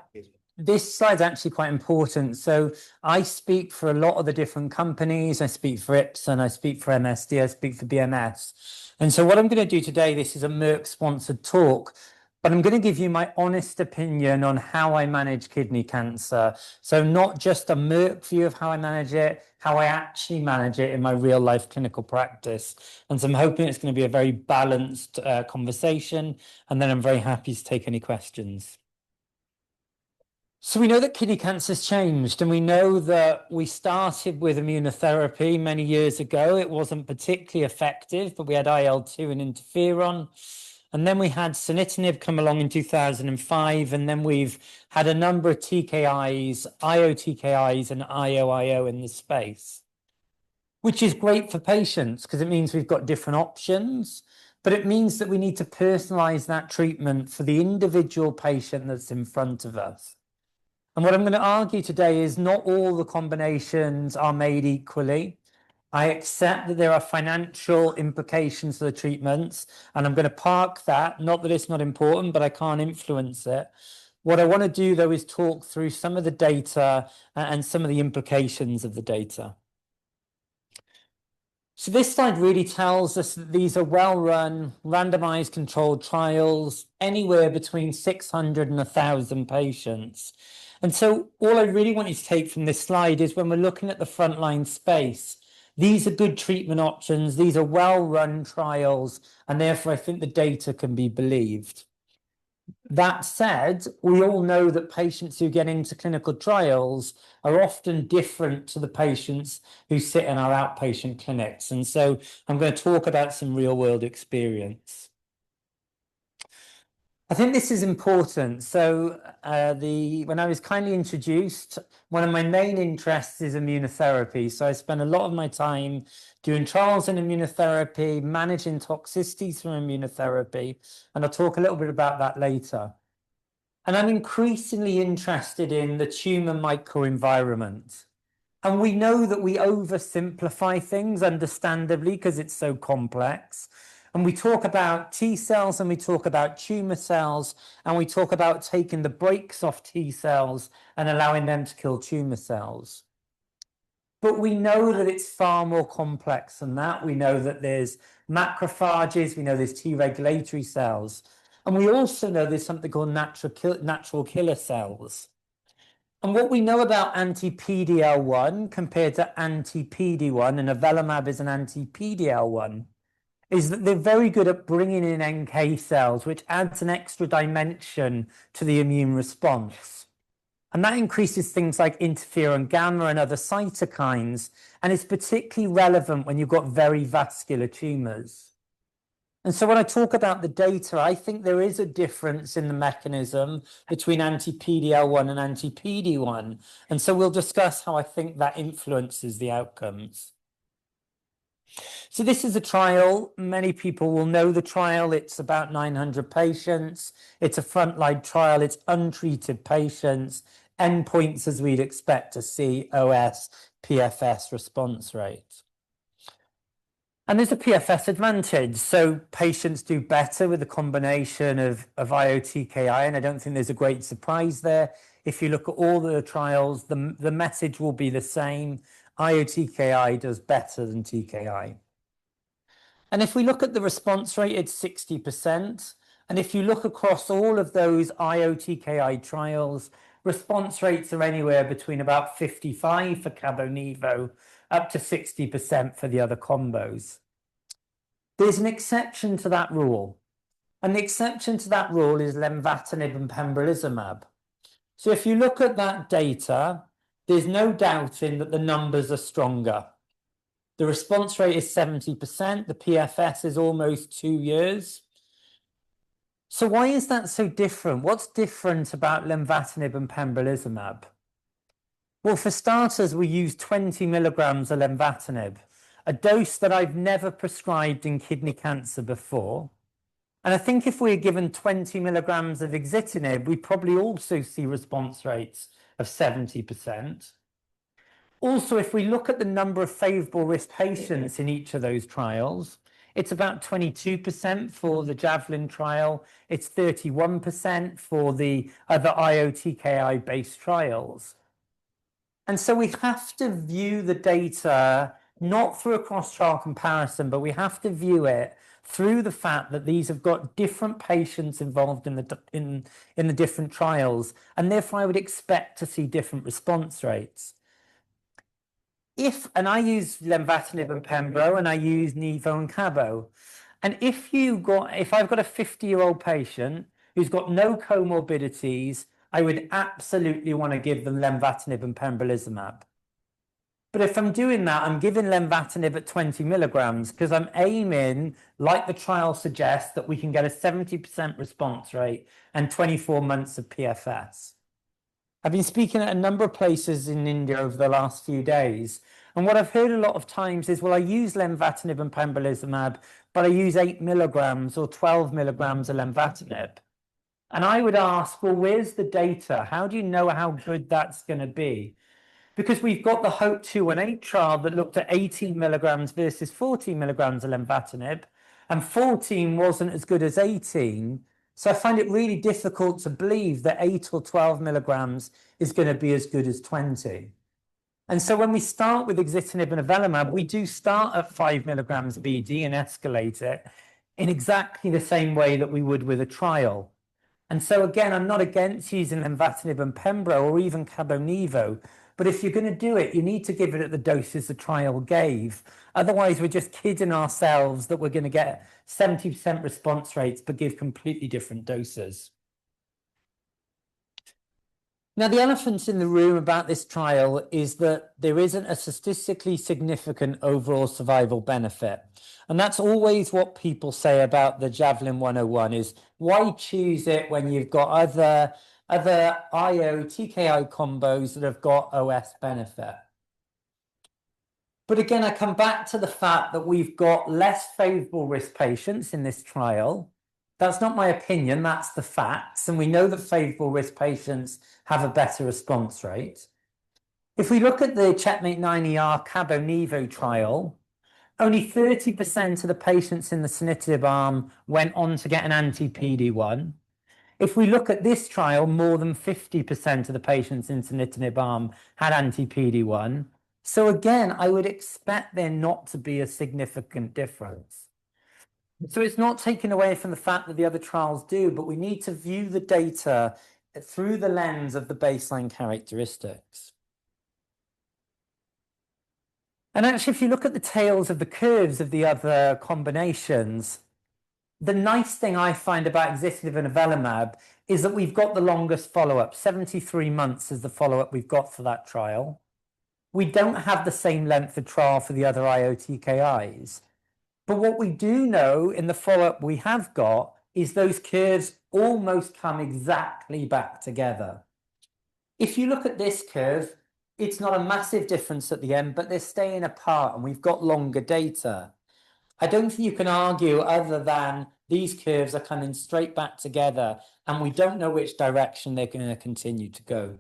S6: this slide's actually quite important. So I speak for a lot of the different companies. I speak for Ipsen, I speak for MSD, I speak for BMS. And so what I'm going to do today, this is a Merck-sponsored talk, but I'm going to give you my honest opinion on how I manage kidney cancer. So not just a Merck view of how I manage it, how I actually manage it in my real life clinical practice. And so I'm hoping it's going to be a very balanced conversation, and then I'm very happy to take any questions. So we know that kidney cancer has changed, and we know that we started with immunotherapy many years ago. It wasn't particularly effective, but we had IL-2 and interferon. And then we had sunitinib come along in 2005, and then we've had a number of TKIs, IO-TKIs and IO-IO in the space, which is great for patients because it means we've got different options, but it means that we need to personalize that treatment for the individual patient that's in front of us. And what I'm going to argue today is not all the combinations are made equally. I accept that there are financial implications to the treatments, and I'm going to park that. Not that it's not important, but I can't influence it. What I want to do, though, is talk through some of the data and some of the implications of the data. So this slide really tells us that these are well-run, randomized controlled trials, anywhere between 600 and 1,000 patients. And so all I really want you to take from this slide is when we're looking at the frontline space, these are good treatment options, these are well-run trials, and therefore I think the data can be believed. That said, we all know that patients who get into clinical trials are often different to the patients who sit in our outpatient clinics. And so I'm going to talk about some real-world experience. I think this is important. So when I was kindly introduced, one of my main interests is immunotherapy. So I spend a lot of my time doing trials in immunotherapy, managing toxicity through immunotherapy, and I'll talk a little bit about that later. And I'm increasingly interested in the tumor microenvironment. And we know that we oversimplify things, understandably, because it's so complex. And we talk about T cells and we talk about tumor cells, and we talk about taking the brakes off T cells and allowing them to kill tumor cells. But we know that it's far more complex than that. We know that there's macrophages, we know there's T regulatory cells, and we also know there's something called natural killer cells. And what we know about anti-PD-L1 compared to anti-PD-1, and avelumab is an anti-PD-L1, is that they're very good at bringing in NK cells, which adds an extra dimension to the immune response. And that increases things like interferon gamma and other cytokines, and it's particularly relevant when you've got very vascular tumors. And so when I talk about the data, I think there is a difference in the mechanism between anti-PD-L1 and anti-PD-1. And so we'll discuss how I think that influences the outcomes. So this is a trial. Many people will know the trial. It's about 900 patients. It's a frontline trial. It's untreated patients. Endpoints as we'd expect to see, OS, PFS, response rate. And there's a PFS advantage. So patients do better with a combination of IO-TKI, and I don't think there's a great surprise there. If you look at all the trials, the message will be the same. IO-TKI does better than TKI. And if we look at the response rate, it's 60%. And if you look across all of those IO-TKI trials, response rates are anywhere between about 55 for Cabo-Nivo up to 60% for the other combos. There's an exception to that rule. And the exception to that rule is lenvatinib and pembrolizumab. So if you look at that data, there's no doubting that the numbers are stronger. The response rate is 70%. The PFS is almost 2 years. So why is that so different? What's different about lenvatinib and pembrolizumab? Well, for starters, we use 20 milligrams of lenvatinib, a dose that I've never prescribed in kidney cancer before. And I think if we're given 20 milligrams of exitinib, we probably also see response rates of 70%. Also, if we look at the number of favorable risk patients in each of those trials, it's about 22% for the Javelin trial. It's 31% for the other IO-TKI-based trials. And so we have to view the data not through a cross-trial comparison, but we have to view it through the fact that these have got different patients involved in the different trials, and therefore I would expect to see different response rates. And I use lenvatinib and pembro, and I use Nivo and Cabo. And if I've got a 50-year-old patient who's got no comorbidities, I would absolutely want to give them lenvatinib and pembrolizumab. But if I'm doing that, I'm giving lenvatinib at 20 milligrams because I'm aiming, like the trial suggests, that we can get a 70% response rate and 24 months of PFS. I've been speaking at a number of places in India over the last few days, and what I've heard a lot of times is, well, I use lenvatinib and pembrolizumab, but I use 8 milligrams or 12 milligrams of lenvatinib. And I would ask, well, where's the data? How do you know how good that's going to be? Because we've got the HOPE 218 trial that looked at 18 milligrams versus 14 milligrams of lenvatinib, and 14 wasn't as good as 18. So I find it really difficult to believe that 8 or 12 milligrams is going to be as good as 20. And so when we start with exitinib and avelumab, we do start at 5 milligrams BD and escalate it in exactly the same way that we would with a trial. And so again, I'm not against using lenvatinib and pembro or even Cabo-Nivo, but if you're going to do it, you need to give it at the doses the trial gave. Otherwise, we're just kidding ourselves that we're going to get 70% response rates, but give completely different doses. Now, the elephant in the room about this trial is that there isn't a statistically significant overall survival benefit. And that's always what people say about the Javelin 101 is, why choose it when you've got other IO-TKI combos that have got OS benefit? But again, I come back to the fact that we've got less favorable risk patients in this trial. That's not my opinion, that's the facts. And we know that favorable risk patients have a better response rate. If we look at the Checkmate 9ER Cabo-Nivo trial, only 30% of the patients in the sunitinib arm went on to get an anti-PD-1. If we look at this trial, more than 50% of the patients in sunitinib arm had anti-PD-1. So again, I would expect there not to be a significant difference. So it's not taken away from the fact that the other trials do, but we need to view the data through the lens of the baseline characteristics. And actually, if you look at the tails of the curves of the other combinations, the nice thing I find about exitinib and avelumab is that we've got the longest follow-up. 73 months is the follow-up we've got for that trial. We don't have the same length of trial for the other IO-TKIs. But what we do know in the follow-up we have got is those curves almost come exactly back together. If you look at this curve, it's not a massive difference at the end, but they're staying apart and we've got longer data. I don't think you can argue other than these curves are coming straight back together and we don't know which direction they're going to continue to go.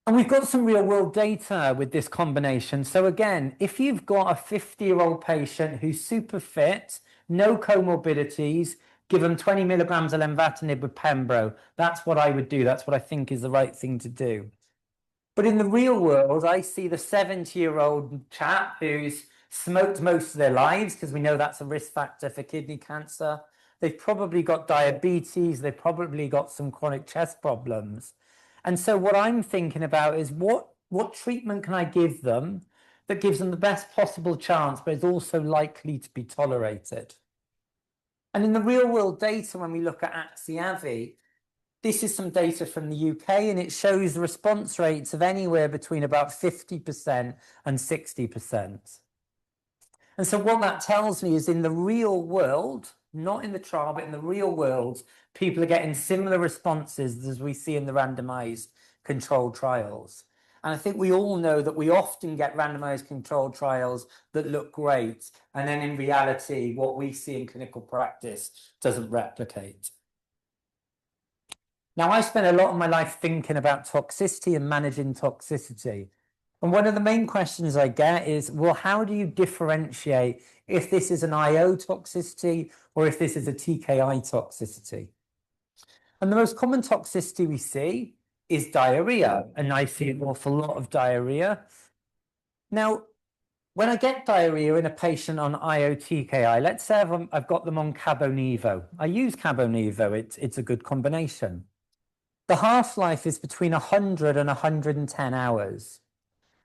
S6: And we've got some real world data with this combination. So again, if you've got a 50-year-old patient who's super fit, no comorbidities, give them 20 milligrams of lenvatinib with pembro, that's what I would do. That's what I think is the right thing to do. But in the real world, I see the 70-year-old chap who's smoked most of their lives, because we know that's a risk factor for kidney cancer, they've probably got diabetes, they've probably got some chronic chest problems. And so what I'm thinking about is what treatment can I give them that gives them the best possible chance, but is also likely to be tolerated. And in the real world data, when we look at Axiavi, this is some data from the UK, and it shows the response rates of anywhere between about 50% and 60%. And so what that tells me is in the real world, not in the trial, but in the real world, people are getting similar responses as we see in the randomized controlled trials. And I think we all know that we often get randomized controlled trials that look great, and then in reality, what we see in clinical practice doesn't replicate. Now, I spent a lot of my life thinking about toxicity and managing toxicity. And one of the main questions I get is, well, how do you differentiate if this is an IO toxicity or if this is a TKI toxicity? And the most common toxicity we see is diarrhea, and I see an awful lot of diarrhea. Now, when I get diarrhea in a patient on IO TKI, let's say I've got them on Cabo-Nivo. I use Cabo-Nivo, it's a good combination. The half-life is between 100 and 110 hours.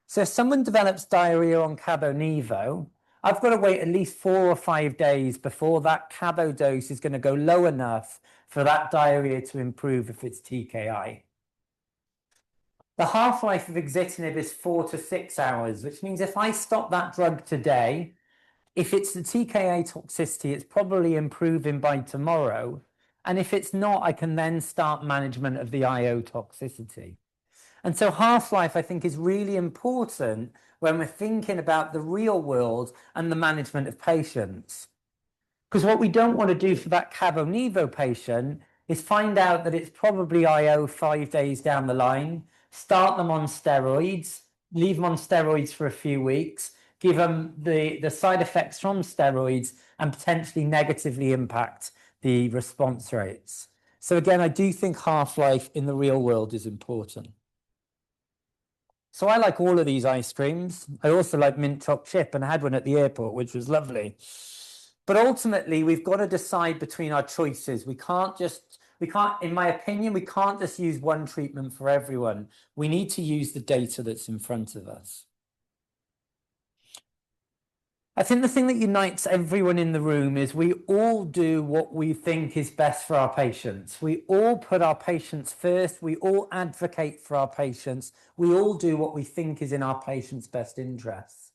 S6: So if someone develops diarrhea on Cabo-Nivo, I've got to wait at least 4 or 5 days before that Cabo dose is going to go low enough for that diarrhea to improve if it's TKI. The half-life of exitinib is 4 to 6 hours, which means if I stop that drug today, if it's the TKI toxicity, it's probably improving by tomorrow. And if it's not, I can then start management of the IO toxicity. And so half-life, I think, is really important when we're thinking about the real world and the management of patients. Because what we don't want to do for that Cabo-Nivo patient is find out that it's probably IO 5 days down the line, start them on steroids, leave them on steroids for a few weeks, give them the side effects from steroids, and potentially negatively impact the response rates. So again, I do think half-life in the real world is important. So I like all of these ice creams. I also like mint chocolate chip, and I had one at the airport, which was lovely. But ultimately, we've got to decide between our choices. We can't, in my opinion, we can't just use one treatment for everyone. We need to use the data that's in front of us. I think the thing that unites everyone in the room is we all do what we think is best for our patients. We all put our patients first. We all advocate for our patients. We all do what we think is in our patients' best interests.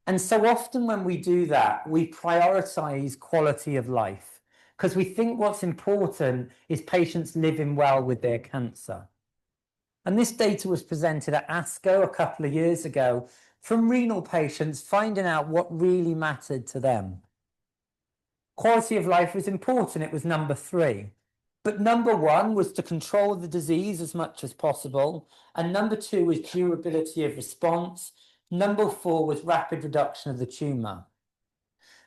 S6: And so often when we do that, we prioritize quality of life because we think what's important is patients living well with their cancer. And this data was presented at ASCO a couple of years ago from renal patients finding out what really mattered to them. Quality of life was important, it was number 3. But number 1 was to control the disease as much as possible. And number 2 was durability of response. Number 4 was rapid reduction of the tumour.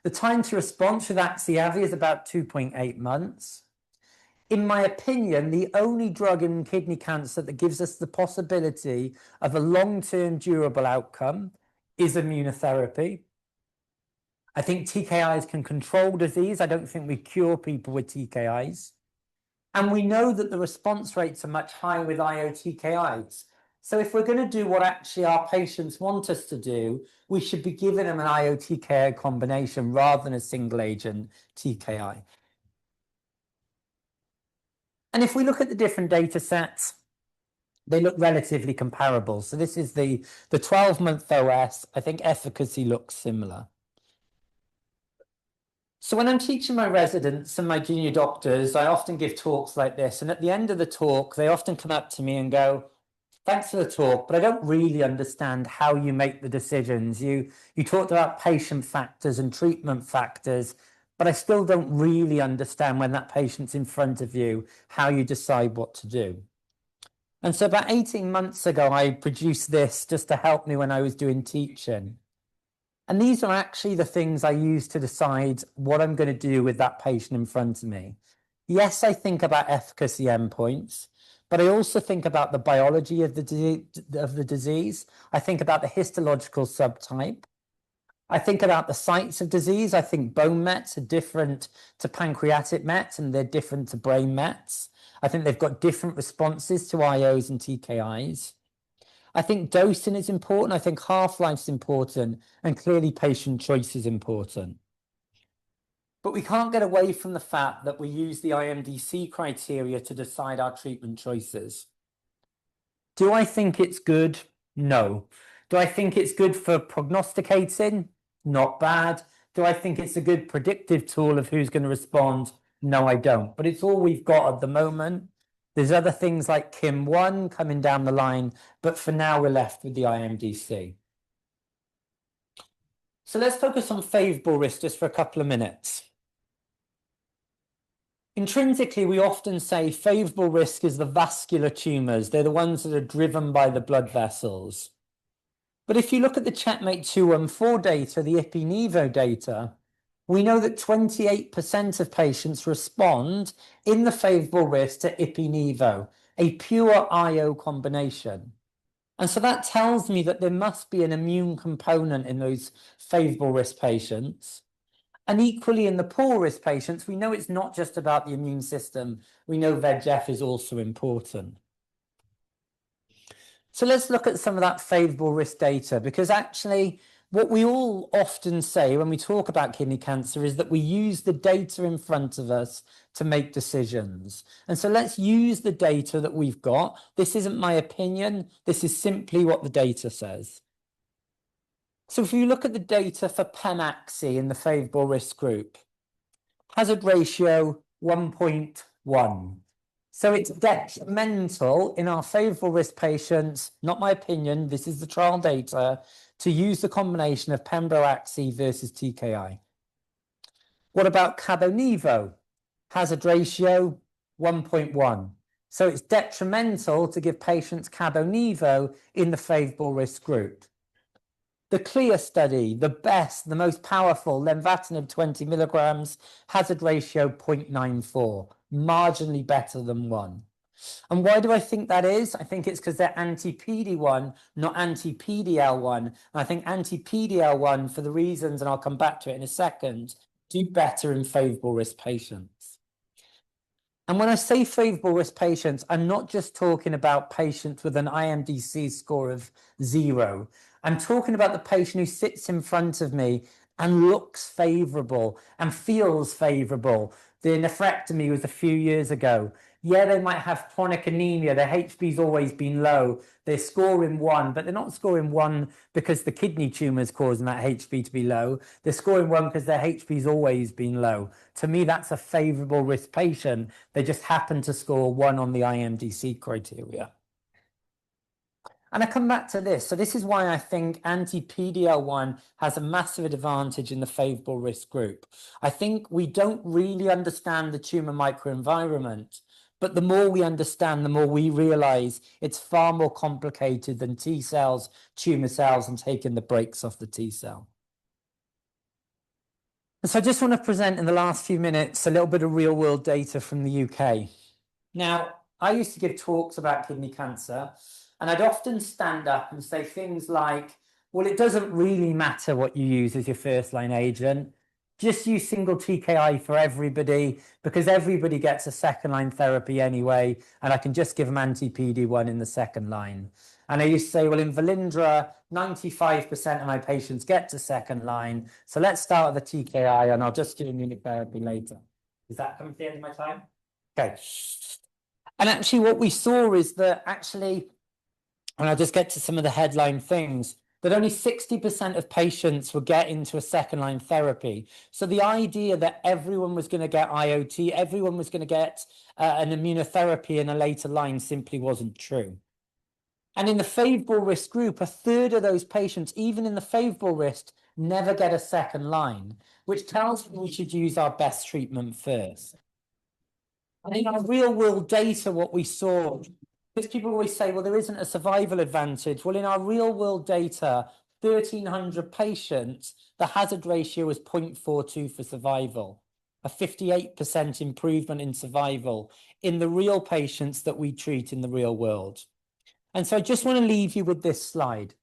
S6: The time to response with Axiavi is about 2.8 months. In my opinion, the only drug in kidney cancer that gives us the possibility of a long-term durable outcome is immunotherapy. I think TKIs can control disease. I don't think we cure people with TKIs. And we know that the response rates are much higher with IO TKIs. So if we're going to do what actually our patients want us to do, we should be giving them an IO TKI combination rather than a single agent TKI. And if we look at the different data sets, they look relatively comparable. So this is the 12-month OS. I think efficacy looks similar. So when I'm teaching my residents and my junior doctors, I often give talks like this. And at the end of the talk, they often come up to me and go, thanks for the talk, but I don't really understand how you make the decisions. You talked about patient factors and treatment factors, but I still don't really understand when that patient's in front of you, how you decide what to do. And so about 18 months ago, I produced this just to help me when I was doing teaching. And these are actually the things I use to decide what I'm going to do with that patient in front of me. Yes, I think about efficacy endpoints, but I also think about the biology of the disease. I think about the histological subtype. I think about the sites of disease. I think bone mets are different to pancreatic mets and they're different to brain mets. I think they've got different responses to IOs and TKIs. I think dosing is important. I think half-life is important, and clearly patient choice is important. But we can't get away from the fact that we use the IMDC criteria to decide our treatment choices. Do I think it's good? No. Do I think it's good for prognosticating? Not bad. Do I think it's a good predictive tool of who's going to respond? No, I don't. But it's all we've got at the moment. There's other things like KIM1 coming down the line, but for now we're left with the IMDC. So let's focus on favourable risk just for a couple of minutes. Intrinsically, we often say favourable risk is the vascular tumours. They're the ones that are driven by the blood vessels. But if you look at the Checkmate 214 data, the Ipi-Nivo data, we know that 28% of patients respond in the favourable risk to Ipi-Nivo, a pure IO combination. And so that tells me that there must be an immune component in those favourable risk patients. And equally in the poor risk patients, we know it's not just about the immune system. We know VEGF is also important. So let's look at some of that favourable risk data, because actually what we all often say when we talk about kidney cancer is that we use the data in front of us to make decisions. And so let's use the data that we've got. This isn't my opinion. This is simply what the data says. So if you look at the data for Penaxi in the favourable risk group, hazard ratio 1.1. So it's detrimental in our favourable risk patients, not my opinion, this is the trial data, to use the combination of Pembrolizumab versus TKI. What about Cabo-Nivo? Hazard ratio 1.1. So it's detrimental to give patients Cabo-Nivo in the favourable risk group. The CLEAR study, the best, the most powerful, lenvatinib 20 milligrams, hazard ratio 0.94, marginally better than 1. And why do I think that is? I think it's because they're anti-PD-1, not anti-PD-L1. And I think anti-PD-L1, for the reasons, and I'll come back to it in a second, do better in favourable risk patients. And when I say favourable risk patients, I'm not just talking about patients with an IMDC score of 0. I'm talking about the patient who sits in front of me and looks favourable and feels favourable. The nephrectomy was a few years ago. Yeah, they might have chronic anemia. Their HB's always been low. They're scoring 1, but they're not scoring 1 because the kidney tumour is causing that HB to be low. They're scoring 1 because their HB's always been low. To me, that's a favourable risk patient. They just happen to score 1 on the IMDC criteria. And I come back to this. So this is why I think anti-PD-L1 has a massive advantage in the favourable risk group. I think we don't really understand the tumour microenvironment, but the more we understand, the more we realise it's far more complicated than T cells, tumour cells, and taking the brakes off the T cell. And so I just want to present in the last few minutes a little bit of real-world data from the UK. Now, I used to give talks about kidney cancer, and I'd often stand up and say things like, well, it doesn't really matter what you use as your first-line agent. Just use single TKI for everybody, because everybody gets a second-line therapy anyway, and I can just give them anti-PD-1 in the second line. And I used to say, well, in Valindra, 95% of my patients get to second line, so let's start with the TKI, and I'll just do immunotherapy later. Is that coming to the end of my time? Okay. And actually what we saw is that and I'll just get to some of the headline things, that only 60% of patients would get into a second-line therapy. So the idea that everyone was going to get IOT, everyone was going to get an immunotherapy in a later line simply wasn't true. And in the favourable risk group, a third of those patients, even in the favourable risk, never get a second line, which tells me we should use our best treatment first. And in our real-world data, what we saw, because people always say, well, there isn't a survival advantage. Well, in our real-world data, 1,300 patients, the hazard ratio was 0.42 for survival, a 58% improvement in survival in the real patients that we treat in the real world. And so I just want to leave you with this slide.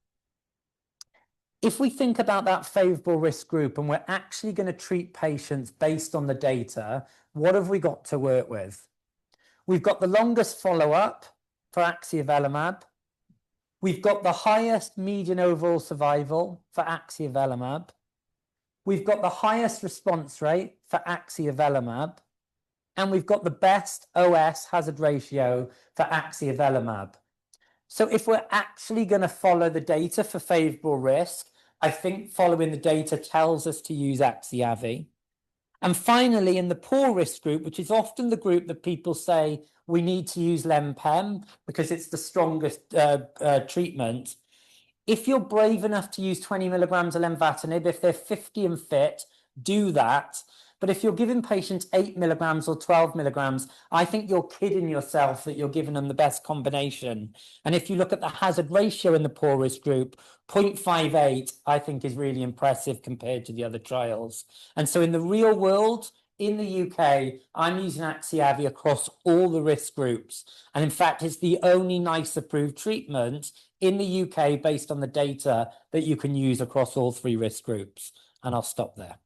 S6: If we think about that favorable risk group and we're actually going to treat patients based on the data, what have we got to work with? We've got the longest follow-up for axivalimab. We've got the highest median overall survival for axivalimab. We've got the highest response rate for axivalimab. And we've got the best OS hazard ratio for axivalimab. So if we're actually going to follow the data for favorable risk, I think following the data tells us to use Axiavi. And finally, in the poor risk group, which is often the group that people say we need to use Len-Pem because it's the strongest treatment. If you're brave enough to use 20 milligrams of lenvatinib, if they're 50 and fit, do that. But if you're giving patients 8 milligrams or 12 milligrams, I think you're kidding yourself that you're giving them the best combination. And if you look at the hazard ratio in the poor risk group, 0.58, I think is really impressive compared to the other trials. And so in the real world, in the UK, I'm using Axiavi across all the risk groups. And in fact, it's the only NICE approved treatment in the UK based on the data that you can use across all 3 risk groups. And I'll stop there.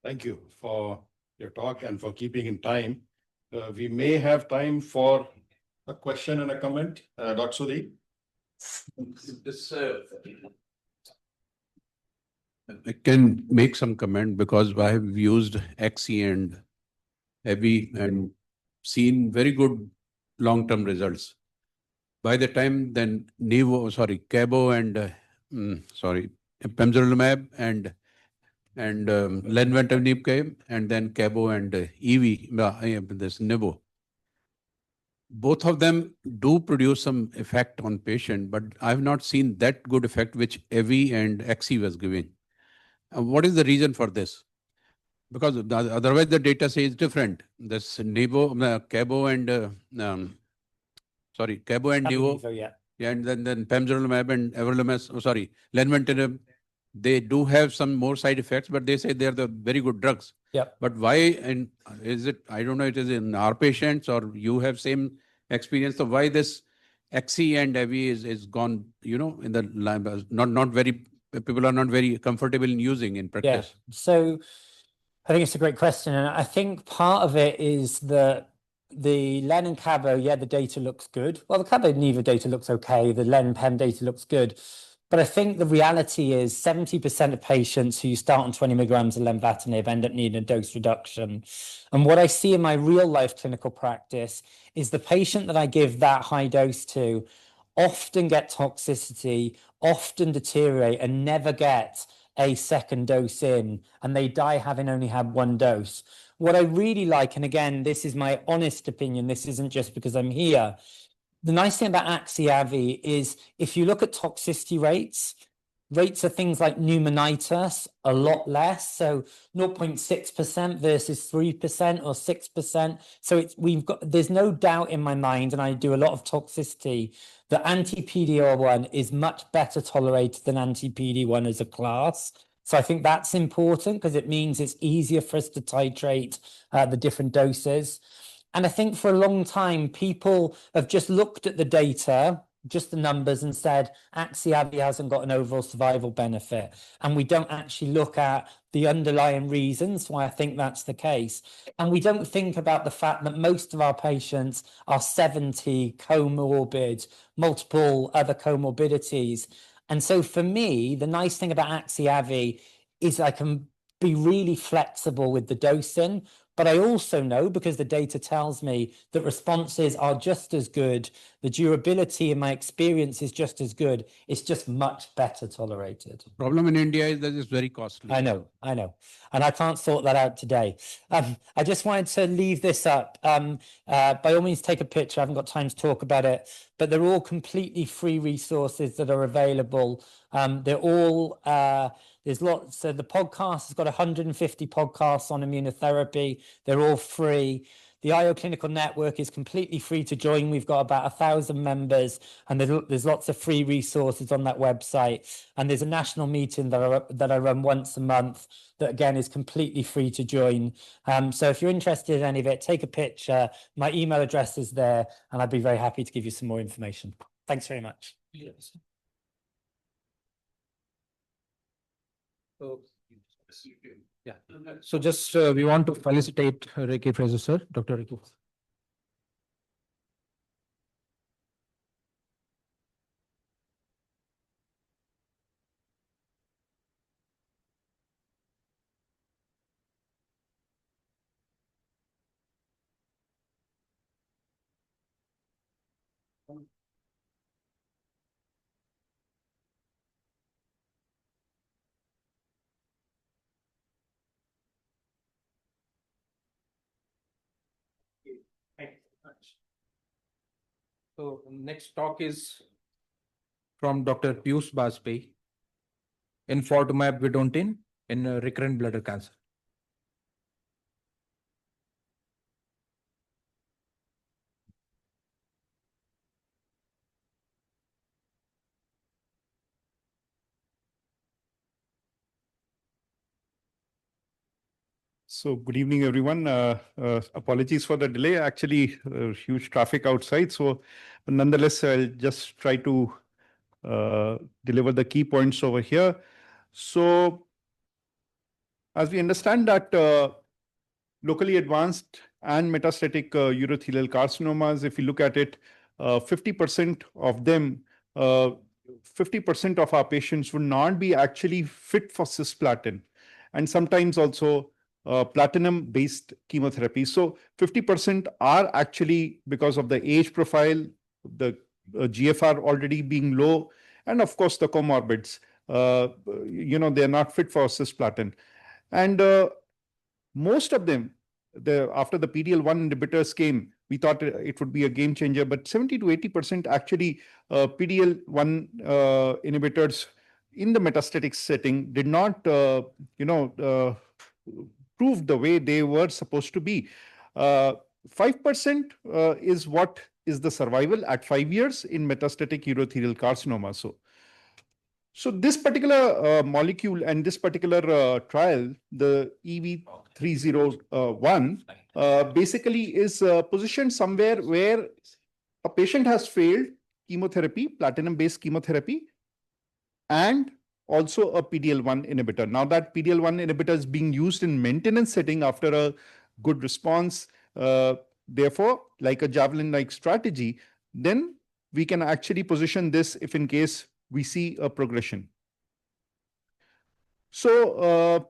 S7: Thank you for your talk and for keeping in time. We may have time for a question and a comment. Dr. Sudhi.
S8: I can make some comment because I have used Axi and Abby and seen very good long-term results. By the time then Cabo and Pembrolizumab and lenvatinib came, and then Cabo and this Nivo. Both of them do produce some effect on patient, but I've not seen that good effect which Avi and Axi was giving. What is the reason for this? Because otherwise the data says different. This Nivo, Cabo and Nivo, yeah, and then Pembrolizumab and everolimus, lenvatinib, they do have some more side effects, but they say they're the very good drugs.
S6: Yeah.
S8: But why? And is it? I don't know. It is in our patients, or you have same experience. So why this Axi and Avi is gone? You know, in the not very people are not very comfortable in using in practice.
S6: Yeah. So I think it's a great question, and I think part of it is that the Len and Cabo, yeah, the data looks good. Well, the Cabo Nivo data looks okay. The Len-Pem data looks good. But I think the reality is 70% of patients who start on 20 milligrams of lenvatinib end up needing a dose reduction. And what I see in my real life clinical practice is the patient that I give that high dose to often get toxicity, often deteriorate, and never get a second dose in, and they die having only had 1 dose. What I really like, and again, this is my honest opinion, this isn't just because I'm here. The nice thing about Axiavi is if you look at toxicity rates of things like pneumonitis, a lot less. So 0.6% versus 3% or 6%. So there's no doubt in my mind, and I do a lot of toxicity, that anti-PD-L1 is much better tolerated than anti-PD-1 as a class. So I think that's important because it means it's easier for us to titrate the different doses. And I think for a long time, people have just looked at the data, just the numbers, and said, Axiavi hasn't got an overall survival benefit. And we don't actually look at the underlying reasons why I think that's the case. And we don't think about the fact that most of our patients are 70, comorbid, multiple other comorbidities. And so for me, the nice thing about Axiavi is I can be really flexible with the dosing. But I also know, because the data tells me, that responses are just as good. The durability in my experience is just as good. It's just much better tolerated.
S8: Problem in India is that it's very costly.
S6: I know. And I can't sort that out today. I just wanted to leave this up. By all means, take a picture. I haven't got time to talk about it. But they're all completely free resources that are available. They're all... there's lots. So the podcast has got 150 podcasts on immunotherapy. They're all free. The IO Clinical Network is completely free to join. We've got about 1,000 members, and there's lots of free resources on that website. And there's a national meeting that I run once a month that, again, is completely free to join. So if you're interested in any of it, take a picture. My email address is there, and I'd be very happy to give you some more information. Thanks very much.
S5: So, yeah. So just we want to felicitate Ricky Fraser, sir, Dr. Ricky. Thank you so much. So next talk is from Dr. Piyush Bajpayee in enfortumab vedotin in recurrent bladder cancer.
S9: So good evening, everyone. Apologies for the delay. Actually, huge traffic outside. So nonetheless, I'll just try to deliver the key points over here. So as we understand that locally advanced and metastatic urothelial carcinomas, if you look at it, 50% of them, 50% of our patients would not be actually fit for cisplatin, and sometimes also platinum-based chemotherapy. So 50% are actually because of the age profile, the GFR already being low, and of course the comorbids. They're not fit for cisplatin. And most of them, after the PD-L1 inhibitors came, we thought it would be a game changer, but 70 to 80% actually PD-L1 inhibitors in the metastatic setting did not, prove the way they were supposed to be. 5% is what is the survival at 5 years in metastatic urothelial carcinoma. So this particular molecule and this particular trial, the EV301, basically is positioned somewhere where a patient has failed chemotherapy, platinum-based chemotherapy, and also a PD-L1 inhibitor. Now that PD-L1 inhibitor is being used in maintenance setting after a good response, therefore, like a javelin-like strategy, then we can actually position this if in case we see a progression. So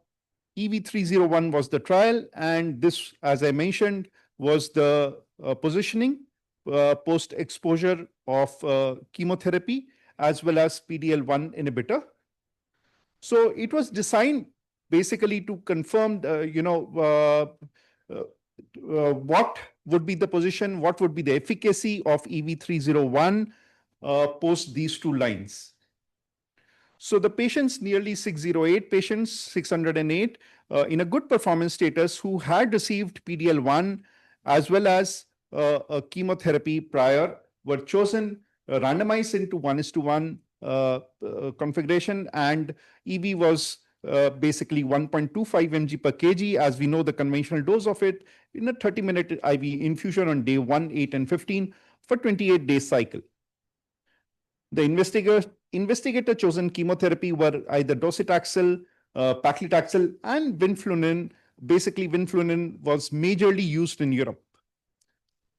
S9: EV301 was the trial, and this, as I mentioned, was the positioning post-exposure of chemotherapy as well as PD-L1 inhibitor. So it was designed basically to confirm, what would be the position, what would be the efficacy of EV301 post these two lines. So the patients, nearly 608 patients, 608, in a good performance status who had received PD-L1 as well as a chemotherapy prior, were chosen, randomized into 1:1 configuration, and EV was basically 1.25 mg per kg, as we know the conventional dose of it, in a 30-minute IV infusion on day 1, 8, and 15 for 28-day cycle. The investigator chosen chemotherapy were either docetaxel, paclitaxel, and vinflunin. Basically, vinflunin was majorly used in Europe.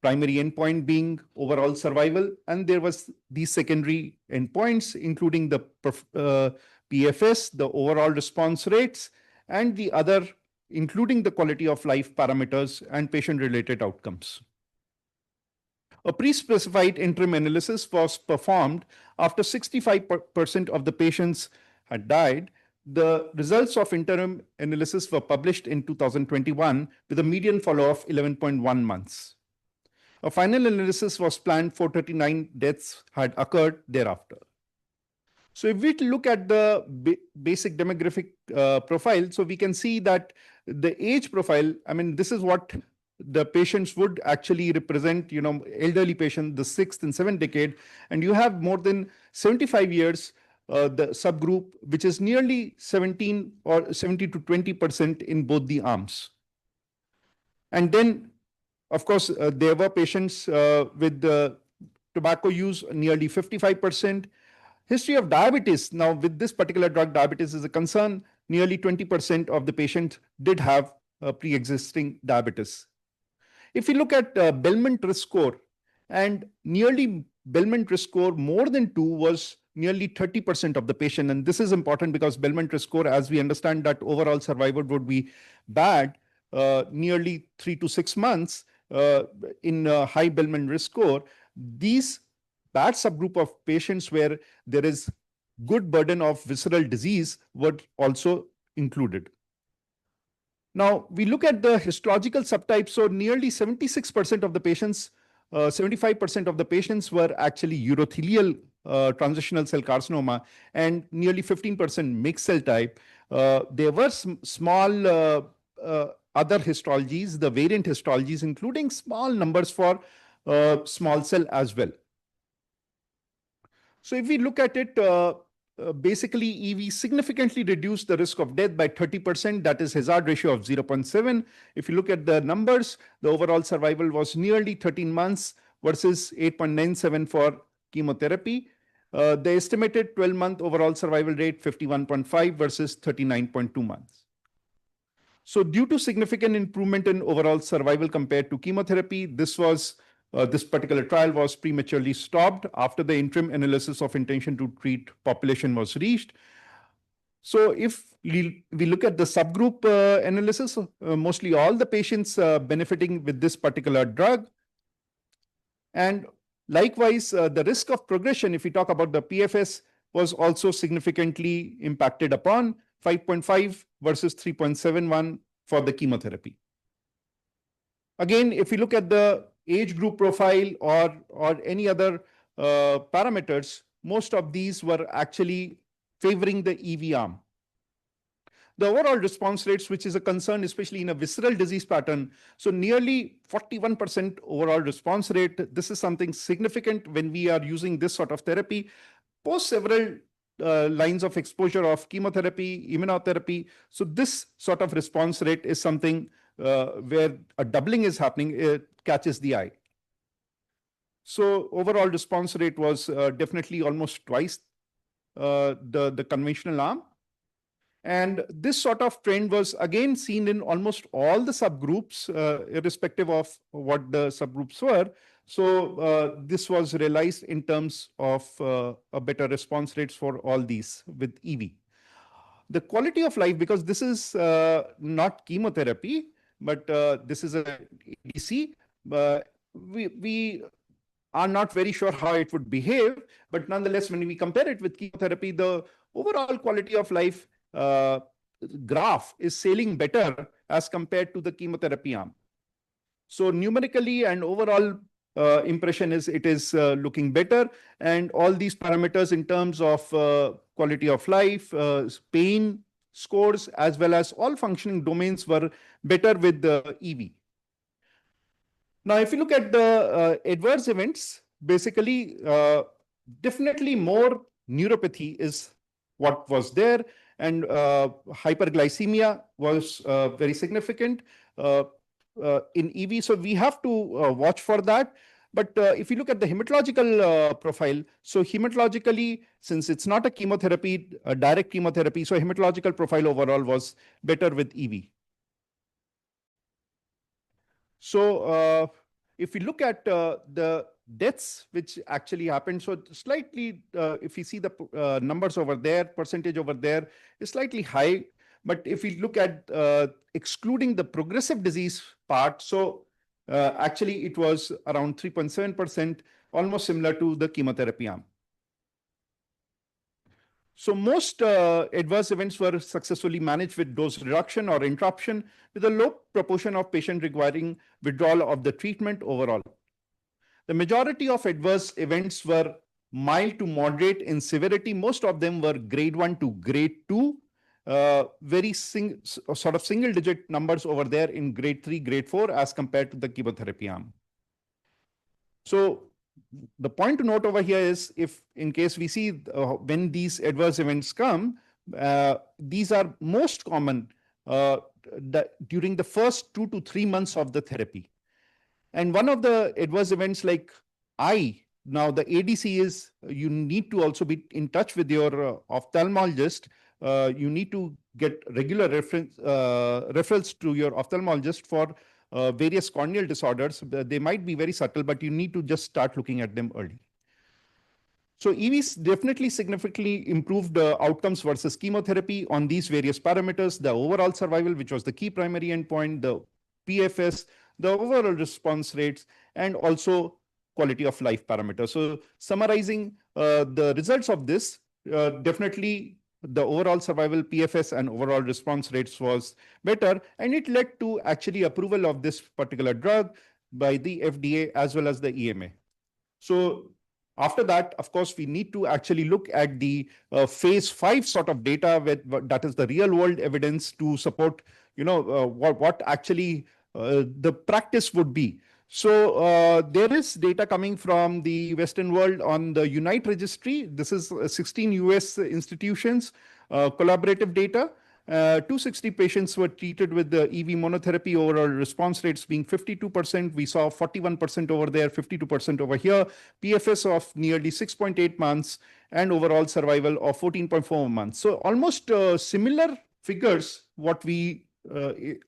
S9: Primary endpoint being overall survival, and there was these secondary endpoints, including the PFS, the overall response rates, and the other, including the quality of life parameters and patient-related outcomes. A pre-specified interim analysis was performed after 65% of the patients had died. The results of interim analysis were published in 2021 with a median follow-up of 11.1 months. A final analysis was planned. 439 deaths had occurred thereafter. So if we look at the basic demographic profile, so we can see that the age profile, I mean, this is what the patients would actually represent, elderly patient, the 6th and 7th decade, and you have more than 75 years, the subgroup, which is nearly 17 or 70 to 20% in both the arms. And then, of course, there were patients with tobacco use, nearly 55%. History of diabetes. Now, with this particular drug, diabetes is a concern. Nearly 20% of the patients did have pre-existing diabetes. If you look at Bellman risk score, and nearly Bellman risk score more than 2 was nearly 30% of the patient. And this is important because Bellman risk score, as we understand that overall survival would be bad, nearly 3 to 6 months in high Bellman risk score. These bad subgroup of patients where there is good burden of visceral disease were also included. Now, we look at the histological subtypes. So nearly 76% of the patients, 75% of the patients were actually urothelial transitional cell carcinoma, and nearly 15% mixed cell type. There were small other histologies, the variant histologies, including small numbers for small cell as well. So if we look at it, basically EV significantly reduced the risk of death by 30%. That is hazard ratio of 0.7. If you look at the numbers, the overall survival was nearly 13 months versus 8.97 for chemotherapy. The estimated 12-month overall survival rate, 51.5 versus 39.2 months. So due to significant improvement in overall survival compared to chemotherapy, this particular trial was prematurely stopped after the interim analysis of intention to treat population was reached. So if we look at the subgroup analysis, mostly all the patients benefiting with this particular drug. And likewise, the risk of progression, if we talk about the PFS, was also significantly impacted upon, 5.5 versus 3.71 for the chemotherapy. Again, if we look at the age group profile or any other parameters, most of these were actually favoring the EV arm. The overall response rates, which is a concern, especially in a visceral disease pattern, so nearly 41% overall response rate. This is something significant when we are using this sort of therapy. Post several lines of exposure of chemotherapy, immunotherapy. So this sort of response rate is something where a doubling is happening, it catches the eye. So overall response rate was definitely almost twice the conventional arm. And this sort of trend was again seen in almost all the subgroups, irrespective of what the subgroups were. So this was realized in terms of a better response rates for all these with EV. The quality of life, because this is not chemotherapy, but this is a ADC, we are not very sure how it would behave. But nonetheless, when we compare it with chemotherapy, the overall quality of life graph is sailing better as compared to the chemotherapy arm. So numerically and overall impression is it is looking better, and all these parameters in terms of quality of life, pain scores, as well as all functioning domains were better with the EV. Now, if you look at the adverse events, basically, definitely more neuropathy is what was there, and hyperglycemia was very significant in EV. So we have to watch for that. But if you look at the hematological profile, so hematologically, since it's not a chemotherapy, a direct chemotherapy, so hematological profile overall was better with EV. So if we look at the deaths which actually happened, so slightly, if you see the numbers over there, percentage over there is slightly high. But if we look at excluding the progressive disease part, so actually it was around 3.7%, almost similar to the chemotherapy arm. So most adverse events were successfully managed with dose reduction or interruption, with a low proportion of patients requiring withdrawal of the treatment overall. The majority of adverse events were mild to moderate in severity. Most of them were grade 1 to grade 2. very sort of single digit numbers over there in grade 3, grade 4 as compared to the chemotherapy arm. So the point to note over here is, if in case we see when these adverse events come, these are most common during the first 2 to 3 months of the therapy. And one of the adverse events like eye, now the ADC is, you need to also be in touch with your ophthalmologist. You need to get regular referrals to your ophthalmologist for various corneal disorders. They might be very subtle, but you need to just start looking at them early. So EVs definitely significantly improved outcomes versus chemotherapy on these various parameters: the overall survival, which was the key primary endpoint, the PFS, the overall response rates, and also quality of life parameters. So summarizing the results of this, definitely the overall survival, PFS, and overall response rates was better, and it led to actually approval of this particular drug by the FDA as well as the EMA. So after that, of course, we need to actually look at the phase 5 sort of data, that is the real world evidence to support, what actually the practice would be. So there is data coming from the Western world on the UNITE registry. This is 16 US institutions, collaborative data. 260 patients were treated with the EV monotherapy, overall response rates being 52%. We saw 41% over there, 52% over here, PFS of nearly 6.8 months, and overall survival of 14.4 months. So almost similar figures,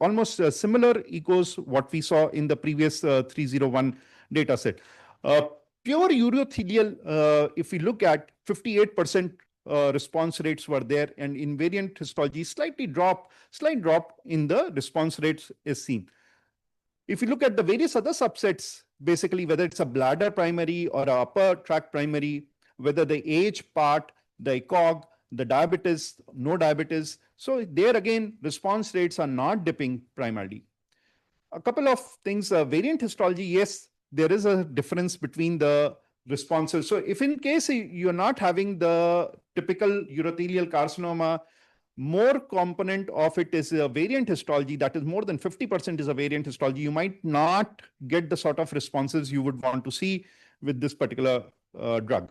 S9: almost similar echoes what we saw in the previous 301 data set. Pure urothelial, if we look at 58%, response rates were there, and in variant histology, slight drop in the response rates is seen. If you look at the various other subsets, basically whether it's a bladder primary or a upper tract primary, whether the age part, the ECOG, the diabetes, no diabetes, so there again, response rates are not dipping primarily. A couple of things, variant histology, yes, there is a difference between the responses. So if in case you're not having the typical urothelial carcinoma, more component of it is a variant histology, that is more than 50% is a variant histology, you might not get the sort of responses you would want to see with this particular drug.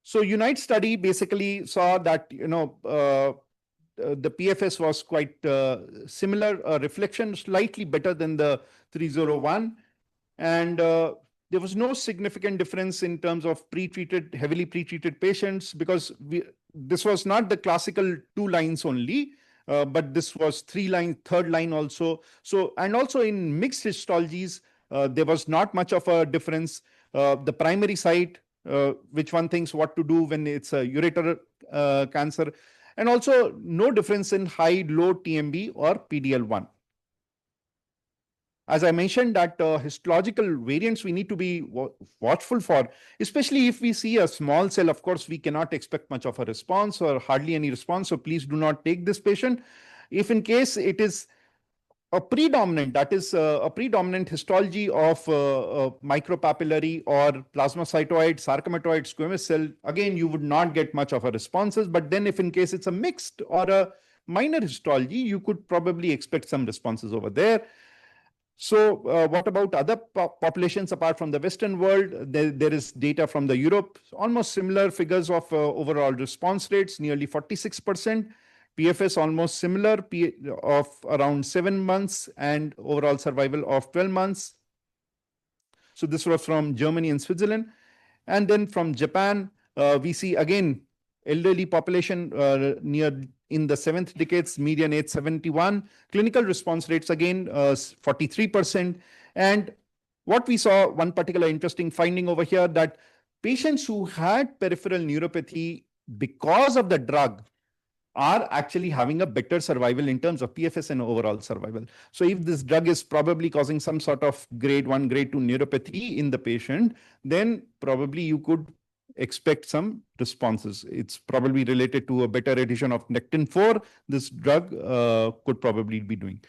S9: So UNITE study basically saw that, the PFS was quite similar, reflection slightly better than the 301. And there was no significant difference in terms of heavily pre-treated patients, because this was not the classical 2 lines only, but this was 3 line, 3rd line also. So, and also in mixed histologies, there was not much of a difference. The primary site, which one thinks what to do when it's a ureter cancer, and also no difference in high, low TMB or PDL1. As I mentioned, that histological variants we need to be watchful for, especially if we see a small cell. Of course, we cannot expect much of a response or hardly any response. So please do not take this patient. If in case it is a predominant, that is a predominant histology of micropapillary or plasmacytoid, sarcomatoid, squamous cell, again, you would not get much of a responses. But then if in case it's a mixed or a minor histology, you could probably expect some responses over there. So what about other populations apart from the Western world? There is data from the Europe, almost similar figures of overall response rates, nearly 46%. PFS almost similar, of around 7 months, and overall survival of 12 months. So this was from Germany and Switzerland. And then from Japan, we see again elderly population near in the 7th decades, median age 71. Clinical response rates again 43%. And what we saw, one particular interesting finding over here, that patients who had peripheral neuropathy because of the drug are actually having a better survival in terms of PFS and overall survival. So if this drug is probably causing some sort of grade 1, grade 2 neuropathy in the patient, then probably you could expect some responses. It's probably related to a better addition of Nectin-4. This drug could probably be doing.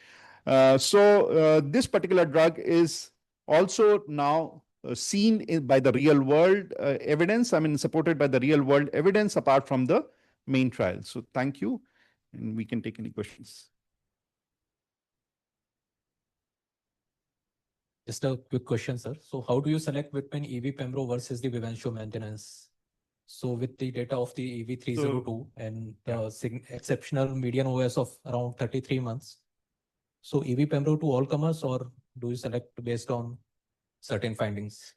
S9: So this particular drug is also now seen by the real world evidence. I mean, supported by the real world evidence apart from the main trial. So thank you, and we can take any questions.
S11: Just a quick question, sir. So how do you select between EV Pembro versus the Vivansho maintenance? So with the data of the EV302 and the exceptional median OS of around 33 months, so EV Pembro to all comers, or do you select based on certain findings?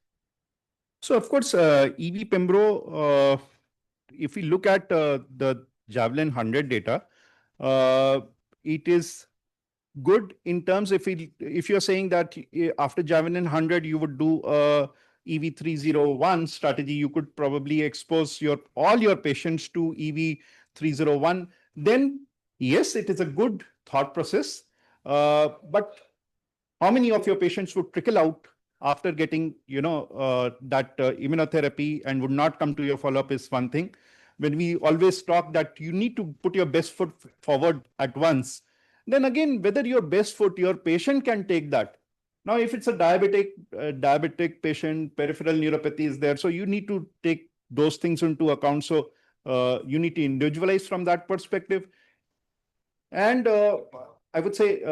S9: So of course, EV Pembro, if we look at the Javelin 100 data, it is good in terms if you're saying that after Javelin 100 you would do a EV301 strategy, you could probably expose all your patients to EV301. Then yes, it is a good thought process, but how many of your patients would trickle out after getting that immunotherapy and would not come to your follow-up is one thing. When we always talk that you need to put your best foot forward at once, then again, whether your best foot, your patient can take that. Now, if it's a diabetic patient, peripheral neuropathy is there, so you need to take those things into account. So you need to individualize from that perspective. And I would say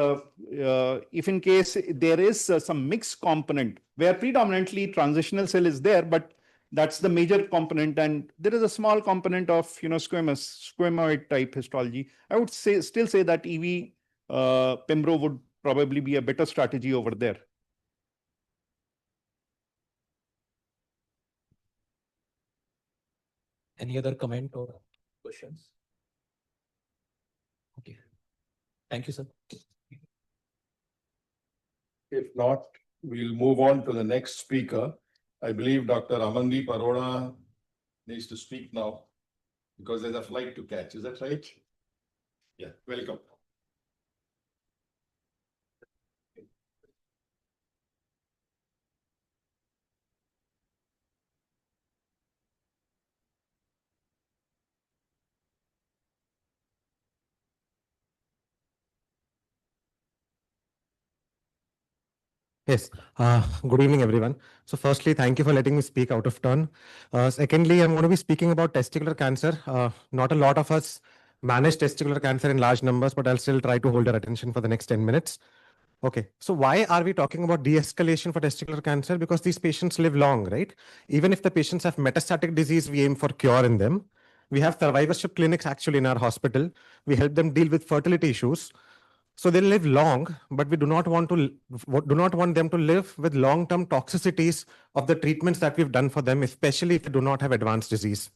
S9: if in case there is some mixed component where predominantly transitional cell is there, but that's the major component, and there is a small component of squamoid type histology, I would still say that EV Pembro would probably be a better strategy over there.
S11: Any other comment or questions? Okay. Thank you, sir.
S7: If not, we'll move on to the next speaker. I believe Dr. Amandeep Arora needs to speak now because there's a flight to catch. Is that right? Yeah, welcome.
S12: Yes. Good evening, everyone. So firstly, thank you for letting me speak out of turn. Secondly, I'm going to be speaking about testicular cancer. Not a lot of us manage testicular cancer in large numbers, but I'll still try to hold your attention for the next 10 minutes. Okay. So why are we talking about de-escalation for testicular cancer? Because these patients live long, right? Even if the patients have metastatic disease, we aim for cure in them. We have survivorship clinics actually in our hospital. We help them deal with fertility issues. So they live long, but we do not want them to live with long-term toxicities of the treatments that we've done for them, especially if they do not have advanced disease.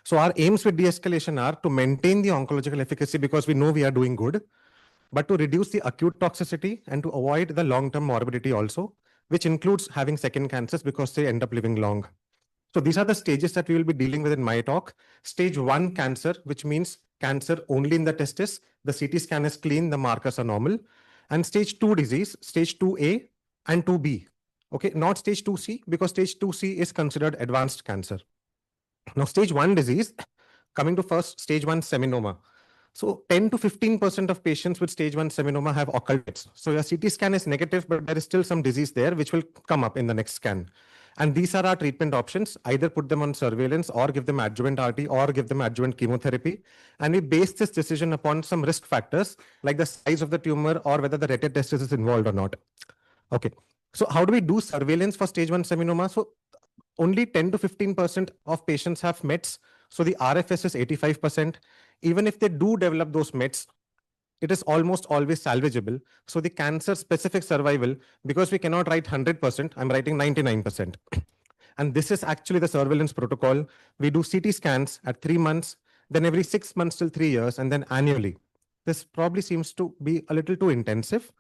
S12: So our aims with de-escalation are to maintain the oncological efficacy because we know we are doing good, but to reduce the acute toxicity and to avoid the long-term morbidity also, which includes having second cancers because they end up living long. So these are the stages that we will be dealing with in my talk. Stage 1 cancer, which means cancer only in the testis. The CT scan is clean, the markers are normal. And stage 2 disease, stage 2A and 2B. Okay, not stage 2C because stage 2C is considered advanced cancer. Now, stage 1 disease, coming to first, stage 1 seminoma. So 10 to 15% of patients with stage 1 seminoma have occults. So your CT scan is negative, but there is still some disease there, which will come up in the next scan. And these are our treatment options, either put them on surveillance or give them adjuvant RT or give them adjuvant chemotherapy. And we base this decision upon some risk factors like the size of the tumor or whether the rete testis is involved or not. Okay. So how do we do surveillance for stage 1 seminoma? So only 10 to 15% of patients have METs. So the RFS is 85%. Even if they do develop those METs, it is almost always salvageable. So the cancer specific survival, because we cannot write 100%, I'm writing 99%. And this is actually the surveillance protocol. We do CT scans at 3 months, then every 6 months till 3 years, and then annually. This probably seems to be a little too intensive.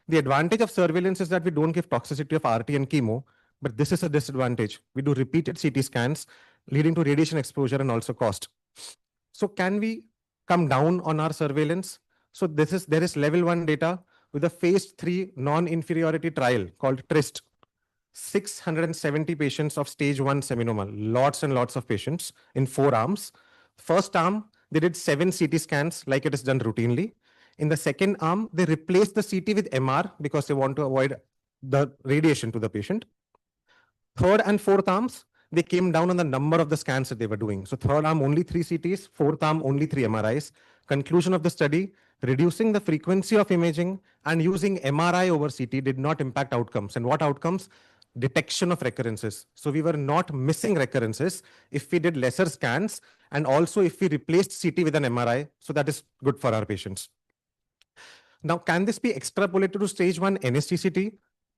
S12: The advantage of surveillance is that we don't give toxicity of RT and chemo, but this is a disadvantage. We do repeated CT scans, leading to radiation exposure and also cost. So can we come down on our surveillance? So there is level 1 data with a phase 3 non-inferiority trial called TRIST. 670 patients of stage 1 seminoma, lots and lots of patients in 4 arms. First arm, they did 7 CT scans like it is done routinely. In the second arm, they replaced the CT with MR because they want to avoid the radiation to the patient. Third and fourth arms, they came down on the number of the scans that they were doing. So third arm, only 3 CTs, fourth arm, only 3 MRIs. Conclusion of the study, reducing the frequency of imaging and using MRI over CT did not impact outcomes. And what outcomes? Detection of recurrences. So we were not missing recurrences if we did lesser scans and also if we replaced CT with an MRI. So that is good for our patients. Now, can this be extrapolated to stage 1 NSTCT?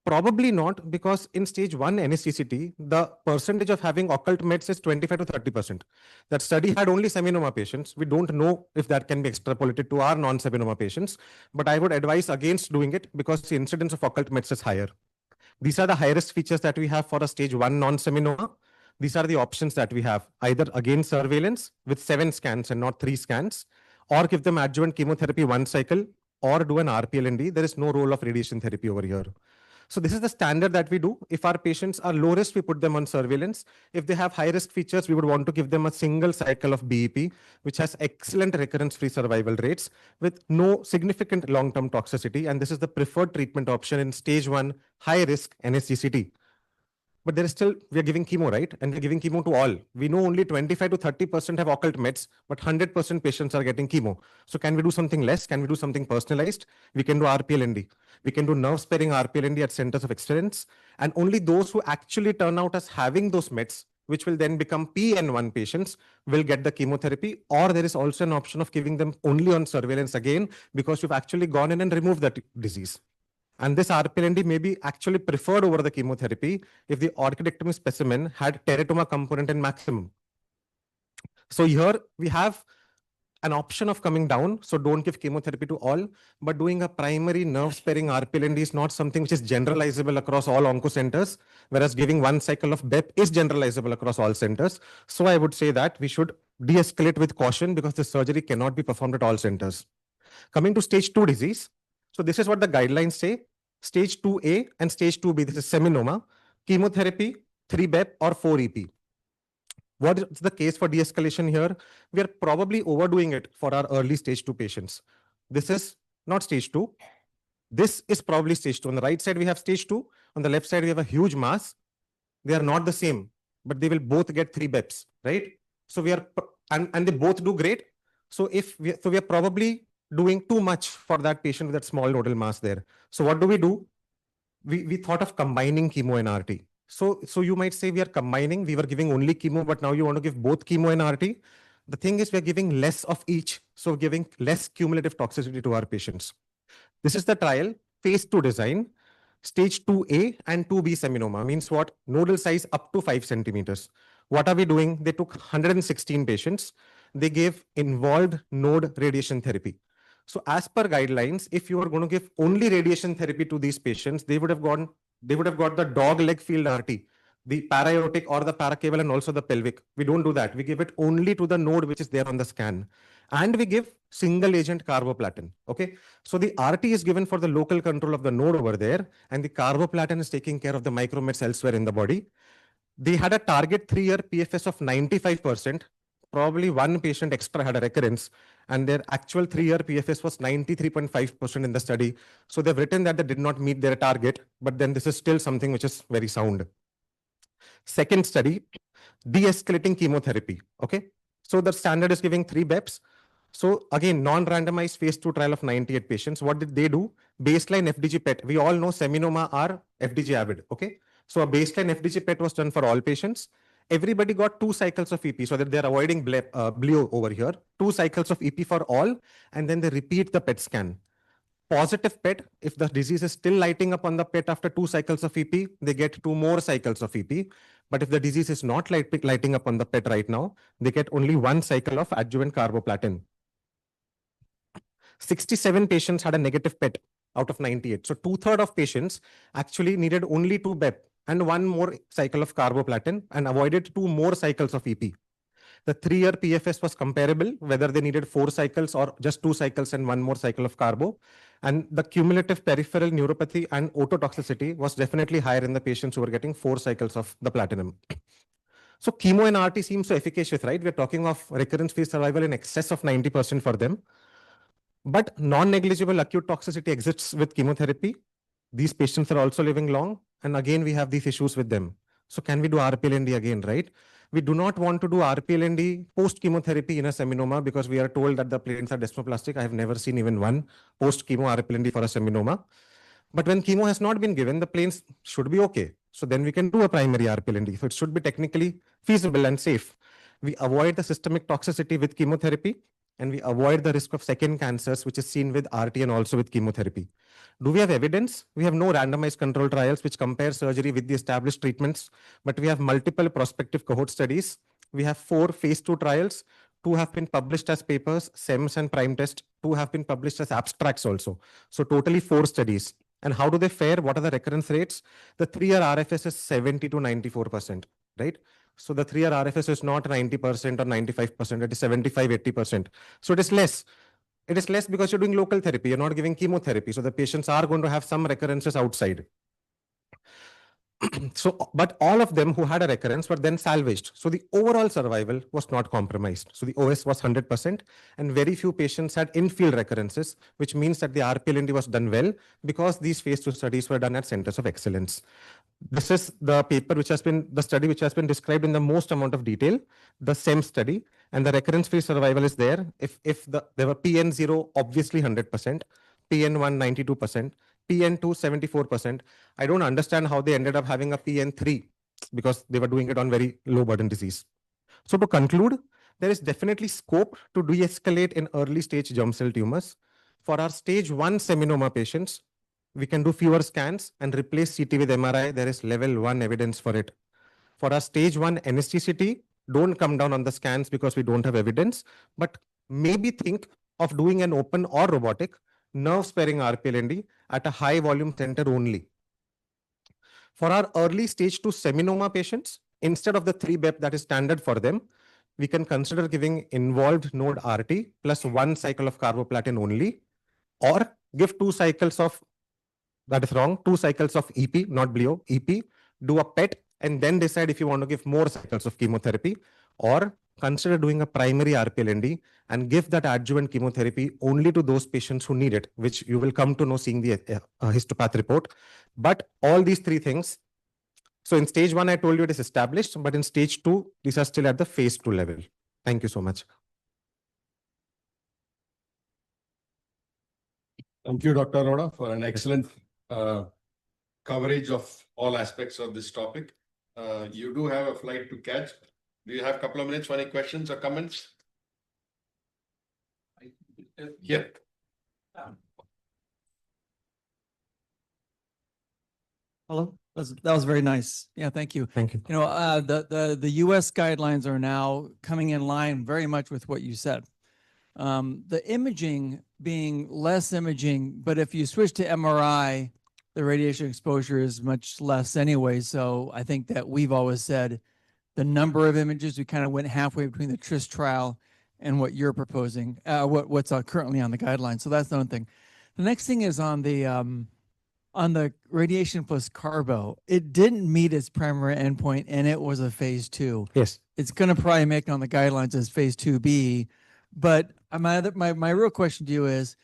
S12: Probably not, because in stage 1 NSTCT, the percentage of having occult mets is 25 to 30%. That study had only seminoma patients. We don't know if that can be extrapolated to our non-seminoma patients, but I would advise against doing it because the incidence of occult mets is higher. These are the high-risk features that we have for a stage 1 non-seminoma. These are the options that we have, either again surveillance with 7 scans and not 3 scans, or give them adjuvant chemotherapy 1 cycle, or do an RPLND. There is no role of radiation therapy over here. So this is the standard that we do. If our patients are low risk, we put them on surveillance. If they have high risk features, we would want to give them a single cycle of BEP, which has excellent recurrence-free survival rates with no significant long-term toxicity. And this is the preferred treatment option in stage 1 high risk NSCCT. But there is still, we are giving chemo, right? And we're giving chemo to all. We know only 25 to 30% have occult mets, but 100% patients are getting chemo. So can we do something less? Can we do something personalized? We can do RPLND. We can do nerve sparing RPLND at centers of excellence. And only those who actually turn out as having those mets, which will then become PN1 patients, will get the chemotherapy. Or there is also an option of giving them only on surveillance again, because you've actually gone in and removed that disease. And this RPLND may be actually preferred over the chemotherapy if the orchidectomy specimen had teratoma component in maximum. So here we have an option of coming down. So don't give chemotherapy to all, but doing a primary nerve sparing RPLND is not something which is generalizable across all onco centers, whereas giving 1 cycle of BEP is generalizable across all centers. So I would say that we should de-escalate with caution because the surgery cannot be performed at all centers. Coming to stage 2 disease. So this is what the guidelines say. Stage 2A and stage 2B, this is seminoma, chemotherapy, 3 BEP or 4 EP. What is the case for de-escalation here? We are probably overdoing it for our early stage 2 patients. This is not stage 2. This is probably stage 2. On the right side, we have stage 2. On the left side, we have a huge mass. They are not the same, but they will both get 3 BEPs, right? So we are, and they both do great. So we are probably doing too much for that patient with that small nodal mass there. So what do? We thought of combining chemo and RT. So you might say we are combining, we were giving only chemo, but now you want to give both chemo and RT. The thing is we are giving less of each. So giving less cumulative toxicity to our patients. This is the trial, phase 2 design, stage 2A and 2B seminoma. Means what? Nodal size up to 5 centimeters. What are we doing? They took 116 patients. They gave involved node radiation therapy. So as per guidelines, if you are going to give only radiation therapy to these patients, they would have got the dog leg field RT, the para-aortic or the paracaval and also the pelvic. We don't do that. We give it only to the node which is there on the scan. And we give single agent carboplatin. Okay. So the RT is given for the local control of the node over there, and the carboplatin is taking care of the micromets elsewhere in the body. They had a target 3-year PFS of 95%. Probably 1 patient extra had a recurrence, and their actual 3-year PFS was 93.5% in the study. So they've written that they did not meet their target, but then this is still something which is very sound. Second study, de-escalating chemotherapy. Okay. So the standard is giving 3 BEPs. So again, non-randomized phase 2 trial of 98 patients. What did they do? Baseline FDG PET. We all know seminoma are FDG avid. Okay. So a baseline FDG PET was done for all patients. Everybody got 2 cycles of EP so that they're avoiding bleo over here. 2 cycles of EP for all, and then they repeat the PET scan. Positive PET, if the disease is still lighting up on the PET after 2 cycles of EP, they get 2 more cycles of EP. But if the disease is not lighting up on the PET right now, they get only 1 cycle of adjuvant carboplatin. 67 patients had a negative PET out of 98. So 2/3 of patients actually needed only 2 BEP and 1 more cycle of carboplatin and avoided 2 more cycles of EP. The 3-year PFS was comparable, whether they needed 4 cycles or just 2 cycles and 1 more cycle of carbo. And the cumulative peripheral neuropathy and ototoxicity was definitely higher in the patients who were getting 4 cycles of the platinum. So chemo and RT seems so efficacious, right? We're talking of recurrence-free survival in excess of 90% for them. But non-negligible acute toxicity exists with chemotherapy. These patients are also living long. And again, we have these issues with them. So can we do RPLND again, right? We do not want to do RPLND post chemotherapy in a seminoma because we are told that the planes are desmoplastic. I have never seen even one post chemo RPLND for a seminoma. But when chemo has not been given, the planes should be okay. So then we can do a primary RPLND. So it should be technically feasible and safe. We avoid the systemic toxicity with chemotherapy, and we avoid the risk of second cancers, which is seen with RT and also with chemotherapy. Do we have evidence? We have no randomized control trials which compare surgery with the established treatments, but we have multiple prospective cohort studies. We have 4 phase 2 trials. 2 have been published as papers, SEMS and prime test. 2 have been published as abstracts also. So totally 4 studies. And how do they fare? What are the recurrence rates? The 3-year RFS is 70 to 94%, right? So the 3-year RFS is not 90% or 95%, it is 75, 80%. So it is less. It is less because you're doing local therapy, you're not giving chemotherapy. So the patients are going to have some recurrences outside. So, but all of them who had a recurrence were then salvaged. So the overall survival was not compromised. So the OS was 100%, and very few patients had in-field recurrences, which means that the RPLND was done well because these phase 2 studies were done at centers of excellence. This is the paper which has been, the study which has been described in the most amount of detail, the SEM study, and the recurrence-free survival is there. If there were PN0, obviously 100%, PN1, 92%, PN2, 74%. I don't understand how they ended up having a PN3 because they were doing it on very low burden disease. So to conclude, there is definitely scope to de-escalate in early stage germ cell tumors. For our stage 1 seminoma patients, we can do fewer scans and replace CT with MRI. There is level 1 evidence for it. For our stage 1 NSTCT, don't come down on the scans because we don't have evidence, but maybe think of doing an open or robotic nerve sparing RPLND at a high volume center only. For our early stage 2 seminoma patients, instead of the 3-BEP that is standard for them, we can consider giving involved node RT plus 1 cycle of carboplatin only, or give 2 cycles of, that is wrong, 2 cycles of EP, not bleo, EP, do a PET, and then decide if you want to give more cycles of chemotherapy, or consider doing a primary RPLND and give that adjuvant chemotherapy only to those patients who need it, which you will come to know seeing the histopath report. But all these 3 things, so in stage 1, I told you it is established, but in stage 2, these are still at the phase 2 level. Thank you so much.
S7: Thank you, Dr. Arora, for an excellent coverage of all aspects of this topic. You do have a flight to catch. Do you have a couple of minutes for any questions or comments? Yeah.
S4: Hello. That was very nice. Yeah, thank you.
S12: Thank you.
S4: You know, the U.S. guidelines are now coming in line very much with what you said. The imaging being less imaging, but if you switch to MRI, the radiation exposure is much less anyway. So I think that we've always said the number of images, we kind of went halfway between the TRIS trial and what you're proposing, what's currently on the guidelines. So that's the one thing. The next thing is on the radiation plus carbo. It didn't meet its primary endpoint, and it was a phase 2.
S12: Yes.
S4: It's going to probably make it on the guidelines as phase 2B. But my real question to you is,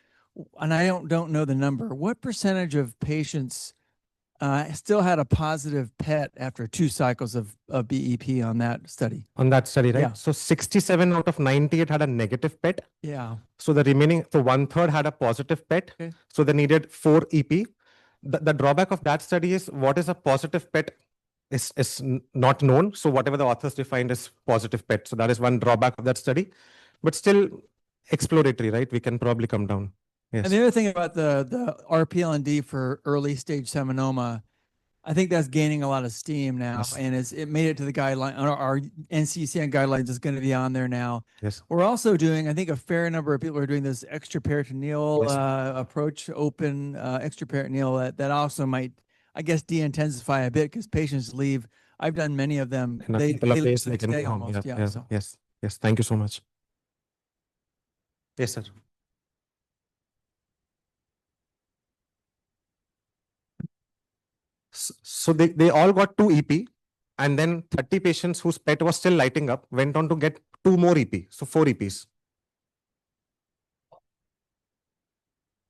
S4: and I don't know the number, what percentage of patients still had a positive PET after 2 cycles of BEP on that study?
S12: On that study, right?
S4: Yeah.
S12: So 67 out of 98 had a negative PET.
S4: Yeah.
S12: So the remaining, so 1/3 had a positive PET.
S4: Okay.
S12: So they needed 4 EP. The drawback of that study is what is a positive PET is not known. So whatever the authors defined as positive PET. So that is one drawback of that study, but still exploratory, right? We can probably come down. Yes.
S4: And the other thing about the RPLND for early stage seminoma, I think that's gaining a lot of steam now,
S12: Yes.
S4: and it made it to the guideline. Our NCCN guidelines is going to be on there now.
S12: Yes.
S4: We're also doing, I think, a fair number of people are doing this extraperitoneal approach, open extraperitoneal. That also might, I guess, de-intensify a bit because patients leave. I've done many of them.
S12: In a
S4: They
S12: couple of
S4: leave
S12: days,
S4: the
S12: they
S4: next
S12: can
S4: day
S12: go home.
S4: almost.
S12: Yeah,
S4: Yeah.
S12: yeah,
S4: So.
S12: yes, yes. Thank you so much. Yes, sir. So they all got 2 EP, and then 30 patients whose PET was still lighting up went on to get 2 more EP, so 4 EPs.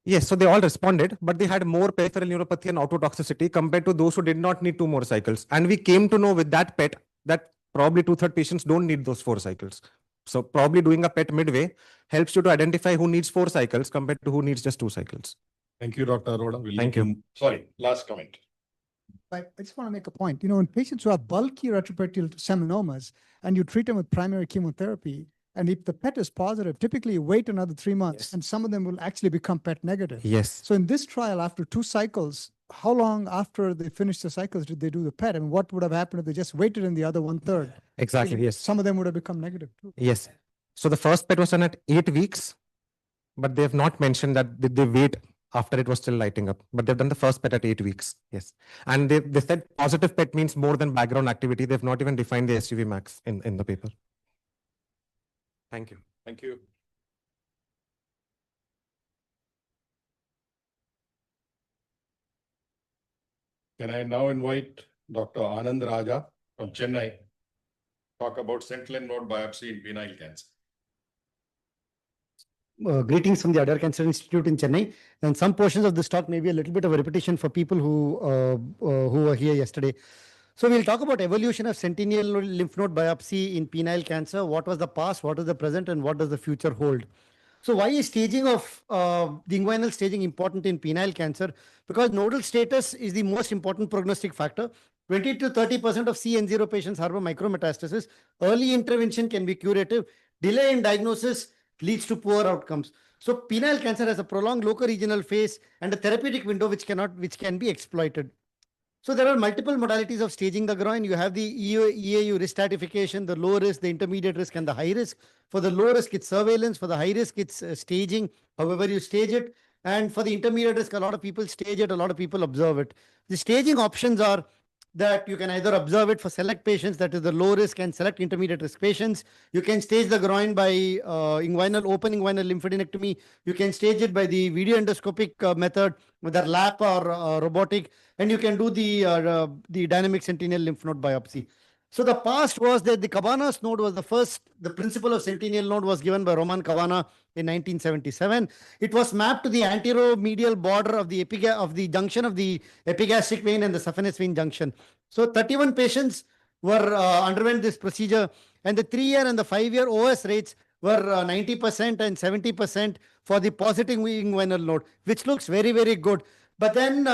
S12: Yes, so they all responded, but they had more peripheral neuropathy and autotoxicity compared to those who did not need 2 more cycles. And we came to know with that PET that probably 2/3 patients don't need those 4 cycles. So probably doing a PET midway helps you to identify who needs 4 cycles compared to who needs just 2 cycles.
S7: Thank you, Dr. Arora.
S12: Thank you.
S7: Sorry, last comment.
S15: I just want to make a point. In patients who have bulky retroperitoneal seminomas and you treat them with primary chemotherapy, and if the PET is positive, typically you wait another 3 months, and some of them will actually become PET negative.
S12: Yes.
S15: So in this trial, after 2 cycles, how long after they finished the cycles did they do the PET? And what would have happened if they just waited in the other 1/3?
S12: Exactly,
S15: Because
S12: yes.
S15: Some of them would have become negative too.
S12: Yes. So the first PET was done at 8 weeks, but they have not mentioned that they wait after it was still lighting up. But they've done the first PET at 8 weeks. Yes. And they said positive PET means more than background activity. They've not even defined the SUV max in the paper. Thank you.
S7: Thank you. Can I now invite Dr. Anand Raja from Chennai talk about sentinel node biopsy in penile cancer?
S1: Greetings from the Adar Cancer Institute in Chennai. And some portions of this talk may be a little bit of a repetition for people who were here yesterday. So we'll talk about evolution of sentinel lymph node biopsy in penile cancer. What was the past, what is the present, and what does the future hold? So why is staging of the inguinal staging important in penile cancer? Because nodal status is the most important prognostic factor. 20 to 30% of CN0 patients harbor micrometastasis. Early intervention can be curative. Delay in diagnosis leads to poor outcomes. So penile cancer has a prolonged local regional phase and a therapeutic window which can be exploited. So there are multiple modalities of staging the groin. You have the EAU risk stratification, the low risk, the intermediate risk, and the high risk. For the low risk, it's surveillance. For the high risk, it's staging, however you stage it. And for the intermediate risk, a lot of people stage it, a lot of people observe it. The staging options are that you can either observe it for select patients, that is the low risk, and select intermediate risk patients. You can stage the groin by open inguinal lymphadenectomy. You can stage it by the video endoscopic method, whether lap or robotic, and you can do the dynamic sentinel lymph node biopsy. So the past was that the Cabanas node was the principle of sentinel node was given by Roman Cabana in 1977. It was mapped to the anteromedial border of the junction of the epigastric vein and the saphenous vein junction. So 31 patients were underwent this procedure, and the 3-year and the 5-year OS rates were 90% and 70% for the positive inguinal node, which looks very, very good. But then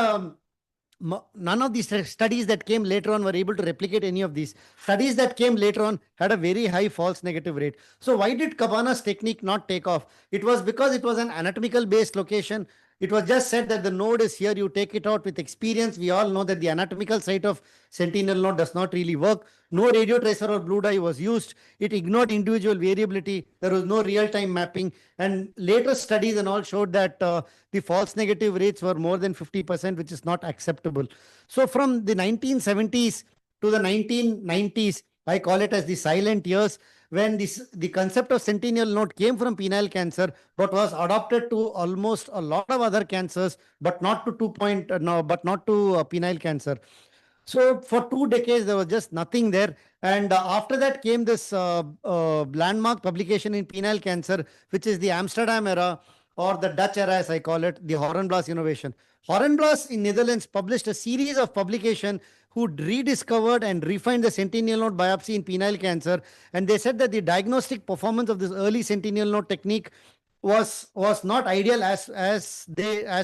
S1: none of these studies that came later on were able to replicate any of these. Studies that came later on had a very high false negative rate. So why did Cabana's technique not take off? It was because it was an anatomical based location. It was just said that the node is here, you take it out with experience. We all know that the anatomical site of sentinel node does not really work. No radio tracer or blue dye was used. It ignored individual variability. There was no real-time mapping. And later studies and all showed that the false negative rates were more than 50%, which is not acceptable. So from the 1970s to the 1990s, I call it as the silent years, when the concept of sentinel node came from penile cancer, but was adopted to almost a lot of other cancers, but not to penile cancer. So for 2 decades, there was just nothing there. And after that came this landmark publication in penile cancer, which is the Amsterdam era, or the Dutch era, as I call it, the Horenblas innovation. Horenblas in Netherlands published a series of publications who rediscovered and refined the sentinel node biopsy in penile cancer. And they said that the diagnostic performance of this early sentinel node technique was not ideal as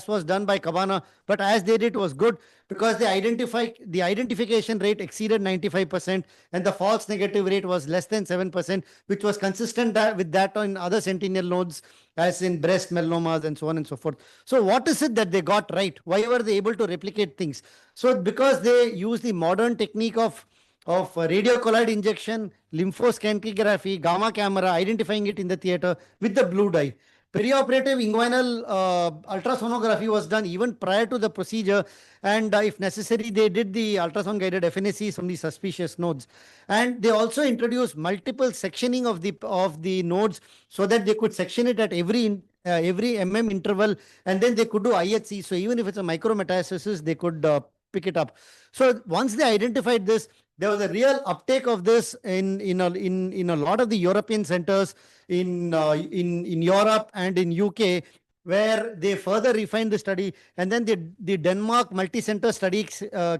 S1: was done by Cabana, but as they did was good, because the identification rate exceeded 95% and the false negative rate was less than 7%, which was consistent with that in other sentinel nodes, as in breast melanomas and so on and so forth. So what is it that they got right? Why were they able to replicate things? So because they use the modern technique of radiocolloid injection, lymphoscintigraphy, gamma camera, identifying it in the theater with the blue dye. Perioperative inguinal ultrasonography was done even prior to the procedure, and if necessary, they did the ultrasound guided FNACs from the suspicious nodes. And they also introduced multiple sectioning of the nodes so that they could section it at every mm interval, and then they could do IHC. So even if it's a micrometastasis, they could pick it up. So once they identified this, there was a real uptake of this in a lot of the European centers in Europe and in UK. where they further refined the study. And then the Denmark multi-center study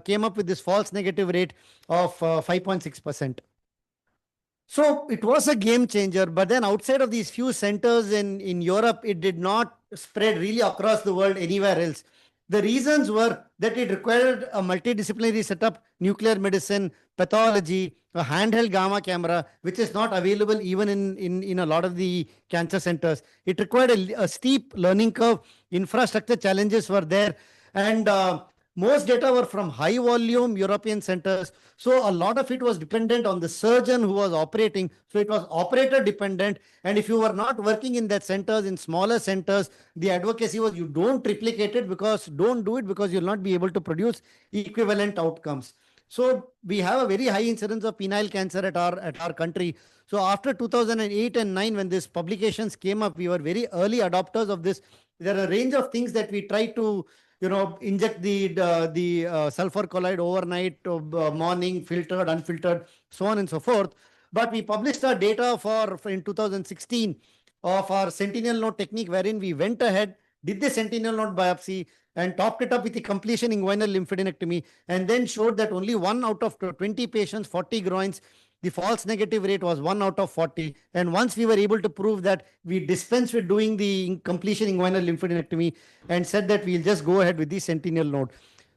S1: came up with this false negative rate of 5.6%. So it was a game changer, but then outside of these few centers in Europe, it did not spread really across the world anywhere else. The reasons were that it required a multidisciplinary setup, nuclear medicine, pathology, a handheld gamma camera, which is not available even in a lot of the cancer centers. It required a steep learning curve, infrastructure challenges were there, and most data were from high volume European centers. So a lot of it was dependent on the surgeon who was operating. So it was operator dependent. And if you were not working in that centers, in smaller centers, the advocacy was you don't replicate it don't do it because you'll not be able to produce equivalent outcomes. So we have a very high incidence of penile cancer at our country. So after 2008 and 9, when these publications came up, we were very early adopters of this. There are a range of things that we try to inject the sulfur colloid overnight, morning, filtered, unfiltered, so on and so forth. But we published our data for in 2016 of our sentinel node technique, wherein we went ahead, did the sentinel node biopsy, and topped it up with the completion inguinal lymphadenectomy, and then showed that only 1 out of 20 patients, 40 groins, the false negative rate was 1 out of 40. And once we were able to prove that, we dispensed with doing the completion inguinal lymphadenectomy and said that we'll just go ahead with the sentinel node.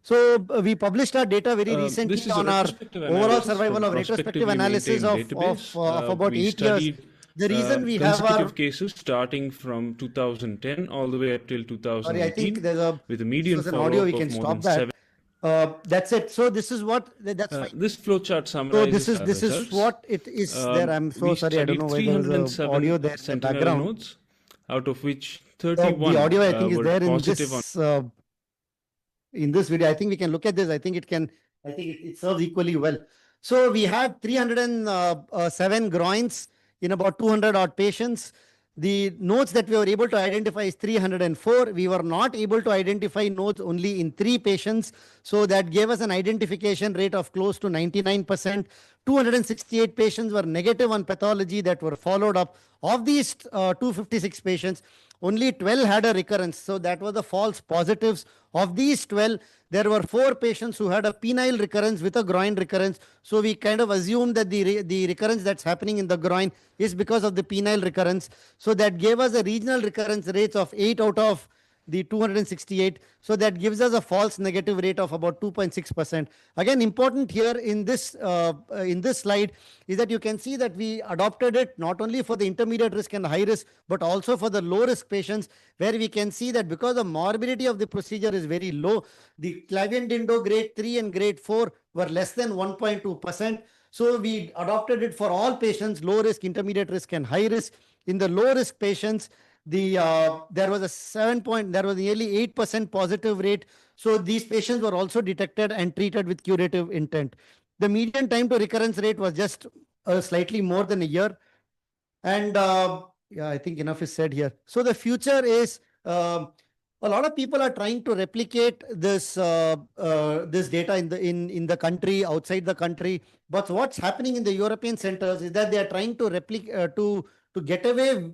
S1: So we published our data very recently on our overall survival of retrospective analysis of about 8 years. The reason we have our
S10: cases starting from 2010 all the way up till 2018.
S1: Sorry, I think there's a
S10: with a median
S1: an audio. We can stop that. That's it. So this is what that's fine.
S10: This flowchart summarizes.
S1: So this is what it is there. I'm so sorry. I don't know why there's an audio there in the background.
S10: Nodes, out of which 31
S1: the audio I think is there in this video. I think we can look at this. I think it serves equally well. So we had 307 groins in about 200 odd patients. The nodes that we were able to identify is 304. We were not able to identify nodes only in 3 patients. So that gave us an identification rate of close to 99%. 268 patients were negative on pathology that were followed up. Of these 256 patients, only 12 had a recurrence. So that was the false positives. Of these 12, there were 4 patients who had a penile recurrence with a groin recurrence. So we kind of assumed that the recurrence that's happening in the groin is because of the penile recurrence. So that gave us a regional recurrence rates of 8 out of the 268. So that gives us a false negative rate of about 2.6%. Again, important here in this slide is that you can see that we adopted it not only for the intermediate risk and high risk, but also for the low risk patients, where we can see that because the morbidity of the procedure is very low, the Clavien-Dindo grade 3 and grade 4 were less than 1.2%. So we adopted it for all patients, low risk, intermediate risk, and high risk. In the low risk patients, there was nearly 8% positive rate. So these patients were also detected and treated with curative intent. The median time to recurrence rate was just slightly more than a year. And yeah, I think enough is said here. So the future is a lot of people are trying to replicate this this data in the country, outside the country. But what's happening in the European centers is that they are trying to replicate to get away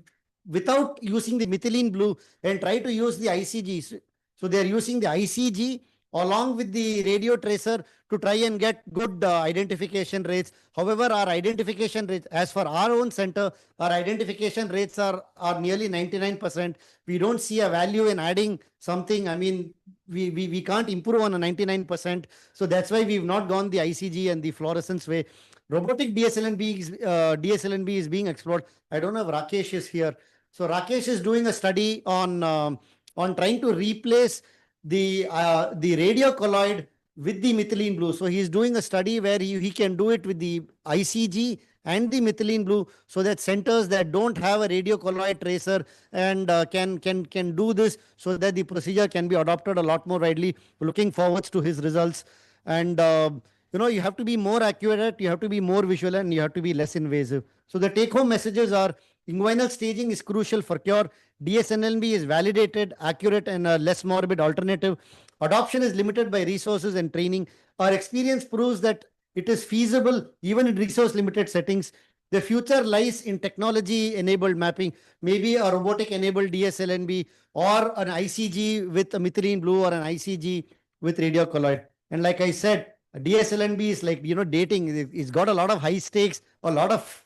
S1: without using the methylene blue and try to use the ICG. So they are using the ICG along with the radio tracer to try and get good identification rates. However, our identification rates, as for our own center, our identification rates are nearly 99%. We don't see a value in adding something. I mean, we can't improve on a 99%. So that's why we've not gone the ICG and the fluorescence way. Robotic DSLNB is being explored. I don't know if Rakesh is here. So Rakesh is doing a study on trying to replace the radiocolloid with the methylene blue. So he's doing a study where he can do it with the ICG and the methylene blue, so that centers that don't have a radiocolloid tracer and can do this, so that the procedure can be adopted a lot more widely. We're looking forward to his results. And you have to be more accurate, you have to be more visual, and you have to be less invasive. So the take-home messages are: inguinal staging is crucial for cure. DSNLB is validated, accurate, and a less morbid alternative. Adoption is limited by resources and training. Our experience proves that it is feasible even in resource-limited settings. The future lies in technology-enabled mapping, maybe a robotic-enabled DSLNB or an ICG with a methylene blue or an ICG with radiocolloid. And like I said, DSLNB is like, dating. It's got a lot of high stakes, a lot of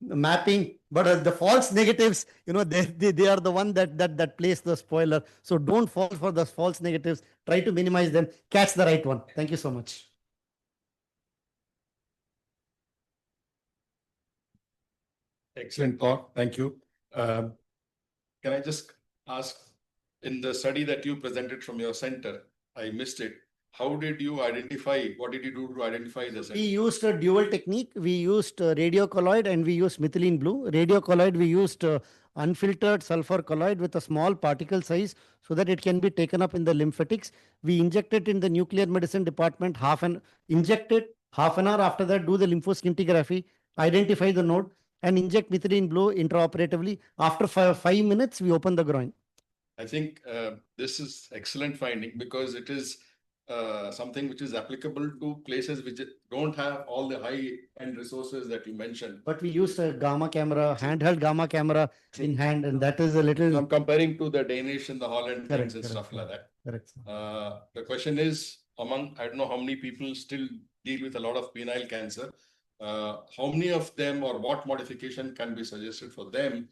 S1: mapping, but the false negatives, they are the one that plays the spoiler. So don't fall for the false negatives. Try to minimize them. Catch the right one. Thank you so much.
S7: Excellent talk. Thank you. Can I just ask, in the study that you presented from your center, I missed it. How did you identify, what did you do to identify the center?
S1: We used a dual technique. We used radiocolloid and we used methylene blue. Radiocolloid, we used unfiltered sulfur colloid with a small particle size so that it can be taken up in the lymphatics. We inject it in the nuclear medicine department, inject it half an hour after that, do the lymphoscintigraphy, identify the node and inject methylene blue intraoperatively. After 5 minutes, we open the groin.
S7: I think this is excellent finding because it is something which is applicable to places which don't have all the high-end resources that you mentioned.
S1: But we use a gamma camera, handheld gamma camera in hand, and that is a little.
S7: I'm comparing to the Danish and the Holland
S1: Correct,
S7: things and
S1: correct,
S7: stuff like that.
S1: Correct.
S7: The question is, I don't know how many people still deal with a lot of penile cancer. How many of them or what modification can be suggested for them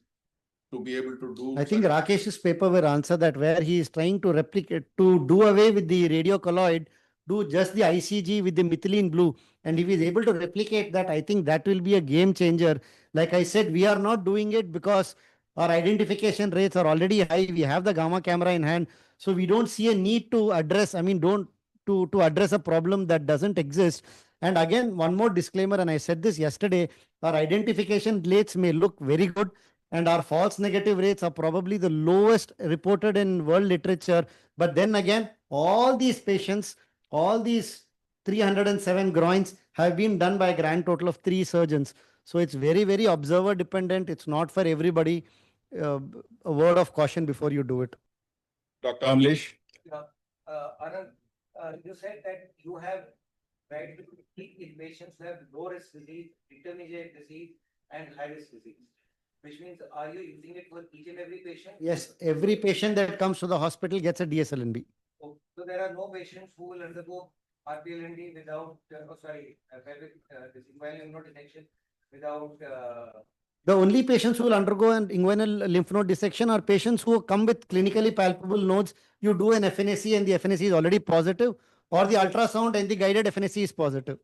S7: to be able to do?
S1: I think Rakesh's paper will answer that, where he is trying to replicate, to do away with the radiocolloid, do just the ICG with the methylene blue. And if he is able to replicate that, I think that will be a game changer. Like I said, we are not doing it because our identification rates are already high. We have the gamma camera in hand. So we don't see a need to address, to address a problem that doesn't exist. And again, one more disclaimer, and I said this yesterday, our identification rates may look very good, and our false negative rates are probably the lowest reported in world literature. But then again, all these patients, all these 307 groins have been done by a grand total of 3 surgeons. So it's very, very observer dependent. It's not for everybody. A word of caution before you do it.
S7: Dr. Amlesh?
S13: Anand, you said that you have tried to treat in patients who have low risk disease, intermediate disease, and high risk disease. Which means, are you using it for each and every patient?
S1: Yes, every patient that comes to the hospital gets a DSLNB.
S13: Oh, so there are no patients who will undergo RPLND without, inguinal lymph node dissection without.
S1: The only patients who will undergo an inguinal lymph node dissection are patients who come with clinically palpable nodes. You do an FNAC and the FNAC is already positive, or the ultrasound and the guided FNAC is positive.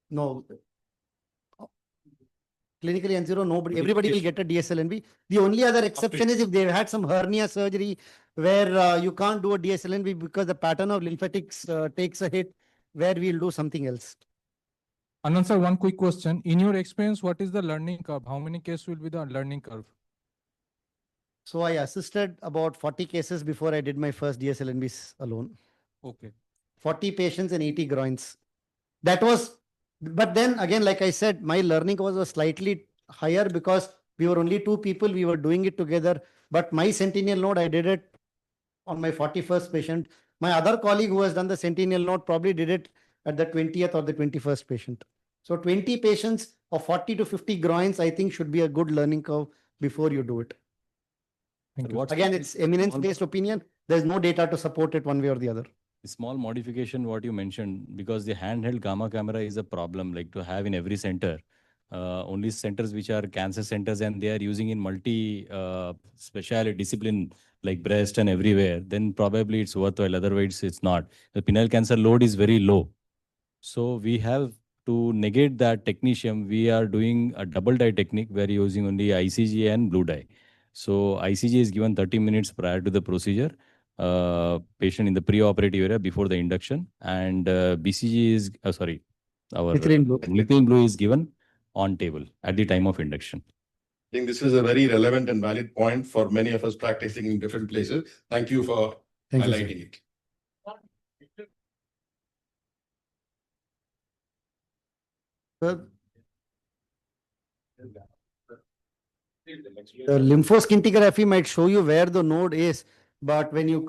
S1: No. Clinically N0, nobody, everybody will get a DSLNB. The only other exception is if they've had some hernia surgery where you can't do a DSLNB because the pattern of lymphatics takes a hit, where we'll do something else.
S19: Anand sir, one quick question. In your experience, what is the learning curve? How many cases will be the learning curve?
S1: So I assisted about 40 cases before I did my first DSLNBs alone.
S19: Okay.
S1: 40 patients and 80 groins. That was, but then again, like I said, my learning was slightly higher because we were only 2 people. We were doing it together. But my sentinel node, I did it on my 41st patient. My other colleague who has done the sentinel node probably did it at the 20th or the 21st patient. So 20 patients of 40 to 50 groins, I think should be a good learning curve before you do it.
S19: Thank you.
S1: Again, it's eminence-based opinion. There's no data to support it one way or the other.
S23: Small modification, what you mentioned, because the handheld gamma camera is a problem like to have in every center. Only centers which are cancer centers and they are using in multi specialty discipline like breast and everywhere, then probably it's worthwhile. Otherwise, it's not. The penile cancer load is very low. So we have to negate that technetium. We are doing a double dye technique where you're using only ICG and blue dye. So ICG is given 30 minutes prior to the procedure. Patient in the pre-operative area before the induction, and BCG is our methylene blue is given on table at the time of induction.
S7: I think this is a very relevant and valid point for many of us practicing in different places. Thank you for highlighting it.
S1: The lymphoscintigraphy might show you where the node is, but when you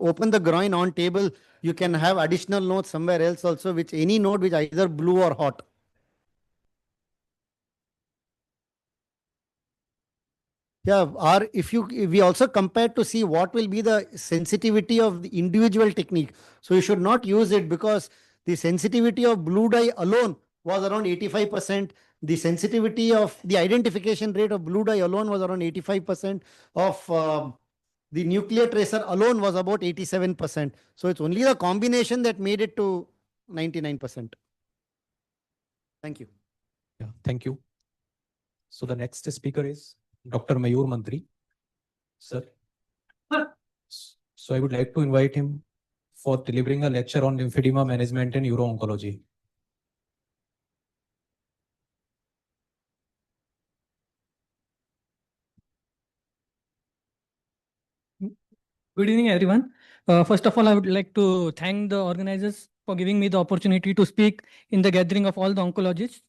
S1: open the groin on table, you can have additional nodes somewhere else also, which any node which either blue or hot. Yeah, or if we also compare to see what will be the sensitivity of the individual technique. So you should not use it because the sensitivity of blue dye alone was around 85%. The sensitivity of the identification rate of blue dye alone was around 85%. Of the nuclear tracer alone was about 87%. So it's only the combination that made it to 99%. Thank you.
S11: Yeah, thank you. So the next speaker is Dr. Mayur Mantri. Sir. So I would like to invite him for delivering a lecture on lymphedema management and uro-oncology.
S14: Good evening, everyone. First of all, I would like to thank the organizers for giving me the opportunity to speak in the gathering of all the oncologists.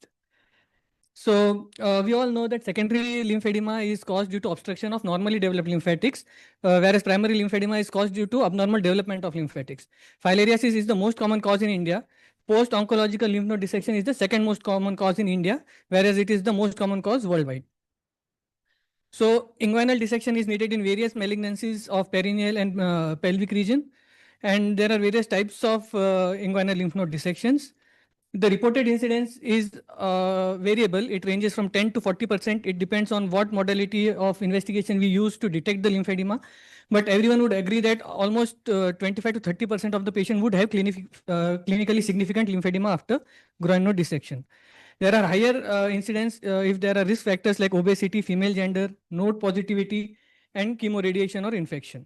S14: So we all know that secondary lymphedema is caused due to obstruction of normally developed lymphatics, whereas primary lymphedema is caused due to abnormal development of lymphatics. Filariasis is the most common cause in India. Post-oncological lymph node dissection is the second most common cause in India, whereas it is the most common cause worldwide. So inguinal dissection is needed in various malignancies of perineal and pelvic region. And there are various types of inguinal lymph node dissections. The reported incidence is variable. It ranges from 10 to 40%. It depends on what modality of investigation we use to detect the lymphedema. But everyone would agree that almost 25 to 30% of the patient would have clinically significant lymphedema after groin node dissection. There are higher incidence if there are risk factors like obesity, female gender, node positivity, and chemoradiation or infection.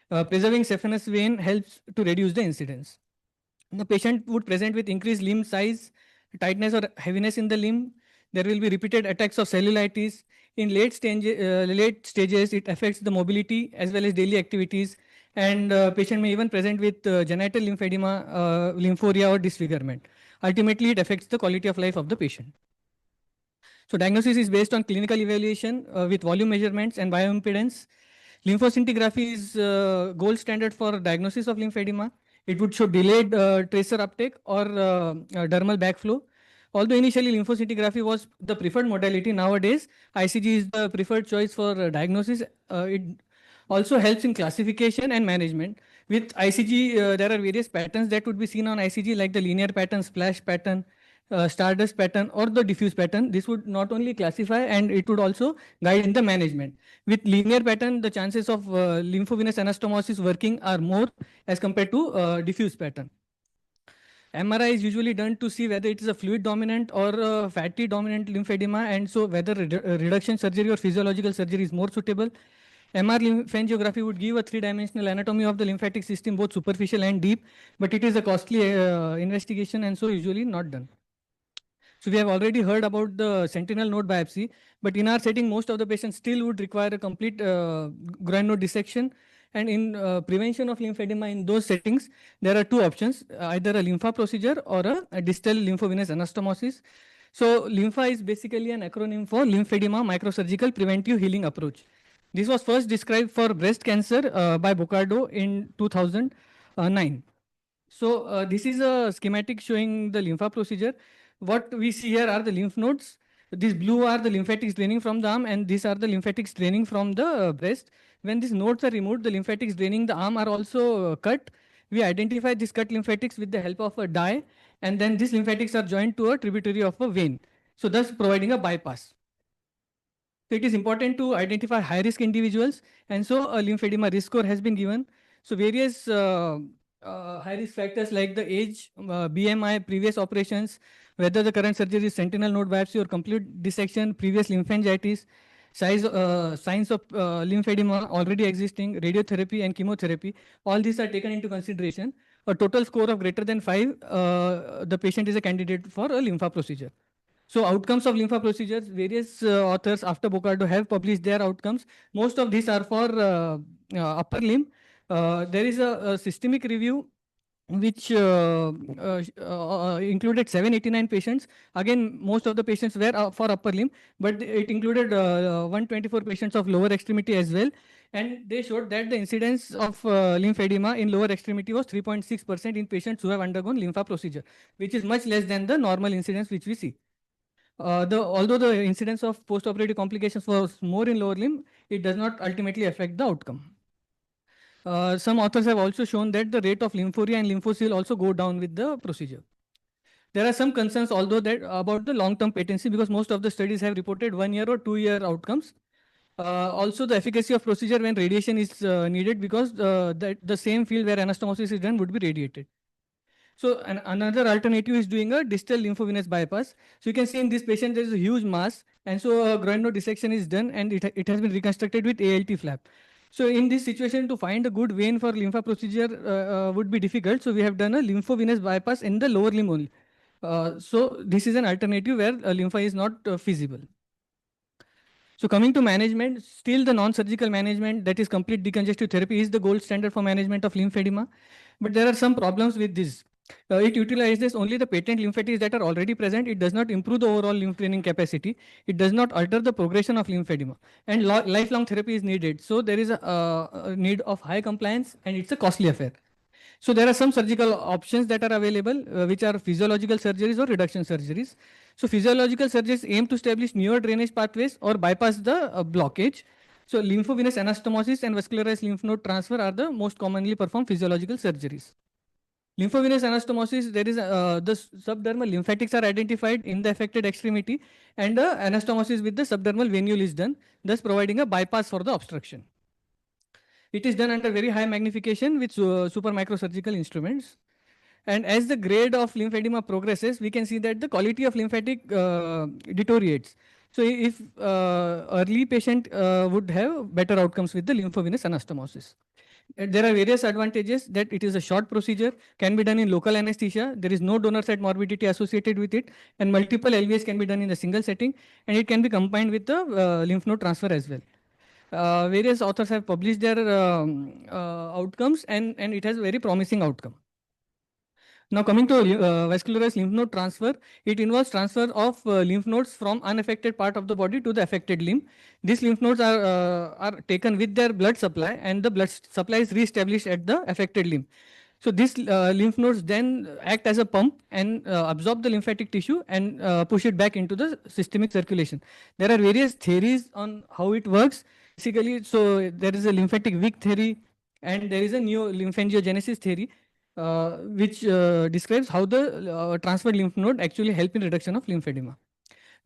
S14: Preserving saphenous vein helps to reduce the incidence. The patient would present with increased limb size, tightness or heaviness in the limb. There will be repeated attacks of cellulitis. In late stages, it affects the mobility as well as daily activities. And patient may even present with genital lymphedema, lymphoria or disfigurement. Ultimately, it affects the quality of life of the patient. So diagnosis is based on clinical evaluation with volume measurements and bioimpedance. Lymphoscintigraphy is gold standard for diagnosis of lymphedema. It would show delayed tracer uptake or dermal backflow. Although initially lymphoscintigraphy was the preferred modality, nowadays ICG is the preferred choice for diagnosis. It also helps in classification and management. With ICG, there are various patterns that would be seen on ICG like the linear pattern, splash pattern, stardust pattern or the diffuse pattern. This would not only classify and it would also guide in the management. With linear pattern, the chances of lymphovenous anastomosis working are more as compared to diffuse pattern. MRI is usually done to see whether it is a fluid dominant or fatty dominant lymphedema, and so whether reduction surgery or physiological surgery is more suitable. MR lymphangiography would give a three-dimensional anatomy of the lymphatic system, both superficial and deep, but it is a costly investigation and so usually not done. So we have already heard about the sentinel node biopsy, but in our setting, most of the patients still would require a complete groin node dissection. And in prevention of lymphedema in those settings, there are two options, either a lympha procedure or a distal lymphovenous anastomosis. So lympha is basically an acronym for lymphedema microsurgical preventive healing approach. This was first described for breast cancer by Bocardo in 2009. So this is a schematic showing the lympha procedure. What we see here are the lymph nodes. These blue are the lymphatics draining from the arm and these are the lymphatics draining from the breast. When these nodes are removed, the lymphatics draining the arm are also cut. We identify these cut lymphatics with the help of a dye and then these lymphatics are joined to a tributary of a vein. So thus providing a bypass. So it is important to identify high-risk individuals and so a lymphedema risk score has been given. So various high-risk factors like the age, BMI, previous operations, whether the current surgery is sentinel node biopsy or complete dissection, previous lymphangitis, signs of lymphedema already existing, radiotherapy and chemotherapy, all these are taken into consideration. A total score of greater than 5, the patient is a candidate for a lympha procedure. So outcomes of lympha procedures, various authors after Bocardo have published their outcomes. Most of these are for upper limb. There is a systemic review which included 789 patients. Again, most of the patients were for upper limb, but it included 124 patients of lower extremity as well. And they showed that the incidence of lymphedema in lower extremity was 3.6% in patients who have undergone lympha procedure, which is much less than the normal incidence which we see. although the incidence of post-operative complications was more in lower limb, it does not ultimately affect the outcome. Some authors have also shown that the rate of lymphoria and lymphocyl also go down with the procedure. There are some concerns, although that about the long-term patency, because most of the studies have reported 1 year or 2 year outcomes. Also, the efficacy of procedure when radiation is needed, because the same field where anastomosis is done would be radiated. So another alternative is doing a distal lymphovenous bypass. So you can see in this patient there is a huge mass, and so a groin node dissection is done, and it has been reconstructed with ALT flap. So in this situation, to find a good vein for lympha procedure would be difficult. So we have done a lymphovenous bypass in the lower limb only. So this is an alternative where lympha is not feasible. So coming to management, still the non-surgical management, that is complete decongestive therapy, is the gold standard for management of lymphedema. But there are some problems with this. It utilizes only the patent lymphatics that are already present. It does not improve the overall lymph draining capacity. It does not alter the progression of lymphedema. And lifelong therapy is needed. So there is a need of high compliance, and it's a costly affair. So there are some surgical options that are available, which are physiological surgeries or reduction surgeries. So physiological surgeries aim to establish newer drainage pathways or bypass the blockage. So lymphovenous anastomosis and vascularized lymph node transfer are the most commonly performed physiological surgeries. Lymphovenous anastomosis, there is the subdermal lymphatics are identified in the affected extremity, and anastomosis with the subdermal venule is done, thus providing a bypass for the obstruction. It is done under very high magnification with super microsurgical instruments. And as the grade of lymphedema progresses, we can see that the quality of lymphatic deteriorates. So if early patient would have better outcomes with the lymphovenous anastomosis. There are various advantages that it is a short procedure, can be done in local anesthesia, there is no donor site morbidity associated with it, and multiple LVs can be done in a single setting, and it can be combined with the lymph node transfer as well. Various authors have published their outcomes, and it has a very promising outcome. Now coming to vascularized lymph node transfer, it involves transfer of lymph nodes from unaffected part of the body to the affected limb. These lymph nodes are taken with their blood supply, and the blood supply is re-established at the affected limb. So these lymph nodes then act as a pump and absorb the lymphatic tissue and push it back into the systemic circulation. There are various theories on how it works. Basically, so there is a lymphatic wick theory, and there is a neo-lymphangiogenesis theory, which describes how the transferred lymph node actually help in reduction of lymphedema.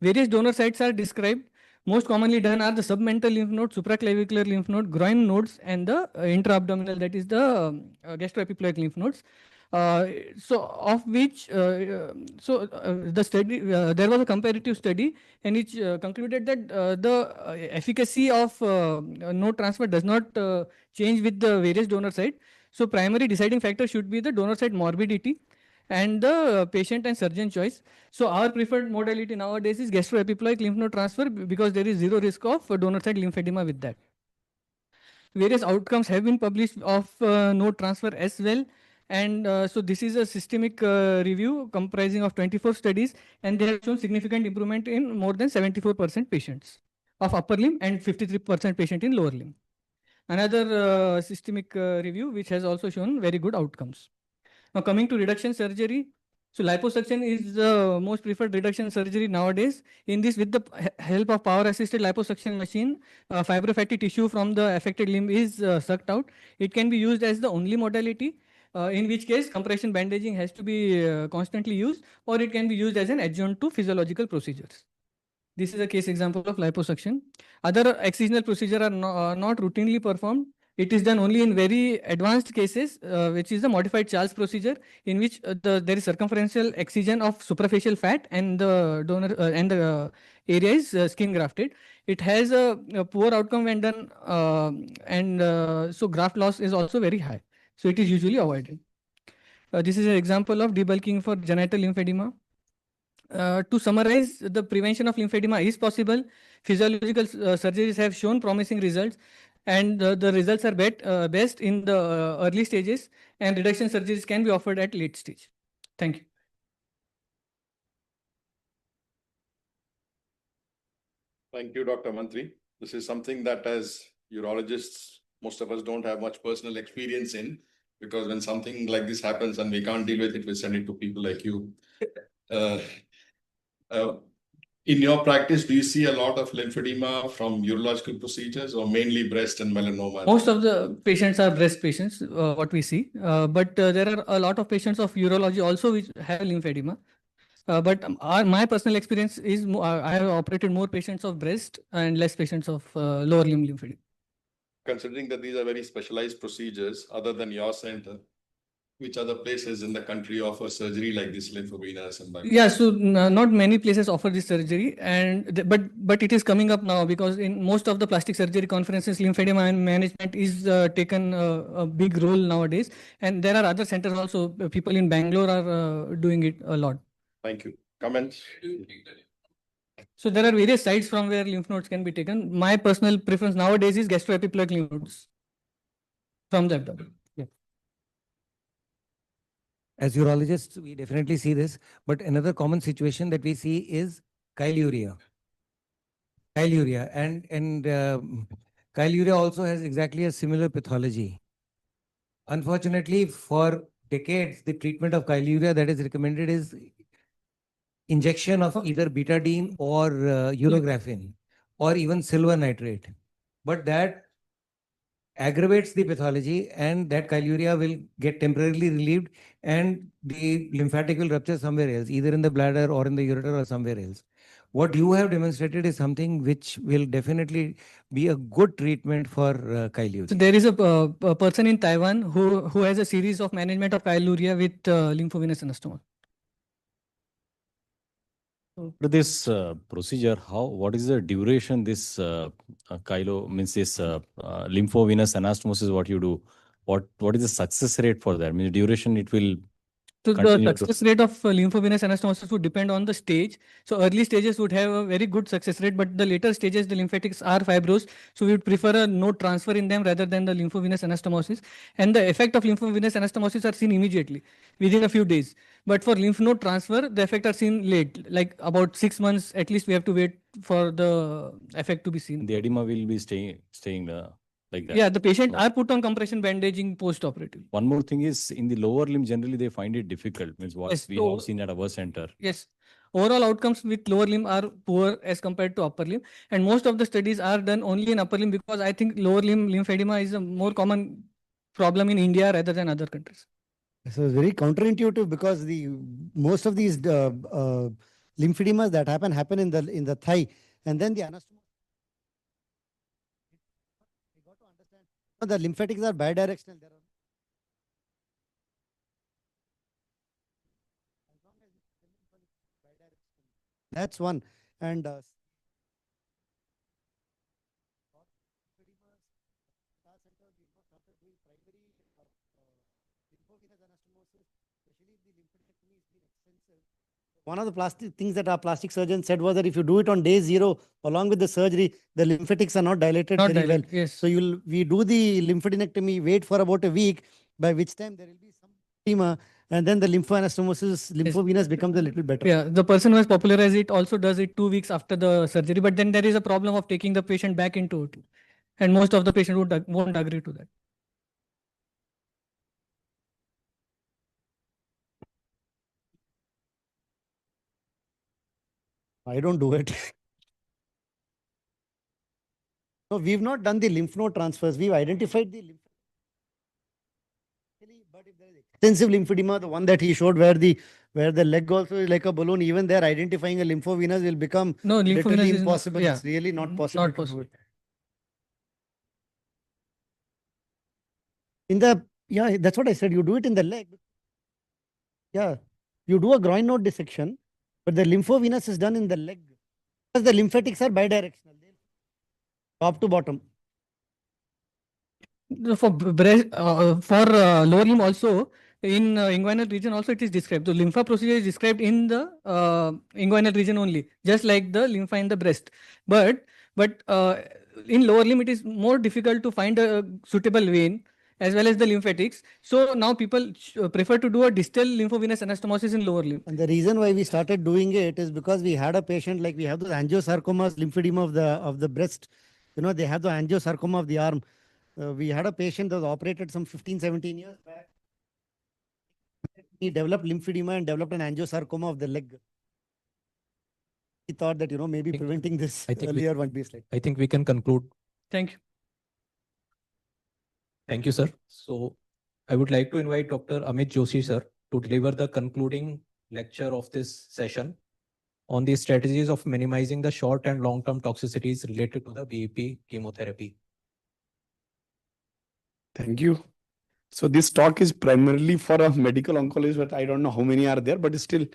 S14: Various donor sites are described. Most commonly done are the submental lymph node, supraclavicular lymph node, groin nodes, and the intra-abdominal, that is the gastroepiploic lymph nodes. So of which, the study, there was a comparative study, and which concluded that the efficacy of node transfer does not change with the various donor site. So primary deciding factor should be the donor site morbidity and the patient and surgeon choice. So our preferred modality nowadays is gastroepiploic lymph node transfer, because there is zero risk of donor site lymphedema with that. Various outcomes have been published of node transfer as well. And so this is a systemic review comprising of 24 studies, and they have shown significant improvement in more than 74% patients of upper limb and 53% patient in lower limb. Another systemic review which has also shown very good outcomes. Now coming to reduction surgery, so liposuction is the most preferred reduction surgery nowadays. In this, with the help of power-assisted liposuction machine, fibrofatty tissue from the affected limb is sucked out. It can be used as the only modality, in which case compression bandaging has to be constantly used, or it can be used as an adjunct to physiological procedures. This is a case example of liposuction. Other excisional procedures are not routinely performed. It is done only in very advanced cases, which is the modified Charles procedure, in which there is circumferential excision of suprafacial fat, and the donor and the area is skin grafted. It has a poor outcome when done, and so graft loss is also very high. So it is usually avoided. This is an example of debulking for genital lymphedema. To summarize, the prevention of lymphedema is possible. Physiological surgeries have shown promising results, and the results are best in the early stages, and reduction surgeries can be offered at late stage. Thank you.
S7: Thank you, Dr. Mantri. This is something that as urologists, most of us don't have much personal experience in, because when something like this happens and we can't deal with it, we send it to people like you. In your practice, do you see a lot of lymphedema from urological procedures or mainly breast and melanoma?
S14: Most of the patients are breast patients, what we see. But there are a lot of patients of urology also which have lymphedema. But my personal experience is I have operated more patients of breast and less patients of lower limb lymphedema.
S7: Considering that these are very specialized procedures, other than your center, which other places in the country offer surgery like this lymphovenous and
S14: Yeah, so not many places offer this surgery, and but it is coming up now because in most of the plastic surgery conferences, lymphedema management is taken a big role nowadays, and there are other centers also. People in Bangalore are doing it a lot.
S7: Thank you. Comments?
S14: So there are various sites from where lymph nodes can be taken. My personal preference nowadays is gastroepiploid lymph nodes from the abdomen. Yeah.
S16: As urologists, we definitely see this, but another common situation that we see is chyluria. Chyluria and chyluria also has exactly a similar pathology. Unfortunately, for decades, the treatment of chyluria that is recommended is injection of either betadine or urografin or even silver nitrate. But that aggravates the pathology and that chyluria will get temporarily relieved and the lymphatic will rupture somewhere else, either in the bladder or in the ureter or somewhere else. What you have demonstrated is something which will definitely be a good treatment for chyluria.
S14: So there is a person in Taiwan who has a series of management of chyluria with lymphovenous anastomose.
S23: To this procedure, what is the duration this means this lymphovenous anastomosis what you do? What is the success rate for that? I mean, duration it will
S14: So the
S23: continue to.
S14: success rate of lymphovenous anastomosis would depend on the stage. So early stages would have a very good success rate, but the later stages, the lymphatics are fibrous. So we would prefer a node transfer in them rather than the lymphovenous anastomosis. And the effect of lymphovenous anastomosis are seen immediately within a few days. But for lymph node transfer, the effect are seen late, like about 6 months at least we have to wait for the effect to be seen.
S23: The edema will be staying like that.
S14: Yeah, the patient are put on compression bandaging post-operative.
S23: One more thing is in the lower limb, generally they find it difficult. Means what
S14: Yes,
S23: we
S14: so-
S23: have seen at our center.
S14: Yes. Overall outcomes with lower limb are poor as compared to upper limb. And most of the studies are done only in upper limb because I think lower limb lymphedema is a more common problem in India rather than other countries.
S1: So it's very counterintuitive because the most of these lymphedemas that happen in the thigh, and then the anastomosis. The lymphatics are bidirectional. There are that's one. And one of the plastic things that our plastic surgeon said was that if you do it on day 0 along with the surgery, the lymphatics are not dilated
S14: Not
S1: very
S14: dilated,
S1: well.
S14: yes.
S1: So we do the lymphadenectomy, wait for about a week, by which time there will be some edema, and then the lymphovenous becomes a little better.
S14: Yeah, the person who has popularized it also does it 2 weeks after the surgery, but then there is a problem of taking the patient back into it. And most of the patient won't agree to that.
S1: I don't do it. No, we've not done the lymph node transfers. We've identified the extensive lymphedema, the one that he showed where the leg also is like a balloon. Even there, identifying a lymphovenous will become literally
S14: lymphovenous is not-
S1: impossible.
S14: yeah,
S1: It's really not possible.
S14: not possible.
S1: Yeah, that's what I said. You do it in the leg. Yeah, you do a groin node dissection, but the lymphovenous is done in the leg because the lymphatics are bidirectional, top to bottom.
S14: For breast, for lower limb also, in inguinal region also it is described. The lympha procedure is described in the inguinal region only, just like the lympha in the breast. But in lower limb it is more difficult to find a suitable vein as well as the lymphatics. So now people prefer to do a distal lymphovenous anastomosis in lower limb.
S1: And the reason why we started doing it is because we had a patient, like we have those angiosarcomas, lymphedema of the breast. You know, they have the angiosarcoma of the arm. We had a patient that was operated some 15, 17 years back. He developed lymphedema and developed an angiosarcoma of the leg. We thought that, maybe preventing this earlier might be slight.
S11: I think we can conclude.
S14: Thank you.
S11: Thank you, sir. So I would like to invite Dr. Amit Joshi, sir, to deliver the concluding lecture of this session on the strategies of minimizing the short and long-term toxicities related to the BEP chemotherapy.
S17: Thank you. So this talk is primarily for a medical oncologist, but I don't know how many are there, but still.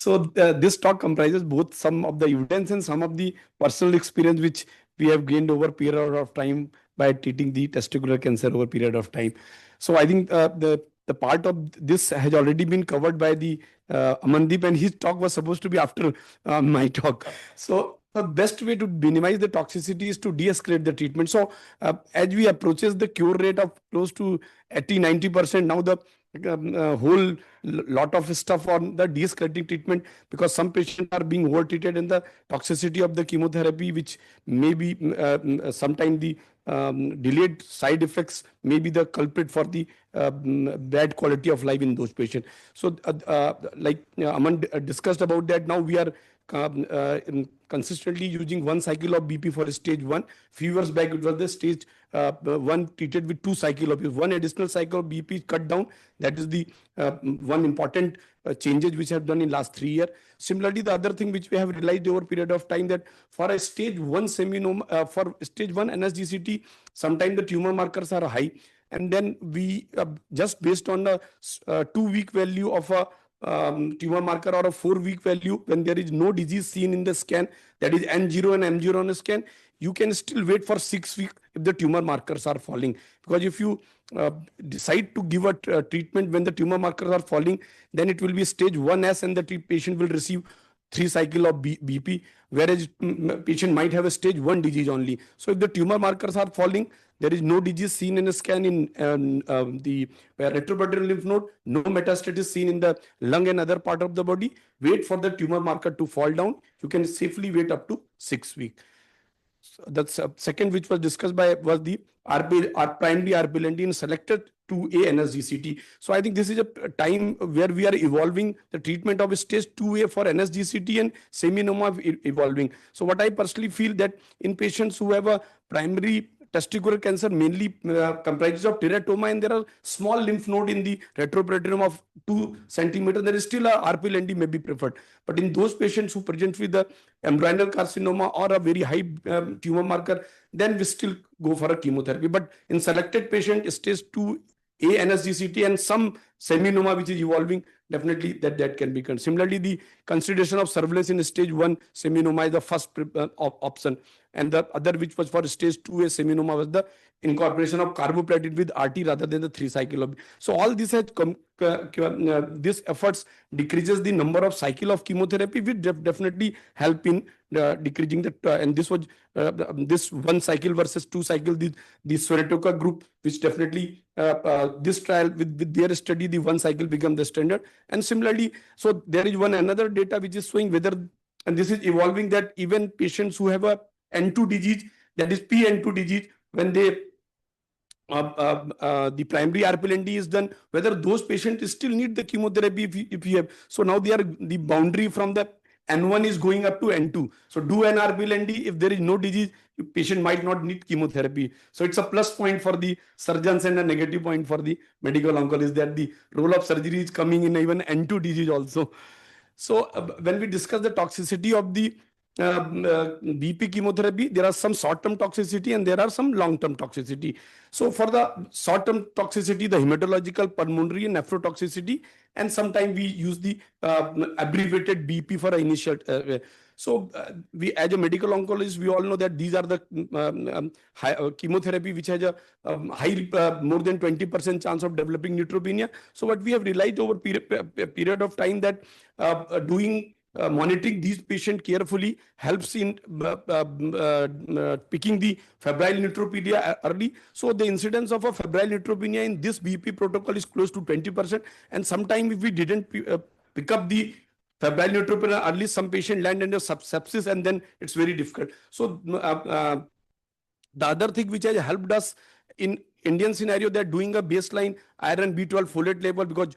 S17: This talk comprises both some of the evidence and some of the personal experience which we have gained over a period of time by treating the testicular cancer over a period of time. So I think the part of this has already been covered by the Amandeep, and his talk was supposed to be after my talk. So the best way to minimize the toxicity is to de-escalate the treatment. So as we approaches the cure rate of close to 80-90%, now the whole lot of stuff on the de-escalating treatment, because some patients are being over-treated and the toxicity of the chemotherapy, which may be sometimes the delayed side effects may be the culprit for the bad quality of life in those patients. So like Aman discussed about that, now we are consistently using 1 cycle of BP for stage 1. Few years back, it was the stage 1 treated with 2 cycle of BP. 1 additional cycle of BP cut down. That is the one important changes which have done in last 3 years. Similarly, the other thing which we have realized over a period of time, that for a stage 1 seminoma, for stage 1 NSGCT, sometimes the tumor markers are high. And then we just based on the 2-week value of a tumor marker or a 4-week value, when there is no disease seen in the scan, that is N0 and M0 on a scan, you can still wait for 6 weeks if the tumor markers are falling. Because if you decide to give a treatment when the tumor markers are falling, then it will be stage 1S and the patient will receive 3 cycle of BP, whereas patient might have a stage 1 disease only. So if the tumor markers are falling, there is no disease seen in a scan in the retroperitoneal lymph node, no metastasis seen in the lung and other part of the body, wait for the tumor marker to fall down. You can safely wait up to 6 weeks. So that's second, which was discussed by, was the primary RPLND in selected 2A NSGCT. So I think this is a time where we are evolving the treatment of stage 2A for NSGCT and seminoma evolving. So what I personally feel that in patients who have a primary testicular cancer, mainly comprises of teratoma, and there are small lymph node in the retroperitoneum of 2 centimeters, there is still a RPLND may be preferred. But in those patients who present with the embryonal carcinoma or a very high tumor marker, then we still go for a chemotherapy. But in selected patient, stage 2A NSGCT and some seminoma which is evolving, definitely that can be considered. Similarly, the consideration of surveillance in stage 1 seminoma is the first option, and the other which was for stage 2A seminoma was the incorporation of carboplatin with RT rather than the 3 cycle of. So all this has this efforts decreases the number of cycle of chemotherapy, which definitely help in decreasing the and this was this 1 cycle versus 2 cycle, the Soretoka group, which definitely this trial with their study, the 1 cycle become the standard. And similarly, so there is another data which is showing whether, and this is evolving, that even patients who have a N2 disease, that is PN2 disease, when they the primary RPLND is done, whether those patients still need the chemotherapy if you have. So now they are the boundary from the N1 is going up to N2. So do an RPLND. If there is no disease, patient might not need chemotherapy. So it's a plus point for the surgeons and a negative point for the medical oncologist, that the role of surgery is coming in even N2 disease also. So when we discuss the toxicity of the BP chemotherapy, there are some short-term toxicity and there are some long-term toxicity. So for the short-term toxicity, the hematological, pulmonary and nephrotoxicity, and sometimes we use the abbreviated BP for initial. We, as a medical oncologist, we all know that these are the chemotherapy which has a high more than 20% chance of developing neutropenia. So what we have realized over period of time, that doing monitoring these patients carefully helps in picking the febrile neutropenia early. So the incidence of a febrile neutropenia in this BP protocol is close to 20%. And sometimes if we didn't pick up the febrile neutropenia early, some patient land under sepsis, and then it's very difficult. So the other thing which has helped us in Indian scenario, they're doing a baseline iron B12 folate level because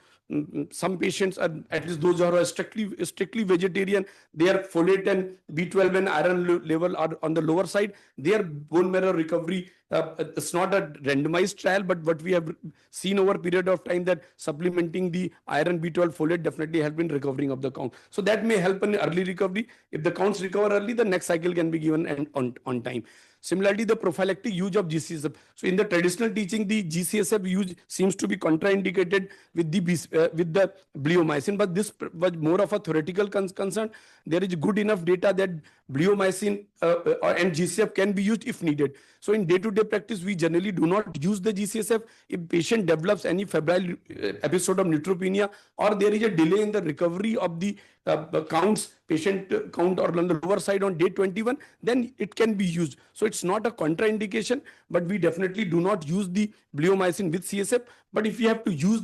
S17: some patients are, at least those who are strictly vegetarian, their folate and B12 and iron level are on the lower side. Their bone marrow recovery, it's not a randomized trial, but what we have seen over a period of time that supplementing the iron B12 folate definitely help in recovering of the count. So that may help in early recovery. If the counts recover early, the next cycle can be given and on time. Similarly, the prophylactic use of GCSF. So in the traditional teaching, the GCSF use seems to be contraindicated with the bleomycin, but this was more of a theoretical concern. There is good enough data that bleomycin and GCSF can be used if needed. So in day-to-day practice, we generally do not use the GCSF if patient develops any febrile episode of neutropenia or there is a delay in the recovery of the counts, patient count or on the lower side on day 21, then it can be used. So it's not a contraindication, but we definitely do not use the bleomycin with CSF. But if you have to use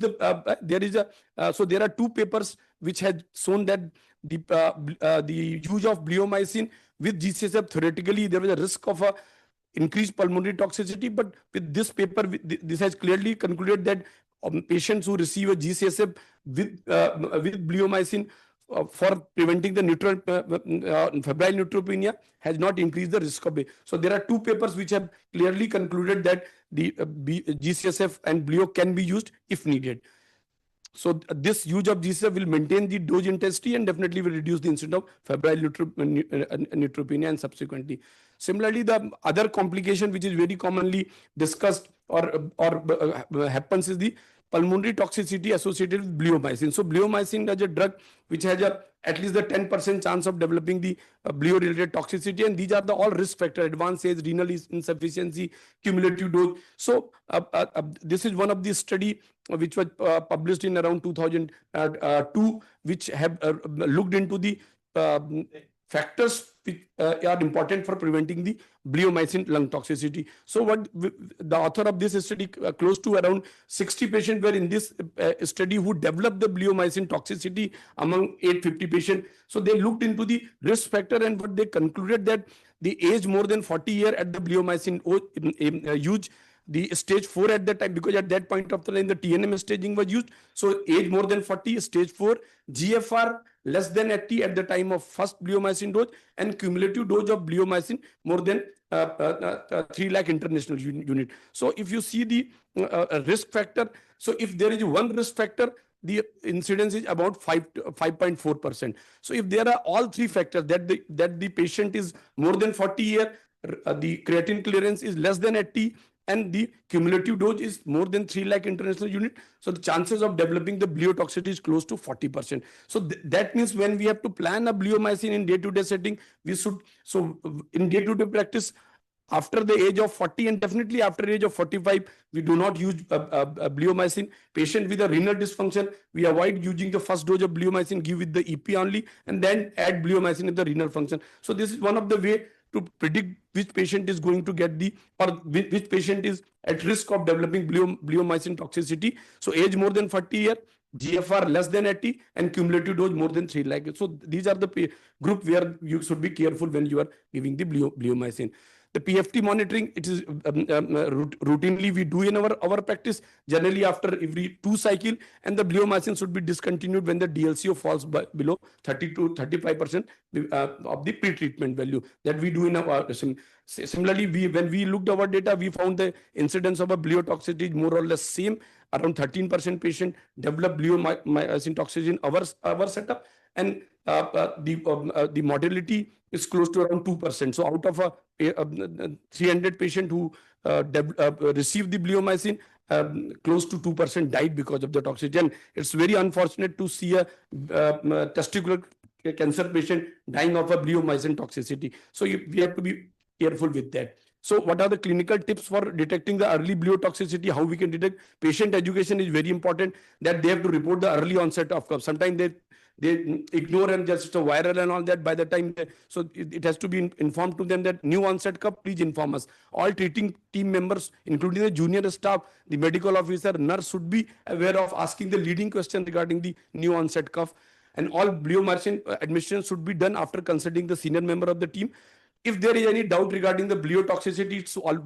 S17: so there are two papers which had shown that the use of bleomycin with GCSF, theoretically there was a risk of a increased pulmonary toxicity, but with this paper, this has clearly concluded that patients who receive a GCSF with bleomycin for preventing the febrile neutropenia has not increased the risk of it. So there are two papers which have clearly concluded that the GCSF and bleo can be used if needed. So this use of GCSF will maintain the dose intensity and definitely will reduce the incidence of febrile neutropenia and subsequently. Similarly, the other complication which is very commonly discussed or happens is the pulmonary toxicity associated with bleomycin. So bleomycin is a drug which has at least the 10% chance of developing the bleo-related toxicity, and these are the all risk factor: advanced age, renal insufficiency, cumulative dose. So this is one of the study which was published in around 2002, which have looked into the factors which are important for preventing the bleomycin lung toxicity. So what the author of this study, close to around 60 patients were in this study who developed the bleomycin toxicity among 850 patients. So they looked into the risk factor, and what they concluded that the age more than 40 years at the bleomycin use, the stage 4 at that time, because at that point of time the TNM staging was used. So age more than 40, stage 4, GFR less than 80 at the time of first bleomycin dose, and cumulative dose of bleomycin more than 3 lakh international unit. So if you see the risk factor, so if there is one risk factor, the incidence is about 5.4%. So if there are all three factors, that the patient is more than 40 years, the creatine clearance is less than 80, and the cumulative dose is more than 3 lakh international unit, so the chances of developing the bleotoxicity is close to 40%. So that means when we have to plan a bleomycin in day-to-day setting, we should, so in day-to-day practice, after the age of 40 and definitely after age of 45, we do not use bleomycin. Patient with a renal dysfunction, we avoid using the first dose of bleomycin, give with the EP only, and then add bleomycin in the renal function. So this is one of the way to predict which patient is going to get which patient is at risk of developing bleomycin toxicity. So age more than 40 years, GFR less than 80, and cumulative dose more than 3 lakh. So these are the group where you should be careful when you are giving the bleomycin. The PFT monitoring, it is routinely we do in our practice, generally after every 2 cycle, and the bleomycin should be discontinued when the DLCO falls below 30 to 35% of the pre-treatment value that we do in our. Similarly, when we looked our data, we found the incidence of a bleotoxicity is more or less same. Around 13% patient develop bleomycin toxicity in our setup, and the mortality is close to around 2%. So out of 300 patient who received the bleomycin, close to 2% died because of the toxicity. And it's very unfortunate to see a testicular cancer patient dying of a bleomycin toxicity. So we have to be careful with that. So what are the clinical tips for detecting the early bleotoxicity? How we can detect? Patient education is very important, that they have to report the early onset of cough. Sometimes they ignore and just viral and all that. By the time so it has to be informed to them that new onset cough, please inform us. All treating team members, including the junior staff, the medical officer, nurse, should be aware of asking the leading question regarding the new onset cough. And all bleomycin administration should be done after consulting the senior member of the team. if there is any doubt regarding the bliotoxicity, it's all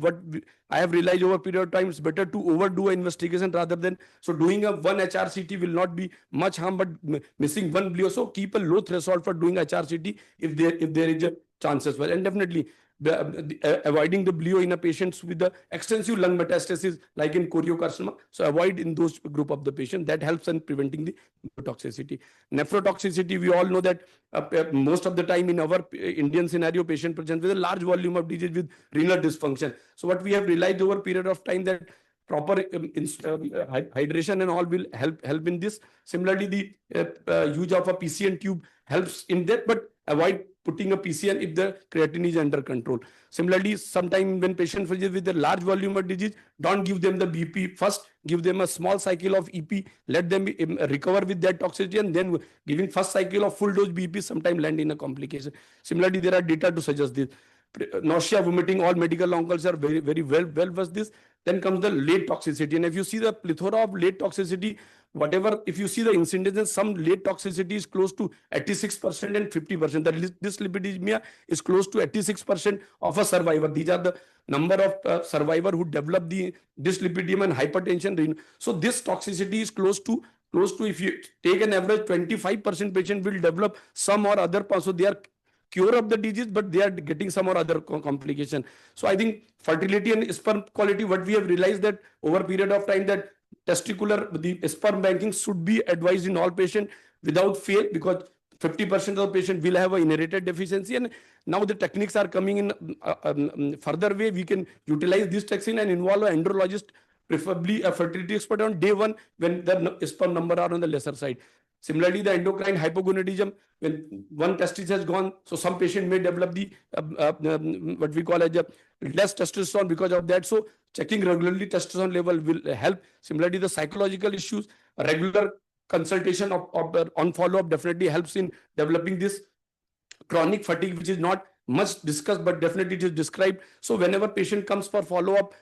S17: I have realized over a period of time, it's better to overdo an investigation rather than, so doing a one HRCT will not be much harm, but missing one blio. So keep a low threshold for doing HRCT if there is a chance as well. And definitely avoiding the blio in a patients with the extensive lung metastasis like in choriocarcinoma. So avoid in those group of the patient. That helps in preventing the toxicity. Nephrotoxicity, we all know that most of the time in our Indian scenario, patient presents with a large volume of disease with renal dysfunction. So what we have realized over a period of time that proper hydration and all will help in this. Similarly, the use of a PCN tube helps in that, but avoid putting a PCN if the creatinine is under control. Similarly, sometimes when patient presents with a large volume of disease, don't give them the BP first, give them a small cycle of EP, let them recover with that toxicity, and then giving first cycle of full dose BP sometimes land in a complication. Similarly, there are data to suggest this. Nausea, vomiting, all medical oncologists are very well versed this. Then comes the late toxicity, and if you see the plethora of late toxicity, whatever, if you see the incidence, some late toxicity is close to 86% and 50%. The dyslipidemia is close to 86% of a survivor. These are the number of survivor who develop the dyslipidemia and hypertension. So this toxicity is close to, if you take an average, 25% patient will develop some or other. So they are cure of the disease, but they are getting some or other complication. So I think fertility and sperm quality, what we have realized that over a period of time that the sperm banking should be advised in all patients without fail, because 50% of the patient will have an inherited deficiency. And now the techniques are coming in further way. We can utilize this technique and involve an andrologist, preferably a fertility expert on day one when the sperm number are on the lesser side. Similarly, the endocrine hypogonadism, when one testis has gone, so some patient may develop the what we call as a less testosterone because of that. So checking regularly testosterone level will help. Similarly, the psychological issues, regular consultation on follow-up definitely helps in developing this chronic fatigue, which is not much discussed, but definitely it is described. So whenever patient comes for follow-up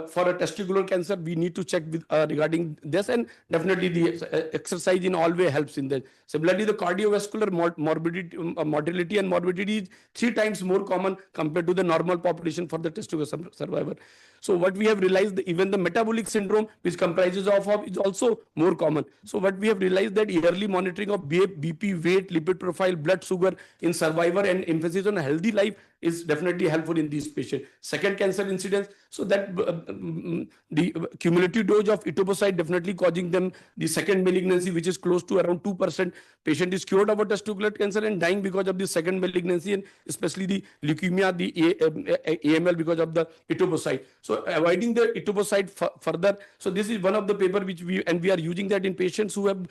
S17: for a testicular cancer, we need to check with, regarding this, and definitely the exercise in all way helps in that. Similarly, the cardiovascular morbidity, mortality and morbidity is 3 times more common compared to the normal population for the testicular survivor. So what we have realized, even the metabolic syndrome, which comprises of is also more common. So what we have realized that yearly monitoring of BP, weight, lipid profile, blood sugar in survivor and emphasis on a healthy life is definitely helpful in these patients. Second, cancer incidence. So that the cumulative dose of etoposide definitely causing them the second malignancy, which is close to around 2%. Patient is cured of a testicular cancer and dying because of the second malignancy, and especially the leukemia, the AML because of the etoposide. So avoiding the etoposide further. So this is one of the paper which we are using that in patients who have,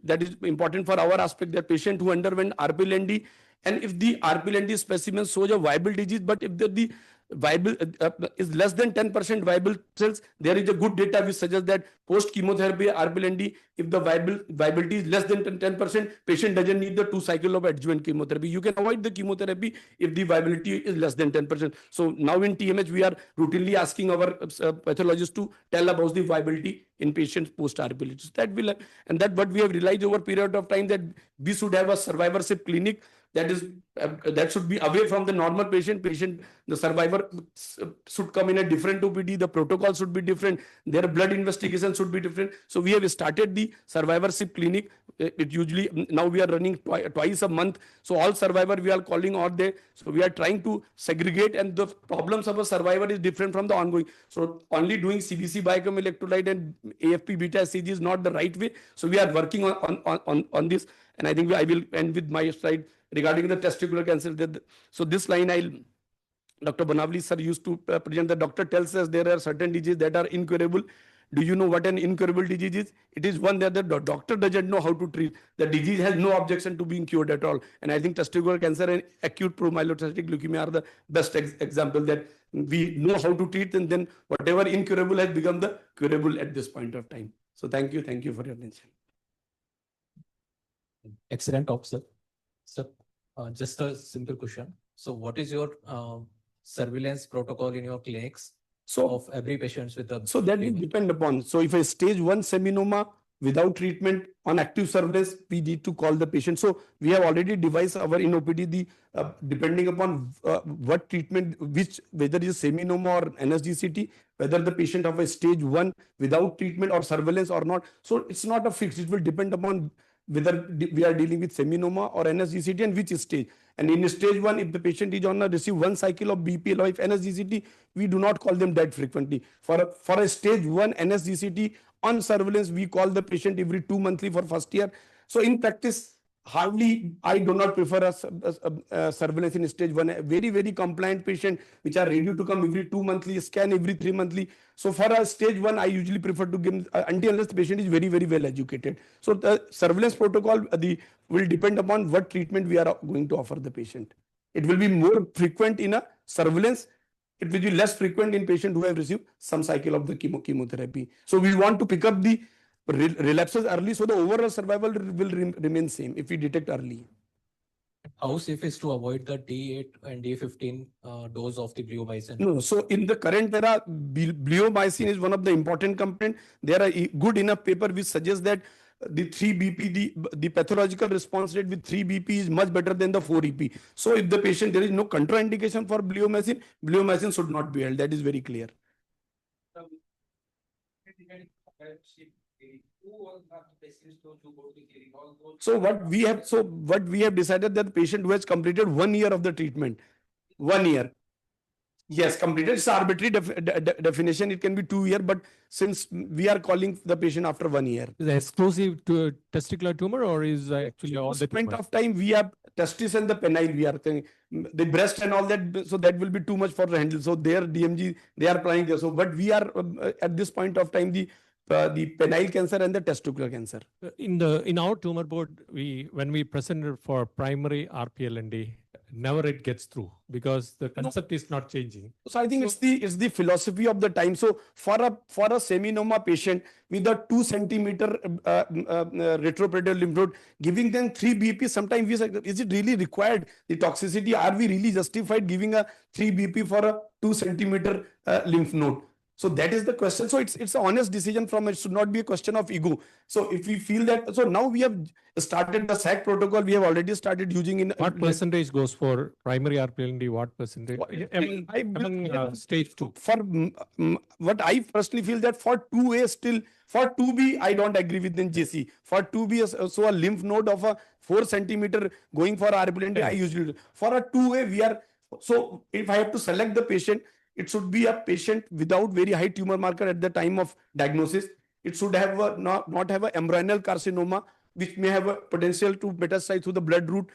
S17: that is important for our aspect, that patient who underwent RPLND, and if the RPLND specimen shows a viable disease, but if the viable is less than 10% viable cells, there is a good data which suggests that post chemotherapy RPLND, if the viability is less than 10%, patient doesn't need the 2 cycle of adjuvant chemotherapy. You can avoid the chemotherapy if the viability is less than 10%. So now in TMH, we are routinely asking our pathologists to tell about the viability in patients post RPLND. So that will, and that what we have realized over a period of time, that we should have a survivorship clinic that is that should be away from the normal patient. The survivor should come in a different OPD. The protocol should be different. Their blood investigation should be different. So we have started the survivorship clinic. It usually now we are running twice a month. So all survivor we are calling all day. So we are trying to segregate, and the problems of a survivor is different from the ongoing. So only doing CBC biochem electrolyte and AFP beta HCG is not the right way. So we are working on this, and I think I will end with my slide regarding the testicular cancer. So this line Dr. Banavli sir used to present. The doctor tells us there are certain diseases that are incurable. Do you know what an incurable disease is? It is one that the doctor doesn't know how to treat. The disease has no objection to being cured at all. And I think testicular cancer and acute promyelocytic leukemia are the best example that we know how to treat, and then whatever incurable has become the curable at this point of time. So thank you for your attention.
S11: Excellent talk, sir. So just a simple question. So what is your surveillance protocol in your clinics of every patient with a...
S17: So that will depend upon. So if a stage 1 seminoma without treatment on active surveillance, we need to call the patient. So we have already devised our in OPD the depending upon what treatment, whether it is seminoma or NSGCT, whether the patient have a stage 1 without treatment or surveillance or not. So it's not a fixed. It will depend upon whether we are dealing with seminoma or NSGCT and which stage. And in stage 1, if the patient is on a receive 1 cycle of BPL or if NSGCT, we do not call them dead frequently. For a stage 1 NSGCT on surveillance, we call the patient every 2 monthly for first year. So in practice, hardly I do not prefer a surveillance in stage 1. A very, very compliant patient which are ready to come every 2 monthly, scan every 3 monthly. So for a stage 1, I usually prefer to give until unless the patient is very, very well educated. So the surveillance protocol will depend upon what treatment we are going to offer the patient. It will be more frequent in a surveillance. It will be less frequent in patients who have received some cycle of the chemotherapy. So we want to pick up the relapses early, so the overall survival will remain same if we detect early.
S11: How safe is to avoid the day 8 and day 15 dose of the bleomycin?
S17: No, so in the current era, bleomycin is one of the important component. There are good enough paper which suggests that the 3BP, the pathological response rate with 3BP is much better than the 4EP. So if the patient, there is no contraindication for bleomycin should not be held. That is very clear. So what we have decided that the patient who has completed 1 year of the treatment, 1 year. Yes, completed. It's arbitrary definition. It can be 2 years, but since we are calling the patient after 1 year.
S3: Is it exclusive to a testicular tumor or is actually all the
S17: point
S3: tumor?
S17: of time we have testis and the penile, we are thinking the breast and all that, so that will be too much for the handle. So their DMG, they are planning there. So but we are at this point of time the penile cancer and the testicular cancer.
S3: In our tumor board, when we presented for primary RPLND, never it gets through because the concept is not changing.
S17: So I think it's the philosophy of the time. So for a seminoma patient with a 2 centimeter retroperitoneal lymph node, giving them 3 BP, sometimes we say, is it really required? The toxicity, are we really justified giving a 3 BP for a 2 centimeter lymph node? So that is the question. So it's an honest decision from it. Should not be a question of ego. So if we feel that, so now we have started the SAC protocol. We have already started using in
S3: what percentage goes for primary RPLND? What percentage? Among stage 2.
S17: For what I personally feel that for 2A still, for 2B I don't agree with NJC. For 2B, so a lymph node of a 4 centimeter going for RPLND, I usually do. For a 2A we are, so if I have to select the patient, it should be a patient without very high tumor marker at the time of diagnosis. It should have not have a embryonal carcinoma, which may have a potential to metastasize through the blood route.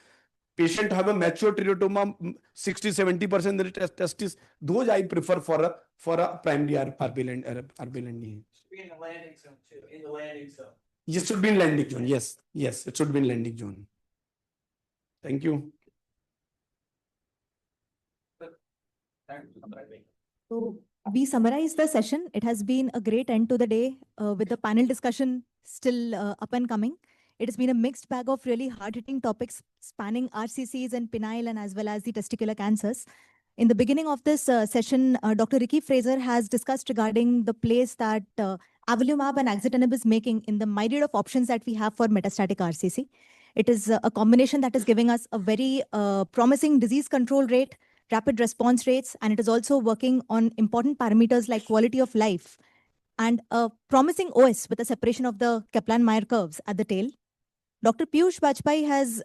S17: Patient have a mature teratoma, 60-70% the testis. Those I prefer for a primary RPLND.
S13: In the landing zone too. In the landing zone.
S17: Yes, it should be in landing zone. Yes, it should be in landing zone. Thank you.
S20: So we summarize the session. It has been a great end to the day with the panel discussion still up and coming. It has been a mixed bag of really hard-hitting topics spanning RCCs and penile and as well as the testicular cancers. In the beginning of this session, Dr. Ricky Fraser has discussed regarding the place that avelumab and axitinib is making in the myriad of options that we have for metastatic RCC. It is a combination that is giving us a very promising disease control rate, rapid response rates, and it is also working on important parameters like quality of life and a promising OS with a separation of the Kaplan-Meier curves at the tail. Dr. Piyush Bajpai has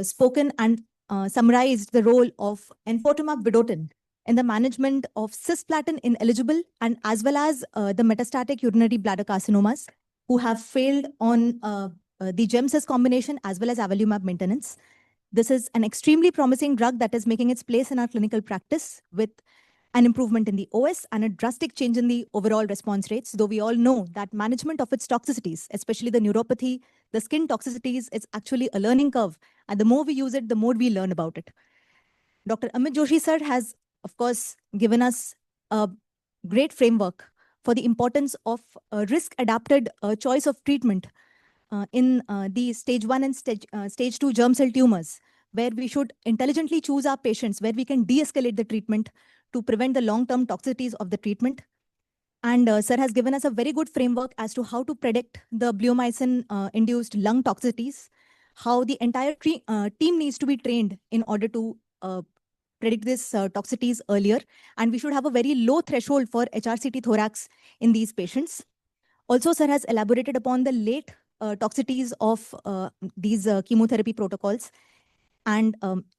S20: spoken and summarized the role of enfortumab vedotin in the management of cisplatin ineligible and as well as the metastatic urinary bladder carcinomas who have failed on the GEM-CIS combination as well as avelumab maintenance. This is an extremely promising drug that is making its place in our clinical practice with an improvement in the OS and a drastic change in the overall response rates, though we all know that management of its toxicities, especially the neuropathy, the skin toxicities, is actually a learning curve. And the more we use it, the more we learn about it. Dr. Amit Joshi sir has, of course, given us a great framework for the importance of risk-adapted choice of treatment in the stage 1 and stage 2 germ cell tumors, where we should intelligently choose our patients, where we can de-escalate the treatment to prevent the long-term toxicities of the treatment. And sir has given us a very good framework as to how to predict the bleomycin-induced lung toxicities, how the entire team needs to be trained in order to predict these toxicities earlier. And we should have a very low threshold for HRCT thorax in these patients. Also, sir has elaborated upon the late toxicities of these chemotherapy protocols. And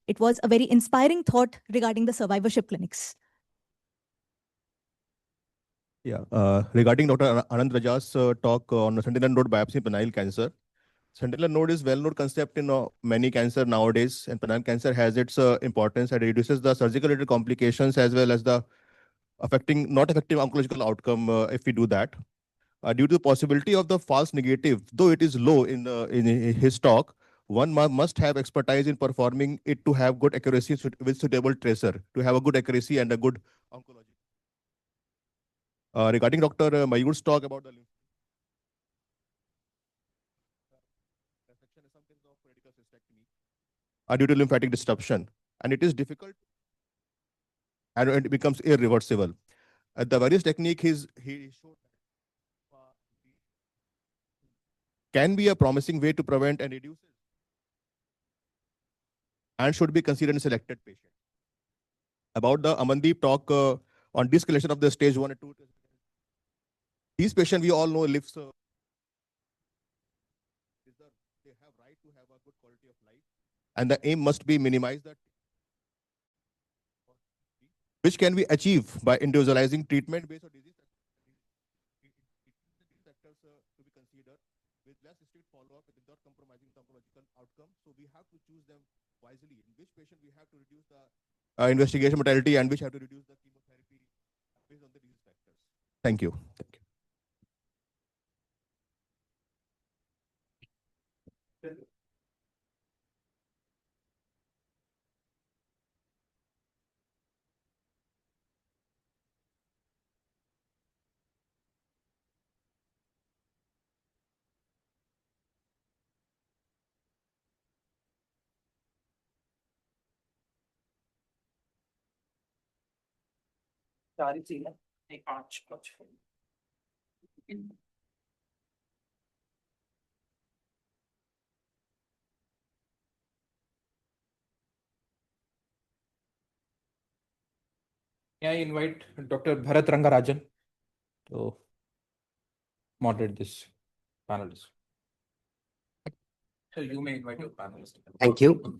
S20: it was a very inspiring thought regarding the survivorship clinics.
S22: Yeah, regarding Dr. Anand Raja's talk on sentinel node biopsy in penile cancer. Sentinel node is well-known concept in many cancer nowadays, and penile cancer has its importance and reduces the surgical-related complications as well as the not affecting oncological outcome if we do that. Due to the possibility of the false negative, though it is low in his talk, one must have expertise in performing it to have good accuracy with suitable tracer, to have a good accuracy and a good oncology. Regarding Dr. Mayur's talk about the due to lymphatic disruption, and it is difficult and it becomes irreversible. The various technique he showed can be a promising way to prevent and reduce it, and should be considered in selected patients. About the Amandeep talk on de-escalation of the stage 1 and 2. These patients we all know lives they have right to have a good quality of life, and the aim must be minimize that, which can be achieved by individualizing treatment based on disease factors to be considered with less strict follow-up without compromising the oncological outcome. So we have to choose them wisely. In which patient we have to reduce the investigation mortality and which have to reduce the chemotherapy based on the disease factors. Thank you. Thank you.
S5: May I invite Dr. Bharat Rangarajan to moderate this panel discussion. So you may invite your panelists.
S2: Thank you.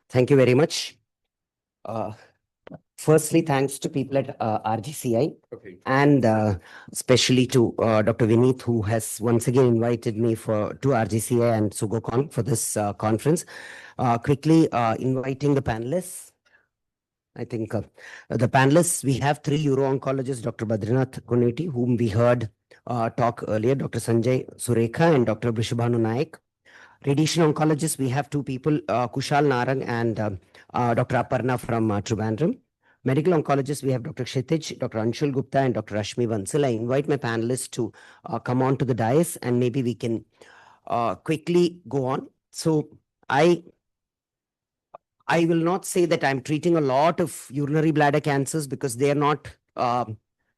S2: Thank you very much. Firstly, thanks to people at RGCI and especially to Dr. Vineet, who has once again invited me to RGCI and Sogocon for this conference. Quickly inviting the panelists. I think the panelists, we have 3 uro-oncologists, Dr. Badrinath Koneti, whom we heard talk earlier, Dr. Sanjay Surekha and Dr. Brishabhanu Naik. Radiation oncologists, we have 2 people, Kushal Narang and Dr. Aparna from Trivandrum. Medical oncologists, we have Dr. Kshitij, Dr. Anshul Gupta and Dr. Rashmi Bansal. I invite my panelists to come on to the dais and maybe we can quickly go on. So I will not say that I'm treating a lot of urinary bladder cancers because they are not,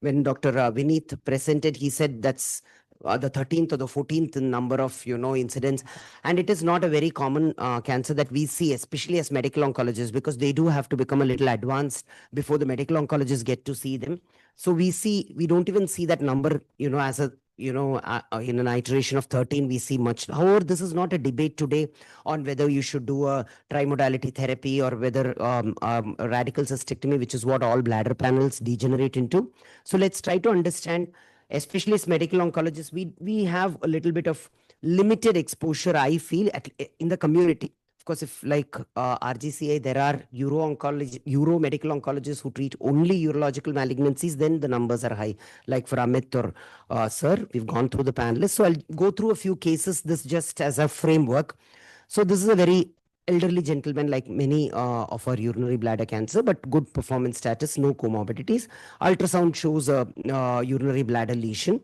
S2: when Dr. Vineet presented, he said that's the 13th or the 14th number of, incidents. And it is not a very common cancer that we see, especially as medical oncologists, because they do have to become a little advanced before the medical oncologists get to see them. So we don't even see that number, as a, in an iteration of 13, we see much. However, this is not a debate today on whether you should do a trimodality therapy or whether a radical cystectomy, which is what all bladder panels degenerate into. So let's try to understand, especially as medical oncologists, we have a little bit of limited exposure, I feel, in the community. Of course, if like RGCA, there are uro medical oncologists who treat only urological malignancies, then the numbers are high. Like for Amit or Sir, we've gone through the panelists. So I'll go through a few cases, this just as a framework. So this is a very elderly gentleman, like many of our urinary bladder cancer, but good performance status, no comorbidities. Ultrasound shows a urinary bladder lesion.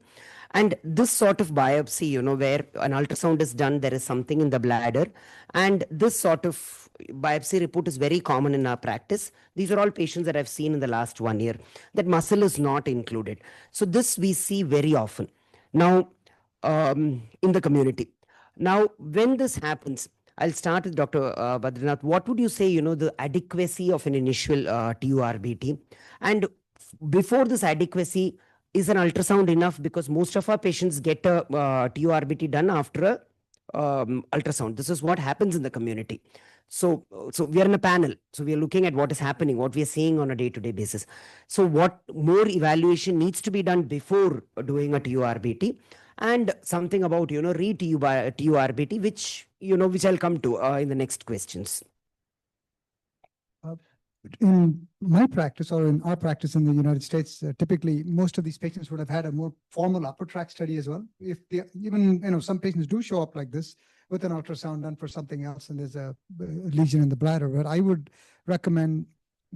S2: And this sort of biopsy, where an ultrasound is done, there is something in the bladder, and this sort of biopsy report is very common in our practice. These are all patients that I've seen in the last 1 year. That muscle is not included. So this we see very often now in the community. Now, when this happens, I'll start with Dr. Badrinath. What would you say, the adequacy of an initial TURBT? And before this adequacy, is an ultrasound enough? Because most of our patients get a TURBT done after a ultrasound. This is what happens in the community. So we are in a panel. So we are looking at what is happening, what we are seeing on a day-to-day basis. So what more evaluation needs to be done before doing a TURBT? And something about, re-TURBT, which I'll come to in the next questions.
S15: In my practice or in our practice in the United States, typically most of these patients would have had a more formal upper tract study as well. If they, even, some patients do show up like this with an ultrasound done for something else and there's a lesion in the bladder, but I would recommend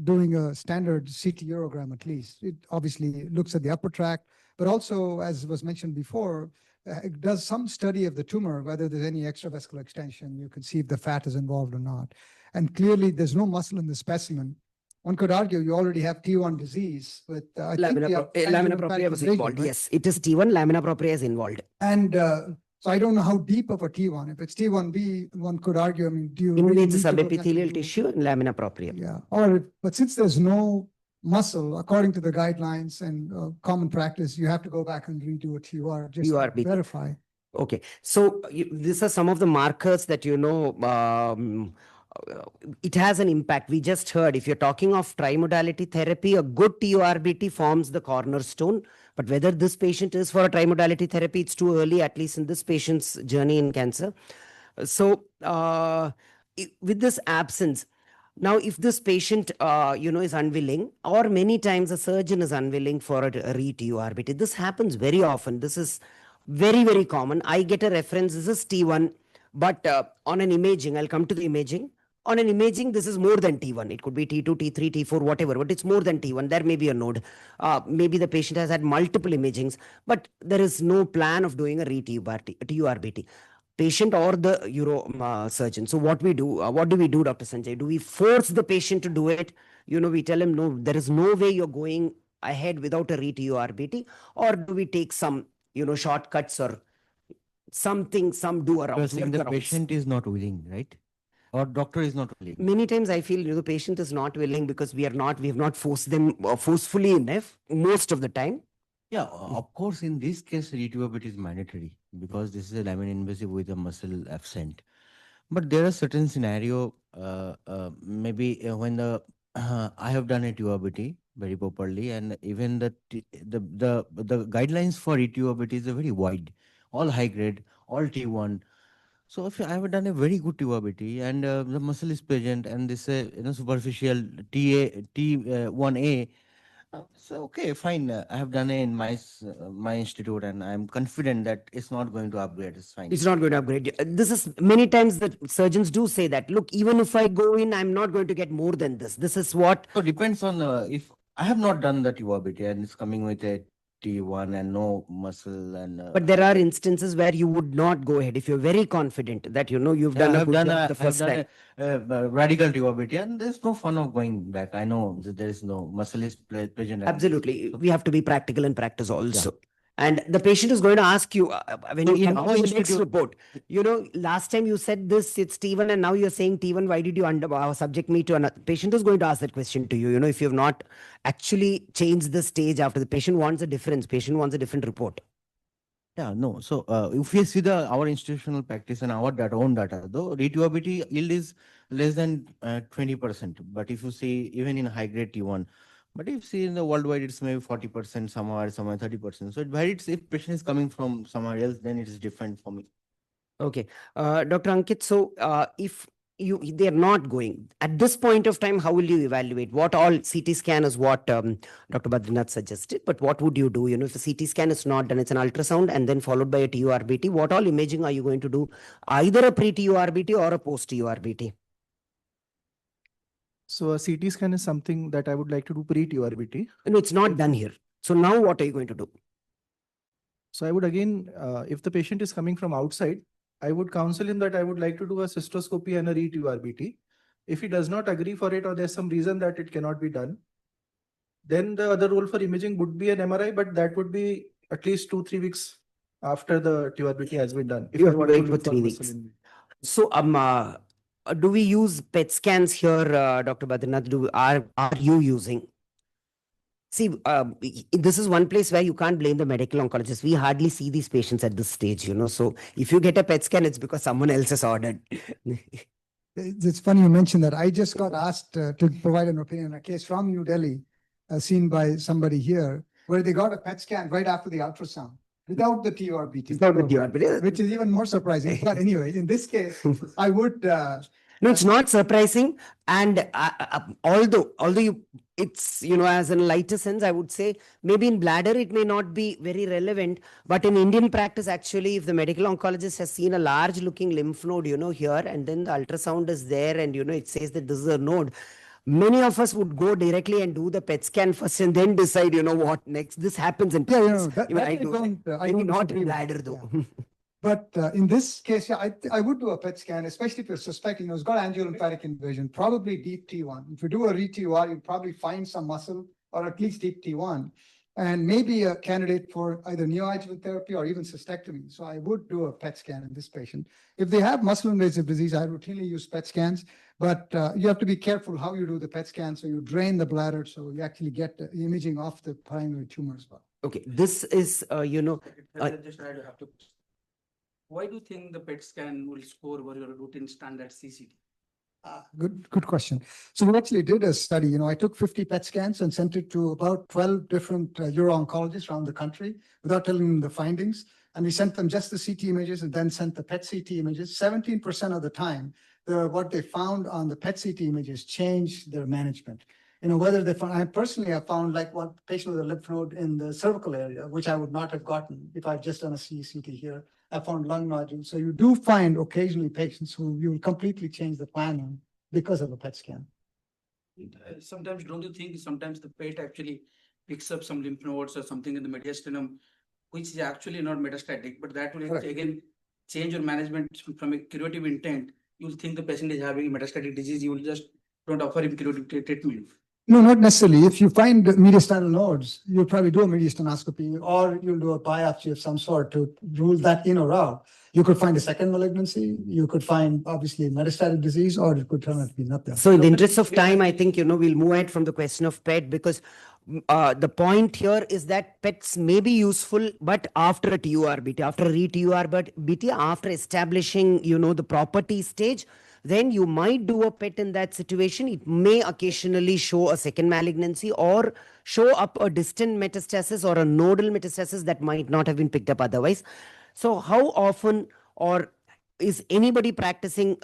S15: doing a standard CT urogram at least. It obviously looks at the upper tract, but also, as was mentioned before, it does some study of the tumor, whether there's any extravascular extension. You can see if the fat is involved or not. And clearly, there's no muscle in the specimen. One could argue you already have T1 disease, but I think
S2: lamina propria was involved. Right? Yes, it is T1. Lamina propria is involved.
S15: And so I don't know how deep of a T1. If it's T1B, one could argue. I mean, do you
S2: invades the subepithelial tissue and lamina propria?
S15: Yeah. But since there's no muscle, according to the guidelines and common practice, you have to go back and redo a TUR just to verify.
S2: Okay. So these are some of the markers that it has an impact. We just heard, if you're talking of trimodality therapy, a good TURBT forms the cornerstone. But whether this patient is for a trimodality therapy, it's too early, at least in this patient's journey in cancer. So with this absence, now if this patient, is unwilling, or many times a surgeon is unwilling for a re-TURBT, this happens very often. This is very, very common. I get a reference, this is T1, but on an imaging, I'll come to the imaging. On an imaging, this is more than T1. It could be T2, T3, T4, whatever, but it's more than T1. There may be a node. Maybe the patient has had multiple imagings, but there is no plan of doing a TURBT. Patient or the uro surgeon. So what do we do, Dr. Sanjay? Do we force the patient to do it? We tell him, no, there is no way you're going ahead without a re-TURBT, or do we take some, shortcuts or something, some do around?
S16: The patient is not willing, right? Or doctor is not willing.
S2: Many times I feel the patient is not willing because we have not forced them forcefully enough most of the time.
S16: Yeah, of course, in this case, re-TURBT is mandatory because this is a lamina invasive with a muscle absent. But there are certain scenario, maybe when I have done a TURBT very properly, and even the guidelines for re-TURBT is very wide, all high grade, all T1. So if I have done a very good TURBT and the muscle is present and this superficial T1A, so okay, fine. I have done it in my institute, and I'm confident that it's not going to upgrade. It's fine.
S2: It's not going to upgrade. This is many times that surgeons do say that. Look, even if I go in, I'm not going to get more than this. This is what.
S16: So depends on if I have not done the TURBT and it's coming with a T1 and no muscle and.
S2: But there are instances where you would not go ahead if you're very confident that you've done a good job the first time.
S16: Radical TURBT, and there's no fun of going back. I know that there is no muscle is present.
S2: Absolutely, we have to be practical in practice also. Yeah. And the patient is going to ask you when you come to the next report. Last time you said this, it's T1, and now you're saying T1. Why did you subject me to another? Patient is going to ask that question to you. If you have not actually changed the stage after the patient wants a difference, patient wants a different report.
S16: Yeah, no. So if you see our institutional practice and our own data, though re-TURBT yield is less than 20%. But if you see even in high grade T1, but if you see in the worldwide, it's maybe 40%, somewhere 30%. So it varies. If patient is coming from somewhere else, then it is different for me.
S2: Okay, Dr. Ankit. So if they are not going at this point of time, how will you evaluate? What all CT scan is what Dr. Badrinath suggested, but what would you do? If a CT scan is not done, it's an ultrasound and then followed by a TURBT. What all imaging are you going to do? Either a pre-TURBT or a post-TURBT?
S9: So a CT scan is something that I would like to do pre-TURBT.
S2: No, it's not done here. So now what are you going to do?
S8: So I would again, if the patient is coming from outside, I would counsel him that I would like to do a cystoscopy and a re-TURBT. If he does not agree for it or there's some reason that it cannot be done, then the other role for imaging would be an MRI, but that would be at least 2-3 weeks after the TURBT has been done. If
S2: You have to
S8: want to
S2: wait for
S8: look
S2: 3
S8: muscle
S2: weeks.
S8: invasion.
S2: So, do we use PET scans here, Dr. Badrinath? Are you using? See, this is one place where you can't blame the medical oncologist. We hardly see these patients at this stage, you know. So if you get a PET scan, it's because someone else has ordered.
S15: It's funny you mentioned that. I just got asked to provide an opinion on a case from New Delhi, seen by somebody here, where they got a PET scan right after the ultrasound without the TURBT.
S2: Without the TURBT.
S15: Which is even more surprising. But anyway, in this case, I would.
S2: No, it's not surprising. And although it's, you know, as in a lighter sense, I would say maybe in bladder, it may not be very relevant. But in Indian practice, actually, if the medical oncologist has seen a large looking lymph node, you know, here, and then the ultrasound is there and, you know, it says that this is a node, many of us would go directly and do the PET scan first and then decide, you know, what next. This happens in practice. Even I do. Maybe not in bladder though.
S15: But in this case, yeah, I would do a PET scan, especially if you're suspecting it's got angiolymphatic invasion, probably deep T1. If you do a re-TUR, you'll probably find some muscle or at least deep T1, and maybe a candidate for either neoadjuvant therapy or even cystectomy. So I would do a PET scan in this patient. If they have muscle invasive disease, I routinely use PET scans, but you have to be careful how you do the PET scan. So you drain the bladder, so you actually get the imaging of the primary tumor as well.
S2: Okay, this is, you know.
S18: Just I have to. Why do you think the PET scan will score over your routine standard CCT?
S15: Good question. So we actually did a study. You know, I took 50 PET scans and sent it to about 12 different uro-oncologists around the country without telling them the findings. And we sent them just the CT images and then sent the PET CT images. 17% of the time, what they found on the PET CT images changed their management. You know, whether they found, I personally have found like one patient with a lymph node in the cervical area, which I would not have gotten if I'd just done a CT here. I found lung nodules. So you do find occasionally patients who you will completely change the planning because of a PET scan.
S18: Sometimes don't you think sometimes the PET actually picks up some lymph nodes or something in the mediastinum, which is actually not metastatic, but that will again change your management from a curative intent. You'll think the patient is having metastatic disease, you will just don't offer him curative treatment.
S15: No, not necessarily. If you find mediastinal nodes, you'll probably do a mediastinoscopy or you'll do a biopsy of some sort to rule that in or out. You could find a second malignancy. You could find obviously metastatic disease, or it could turn out to be nothing.
S2: So in the interest of time, I think, you know, we'll move ahead from the question of PET because the point here is that PETs may be useful, but after a TURBT, after a re-TURBT, after establishing, you know, the property stage, then you might do a PET in that situation. It may occasionally show a second malignancy or show up a distant metastasis or a nodal metastasis that might not have been picked up otherwise. So how often or is anybody practicing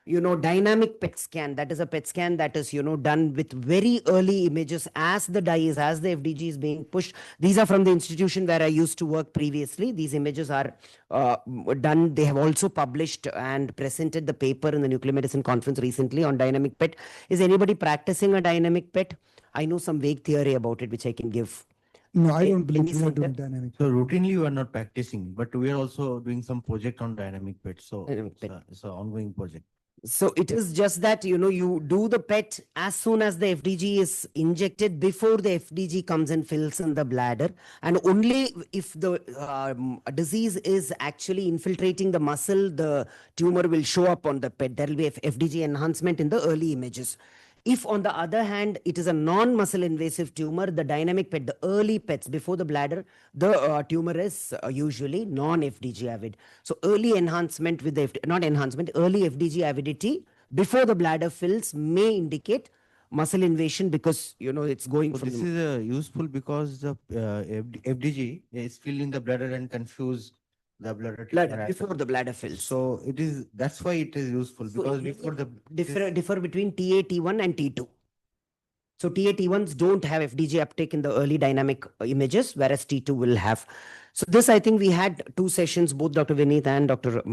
S2: you know, dynamic PET scan? That is a PET scan that is, you know, done with very early images as the dye is, as the FDG is being pushed. These are from the institution where I used to work previously. These images are done. They have also published and presented the paper in the Nuclear Medicine Conference recently on dynamic PET. Is anybody practicing a dynamic PET? I know some vague theory about it, which I can give.
S15: No, I don't believe we are doing dynamic.
S21: So routinely you are not practicing, but we are also doing some project on dynamic PET. So it's an ongoing project.
S2: So it is just that, you know, you do the PET as soon as the FDG is injected before the FDG comes and fills in the bladder. And only if the disease is actually infiltrating the muscle, the tumor will show up on the PET. There will be FDG enhancement in the early images. If on the other hand, it is a non-muscle invasive tumor, the dynamic PET, the early PETs before the bladder, the tumor is usually non-FDG avid. So early enhancement with the, not enhancement, early FDG avidity before the bladder fills may indicate muscle invasion because, you know, it's going
S21: So
S2: from
S21: this is useful because the FDG is filled in the bladder and confuse the bladder
S2: before the bladder fills.
S21: So it is, that's why it is useful
S2: So
S21: because
S2: it
S21: before the
S2: differ between TA, T1 and T2. So TA, T1s don't have FDG uptake in the early dynamic images, whereas T2 will have. So this, I think we had 2 sessions, both Dr. Vineet and Dr.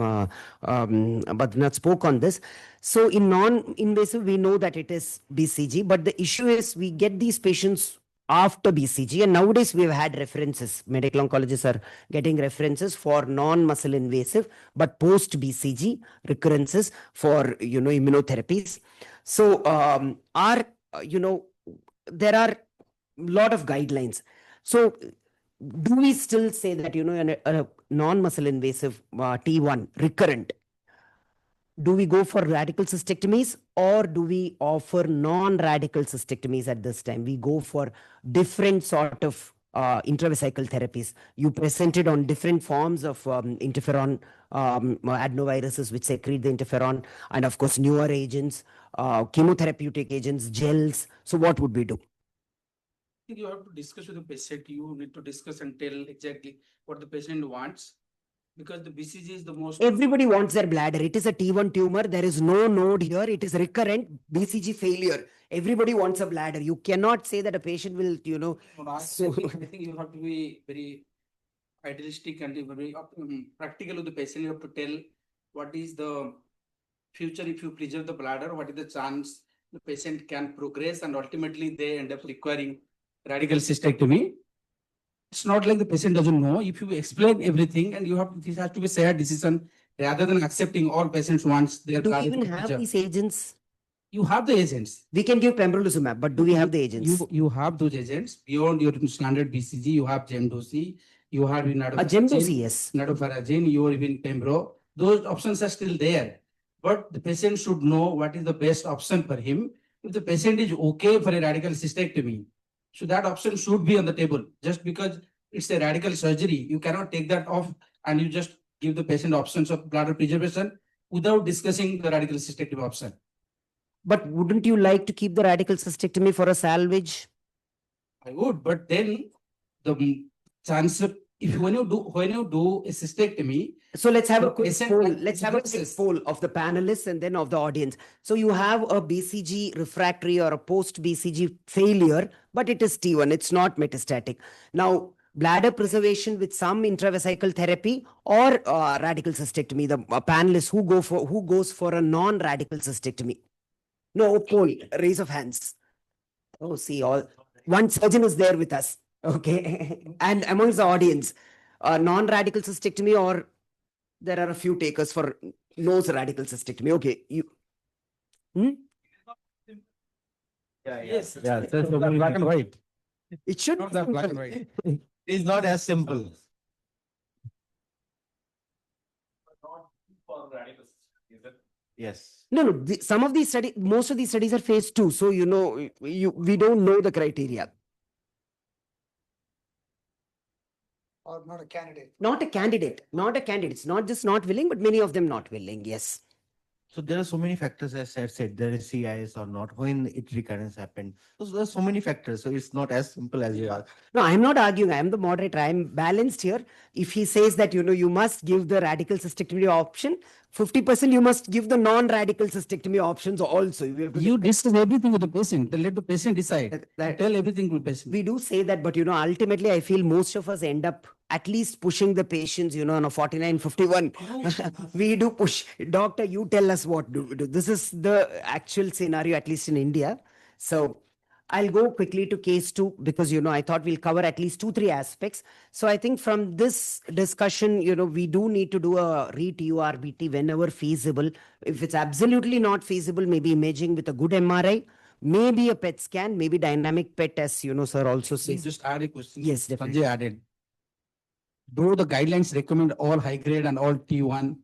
S2: Badrinath spoke on this. So in non-invasive, we know that it is BCG, but the issue is we get these patients after BCG. And nowadays we've had references. Medical oncologists are getting references for non-muscle invasive, but post BCG recurrences for, immunotherapies. So, there are a lot of guidelines. So do we still say that, a non-muscle invasive T1 recurrent, do we go for radical cystectomies or do we offer non-radical cystectomies at this time? We go for different sort of intravesical therapies. You presented on different forms of interferon adenoviruses which secrete the interferon, and of course newer agents, chemotherapeutic agents, gels. So what would we do?
S18: I think you have to discuss with the patient. You need to discuss and tell exactly what the patient wants, because the BCG is the most.
S2: Everybody wants their bladder. It is a T1 tumor. There is no node here. It is recurrent BCG failure. Everybody wants a bladder. You cannot say that a patient will,
S18: No, I think you have to be very idealistic and very practical with the patient. You have to tell what is the future if you preserve the bladder, what is the chance the patient can progress, and ultimately they end up requiring radical cystectomy. It's not like the patient doesn't know. If you explain everything, and this has to be shared decision rather than accepting all patients wants their.
S2: Do we even have these agents?
S18: You have the agents.
S2: We can give pembrolizumab, but do we have the agents?
S18: You have those agents beyond your standard BCG. You have Gemdosi. You have
S2: Gemdosi, yes.
S18: Nadofaragine. You are even Pembro. Those options are still there, but the patient should know what is the best option for him. If the patient is okay for a radical cystectomy, so that option should be on the table. Just because it's a radical surgery, you cannot take that off and you just give the patient options of bladder preservation without discussing the radical cystectomy option.
S2: But wouldn't you like to keep the radical cystectomy for a salvage?
S18: I would, but then the chance of, when you do a cystectomy.
S2: So let's have a quick
S18: patient
S2: poll. Let's have a quick poll of the panelists and then of the audience. So you have a BCG refractory or a post BCG failure, but it is T1. It's not metastatic. Now, bladder preservation with some intravesical therapy or radical cystectomy. The panelists who goes for a non-radical cystectomy. No, poll, raise of hands. Oh, see, one surgeon is there with us. Okay. And amongst the audience, non-radical cystectomy, or there are a few takers for no radical cystectomy. Okay.
S21: Yes. Yeah, that's black and white.
S2: It should
S21: not that black and white. It's not as simple. Yes.
S2: No. Some of these studies, most of these studies are phase 2. So, we don't know the criteria.
S15: Or not a candidate.
S2: Not a candidate. It's not just not willing, but many of them not willing. Yes.
S21: So there are so many factors, as I said, there is CIS or not, when it recurrence happened. So there are so many factors. So it's not as simple as you are.
S2: No, I'm not arguing. I am the moderator. I'm balanced here. If he says that, you must give the radical cystectomy option, 50% you must give the non-radical cystectomy options also.
S18: You discuss everything with the patient. Let the patient decide. Tell everything to the patient.
S2: We do say that, but ultimately I feel most of us end up at least pushing the patients, on a 49-51. We do push. Doctor, you tell us what to do. This is the actual scenario, at least in India. So I'll go quickly to case 2 because, I thought we'll cover at least 2-3 aspects. So I think from this discussion, we do need to do a re-TURBT whenever feasible. If it's absolutely not feasible, maybe imaging with a good MRI, maybe a PET scan, maybe dynamic PET, as sir also says.
S18: Just add a question.
S2: Yes, definitely.
S18: Sanjay added. Though the guidelines recommend all high grade and all T1,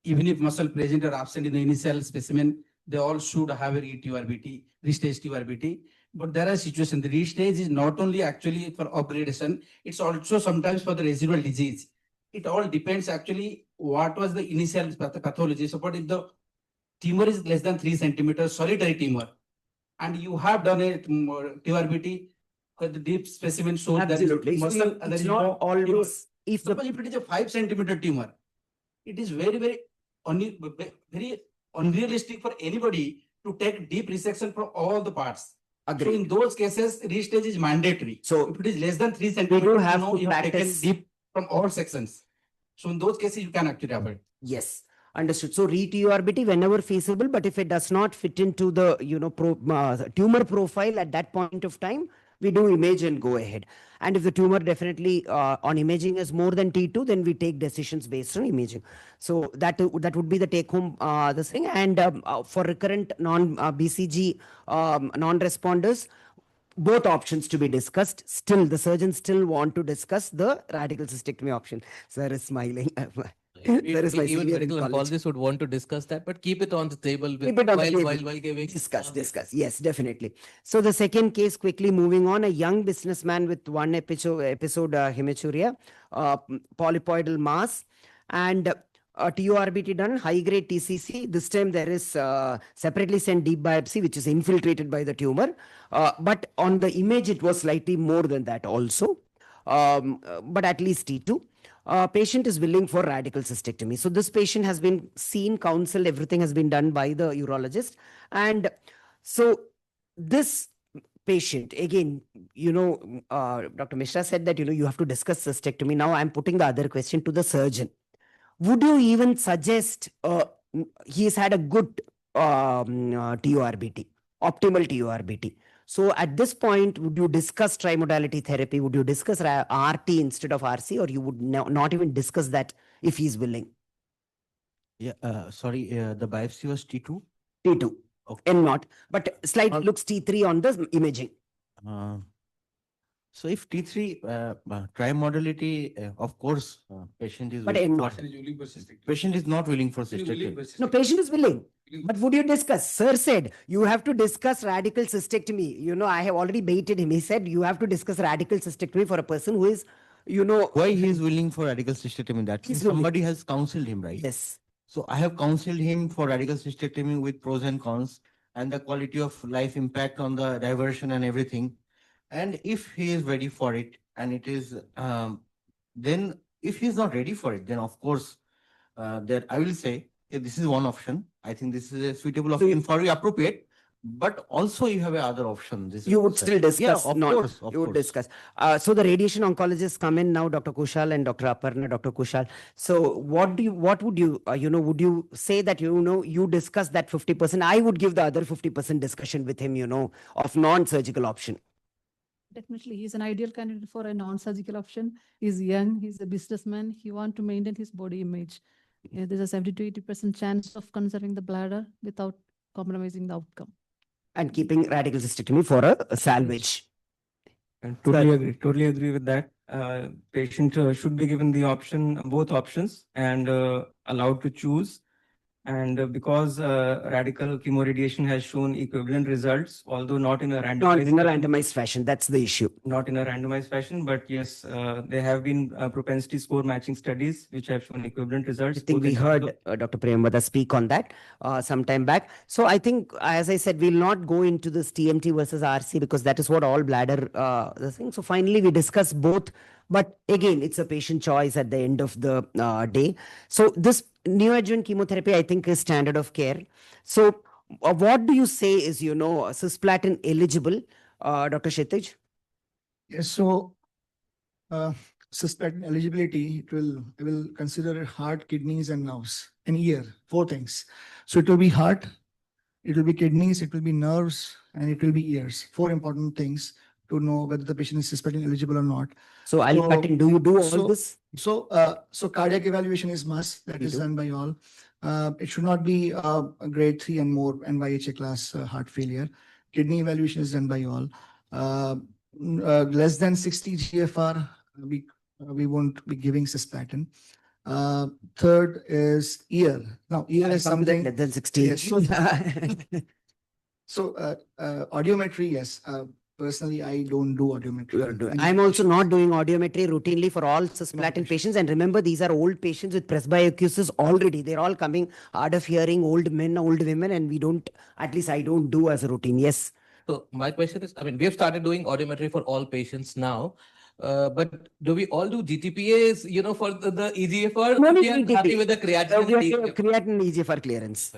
S18: even if muscle present or absent in the initial specimen, they all should have a re-TURBT, restage TURBT. But there are situations, the restage is not only actually for upgradation, it's also sometimes for the residual disease. It all depends actually what was the initial pathology. Suppose if the tumor is less than 3 centimeters, solitary tumor, and you have done a TURBT, the deep specimen shows that
S2: it's not always.
S18: Suppose if it is a 5 centimeter tumor, it is very, very unrealistic for anybody to take deep resection from all the parts.
S2: Agreed.
S18: So in those cases, restage is mandatory.
S2: So
S18: if it is less than 3 centimeters,
S2: you have
S18: taken deep from all sections. So in those cases, you can actually avoid.
S2: Yes. Understood. So re-TURBT whenever feasible, but if it does not fit into the tumor profile at that point of time, we do image and go ahead. And if the tumor definitely on imaging is more than T2, then we take decisions based on imaging. So that would be the take home this thing. And for recurrent BCG non-responders, both options to be discussed. Still, the surgeons still want to discuss the radical cystectomy option. Sir is smiling. There is my
S4: Even
S2: senior in
S4: medical
S2: college.
S4: oncologists would want to discuss that, but keep it on the table.
S2: Keep it on the table.
S4: While giving.
S2: Discuss. Yes, definitely. So the second case, quickly moving on, a young businessman with one episode hematuria, polypoidal mass, and TURBT done, high-grade TCC. This time there is separately sent deep biopsy, which is infiltrated by the tumor. But on the image, it was slightly more than that also, but at least T2. Patient is willing for radical cystectomy. So this patient has been seen, counseled, everything has been done by the urologist. And so this patient, again, Dr. Mishra said that, you have to discuss cystectomy. Now I'm putting the other question to the surgeon. Would you even suggest he's had a good TURBT, optimal TURBT? So at this point, would you discuss trimodality therapy? Would you discuss RT instead of RC, or you would not even discuss that if he's willing?
S21: Yeah, sorry, the biopsy was T2?
S2: T2, and not, but slight looks T3 on the imaging.
S21: So if T3 trimodality, of course, patient is
S2: But
S21: willing
S2: not.
S21: patient is not willing for cystectomy.
S2: No, patient is willing. But would you discuss? Sir said you have to discuss radical cystectomy. I have already baited him. He said you have to discuss radical cystectomy for a person who is,
S21: Why he is willing for radical cystectomy? That means somebody has counseled him, right?
S2: Yes.
S21: So I have counseled him for radical cystectomy with pros and cons and the quality of life impact on the diversion and everything. And if he is ready for it, and it is, then if he is not ready for it, then of course, that I will say this is one option. I think this is a suitable option for you, appropriate. But also you have another option. This
S2: You would still discuss.
S21: Yeah, of
S2: not,
S21: course.
S2: you would discuss. So the radiation oncologists come in now, Dr. Kushal and Dr. Aparna, Dr. Kushal. So what would you, would you say that, you discuss that 50%? I would give the other 50% discussion with him, of non-surgical option.
S6: Definitely, he's an ideal candidate for a non-surgical option. He's young, he's a businessman, he wants to maintain his body image. There's a 70 to 80% chance of conserving the bladder without compromising the outcome.
S2: And keeping radical cystectomy for a salvage.
S12: Totally agree with that. Patient should be given the option, both options, and allowed to choose. And because radical chemoradiation has shown equivalent results, although not in a
S2: randomized fashion, that's the issue.
S12: Not in a randomized fashion, but yes, there have been propensity score matching studies which have shown equivalent results.
S2: I think we heard Dr. Premwada speak on that some time back. So I think, as I said, we'll not go into this TMT versus RC because that is what all bladder the thing. So finally, we discuss both. But again, it's a patient choice at the end of the day. So this neoadjuvant chemotherapy, I think, is standard of care. So what do you say is, cisplatin eligible, Dr. Kshitij?
S15: Yes, so cisplatin eligibility, it will consider heart, kidneys, and nerves, and ear, 4 things. So it will be heart, it will be kidneys, it will be nerves, and it will be ears. 4 important things to know whether the patient is cisplatin eligible or not.
S2: So I'll cut in. Do you do all this?
S15: So cardiac evaluation is must. That is done by all. It should not be a grade 3 and more NYHA class heart failure. Kidney evaluation is done by all. Less than 60 GFR, we won't be giving cisplatin. Third is ear. Now, ear is something
S2: less than 60.
S15: Yes. So audiometry, yes. Personally, I don't do audiometry.
S2: I'm also not doing audiometry routinely for all cisplatin patients. And remember, these are old patients with presbyocusis already. They're all coming hard of hearing, old men, old women, and we don't, at least I don't do as a routine. Yes.
S4: So my question is, we have started doing audiometry for all patients now. But do we all do GTPAs, for the EGFR?
S2: No,
S4: we are happy with the creatinine.
S2: Creatinine EGFR clearance.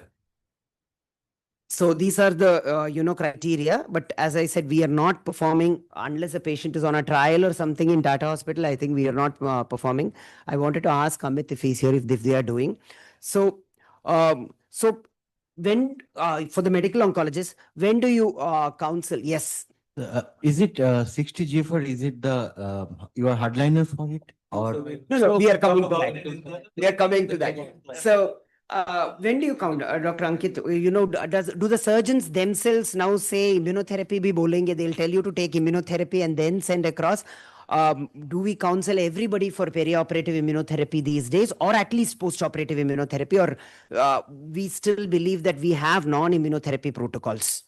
S2: So these are the, criteria. But as I said, we are not performing unless a patient is on a trial or something in Tata Hospital. I think we are not performing. I wanted to ask Amit if he's here, if they are doing. So, when, for the medical oncologist, when do you counsel? Yes.
S21: Is it 60G for, is it the, your hardliner for it? Or
S2: No, we are coming to that. We are coming to that. So, when do you count, Dr. Ankit? You know, do the surgeons themselves now say immunotherapy bhi bolenge? They'll tell you to take immunotherapy and then send across. Do we counsel everybody for perioperative immunotherapy these days, or at least post-operative immunotherapy, or we still believe that we have non-immunotherapy protocols?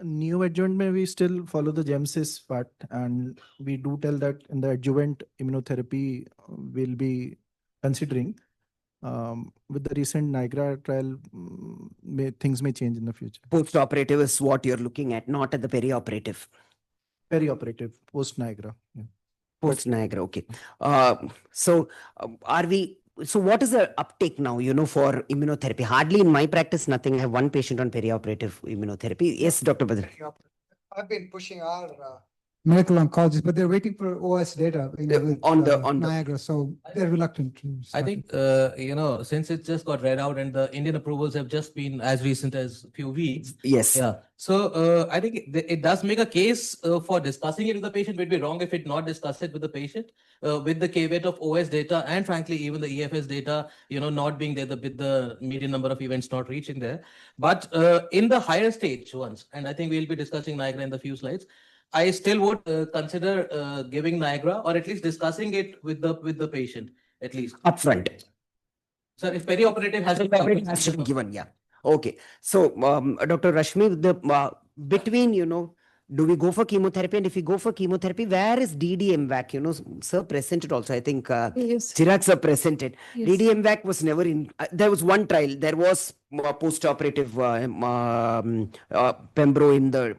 S8: Neoadjuvant may we still follow the GEMSIS part, and we do tell that in the adjuvant immunotherapy we'll be considering. With the recent NIAGARA trial, things may change in the future.
S2: Post-operative is what you're looking at, not at the perioperative.
S8: Perioperative, post NIAGARA. Yeah.
S2: Post Niagara, okay. So what is the uptake now, for immunotherapy? Hardly in my practice, nothing. I have one patient on perioperative immunotherapy. Yes, Dr. Badr.
S15: I've been pushing our medical oncologists, but they're waiting for OS data
S2: on the
S15: Niagara, so they're reluctant to
S4: I
S15: start
S4: think, since it just got read out and the Indian approvals have just been as recent as few weeks.
S2: Yes.
S4: Yeah. So I think it does make a case for discussing it with the patient. We'd be wrong if it not discuss it with the patient, with the caveat of OS data and frankly, even the EFS data, not being there, with the median number of events not reaching there. But in the higher stage ones, and I think we'll be discussing Niagara in the few slides, I still would consider giving Niagara or at least discussing it with the patient at least.
S2: Upfront.
S4: Sir, if perioperative has
S2: Has to be given, yeah. Okay. So, Dr. Rashmi, between, do we go for chemotherapy? And if we go for chemotherapy, where is DDMVAC? Sir presented also, I think,
S6: Yes.
S2: Chirag sir presented.
S6: Yes.
S2: DDMVAC was never in, there was one trial. There was post-operative Pembro in the,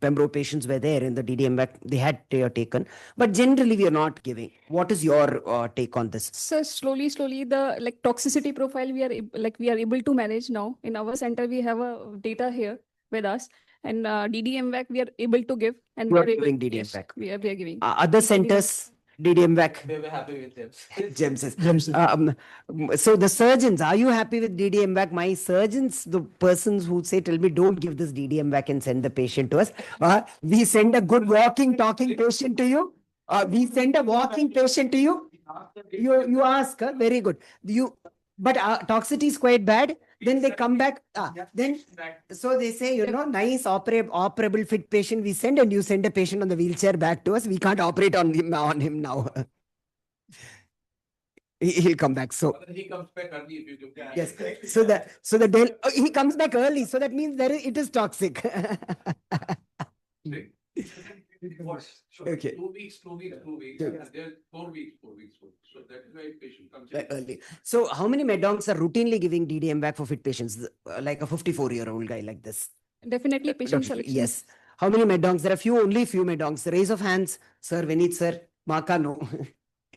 S2: Pembro patients were there in the DDMVAC. They had taken. But generally, we are not giving. What is your take on this?
S7: So slowly, the toxicity profile we are able to manage now. In our center, we have a data here with us, and DDMVAC we are able to give, and
S2: You are
S7: we are able,
S2: giving
S7: yes,
S2: DDMVAC.
S7: we are giving.
S2: Other centers, DDMVAC.
S4: We're happy with them.
S2: So the surgeons, are you happy with DDMVAC? My surgeons, the persons who say, tell me, don't give this DDMVAC and send the patient to us. We send a good walking, talking patient to you. We send a walking patient to you. You ask her, very good. But toxicity is quite bad. Then they come back. So they say, nice operable fit patient we send, and you send a patient on the wheelchair back to us. We can't operate on him now. He'll come back. So
S4: He comes back early if you do.
S2: yes. He comes back early. So that means it is toxic. Okay.
S10: 2 weeks.
S2: Yeah.
S10: There's 4 weeks. So that is why patient comes
S2: Like early. So how many medoncs are routinely giving DDMVAC for fit patients? Like a 54-year-old guy like this?
S7: Definitely patient selection.
S2: Yes. How many medoncs? There are only few medoncs. Raise of hands, sir, Vineet sir, Maka, no.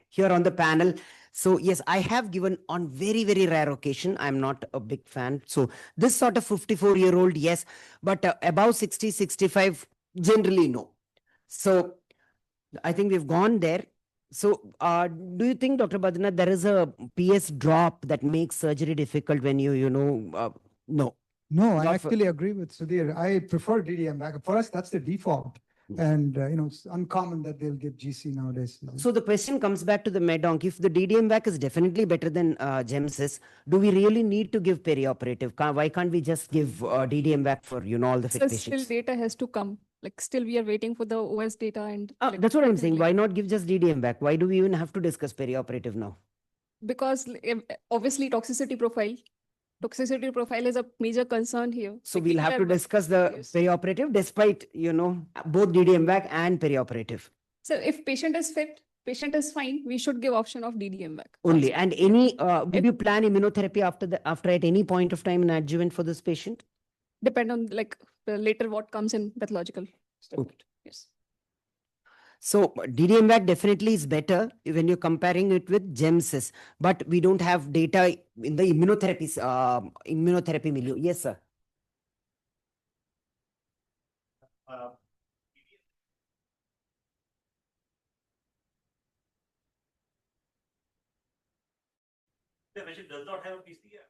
S2: Here on the panel. So yes, I have given on very, very rare occasion. I'm not a big fan. So this sort of 54-year-old, yes. But above 60, 65, generally no. So I think we've gone there. So do you think, Dr. Badrinath, there is a PS drop that makes surgery difficult when no?
S15: No, I
S2: Not for-
S15: actually agree with Sudhir. I prefer DDMVAC. For us, that's the default. And, it's uncommon that they'll give GC nowadays.
S2: So the question comes back to the medonc. If the DDMVAC is definitely better than GEMSIS, do we really need to give perioperative? Why can't we just give DDMVAC for, all the fit
S7: So still
S2: patients?
S7: data has to come. Still we are waiting for the OS data and.
S2: That's what I'm saying. Why not give just DDMVAC? Why do we even have to discuss perioperative now?
S7: Because obviously toxicity profile is a major concern here.
S2: So we'll have to discuss the perioperative despite, both DDMVAC and perioperative.
S7: So if patient is fit, patient is fine, we should give option of DDMVAC.
S2: Only. And would you plan immunotherapy after at any point of time in adjuvant for this patient?
S7: Depend on later what comes in pathological.
S2: Okay.
S7: Yes.
S2: So DDMVAC definitely is better when you're comparing it with GEMSIS, but we don't have data in the immunotherapy milieu. Yes, sir.
S10: The patient does not have a PCR.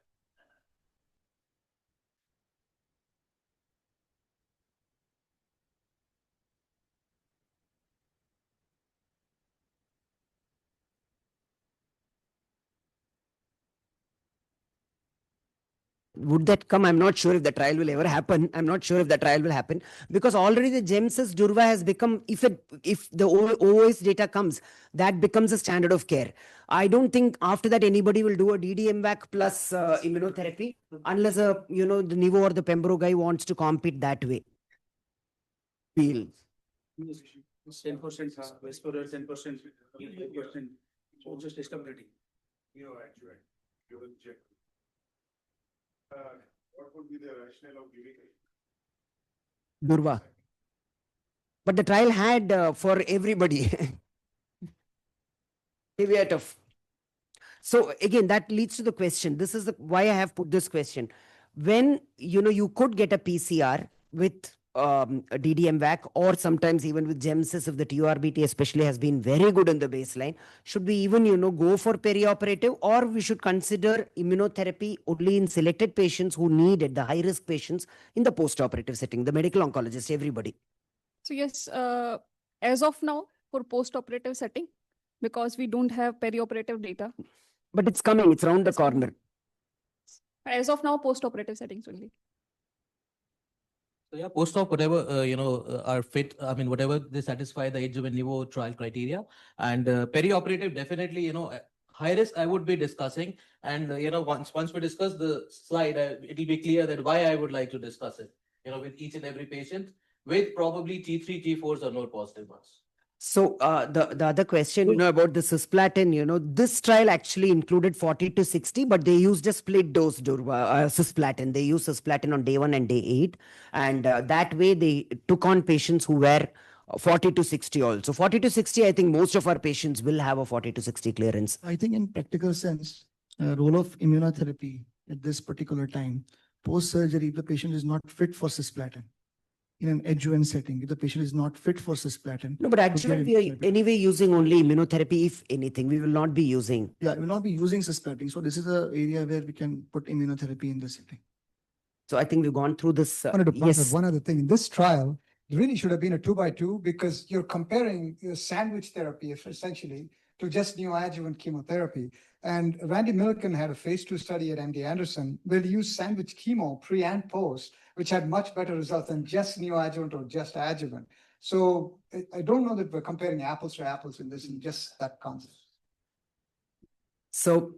S2: would that come? I'm not sure if the trial will ever happen. I'm not sure if the trial will happen because already the GEMSIS Durva has become, if the OS data comes, that becomes a standard of care. I don't think after that anybody will do a DDMVAC plus immunotherapy unless the Nivo or the Pembro guy wants to compete that way. Feel.
S18: 10% Westport, 10%, 8%. So just stability.
S10: What would be the rationale of giving
S2: Durva. But the trial had for everybody. Caveat of. So again, that leads to the question. This is why I have put this question. When you could get a PCR with a DDMVAC or sometimes even with GEMSIS if the TURBT especially has been very good in the baseline, should we even go for perioperative, or we should consider immunotherapy only in selected patients who need it, the high risk patients in the post-operative setting, the medical oncologist, everybody?
S7: So yes, as of now for post-operative setting, because we don't have perioperative data.
S2: But it's coming, it's around the corner.
S7: As of now, post-operative settings only.
S4: So yeah, post-op, whatever, are fit, I mean, whatever they satisfy the adjuvant Nivo trial criteria. And perioperative, definitely, high risk I would be discussing. And, once we discuss the slide, it'll be clear that why I would like to discuss it, with each and every patient with probably T3, T4s or node positive ones.
S2: So the other question, about the cisplatin, this trial actually included 40 to 60, but they used a split dose cisplatin. They used cisplatin on day 1 and day 8. And that way they took on patients who were 40 to 60 also. 40 to 60, I think most of our patients will have a 40 to 60 clearance.
S15: I think in practical sense, role of immunotherapy at this particular time, post-surgery, if the patient is not fit for cisplatin, in an adjuvant setting, if the patient is not fit for cisplatin.
S2: No, but adjuvant, we are anyway using only immunotherapy, if anything. We will not be using.
S15: Yeah, we will not be using cisplatin. So this is an area where we can put immunotherapy in the setting.
S2: So I think we've gone through this.
S15: I wanted to point out
S2: Yes.
S15: one other thing. In this trial, it really should have been a 2x2 because you're comparing sandwich therapy essentially to just neoadjuvant chemotherapy. And Randy Millikan had a phase 2 study at MD Anderson where they used sandwich chemo pre and post, which had much better results than just neoadjuvant or just adjuvant. So I don't know that we're comparing apples to apples in this, in just that concept.
S2: So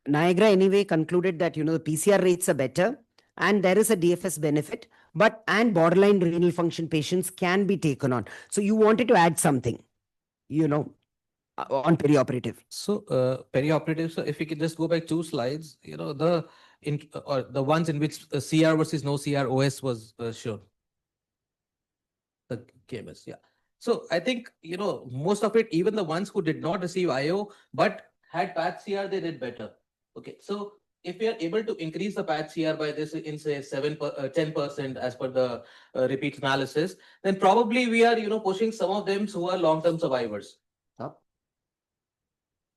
S2: Niagara anyway concluded that, the PCR rates are better and there is a DFS benefit, and borderline renal function patients can be taken on. So you wanted to add something, on perioperative.
S4: So perioperative, so if we can just go back 2 slides, the ones in which CR versus no CR OS was shown. The KMS, yeah. So I think, most of it, even the ones who did not receive IO, but had PATH CR, they did better. Okay, so if we are able to increase the PATH CR by this in say 10% as per the repeat analysis, then probably we are, pushing some of them who are long-term survivors.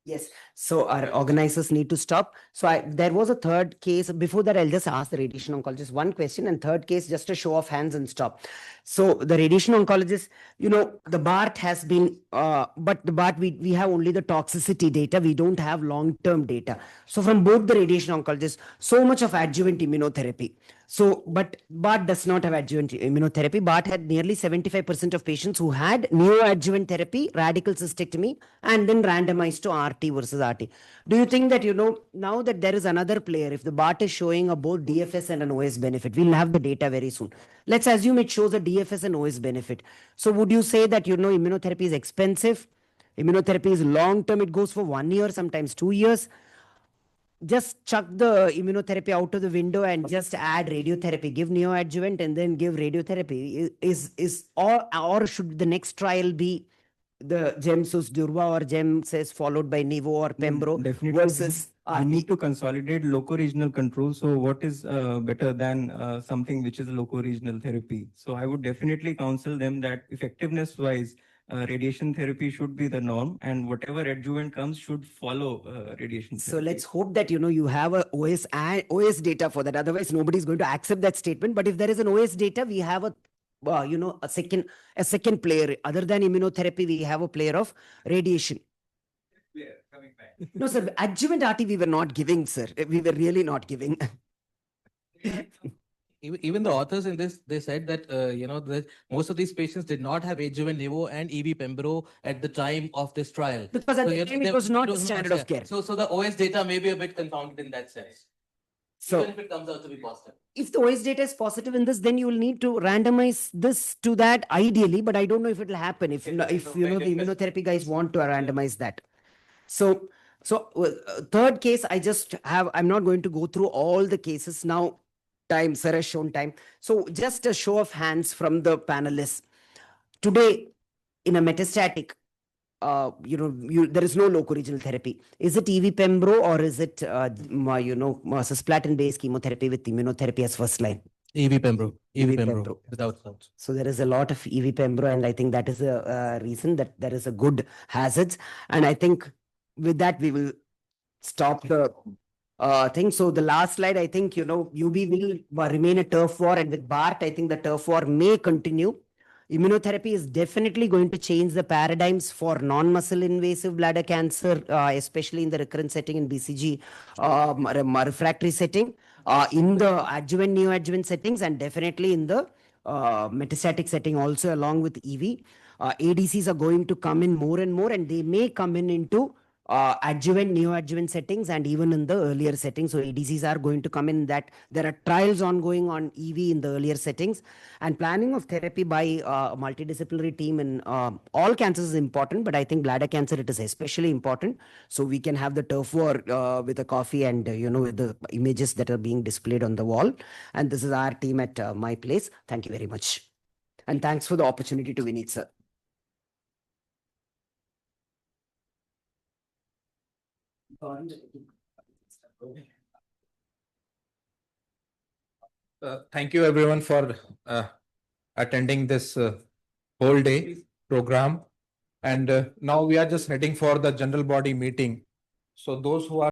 S2: Yes. So our organizers need to stop. So there was a third case. Before that, I'll just ask the radiation oncologist one question, and third case, just a show of hands and stop. So the radiation oncologist, the BART has been, but the BART, we have only the toxicity data. We don't have long-term data. So from both the radiation oncologists, so much of adjuvant immunotherapy. So, but BART does not have adjuvant immunotherapy. BART had nearly 75% of patients who had neoadjuvant therapy, radical cystectomy, and then randomized to RT versus RT. Do you think that, now that there is another player, if the BART is showing a both DFS and an OS benefit, we'll have the data very soon. Let's assume it shows a DFS and OS benefit. So would you say that, immunotherapy is expensive? Immunotherapy is long-term. It goes for 1 year, sometimes 2 years. Just chuck the immunotherapy out of the window and just add radiotherapy, give neoadjuvant and then give radiotherapy. Or should the next trial be the GEMSIS Durva or GEMSIS followed by Nivo or Pembro versus
S12: I need to consolidate loco-regional control. So what is better than something which is loco-regional therapy? So I would definitely counsel them that effectiveness-wise, radiation therapy should be the norm, and whatever adjuvant comes should follow radiation therapy.
S2: So let's hope that you have a OS data for that. Otherwise, nobody's going to accept that statement. But if there is an OS data, we have a second player other than immunotherapy. We have a player of radiation. No, sir. Adjuvant RT we were not giving, sir. We were really not giving.
S4: Even the authors in this, they said that most of these patients did not have adjuvant nivo and EV pembro at the time of this trial.
S2: Because at the
S4: you know,
S2: time it
S4: there-
S2: was not
S4: it
S2: the standard of
S4: yeah.
S2: care.
S4: So the OS data may be a bit confounded in that sense.
S2: So
S4: Even if it comes out to be positive.
S2: if the OS data is positive in this, then you will need to randomize this to that ideally, but I don't know if it will happen if the immunotherapy guys want to randomize that. So third case, I'm not going to go through all the cases now. Time, sir has shown time. So just a show of hands from the panelists. Today, in a metastatic, there is no local regional therapy. Is it EV Pembro or is it, cisplatin-based chemotherapy with immunotherapy as first line?
S4: EV Pembro.
S2: EV
S4: Pembro. Without doubt.
S2: So there is a lot of EV Pembro, and I think that is a reason that there is a good hazards. And I think with that, we will stop the thing. So the last slide, I think, UB will remain a turf war, and with BART, I think the turf war may continue. Immunotherapy is definitely going to change the paradigms for non-muscle invasive bladder cancer, especially in the recurrent setting in BCG, refractory setting, in the adjuvant, neoadjuvant settings, and definitely in the metastatic setting also, along with EV. ADCs are going to come in more and more, and they may come into adjuvant, neoadjuvant settings, and even in the earlier settings. So ADCs are going to come in that. There are trials ongoing on EV in the earlier settings, and planning of therapy by a multidisciplinary team in all cancers is important, but I think bladder cancer, it is especially important. So we can have the turf war with a coffee and, with the images that are being displayed on the wall. And this is our team at my place. Thank you very much. And thanks for the opportunity to Vineet, sir.
S5: Thank you everyone for attending this whole day program. And now we are just heading for the general body meeting. So those who are